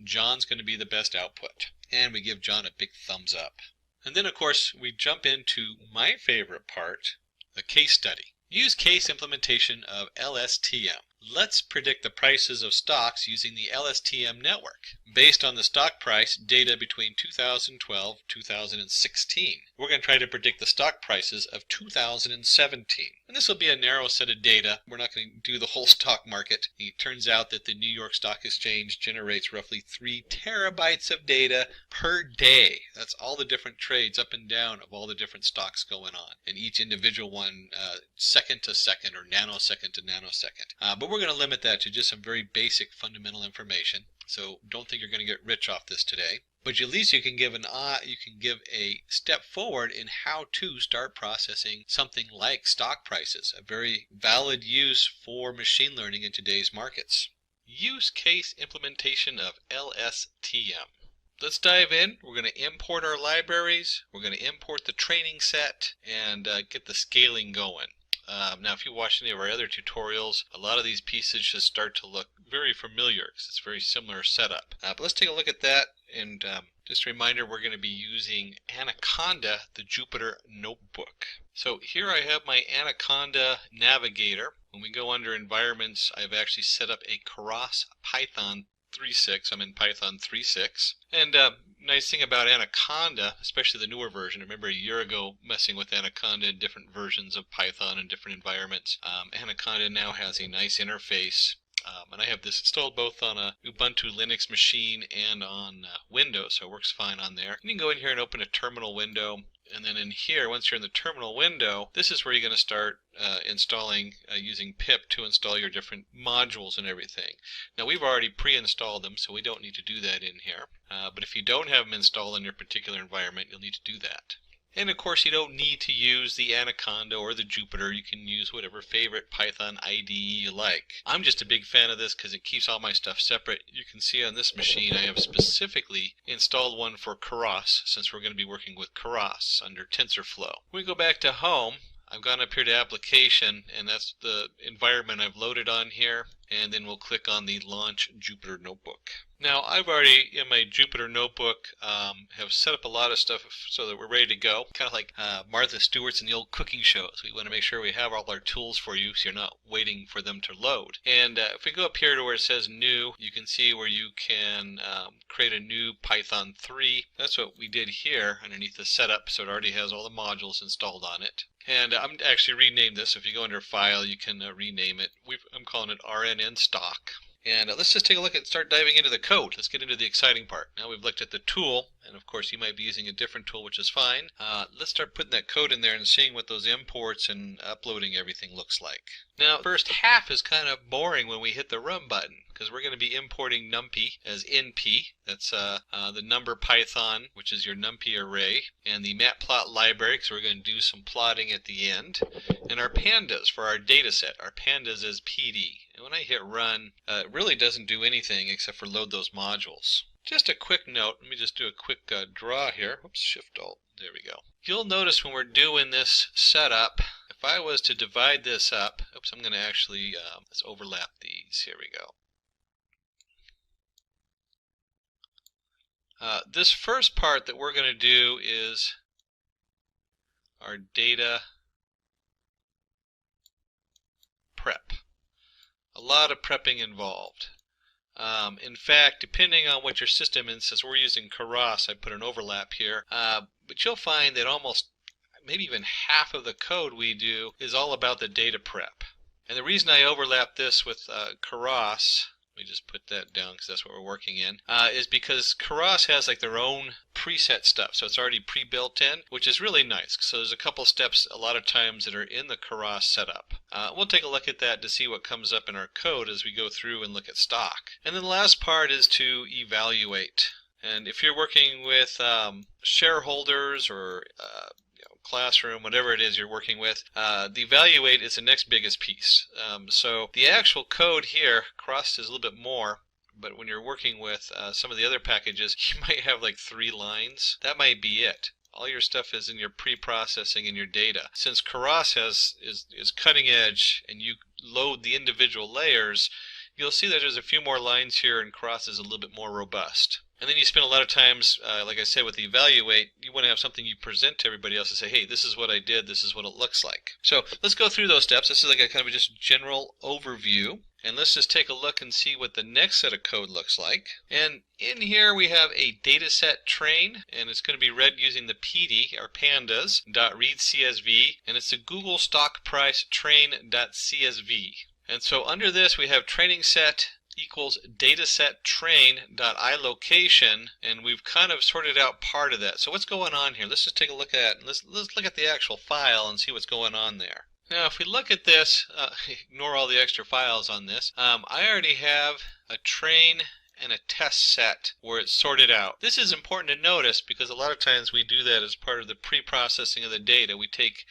Speaker 4: John's going to be the best output. And we give John a big thumbs up. And then of course we jump into my favorite part, a case study. Use case implementation of LSTM. Let's predict the prices of stocks using the LSTM network based on the stock price data between 2012 2016. We're going to try to predict the stock prices of 2017. And this will be a narrow set of data. We're not going to do the whole stock market. It turns out that the New York Stock Exchange generates roughly 3 terabytes of data per day. That's all the different trades up and down of all the different stocks going on. And each individual one second to second or nanosecond to nanosecond. But we're going to limit that to just some very basic fundamental information. So don't think you're going to get rich off this today. But at least you can give a step forward in how to start processing something like stock prices, a very valid use for machine learning in today's markets. Use case implementation of LSTM. Let's dive in. We're going to import our libraries. We're going to import the training set and get the scaling going. Now, if you watch any of our other tutorials, a lot of these pieces just start to look very familiar because it's a very similar setup. But let's take a look at that. And just a reminder, we're going to be using Anaconda, the Jupyter Notebook. So here I have my Anaconda navigator. When we go under environments, I've actually set up a Keras Python 3.6. I'm in Python 3.6. And nice thing about Anaconda, especially the newer version, I remember a year ago messing with Anaconda in different versions of Python in different environments. Anaconda now has a nice interface. And I have this installed both on a Ubuntu Linux machine and on Windows, so it works fine on there. You can go in here and open a terminal window. And then in here, once you're in the terminal window, this is where you're going to start installing using pip to install your different modules and everything. Now we've already pre-installed them, so we don't need to do that in here. But if you don't have them installed in your particular environment, you'll need to do that. And of course, you don't need to use the Anaconda or the Jupyter. You can use whatever favorite Python IDE you like. I'm just a big fan of this because it keeps all my stuff separate. You can see on this machine I have specifically installed one for Keras, since we're going to be working with Keras under TensorFlow. When we go back to home, I've gone up here to application, and that's the environment I've loaded on here. And then we'll click on the Launch Jupyter Notebook. Now I've already, in my Jupyter Notebook, have set up a lot of stuff so that we're ready to go. Kind of like Martha Stewart's in the old cooking shows. We want to make sure we have all our tools for you so you're not waiting for them to load. And if we go up here to where it says New, you can see where you can create a new Python 3. That's what we did here underneath the setup, so it already has all the modules installed on it. And I'm actually renamed this. If you go under File, you can rename it. I'm calling it RNN Stock. And let's just take a look at, start diving into the code. Let's get into the exciting part. Now we've looked at the tool, and of course you might be using a different tool, which is fine. Let's start putting that code in there and seeing what those imports and uploading everything looks like. Now, first half is kind of boring when we hit the run button, because we're going to be importing numpy as np. That's the number Python, which is your numpy array, and the matplot library, because we're going to do some plotting at the end, and our pandas for our data set. Our pandas is pd. And when I hit run, it really doesn't do anything except for load those modules. Just a quick note, let me just do a quick draw here. Oops, Shift Alt, there we go. You'll notice when we're doing this setup, if I was to divide this up, oops, I'm going to actually, let's overlap these, here we go. This first part that we're going to do is our data prep. A lot of prepping involved. In fact, depending on what your system is, since we're using Keras, I put an overlap here, but you'll find that almost maybe even half of the code we do is all about the data prep. And the reason I overlap this with Keras, let me just put that down because that's what we're working in, is because Keras has like their own preset stuff, so it's already pre-built in, which is really nice. So there's a couple steps a lot of times that are in the Keras setup. We'll take a look at that to see what comes up in our code as we go through and look at stock. And then the last part is to evaluate. And if you're working with shareholders or classroom, whatever it is you're working with, the evaluate is the next biggest piece. So the actual code here, Keras is a little bit more, but when you're working with some of the other packages, you might have like 3 lines. That might be it. All your stuff is in your pre-processing and your data. Since Keras is cutting edge and you load the individual layers, you'll see that there's a few more lines here and Keras is a little bit more robust. And then you spend a lot of times, like I said, with the evaluate, you want to have something you present to everybody else and say, hey, this is what I did, this is what it looks like. So let's go through those steps. This is like a kind of just general overview. And let's just take a look and see what the next set of code looks like. And in here we have a dataset train, and it's going to be read using the PD, our pandas.readCSV, and it's the Google stock price train.csv. And so under this we have training set equals dataset train.iLocation, and we've kind of sorted out part of that. So what's going on here? Let's just take a look at let's look at the actual file and see what's going on there. Now if we look at this, ignore all the extra files on this, I already have a train and a test set where it's sorted out. This is important to notice because a lot of times we do that as part of the pre-processing of the data. We take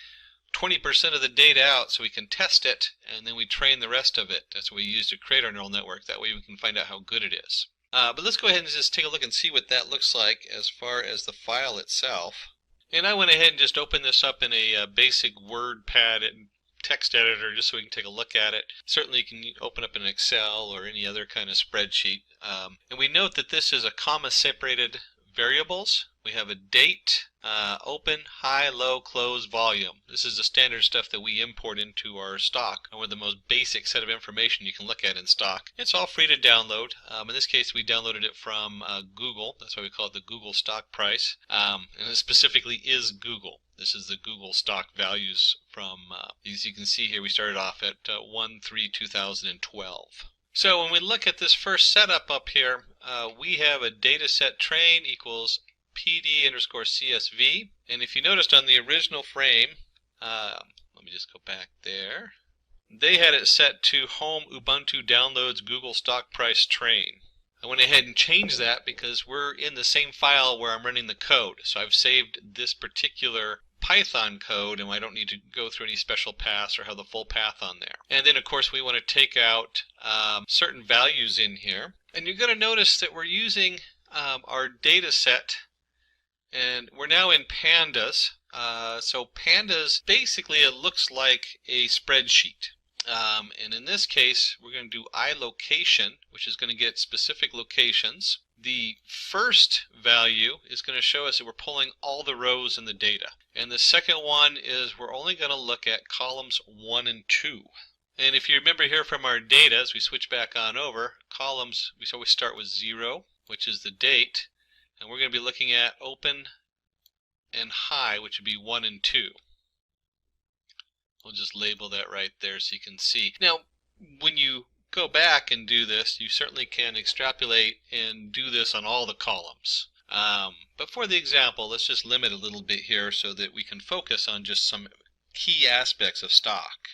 Speaker 4: 20% of the data out so we can test it, and then we train the rest of it. That's what we use to create our neural network. That way we can find out how good it is. But let's go ahead and just take a look and see what that looks like as far as the file itself. And I went ahead and just opened this up in a basic WordPad and text editor just so we can take a look at it. Certainly you can open up an Excel or any other kind of spreadsheet. And we note that this is a comma-separated variables. We have a date, open, high, low, close, volume. This is the standard stuff that we import into our stock, and we're the most basic set of information you can look at in stock. It's all free to download. In this case, we downloaded it from Google. That's why we call it the Google stock price. And it specifically is Google. This is the Google stock values from, as you can see here, we started off at 1/3/2012. So when we look at this first setup up here, we have a dataset train equals PD_CSV. And if you noticed on the original frame, let me just go back there, they had it set to home Ubuntu downloads Google stock price train. I went ahead and changed that because we're in the same file where I'm running the code. So I've saved this particular Python code, and I don't need to go through any special paths or have the full path on there. And then of course we want to take out certain values in here. And you're going to notice that we're using our data set, and we're now in pandas. So pandas, basically it looks like a spreadsheet. And in this case we're going to do iLocation, which is going to get specific locations. The first value is going to show us that we're pulling all the rows in the data. And the second one is we're only going to look at columns 1 and 2. And if you remember here from our data, as we switch back on over, columns, we always start with 0, which is the date. And we're going to be looking at open and high, which would be 1 and 2. We'll just label that right there so you can see. Now, when you go back and do this, you certainly can extrapolate and do this on all the columns. But for the example, let's just limit a little bit here so that we can focus on just some key aspects of stock.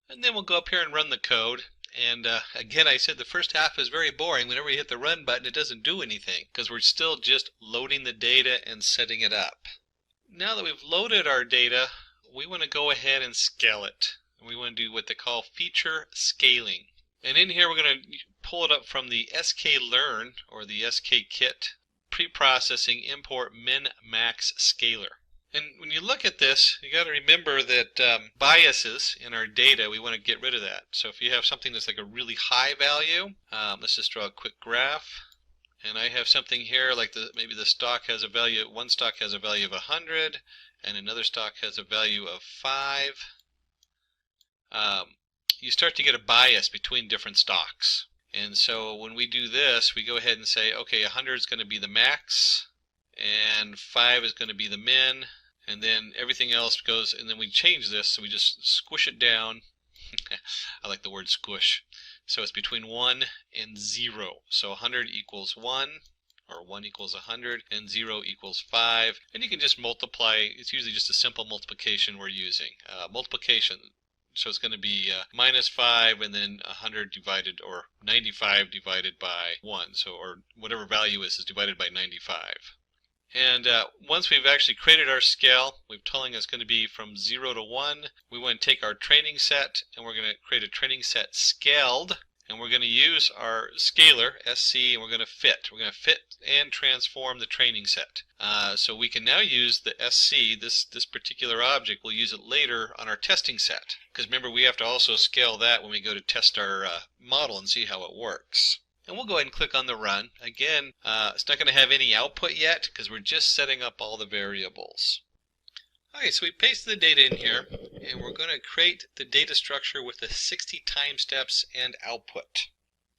Speaker 4: And then we'll go up here and run the code. And again, I said the first half is very boring. Whenever we hit the run button, it doesn't do anything because we're still just loading the data and setting it up. Now that we've loaded our data, we want to go ahead and scale it. And we want to do what they call feature scaling. And in here, we're going to pull it up from the sklearn or the skKit preprocessing import min max scaler. And when you look at this, you got to remember that biases in our data, we want to get rid of that. So if you have something that's like a really high value, let's just draw a quick graph. And I have something here like maybe the stock has a value, one stock has a value of 100, and another stock has a value of 5. You start to get a bias between different stocks. And so when we do this, we go ahead and say, okay, 100 is going to be the max, and 5 is going to be the min, and then everything else goes, and then we change this, so we just squish it down. I like the word squish. So it's between 1 and 0. So 100 equals 1, or 1 equals 100, and 0 equals 5. And you can just multiply. It's usually just a simple multiplication we're using. Multiplication. So it's going to be minus 5 and then 100 divided, or 95 divided by 1. So, or whatever value is divided by 95. And once we've actually created our scale, we've telling us going to be from 0 to 1. We want to take our training set and we're going to create a training set scaled. And we're going to use our scaler, SC, and we're going to fit. We're going to fit and transform the training set. So we can now use the SC, this particular object, we'll use it later on our testing set. Because remember, we have to also scale that when we go to test our model and see how it works. And we'll go ahead and click on the run. Again, it's not going to have any output yet because we're just setting up all the variables. Okay, so we paste the data in here, and we're going to create the data structure with the 60 time steps and output.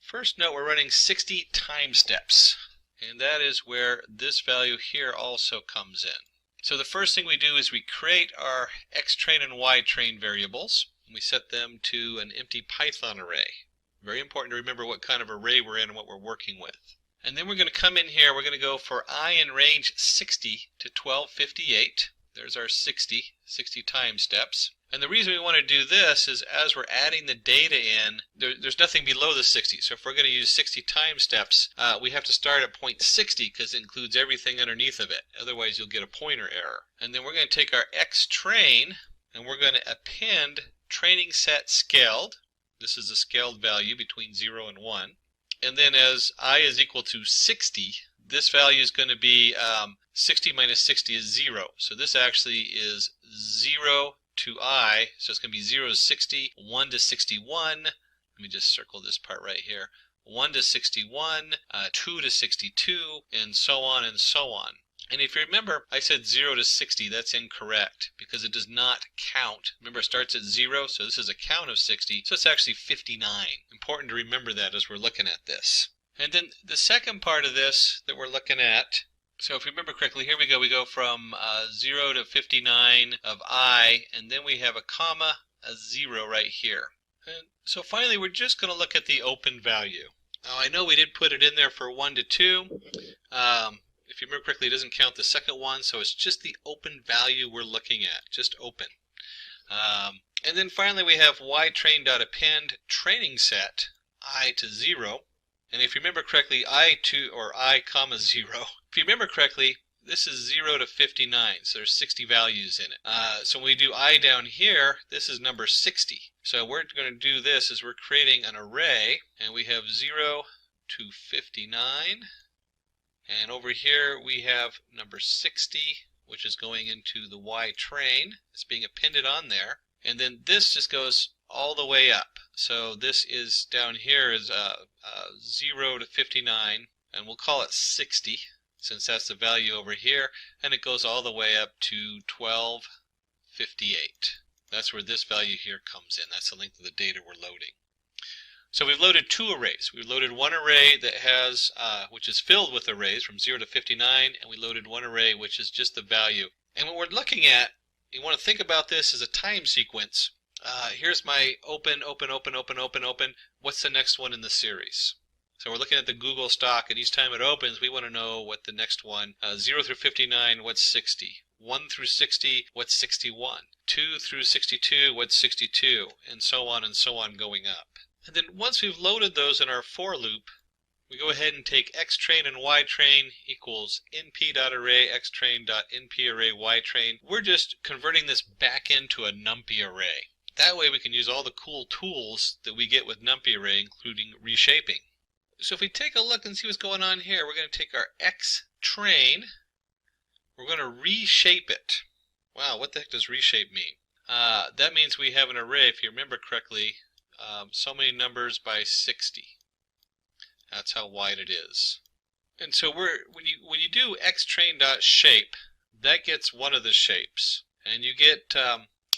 Speaker 4: First note, we're running 60 time steps, and that is where this value here also comes in. So the first thing we do is we create our xtrain and ytrain variables, and we set them to an empty Python array. Very important to remember what kind of array we're in and what we're working with. And then we're going to come in here, we're going to go for I in range 60 to 1258. There's our 60 time steps. And the reason we want to do this is as we're adding the data in, there's nothing below the 60. So if we're going to use 60 time steps, we have to start at point 60 because it includes everything underneath of it. Otherwise, you'll get a pointer error. And then we're going to take our xtrain and we're going to append training set scaled. This is the scaled value between 0 and 1. And then as I is equal to 60, this value is going to be 60 minus 60 is 0. So this actually is 0 to I. So it's going to be 0 to 60, 1 to 61. Let me just circle this part right here. 1 to 61, 2 to 62, and so on and so on. And if you remember, I said 0 to 60. That's incorrect because it does not count. Remember, it starts at 0, so this is a count of 60. So it's actually 59. Important to remember that as we're looking at this. And then the second part of this that we're looking at, so if you remember correctly, here we go from 0 to 59 of I, and then we have a comma, a 0 right here. And so finally, we're just going to look at the open value. Now, I know we did put it in there for 1 to 2. If you remember correctly, it doesn't count the second one, so it's just the open value we're looking at, just open. And then finally, we have ytrain.append training set I to 0. And if you remember correctly, I comma 0. If you remember correctly, this is 0 to 59, so there's 60 values in it. So when we do I down here, this is number 60. So we're going to do this is we're creating an array, and we have 0 to 59. And over here we have number 60, which is going into the ytrain. It's being appended on there. And then this just goes all the way up. So this is down here is 0 to 59, and we'll call it 60 since that's the value over here, and it goes all the way up to 1258. That's where this value here comes in. That's the length of the data we're loading. So we've loaded two arrays. We've loaded one array that has, which is filled with arrays from 0 to 59, and we loaded one array which is just the value. And what we're looking at, you want to think about this as a time sequence. Here's my open. What's the next one in the series? So we're looking at the Google stock, and each time it opens, we want to know what the next one, 0 through 59, what's 60? 1 through 60, what's 61? 2 through 62, what's 62? And so on going up. And then once we've loaded those in our for loop, we go ahead and take xtrain and ytrain equals np.array xtrain.nparray ytrain. We're just converting this back into a numpy array. That way we can use all the cool tools that we get with numpy array, including reshaping. So if we take a look and see what's going on here, we're going to take our xtrain, we're going to reshape it. Wow, what the heck does reshape mean? That means we have an array, if you remember correctly, so many numbers by 60. That's how wide it is. And so when you do xtrain.shape, that gets one of the shapes. And you get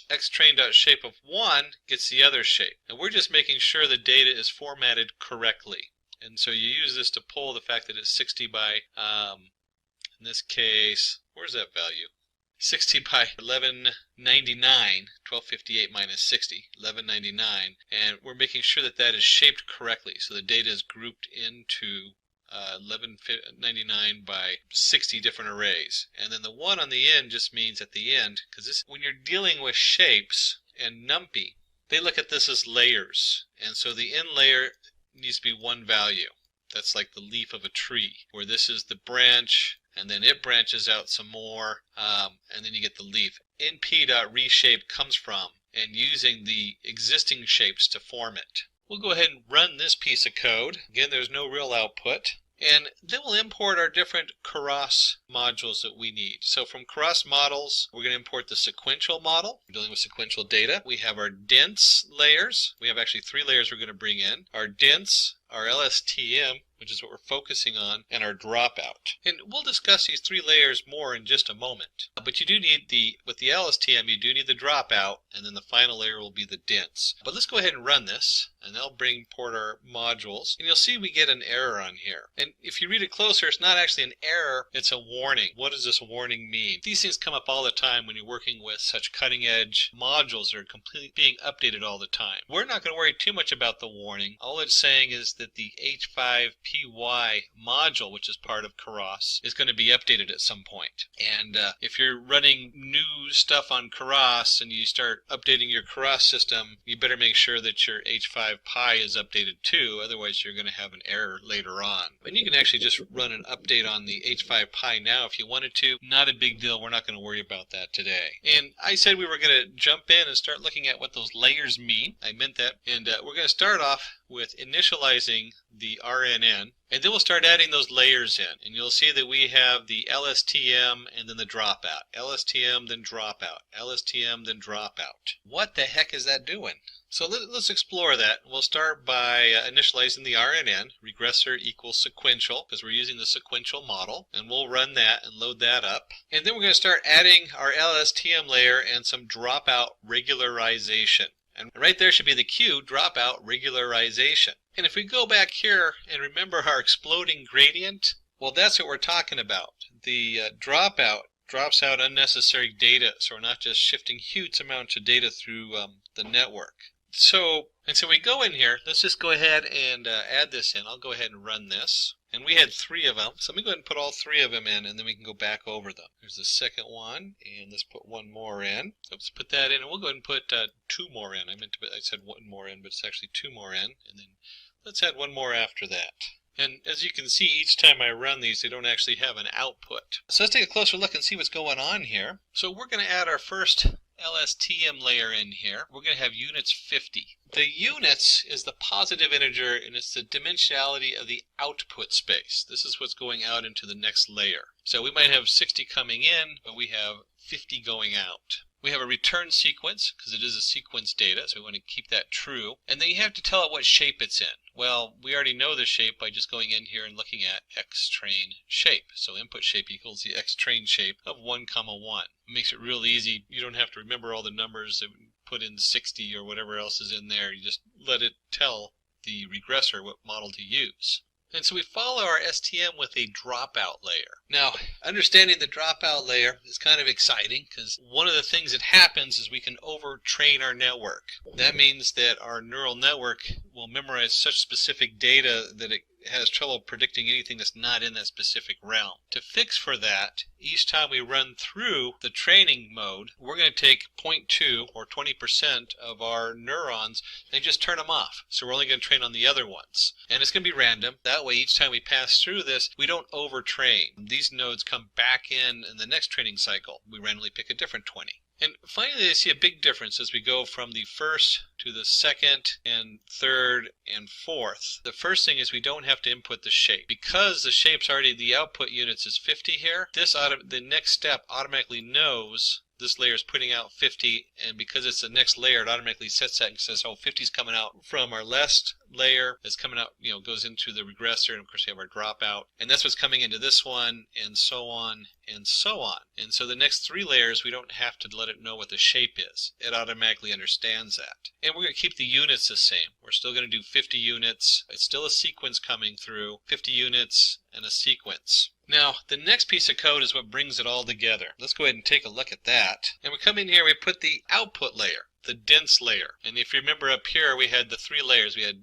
Speaker 4: xtrain.shape of 1 gets the other shape. And we're just making sure the data is formatted correctly. And so you use this to pull the fact that it's 60 by, in this case, where's that value? 60 by 1199, 1258 minus 60, 1199, and we're making sure that that is shaped correctly. So the data is grouped into 1199 by 60 different arrays. And then the 1 on the end just means at the end, because when you're dealing with shapes and NumPy, they look at this as layers. And so the end layer needs to be 1 value. That's like the leaf of a tree, where this is the branch, and then it branches out some more, and then you get the leaf. np.reshape comes from and using the existing shapes to form it. We'll go ahead and run this piece of code. Again, there's no real output. And then we'll import our different Keras modules that we need. So from Keras models, we're going to import the sequential model. We're dealing with sequential data. We have our dense layers. We have actually 3 layers we're going to bring in. Our dense, our LSTM, which is what we're focusing on, and our dropout. And we'll discuss these 3 layers more in just a moment. But you do need with the LSTM, you do need the dropout, and then the final layer will be the dense. But let's go ahead and run this, and that'll import our modules. And you'll see we get an error on here. And if you read it closer, it's not actually an error, it's a warning. What does this warning mean? These things come up all the time when you're working with such cutting edge modules that are completely being updated all the time. We're not going to worry too much about the warning. All it's saying is that the H5PY module, which is part of Keras, is going to be updated at some point. And if you're running new stuff on Keras and you start updating your Keras system, you better make sure that your H5Pi is updated too, otherwise you're going to have an error later on. And you can actually just run an update on the H5Pi now if you wanted to. Not a big deal, we're not going to worry about that today. And I said we were going to jump in and start looking at what those layers mean. I meant that. And we're going to start off with initializing the RNN, and then we'll start adding those layers in. And you'll see that we have the LSTM and then the dropout. LSTM, then dropout. LSTM, then dropout. What the heck is that doing? So let's explore that. We'll start by initializing the RNN, regressor equals sequential, because we're using the sequential model, and we'll run that and load that up. And then we're going to start adding our LSTM layer and some dropout regularization. And right there should be the Q, dropout regularization. And if we go back here and remember our exploding gradient, well, that's what we're talking about. The dropout drops out unnecessary data, so we're not just shifting huge amounts of data through the network. So we go in here, let's just go ahead and add this in. I'll go ahead and run this. And we had 3 of them, so let me go ahead and put all 3 of them in, and then we can go back over them. There's the second one, and let's put 1 more in. So let's put that in, and we'll go ahead and put 2 more in. I said 1 more in, but it's actually 2 more in, and then let's add 1 more after that. And as you can see, each time I run these, they don't actually have an output. So let's take a closer look and see what's going on here. So we're going to add our first LSTM layer in here. We're going to have units 50. The units is the positive integer, and it's the dimensionality of the output space. This is what's going out into the next layer. So we might have 60 coming in, but we have 50 going out. We have a return sequence, because it is a sequence data, so we want to keep that true. And then you have to tell it what shape it's in. Well, we already know the shape by just going in here and looking at xtrain shape. So input shape equals the xtrain shape of 1, 1. It makes it real easy. You don't have to remember all the numbers that put in 60 or whatever else is in there. You just let it tell the regressor what model to use. And so we follow our STM with a dropout layer. Now, understanding the dropout layer is kind of exciting because one of the things that happens is we can overtrain our network. That means that our neural network will memorize such specific data that it has trouble predicting anything that's not in that specific realm. To fix for that, each time we run through the training mode, we're going to take 0.2 or 20% of our neurons and just turn them off. So we're only going to train on the other ones. And it's going to be random. That way, each time we pass through this, we don't overtrain. These nodes come back in the next training cycle. We randomly pick a different 20. And finally, I see a big difference as we go from the first to the second and third and fourth. The first thing is we don't have to input the shape. Because the shape's already, the output units is 50 here, the next step automatically knows this layer is putting out 50, and because it's the next layer, it automatically sets that and says, oh, 50 is coming out from our last layer. It's coming out, goes into the regressor, and of course we have our dropout. And that's what's coming into this one, and so on, and so on. And so the next 3 layers, we don't have to let it know what the shape is. It automatically understands that. And we're going to keep the units the same. We're still going to do 50 units. It's still a sequence coming through, 50 units and a sequence. Now, the next piece of code is what brings it all together. Let's go ahead and take a look at that. And we come in here, we put the output layer, the dense layer. And if you remember up here, we had the 3 layers. We had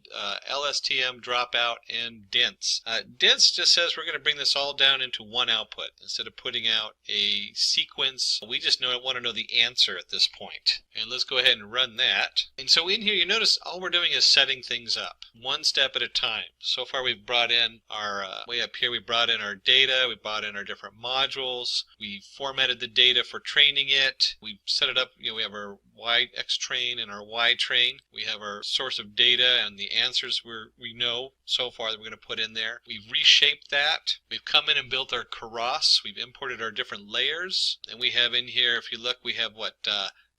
Speaker 4: LSTM, dropout, and dense. Dense just says we're going to bring this all down into one output. Instead of putting out a sequence, we just want to know the answer at this point. And let's go ahead and run that. And so in here, you notice all we're doing is setting things up, one step at a time. So far, we've brought in our, way up here, we brought in our data, we brought in our different modules, we formatted the data for training it, we set it up, we have our X train and our Y train. We have our source of data and the answers we know so far that we're going to put in there. We've reshaped that. We've come in and built our Keras. We've imported our different layers. And we have in here, if you look, we have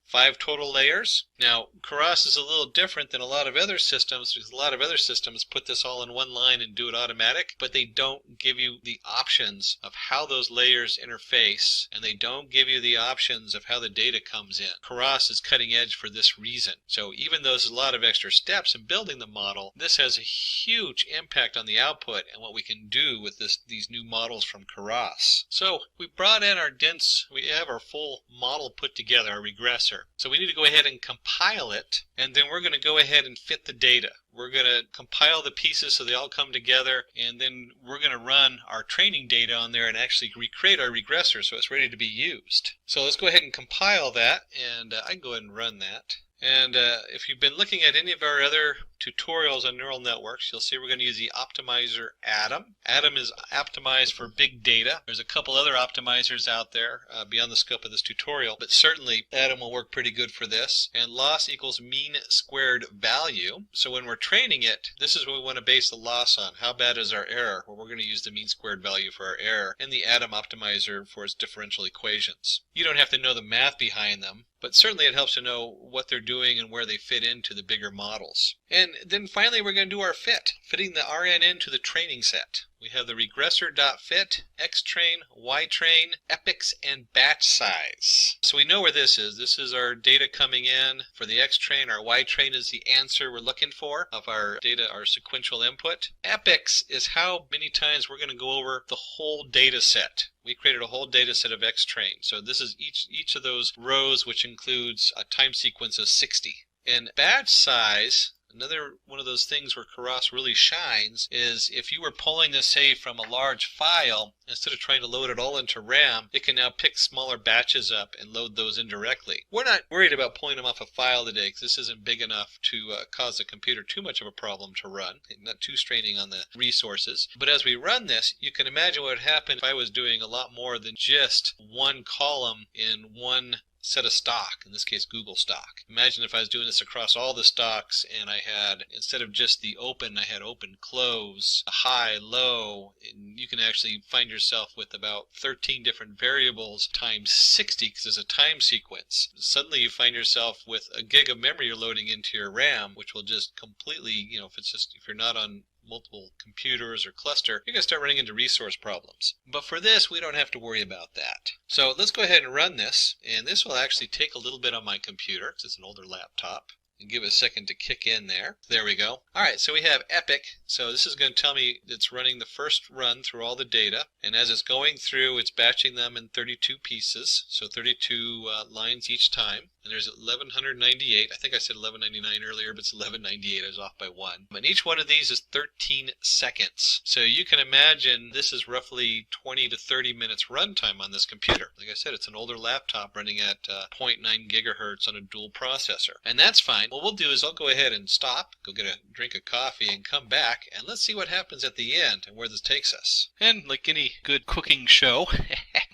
Speaker 4: 5 total layers. Now, Keras is a little different than a lot of other systems because a lot of other systems put this all in one line and do it automatic, but they don't give you the options of how those layers interface, and they don't give you the options of how the data comes in. Keras is cutting edge for this reason. So even though there's a lot of extra steps in building the model, this has a huge impact on the output and what we can do with these new models from Keras. So we brought in our dense, we have our full model put together, our regressor. So we need to go ahead and compile it, and then we're going to go ahead and fit the data. We're going to compile the pieces so they all come together, and then we're going to run our training data on there and actually recreate our regressor so it's ready to be used. So let's go ahead and compile that, and I can go ahead and run that. And if you've been looking at any of our other tutorials on neural networks, you'll see we're going to use the optimizer Atom. Atom is optimized for big data. There's a couple other optimizers out there beyond the scope of this tutorial, but certainly Atom will work pretty good for this. And loss equals mean squared value. So when we're training it, this is what we want to base the loss on. How bad is our error? Well, we're going to use the mean squared value for our error and the Atom optimizer for its differential equations. You don't have to know the math behind them, but certainly it helps to know what they're doing and where they fit into the bigger models. And then finally we're going to do our fit, fitting the RN into the training set. We have the regressor.fit, X-train, Y-train, epochs, and batch size. So we know where this is. This is our data coming in for the X-train. Our Y-train is the answer we're looking for of our data, our sequential input. Epochs is how many times we're going to go over the whole data set. We created a whole data set of X-train. So this is each of those rows, which includes a time sequence of 60. And batch size, another one of those things where Keras really shines, is if you were pulling this, say, from a large file, instead of trying to load it all into RAM, it can now pick smaller batches up and load those indirectly. We're not worried about pulling them off a file today because this isn't big enough to cause the computer too much of a problem to run, not too straining on the resources. But as we run this, you can imagine what would happen if I was doing a lot more than just one column in one set of stock, in this case Google stock. Imagine if I was doing this across all the stocks and I had, instead of just the open, I had open, close, high, low, and you can actually find yourself with about 13 different variables times 60 because it's a time sequence. Suddenly you find yourself with a gig of memory you're loading into your RAM, which will just completely, if you're not on multiple computers or cluster, you're going to start running into resource problems. But for this, we don't have to worry about that. So let's go ahead and run this, and this will actually take a little bit on my computer because it's an older laptop. and give it a second to kick in there. There we go. All right, so we have epic. So this is going to tell me it's running the first run through all the data, and as it's going through, it's batching them in 32 pieces, so 32 lines each time. And there's 1198. I think I said 1199 earlier, but it's 1198. I was off by one. And each one of these is 13 seconds. So you can imagine this is roughly 20 to 30 minutes runtime on this computer. Like I said, it's an older laptop running at 0.9 gigahertz on a dual processor. And that's fine. What we'll do is I'll go ahead and stop, go get a drink of coffee, and come back, and let's see what happens at the end and where this takes us. And like any good cooking show,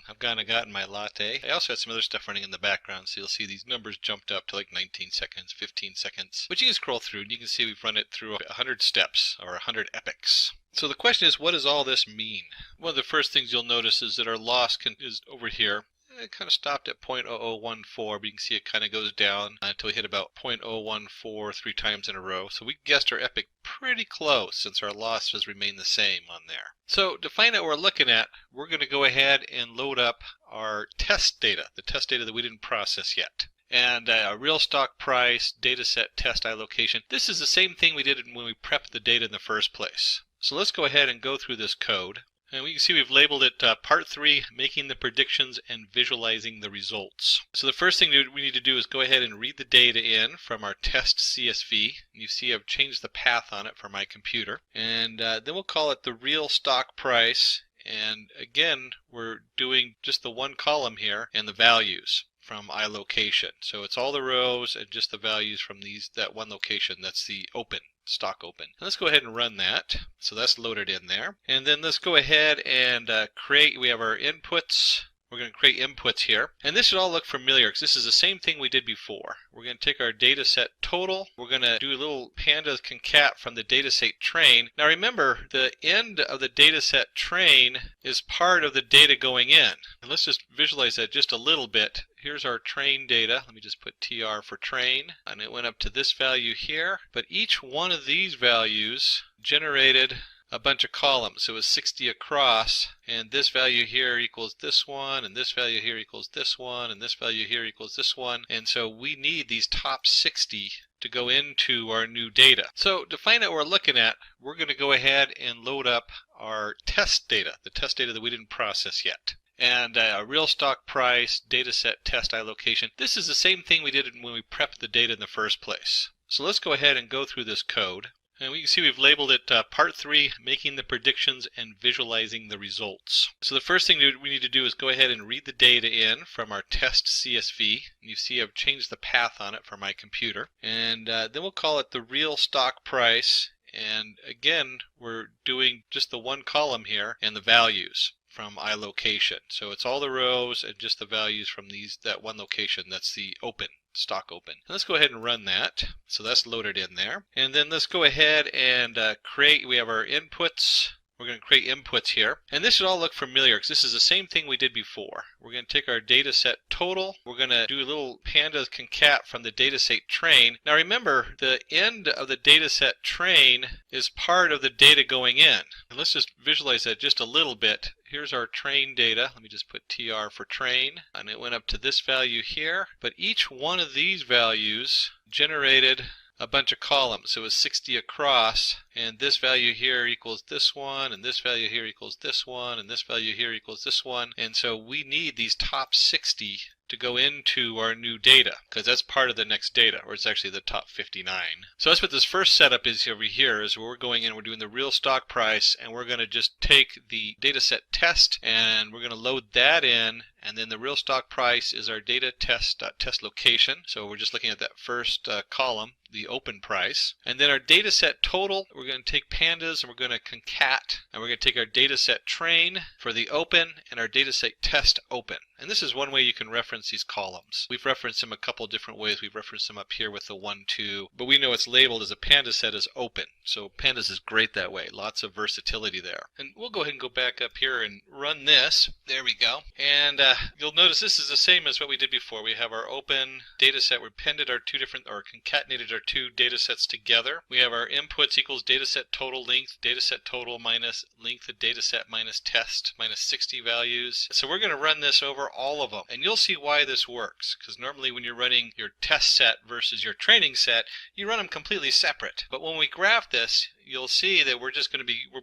Speaker 4: I've gone and gotten my latte. I also had some other stuff running in the background, so you'll see these numbers jumped up to like 19 seconds, 15 seconds. But you can scroll through and you can see we've run it through 100 steps, or 100 epics. So the question is, what does all this mean? One of the first things you'll notice is that our loss is over here. It kind of stopped at 0.0014, but you can see it kind of goes down until we hit about 0.014 3 times in a row. So we guessed our epic pretty close, since our loss has remained the same on there. So to find out what we're looking at, we're going to go ahead and load up our test data, the test data that we didn't process yet. And a real stock price, data set, test allocation. This is the same thing we did when we prepped the data in the first place. So let's go ahead and go through this code. And we can see we've labeled it Part 3, Making the Predictions and Visualizing the Results. So the first thing we need to do is go ahead and read the data in from our test CSV. And you see I've changed the path on it for my computer. And then we'll call it the real stock price. And again, we're doing just the one column here and the values from iLocation. So it's all the rows and just the values from that one location. That's the open, stock open. And let's go ahead and run that. So that's loaded in there. And then let's go ahead and we have our inputs. We're going to create inputs here. And this should all look familiar because this is the same thing we did before. We're going to take our data set total. We're going to do a little pandas concat from the data set train. Now remember, the end of the data set train is part of the data going in. And let's just visualize that just a little bit. Here's our train data. Let me just put TR for train. And it went up to this value here. But each one of these values generated a bunch of columns. So it was 60 across, and this value here equals this one, and this value here equals this one, and this value here equals this one. And so we need these top 60 to go into our new data. So to find out what we're looking at, we're going to go ahead and load up our test data, the test data that we didn't process yet. And a real stock price, data set, test allocation. This is the same thing we did when we prepped the data in the first place. So let's go ahead and go through this code. And we can see we've labeled it Part 3, Making the Predictions and Visualizing the Results. So the first thing we need to do is go ahead and read the data in from our test CSV. And you see I've changed the path on it for my computer. And then we'll call it the real stock price. And again, we're doing just the one column here and the values from iLocation. So it's all the rows and just the values from that one location. That's the open, stock open. And let's go ahead and run that. So that's loaded in there. And then let's go ahead and we have our inputs. We're going to create inputs here. And this should all look familiar because this is the same thing we did before. We're going to take our data set total. We're going to do a little pandas concat from the data set train. Now remember, the end of the data set train is part of the data going in. And let's just visualize that just a little bit. Here's our train data. Let me just put TR for train. And it went up to this value here. But each one of these values generated a bunch of columns. So it was 60 across, and this value here equals this one, and this value here equals this one, and this value here equals this one. And so we need these top 60 to go into our new data, because that's part of the next data, or it's actually the top 59. So that's what this first setup is over here, is where we're going in, we're doing the real stock price, and we're going to just take the data set test, and we're going to load that in, and then the real stock price is our data test location. So we're just looking at that first column, the open price. And then our data set total, we're going to take pandas and we're going to concat, and we're going to take our data set train for the open and our data set test open. And this is one way you can reference these columns. We've referenced them a couple different ways. We've referenced them up here with the 1, 2, but we know it's labeled as a panda set as open. So pandas is great that way. Lots of versatility there. And we'll go ahead and go back up here and run this. There we go. And you'll notice this is the same as what we did before. We have our open data set. We appended our concatenated our two data sets together. We have our inputs equals data set total length, data set total minus length of data set minus test minus 60 value. values. So we're going to run this over all of them, and you'll see why this works, because normally when you're running your test set versus your training set, you run them completely separate. But when we graph this, you'll see that we'll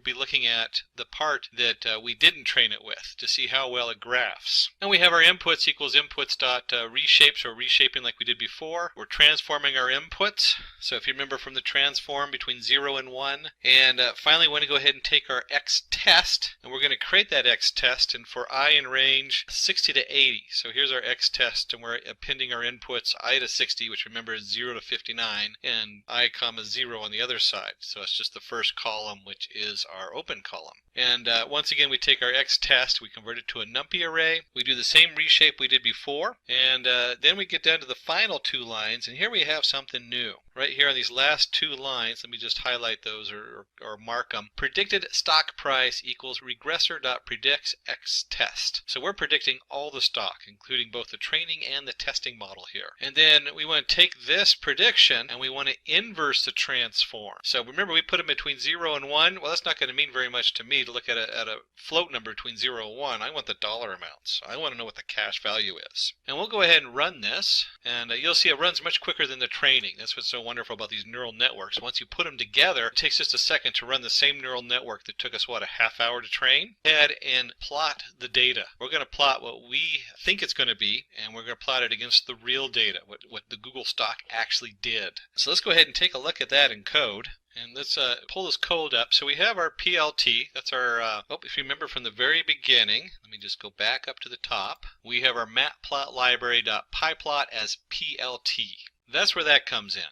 Speaker 4: be looking at the part that we didn't train it with to see how well it graphs. And we have our inputs equals inputs dot reshape, so we're reshaping like we did before. We're transforming our inputs. So if you remember from the transform between 0 and 1, and finally we want to go ahead and take our x test, and we're going to create that x test, and for I in range 60 to 80. So here's our x test, and we're appending our inputs I to 60, which remember is 0 to 59, and I comma 0 on the other side. So it's just the first column, which is our open column. And once again, we take our x test, we convert it to a numpy array. We do the same reshape we did before, and then we get down to the final 2 lines, and here we have something new. Right here on these last 2 lines, let me just highlight those or mark them. Predicted stock price equals regressor.predicts x test. So we're predicting all the stock, including both the training and the testing model here. And then we want to take this prediction and we want to inverse the transform. So remember, we put them between 0 and 1. Well, that's not going to mean very much to me to look at a float number between 0 and 1. I want the dollar amounts. I want to know what the cash value is. And we'll go ahead and run this, and you'll see it runs much quicker than the training. That's what's so wonderful about these neural networks. Once you put them together, it takes just a second to run the same neural network that took us, what, a half hour to train? Head and plot the data. We're going to plot what we think it's going to be, and we're going to plot it against the real data, what the Google stock actually did. So let's go ahead and take a look at that in code. And let's pull this code up. So we have our PLT. That's our, if you remember from the very beginning, let me just go back up to the top. We have our matplotlibary.pyplot as PLT. That's where that comes in.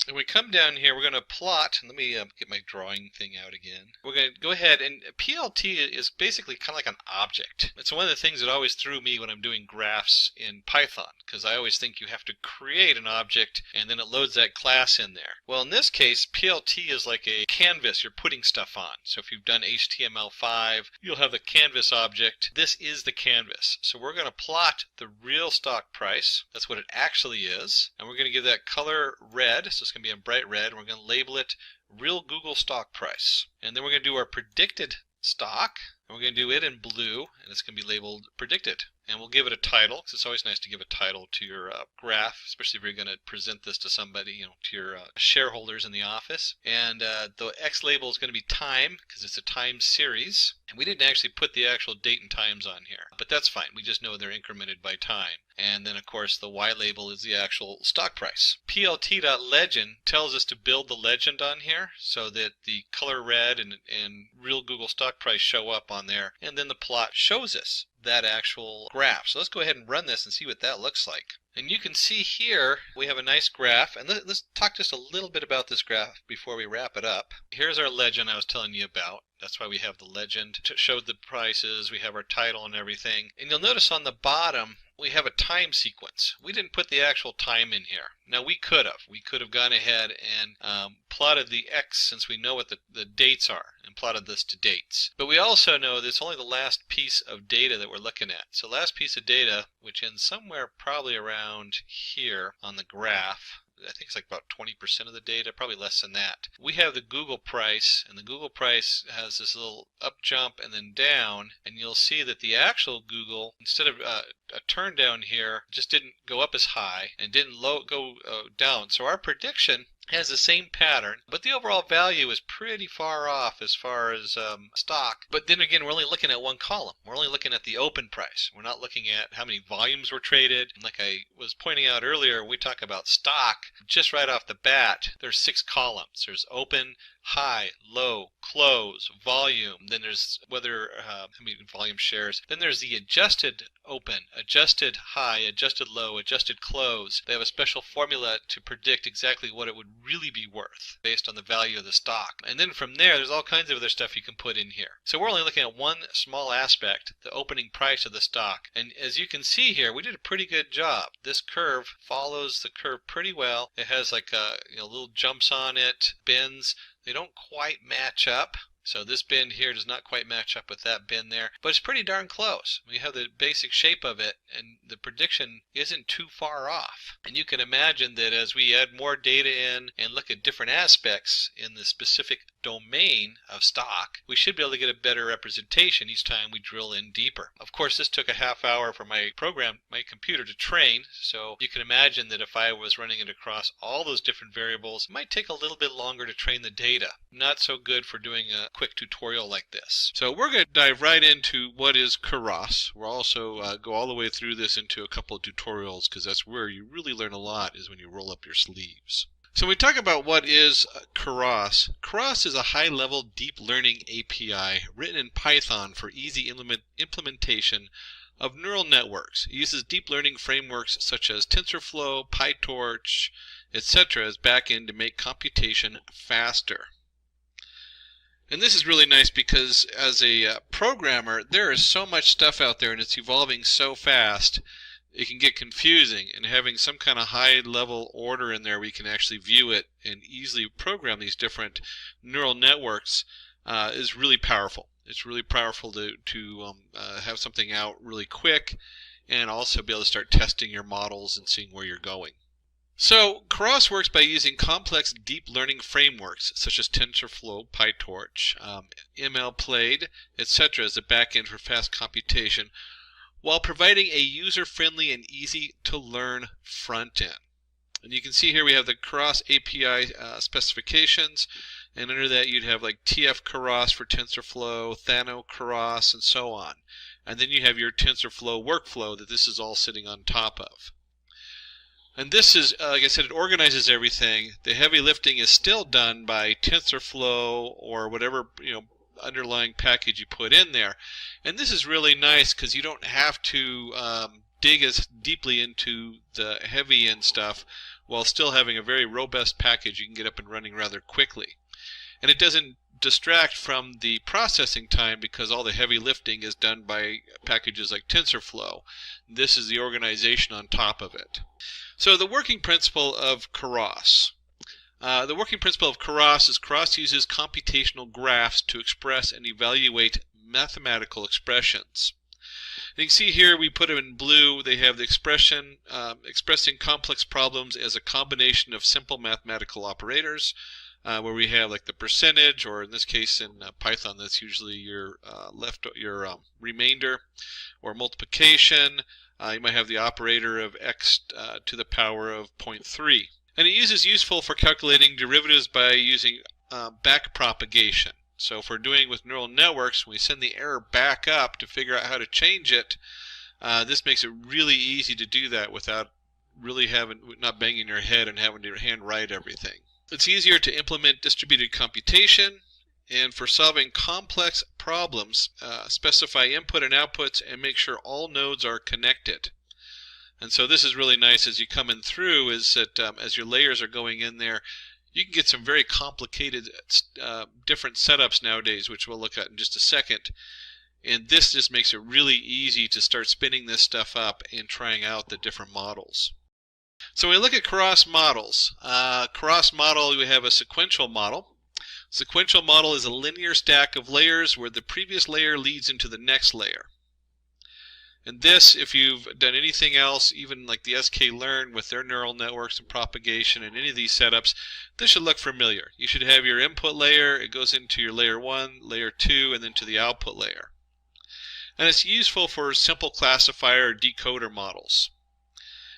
Speaker 4: And we come down here, we're going to plot, and let me get my drawing thing out again. We're going to go ahead, and PLT is basically kind of like an object. It's one of the things that always threw me when I'm doing graphs in Python, because I always think you have to create an object, and then it loads that class in there. Well, in this case, PLT is like a canvas you're putting stuff on. So if you've done HTML5, you'll have the canvas object. This is the canvas. So we're going to plot the real stock price. That's what it actually is. And we're going to give that color red. So it's going to be in bright red, and we're going to label it real Google stock price. And then we're going to do our predicted stock, and we're going to do it in blue, and it's going to be labeled predicted. And we'll give it a title, because it's always nice to give a title to your graph, especially if you're going to present this to somebody, to your shareholders in the office. And the X label is going to be time, because it's a time series. And we didn't actually put the actual date and times on here, but that's fine. We just know they're incremented by time. And then, of course, the Y label is the actual stock price. PLT.legend tells us to build the legend on here so that the color red and real Google stock price show up on there. And then the plot shows us that actual graph. So let's go ahead and run this and see what that looks like. And you can see here we have a nice graph, and let's talk just a little bit about this graph before we wrap it up. Here's our legend I was telling you about. That's why we have the legend to show the prices. We have our title and everything. And you'll notice on the bottom we have a time sequence. We didn't put the actual time in here. Now we could have. We could have gone ahead and plotted the X, since we know what the dates are, and plotted this to dates. But we also know that it's only the last piece of data that we're looking at. So last piece of data, which ends somewhere probably around here on the graph, I think it's like about 20% of the data, probably less than that. We have the Google price, and the Google price has this little up jump and then down, and you'll see that the actual Google, instead of a turn down here, just didn't go up as high and didn't go down. So our prediction has the same pattern, but the overall value is pretty far off as far as stock. But then again, we're only looking at one column. We're only looking at the open price. We're not looking at how many volumes were traded. And like I was pointing out earlier, when we talk about stock, just right off the bat, there's 6 columns. There's open, high, low, close, volume. Then there's how many volume shares. Then there's the adjusted open, adjusted high, adjusted low, adjusted close. They have a special formula to predict exactly what it would really be worth based on the value of the stock. And then from there, there's all kinds of other stuff you can put in here. So we're only looking at one small aspect, the opening price of the stock. And as you can see here, we did a pretty good job. This curve follows the curve pretty well. It has like little jumps on it, bends. They don't quite match up. So this bend here does not quite match up with that bend there, but it's pretty darn close. We have the basic shape of it, and the prediction isn't too far off. And you can imagine that as we add more data in and look at different aspects in the specific domain of stock, we should be able to get a better representation each time we drill in deeper. Of course, this took a half hour for my computer to train, so you can imagine that if I was running it across all those different variables, it might take a little bit longer to train the data. Not so good for doing a quick tutorial like this. So we're going to dive right into what is Keras. We'll also go all the way through this into a couple of tutorials, because that's where you really learn a lot, is when you roll up your sleeves. So when we talk about what is Keras, Keras is a high-level deep learning API written in Python for easy implementation of neural networks. It uses deep learning frameworks such as TensorFlow, PyTorch, etc. as backend to make computation faster. And this is really nice because as a programmer, there is so much stuff out there and it's evolving so fast, it can get confusing, and having some kind of high-level order in there where you can actually view it and easily program these different neural networks is really powerful. It's really powerful to have something out really quick and also be able to start testing your models and seeing where you're going. So Keras works by using complex deep learning frameworks such as TensorFlow, PyTorch, MLPlaid, etc. as a backend for fast computation, while providing a user-friendly and easy-to-learn front-end. And you can see here we have the Keras API specifications, and under that you'd have like TF Keras for TensorFlow, Thano Keras, and so on. And then you have your TensorFlow workflow that this is all sitting on top of. And this is, like I said, it organizes everything. The heavy lifting is still done by TensorFlow or whatever, underlying package you put in there. And this is really nice because you don't have to dig as deeply into the heavy end stuff while still having a very robust package you can get up and running rather quickly. And it doesn't distract from the processing time because all the heavy lifting is done by packages like TensorFlow. This is the organization on top of it. So the working principle of Keras. The working principle of Keras is Keras uses computational graphs to express and evaluate mathematical expressions. And you can see here we put them in blue. They have the expression expressing complex problems as a combination of simple mathematical operators, where we have like the percentage, or in this case in Python that's usually your remainder, or multiplication. You might have the operator of x to the power of 0.3. And it uses useful for calculating derivatives by using backpropagation. So if we're doing with neural networks, when we send the error back up to figure out how to change it, this makes it really easy to do that without really not banging your head and having to handwrite everything. It's easier to implement distributed computation, and for solving complex problems, specify input and outputs and make sure all nodes are connected. And so this is really nice as you come in through, is that as your layers are going in there, you can get some very complicated different setups nowadays, which we'll look at in just a second. And this just makes it really easy to start spinning this stuff up and trying out the different models. So when we look at Keras models, Keras model, we have a sequential model. Sequential model is a linear stack of layers where the previous layer leads into the next layer. And this, if you've done anything else, even like the sklearn with their neural networks and propagation and any of these setups, this should look familiar. You should have your input layer, it goes into your layer 1, layer 2, and then to the output layer. And it's useful for simple classifier or decoder models.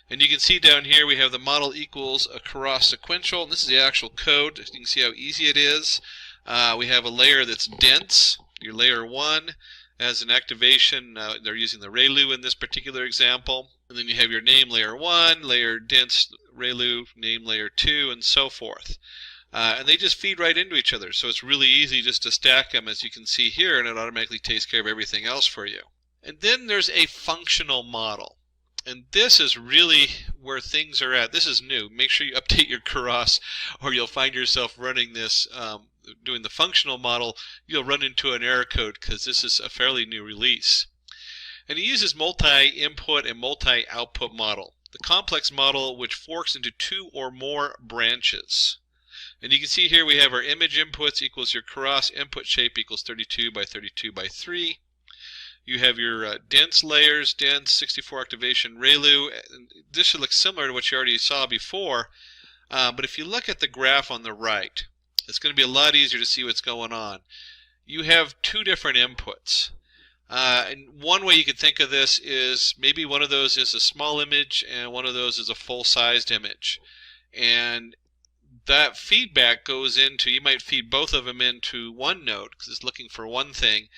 Speaker 4: And you can see down here we have the model equals a Keras sequential. And this is the actual code. You can see how easy it is. We have a layer that's dense, your layer 1. As an activation, they're using the ReLU in this particular example. And then you have your name layer 1, layer dense ReLU, name layer 2, and so forth. And they just feed right into each other. So it's really easy just to stack them, as you can see here, and it automatically takes care of everything else for you. And then there's a functional model. And this is really where things are at. This is new. Make sure you update your Keras or you'll find yourself running this, doing the functional model. You'll run into an error code because this is a fairly new release. And it uses multi-input and multi-output model. The complex model which forks into 2 or more branches. And you can see here we have our image inputs equals your Keras input shape equals 32 by 32 by 3. You have your dense layers, dense 64 activation ReLU. This should look similar to what you already saw before, but if you look at the graph on the right, it's going to be a lot easier to see what's going on. You have two different inputs. And one way you could think of this is maybe one of those is a small image and one of those is a full-sized image. And that feedback goes into, you might feed both of them into one node because it's looking for one thing,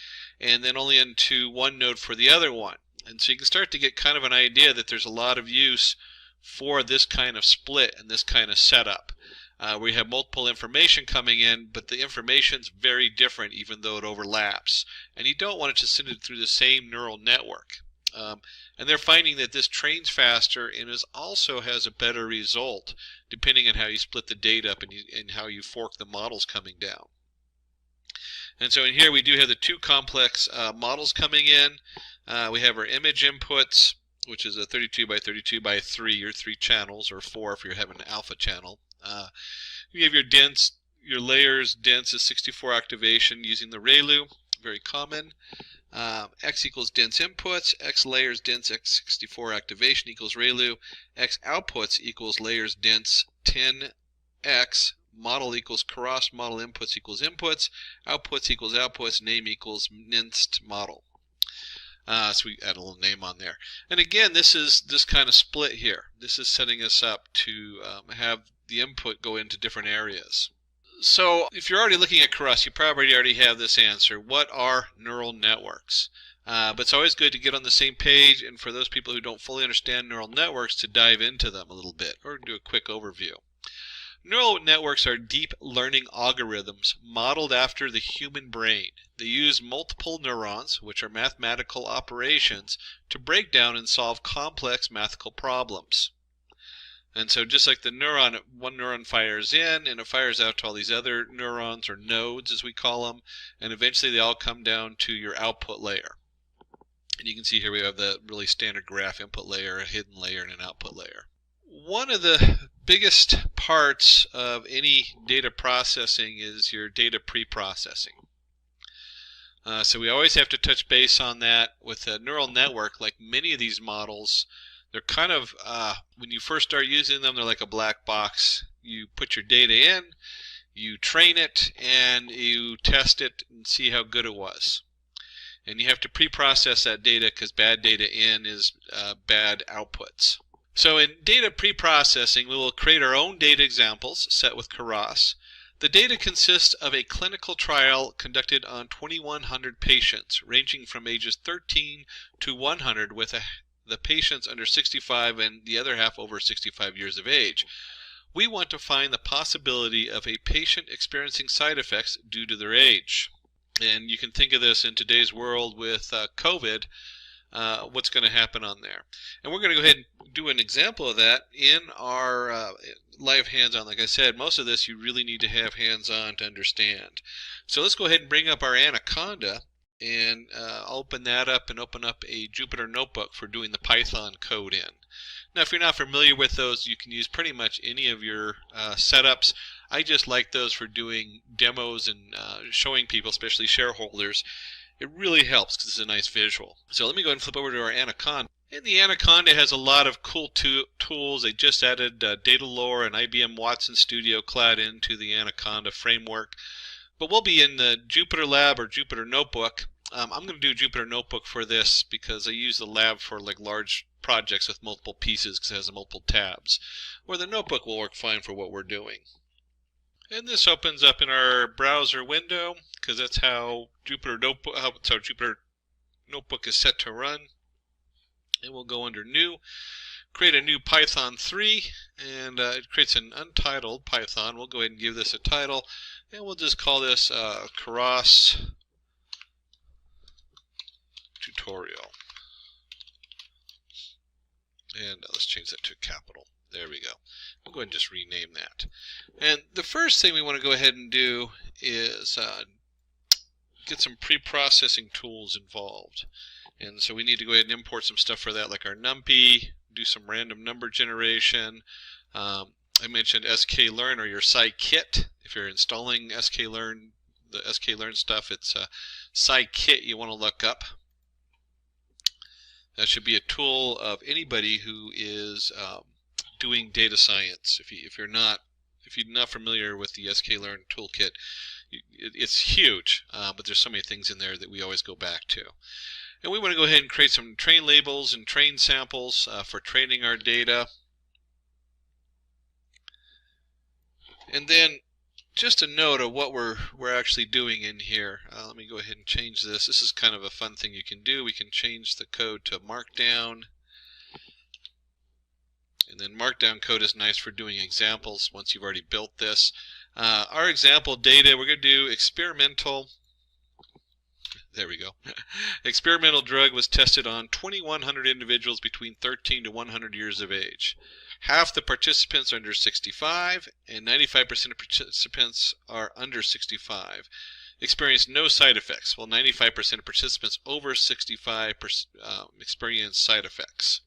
Speaker 4: and then only into one node for the other one. And so you can start to get kind of an idea that there's a lot of use for this kind of split and this kind of setup. Where you have multiple information coming in, but the information's very different even though it overlaps. And you don't want it to send it through the same neural network. And they're finding that this trains faster and also has a better result depending on how you split the data up and how you fork the models coming down. And so in here we do have the two complex models coming in. We have our image inputs, which is a 32 by 32 by 3 or 3 channels, or 4 if you're having an alpha channel. You have your layers dense is 64 activation using the ReLU, very common. X equals dense inputs, X layers dense X64 activation equals ReLU, X outputs equals layers dense 10X, model equals cross, model inputs equals inputs, outputs equals outputs, name equals minced model. So we add a little name on there. And again, this is this kind of split here. This is setting us up to have the input go into different areas. So if you're already looking at cross, you probably already have this answer. What are neural networks? But it's always good to get on the same page, and for those people who don't fully understand neural networks, to dive into them a little bit or do a quick overview. Neural networks are deep learning algorithms modeled after the human brain. They use multiple neurons, which are mathematical operations, to break down and solve complex mathematical problems. And so just like the neuron, one neuron fires in and it fires out to all these other neurons, or nodes as we call them, and eventually they all come down to your output layer. And you can see here we have the really standard graph input layer, a hidden layer, and an output layer. One of the biggest parts of any data processing is your data pre-processing. So we always have to touch base on that. With a neural network, like many of these models, they're kind of, when you first start using them, they're like a black box. You put your data in, you train it, and you test it and see how good it was. And you have to pre-process that data because bad data in is bad outputs. So in data pre-processing, we will create our own data examples set with Keras. The data consists of a clinical trial conducted on 2,100 patients, ranging from ages 13 to 100, with the patients under 65 and the other half over 65 years of age. We want to find the possibility of a patient experiencing side effects due to their age. And you can think of this in today's world with COVID, what's going to happen on there. And we're going to go ahead and do an example of that in our live hands-on. Like I said, most of this you really need to have hands-on to understand. So let's go ahead and bring up our Anaconda, and I'll open that up and open up a Jupyter notebook for doing the Python code in. Now, if you're not familiar with those, you can use pretty much any of your setups. I just like those for doing demos and showing people, especially shareholders. It really helps because it's a nice visual. So let me go ahead and flip over to our Anaconda. And the Anaconda has a lot of cool tools. They just added Data Lore and IBM Watson Studio Cloud into the Anaconda framework. But we'll be in the Jupyter Lab or Jupyter Notebook. I'm going to do Jupyter Notebook for this because I use the lab for like large projects with multiple pieces because it has multiple tabs. Where the notebook will work fine for what we're doing. And this opens up in our browser window because that's how Jupyter Notebook is set to run. And we'll go under New, create a new Python 3, and it creates an untitled Python. We'll go ahead and give this a title, and we'll just call this Keras tutorial. And let's change that to capital. There we go. We'll go ahead and just rename that. And the first thing we want to go ahead and do is get some pre-processing tools involved. And so we need to go ahead and import some stuff for that, like our NumPy, do some random number generation. I mentioned sklearn or your scikit. If you're installing sklearn, the sklearn stuff, it's scikit you want to look up. That should be a tool of anybody who is doing data science. If you're not if you're not familiar with the sklearn toolkit, it's huge, but there's so many things in there that we always go back to. And we want to go ahead and create some train labels and train samples for training our data. And then just a note of what we're actually doing in here. Let me go ahead and change this. This is kind of a fun thing you can do. We can change the code to Markdown. And then Markdown code is nice for doing examples once you've already built this. Our example data, we're going to do experimental. There we go. Experimental drug was tested on 2,100 individuals between 13 to 100 years of age. Half the participants are under 65, and 95% of participants are under 65. Experienced no side effects, while 95% of participants over 65 experienced side effects.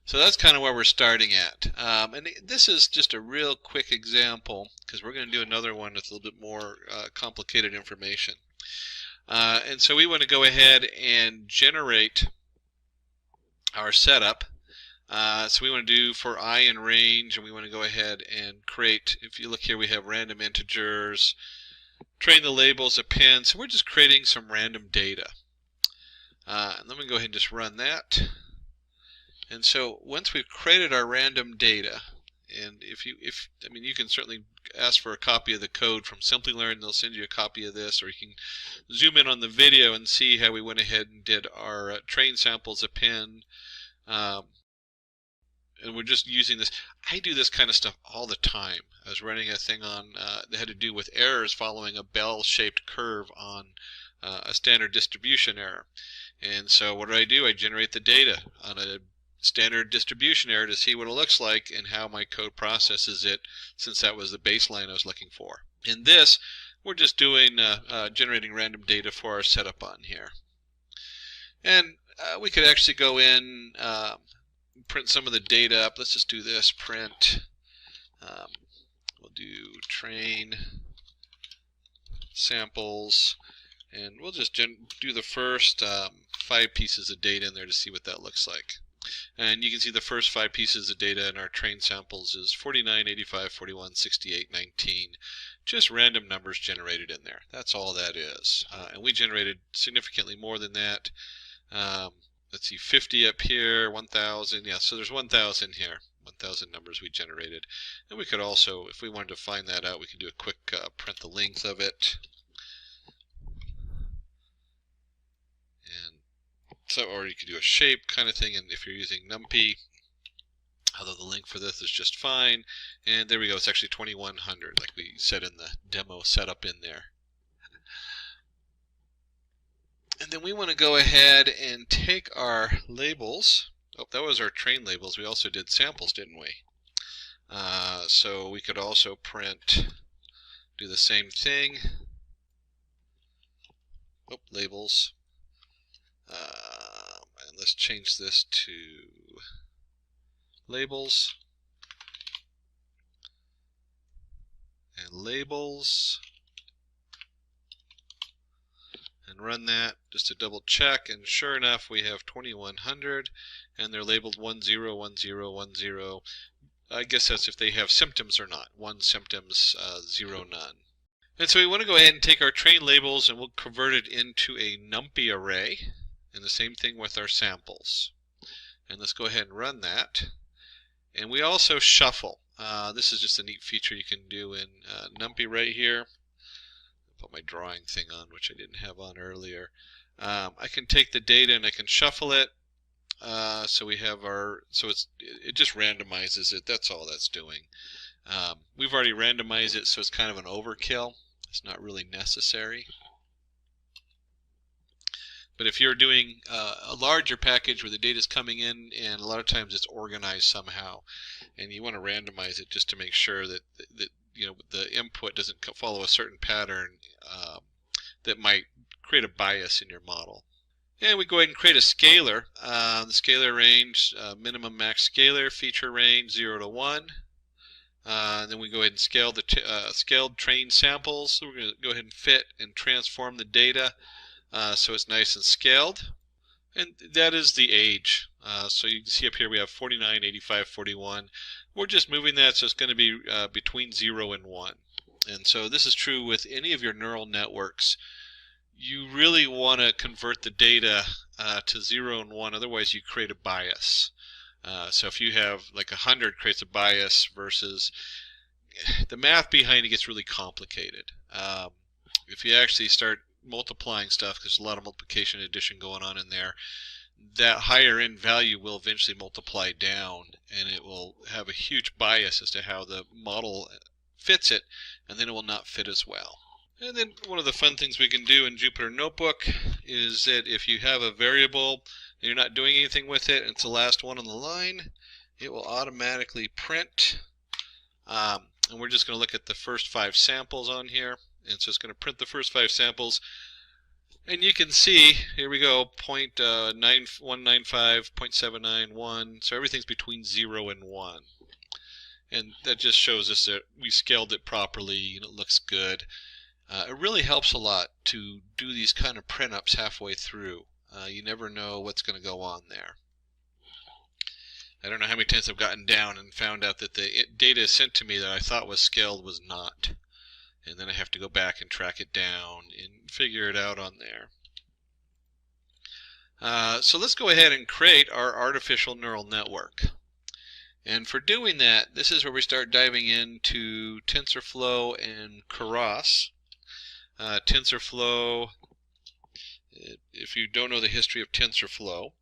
Speaker 4: So that's kind of where we're starting at. And this is just a real quick example, because we're going to do another one with a little bit more complicated information. And so we want to go ahead and generate our setup. So we want to do for I and range, and we want to go ahead and create, if you look here, we have random integers, train the labels, append. So we're just creating some random data. And let me go ahead and just run that. And so once we've created our random data, and I mean, you can certainly ask for a copy of the code from Simplilearn. They'll send you a copy of this, or you can zoom in on the video and see how we went ahead and did our train samples append. And we're just using this. I do this kind of stuff all the time. I was running a thing on that had to do with errors following a bell-shaped curve on a standard distribution error. And so what do? I generate the data on a standard distribution error to see what it looks like and how my code processes it, since that was the baseline I was looking for. In this, we're just doing generating random data for our setup on here. And we could actually go in, print some of the data up. Let's just do this, print. We'll do train samples, and we'll just do the first 5 pieces of data in there to see what that looks like. And you can see the first 5 pieces of data in our train samples is 49, 85, 41, 68, 19. Just random numbers generated in there. That's all that is. And we generated significantly more than that. Let's see, 50 up here, 1,000. Yeah, so there's 1,000 here. 1,000 numbers we generated. And we could also, if we wanted to find that out, we could do a quick print the length of it. And so, or you could do a shape kind of thing, and if you're using NumPy, although the link for this is just fine. And there we go, it's actually 2,100, like we said in the demo setup in there. And then we want to go ahead and take our labels. Oh, that was our train labels. We also did samples, didn't we? So we could also print, do the same thing. Oh, labels. And let's change this to labels. And labels. And run that just to double check, and sure enough we have 2,100, and they're labeled 10, 10, 10. I guess that's if they have symptoms or not. 1 symptoms, 0 none. And so we want to go ahead and take our train labels and we'll convert it into a NumPy array, and the same thing with our samples. And let's go ahead and run that. And we also shuffle. This is just a neat feature you can do in NumPy right here. Put my drawing thing on, which I didn't have on earlier. I can take the data and I can shuffle it. So we have our, so it just randomizes it. That's all that's doing. We've already randomized it, so it's kind of an overkill. It's not really necessary. But if you're doing a larger package where the data is coming in, and a lot of times it's organized somehow, and you want to randomize it just to make sure that you know, the input doesn't follow a certain pattern that might create a bias in your model. And we go ahead and create a scalar. The scalar range, minimum max scalar, feature range 0 to 1. And then we go ahead and scale the scaled train samples. So we're going to go ahead and fit and transform the data so it's nice and scaled. And that is the age. So you can see up here we have 49, 85, 41. We're just moving that, so it's going to be between 0 and 1. And so this is true with any of your neural networks. You really want to convert the data to 0 and 1, otherwise you create a bias. So if you have like 100 creates a bias versus the math behind it gets really complicated. If you actually start multiplying stuff, because there's a lot of multiplication and addition going on in there, that higher end value will eventually multiply down, and it will have a huge bias as to how the model fits it, and then it will not fit as well. And then one of the fun things we can do in Jupyter Notebook is that if you have a variable and you're not doing anything with it, and it's the last one on the line, it will automatically print. And we're just going to look at the first 5 samples on here, and so it's going to print the first 5 samples. And you can see, here we go, 0.9195, 0.791, so everything's between 0 and 1. And that just shows us that we scaled it properly and it looks good. It really helps a lot to do these kind of print-ups halfway through. You never know what's going to go on there. I don't know how many times I've gotten down and found out that the data sent to me that I thought was scaled was not. And then I have to go back and track it down and figure it out on there. So let's go ahead and create our artificial neural network. And for doing that, this is where we start diving into TensorFlow and Keras. TensorFlow, if you don't know the history of TensorFlow,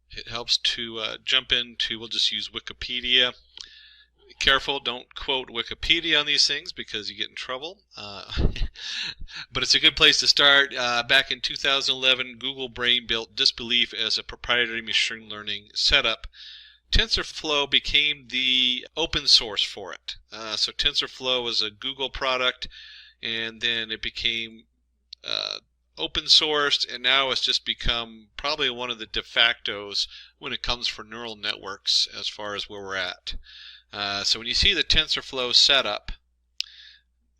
Speaker 4: it helps to jump into, we'll just use Wikipedia. Be careful, don't quote Wikipedia on these things because you get in trouble. But it's a good place to start. Back in 2011, Google Brain built Disbelief as a proprietary machine learning setup. TensorFlow became the open source for it. So TensorFlow was a Google product, and then it became open sourced, and now it's just become probably one of the de factos when it comes for neural networks as far as where we're at. So when you see the TensorFlow setup,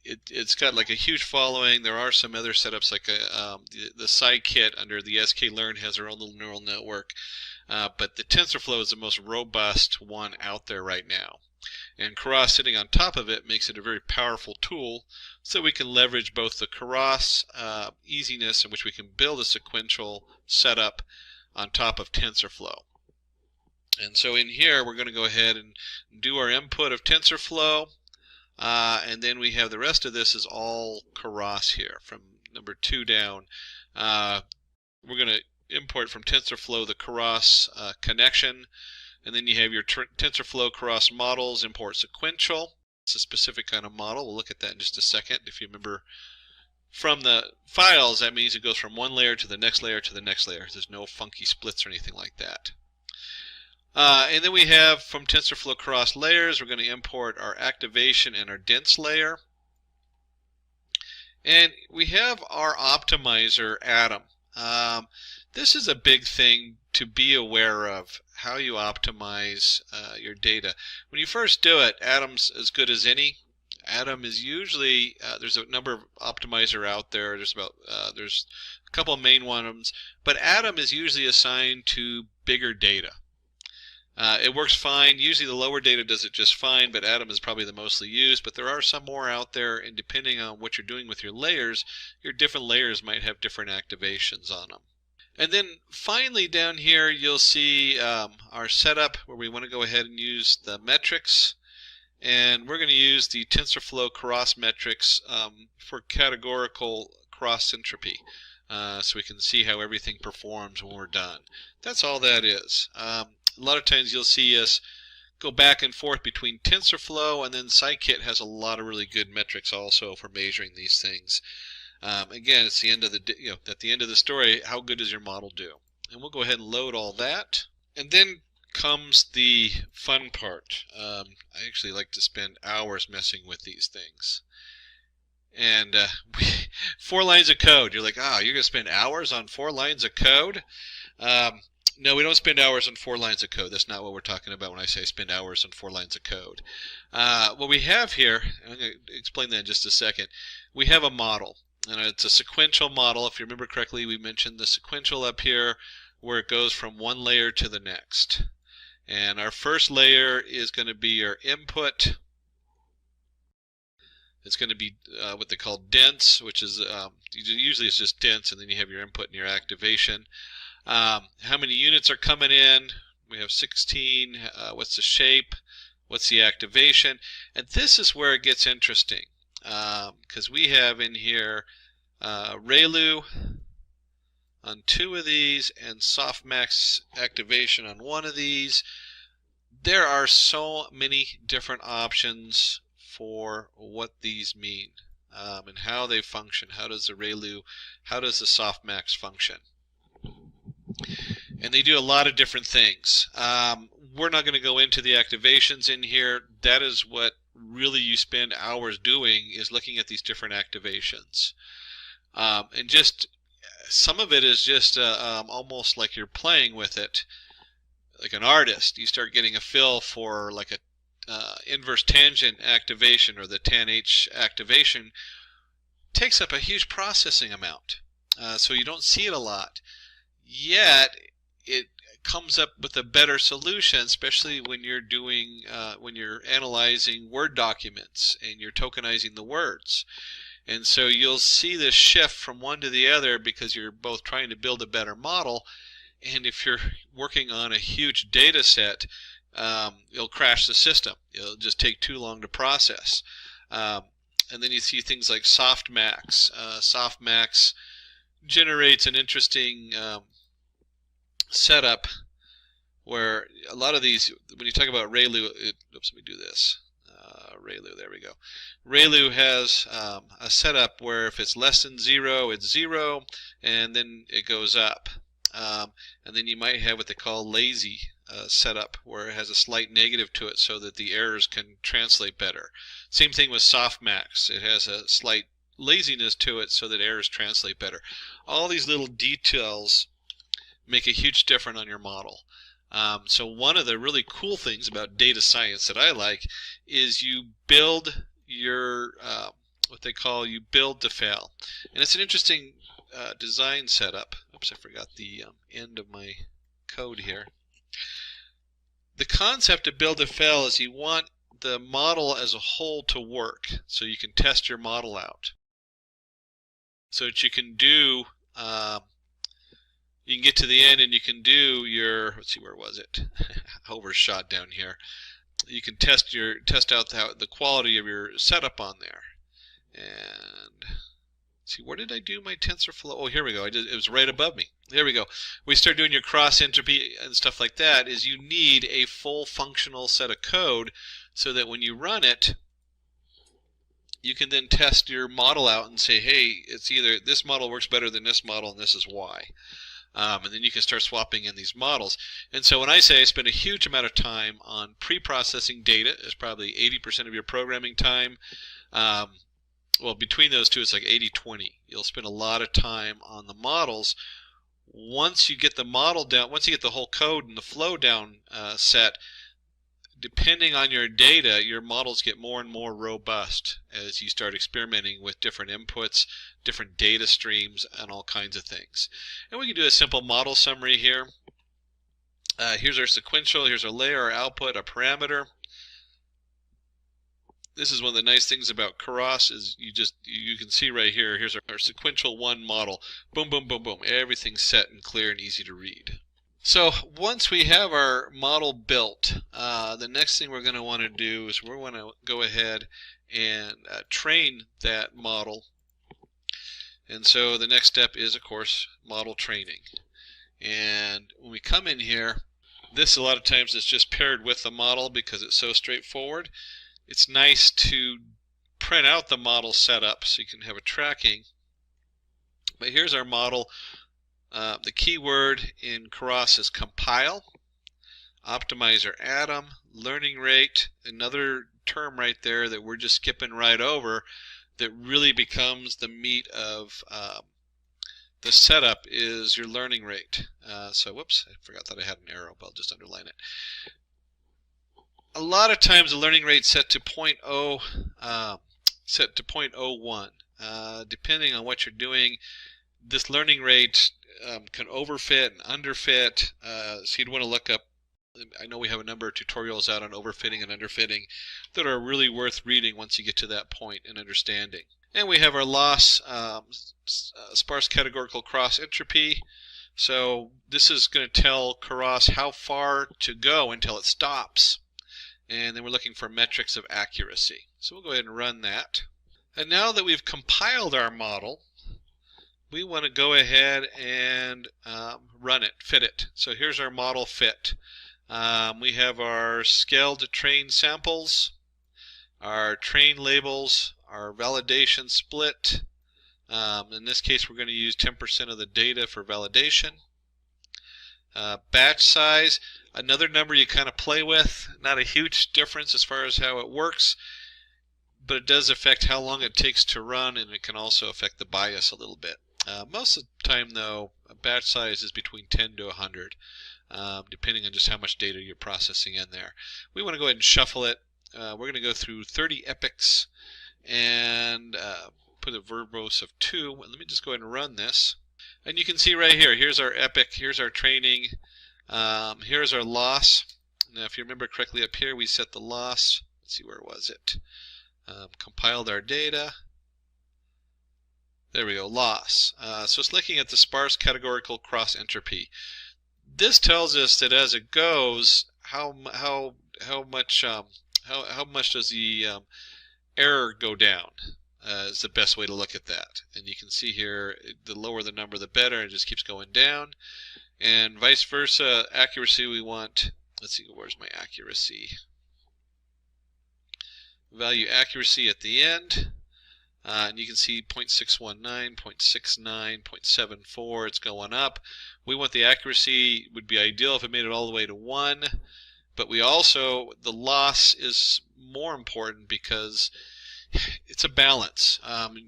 Speaker 4: it's got like a huge following. There are some other setups like the Scikit under the sklearn has their own little neural network, but the TensorFlow is the most robust one out there right now. And Keras sitting on top of it makes it a very powerful tool, so we can leverage both the Keras easiness in which we can build a sequential setup on top of TensorFlow. And so in here we're going to go ahead and do our input of TensorFlow, and then we have the rest of this is all Keras here from number 2 down. We're going to import from TensorFlow the Keras connection, and then you have your TensorFlow Keras models, import sequential. It's a specific kind of model. We'll look at that in just a second. If you remember from the files, that means it goes from one layer to the next layer to the next layer. There's no funky splits or anything like that. And then we have from TensorFlow Keras layers, we're going to import our activation and our dense layer. And we have our optimizer Atom. This is a big thing to be aware of, how you optimize your data. When you first do it, Atom's as good as any. Atom is usually, there's a number of optimizer out there. There's a couple of main ones, but Atom is usually assigned to bigger data. It works fine. Usually the lower data does it just fine, but Atom is probably the mostly used. But there are some more out there, and depending on what you're doing with your layers, your different layers might have different activations on them. And then finally down here you'll see our setup where we want to go ahead and use the metrics. And we're going to use the TensorFlow Keras metrics for categorical cross entropy. So we can see how everything performs when we're done. That's all that is. A lot of times you'll see us go back and forth between TensorFlow, and then Scikit has a lot of really good metrics also for measuring these things. Again, it's the end of the at the end of the story, how good does your model do? And we'll go ahead and load all that. And then comes the fun part. I actually like to spend hours messing with these things. And 4 lines of code. You're like, you're going to spend hours on 4 lines of code? No, we don't spend hours on 4 lines of code. That's not what we're talking about when I say spend hours on 4 lines of code. What we have here, and I'm going to explain that in just a second, we have a model. And it's a sequential model. If you remember correctly, we mentioned the sequential up here where it goes from one layer to the next. And our first layer is going to be your input. It's going to be what they call dense, which is usually it's just dense, and then you have your input and your activation. How many units are coming in? We have 16. What's the shape? What's the activation? And this is where it gets interesting, because we have in here ReLU on 2 of these and softmax activation on 1 of these. There are so many different options for what these mean and how they function. How does the ReLU, how does the softmax function? And they do a lot of different things. We're not going to go into the activations in here. That is what really you spend hours doing, is looking at these different activations. And just some of it is just almost like you're playing with it. Like an artist, you start getting a feel for like a inverse tangent activation, or the tan-H activation. Takes up a huge processing amount. So you don't see it a lot. Yet it comes up with a better solution, especially when you're doing when you're analyzing Word documents and you're tokenizing the words. And so you'll see this shift from one to the other because you're both trying to build a better model. And if you're working on a huge data set, it'll crash the system. It'll just take too long to process. And then you see things like softmax. Softmax generates an interesting setup where a lot of these, when you talk about ReLU, oops, let me do this. ReLU, there we go. ReLU has a setup where if it's less than 0, it's 0, and then it goes up. And then you might have what they call lazy setup, where it has a slight negative to it so that the errors can translate better. Same thing with softmax. It has a slight laziness to it so that errors translate better. All these little details make a huge difference on your model. So one of the really cool things about data science that I like is you build your what they call you build to fail. And it's an interesting design setup. Oops, I forgot the end of my code here. The concept of build to fail is you want the model as a whole to work, so you can test your model out. So that you can do, you can get to the end and you can do your, let's see, where was it? Overshot down here. You can test out the quality of your setup on there. And see, where did I do my TensorFlow? Oh, here we go. It was right above me. There we go. We start doing your cross entropy and stuff like that. Is you need a full functional set of code so that when you run it, you can then test your model out and say, hey, it's either this model works better than this model, and this is why. And then you can start swapping in these models. And so when I say I spend a huge amount of time on pre-processing data, it's probably 80% of your programming time. Well, between those two, it's like 80-20. You'll spend a lot of time on the models. Once you get the model down, once you get the whole code and the flow down set, depending on your data, your models get more and more robust as you start experimenting with different inputs, different data streams, and all kinds of things. And we can do a simple model summary here. Here's our sequential, here's our layer, our output, our parameter. This is one of the nice things about Keras is you can see right here, here's our sequential 1 model. Boom, boom, boom, boom. Everything's set and clear and easy to read. So once we have our model built, the next thing we're going to want to do is we're going to go ahead and train that model. And so the next step is, of course, model training. And when we come in here, this a lot of times is just paired with the model because it's so straightforward. It's nice to print out the model setup so you can have a tracking. But here's our model. The keyword in Keras is compile, optimizer atom, learning rate, another term right there that we're just skipping right over that really becomes the meat of the setup is your learning rate. So whoops, I forgot that I had an arrow, but I'll just underline it. A lot of times the learning rate set to 0.01. Depending on what you're doing, this learning rate can overfit and underfit. So you'd want to look up, I know we have a number of tutorials out on overfitting and underfitting that are really worth reading once you get to that point and understanding. And we have our loss, sparse categorical cross entropy. So this is going to tell Keras how far to go until it stops. And then we're looking for metrics of accuracy. So we'll go ahead and run that. And now that we've compiled our model, we want to go ahead and run it, fit it. So here's our model fit. We have our scaled train samples, our train labels, our validation split. In this case, we're going to use 10% of the data for validation. Batch size, another number you kind of play with. Not a huge difference as far as how it works, but it does affect how long it takes to run, and it can also affect the bias a little bit. Most of the time, though, a batch size is between 10 to 100, depending on just how much data you're processing in there. We want to go ahead and shuffle it. We're going to go through 30 epochs and put a verbose of 2. Let me just go ahead and run this. And you can see right here, here's our epoch, here's our training, here's our loss. Now, if you remember correctly up here, we set the loss. Let's see, where was it? Compiled our data. There we go, loss. So it's looking at the sparse categorical cross entropy. This tells us that as it goes, how much does the error go down? Is the best way to look at that. And you can see here, the lower the number, the better. It just keeps going down. And vice versa, accuracy we want. Let's see, where's my accuracy? Value accuracy at the end. And you can see 0.619, 0.69, 0.74, it's going up. We want the accuracy, would be ideal if it made it all the way to 1. But we also, the loss is more important because it's a balance.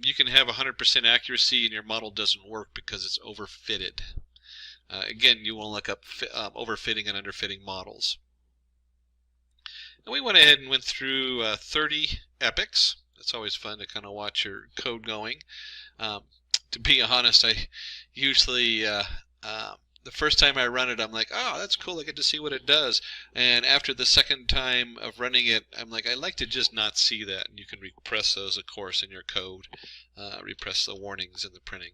Speaker 4: You can have 100% accuracy and your model doesn't work because it's overfitted. Again, you want to look up overfitting and underfitting models. And we went ahead and went through 30 epochs. It's always fun to kind of watch your code going. To be honest, I usually, the first time I run it, I'm like, oh, that's cool, I get to see what it does. And after the second time of running it, I'm like, I'd like to just not see that. And you can repress those, of course, in your code. Repress the warnings in the printing.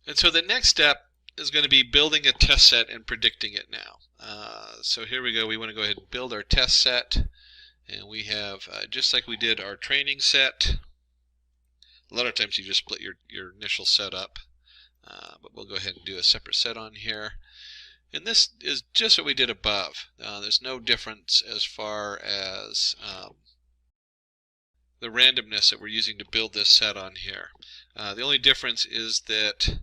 Speaker 4: And so the next step is going to be building a test set and predicting it now. So here we go. We want to go ahead and build our test set. And we have, just like we did our training set, a lot of times you just split your initial set up. But we'll go ahead and do a separate set on here. And this is just what we did above. There's no difference as far as the randomness that we're using to build this set on here. The only difference is that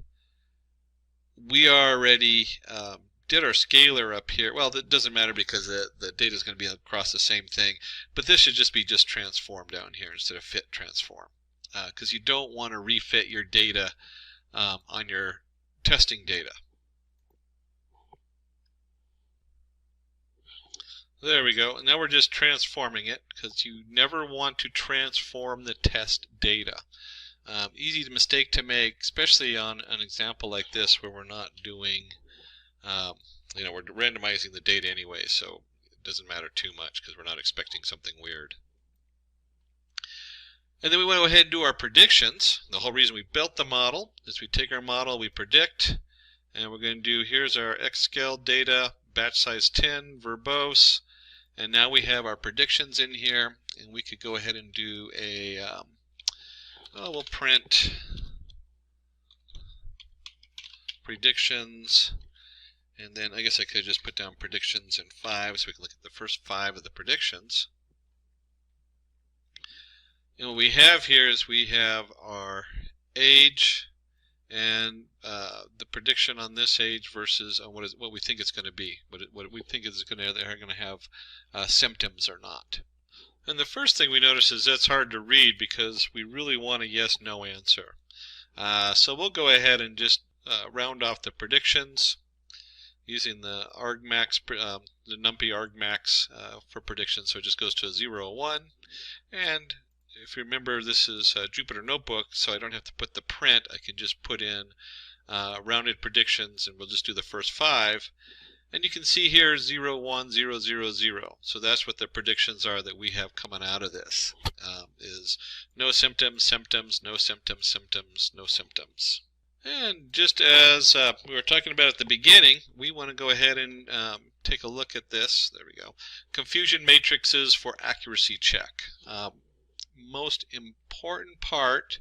Speaker 4: we already did our scalar up here. Well, that doesn't matter because the data is going to be across the same thing. But this should just be transform down here instead of fit transform. Because you don't want to refit your data on your testing data. There we go. And now we're just transforming it because you never want to transform the test data. Easy mistake to make, especially on an example like this where we're not doing, we're randomizing the data anyway, so it doesn't matter too much because we're not expecting something weird. And then we want to go ahead and do our predictions. The whole reason we built the model is we take our model, we predict, and we're going to do, here's our X-scale data, batch size 10, verbose, and now we have our predictions in here, and we could go ahead and do a, we'll print predictions, and then I guess I could just put down predictions in 5 so we can look at the first 5 of the predictions. And what we have here is we have our age and the prediction on this age versus what we think it's going to be, what we think is they're going to have symptoms or not. And the first thing we notice is that's hard to read because we really want a yes/no answer. So we'll go ahead and just round off the predictions using the argmax, the numpy argmax for predictions. So it just goes to a 0, 1, and if you remember, this is a Jupyter Notebook, so I don't have to put the print. I can just put in rounded predictions, and we'll just do the first 5. And you can see here 0, 1, 0, 0, 0. So that's what the predictions are that we have coming out of this, is no symptoms, symptoms, no symptoms, symptoms, no symptoms. And just as we were talking about at the beginning, we want to go ahead and take a look at this. There we go. Confusion matrices for accuracy check. Most important part,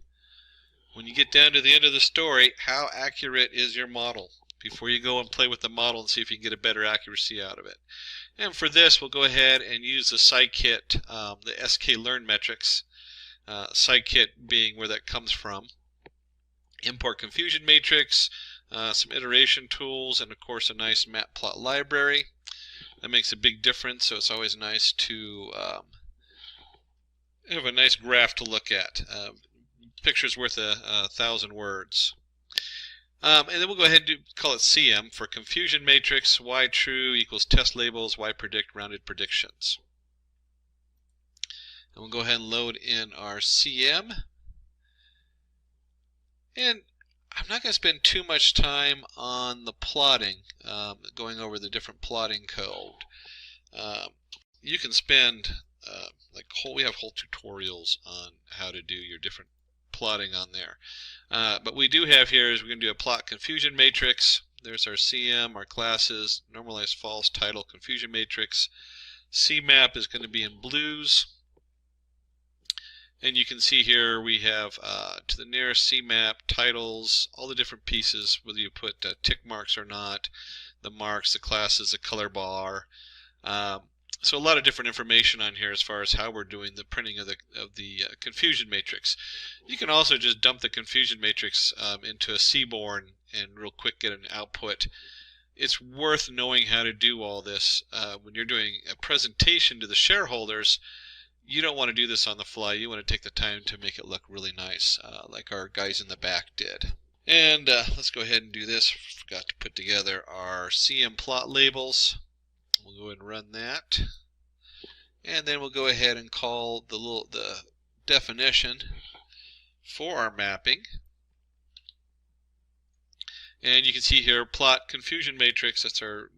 Speaker 4: when you get down to the end of the story, how accurate is your model before you go and play with the model and see if you can get a better accuracy out of it. And for this, we'll go ahead and use the scikit, the sklearn metrics, scikit being where that comes from. Import confusion matrix, some iteration tools, and of course a nice matplot library. That makes a big difference, so it's always nice to have a nice graph to look at. Picture's worth 1,000 words. And then we'll go ahead and call it CM for confusion matrix, y true equals test labels, y predict rounded predictions. And we'll go ahead and load in our CM. And I'm not going to spend too much time on the plotting, going over the different plotting code. You can spend, we have whole tutorials on how to do your different plotting on there. But we do have here is we're going to do a plot confusion matrix. There's our CM, our classes, normalized false, title, confusion matrix. CMAP is going to be in blues. And you can see here we have to the nearest CMAP, titles, all the different pieces, whether you put tick marks or not, the marks, the classes, the color bar. So a lot of different information on here as far as how we're doing the printing of the confusion matrix. You can also just dump the confusion matrix into a Seaborn and real quick get an output. It's worth knowing how to do all this when you're doing a presentation to the shareholders. You don't want to do this on the fly. You want to take the time to make it look really nice, like our guys in the back did. And let's go ahead and do this. Forgot to put together our CM plot labels. We'll go ahead and run that. And then we'll go ahead and call the definition for our mapping. And you can see here, plot confusion matrix. That's the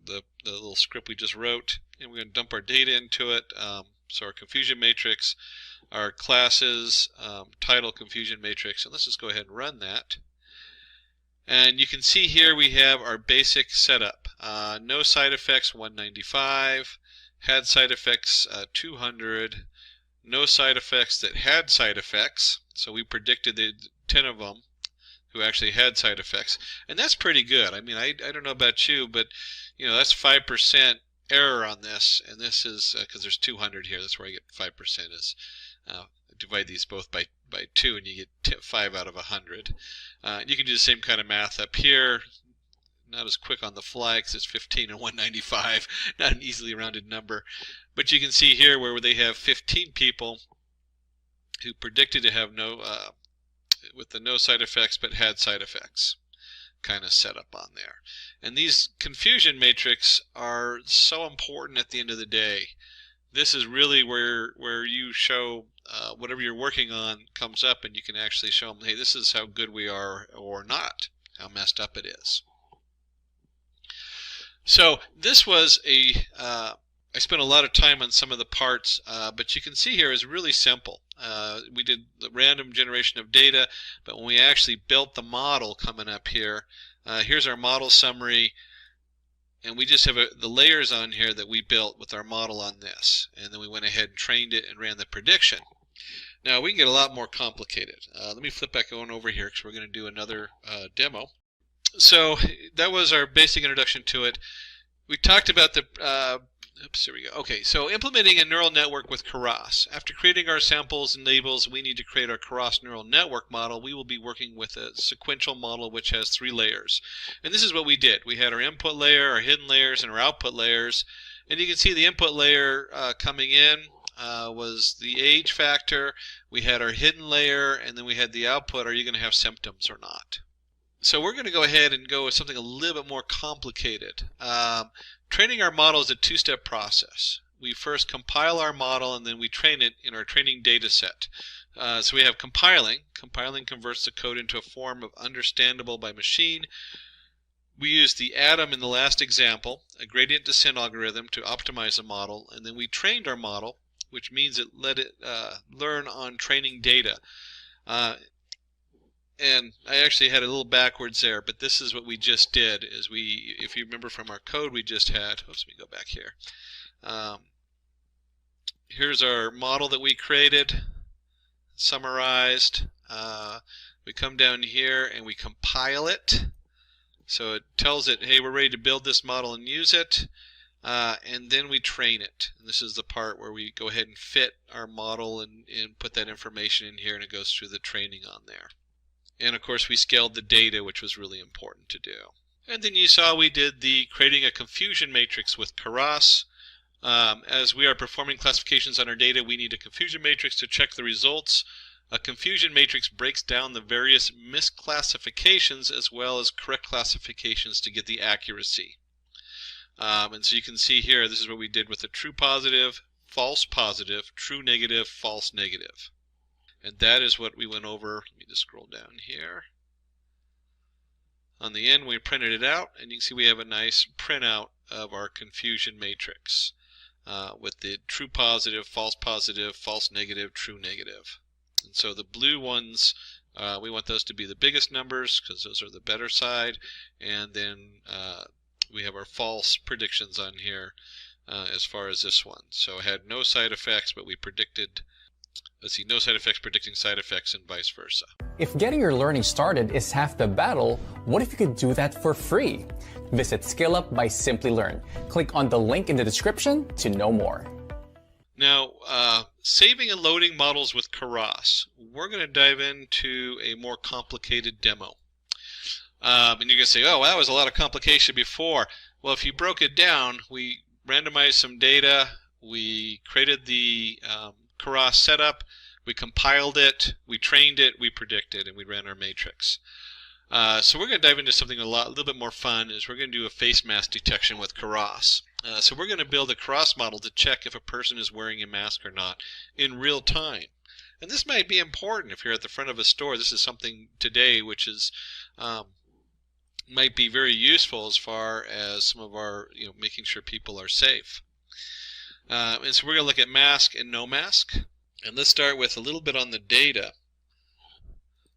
Speaker 4: little script we just wrote. And we're going to dump our data into it. So our confusion matrix, our classes, title confusion matrix, and let's just go ahead and run that. And you can see here we have our basic setup. No side effects 195, had side effects 200, no side effects that had side effects. So we predicted the 10 of them who actually had side effects, and that's pretty good. I mean, I don't know about you, but you know, that's 5% error on this, and this is because there's 200 here. That's where I get 5% is divide these both by 2 and you get 5 out of 100. You can do the same kind of math up here. Not as quick on the fly because it's 15 and 195, not an easily rounded number. But you can see here where they have 15 people who predicted to have no with the no side effects but had side effects kind of setup on there. And these confusion matrix are so important at the end of the day. This is really where you show whatever you're working on comes up, and you can actually show them, hey, this is how good we are or not, how messed up it is. So this was I spent a lot of time on some of the parts, but you can see here is really simple. We did the random generation of data, but when we actually built the model coming up here, here's our model summary, and we just have the layers on here that we built with our model on this, and then we went ahead and trained it and ran the prediction. Now we can get a lot more complicated. Let me flip back on over here because we're going to do another demo. So that was our basic introduction to it. We talked about the oops, here we go. Okay, so implementing a neural network with Keras. After creating our samples and labels, we need to create our Keras neural network model. We will be working with a sequential model which has 3 layers. And this is what we did. We had our input layer, our hidden layers, and our output layers. And you can see the input layer coming in was the age factor. We had our hidden layer, and then we had the output. Are you going to have symptoms or not? So we're going to go ahead and go with something a little bit more complicated. Training our model is a 2-step process. We first compile our model and then we train it in our training data set. So we have compiling. Compiling converts the code into a form of understandable by machine. We used the atom in the last example, a gradient descent algorithm, to optimize the model, and then we trained our model, which means it let it learn on training data. And I actually had a little backwards there, but this is what we just did. Is if you remember from our code we just had, oops, let me go back here. Here's our model that we created, summarized. We come down here and we compile it. So it tells it, hey, we're ready to build this model and use it. And then we train it. And this is the part where we go ahead and fit our model and put that information in here, and it goes through the training on there. And of course we scaled the data, which was really important to do. And then you saw we did the creating a confusion matrix with Keras. As we are performing classifications on our data, we need a confusion matrix to check the results. A confusion matrix breaks down the various misclassifications as well as correct classifications to get the accuracy. And so you can see here, this is what we did with the true positive, true negative, false negative. And that is what we went over. Let me just scroll down here. On the end, we printed it out, and you can see we have a nice printout of our confusion matrix with the true positive, false negative, true negative. And so the blue ones, we want those to be the biggest numbers because those are the better side. And then we have our false predictions on here as far as this one. So it had no side effects, but we predicted, let's see, no side effects predicting side effects and vice versa.
Speaker 11: If getting your learning started is half the battle, what if you could do that for free? Visit Skill Up by Simplilearn. Click on the link in the description to know more.
Speaker 4: Now, saving and loading models with Keras. We're going to dive into a more complicated demo. And you're going to say, oh, well, that was a lot of complication before. Well, if you broke it down, we randomized some data, we created the Keras setup, we compiled it, we trained it, we predicted, and we ran our matrix. So we're going to dive into something a little bit more fun. Is we're going to do a face mask detection with Keras. So we're going to build a Keras model to check if a person is wearing a mask or not in real time. And this might be important if you're at the front of a store. This is something today which is might be very useful as far as some of our, making sure people are safe. And so we're going to look at mask and no mask. And let's start with a little bit on the data.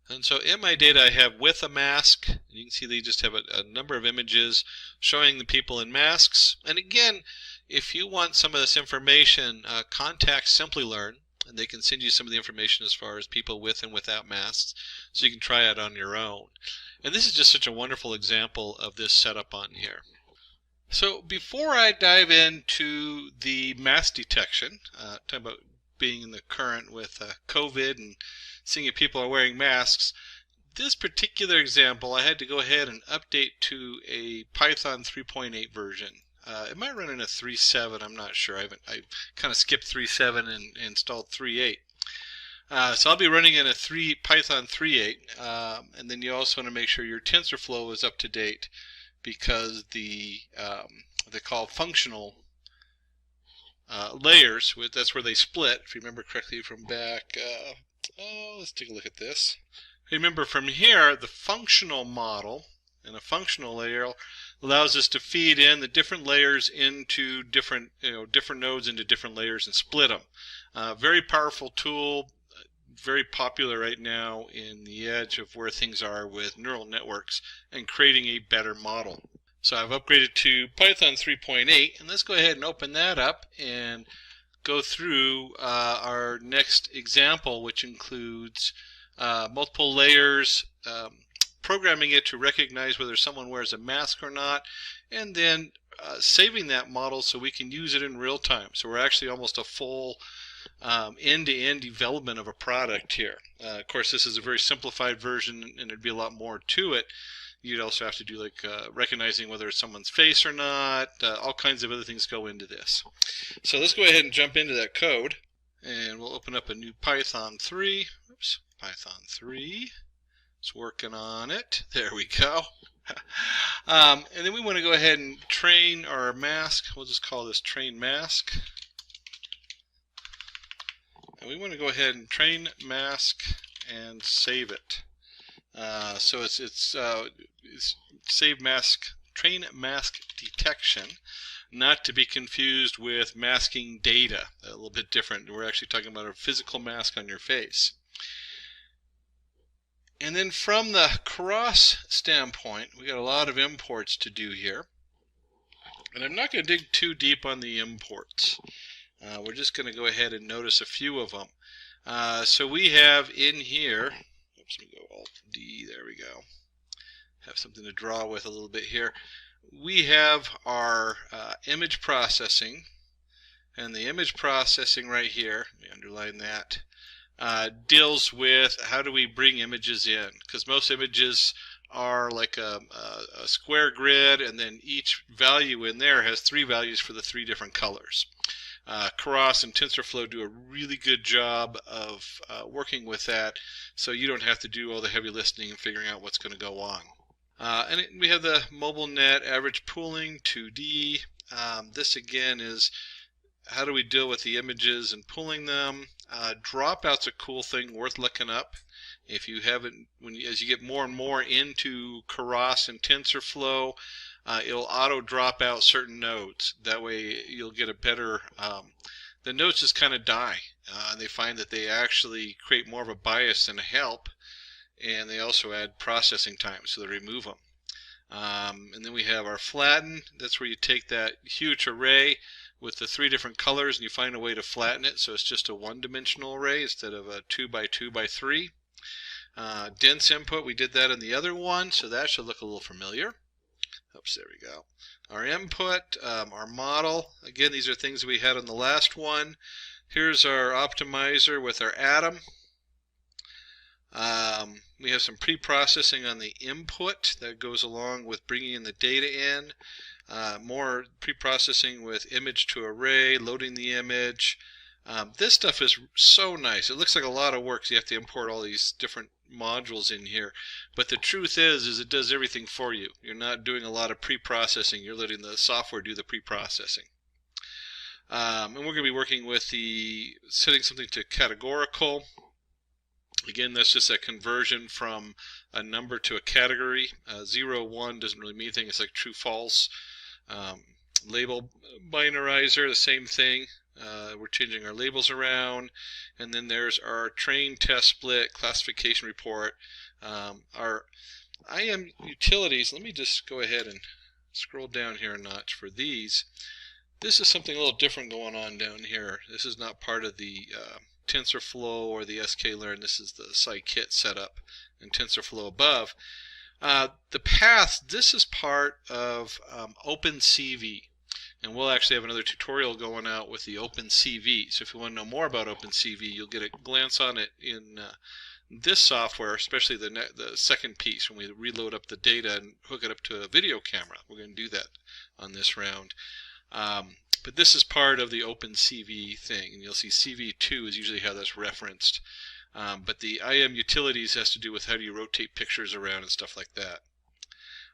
Speaker 4: And so in my data I have with a mask, and you can see they just have a number of images showing the people in masks. And again, if you want some of this information, contact Simplilearn, and they can send you some of the information as far as people with and without masks, so you can try it on your own. And this is just such a wonderful example of this setup on here. So before I dive into the mask detection, talking about being in the current with COVID and seeing if people are wearing masks, this particular example I had to go ahead and update to a Python 3.8 version. It might run in a 3.7, I'm not sure. I kind of skipped 3.7 and installed 3.8. So I'll be running in a Python 3.8, and then you also want to make sure your TensorFlow is up to date, because they call functional layers, that's where they split, if you remember correctly from back. Let's take a look at this. Remember from here, the functional model and a functional layer allows us to feed in the different layers into different nodes into different layers and split them. Very powerful tool, very popular right now in the edge of where things are with neural networks and creating a better model. So I've upgraded to Python 3.8, and let's go ahead and open that up and go through our next example, which includes multiple layers, programming it to recognize whether someone wears a mask or not, and then saving that model so we can use it in real time. So we're actually almost a full end-to-end development of a product here. Of course, this is a very simplified version, and there'd be a lot more to it. You'd also have to do like recognizing whether it's someone's face or not. All kinds of other things go into this. So let's go ahead and jump into that code, and we'll open up a new Python 3. Oops, Python 3. It's working on it. There we go. And then we want to go ahead and train our mask. We'll just call this train mask. And we want to go ahead and train mask and save it. So it's save mask, train mask detection, not to be confused with masking data. A little bit different. We're actually talking about a physical mask on your face. And then from the cross standpoint, we got a lot of imports to do here. And I'm not going to dig too deep on the imports. We're just going to go ahead and notice a few of them. So we have in here, oops, let me go Alt-D, there we go. Have something to draw with a little bit here. We have our image processing, and the image processing right here, let me underline that, deals with how do we bring images in, because most images are like a square grid, and then each value in there has 3 values for the 3 different colors. Keras and TensorFlow do a really good job of working with that, so you don't have to do all the heavy listening and figuring out what's going to go on. We have the mobile net average pooling 2D. This again is how do we deal with the images and pooling them. Dropout's a cool thing worth looking up. If you haven't, as you get more and more into Keras and TensorFlow, it'll auto drop out certain nodes. That way you'll get a better, the nodes just kind of die. They find that they actually create more of a bias than a help, and they also add processing time, so they remove them. And then we have our flatten. That's where you take that huge array with the 3 different colors and you find a way to flatten it so it's just a one-dimensional array instead of a 2 by 2 by 3. Dense input, we did that in the other one, so that should look a little familiar. Oops, there we go. Our input, our model, again, these are things we had on the last one. Here's our optimizer with our atom. We have some pre-processing on the input that goes along with bringing in the data in. More pre-processing with image to array, loading the image. This stuff is so nice. It looks like a lot of work, so you have to import all these different modules in here. But the truth is it does everything for you. You're not doing a lot of pre-processing. You're letting the software do the pre-processing. And we're going to be working with setting something to categorical. Again, that's just a conversion from a number to a category. 0, 1 doesn't really mean anything. It's like true, false. Label binarizer, the same thing. We're changing our labels around. And then there's our train test split classification report. Our IM utilities, let me just go ahead and scroll down here a notch for these. This is something a little different going on down here. This is not part of the TensorFlow or the sklearn. This is the scikit setup in TensorFlow above. The path, this is part of OpenCV, and we'll actually have another tutorial going out with the OpenCV. So if you want to know more about OpenCV, you'll get a glance on it in this software, especially the second piece when we reload up the data and hook it up to a video camera. We're going to do that on this round. But this is part of the OpenCV thing, and you'll see CV2 is usually how that's referenced. But the IM utilities has to do with how do you rotate pictures around and stuff like that,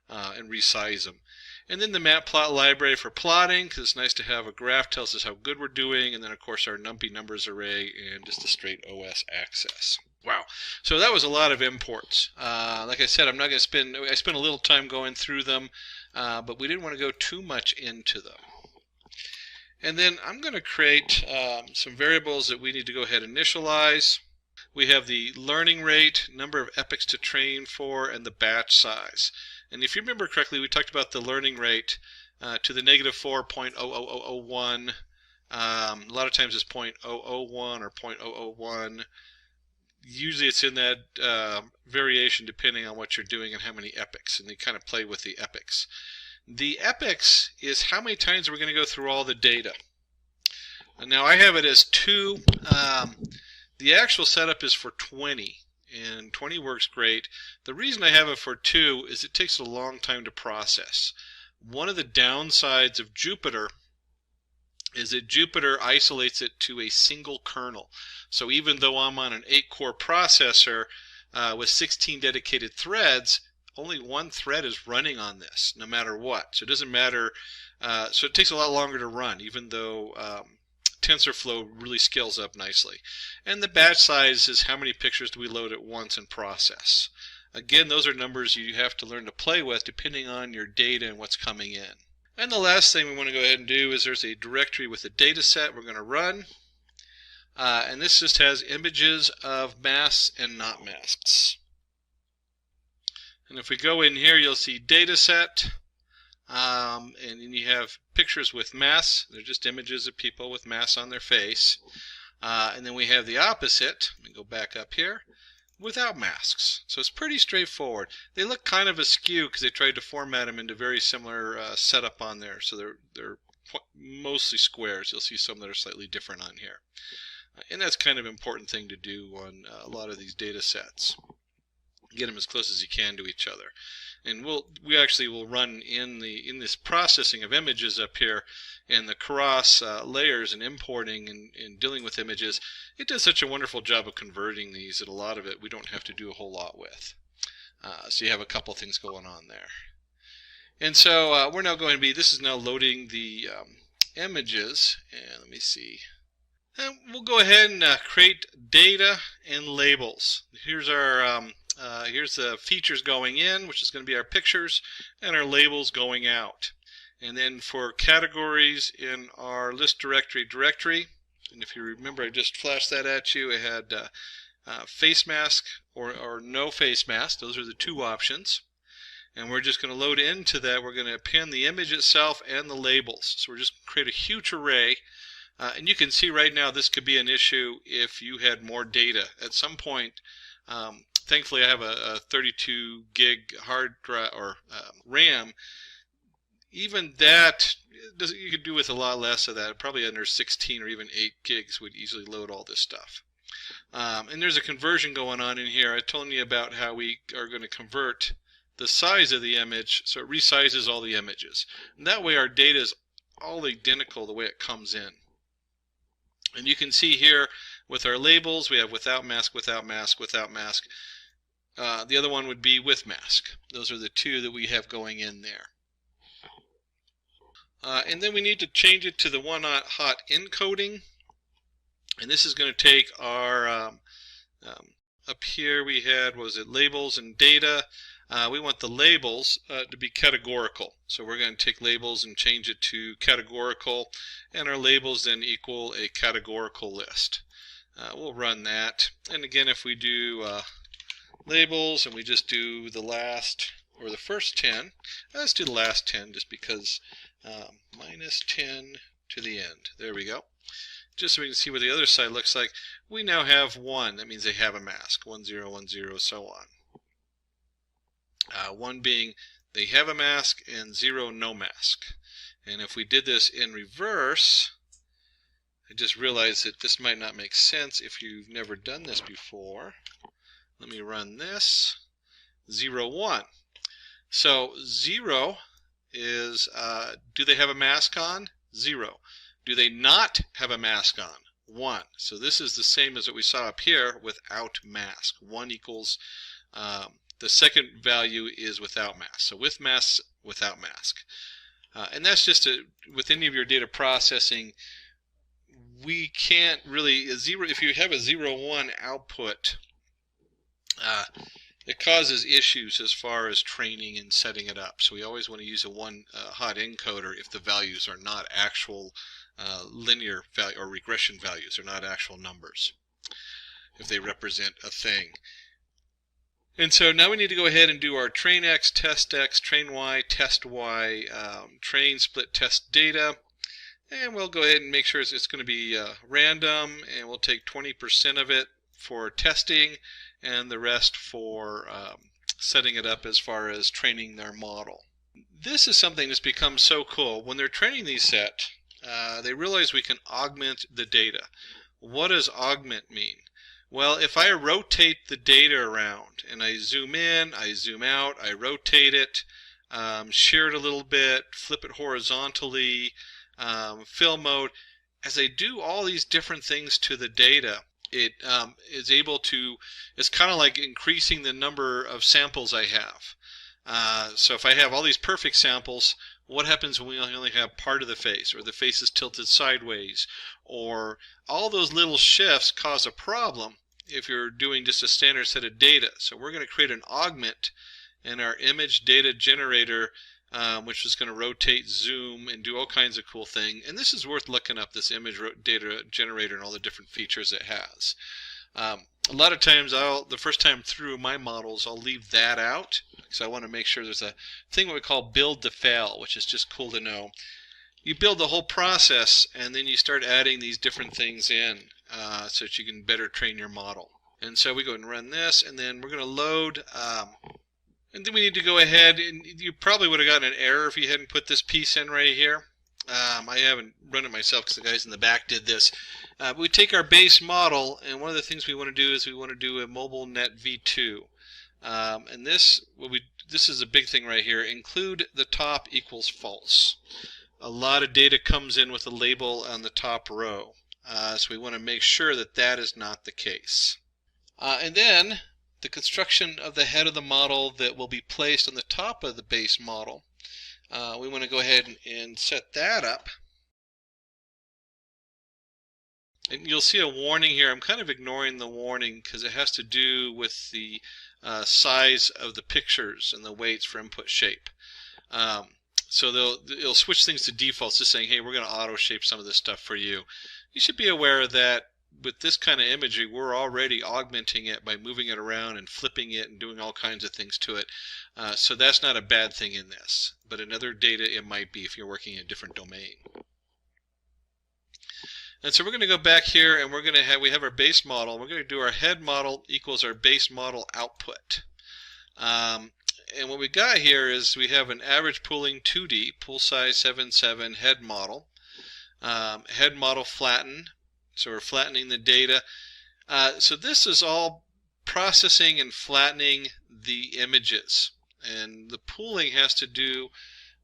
Speaker 4: and resize them. And then the matplot library for plotting, because it's nice to have a graph, tells us how good we're doing, and then of course our numpy numbers array and just a straight OS access. Wow, so that was a lot of imports. Like I said, I'm not going to spend a little time going through them, but we didn't want to go too much into them. And then I'm going to create some variables that we need to go ahead and initialize. We have the learning rate, number of epochs to train for, and the batch size. And if you remember correctly, we talked about the learning rate to the negative 4.00001. A lot of times it's 0.001 or 0.001. Usually it's in that variation depending on what you're doing and how many epochs, and they kind of play with the epochs. The epochs is how many times we're going to go through all the data. And now I have it as 2. The actual setup is for 20, and 20 works great. The reason I have it for 2 is it takes a long time to process. One of the downsides of Jupyter is that Jupyter isolates it to a single kernel. So even though I'm on an 8-core processor with 16 dedicated threads, only one thread is running on this, no matter what. So it doesn't matter. So it takes a lot longer to run, even though TensorFlow really scales up nicely. And the batch size is how many pictures do we load at once and process. Again, those are numbers you have to learn to play with depending on your data and what's coming in. And the last thing we want to go ahead and do is there's a directory with a data set we're going to run. And this just has images of masks and not masks. And if we go in here, you'll see data set. And then you have pictures with masks. They're just images of people with masks on their face. And then we have the opposite. Let me go back up here. Without masks. So it's pretty straightforward. They look kind of askew because they tried to format them into very similar setup on there. So they're mostly squares. You'll see some that are slightly different on here. And that's kind of an important thing to do on a lot of these data sets. Get them as close as you can to each other. And we actually will run in this processing of images up here and the cross layers and importing and dealing with images. It does such a wonderful job of converting these that a lot of it we don't have to do a whole lot with. So you have a couple things going on there. And so we're now going to be, this is now loading the images. And let me see. And we'll go ahead and create data and labels. Here's our here's the features going in, which is going to be our pictures, and our labels going out. And then for categories in our list directory, and if you remember I just flashed that at you, it had face mask or no face mask. Those are the two options. And we're just going to load into that. We're going to append the image itself and the labels. So we're just going to create a huge array. And you can see right now this could be an issue if you had more data. At some point, thankfully I have a 32 gig hard drive or RAM. Even that, you could do with a lot less of that. Probably under 16 or even 8 gigs would easily load all this stuff. And there's a conversion going on in here. I told you about how we are going to convert the size of the image so it resizes all the images. And that way our data is all identical the way it comes in. And you can see here with our labels, we have without mask, without mask, without mask. The other one would be with mask. Those are the two that we have going in there. And then we need to change it to the one-hot encoding. And this is going to take our, up here we had, what was it, labels and data. We want the labels to be categorical. So we're going to take labels and change it to categorical, and our labels then equal a categorical list. We'll run that. And again, if we do labels and we just do the last or the first 10, let's do the last 10 just because minus 10 to the end. There we go. Just so we can see what the other side looks like. We now have 1. That means they have a mask. 1, 0, 1, 0, so on. 1 being they have a mask and 0 no mask. And if we did this in reverse, I just realized that this might not make sense if you've never done this before. Let me run this. 0, 1. So 0 is, do they have a mask on? 0. Do they not have a mask on? 1. So this is the same as what we saw up here without mask. 1 equals, the second value is without mask. So with mask, without mask. And that's just with any of your data processing, we can't really, if you have a 0, 1 output, it causes issues as far as training and setting it up. So we always want to use a one-hot encoder if the values are not actual linear value or regression values, are not actual numbers, if they represent a thing. And so now we need to go ahead and do our train X, test X, train Y, test Y, train, split, test data. And we'll go ahead and make sure it's going to be random, and we'll take 20% of it for testing and the rest for setting it up as far as training their model. This is something that's become so cool. When they're training these sets, they realize we can augment the data. What does augment mean? Well, if I rotate the data around and I zoom in, I zoom out, I rotate it, share it a little bit, flip it horizontally, fill mode, as I do all these different things to the data, it is able to, it's kind of like increasing the number of samples I have. So if I have all these perfect samples, What happens when we only have part of the face, or the face is tilted sideways, or all those little shifts cause a problem if you're doing just a standard set of data. So we're going to create an augment in our image data generator, which is going to rotate, zoom, and do all kinds of cool things. And this is worth looking up, this image data generator and all the different features it has. A lot of times, the first time through my models, I'll leave that out because I want to make sure there's a thing what we call build to fail, which is just cool to know. You build the whole process, and then you start adding these different things in so that you can better train your model. And so we go and run this, and then we're going to load. And then we need to go ahead, and you probably would have gotten an error if you hadn't put this piece in right here. I haven't run it myself because the guys in the back did this. We take our base model, and one of the things we want to do is we want to do a mobile net v2. And this is a big thing right here. Include the top equals false. A lot of data comes in with a label on the top row. So we want to make sure that that is not the case. And then the construction of the head of the model that will be placed on the top of the base model. We want to go ahead and set that up. And you'll see a warning here. I'm kind of ignoring the warning because it has to do with the size of the pictures and the weights for input shape. So it'll switch things to defaults, just saying, hey, we're going to auto shape some of this stuff for you. You should be aware that with this kind of imagery, we're already augmenting it by moving it around and flipping it and doing all kinds of things to it. So that's not a bad thing in this. But in other data, it might be if you're working in a different domain. And so we're going to go back here, and we have our base model. We're going to do our head model equals our base model output. And what we got here is we have an average pooling 2D, pool size 7.7 head model. Head model flatten. So we're flattening the data. So this is all processing and flattening the images. And the pooling has to do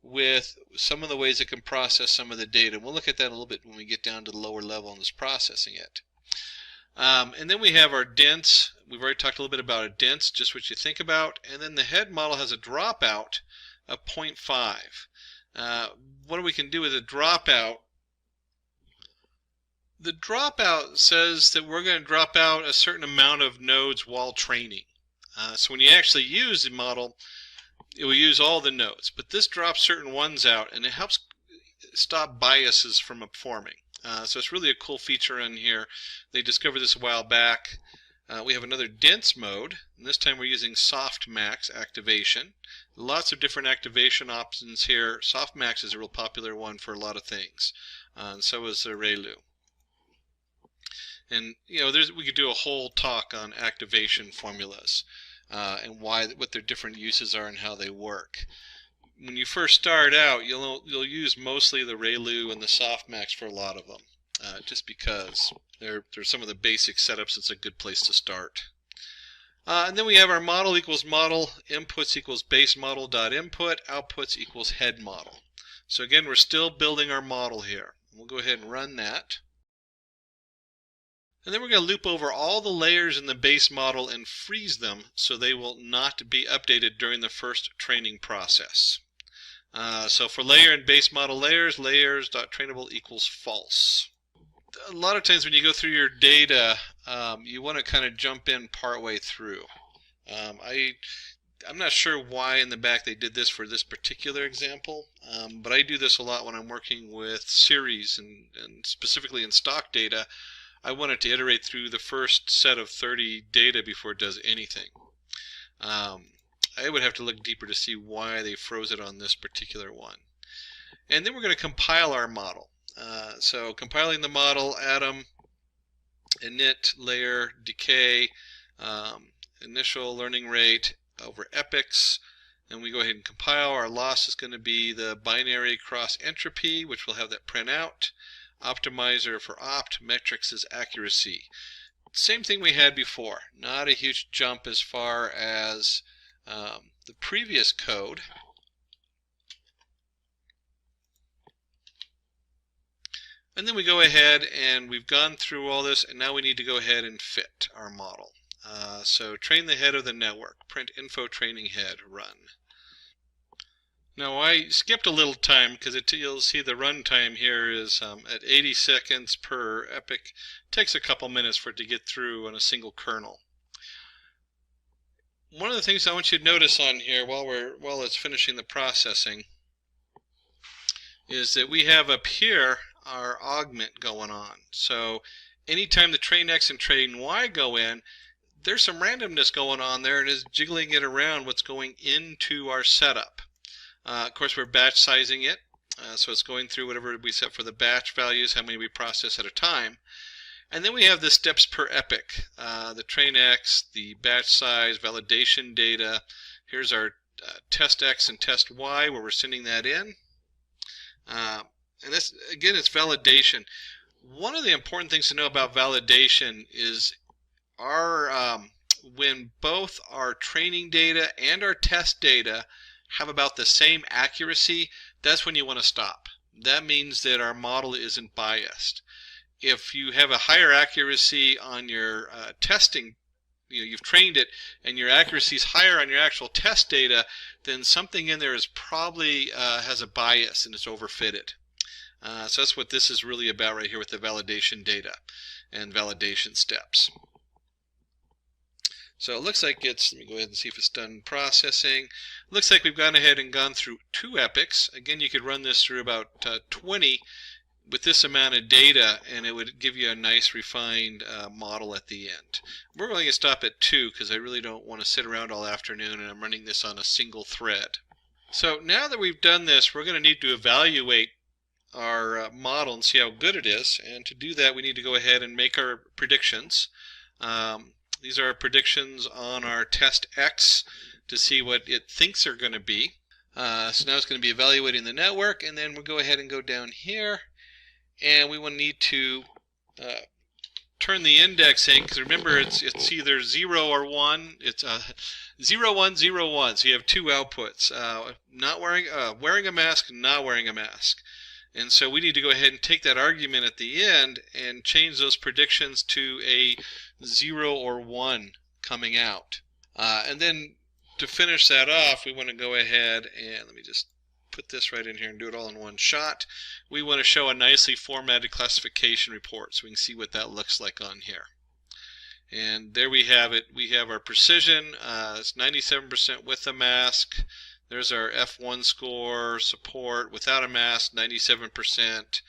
Speaker 4: with some of the ways it can process some of the data. We'll look at that a little bit when we get down to the lower level and this processing it. And then we have our dense. We've already talked a little bit about a dense, just what you think about. And then the head model has a dropout of 0.5. What we can do with a dropout? The dropout says that we're going to drop out a certain amount of nodes while training. So when you actually use the model, it will use all the nodes. But this drops certain ones out, and it helps stop biases from forming. So it's really a cool feature in here. They discovered this a while back. We have another dense mode, and this time we're using softmax activation. Lots of different activation options here. Softmax is a real popular one for a lot of things, and so is the ReLU. And we could do a whole talk on activation formulas and what their different uses are and how they work. When you first start out, you'll use mostly the ReLU and the softmax for a lot of them, just because they're some of the basic setups. It's a good place to start. And then we have our model equals model, inputs equals base model dot input, outputs equals head model. So again, we're still building our model here. We'll go ahead and run that. And then we're going to loop over all the layers in the base model and freeze them so they will not be updated during the first training process. So for layer and base model layers, layers.trainable equals false. A lot of times when you go through your data, you want to kind of jump in partway through. I'm not sure why in the back they did this for this particular example, but I do this a lot when I'm working with series and specifically in stock data. I want it to iterate through the first set of 30 data before it does anything. I would have to look deeper to see why they froze it on this particular one. And then we're going to compile our model. So compiling the model, atom, init, layer, decay, initial learning rate over epochs, and we go ahead and compile. Our loss is going to be the binary cross entropy, which will have that print out. Optimizer for opt, metrics is accuracy. Same thing we had before. Not a huge jump as far as the previous code. And then we go ahead and we've gone through all this, and now we need to go ahead and fit our model. So train the head of the network, print info training head, run. Now I skipped a little time because you'll see the runtime here is at 80 seconds per epoch. It takes a couple minutes for it to get through on a single kernel. One of the things I want you to notice on here while it's finishing the processing is that we have up here our augment going on. So anytime the train X and train Y go in, there's some randomness going on there and is jiggling it around what's going into our setup. Of course, we're batch sizing it, so it's going through whatever we set for the batch values, how many we process at a time. And then we have the steps per epoch, the train X, the batch size, validation data. Here's our test X and test Y where we're sending that in. And this, again, it's validation. One of the important things to know about validation is when both our training data and our test data have about the same accuracy, that's when you want to stop. That means that our model isn't biased. If you have a higher accuracy on your testing, you've trained it, and your accuracy is higher on your actual test data, then something in there is probably has a bias and it's overfitted. So that's what this is really about right here with the validation data and validation steps. So it looks like let me go ahead and see if it's done processing. It looks like we've gone ahead and gone through 2 epochs. Again, you could run this through about 20 with this amount of data, and it would give you a nice refined model at the end. We're going to stop at 2 because I really don't want to sit around all afternoon, and I'm running this on a single thread. So now that we've done this, we're going to need to evaluate our model and see how good it is. And to do that, we need to go ahead and make our predictions. These are our predictions on our test X to see what it thinks are going to be. So now it's going to be evaluating the network, and then we'll go ahead and go down here, and we will need to turn the indexing, because remember it's either 0 or 1. It's 0, 1, 0, 1. So you have 2 outputs: wearing a mask, not wearing a mask. And so we need to go ahead and take that argument at the end and change those predictions to a 0 or 1 coming out. And then to finish that off, we want to go ahead and let me just put this right in here and do it all in one shot. We want to show a nicely formatted classification report so we can see what that looks like on here. And there we have it. We have our precision. It's 97% with a mask. There's our F1 score, support without a mask, 97%.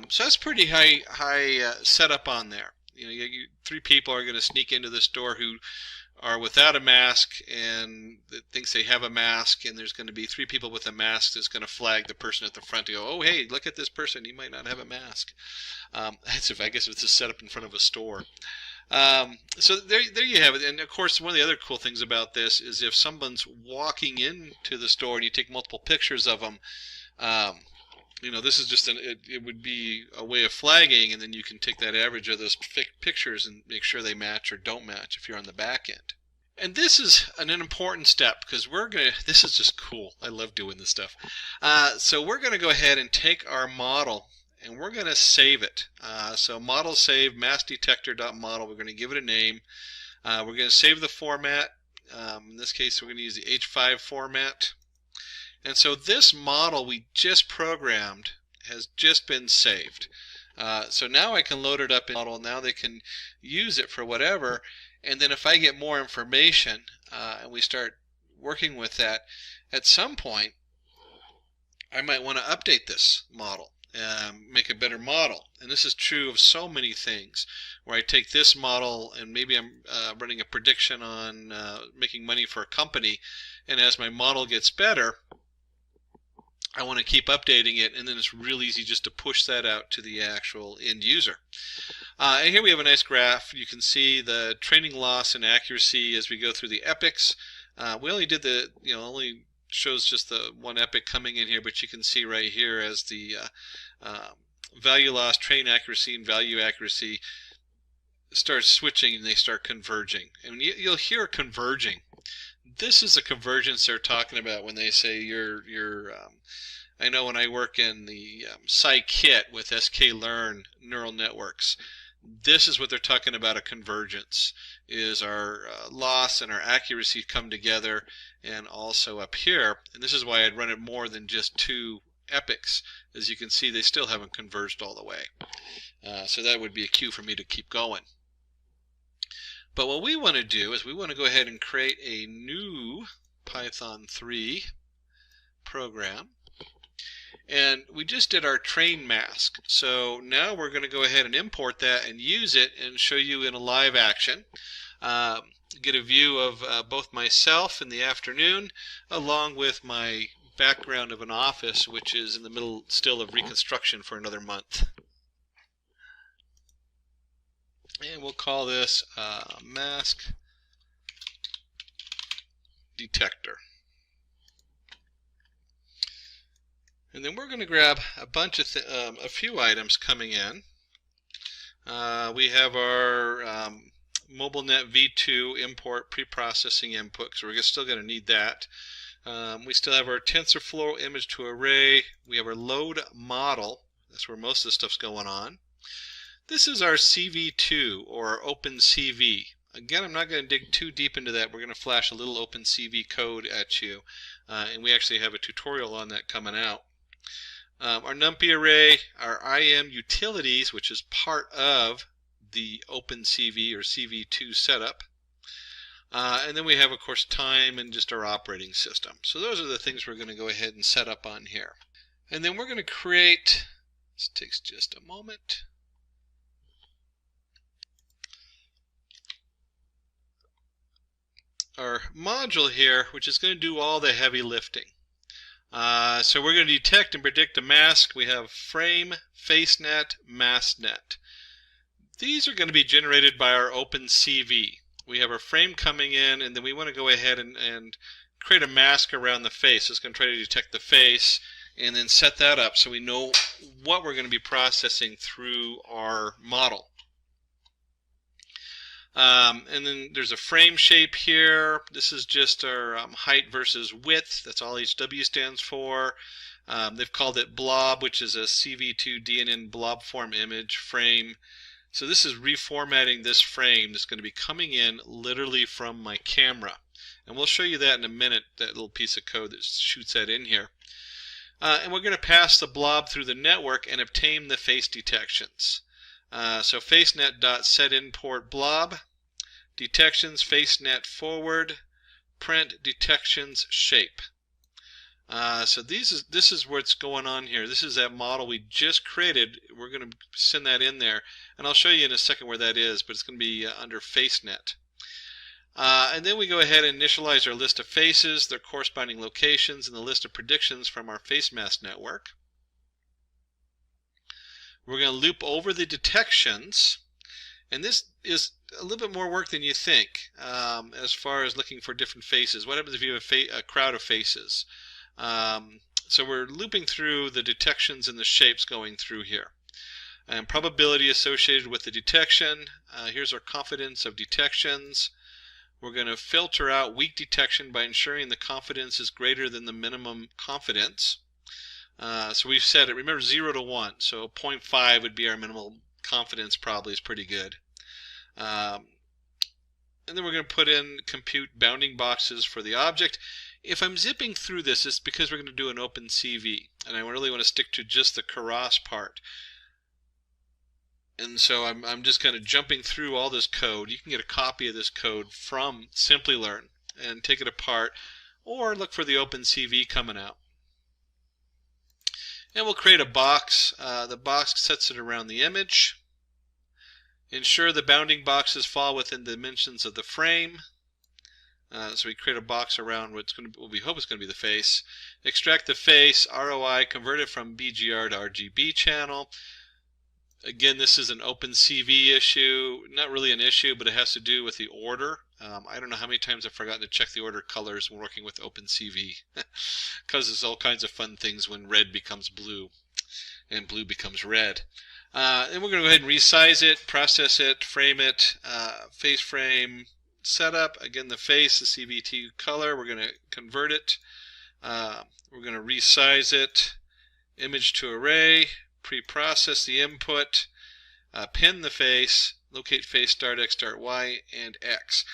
Speaker 4: So that's pretty high setup on there. 3 people are going to sneak into this door who are without a mask and thinks they have a mask, and there's going to be 3 people with a mask that's going to flag the person at the front to go, oh hey, look at this person, he might not have a mask. That's I guess if it's a setup in front of a store. So there you have it. And of course, one of the other cool things about this is if someone's walking into the store and you take multiple pictures of them, this is just it would be a way of flagging, and then you can take that average of those pictures and make sure they match or don't match if you're on the back end. And this is an important step because this is just cool. I love doing this stuff. So we're going to go ahead and take our model and we're going to save it. So model save maskdetector.model. We're going to give it a name. We're going to save the format. In this case, we're going to use the H5 format. And so this model we just programmed has just been saved. So now I can load it up in the model. Now they can use it for whatever. And then if I get more information and we start working with that, at some point I might want to update this model. Make a better model. And this is true of so many things where I take this model and maybe I'm running a prediction on making money for a company, and as my model gets better I want to keep updating it, and then it's real easy just to push that out to the actual end user. And here we have a nice graph. You can see the training loss and accuracy as we go through the epochs. We only did only shows just the one epoch coming in here, but you can see right here as the value loss, train accuracy, and value accuracy start switching and they start converging. And you'll hear converging. This is the convergence they're talking about when they say I know when I work in the scikit with sklearn neural networks, This is what they're talking about, a convergence, is our loss and our accuracy come together, and also up here. And this is why I'd run it more than just 2 epochs. As you can see, they still haven't converged all the way. So that would be a cue for me to keep going. But what we want to do is we want to go ahead and create a new Python 3 program. And we just did our train mask. So now we're going to go ahead and import that and use it and show you in a live action. Get a view of both myself in the afternoon along with my background of an office, which is in the middle still of reconstruction for another month. And we'll call this mask detector. And then we're going to grab a bunch of a few items coming in. We have our MobileNet v2 import preprocessing input, so we're still going to need that. We still have our TensorFlow image to array. We have our load model. That's where most of the stuff's going on. This is our CV2 or OpenCV. Again, I'm not going to dig too deep into that. We're going to flash a little OpenCV code at you, and we actually have a tutorial on that coming out. Our NumPy array, our IM utilities, which is part of the OpenCV or CV2 setup. And then we have, of course, time and just our operating system. So those are the things we're going to go ahead and set up on here. And then we're going to create, this takes just a moment. Our module here, which is going to do all the heavy lifting. So we're going to detect and predict a mask. We have frame, FaceNet, MaskNet. These are going to be generated by our OpenCV. We have our frame coming in, and then we want to go ahead and create a mask around the face. It's going to try to detect the face and then set that up so we know what we're going to be processing through our model. And then there's a frame shape here. This is just our height versus width. That's all HW stands for. They've called it blob, which is a CV2 DNN blob form image frame. So this is reformatting this frame that's going to be coming in literally from my camera. And we'll show you that in a minute, that little piece of code that shoots that in here. And we're going to pass the blob through the network and obtain the face detections. So FaceNet.setImport detections, FaceNet forward, print detections shape. So this is what's going on here. This is that model we just created. We're going to send that in there, and I'll show you in a second where that is, but it's going to be under FaceNet. And then we go ahead and initialize our list of faces, their corresponding locations, and the list of predictions from our face mask network. We're going to loop over the detections, and this is a little bit more work than you think as far as looking for different faces. What happens if you have a crowd of faces? So we're looping through the detections and the shapes going through here. And probability associated with the detection. Here's our confidence of detections. We're going to filter out weak detection by ensuring the confidence is greater than the minimum confidence. So we've set it, remember, 0 to 1. So 0.5 would be our minimal confidence, probably is pretty good. And then we're going to put in compute bounding boxes for the object. If I'm zipping through this, it's because we're going to do an OpenCV, and I really want to stick to just the Keras part. And so I'm just kind of jumping through all this code. You can get a copy of this code from Simplilearn and take it apart, or look for the OpenCV coming out. And we'll create a box. The box sets it around the image. Ensure the bounding boxes fall within the dimensions of the frame. So we create a box around what we hope is going to be the face. Extract the face, ROI, convert it from BGR to RGB channel. Again, this is an OpenCV issue. Not really an issue, but it has to do with the order. I don't know how many times I've forgotten to check the order colors when working with OpenCV. Because there's all kinds of fun things when red becomes blue and blue becomes red. And we're going to go ahead and resize it, process it, frame it, face frame, setup. Again, the face, the CV2 color, we're going to convert it. We're going to resize it, image to array, pre-process the input, pin the face, locate face, start X, start Y, and X.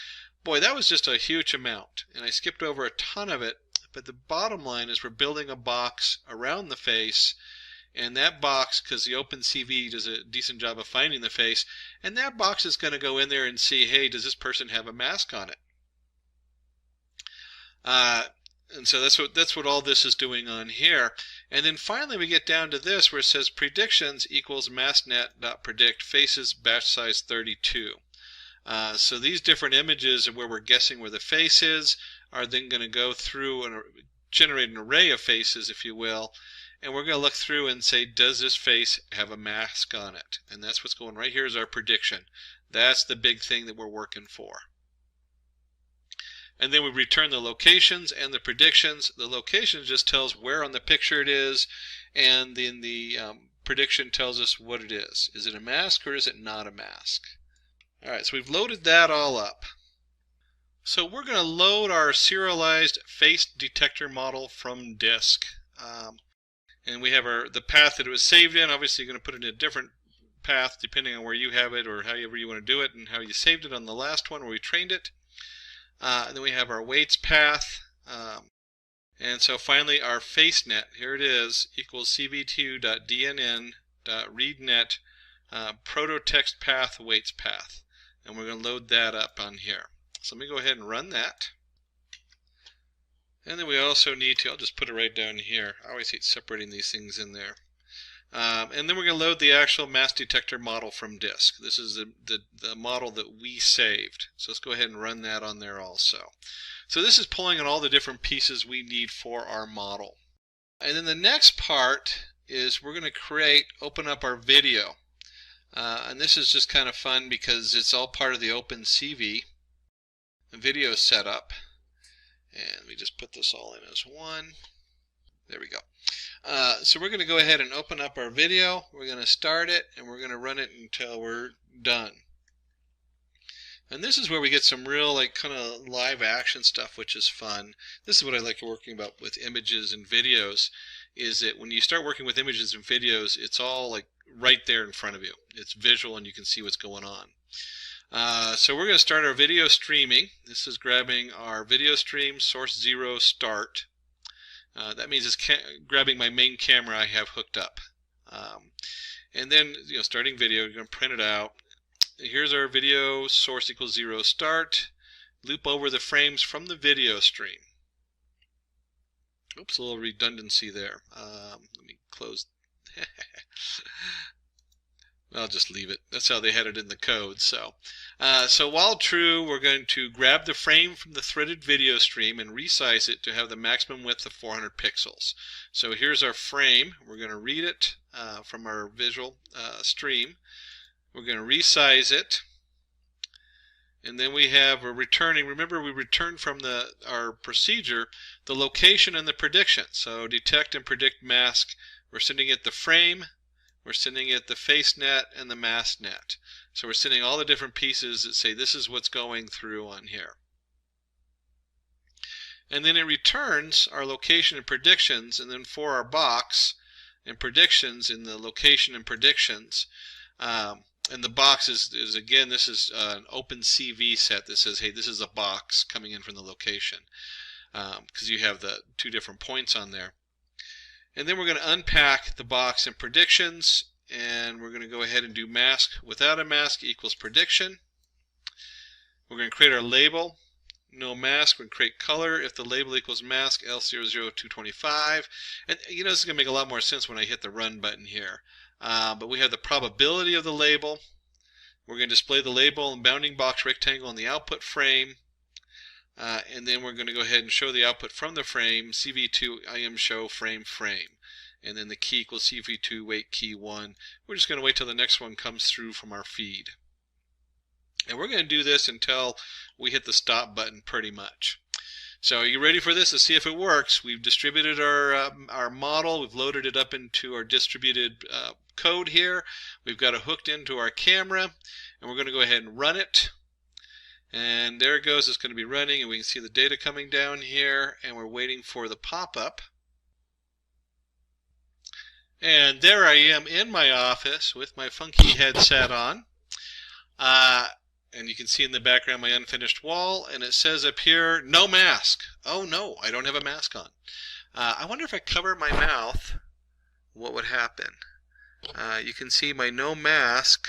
Speaker 4: Boy, that was just a huge amount, and I skipped over a ton of it, but the bottom line is we're building a box around the face, and that box, because the OpenCV does a decent job of finding the face, and that box is going to go in there and see, hey, does this person have a mask on it? And so that's what all this is doing on here. And then finally we get down to this where it says predictions equals masknet.predict faces batch size 32. So these different images of where we're guessing where the face is are then going to go through and generate an array of faces, if you will, and we're going to look through and say, does this face have a mask on it? And that's what's going right here is our prediction. That's the big thing that we're working for. And then we return the locations and the predictions. The location just tells where on the picture it is, and then the prediction tells us what it is. Is it a mask or is it not a mask? Alright, so we've loaded that all up. So we're going to load our serialized face detector model from disk. And we have the path that it was saved in. Obviously you're going to put it in a different path depending on where you have it or however you want to do it and how you saved it on the last one where we trained it. And then we have our weights path, and so finally our facenet, here it is, equals cv2.dnn.readnet prototext path weights path, and we're going to load that up on here. So let me go ahead and run that. And then we also need to, I'll just put it right down here. I always hate separating these things in there. And then we're going to load the actual mask detector model from disk. This is the model that we saved. So let's go ahead and run that on there also. So this is pulling in all the different pieces we need for our model. And then the next part is we're going to open up our video. And this is just kind of fun because it's all part of the OpenCV video setup. And we just put this all in as one. There we go. So we're going to go ahead and open up our video. We're going to start it and we're going to run it until we're done. And this is where we get some real kind of live action stuff, which is fun. This is what I like working about with images and videos, is that when you start working with images and videos, it's all right there in front of you. It's visual and you can see what's going on. So we're going to start our video streaming. This is grabbing our video stream source 0 start. That means it's grabbing my main camera I have hooked up. And then, starting video, you're going to print it out. Here's our video source equals 0 start. Loop over the frames from the video stream. Oops, a little redundancy there. Let me close. I'll just leave it. That's how they had it in the code. So while true, we're going to grab the frame from the threaded video stream and resize it to have the maximum width of 400 pixels. So here's our frame. We're going to read it from our visual stream. We're going to resize it. And then we have returning. Remember, we returned from our procedure the location and the prediction. So detect and predict mask. We're sending it the frame. We're sending it the face net and the mask net. So we're sending all the different pieces that say this is what's going through on here. And then it returns our location and predictions, and then for our box and predictions in the location and predictions. And the box is again, this is an OpenCV set that says, hey, this is a box coming in from the location, because you have the two different points on there. And then we're going to unpack the box and predictions, and we're going to go ahead and do mask without a mask equals prediction. We're going to create our label, no mask. We're going to create color if the label equals mask L00225. And this is going to make a lot more sense when I hit the run button here. But we have the probability of the label. We're going to display the label and bounding box rectangle in the output frame. And then we're going to go ahead and show the output from the frame, CV2 IM show frame. And then the key equals CV2 wait key 1. We're just going to wait till the next one comes through from our feed. And we're going to do this until we hit the stop button pretty much. So are you ready for this? Let's see if it works. We've distributed our model. We've loaded it up into our distributed code here. We've got it hooked into our camera. And we're going to go ahead and run it. And there it goes. It's going to be running, and we can see the data coming down here, and we're waiting for the pop-up. And there I am in my office with my funky headset on. And you can see in the background my unfinished wall, and it says up here, no mask. Oh no, I don't have a mask on. I wonder if I cover my mouth, what would happen? You can see my no mask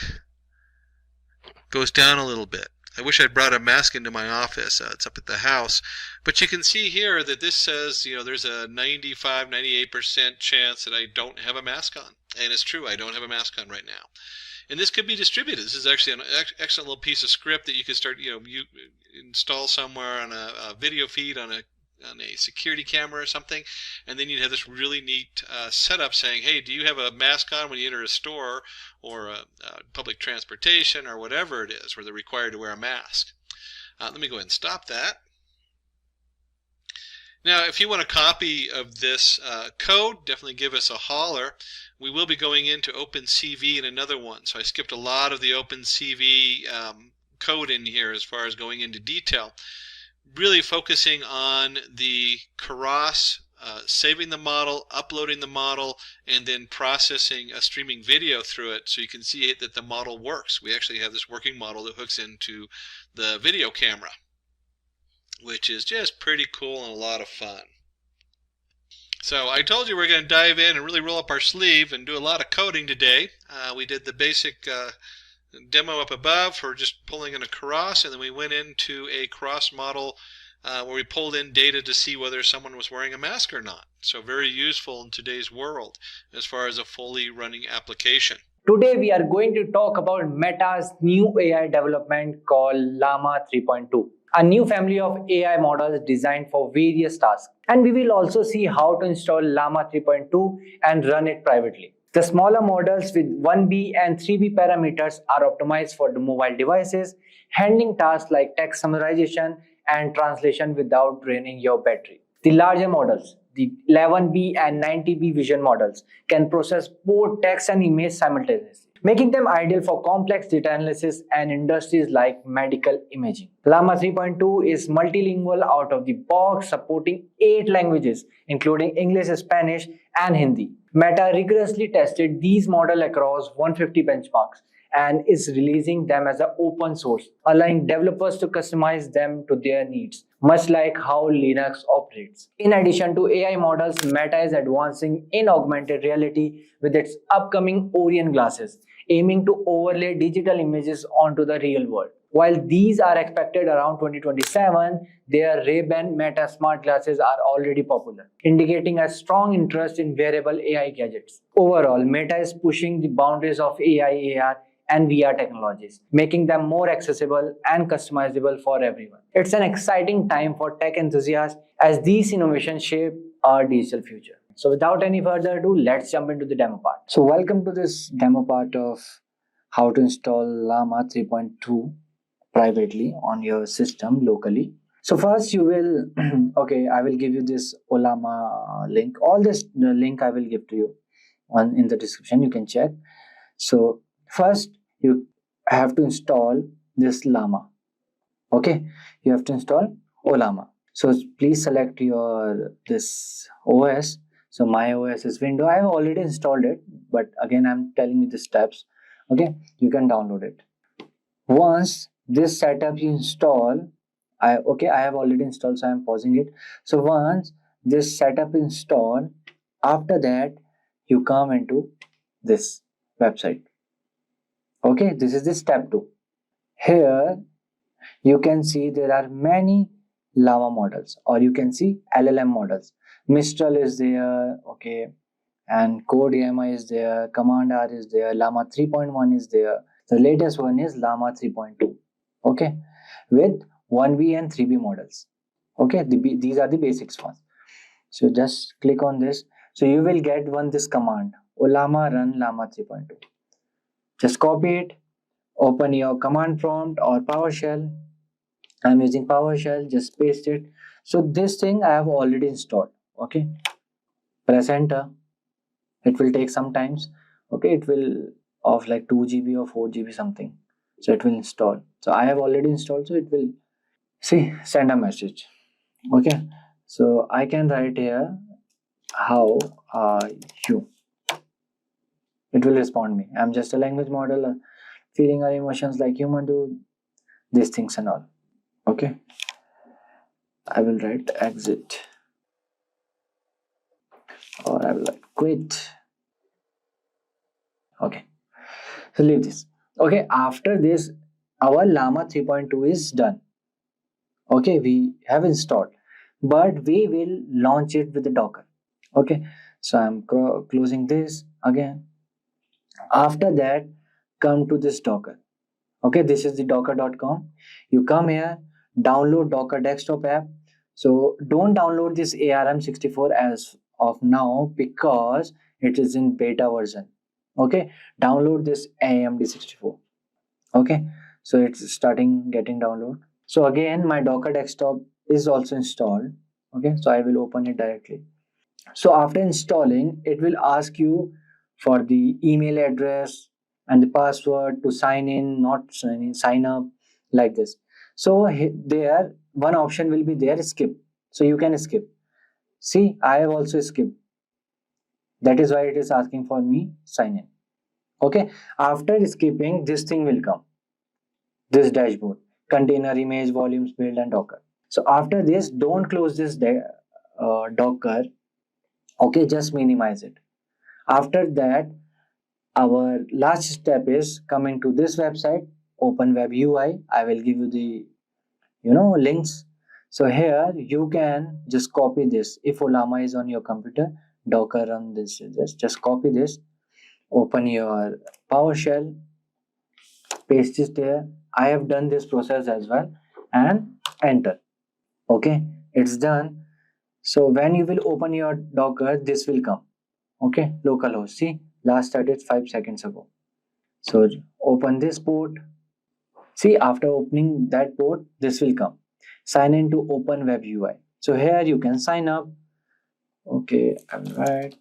Speaker 4: goes down a little bit. I wish I'd brought a mask into my office. It's up at the house. But you can see here that this says, there's a 95, 98% chance that I don't have a mask on. And it's true, I don't have a mask on right now. And this could be distributed. This is actually an excellent little piece of script that you could start, you install somewhere on a video feed on a security camera or something, and then you'd have this really neat setup saying, hey, do you have a mask on when you enter a store or public transportation or whatever it is where they're required to wear a mask. Let me go ahead and stop that. Now, if you want a copy of this code, definitely give us a holler. We will be going into OpenCV in another one, so I skipped a lot of the OpenCV code in here as far as going into detail. Really focusing on the Keras, saving the model, uploading the model, and then processing a streaming video through it so you can see that the model works. We actually have this working model that hooks into the video camera, which is just pretty cool and a lot of fun. So I told you we're going to dive in and really roll up our sleeve and do a lot of coding today. We did the basic demo up above for just pulling in a Keras, and then we went into a cross model where we pulled in data to see whether someone was wearing a mask or not. So very useful in today's world as far as a fully running application.
Speaker 5: Today we are going to talk about Meta's new AI development called Llama 3.2, a new family of AI models designed for various tasks. And we will also see how to install Llama 3.2 and run it privately. The smaller models with 1B and 3B parameters are optimized for the mobile devices, handling tasks like text summarization and translation without draining your battery. The larger models, the 11B and 90B vision models, can process both text and image simultaneously, making them ideal for complex data analysis and industries like medical imaging. Llama 3.2 is multilingual out of the box, supporting 8 languages, including English, Spanish, and Hindi. Meta rigorously tested these models across 150 benchmarks and is releasing them as an open source, allowing developers to customize them to their needs, much like how Linux operates. In addition to AI models, Meta is advancing in augmented reality with its upcoming Orion glasses, aiming to overlay digital images onto the real world. While these are expected around 2027, their Ray-Ban Meta smart glasses are already popular, indicating a strong interest in wearable AI gadgets. Overall, Meta is pushing the boundaries of AI, AR, and VR technologies, making them more accessible and customizable for everyone. It's an exciting time for tech enthusiasts as these innovations shape our digital future. So without any further ado, let's jump into the demo part. So welcome to this demo part of how to install Llama 3.2 privately on your system locally. So first you will, okay, I will give you this Llama link. All this the link I will give to you in the description. You can check. So first you have to install this Llama. Okay, you have to install Llama. So please select your this OS. So my OS is Windows. I have already installed it, but again I'm telling you the steps. Okay, you can download it. Once this setup you install, I have already installed, so I am pausing it. So once this setup install, after that you come into this website. Okay, this is the step 2. Here you can see there are many Llama models, or you can see LLM models. Mistral is there, okay, and Code AMI is there, Command R is there, Llama 3.1 is there. The latest one is Llama 3.2. Okay, with 1B and 3B models. Okay, these are the basics ones. So just click on this. So you will get this command, Llama run Llama 3.2. Just copy it, open your command prompt or PowerShell. I'm using PowerShell, just paste it. So this thing I have already installed. Okay, press enter. It will take some times. Okay, it will of like 2 GB or 4 GB something. So it will install. So I have already installed, so it will send a message. Okay, so I can write here, how are you? It will respond me. I'm just a language model, feeling our emotions like human do, these things and all. Okay. I will write exit, or I will write quit. Okay. So leave this. Okay. After this, our Llama 3.2 is done. Okay. We have installed, but we will launch it with the Docker. Okay. So I'm closing this again. After that, come to this Docker. Okay, this is the docker.com. You come here, download Docker desktop app. So don't download this ARM64 as of now because it is in beta version. Okay, download this AMD64. Okay, so it's starting getting download. So again, my Docker desktop is also installed. Okay, so I will open it directly. So after installing, it will ask you for the email address and the password to sign in, not sign in, sign up, like this. So there, one option will be there, skip. So you can skip. See, I have also skipped. That is why it is asking for me sign in. Okay. After skipping, this thing will come. This dashboard, container, image, volumes, build, and Docker. So after this, don't close this Docker. Okay, just minimize it. After that, our last step is coming to this website, open web UI. I will give you the links. So here you can just copy this. If Lama is on your computer, Docker run this. Just copy this, open your PowerShell, paste it there. I have done this process as well, and enter. Okay, it's done. So when you will open your Docker, this will come. Okay, localhost. See, last started 5 seconds ago. So open this port. See, after opening that port, this will come. Sign in to open web UI. So here you can sign up. Okay, all right.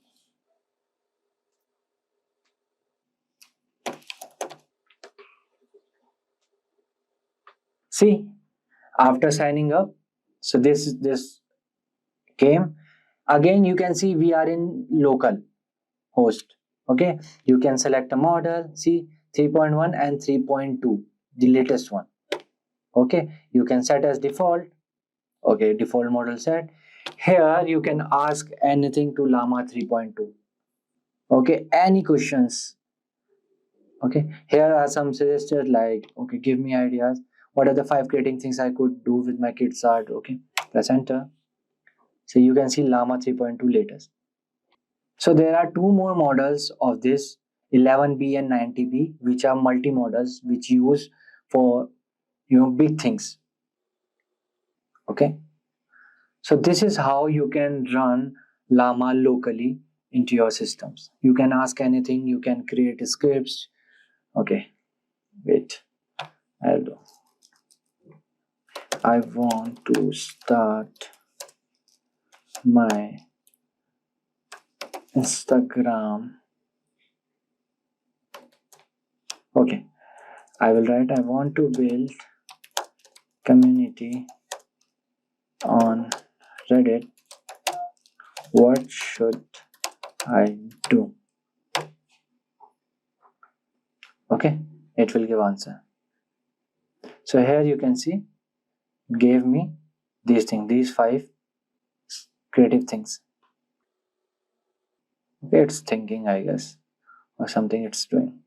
Speaker 5: See, after signing up, so this came. Again, you can see we are in local host. Okay, you can select a model. See, 3.1 and 3.2, the latest one. Okay, you can set as default. Okay, default model set. Here you can ask anything to Llama 3.2. Okay, any questions. Okay, here are some suggested, like, okay, give me ideas. What are the 5 creating things I could do with my kids art? Okay, press enter. So you can see Llama 3.2 latest. So there are 2 more models of this, 11B and 90B, which are multi-models which use for big things. Okay, so this is how you can run Llama locally into your systems. You can ask anything, you can create scripts. Okay, wait, I want to start my Instagram. Okay, I will write, I want to build community on Reddit. What should I do? Okay, it will give answer. So here you can see, gave me these things, these 5 creative things. Okay, it's thinking, I guess, or something it's doing.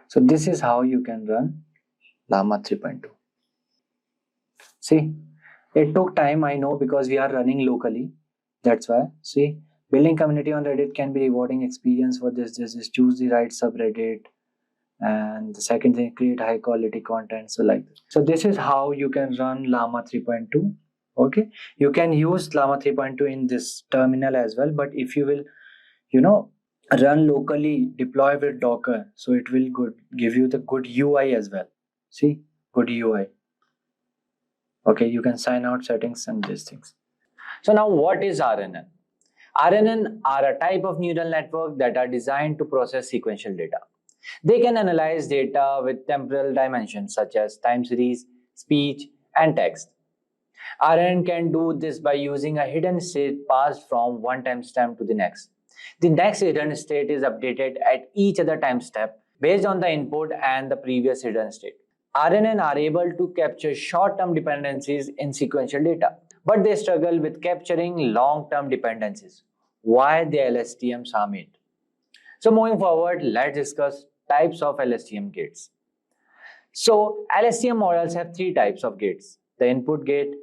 Speaker 5: So this is how you can run Llama 3.2. See, it took time, I know, because we are running locally. That's why. See, building community on Reddit can be rewarding experience. For this is choose the right subreddit. And the second thing, create high quality content. So like this. So this is how you can run Llama 3.2. Okay, you can use Llama 3.2 in this terminal as well. But if you will, run locally, deploy with Docker, so it will give you the good UI as well. See, good UI. Okay, you can sign out settings and these things. So now what is RNN? RNN are a type of neural network that are designed to process sequential data. They can analyze data with temporal dimensions such as time series, speech, and text. RNN can do this by using a hidden state passed from one timestamp to the next. The next hidden state is updated at each other time step based on the input and the previous hidden state. RNN are able to capture short-term dependencies in sequential data, but they struggle with capturing long-term dependencies. Why the LSTMs are made? So moving forward, let's discuss types of LSTM gates. So LSTM models have three types of gates: the input gate,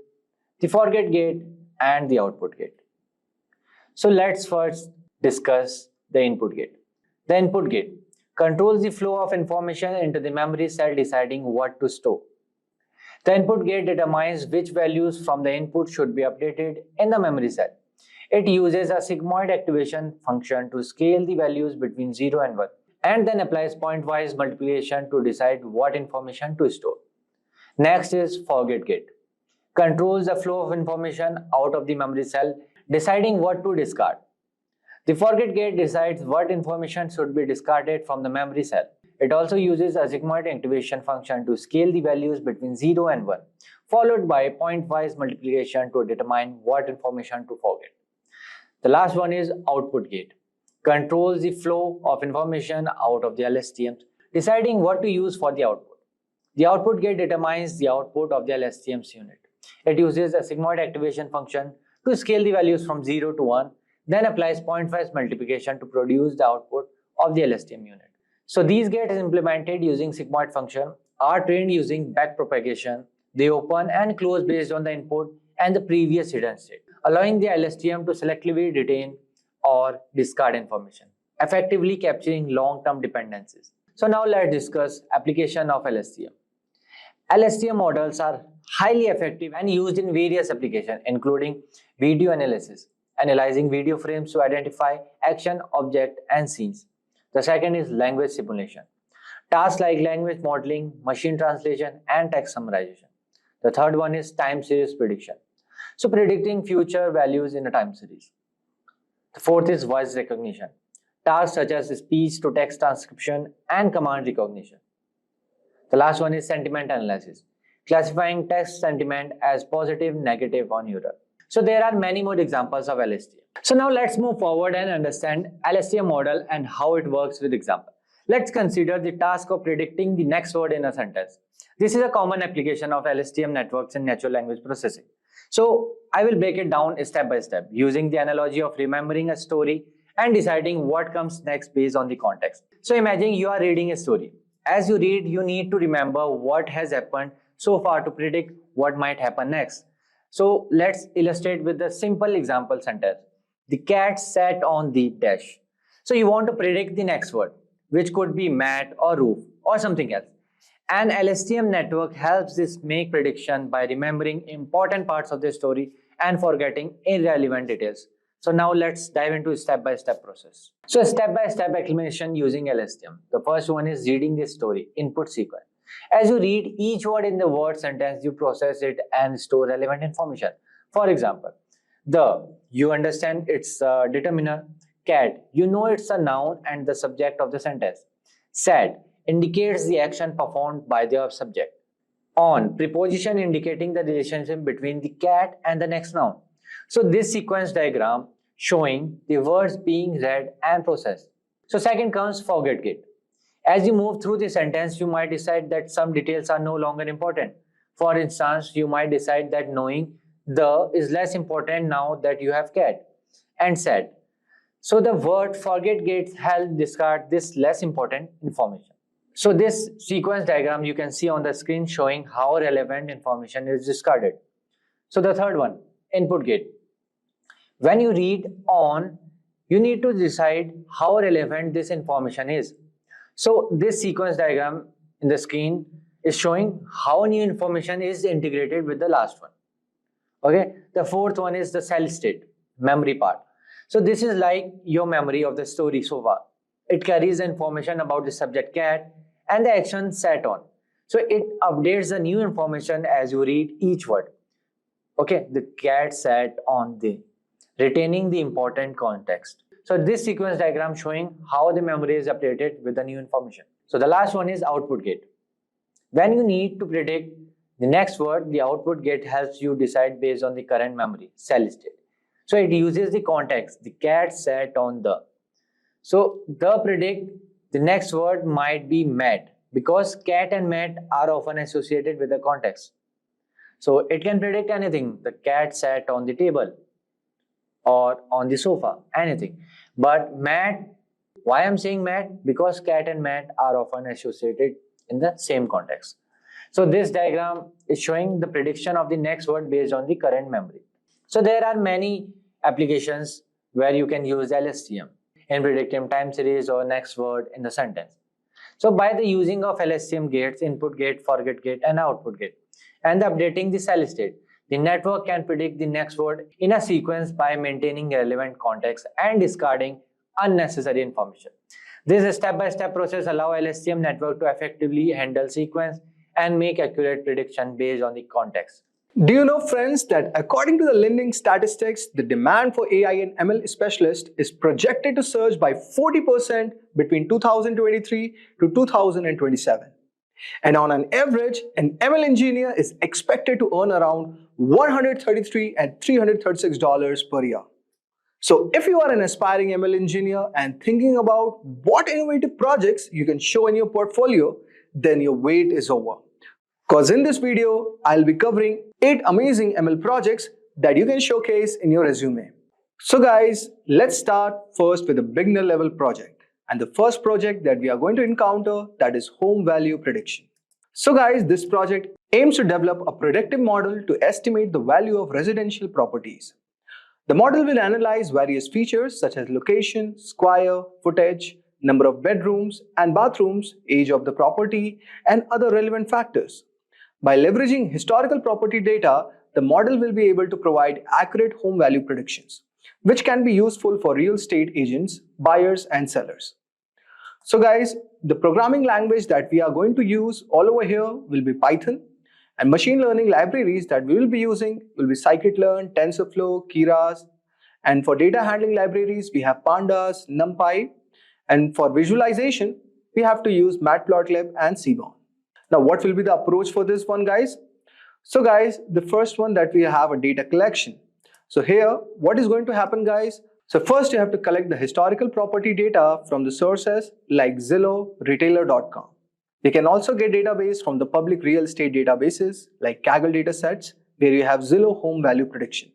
Speaker 5: the forget gate, and the output gate. So let's first discuss the input gate. The input gate controls the flow of information into the memory cell, deciding what to store. The input gate determines which values from the input should be updated in the memory cell. It uses a sigmoid activation function to scale the values between 0 and 1, and then applies pointwise multiplication to decide what information to store. Next is forget gate. Controls the flow of information out of the memory cell, deciding what to discard. The forget gate decides what information should be discarded from the memory cell. It also uses a sigmoid activation function to scale the values between 0 and 1, followed by pointwise multiplication to determine what information to forget. The last one is output gate. Controls the flow of information out of the LSTMs, deciding what to use for the output. The output gate determines the output of the LSTMs unit. It uses a sigmoid activation function to scale the values from 0 to 1, then applies pointwise multiplication to produce the output of the LSTM unit. So these gates implemented using sigmoid function are trained using backpropagation. They open and close based on the input and the previous hidden state, allowing the LSTM to selectively retain or discard information, effectively capturing long-term dependencies. So now let's discuss application of LSTM. LSTM models are highly effective and used in various applications, including video analysis, analyzing video frames to identify action, object, and scenes. The second is language simulation, tasks like language modeling, machine translation, and text summarization. The third one is time series prediction, so predicting future values in a time series. The fourth is voice recognition, tasks such as speech to text transcription and command recognition. The last one is sentiment analysis, classifying text sentiment as positive, negative, or neutral. So there are many more examples of LSTM. So now let's move forward and understand LSTM model and how it works with example. Let's consider the task of predicting the next word in a sentence. This is a common application of LSTM networks in natural language processing. So I will break it down step by step using the analogy of remembering a story and deciding what comes next based on the context. So imagine you are reading a story. As you read, you need to remember what has happened so far to predict what might happen next. So let's illustrate with a simple example sentence. The cat sat on the dash. So you want to predict the next word, which could be mat or roof or something else. An LSTM network helps this make prediction by remembering important parts of the story and forgetting irrelevant details. So now let's dive into a step-by-step process. So step-by-step explanation using LSTM. The first one is reading the story, input sequence. As you read each word in the word sentence, you process it and store relevant information. For example, you understand it's a determiner. Cat, you know it's a noun and the subject of the sentence. Sat indicates the action performed by the subject. On, preposition indicating the relationship between the cat and the next noun. So this sequence diagram showing the words being read and processed. So second comes forget gate. As you move through the sentence, you might decide that some details are no longer important. For instance, you might decide that knowing the is less important now that you have cat and said. So the word forget gate helps discard this less important information. So this sequence diagram you can see on the screen showing how relevant information is discarded. So the third one, input gate. When you read on, you need to decide how relevant this information is. So this sequence diagram in the screen is showing how new information is integrated with the last one. Okay, the fourth one is the cell state, memory part. So this is like your memory of the story so far. It carries information about the subject cat and the action sat on. So it updates the new information as you read each word. Okay, the cat sat on the, retaining the important context. So this sequence diagram showing how the memory is updated with the new information. So the last one is output gate. When you need to predict the next word, the output gate helps you decide based on the current memory, cell state. So it uses the context, the cat sat on the, So the predict the next word might be mat, because cat and mat are often associated with the context. So it can predict anything. The cat sat on the table or on the sofa, anything. But mat, why I'm saying mat? Because cat and mat are often associated in the same context. So this diagram is showing the prediction of the next word based on the current memory. So there are many applications where you can use LSTM in predicting time series or next word in the sentence. So by the using of LSTM gates, input gate, forget gate and output gate, and updating the cell state, the network can predict the next word in a sequence by maintaining relevant context and discarding unnecessary information. This step-by-step process allows LSTM network to effectively handle sequence and make accurate prediction based on the context.
Speaker 12: Do you know, friends, that according to the lending statistics, the demand for AI and ML specialists is projected to surge by 40% between 2023 to 2027. And on an average, an ML engineer is expected to earn around $133 and $336 per year. So if you are an aspiring ML engineer and thinking about what innovative projects you can show in your portfolio, then your wait is over. Because in this video, I'll be covering 8 amazing ML projects that you can showcase in your resume. So guys, let's start first with a beginner level project. And the first project that we are going to encounter, that is home value prediction. So guys, this project aims to develop a predictive model to estimate the value of residential properties. The model will analyze various features such as location, square, footage, number of bedrooms and bathrooms, age of the property, and other relevant factors. By leveraging historical property data, the model will be able to provide accurate home value predictions, which can be useful for real estate agents, buyers, and sellers. So guys, the programming language that we are going to use all over here will be Python, and machine learning libraries that we will be using will be scikit-learn, TensorFlow, Keras, and for data handling libraries we have Pandas, NumPy, and for visualization we have to use Matplotlib and Seaborn. Now what will be the approach for this one, guys? So guys, the first one that we have a data collection. So here what is going to happen, guys? So first you have to collect the historical property data from the sources like Zillow, retailer.com. You can also get database from the public real estate databases like Kaggle datasets, where you have Zillow home value prediction.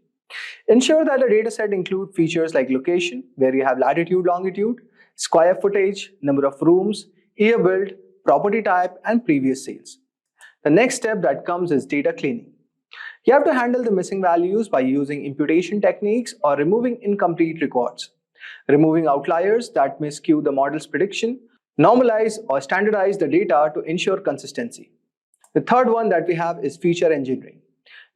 Speaker 12: Ensure that the dataset include features like location, where you have latitude, longitude, square footage, number of rooms, year built, property type, and previous sales. The next step that comes is data cleaning. You have to handle the missing values by using imputation techniques or removing incomplete records, removing outliers that may skew the model's prediction, normalize or standardize the data to ensure consistency. The third one that we have is feature engineering.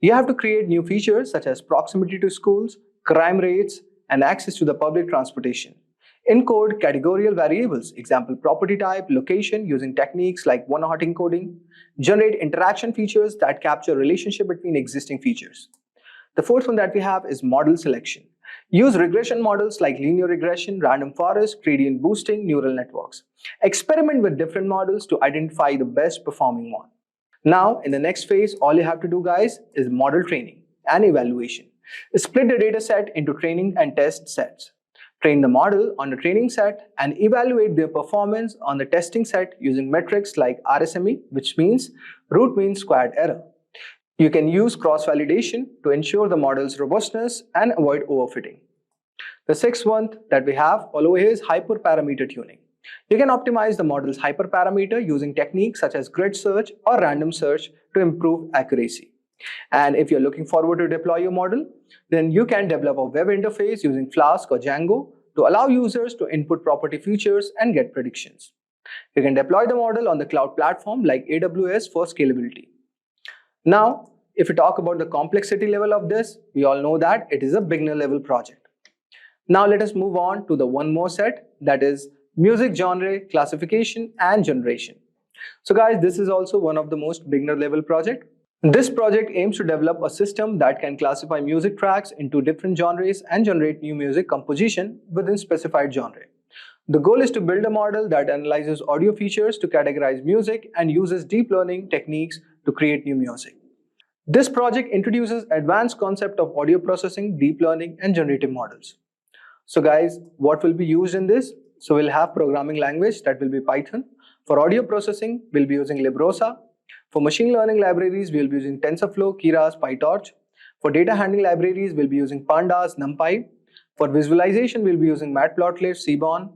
Speaker 12: You have to create new features such as proximity to schools, crime rates, and access to the public transportation. Encode categorical variables, example property type, location, using techniques like one-hot encoding. Generate interaction features that capture relationship between existing features. The fourth one that we have is model selection. Use regression models like linear regression, random forest, gradient boosting, neural networks. Experiment with different models to identify the best performing one. Now, in the next phase, all you have to do, guys, is model training and evaluation. Split the data set into training and test sets. Train the model on the training set and evaluate their performance on the testing set using metrics like RSME, which means root mean squared error. You can use cross-validation to ensure the model's robustness and avoid overfitting. The sixth one that we have all over here is hyperparameter tuning. You can optimize the model's hyperparameter using techniques such as grid search or random search to improve accuracy. And if you're looking forward to deploy your model, then you can develop a web interface using Flask or Django to allow users to input property features and get predictions. You can deploy the model on the cloud platform like AWS for scalability. Now, if we talk about the complexity level of this, we all know that it is a beginner level project. Now let us move on to the one more set, that is music genre classification and generation. So guys, this is also one of the most beginner level project. This project aims to develop a system that can classify music tracks into different genres and generate new music composition within specified genre. The goal is to build a model that analyzes audio features to categorize music and uses deep learning techniques to create new music. This project introduces advanced concept of audio processing, deep learning, and generative models. So guys, what will be used in this? So we'll have programming language that will be Python. For audio processing, we'll be using Librosa. For machine learning libraries, we'll be using TensorFlow, Keras, PyTorch. For data handling libraries, we'll be using Pandas, NumPy. For visualization, we'll be using Matplotlib, Seaborn.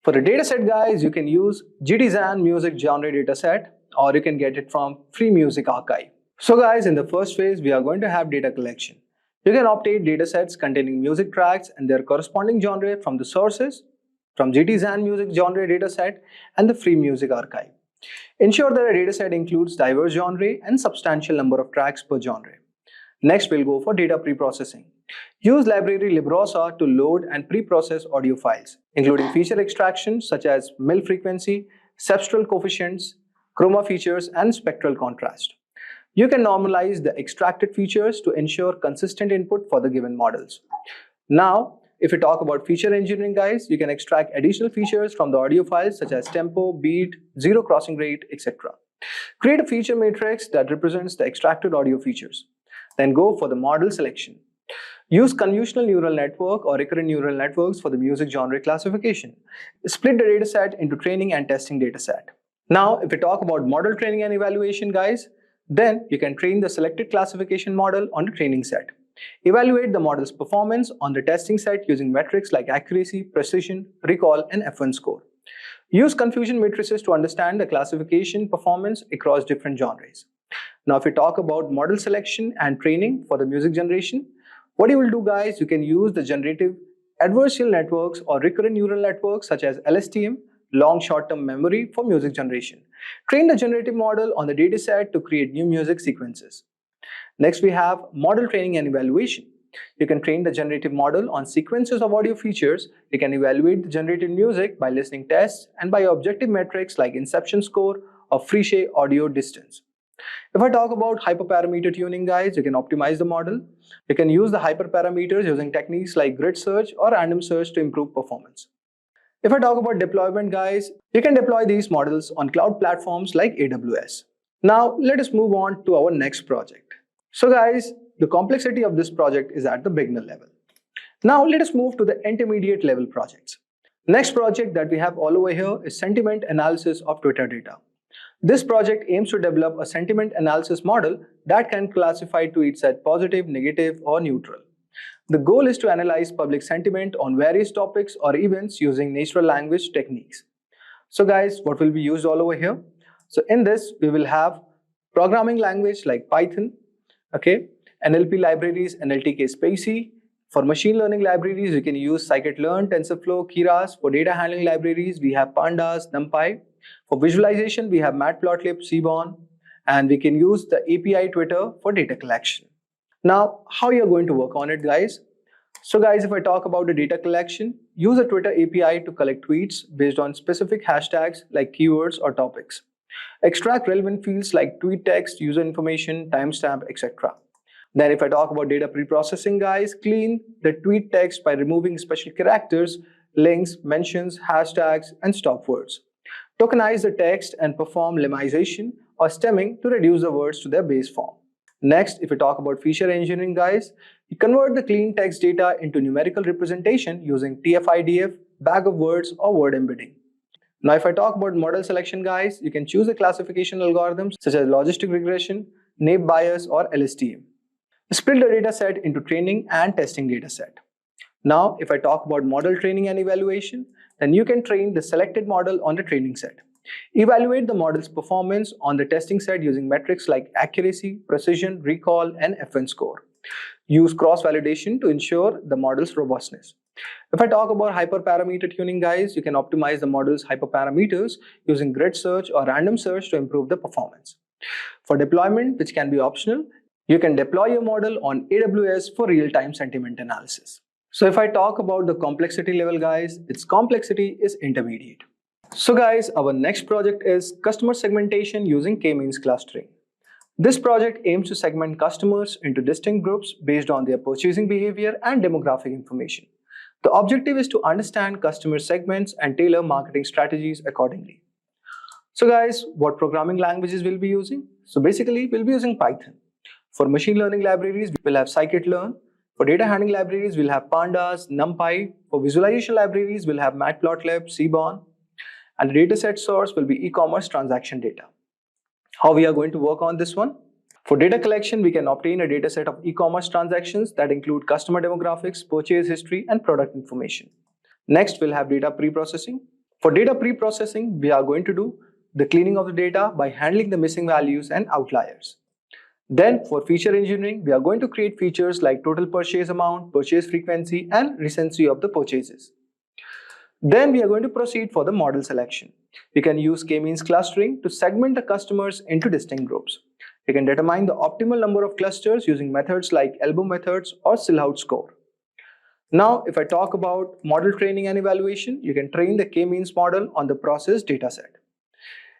Speaker 12: For the dataset, guys, you can use GTZan music genre dataset, or you can get it from Free Music Archive. So guys, in the first phase, we are going to have data collection. You can obtain datasets containing music tracks and their corresponding genre from the sources, from GTZan music genre dataset and the Free Music Archive. Ensure that a dataset includes diverse genre and substantial number of tracks per genre. Next, we'll go for data preprocessing. Use library Librosa to load and pre-process audio files, including feature extraction such as mil frequency, cepstral coefficients, chroma features, and spectral contrast. You can normalize the extracted features to ensure consistent input for the given models. Now, if we talk about feature engineering, guys, you can extract additional features from the audio files such as tempo, beat, zero crossing rate, etc. Create a feature matrix that represents the extracted audio features. Then go for the model selection. Use convolutional neural network or recurrent neural networks for the music genre classification. Split the dataset into training and testing dataset. Now, if we talk about model training and evaluation, guys, then you can train the selected classification model on the training set. Evaluate the model's performance on the testing set using metrics like accuracy, precision, recall, and F1 score. Use confusion matrices to understand the classification performance across different genres. Now, if we talk about model selection and training for the music generation, what you will do, guys, you can use the generative adversarial networks or recurrent neural networks such as LSTM, long short-term memory for music generation. Train the generative model on the dataset to create new music sequences. Next, we have model training and evaluation. You can train the generative model on sequences of audio features. You can evaluate the generated music by listening tests and by objective metrics like inception score or Friche audio distance. If I talk about hyperparameter tuning, guys, you can optimize the model. You can use the hyperparameters using techniques like grid search or random search to improve performance. If I talk about deployment, guys, you can deploy these models on cloud platforms like AWS. Now, let us move on to our next project. So guys, the complexity of this project is at the beginner level. Now, let us move to the intermediate level projects. Next project that we have all over here is sentiment analysis of Twitter data. This project aims to develop a sentiment analysis model that can classify tweets as positive, negative, or neutral. The goal is to analyze public sentiment on various topics or events using natural language techniques. So guys, what will be used all over here? So in this, we will have programming language like Python, okay, NLP libraries, NLTK Spacey. For machine learning libraries, you can use scikit-learn, TensorFlow, Keras. For data handling libraries, we have Pandas, NumPy. For visualization, we have Matplotlib, Seaborn, and we can use the API Twitter for data collection. Now, how you're going to work on it, guys? So guys, if I talk about the data collection, use a Twitter API to collect tweets based on specific hashtags like keywords or topics. Extract relevant fields like tweet text, user information, timestamp, etc. Then if I talk about data preprocessing, guys, clean the tweet text by removing special characters, links, mentions, hashtags, and stop words. Tokenize the text and perform lemmaization or stemming to reduce the words to their base form. Next, if we talk about feature engineering, guys, you convert the clean text data into numerical representation using TF-IDF, bag of words, or word embedding. Now, if I talk about model selection, guys, you can choose the classification algorithms such as logistic regression, Naive Bayes, or LSTM. Split the data set into training and testing data set. Now, if I talk about model training and evaluation, then you can train the selected model on the training set. Evaluate the model's performance on the testing set using metrics like accuracy, precision, recall, and F1 score. Use cross-validation to ensure the model's robustness. If I talk about hyperparameter tuning, guys, you can optimize the model's hyperparameters using grid search or random search to improve the performance. For deployment, which can be optional, you can deploy your model on AWS for real-time sentiment analysis. So if I talk about the complexity level, guys, its complexity is intermediate. So guys, our next project is customer segmentation using K-means clustering. This project aims to segment customers into distinct groups based on their purchasing behavior and demographic information. The objective is to understand customer segments and tailor marketing strategies accordingly. So guys, what programming languages we'll be using? So basically, we'll be using Python. For machine learning libraries, we'll have scikit-learn. For data handling libraries, we'll have pandas, numpy. For visualization libraries, we'll have matplotlib, seaborn. And the dataset source will be e-commerce transaction data. How we are going to work on this one? For data collection, we can obtain a dataset of e-commerce transactions that include customer demographics, purchase history, and product information. Next, we'll have data pre-processing. For data pre-processing, we are going to do the cleaning of the data by handling the missing values and outliers. Then, for feature engineering, we are going to create features like total purchase amount, purchase frequency, and recency of the purchases. Then we are going to proceed for the model selection. We can use k-means clustering to segment the customers into distinct groups. We can determine the optimal number of clusters using methods like elbow methods or Silhouette score. Now, if I talk about model training and evaluation, you can train the k-means model on the processed dataset.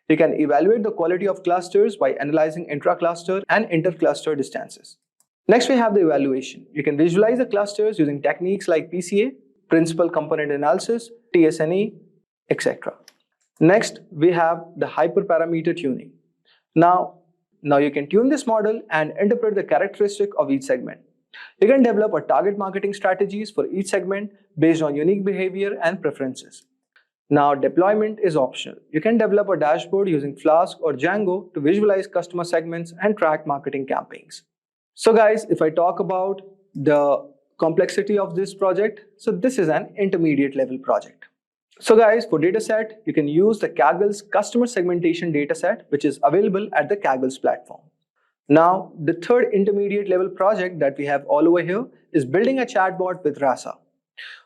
Speaker 12: You can evaluate the quality of clusters by analyzing intra-cluster and inter-cluster distances. Next, we have the evaluation. You can visualize the clusters using techniques like PCA, principal component analysis, TSNE, etc. Next, we have the hyperparameter tuning. Now you can tune this model and interpret the characteristic of each segment. You can develop a target marketing strategies for each segment based on unique behavior and preferences. Now, deployment is optional. You can develop a dashboard using Flask or Django to visualize customer segments and track marketing campaigns. So guys, if I talk about the complexity of this project, so this is an intermediate level project. So guys, for dataset, you can use the Kaggle's customer segmentation dataset, which is available at the Kaggle's platform. Now, the third intermediate level project that we have all over here is building a chatbot with RASA.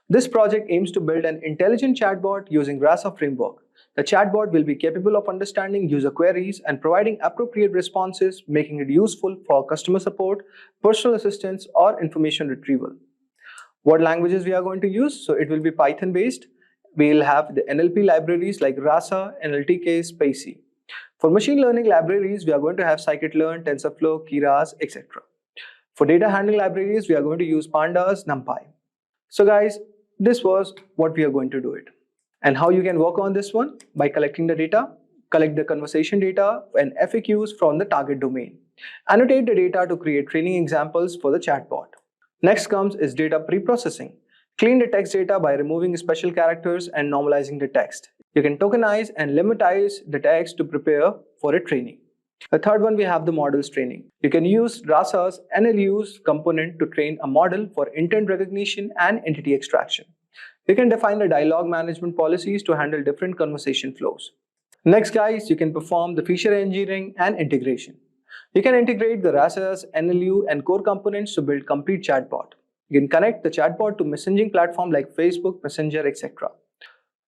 Speaker 12: This project aims to build an intelligent chatbot using RASA framework. The chatbot will be capable of understanding user queries and providing appropriate responses, making it useful for customer support, personal assistance, or information retrieval. What languages we are going to use? So it will be Python based. We'll have the NLP libraries like RASA, NLTK, Spacy. For machine learning libraries, we are going to have scikit-learn, TensorFlow, Keras, etc. For data handling libraries, we are going to use pandas, numpy. So guys, this was what we are going to do it. And how you can work on this one? By collecting the data, collect the conversation data and FAQs from the target domain. Annotate the data to create training examples for the chatbot. Next comes is data pre-processing. Clean the text data by removing special characters and normalizing the text. You can tokenize and limitize the text to prepare for a training. The third one, we have the models training. You can use RASA's NLU's component to train a model for intent recognition and entity extraction. You can define the dialogue management policies to handle different conversation flows. Next guys, you can perform the feature engineering and integration. You can integrate the RASA's NLU and core components to build complete chatbot. You can connect the chatbot to messaging platform like Facebook, Messenger, etc.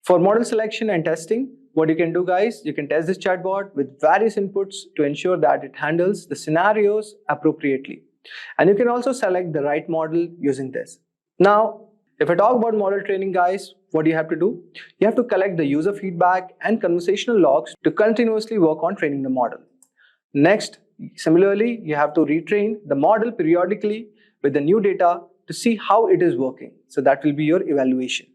Speaker 12: For model selection and testing, what you can do guys, you can test this chatbot with various inputs to ensure that it handles the scenarios appropriately. And you can also select the right model using this. Now, if I talk about model training guys, what do you have to do? You have to collect the user feedback and conversational logs to continuously work on training the model. Next, similarly, you have to retrain the model periodically with the new data to see how it is working. So that will be your evaluation.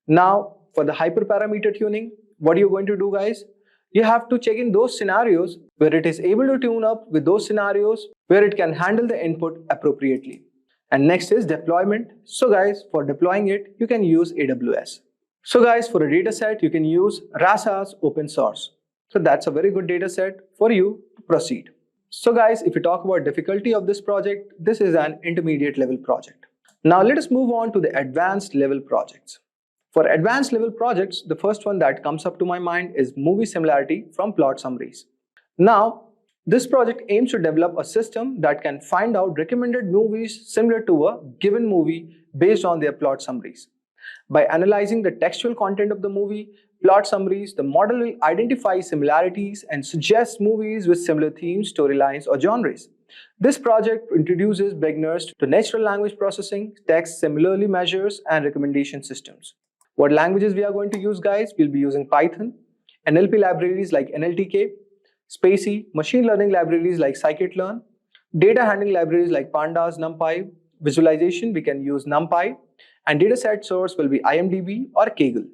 Speaker 12: Now, for the hyperparameter tuning, what are you going to do guys? You have to check in those scenarios where it is able to tune up with those scenarios where it can handle the input appropriately. And next is deployment. So guys, for deploying it, you can use AWS. So guys, for a data set, you can use RASA's open source. So that's a very good data set for you to proceed. So guys, if you talk about difficulty of this project, this is an intermediate level project. Now let us move on to the advanced level projects. For advanced level projects, the first one that comes up to my mind is movie similarity from plot summaries. Now, this project aims to develop a system that can find out recommended movies similar to a given movie based on their plot summaries. By analyzing the textual content of the movie, plot summaries, the model will identify similarities and suggest movies with similar themes, storylines, or genres. This project introduces beginners to natural language processing, text similarly measures, and recommendation systems. What languages we are going to use guys? We'll be using Python, NLP libraries like NLTK, Spacy, machine learning libraries like scikit-learn, data handling libraries like pandas, numpy, visualization we can use numpy, and dataset source will be IMDb or Kaggle.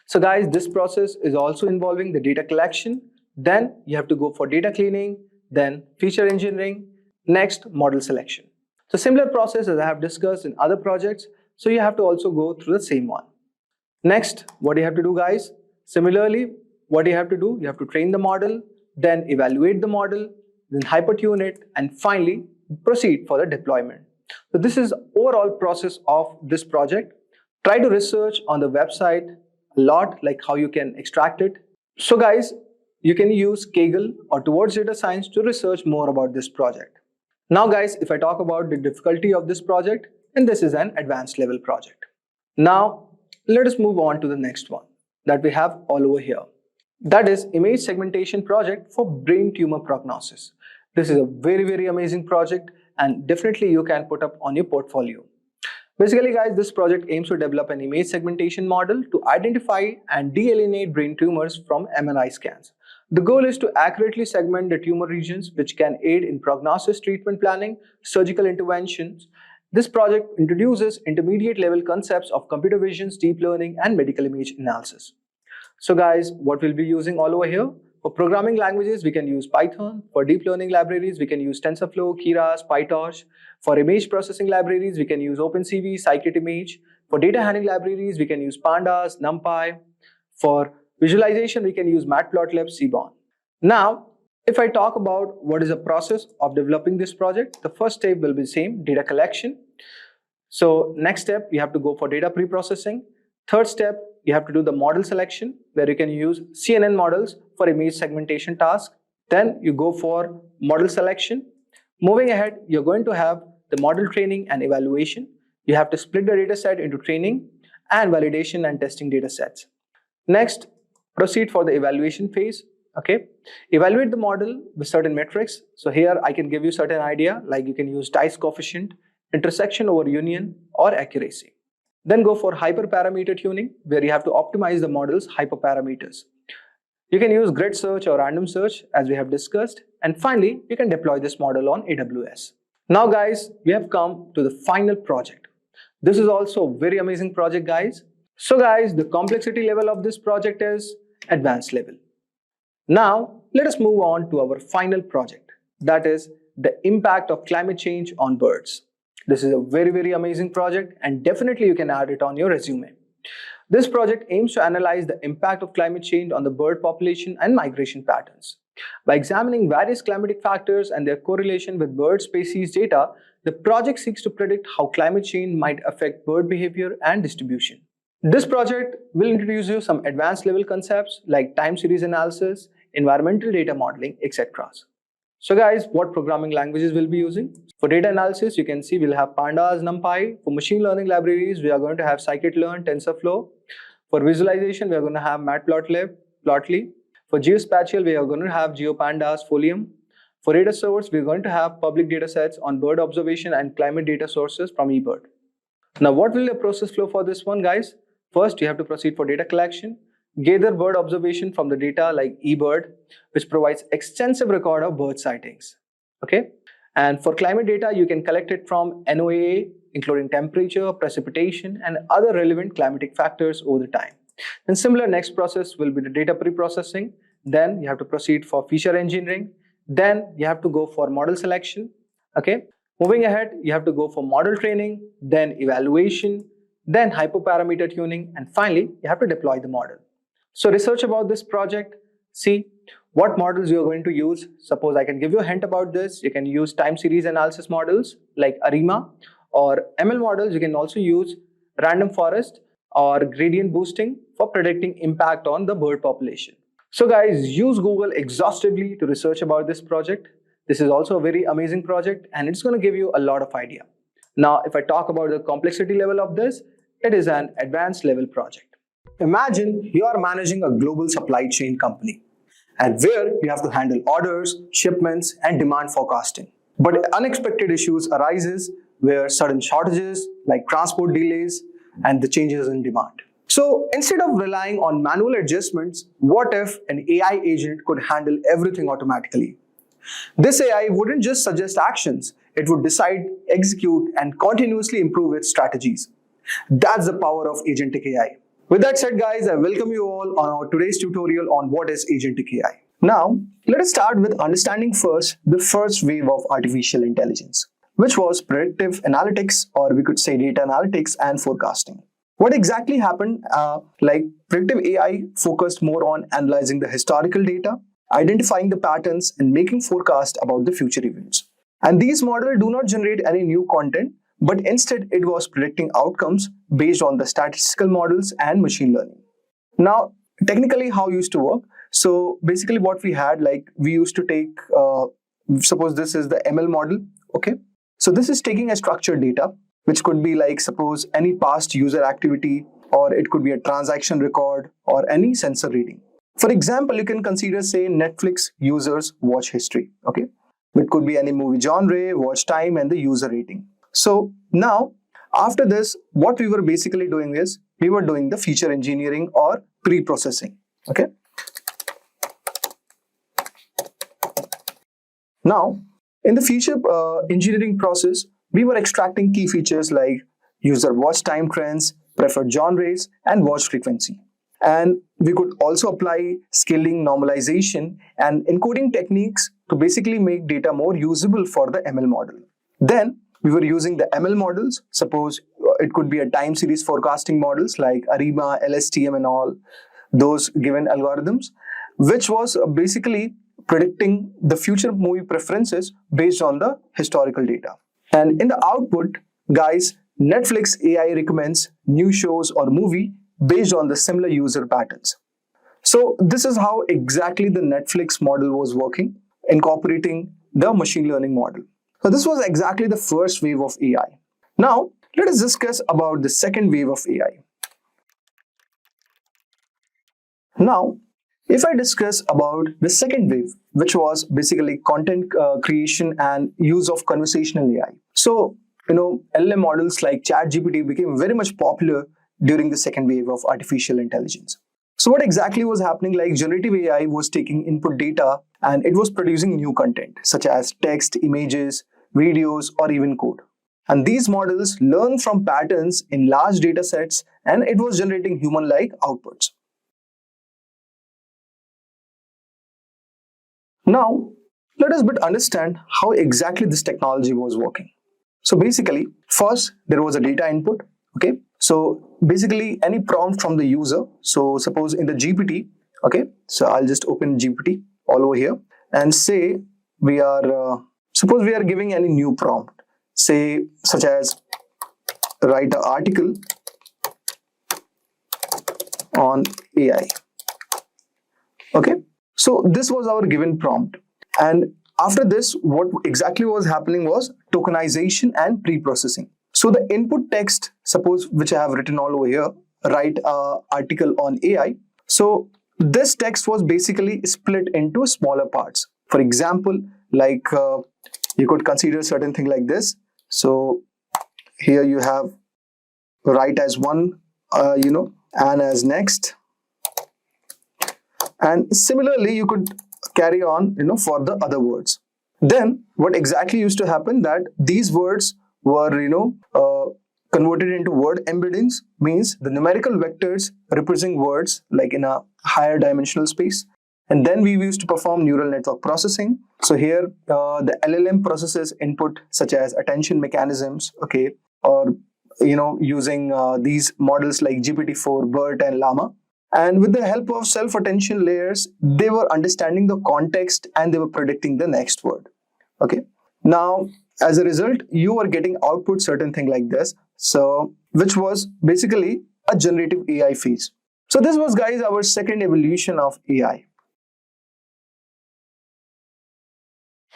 Speaker 12: So guys, this process is also involving the data collection, then you have to go for data cleaning, then feature engineering, next model selection. So similar process as I have discussed in other projects, so you have to also go through the same one. Next, what do you have to do, guys? Similarly, what do you have to do? You have to train the model, then evaluate the model, then hypertune it, and finally proceed for the deployment. So this is overall process of this project. Try to research on the website a lot, like how you can extract it. So guys, you can use Kaggle or Towards Data Science to research more about this project. Now guys, if I talk about the difficulty of this project, and this is an advanced level project. Now, let us move on to the next one that we have all over here. That is image segmentation project for brain tumor prognosis. This is a very amazing project and definitely you can put up on your portfolio. Basically guys, this project aims to develop an image segmentation model to identify and delineate brain tumors from MRI scans. The goal is to accurately segment the tumor regions which can aid in prognosis, treatment planning, surgical interventions. This project introduces intermediate level concepts of computer vision, deep learning and medical image analysis. So guys, what we'll be using all over here? For programming languages, we can use Python. For deep learning libraries, we can use TensorFlow, Keras, PyTorch. For image processing libraries, we can use OpenCV, Scikit-Image. For data handling libraries, we can use Pandas, NumPy. For visualization, we can use Matplotlib, Seaborn. Now, if I talk about what is the process of developing this project, the first step will be the same, data collection. So next step, you have to go for data pre-processing. Third step, you have to do the model selection where you can use CNN models for image segmentation task. Then you go for model selection. Moving ahead, you're going to have the model training and evaluation. You have to split the data set into training and validation and testing data sets. Next, proceed for the evaluation phase. Okay, evaluate the model with certain metrics. So here I can give you certain idea, like you can use dice coefficient, intersection over union, or accuracy. Then go for hyperparameter tuning, where you have to optimize the model's hyperparameters. You can use grid search or random search as we have discussed. And finally, you can deploy this model on AWS. Now guys, we have come to the final project. This is also a very amazing project guys. So guys, the complexity level of this project is advanced level. Now, let us move on to our final project. That is the impact of climate change on birds. This is a very amazing project and definitely you can add it on your resume. This project aims to analyze the impact of climate change on the bird population and migration patterns. By examining various climatic factors and their correlation with bird species data, the project seeks to predict how climate change might affect bird behavior and distribution. This project will introduce you some advanced level concepts like time series analysis, environmental data modeling, etc. So guys, what programming languages we'll be using? For data analysis, you can see we'll have Pandas, NumPy. For machine learning libraries, we are going to have Scikit-learn, TensorFlow. For visualization, we are going to have Matplotlib, Plotly. For geospatial, we are going to have GeoPandas, Folium. For data source, we're going to have public data sets on bird observation and climate data sources from eBird. Now, what will the process flow for this one, guys? First, you have to proceed for data collection. Gather bird observation from the data like eBird, which provides extensive record of bird sightings. Okay, and for climate data, you can collect it from NOAA, including temperature, precipitation, and other relevant climatic factors over the time. And similar next process will be the data pre-processing. Then you have to proceed for feature engineering. Then you have to go for model selection. Okay, moving ahead, you have to go for model training, then evaluation, then hyperparameter tuning, and finally, you have to deploy the model. So research about this project, see what models you are going to use. Suppose I can give you a hint about this. You can use time series analysis models like ARIMA, or ML models. You can also use random forest or gradient boosting for predicting impact on the bird population. So guys, use Google exhaustively to research about this project. This is also a very amazing project and it's going to give you a lot of idea. Now, if I talk about the complexity level of this, it is an advanced level project. Imagine you are managing a global supply chain company and where you have to handle orders, shipments, and demand forecasting. But unexpected issues arises where sudden shortages like transport delays and the changes in demand. So instead of relying on manual adjustments, what if an AI agent could handle everything automatically? This AI wouldn't just suggest actions, it would decide, execute, and continuously improve its strategies. That's the power of Agentic AI. With that said guys, I welcome you all on our today's tutorial on what is Agentic AI. Now, let us start with understanding first the first wave of artificial intelligence. which was predictive analytics, or we could say data analytics and forecasting. What exactly happened? Predictive AI focused more on analyzing the historical data, identifying the patterns, and making forecasts about the future events. And these models do not generate any new content, but instead it was predicting outcomes based on the statistical models and machine learning. Now, technically, how it used to work? So basically, what we had, we used to take, suppose this is the ML model, okay? So this is taking a structured data, which could be suppose any past user activity, or it could be a transaction record, or any sensor reading. For example, you can consider, say, Netflix users' watch history, okay? It could be any movie genre, watch time, and the user rating. So now, after this, what we were basically doing is, we were doing the feature engineering or pre-processing, okay? Now, in the feature engineering process, we were extracting key features like user watch time trends, preferred genres, and watch frequency. And we could also apply scaling, normalization, and encoding techniques to basically make data more usable for the ML model. Then we were using the ML models. Suppose it could be a time series forecasting models like ARIMA, LSTM, and all those given algorithms, which was basically predicting the future movie preferences based on the historical data. And in the output, guys, Netflix AI recommends new shows or movie based on the similar user patterns. So this is how exactly the Netflix model was working, incorporating the machine learning model. So this was exactly the first wave of AI. Now, let us discuss about the second wave of AI. Now, if I discuss about the second wave, which was basically content creation and use of conversational AI. So, LLM models like ChatGPT became very much popular during the second wave of artificial intelligence. So what exactly was happening? Like generative AI was taking input data and it was producing new content such as text, images, videos, or even code. And these models learn from patterns in large data sets and it was generating human-like outputs. Now, let us understand how exactly this technology was working. So basically, first there was a data input, okay? So basically any prompt from the user. So suppose in the GPT, okay? So I'll just open GPT all over here and say suppose we are giving any new prompt, say such as write an article on AI, okay? So this was our given prompt. And after this, what exactly was happening was tokenization and pre-processing. So the input text, suppose which I have written all over here, write an article on AI. So this text was basically split into smaller parts. For example, you could consider certain thing like this. So here you have write as one, and as next. And similarly, you could carry on, for the other words. Then what exactly used to happen that these words were, converted into word embeddings, means the numerical vectors representing words like in a higher dimensional space. And then we used to perform neural network processing. So here the LLM processes input such as attention mechanisms, okay, or using these models like GPT-4, BERT, and Lama. And with the help of self-attention layers, they were understanding the context and they were predicting the next word. Okay. Now, as a result, you are getting output certain thing like this. So, which was basically a generative AI phase. So this was, guys, our second evolution of AI.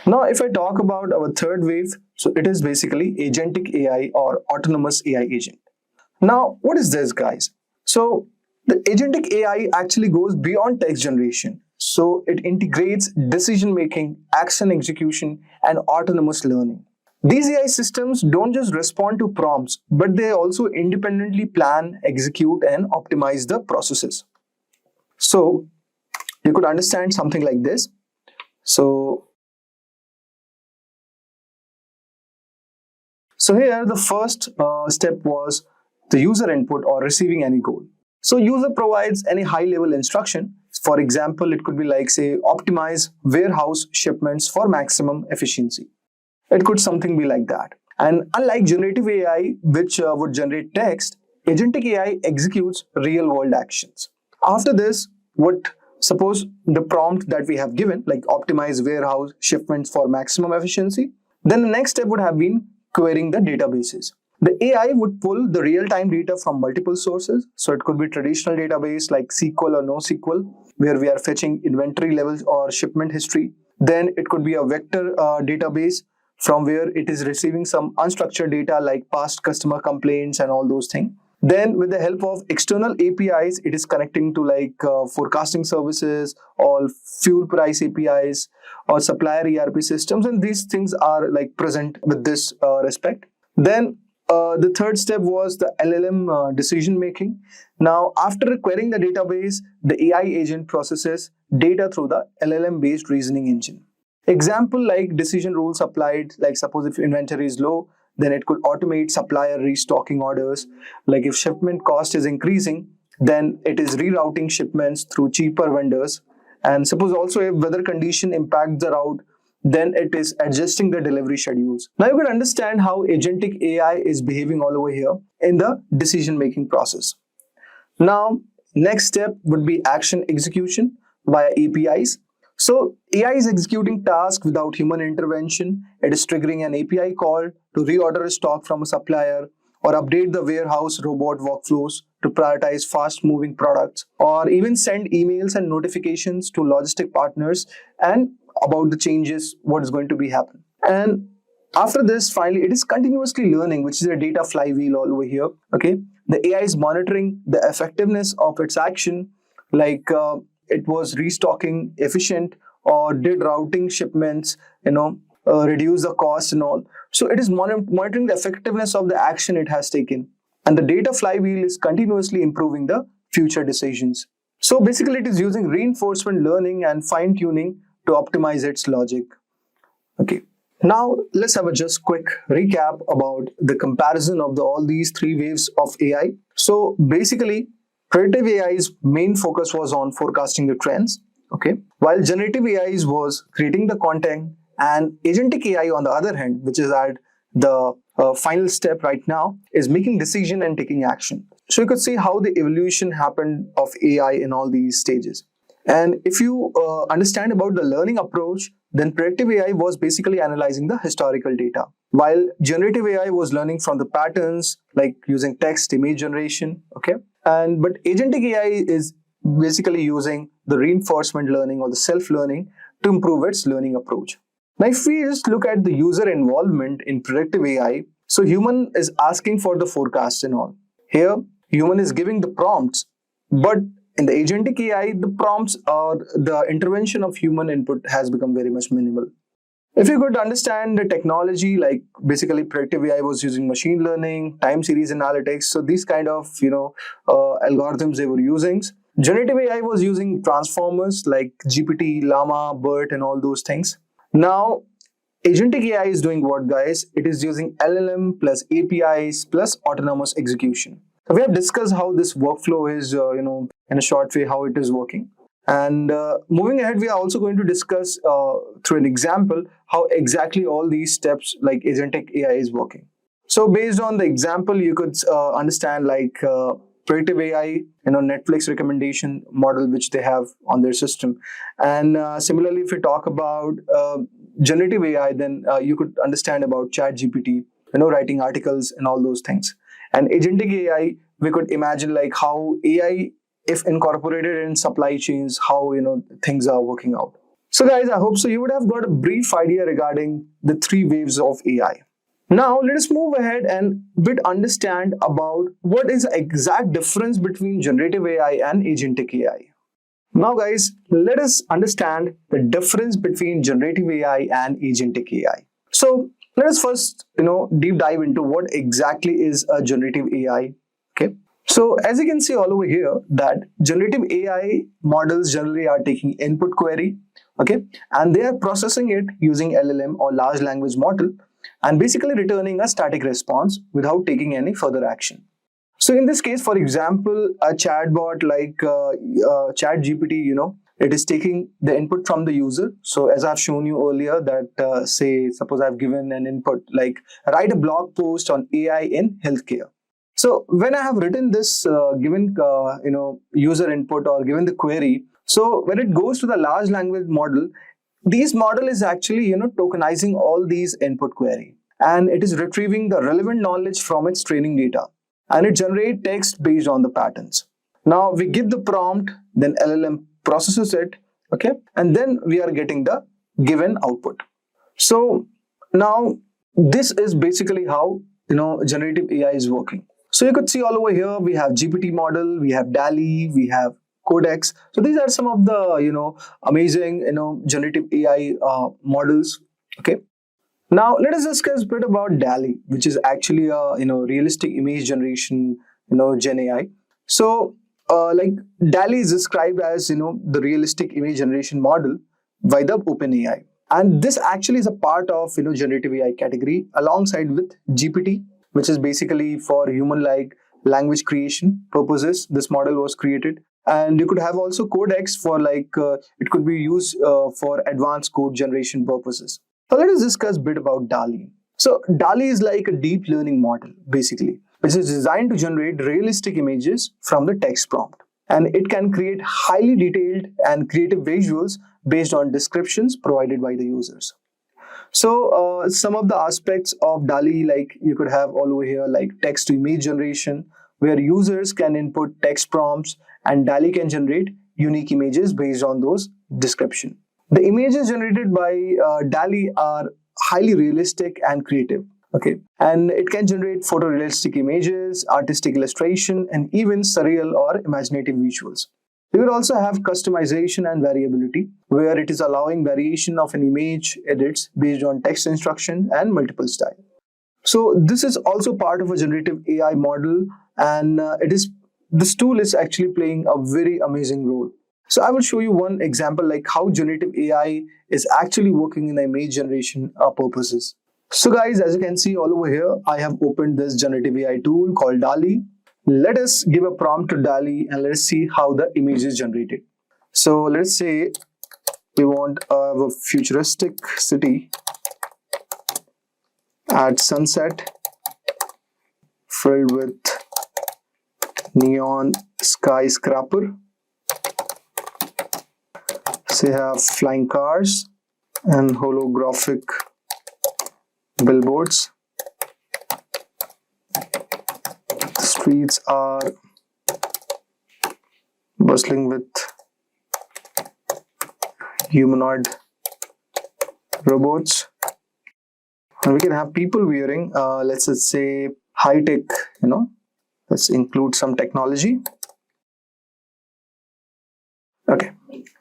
Speaker 12: Now, if I talk about our third wave, so it is basically agentic AI or autonomous AI agent. Now, what is this, guys? So the agentic AI actually goes beyond text generation. So it integrates decision-making, action execution, and autonomous learning. These AI systems don't just respond to prompts, but they also independently plan, execute, and optimize the processes. So you could understand something like this. So here the first step was the user input or receiving any goal. So user provides any high-level instruction. For example, it could be like, say, optimize warehouse shipments for maximum efficiency. It could something be like that. And unlike generative AI, which would generate text, agentic AI executes real world actions. After this, what suppose the prompt that we have given, like optimize warehouse shipments for maximum efficiency, then the next step would have been querying the databases. The AI would pull the real-time data from multiple sources. So it could be traditional database like SQL or NoSQL, where we are fetching inventory levels or shipment history. Then it could be a vector database from where it is receiving some unstructured data like past customer complaints and all those things. Then with the help of external APIs, it is connecting to like forecasting services or fuel price APIs or supplier ERP systems, and these things are like present with this respect. Then the third step was the LLM decision making. Now, after querying the database, the AI agent processes data through the LLM based reasoning engine. Example like decision rules applied, like suppose if inventory is low, then it could automate supplier restocking orders. Like if shipment cost is increasing, then it is rerouting shipments through cheaper vendors. And suppose also if weather condition impacts the route, then it is adjusting the delivery schedules. Now you can understand how agentic AI is behaving all over here in the decision making process. Now, next step would be action execution via APIs. So AI is executing tasks without human intervention. It is triggering an API call to reorder a stock from a supplier or update the warehouse robot workflows to prioritize fast-moving products, or even send emails and notifications to logistic partners and about the changes, what is going to be happen. And after this, finally, it is continuously learning, which is a data flywheel all over here. Okay, the AI is monitoring the effectiveness of its action, like it was restocking efficient or did routing shipments, reduce the cost and all. So it is monitoring the effectiveness of the action it has taken. And the data flywheel is continuously improving the future decisions. So basically it is using reinforcement learning and fine tuning to optimize its logic. Okay. Now let's have a just quick recap about the comparison of all these three waves of AI. So basically, predictive AI's main focus was on forecasting the trends, okay, while generative AI was creating the content, and agentic AI on the other hand, which is at the final step right now, is making decision and taking action. So you could see how the evolution happened of AI in all these stages. And if you understand about the learning approach, then predictive AI was basically analyzing the historical data, while generative AI was learning from the patterns like using text, image generation, okay? But agentic AI is basically using the reinforcement learning or the self-learning to improve its learning approach. Now, if we just look at the user involvement in predictive AI, so human is asking for the forecast and all. Here, human is giving the prompts, but in the agentic AI, the prompts or the intervention of human input has become very much minimal. If you could understand the technology, like basically predictive AI was using machine learning, time series analytics, so these kind of algorithms they were using. Generative AI was using transformers like GPT, Lama, BERT, and all those things. Now, agentic AI is doing what, guys? It is using LLM plus APIs plus autonomous execution. So we have discussed how this workflow is, in a short way, how it is working. And moving ahead, we are also going to discuss through an example how exactly all these steps like agentic AI is working. So based on the example, you could understand like predictive AI, Netflix recommendation model which they have on their system. And similarly, if we talk about generative AI, then you could understand about ChatGPT, writing articles and all those things. And agentic AI, we could imagine like how AI, if incorporated in supply chains, how things are working out. So guys, I hope so you would have got a brief idea regarding the three waves of AI. Now let us move ahead and understand about what is the exact difference between generative AI and agentic AI. Now guys, let us understand the difference between generative AI and agentic AI. So let us first deep dive into what exactly is a generative AI. Okay. So as you can see all over here that generative AI models generally are taking input query, okay, and they are processing it using LLM or large language model and basically returning a static response without taking any further action. So in this case, for example, a chatbot like ChatGPT, it is taking the input from the user. So as I've shown you earlier that say, suppose I've given an input like write a blog post on AI in healthcare. So when I have written this given user input or given the query, so when it goes to the large language model, this model is actually tokenizing all these input query, and it is retrieving the relevant knowledge from its training data, and it generates text based on the patterns. Now we give the prompt, then LLM processes it, okay, and then we are getting the given output. So now this is basically how generative AI is working. So you could see all over here we have GPT model, we have DALI, we have Codex. So these are some of the amazing generative AI models. Okay. Now let us discuss a bit about DALI, which is actually a realistic image generation Gen AI. So like DALI is described as the realistic image generation model by the OpenAI, and this actually is a part of generative AI category alongside with GPT, which is basically for human-like language creation purposes. This model was created, and you could have also Codex for it could be used for advanced code generation purposes. So let us discuss a bit about DALI. So DALI is like a deep learning model, basically, which is designed to generate realistic images from the text prompt. And it can create highly detailed and creative visuals based on descriptions provided by the users. So some of the aspects of DALI, like you could have all over here, like text to image generation, where users can input text prompts and DALI can generate unique images based on those descriptions. The images generated by DALI are highly realistic and creative. Okay, and it can generate photorealistic images, artistic illustration, and even surreal or imaginative visuals. We will also have customization and variability, where it is allowing variation of an image edits based on text instruction and multiple styles. So this is also part of a generative AI model, and this tool is actually playing a very amazing role. So I will show you one example like how generative AI is actually working in the image generation purposes. So guys, as you can see all over here, I have opened this generative AI tool called DALI. Let us give a prompt to DALI and let's see how the image is generated. So let's say we want a futuristic city at sunset filled with neon skyscraper. Say have flying cars and holographic billboards. The streets are bustling with humanoid robots, and we can have people wearing let's just say high-tech, let's include some technology. Okay,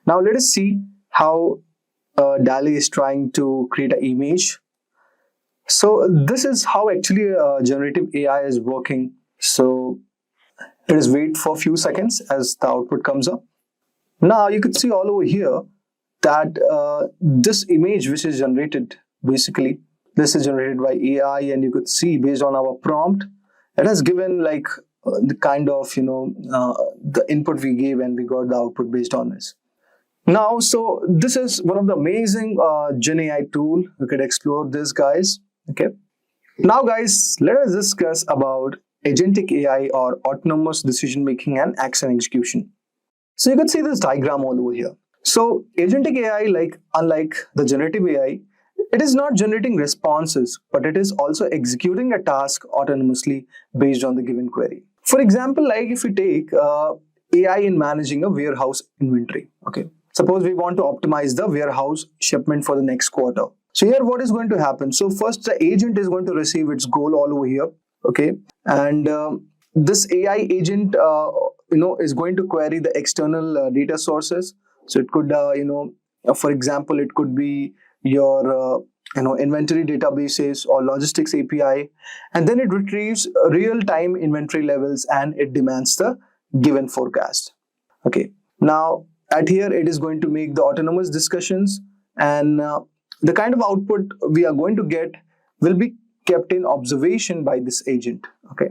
Speaker 12: now let us see how DALI is trying to create an image. So this is how actually generative AI is working. So let us wait for a few seconds as the output comes up. Now you can see all over here that this image which is generated, basically this is generated by AI, and you could see based on our prompt, it has given like the kind of the input we gave, and we got the output based on this. Now, so this is one of the amazing Gen AI tool. We could explore this, guys. Okay. Now, guys, let us discuss about agentic AI or autonomous decision making and action execution. So you can see this diagram all over here. So agentic AI, unlike the generative AI, it is not generating responses, but it is also executing a task autonomously based on the given query. For example, like if we take AI in managing a warehouse inventory. Okay. Suppose we want to optimize the warehouse shipment for the next quarter. So here what is going to happen? So first the agent is going to receive its goal all over here. Okay. And this AI agent is going to query the external data sources. So it could for example, it could be your inventory databases or logistics API, and then it retrieves real-time inventory levels and it demands the given forecast. Okay. Now at here it is going to make the autonomous discussions, and the kind of output we are going to get will be kept in observation by this agent. Okay.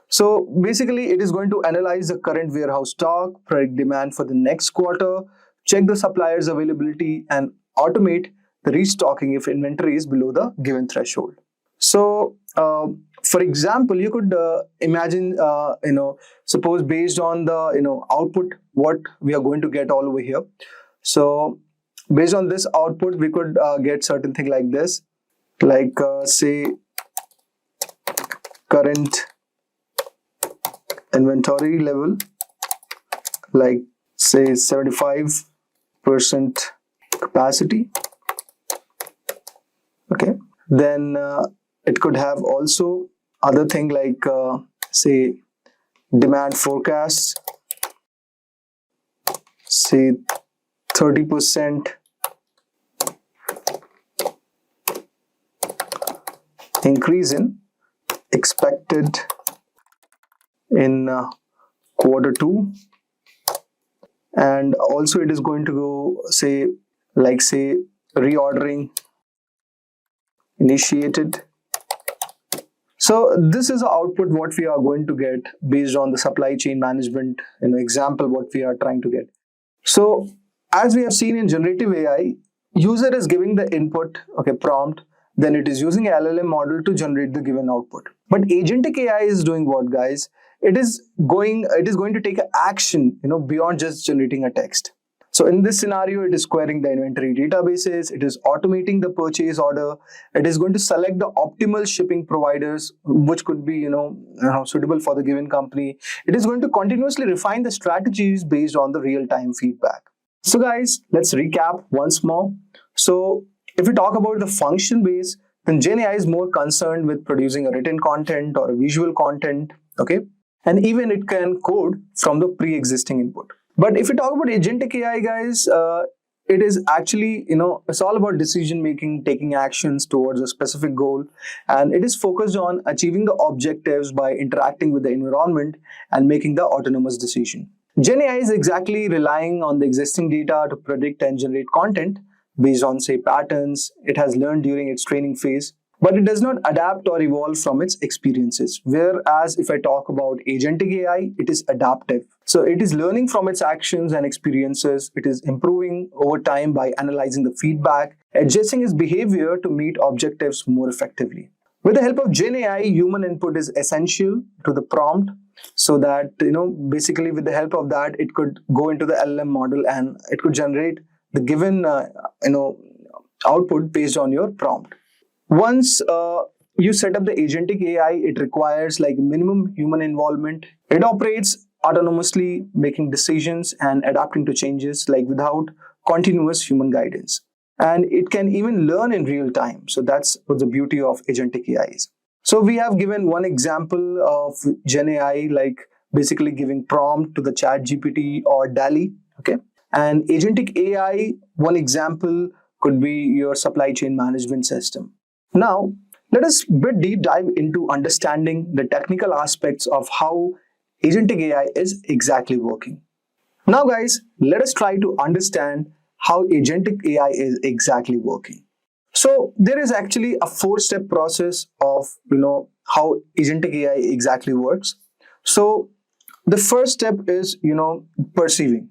Speaker 12: So basically it is going to analyze the current warehouse stock, predict demand for the next quarter, check the supplier's availability, and automate the restocking if inventory is below the given threshold. So, for example, you could imagine, suppose based on the output, what we are going to get all over here. So, based on this output, we could get certain thing like this, like say current inventory level, like say 75% capacity. Okay, then it could have also other thing like say demand forecast, say 30% increase in expected in quarter 2, and also it is going to go say reordering initiated. So this is the output what we are going to get based on the supply chain management example what we are trying to get. So as we have seen in generative AI, user is giving the input, okay, prompt, then it is using a LLM model to generate the given output. But agentic AI is doing what, guys? It is going to take an action beyond just generating a text. So in this scenario, it is querying the inventory databases, it is automating the purchase order, it is going to select the optimal shipping providers, which could be suitable for the given company. It is going to continuously refine the strategies based on the real-time feedback. So guys, let's recap once more. So if we talk about the function base, then GenAI is more concerned with producing a written content or a visual content, okay? And even it can code from the pre-existing input. But if we talk about agentic AI, guys, it is actually, it's all about decision making, taking actions towards a specific goal, and it is focused on achieving the objectives by interacting with the environment and making the autonomous decision. GenAI is exactly relying on the existing data to predict and generate content based on, say, patterns it has learned during its training phase. But it does not adapt or evolve from its experiences. Whereas if I talk about agentic AI, it is adaptive. So it is learning from its actions and experiences. It is improving over time by analyzing the feedback, adjusting its behavior to meet objectives more effectively. With the help of GenAI, human input is essential to the prompt, so that basically with the help of that, it could go into the LLM model and it could generate the given output based on your prompt. Once you set up the agentic AI, it requires like minimum human involvement. It operates autonomously, making decisions and adapting to changes like without continuous human guidance. And it can even learn in real time. So that's what the beauty of agentic AI is. So we have given one example of Gen AI, like basically giving prompt to the Chat GPT or DALL-E. Okay, and agentic AI, one example could be your supply chain management system. Now, let us deep dive into understanding the technical aspects of how agentic AI is exactly working. Now, guys, let us try to understand how agentic AI is exactly working. So, there is actually a 4-step process of how agentic AI exactly works. So, the first step is perceiving,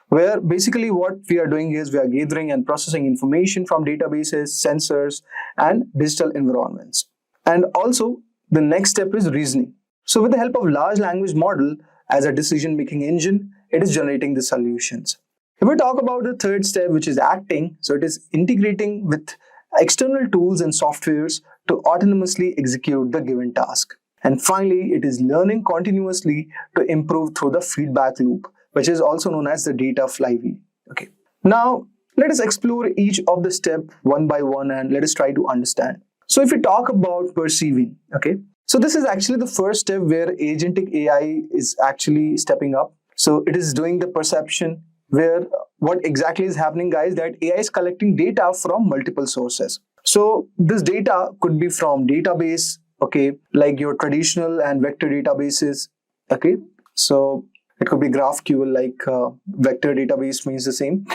Speaker 12: where basically what we are doing is we are gathering and processing information from databases, sensors, and digital environments. And also, the next step is reasoning. So with the help of large language model as a decision-making engine, it is generating the solutions. If we talk about the third step, which is acting, so it is integrating with external tools and softwares to autonomously execute the given task. And finally, it is learning continuously to improve through the feedback loop, which is also known as the data flywheel. Okay. Now, let us explore each of the steps one by one and let us try to understand. So if we talk about perceiving, okay, so this is actually the first step where agentic AI is actually stepping up. So it is doing the perception, where what exactly is happening, guys, that AI is collecting data from multiple sources. So this data could be from database, okay, like your traditional and vector databases, okay. So it could be GraphQL, like vector database means the same.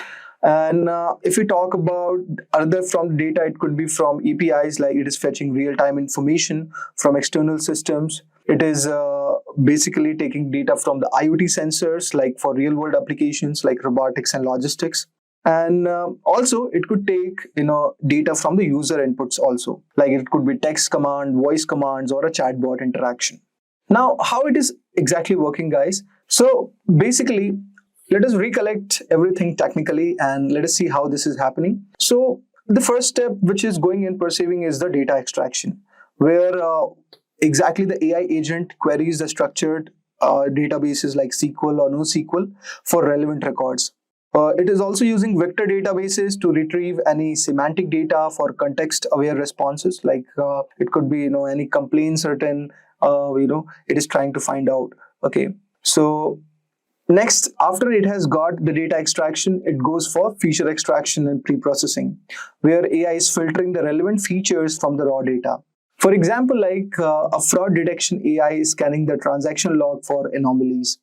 Speaker 12: And if we talk about other from data, it could be from APIs, like it is fetching real-time information from external systems. It is basically taking data from the IoT sensors, like for real world applications like robotics and logistics. And also it could take data from the user inputs also, like it could be text command, voice commands, or a chatbot interaction. Now, how it is exactly working, guys? So basically, let us recollect everything technically and let us see how this is happening. So the first step which is going in perceiving is the data extraction, where exactly the AI agent queries the structured databases like SQL or NoSQL for relevant records. It is also using vector databases to retrieve any semantic data for context-aware responses. Like it could be any complaints written. It is trying to find out. Okay, so next, after it has got the data extraction, it goes for feature extraction and pre-processing, where AI is filtering the relevant features from the raw data. For example, like a fraud detection AI is scanning the transaction log for anomalies.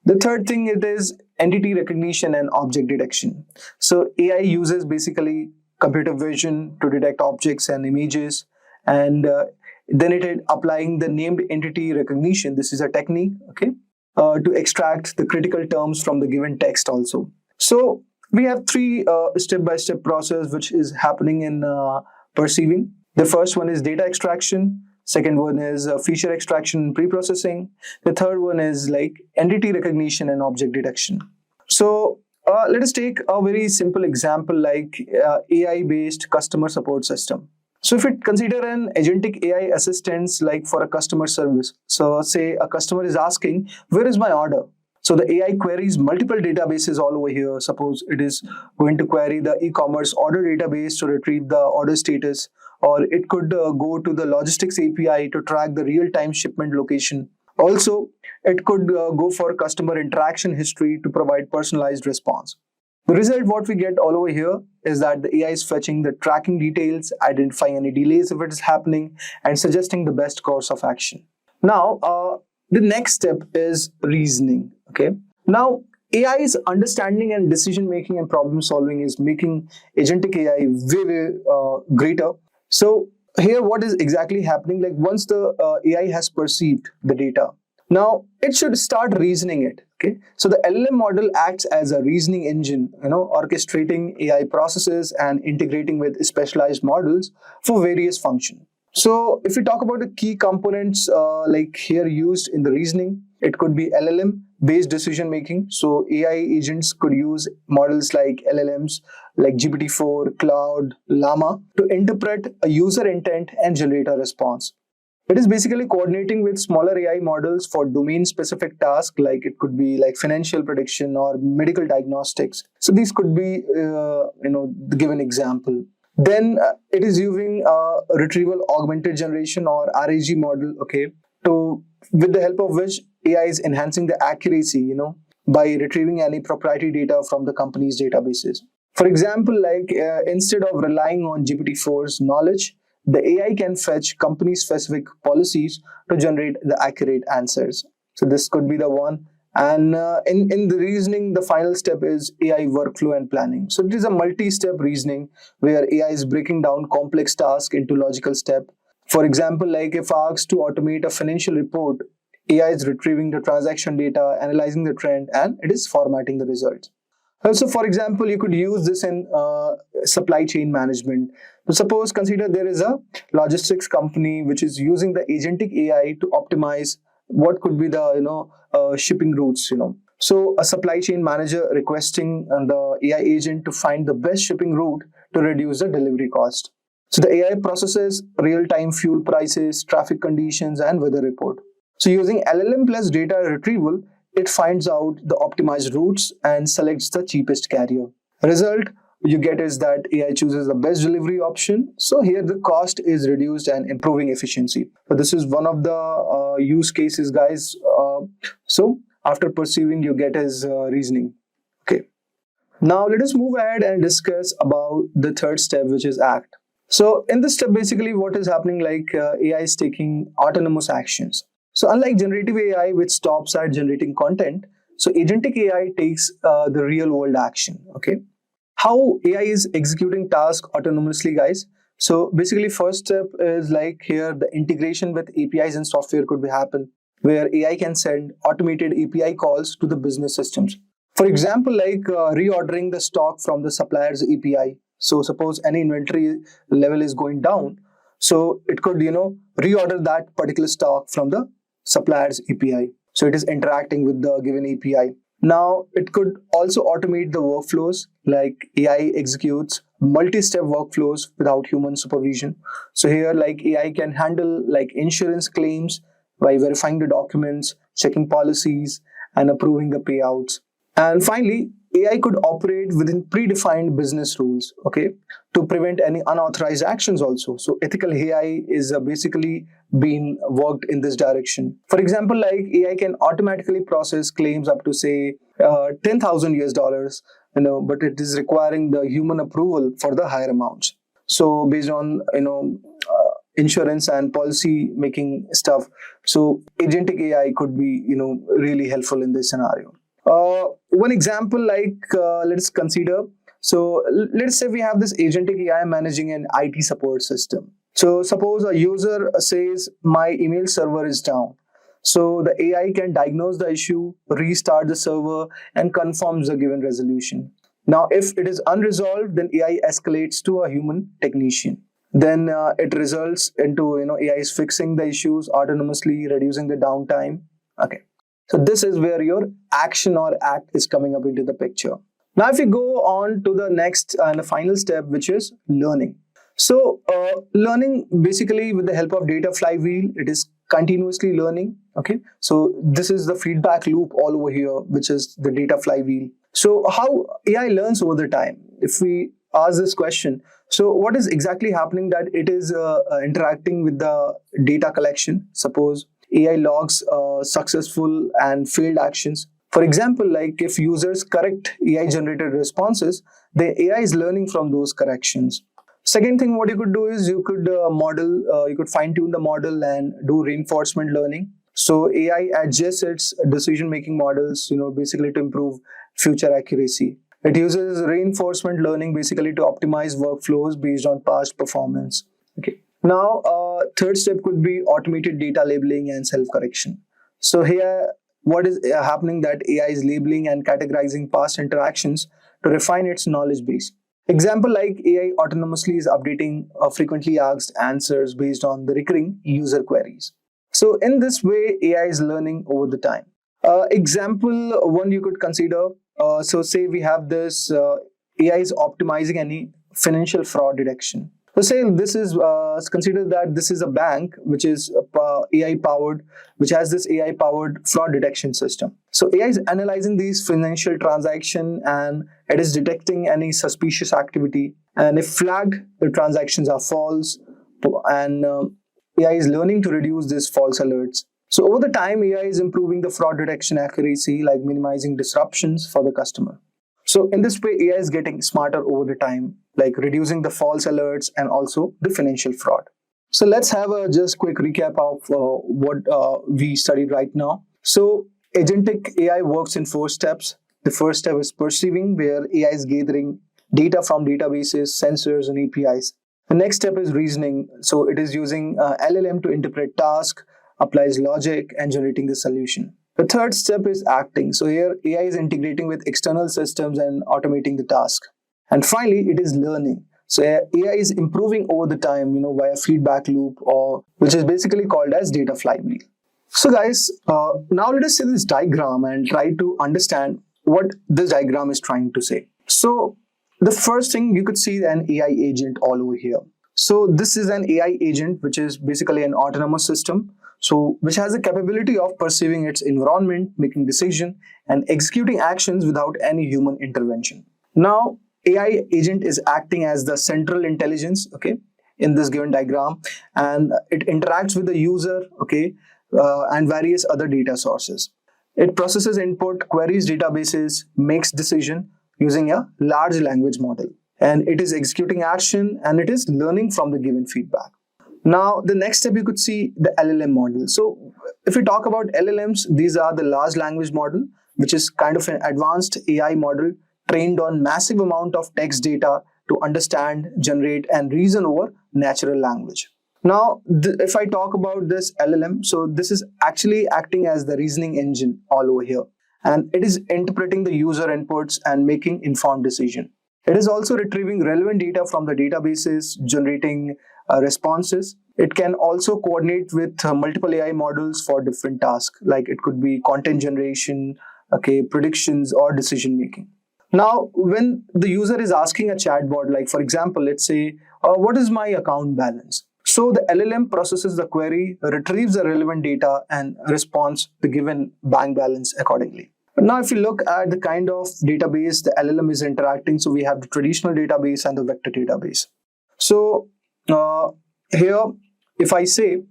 Speaker 12: The third thing it is entity recognition and object detection. So AI uses basically computer vision to detect objects and images, and then it is applying the named entity recognition. This is a technique, okay, to extract the critical terms from the given text also. So we have three step-by-step process which is happening in perceiving. The first one is data extraction. Second one is feature extraction and pre-processing. The third one is like entity recognition and object detection. So let us take a very simple example like AI-based customer support system. So if we consider an agentic AI assistant like for a customer service, so say a customer is asking, where is my order? So the AI queries multiple databases all over here. Suppose it is going to query the e-commerce order database to retrieve the order status, or it could go to the logistics API to track the real-time shipment location. Also, it could go for customer interaction history to provide personalized response. The result what we get all over here is that the AI is fetching the tracking details, identifying any delays if it is happening, and suggesting the best course of action. Now, the next step is reasoning. Okay. Now, AI's understanding and decision making and problem solving is making agentic AI way greater. So here, what is exactly happening? Like once the AI has perceived the data, now it should start reasoning it. Okay, so the LLM model acts as a reasoning engine, orchestrating AI processes and integrating with specialized models for various functions. So if we talk about the key components like here used in the reasoning, it could be LLM based decision making. So AI agents could use models like LLMs like GPT-4, Cloud, Lama to interpret a user intent and generate a response. It is basically coordinating with smaller AI models for domain-specific tasks, like it could be like financial prediction or medical diagnostics. So these could be, the given example. Then it is using retrieval augmented generation or RAG model, okay, to with the help of which AI is enhancing the accuracy, by retrieving any proprietary data from the company's databases. For example, like instead of relying on GPT-4's knowledge, the AI can fetch company-specific policies to generate the accurate answers. So this could be the one. And in the reasoning, the final step is AI workflow and planning. So it is a multi-step reasoning where AI is breaking down complex tasks into logical steps. For example, like if asked to automate a financial report, AI is retrieving the transaction data, analyzing the trend, and it is formatting the results. Also, for example, you could use this in supply chain management. So suppose consider there is a logistics company which is using the agentic AI to optimize what could be the shipping routes. So a supply chain manager requesting the AI agent to find the best shipping route to reduce the delivery cost. So the AI processes real-time fuel prices, traffic conditions, and weather report. So using LLM plus data retrieval, it finds out the optimized routes and selects the cheapest carrier. Result you get is that AI chooses the best delivery option. So here the cost is reduced and improving efficiency. So this is one of the use cases, guys. So after perceiving, you get is reasoning. Okay. Now let us move ahead and discuss about the third step, which is act. So in this step, basically what is happening, like AI is taking autonomous actions. So unlike generative AI, which stops at generating content, so agentic AI takes the real world action. Okay. How AI is executing tasks autonomously, guys? So basically, first step is like here the integration with APIs and software could be happen, where AI can send automated API calls to the business systems. For example, like reordering the stock from the supplier's API. So suppose any inventory level is going down, so it could reorder that particular stock from the supplier's API. So it is interacting with the given API. Now it could also automate the workflows, like AI executes multi-step workflows without human supervision. So here like AI can handle like insurance claims by verifying the documents, checking policies, and approving the payouts. And finally, AI could operate within predefined business rules, okay, to prevent any unauthorized actions also. So ethical AI is basically being worked in this direction. For example, like AI can automatically process claims up to say 10,000 US dollars, but it is requiring the human approval for the higher amounts. So based on insurance and policy making stuff, so agentic AI could be really helpful in this scenario. One example, like let's consider. So let's say we have this agentic AI managing an IT support system. So suppose a user says my email server is down. So the AI can diagnose the issue, restart the server, and confirms the given resolution. Now, if it is unresolved, then AI escalates to a human technician. Then it results into AI is fixing the issues autonomously, reducing the downtime. Okay. So this is where your action or act is coming up into the picture. Now, if we go on to the next and the final step, which is learning. So learning basically with the help of data flywheel, it is continuously learning. Okay. So this is the feedback loop all over here, which is the data flywheel. So how AI learns over the time? If we ask this question, so what is exactly happening that it is interacting with the data collection. Suppose AI logs successful and failed actions. For example, like if users correct AI generated responses, the AI is learning from those corrections. Second thing, what you could do is you could you could fine tune the model and do reinforcement learning. So AI adjusts its decision making models, basically to improve future accuracy. It uses reinforcement learning basically to optimize workflows based on past performance. Okay. Now, third step could be automated data labeling and self-correction. So here, what is happening that AI is labeling and categorizing past interactions to refine its knowledge base. Example like AI autonomously is updating frequently asked answers based on the recurring user queries. So in this way, AI is learning over the time. Example one you could consider. So say we have this AI is optimizing any financial fraud detection. So say this is consider that this is a bank which is AI powered, which has this AI powered fraud detection system. So AI is analyzing these financial transaction and it is detecting any suspicious activity. And if flagged, the transactions are false, and AI is learning to reduce these false alerts. So over the time, AI is improving the fraud detection accuracy, like minimizing disruptions for the customer. So in this way, AI is getting smarter over the time, like reducing the false alerts and also the financial fraud. So let's have a just quick recap of what we studied right now. So agentic AI works in 4 steps. The first step is perceiving, where AI is gathering data from databases, sensors, and APIs. The next step is reasoning. So it is using LLM to interpret tasks, applies logic, and generating the solution. The third step is acting. So here AI is integrating with external systems and automating the task. And finally, it is learning. So AI is improving over the time, via feedback loop, or which is basically called as data flywheel. So guys, now let us see this diagram and try to understand what this diagram is trying to say. So the first thing, you could see an AI agent all over here. So this is an AI agent, which is basically an autonomous system. So which has the capability of perceiving its environment, making decisions, and executing actions without any human intervention. Now, AI agent is acting as the central intelligence, okay, in this given diagram, and it interacts with the user, okay, and various other data sources. It processes input, queries databases, makes decision using a large language model, and it is executing action and it is learning from the given feedback. Now, the next step, you could see the LLM model. So if we talk about LLMs, these are the large language model, which is kind of an advanced AI model trained on massive amount of text data to understand, generate, and reason over natural language. Now, if I talk about this LLM, so this is actually acting as the reasoning engine all over here. And it is interpreting the user inputs and making informed decision. It is also retrieving relevant data from the databases, generating responses. It can also coordinate with multiple AI models for different tasks, like it could be content generation, okay, predictions, or decision making. Now, when the user is asking a chatbot, like for example, let's say, what is my account balance? So the LLM processes the query, retrieves the relevant data, and responds the given bank balance accordingly. But now, if you look at the kind of database the LLM is interacting, so we have the traditional database and the vector database. So here, if I say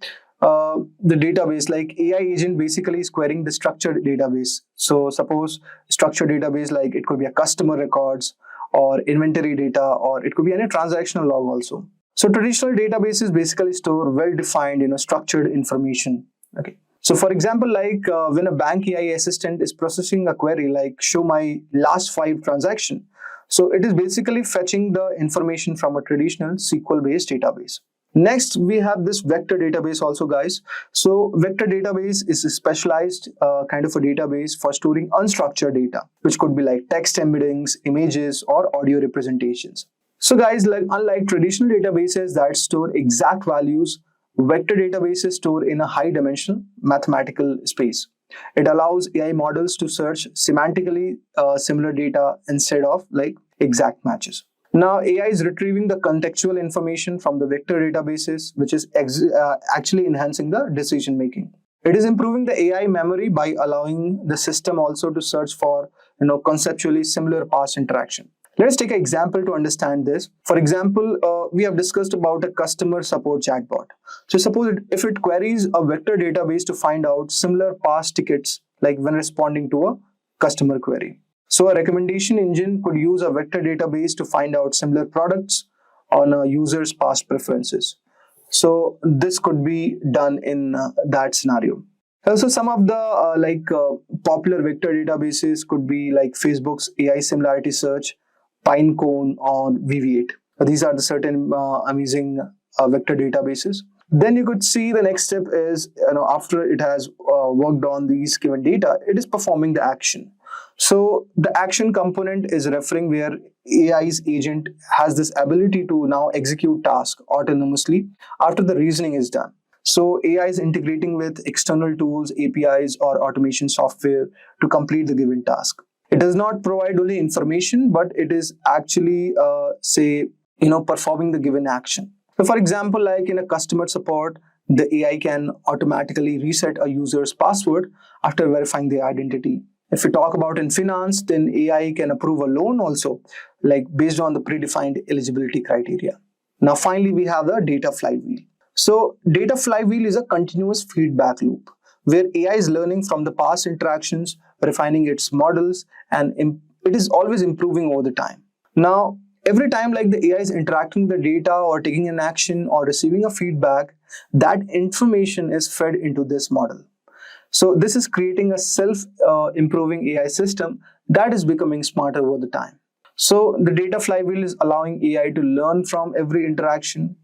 Speaker 12: the database, like AI agent basically is querying the structured database. So suppose structured database, like it could be a customer records or inventory data, or it could be any transactional log also. So traditional databases basically store well-defined, structured information. Okay. So for example, like when a bank AI assistant is processing a query, like show my last 5 transactions, so it is basically fetching the information from a traditional SQL-based database. Next, we have this vector database also, guys. So vector database is a specialized kind of a database for storing unstructured data, which could be like text embeddings, images, or audio representations. So guys, like unlike traditional databases that store exact values, vector databases store in a high-dimensional mathematical space. It allows AI models to search semantically similar data instead of like exact matches. Now, AI is retrieving the contextual information from the vector databases, which is actually enhancing the decision making. It is improving the AI memory by allowing the system also to search for conceptually similar past interaction. Let's take an example to understand this. For example, we have discussed about a customer support chatbot. So suppose if it queries a vector database to find out similar past tickets, like when responding to a customer query. So a recommendation engine could use a vector database to find out similar products on a user's past preferences. So this could be done in that scenario. Also, some of the popular vector databases could be like Facebook's AI similarity search, Pinecone, or VV8. These are the certain amazing vector databases. Then you could see the next step is, after it has worked on these given data, it is performing the action. So the action component is referring where AI's agent has this ability to now execute tasks autonomously after the reasoning is done. So AI is integrating with external tools, APIs, or automation software to complete the given task. It does not provide only information, but it is actually, performing the given action. So for example, like in a customer support, the AI can automatically reset a user's password after verifying their identity. If we talk about in finance, then AI can approve a loan also, like based on the predefined eligibility criteria. Now, finally, we have the data flywheel. So data flywheel is a continuous feedback loop where AI is learning from the past interactions, refining its models, and it is always improving over the time. Now, every time like the AI is interacting with the data or taking an action or receiving a feedback, that information is fed into this model. So this is creating a self-improving AI system that is becoming smarter over the time. So the data flywheel is allowing AI to learn from every interaction,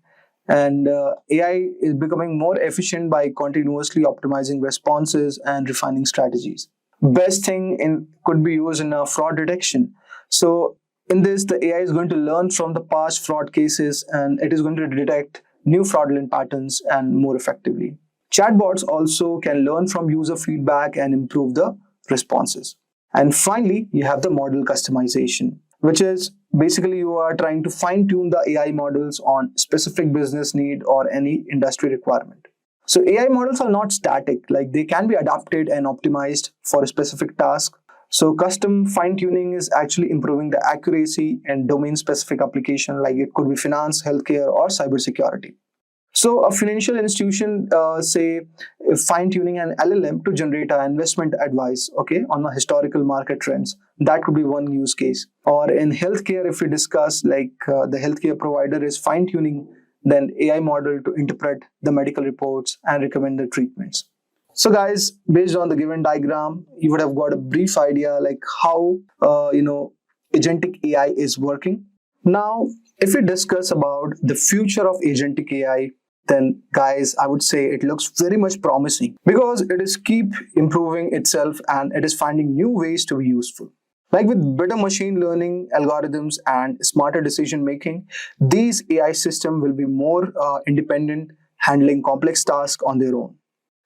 Speaker 12: and AI is becoming more efficient by continuously optimizing responses and refining strategies. Best thing could be used in fraud detection. So in this, the AI is going to learn from the past fraud cases, and it is going to detect new fraudulent patterns and more effectively. Chatbots also can learn from user feedback and improve the responses. And finally, you have the model customization, which is basically you are trying to fine-tune the AI models on specific business need or any industry requirement. So AI models are not static, like they can be adapted and optimized for a specific task. So custom fine-tuning is actually improving the accuracy and domain-specific application, like it could be finance, healthcare, or cybersecurity. So a financial institution, say, fine-tuning an LLM to generate an investment advice, on the historical market trends. That could be one use case. Or in healthcare, if we discuss the healthcare provider is fine-tuning then AI model to interpret the medical reports and recommend the treatments. So guys, based on the given diagram, you would have got a brief idea like how, agentic AI is working. Now, If we discuss about the future of agentic AI, then guys, I would say it looks very much promising because it is keep improving itself and it is finding new ways to be useful. Like with better machine learning algorithms and smarter decision making, these AI systems will be more independent, handling complex tasks on their own.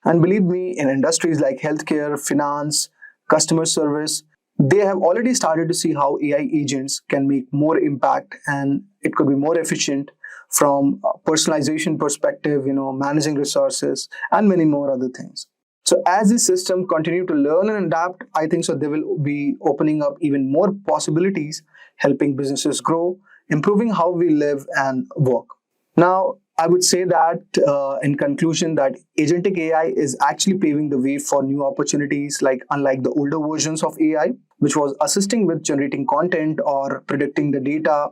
Speaker 12: And believe me, in industries like healthcare, finance, customer service, they have already started to see how AI agents can make more impact and it could be more efficient from a personalization perspective, managing resources and many more other things. So as this system continue to learn and adapt, I think so they will be opening up even more possibilities, helping businesses grow, improving how we live and work. Now, I would say that in conclusion that agentic AI is actually paving the way for new opportunities, like unlike the older versions of AI, which was assisting with generating content or predicting the data,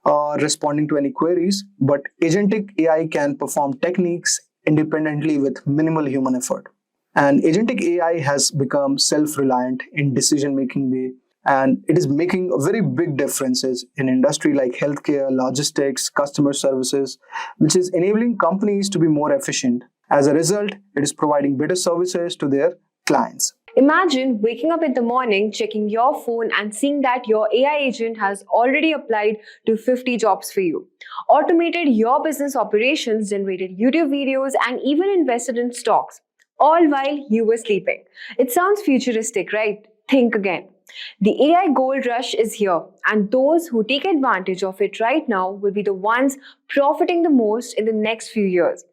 Speaker 12: or responding to any queries. But agentic AI can perform techniques independently with minimal human effort. And agentic AI has become self-reliant in decision-making way, and it is making very big differences in industry like healthcare, logistics, customer services, which is enabling companies to be more efficient. As a result, it is providing better services to their clients.
Speaker 1: Imagine waking up in the morning, checking your phone and seeing that your AI agent has already applied to 50 jobs for you, automated your business operations, generated YouTube videos, and even invested in stocks, all while you were sleeping. It sounds futuristic, right? Think again. The AI gold rush is here, and those who take advantage of it right now will be the ones profiting the most in the next few years.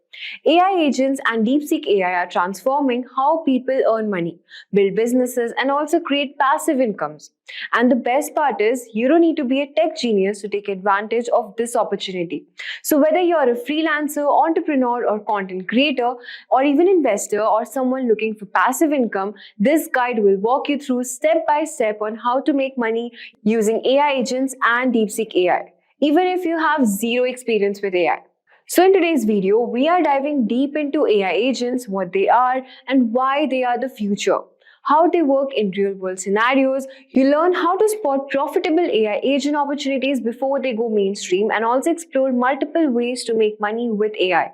Speaker 1: AI agents and DeepSeek AI are transforming how people earn money, build businesses, and also create passive incomes. And the best part is, you don't need to be a tech genius to take advantage of this opportunity. So, whether you're a freelancer, entrepreneur, or content creator, or even investor, or someone looking for passive income, this guide will walk you through step by step on how to make money using AI agents and DeepSeek AI, even if you have zero experience with AI. So in today's video, we are diving deep into AI agents, what they are and why they are the future, how they work in real-world scenarios. You learn how to spot profitable AI agent opportunities before they go mainstream and also explore multiple ways to make money with AI.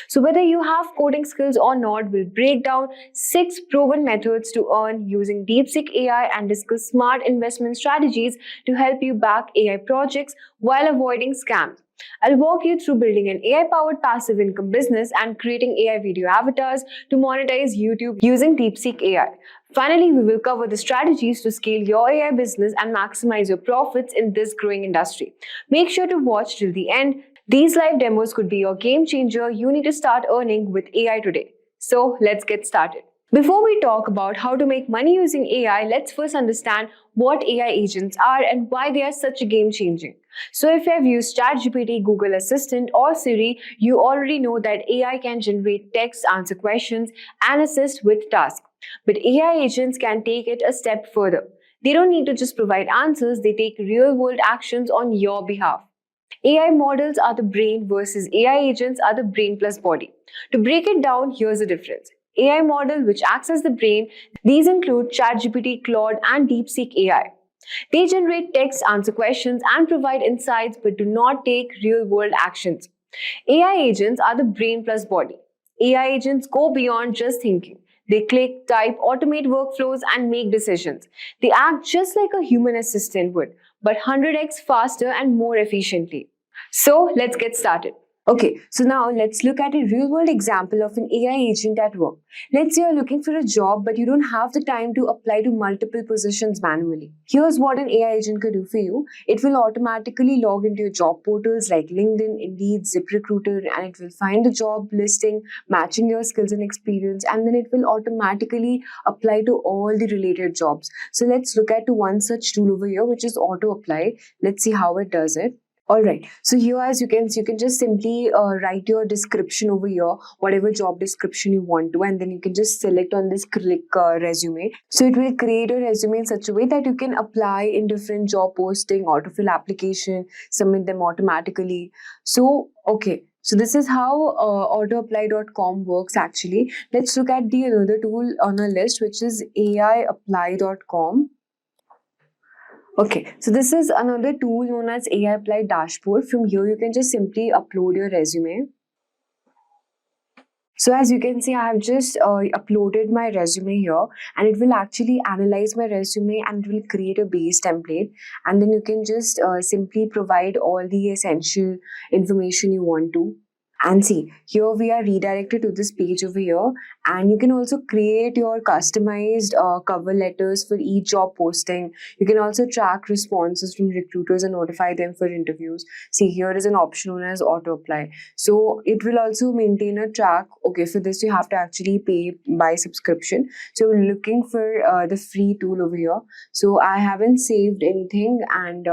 Speaker 1: So whether you have coding skills or not, we'll break down 6 proven methods to earn using DeepSeek AI and discuss smart investment strategies to help you back AI projects while avoiding scams. I'll walk you through building an AI-powered passive income business and creating AI video avatars to monetize YouTube using DeepSeek AI. Finally, we will cover the strategies to scale your AI business and maximize your profits in this growing industry. Make sure to watch till the end. These live demos could be your game changer. You need to start earning with AI today. So let's get started. Before we talk about how to make money using AI, let's first understand what AI agents are and why they are such a game changing. So if you have used ChatGPT, Google Assistant or Siri, you already know that AI can generate text, answer questions and assist with tasks. But AI agents can take it a step further. They don't need to just provide answers, they take real world actions on your behalf. AI models are the brain versus AI agents are the brain plus body. To break it down, here's the difference. AI model which acts as the brain, these include ChatGPT, Claude and DeepSeek AI. They generate text, answer questions and provide insights but do not take real-world actions. AI agents are the brain plus body. AI agents go beyond just thinking. They click, type, automate workflows and make decisions. They act just like a human assistant would, but 100x faster and more efficiently. So let's get started. Okay, so now let's look at a real-world example of an AI agent at work. Let's say you're looking for a job, but you don't have the time to apply to multiple positions manually. Here's what an AI agent could do for you. It will automatically log into your job portals like LinkedIn, Indeed, ZipRecruiter, and it will find the job listing, matching your skills and experience, and then it will automatically apply to all the related jobs. So let's look at one such tool over here, which is auto apply. Let's see how it does it. Alright, so here as you can just simply write your description over here, whatever job description you want to, and then you can just select on this click resume. So it will create a resume in such a way that you can apply in different job posting, autofill application, submit them automatically. So, okay. So this is how autoapply.com works actually. Let's look at the another tool on our list, which is aiapply.com. Okay, so this is another tool known as AI Applied Dashboard. From here, you can just simply upload your resume. So as you can see, I have just uploaded my resume here, and it will actually analyze my resume and it will create a base template. And then you can just simply provide all the essential information you want to. And see, here we are redirected to this page over here, and you can also create your customized cover letters for each job posting. You can also track responses from recruiters and notify them for interviews. See, here is an option known as auto apply. So it will also maintain a track. Okay, for this you have to actually pay by subscription. So we're looking for the free tool over here. So I haven't saved anything, and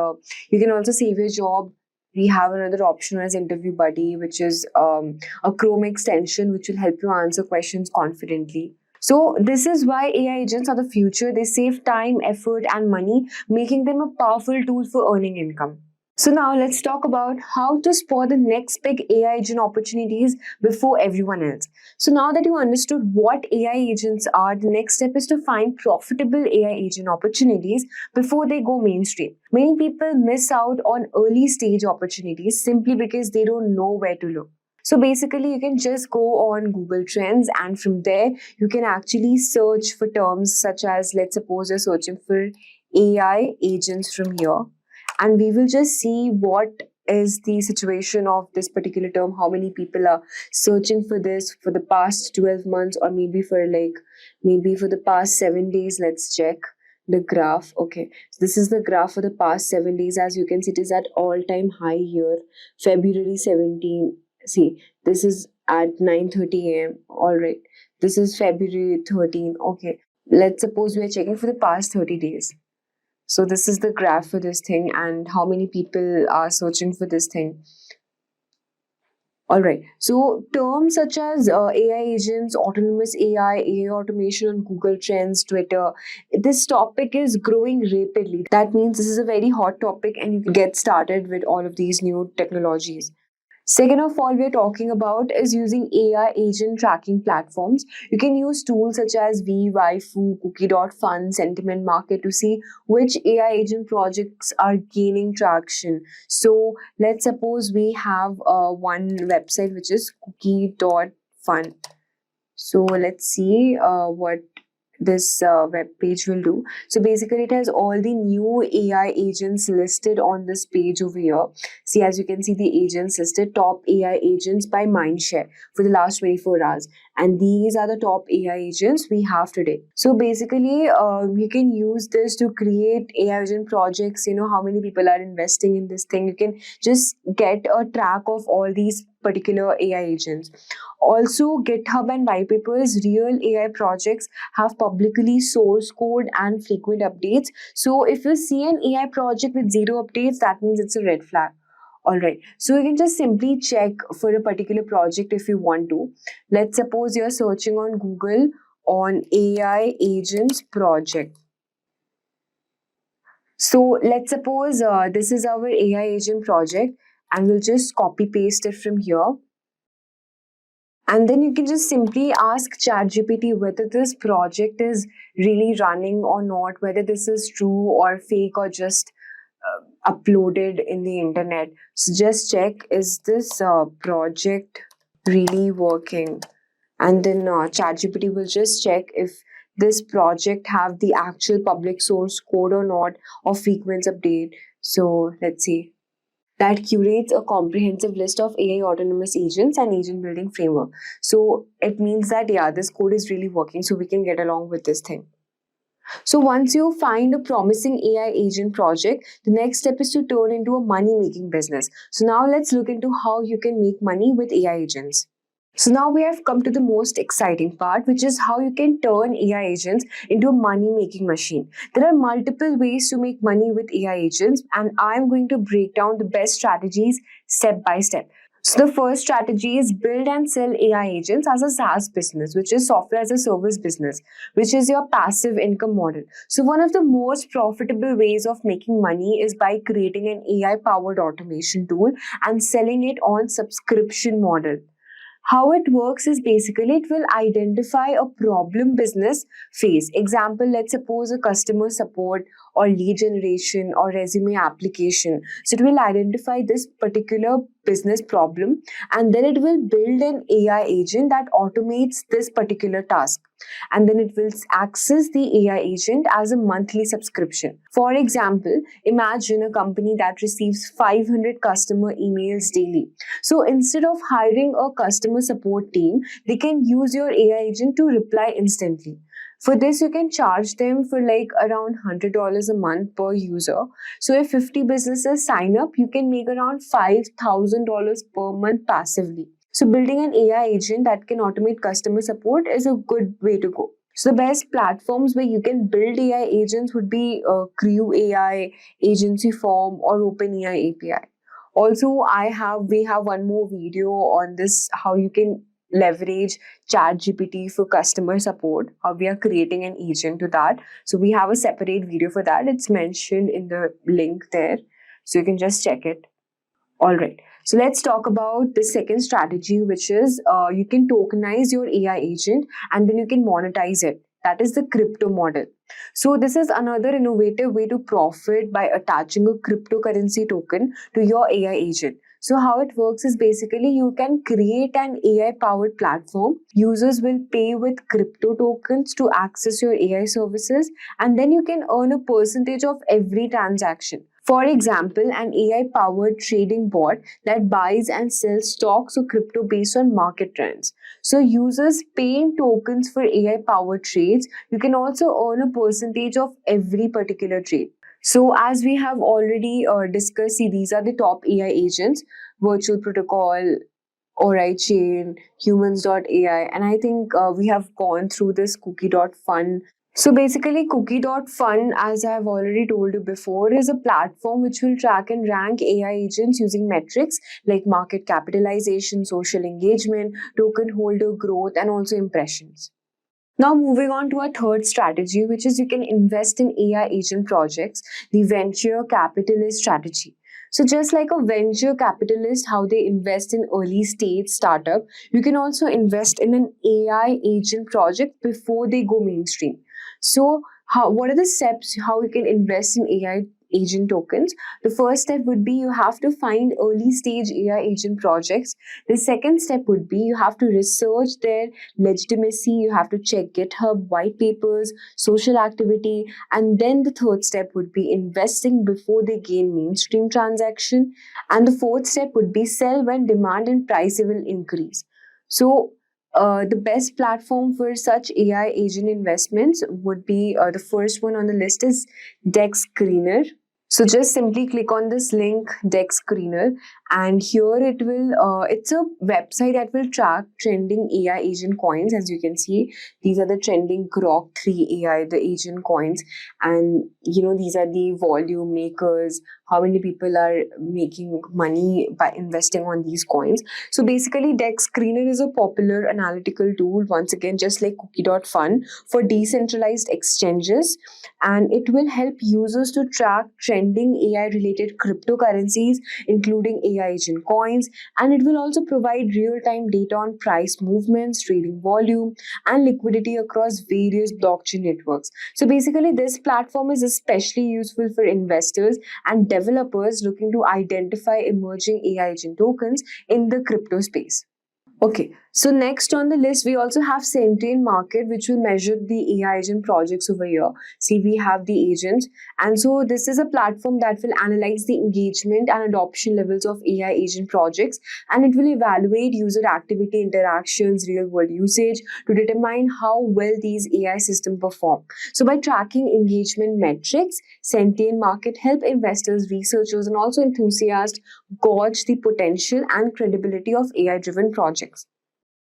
Speaker 1: you can also save your job. We have another option as Interview Buddy, which is a Chrome extension which will help you answer questions confidently. So this is why AI agents are the future. They save time, effort, and money, making them a powerful tool for earning income. So now let's talk about how to spot the next big AI agent opportunities before everyone else. So now that you understood what AI agents are, the next step is to find profitable AI agent opportunities before they go mainstream. Many people miss out on early stage opportunities simply because they don't know where to look. So basically, you can just go on Google Trends, and from there, you can actually search for terms such as, let's suppose you're searching for AI agents from here, and we will just see what is the situation of this particular term, how many people are searching for this for the past 12 months, or maybe for the past 7 days. Let's check the graph. Okay, so this is the graph for the past 7 days. As you can see, it is at all-time high here, February 17. See, this is at 9:30 a.m. All right, this is February 13. Okay, let's suppose we are checking for the past 30 days. So this is the graph for this thing and how many people are searching for this thing. All right. So terms such as AI agents, autonomous AI automation on Google Trends, Twitter, this topic is growing rapidly. That means this is a very hot topic and you can get started with all of these new technologies. Second of all, we're talking about is using AI agent tracking platforms. You can use tools such as Waifu, Cookie.fun, Sentiment Market to see which AI agent projects are gaining traction. So let's suppose we have one website which is Cookie.fun. So let's see what this web page will do. So basically it has all the new AI agents listed on this page over here. See, as you can see, the agents listed, top AI agents by mindshare for the last 24 hours. And these are the top AI agents we have today. So basically, you can use this to create AI agent projects. You know how many people are investing in this thing. You can just get a track of all these particular AI agents. Also, GitHub and white papers, real AI projects have publicly source code and frequent updates. So if you see an AI project with zero updates, that means it's a red flag. All right, so you can just simply check for a particular project if you want to. Let's suppose you're searching on Google on AI agents project. So let's suppose this is our AI agent project, and we'll just copy paste it from here. And then you can just simply ask ChatGPT whether this project is really running or not, whether this is true or fake or just uploaded in the internet. So just check, is this project really working? And then ChatGPT will just check if this project have the actual public source code or not, or frequent update. So let's see. That curates a comprehensive list of AI autonomous agents and agent building framework. So it means that, yeah, this code is really working, so we can get along with this thing. So once you find a promising AI agent project, the next step is to turn into a money-making business. So now let's look into how you can make money with AI agents. So now we have come to the most exciting part, which is how you can turn AI agents into a money-making machine. There are multiple ways to make money with AI agents, and I'm going to break down the best strategies step by step. So the first strategy is build and sell AI agents as a SaaS business, which is software as a service business, which is your passive income model. So one of the most profitable ways of making money is by creating an AI-powered automation tool and selling it on subscription model. How it works is basically it will identify a problem business face. Example, let's suppose a customer support or lead generation or resume application. So it will identify this particular business problem, and then it will build an AI agent that automates this particular task. And then it will access the AI agent as a monthly subscription. For example, imagine a company that receives 500 customer emails daily. So instead of hiring a customer support team, they can use your AI agent to reply instantly. For this, you can charge them for like around $100 a month per user. So if 50 businesses sign up, you can make around $5,000 per month passively. So building an AI agent that can automate customer support is a good way to go. So the best platforms where you can build AI agents would be Crew AI, Agency Form, or OpenAI API. Also, we have one more video on this, how you can leverage ChatGPT for customer support, how we are creating an agent to that. So we have a separate video for that. It's mentioned in the link there. So you can just check it. All right. So let's talk about the second strategy, which is you can tokenize your AI agent and then you can monetize it. That is the crypto model. So this is another innovative way to profit by attaching a cryptocurrency token to your AI agent. So how it works is basically you can create an AI-powered platform. Users will pay with crypto tokens to access your AI services, and then you can earn a percentage of every transaction. For example, an AI-powered trading bot that buys and sells stocks or crypto based on market trends. So users pay in tokens for AI-powered trades. You can also earn a percentage of every particular trade. So as we have already discussed, see, these are the top AI agents: Virtual Protocol, Ori Chain, Humans.ai, and I think we have gone through this Cookie.fun. So basically, Cookie.fun, as I've already told you before, is a platform which will track and rank AI agents using metrics like market capitalization, social engagement, token holder growth, and also impressions. Now moving on to our third strategy, which is you can invest in AI agent projects, the venture capitalist strategy. So just like a venture capitalist, how they invest in early stage startup, you can also invest in an AI agent project before they go mainstream. So what are the steps how you can invest in AI agent tokens? The first step would be you have to find early stage AI agent projects. The second step would be you have to research their legitimacy, you have to check GitHub, white papers, social activity, and then the third step would be investing before they gain mainstream transaction. And the fourth step would be sell when demand and price will increase. So the best platform for such AI agent investments would be the first one on the list is Dex Screener. So just simply click on this link, Dex Screener, and here it will, it's a website that will track trending AI agent coins. As you can see, these are the trending Grok 3 AI, the agent coins, and these are the volume makers, how many people are making money by investing on these coins. So basically, Dex Screener is a popular analytical tool, once again, just like Cookie.fun, for decentralized exchanges, and it will help users to track trending AI-related cryptocurrencies, including AI agent coins, and it will also provide real-time data on price movements, trading volume, and liquidity across various blockchain networks. So basically, this platform is especially useful for investors and developers looking to identify emerging AI agent tokens in the crypto space. Okay, so next on the list, we also have Sentient Market, which will measure the AI agent projects over here. See, we have the agents. And so this is a platform that will analyze the engagement and adoption levels of AI agent projects, and it will evaluate user activity, interactions, real world usage to determine how well these AI systems perform. So by tracking engagement metrics, Sentient Market help investors, researchers, and also enthusiasts gauge the potential and credibility of AI-driven projects.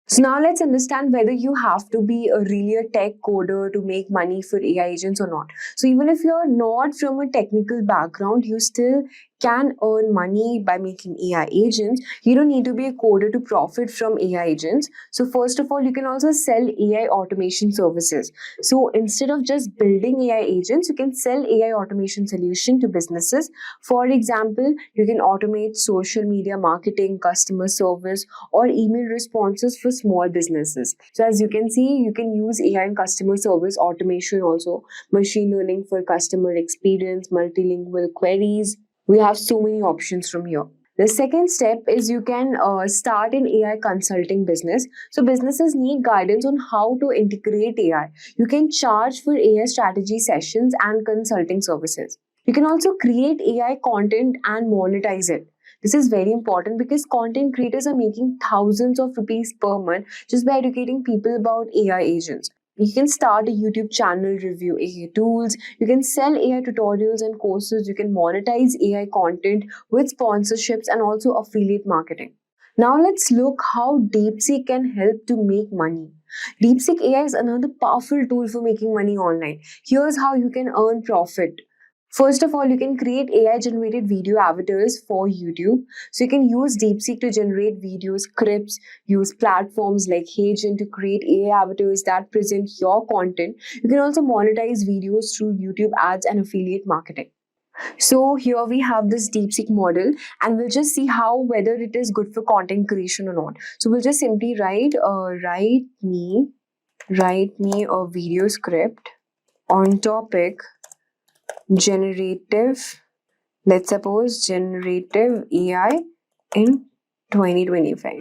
Speaker 1: So now let's understand whether you have to be really a tech coder to make money for AI agents or not. So even if you're not from a technical background, you still can earn money by making AI agents, you don't need to be a coder to profit from AI agents. So first of all, you can also sell AI automation services. So instead of just building AI agents, you can sell AI automation solution to businesses. For example, you can automate social media marketing, customer service, or email responses for small businesses. So as you can see, you can use AI in customer service automation also, machine learning for customer experience, multilingual queries. We have so many options from here. The second step is you can start an AI consulting business. So businesses need guidance on how to integrate AI. You can charge for AI strategy sessions and consulting services. You can also create AI content and monetize it. This is very important because content creators are making thousands of rupees per month just by educating people about AI agents. You can start a YouTube channel, review AI tools, you can sell AI tutorials and courses, you can monetize AI content with sponsorships and also affiliate marketing. Now let's look how DeepSeek can help to make money. DeepSeek AI is another powerful tool for making money online. Here's how you can earn profit. First of all, you can create AI generated video avatars for YouTube. So you can use DeepSeek to generate video scripts, use platforms like Agent to create AI avatars that present your content. You can also monetize videos through YouTube ads and affiliate marketing. So here we have this DeepSeek model, and we'll just see how whether it is good for content creation or not. So we'll just simply write me a video script on topic generative, let's suppose generative AI in 2025.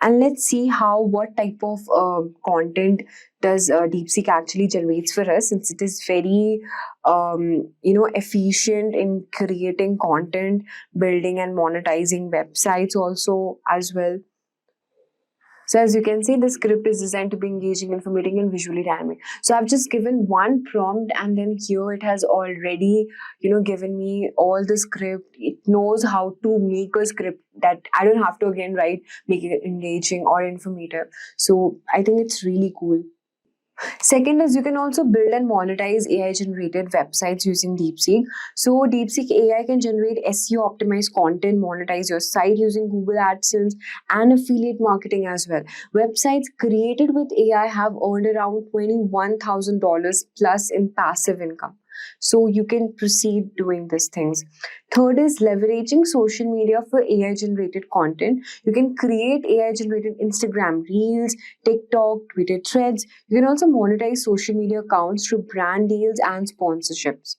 Speaker 1: And let's see what type of content does DeepSeek actually generates for us, since it is very efficient in creating content, building and monetizing websites also as well. So as you can see, the script is designed to be engaging, informative, and visually dynamic. So I've just given one prompt, and then here it has already, given me all the script. It knows how to make a script that I don't have to again write, make it engaging or informative. So I think it's really cool. Second is you can also build and monetize AI generated websites using DeepSeek. So DeepSeek AI can generate SEO optimized content, monetize your site using Google AdSense and affiliate marketing as well. Websites created with AI have earned around $21,000 plus in passive income. So you can proceed doing these things. Third is leveraging social media for AI generated content. You can create AI generated Instagram Reels, TikTok, Twitter threads. You can also monetize social media accounts through brand deals and sponsorships.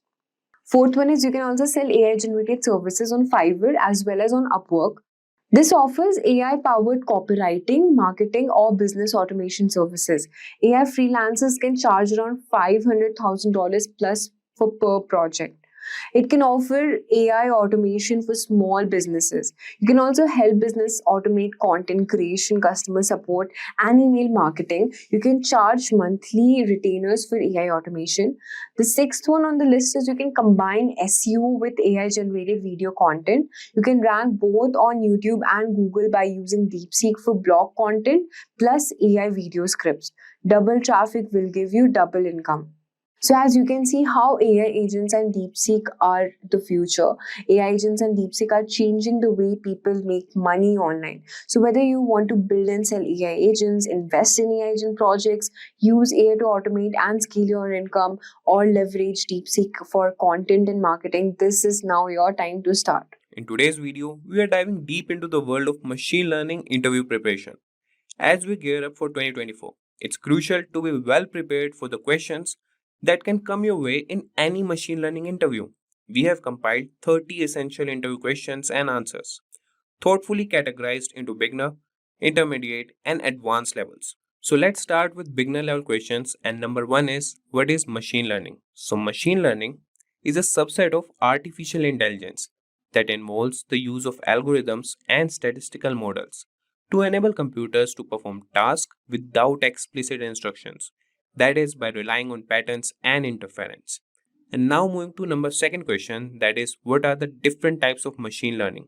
Speaker 1: Fourth one is you can also sell AI generated services on Fiverr as well as on Upwork. This offers AI-powered copywriting, marketing, or business automation services. AI freelancers can charge around $500,000 plus for per project. It can offer AI automation for small businesses. You can also help business automate content creation, customer support, and email marketing. You can charge monthly retainers for AI automation. The sixth one on the list is you can combine SEO with AI generated video content. You can rank both on YouTube and Google by using DeepSeek for blog content plus AI video scripts. Double traffic will give you double income. So as you can see how AI agents and DeepSeek are the future. AI agents and DeepSeek are changing the way people make money online. So whether you want to build and sell AI agents, invest in AI agent projects, use AI to automate and scale your income, or leverage DeepSeek for content and marketing, this is now your time to start.
Speaker 13: In today's video, we are diving deep into the world of machine learning interview preparation. As we gear up for 2024, it's crucial to be well prepared for the questions that can come your way in any machine learning interview. We have compiled 30 essential interview questions and answers, thoughtfully categorized into beginner, intermediate, and advanced levels. So let's start with beginner level questions, and number one is, what is machine learning? So machine learning is a subset of artificial intelligence that involves the use of algorithms and statistical models to enable computers to perform tasks without explicit instructions, that is, by relying on patterns and inference. And now moving to number second question, that is, what are the different types of machine learning?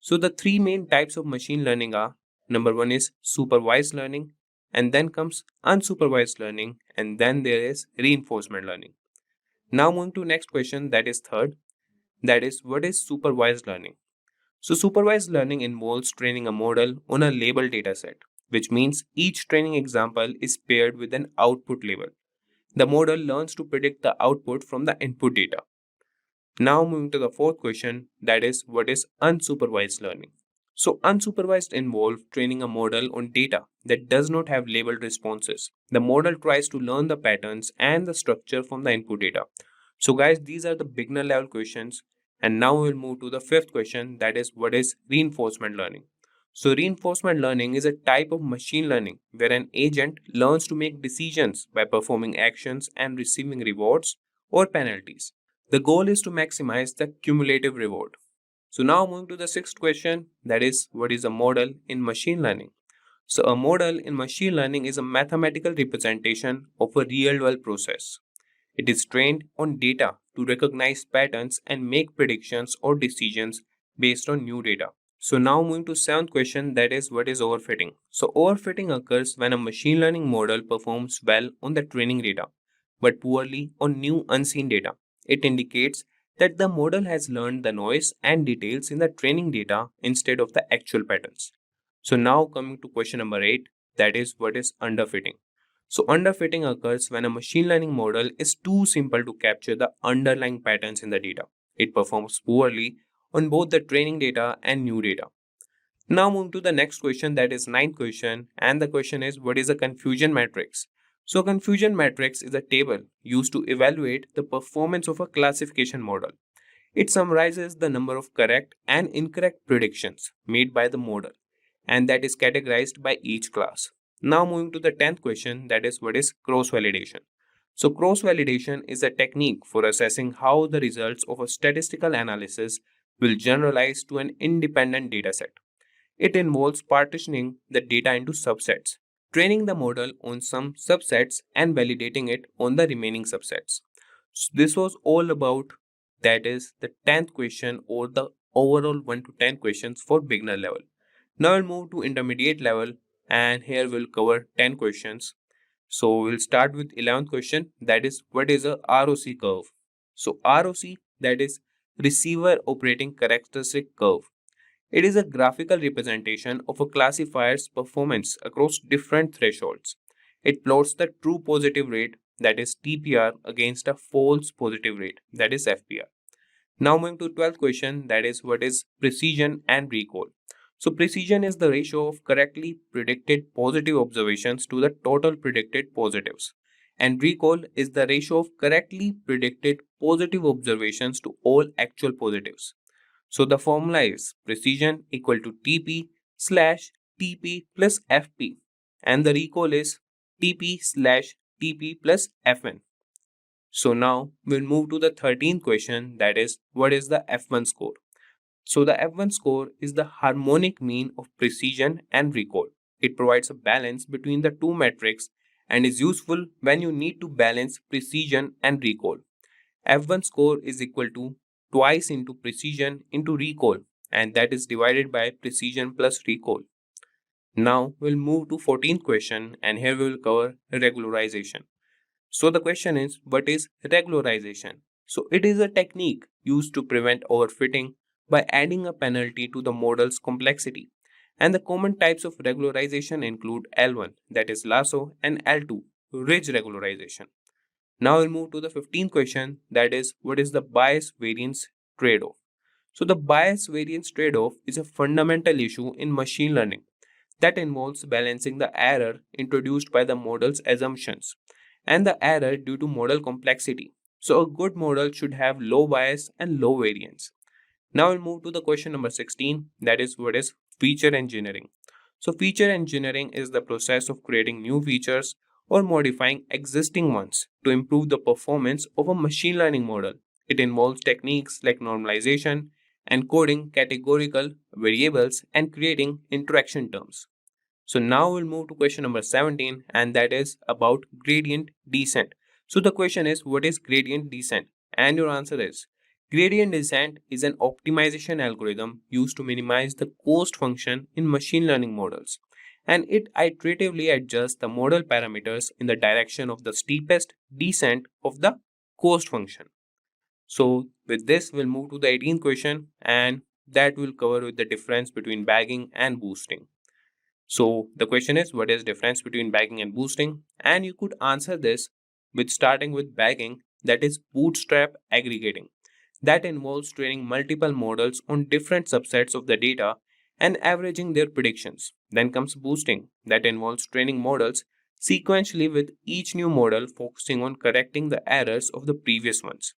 Speaker 13: So the three main types of machine learning are, number one is supervised learning, and then comes unsupervised learning, and then there is reinforcement learning. Now moving to next question, that is third. that is, what is supervised learning? So supervised learning involves training a model on a labeled dataset, which means each training example is paired with an output label. The model learns to predict the output from the input data. Now moving to the fourth question, that is, what is unsupervised learning? So unsupervised involves training a model on data that does not have labeled responses. The model tries to learn the patterns and the structure from the input data. So guys, these are the beginner level questions. And now we'll move to the fifth question, that is, what is reinforcement learning? So reinforcement learning is a type of machine learning where an agent learns to make decisions by performing actions and receiving rewards or penalties. The goal is to maximize the cumulative reward. So now moving to the sixth question, that is, what is a model in machine learning? So a model in machine learning is a mathematical representation of a real-world process. It is trained on data to recognize patterns and make predictions or decisions based on new data. So now moving to seventh question, that is, what is overfitting? So overfitting occurs when a machine learning model performs well on the training data but poorly on new unseen data. It indicates that the model has learned the noise and details in the training data instead of the actual patterns. So now coming to question number 8, that is, what is underfitting? So underfitting occurs when a machine learning model is too simple to capture the underlying patterns in the data. It performs poorly on both the training data and new data. Now move to the next question, that is ninth question, and the question is, what is a confusion matrix? So confusion matrix is a table used to evaluate the performance of a classification model. It summarizes the number of correct and incorrect predictions made by the model, and that is categorized by each class. Now moving to the 10th question, that is, what is cross validation? So cross validation is a technique for assessing how the results of a statistical analysis will generalize to an independent dataset. It involves partitioning the data into subsets, training the model on some subsets and validating it on the remaining subsets. So this was all about, that is, the 10th question or the overall 1 to 10 questions for beginner level. Now we'll move to intermediate level, and here we'll cover 10 questions. So we'll start with 11th question, that is, what is a ROC curve? So ROC, that is, receiver operating characteristic curve. It is a graphical representation of a classifier's performance across different thresholds. It plots the true positive rate, that is TPR, against a false positive rate, that is FPR. Now moving to 12th question, that is, what is precision and recall? So precision is the ratio of correctly predicted positive observations to the total predicted positives. And recall is the ratio of correctly predicted positive observations to all actual positives. So the formula is precision equal to TP slash TP plus FP, and the recall is TP slash TP plus FN. So now we'll move to the 13th question, that is, what is the F1 score? So the F1 score is the harmonic mean of precision and recall. It provides a balance between the two metrics and is useful when you need to balance precision and recall. F1 score is equal to twice into precision into recall, and that is divided by precision plus recall. Now we'll move to 14th question, and here we will cover regularization. So the question is, what is regularization? So it is a technique used to prevent overfitting by adding a penalty to the model's complexity. And the common types of regularization include L1, that is lasso, and L2, ridge regularization. Now we'll move to the 15th question, that is, what is the bias variance trade-off? So the bias variance trade-off is a fundamental issue in machine learning that involves balancing the error introduced by the model's assumptions and the error due to model complexity. So a good model should have low bias and low variance. Now we'll move to the question number 16, that is, what is feature engineering? So feature engineering is the process of creating new features or modifying existing ones to improve the performance of a machine learning model. It involves techniques like normalization, encoding categorical variables, and creating interaction terms. So now we'll move to question number 17, and that is about gradient descent. So the question is, what is gradient descent? And your answer is, gradient descent is an optimization algorithm used to minimize the cost function in machine learning models, and it iteratively adjusts the model parameters in the direction of the steepest descent of the cost function. So with this, we'll move to the 18th question, and that will cover with the difference between bagging and boosting. So the question is, what is difference between bagging and boosting? And you could answer this with starting with bagging, that is bootstrap aggregating. That involves training multiple models on different subsets of the data and averaging their predictions. Then comes boosting, that involves training models sequentially with each new model focusing on correcting the errors of the previous ones.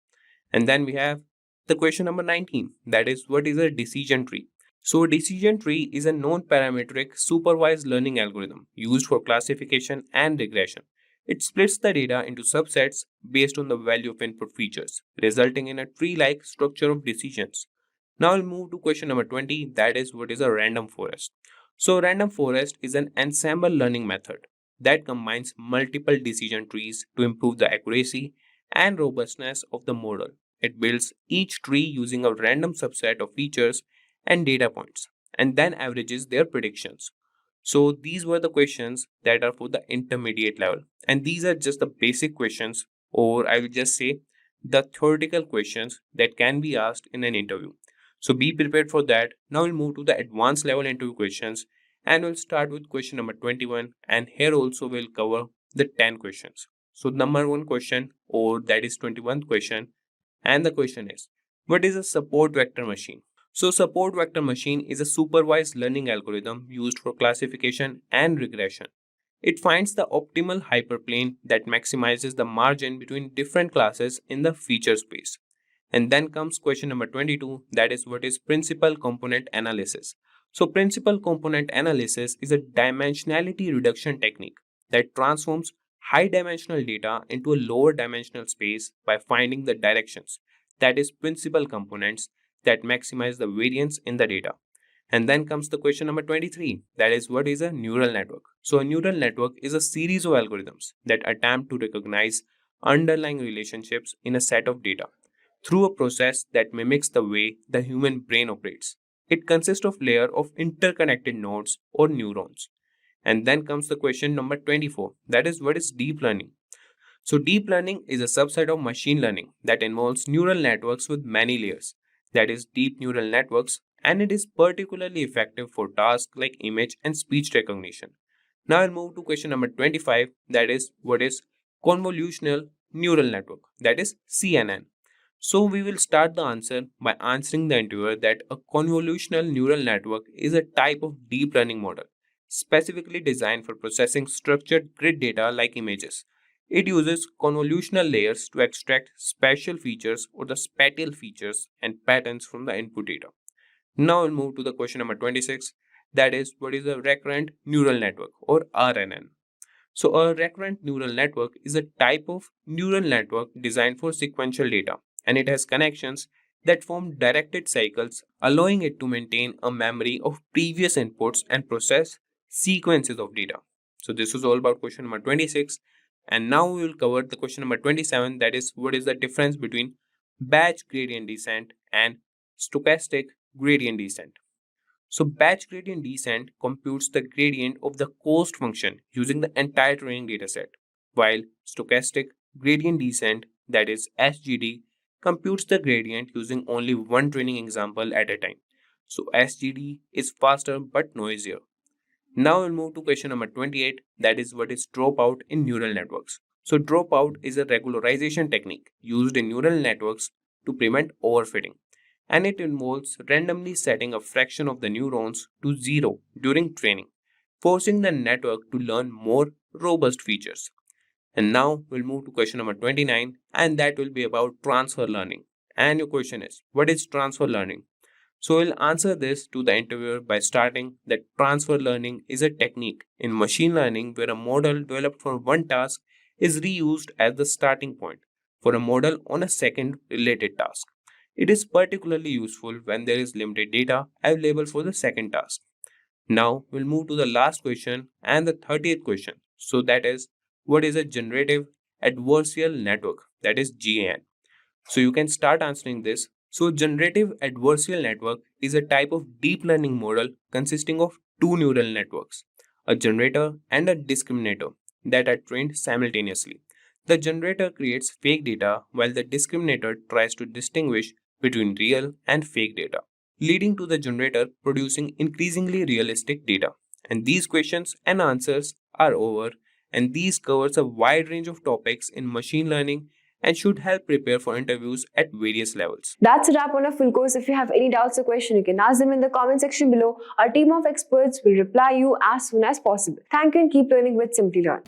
Speaker 13: And then we have the question number 19, that is, what is a decision tree? So, a decision tree is a non parametric supervised learning algorithm used for classification and regression. It splits the data into subsets based on the value of input features, resulting in a tree like structure of decisions. Now, we'll move to question number 20, that is, what is a random forest? So, random forest is an ensemble learning method that combines multiple decision trees to improve the accuracy and robustness of the model. It builds each tree using a random subset of features and data points and then averages their predictions. So these were the questions that are for the intermediate level, and these are just the basic questions, or I will just say the theoretical questions that can be asked in an interview. So be prepared for that. Now we'll move to the advanced level interview questions, and we'll start with question number 21, and here also we'll cover the 10 questions. So number one question, or that is 21st question, and the question is, what is a support vector machine? So support vector machine is a supervised learning algorithm used for classification and regression. It finds the optimal hyperplane that maximizes the margin between different classes in the feature space. And then comes question number 22, that is, what is principal component analysis? So principal component analysis is a dimensionality reduction technique that transforms high dimensional data into a lower dimensional space by finding the directions, that is principal components, that maximize the variance in the data. And then comes the question number 23, that is, what is a neural network? So a neural network is a series of algorithms that attempt to recognize underlying relationships in a set of data through a process that mimics the way the human brain operates. It consists of layer of interconnected nodes or neurons. And then comes the question number 24, that is, what is deep learning? So deep learning is a subset of machine learning that involves neural networks with many layers, that is deep neural networks, and it is particularly effective for tasks like image and speech recognition. Now I'll move to question number 25, that is, what is convolutional neural network, that is CNN. So we will start the answer by answering the interviewer that a convolutional neural network is a type of deep learning model specifically designed for processing structured grid data like images. It uses convolutional layers to extract spatial features or the spatial features and patterns from the input data. Now we'll move to the question number 26, that is, what is a recurrent neural network or RNN? So a recurrent neural network is a type of neural network designed for sequential data, and it has connections that form directed cycles, allowing it to maintain a memory of previous inputs and process sequences of data. So this was all about question number 26, and now we will cover the question number 27, that is, what is the difference between batch gradient descent and stochastic gradient descent. So batch gradient descent computes the gradient of the cost function using the entire training dataset, while stochastic gradient descent, that is SGD, computes the gradient using only one training example at a time. So SGD is faster but noisier. Now we'll move to question number 28, that is, what is dropout in neural networks. So dropout is a regularization technique used in neural networks to prevent overfitting, and it involves randomly setting a fraction of the neurons to zero during training, forcing the network to learn more robust features. And now we'll move to question number 29, and that will be about transfer learning. And your question is, what is transfer learning? So we'll answer this to the interviewer by starting that transfer learning is a technique in machine learning where a model developed for one task is reused as the starting point for a model on a second related task. It is particularly useful when there is limited data available for the second task. Now we'll move to the last question and the 30th question. So that is, what is a generative adversarial network, that is GAN? So you can start answering this. So generative adversarial network is a type of deep learning model consisting of two neural networks, a generator and a discriminator, that are trained simultaneously. The generator creates fake data while the discriminator tries to distinguish between real and fake data, leading to the generator producing increasingly realistic data. And these questions and answers are over, and these covers a wide range of topics in machine learning and should help prepare for interviews at various levels.
Speaker 1: That's a wrap on our full course. If you have any doubts or questions, you can ask them in the comment section below. Our team of experts will reply you as soon as possible. Thank you and keep learning with Simplilearn.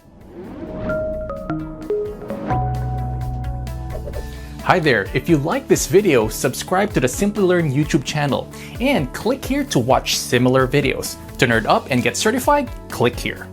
Speaker 11: Hi there, if you like this video, subscribe to the Simplilearn YouTube channel and click here to watch similar videos. To nerd up and get certified, click here.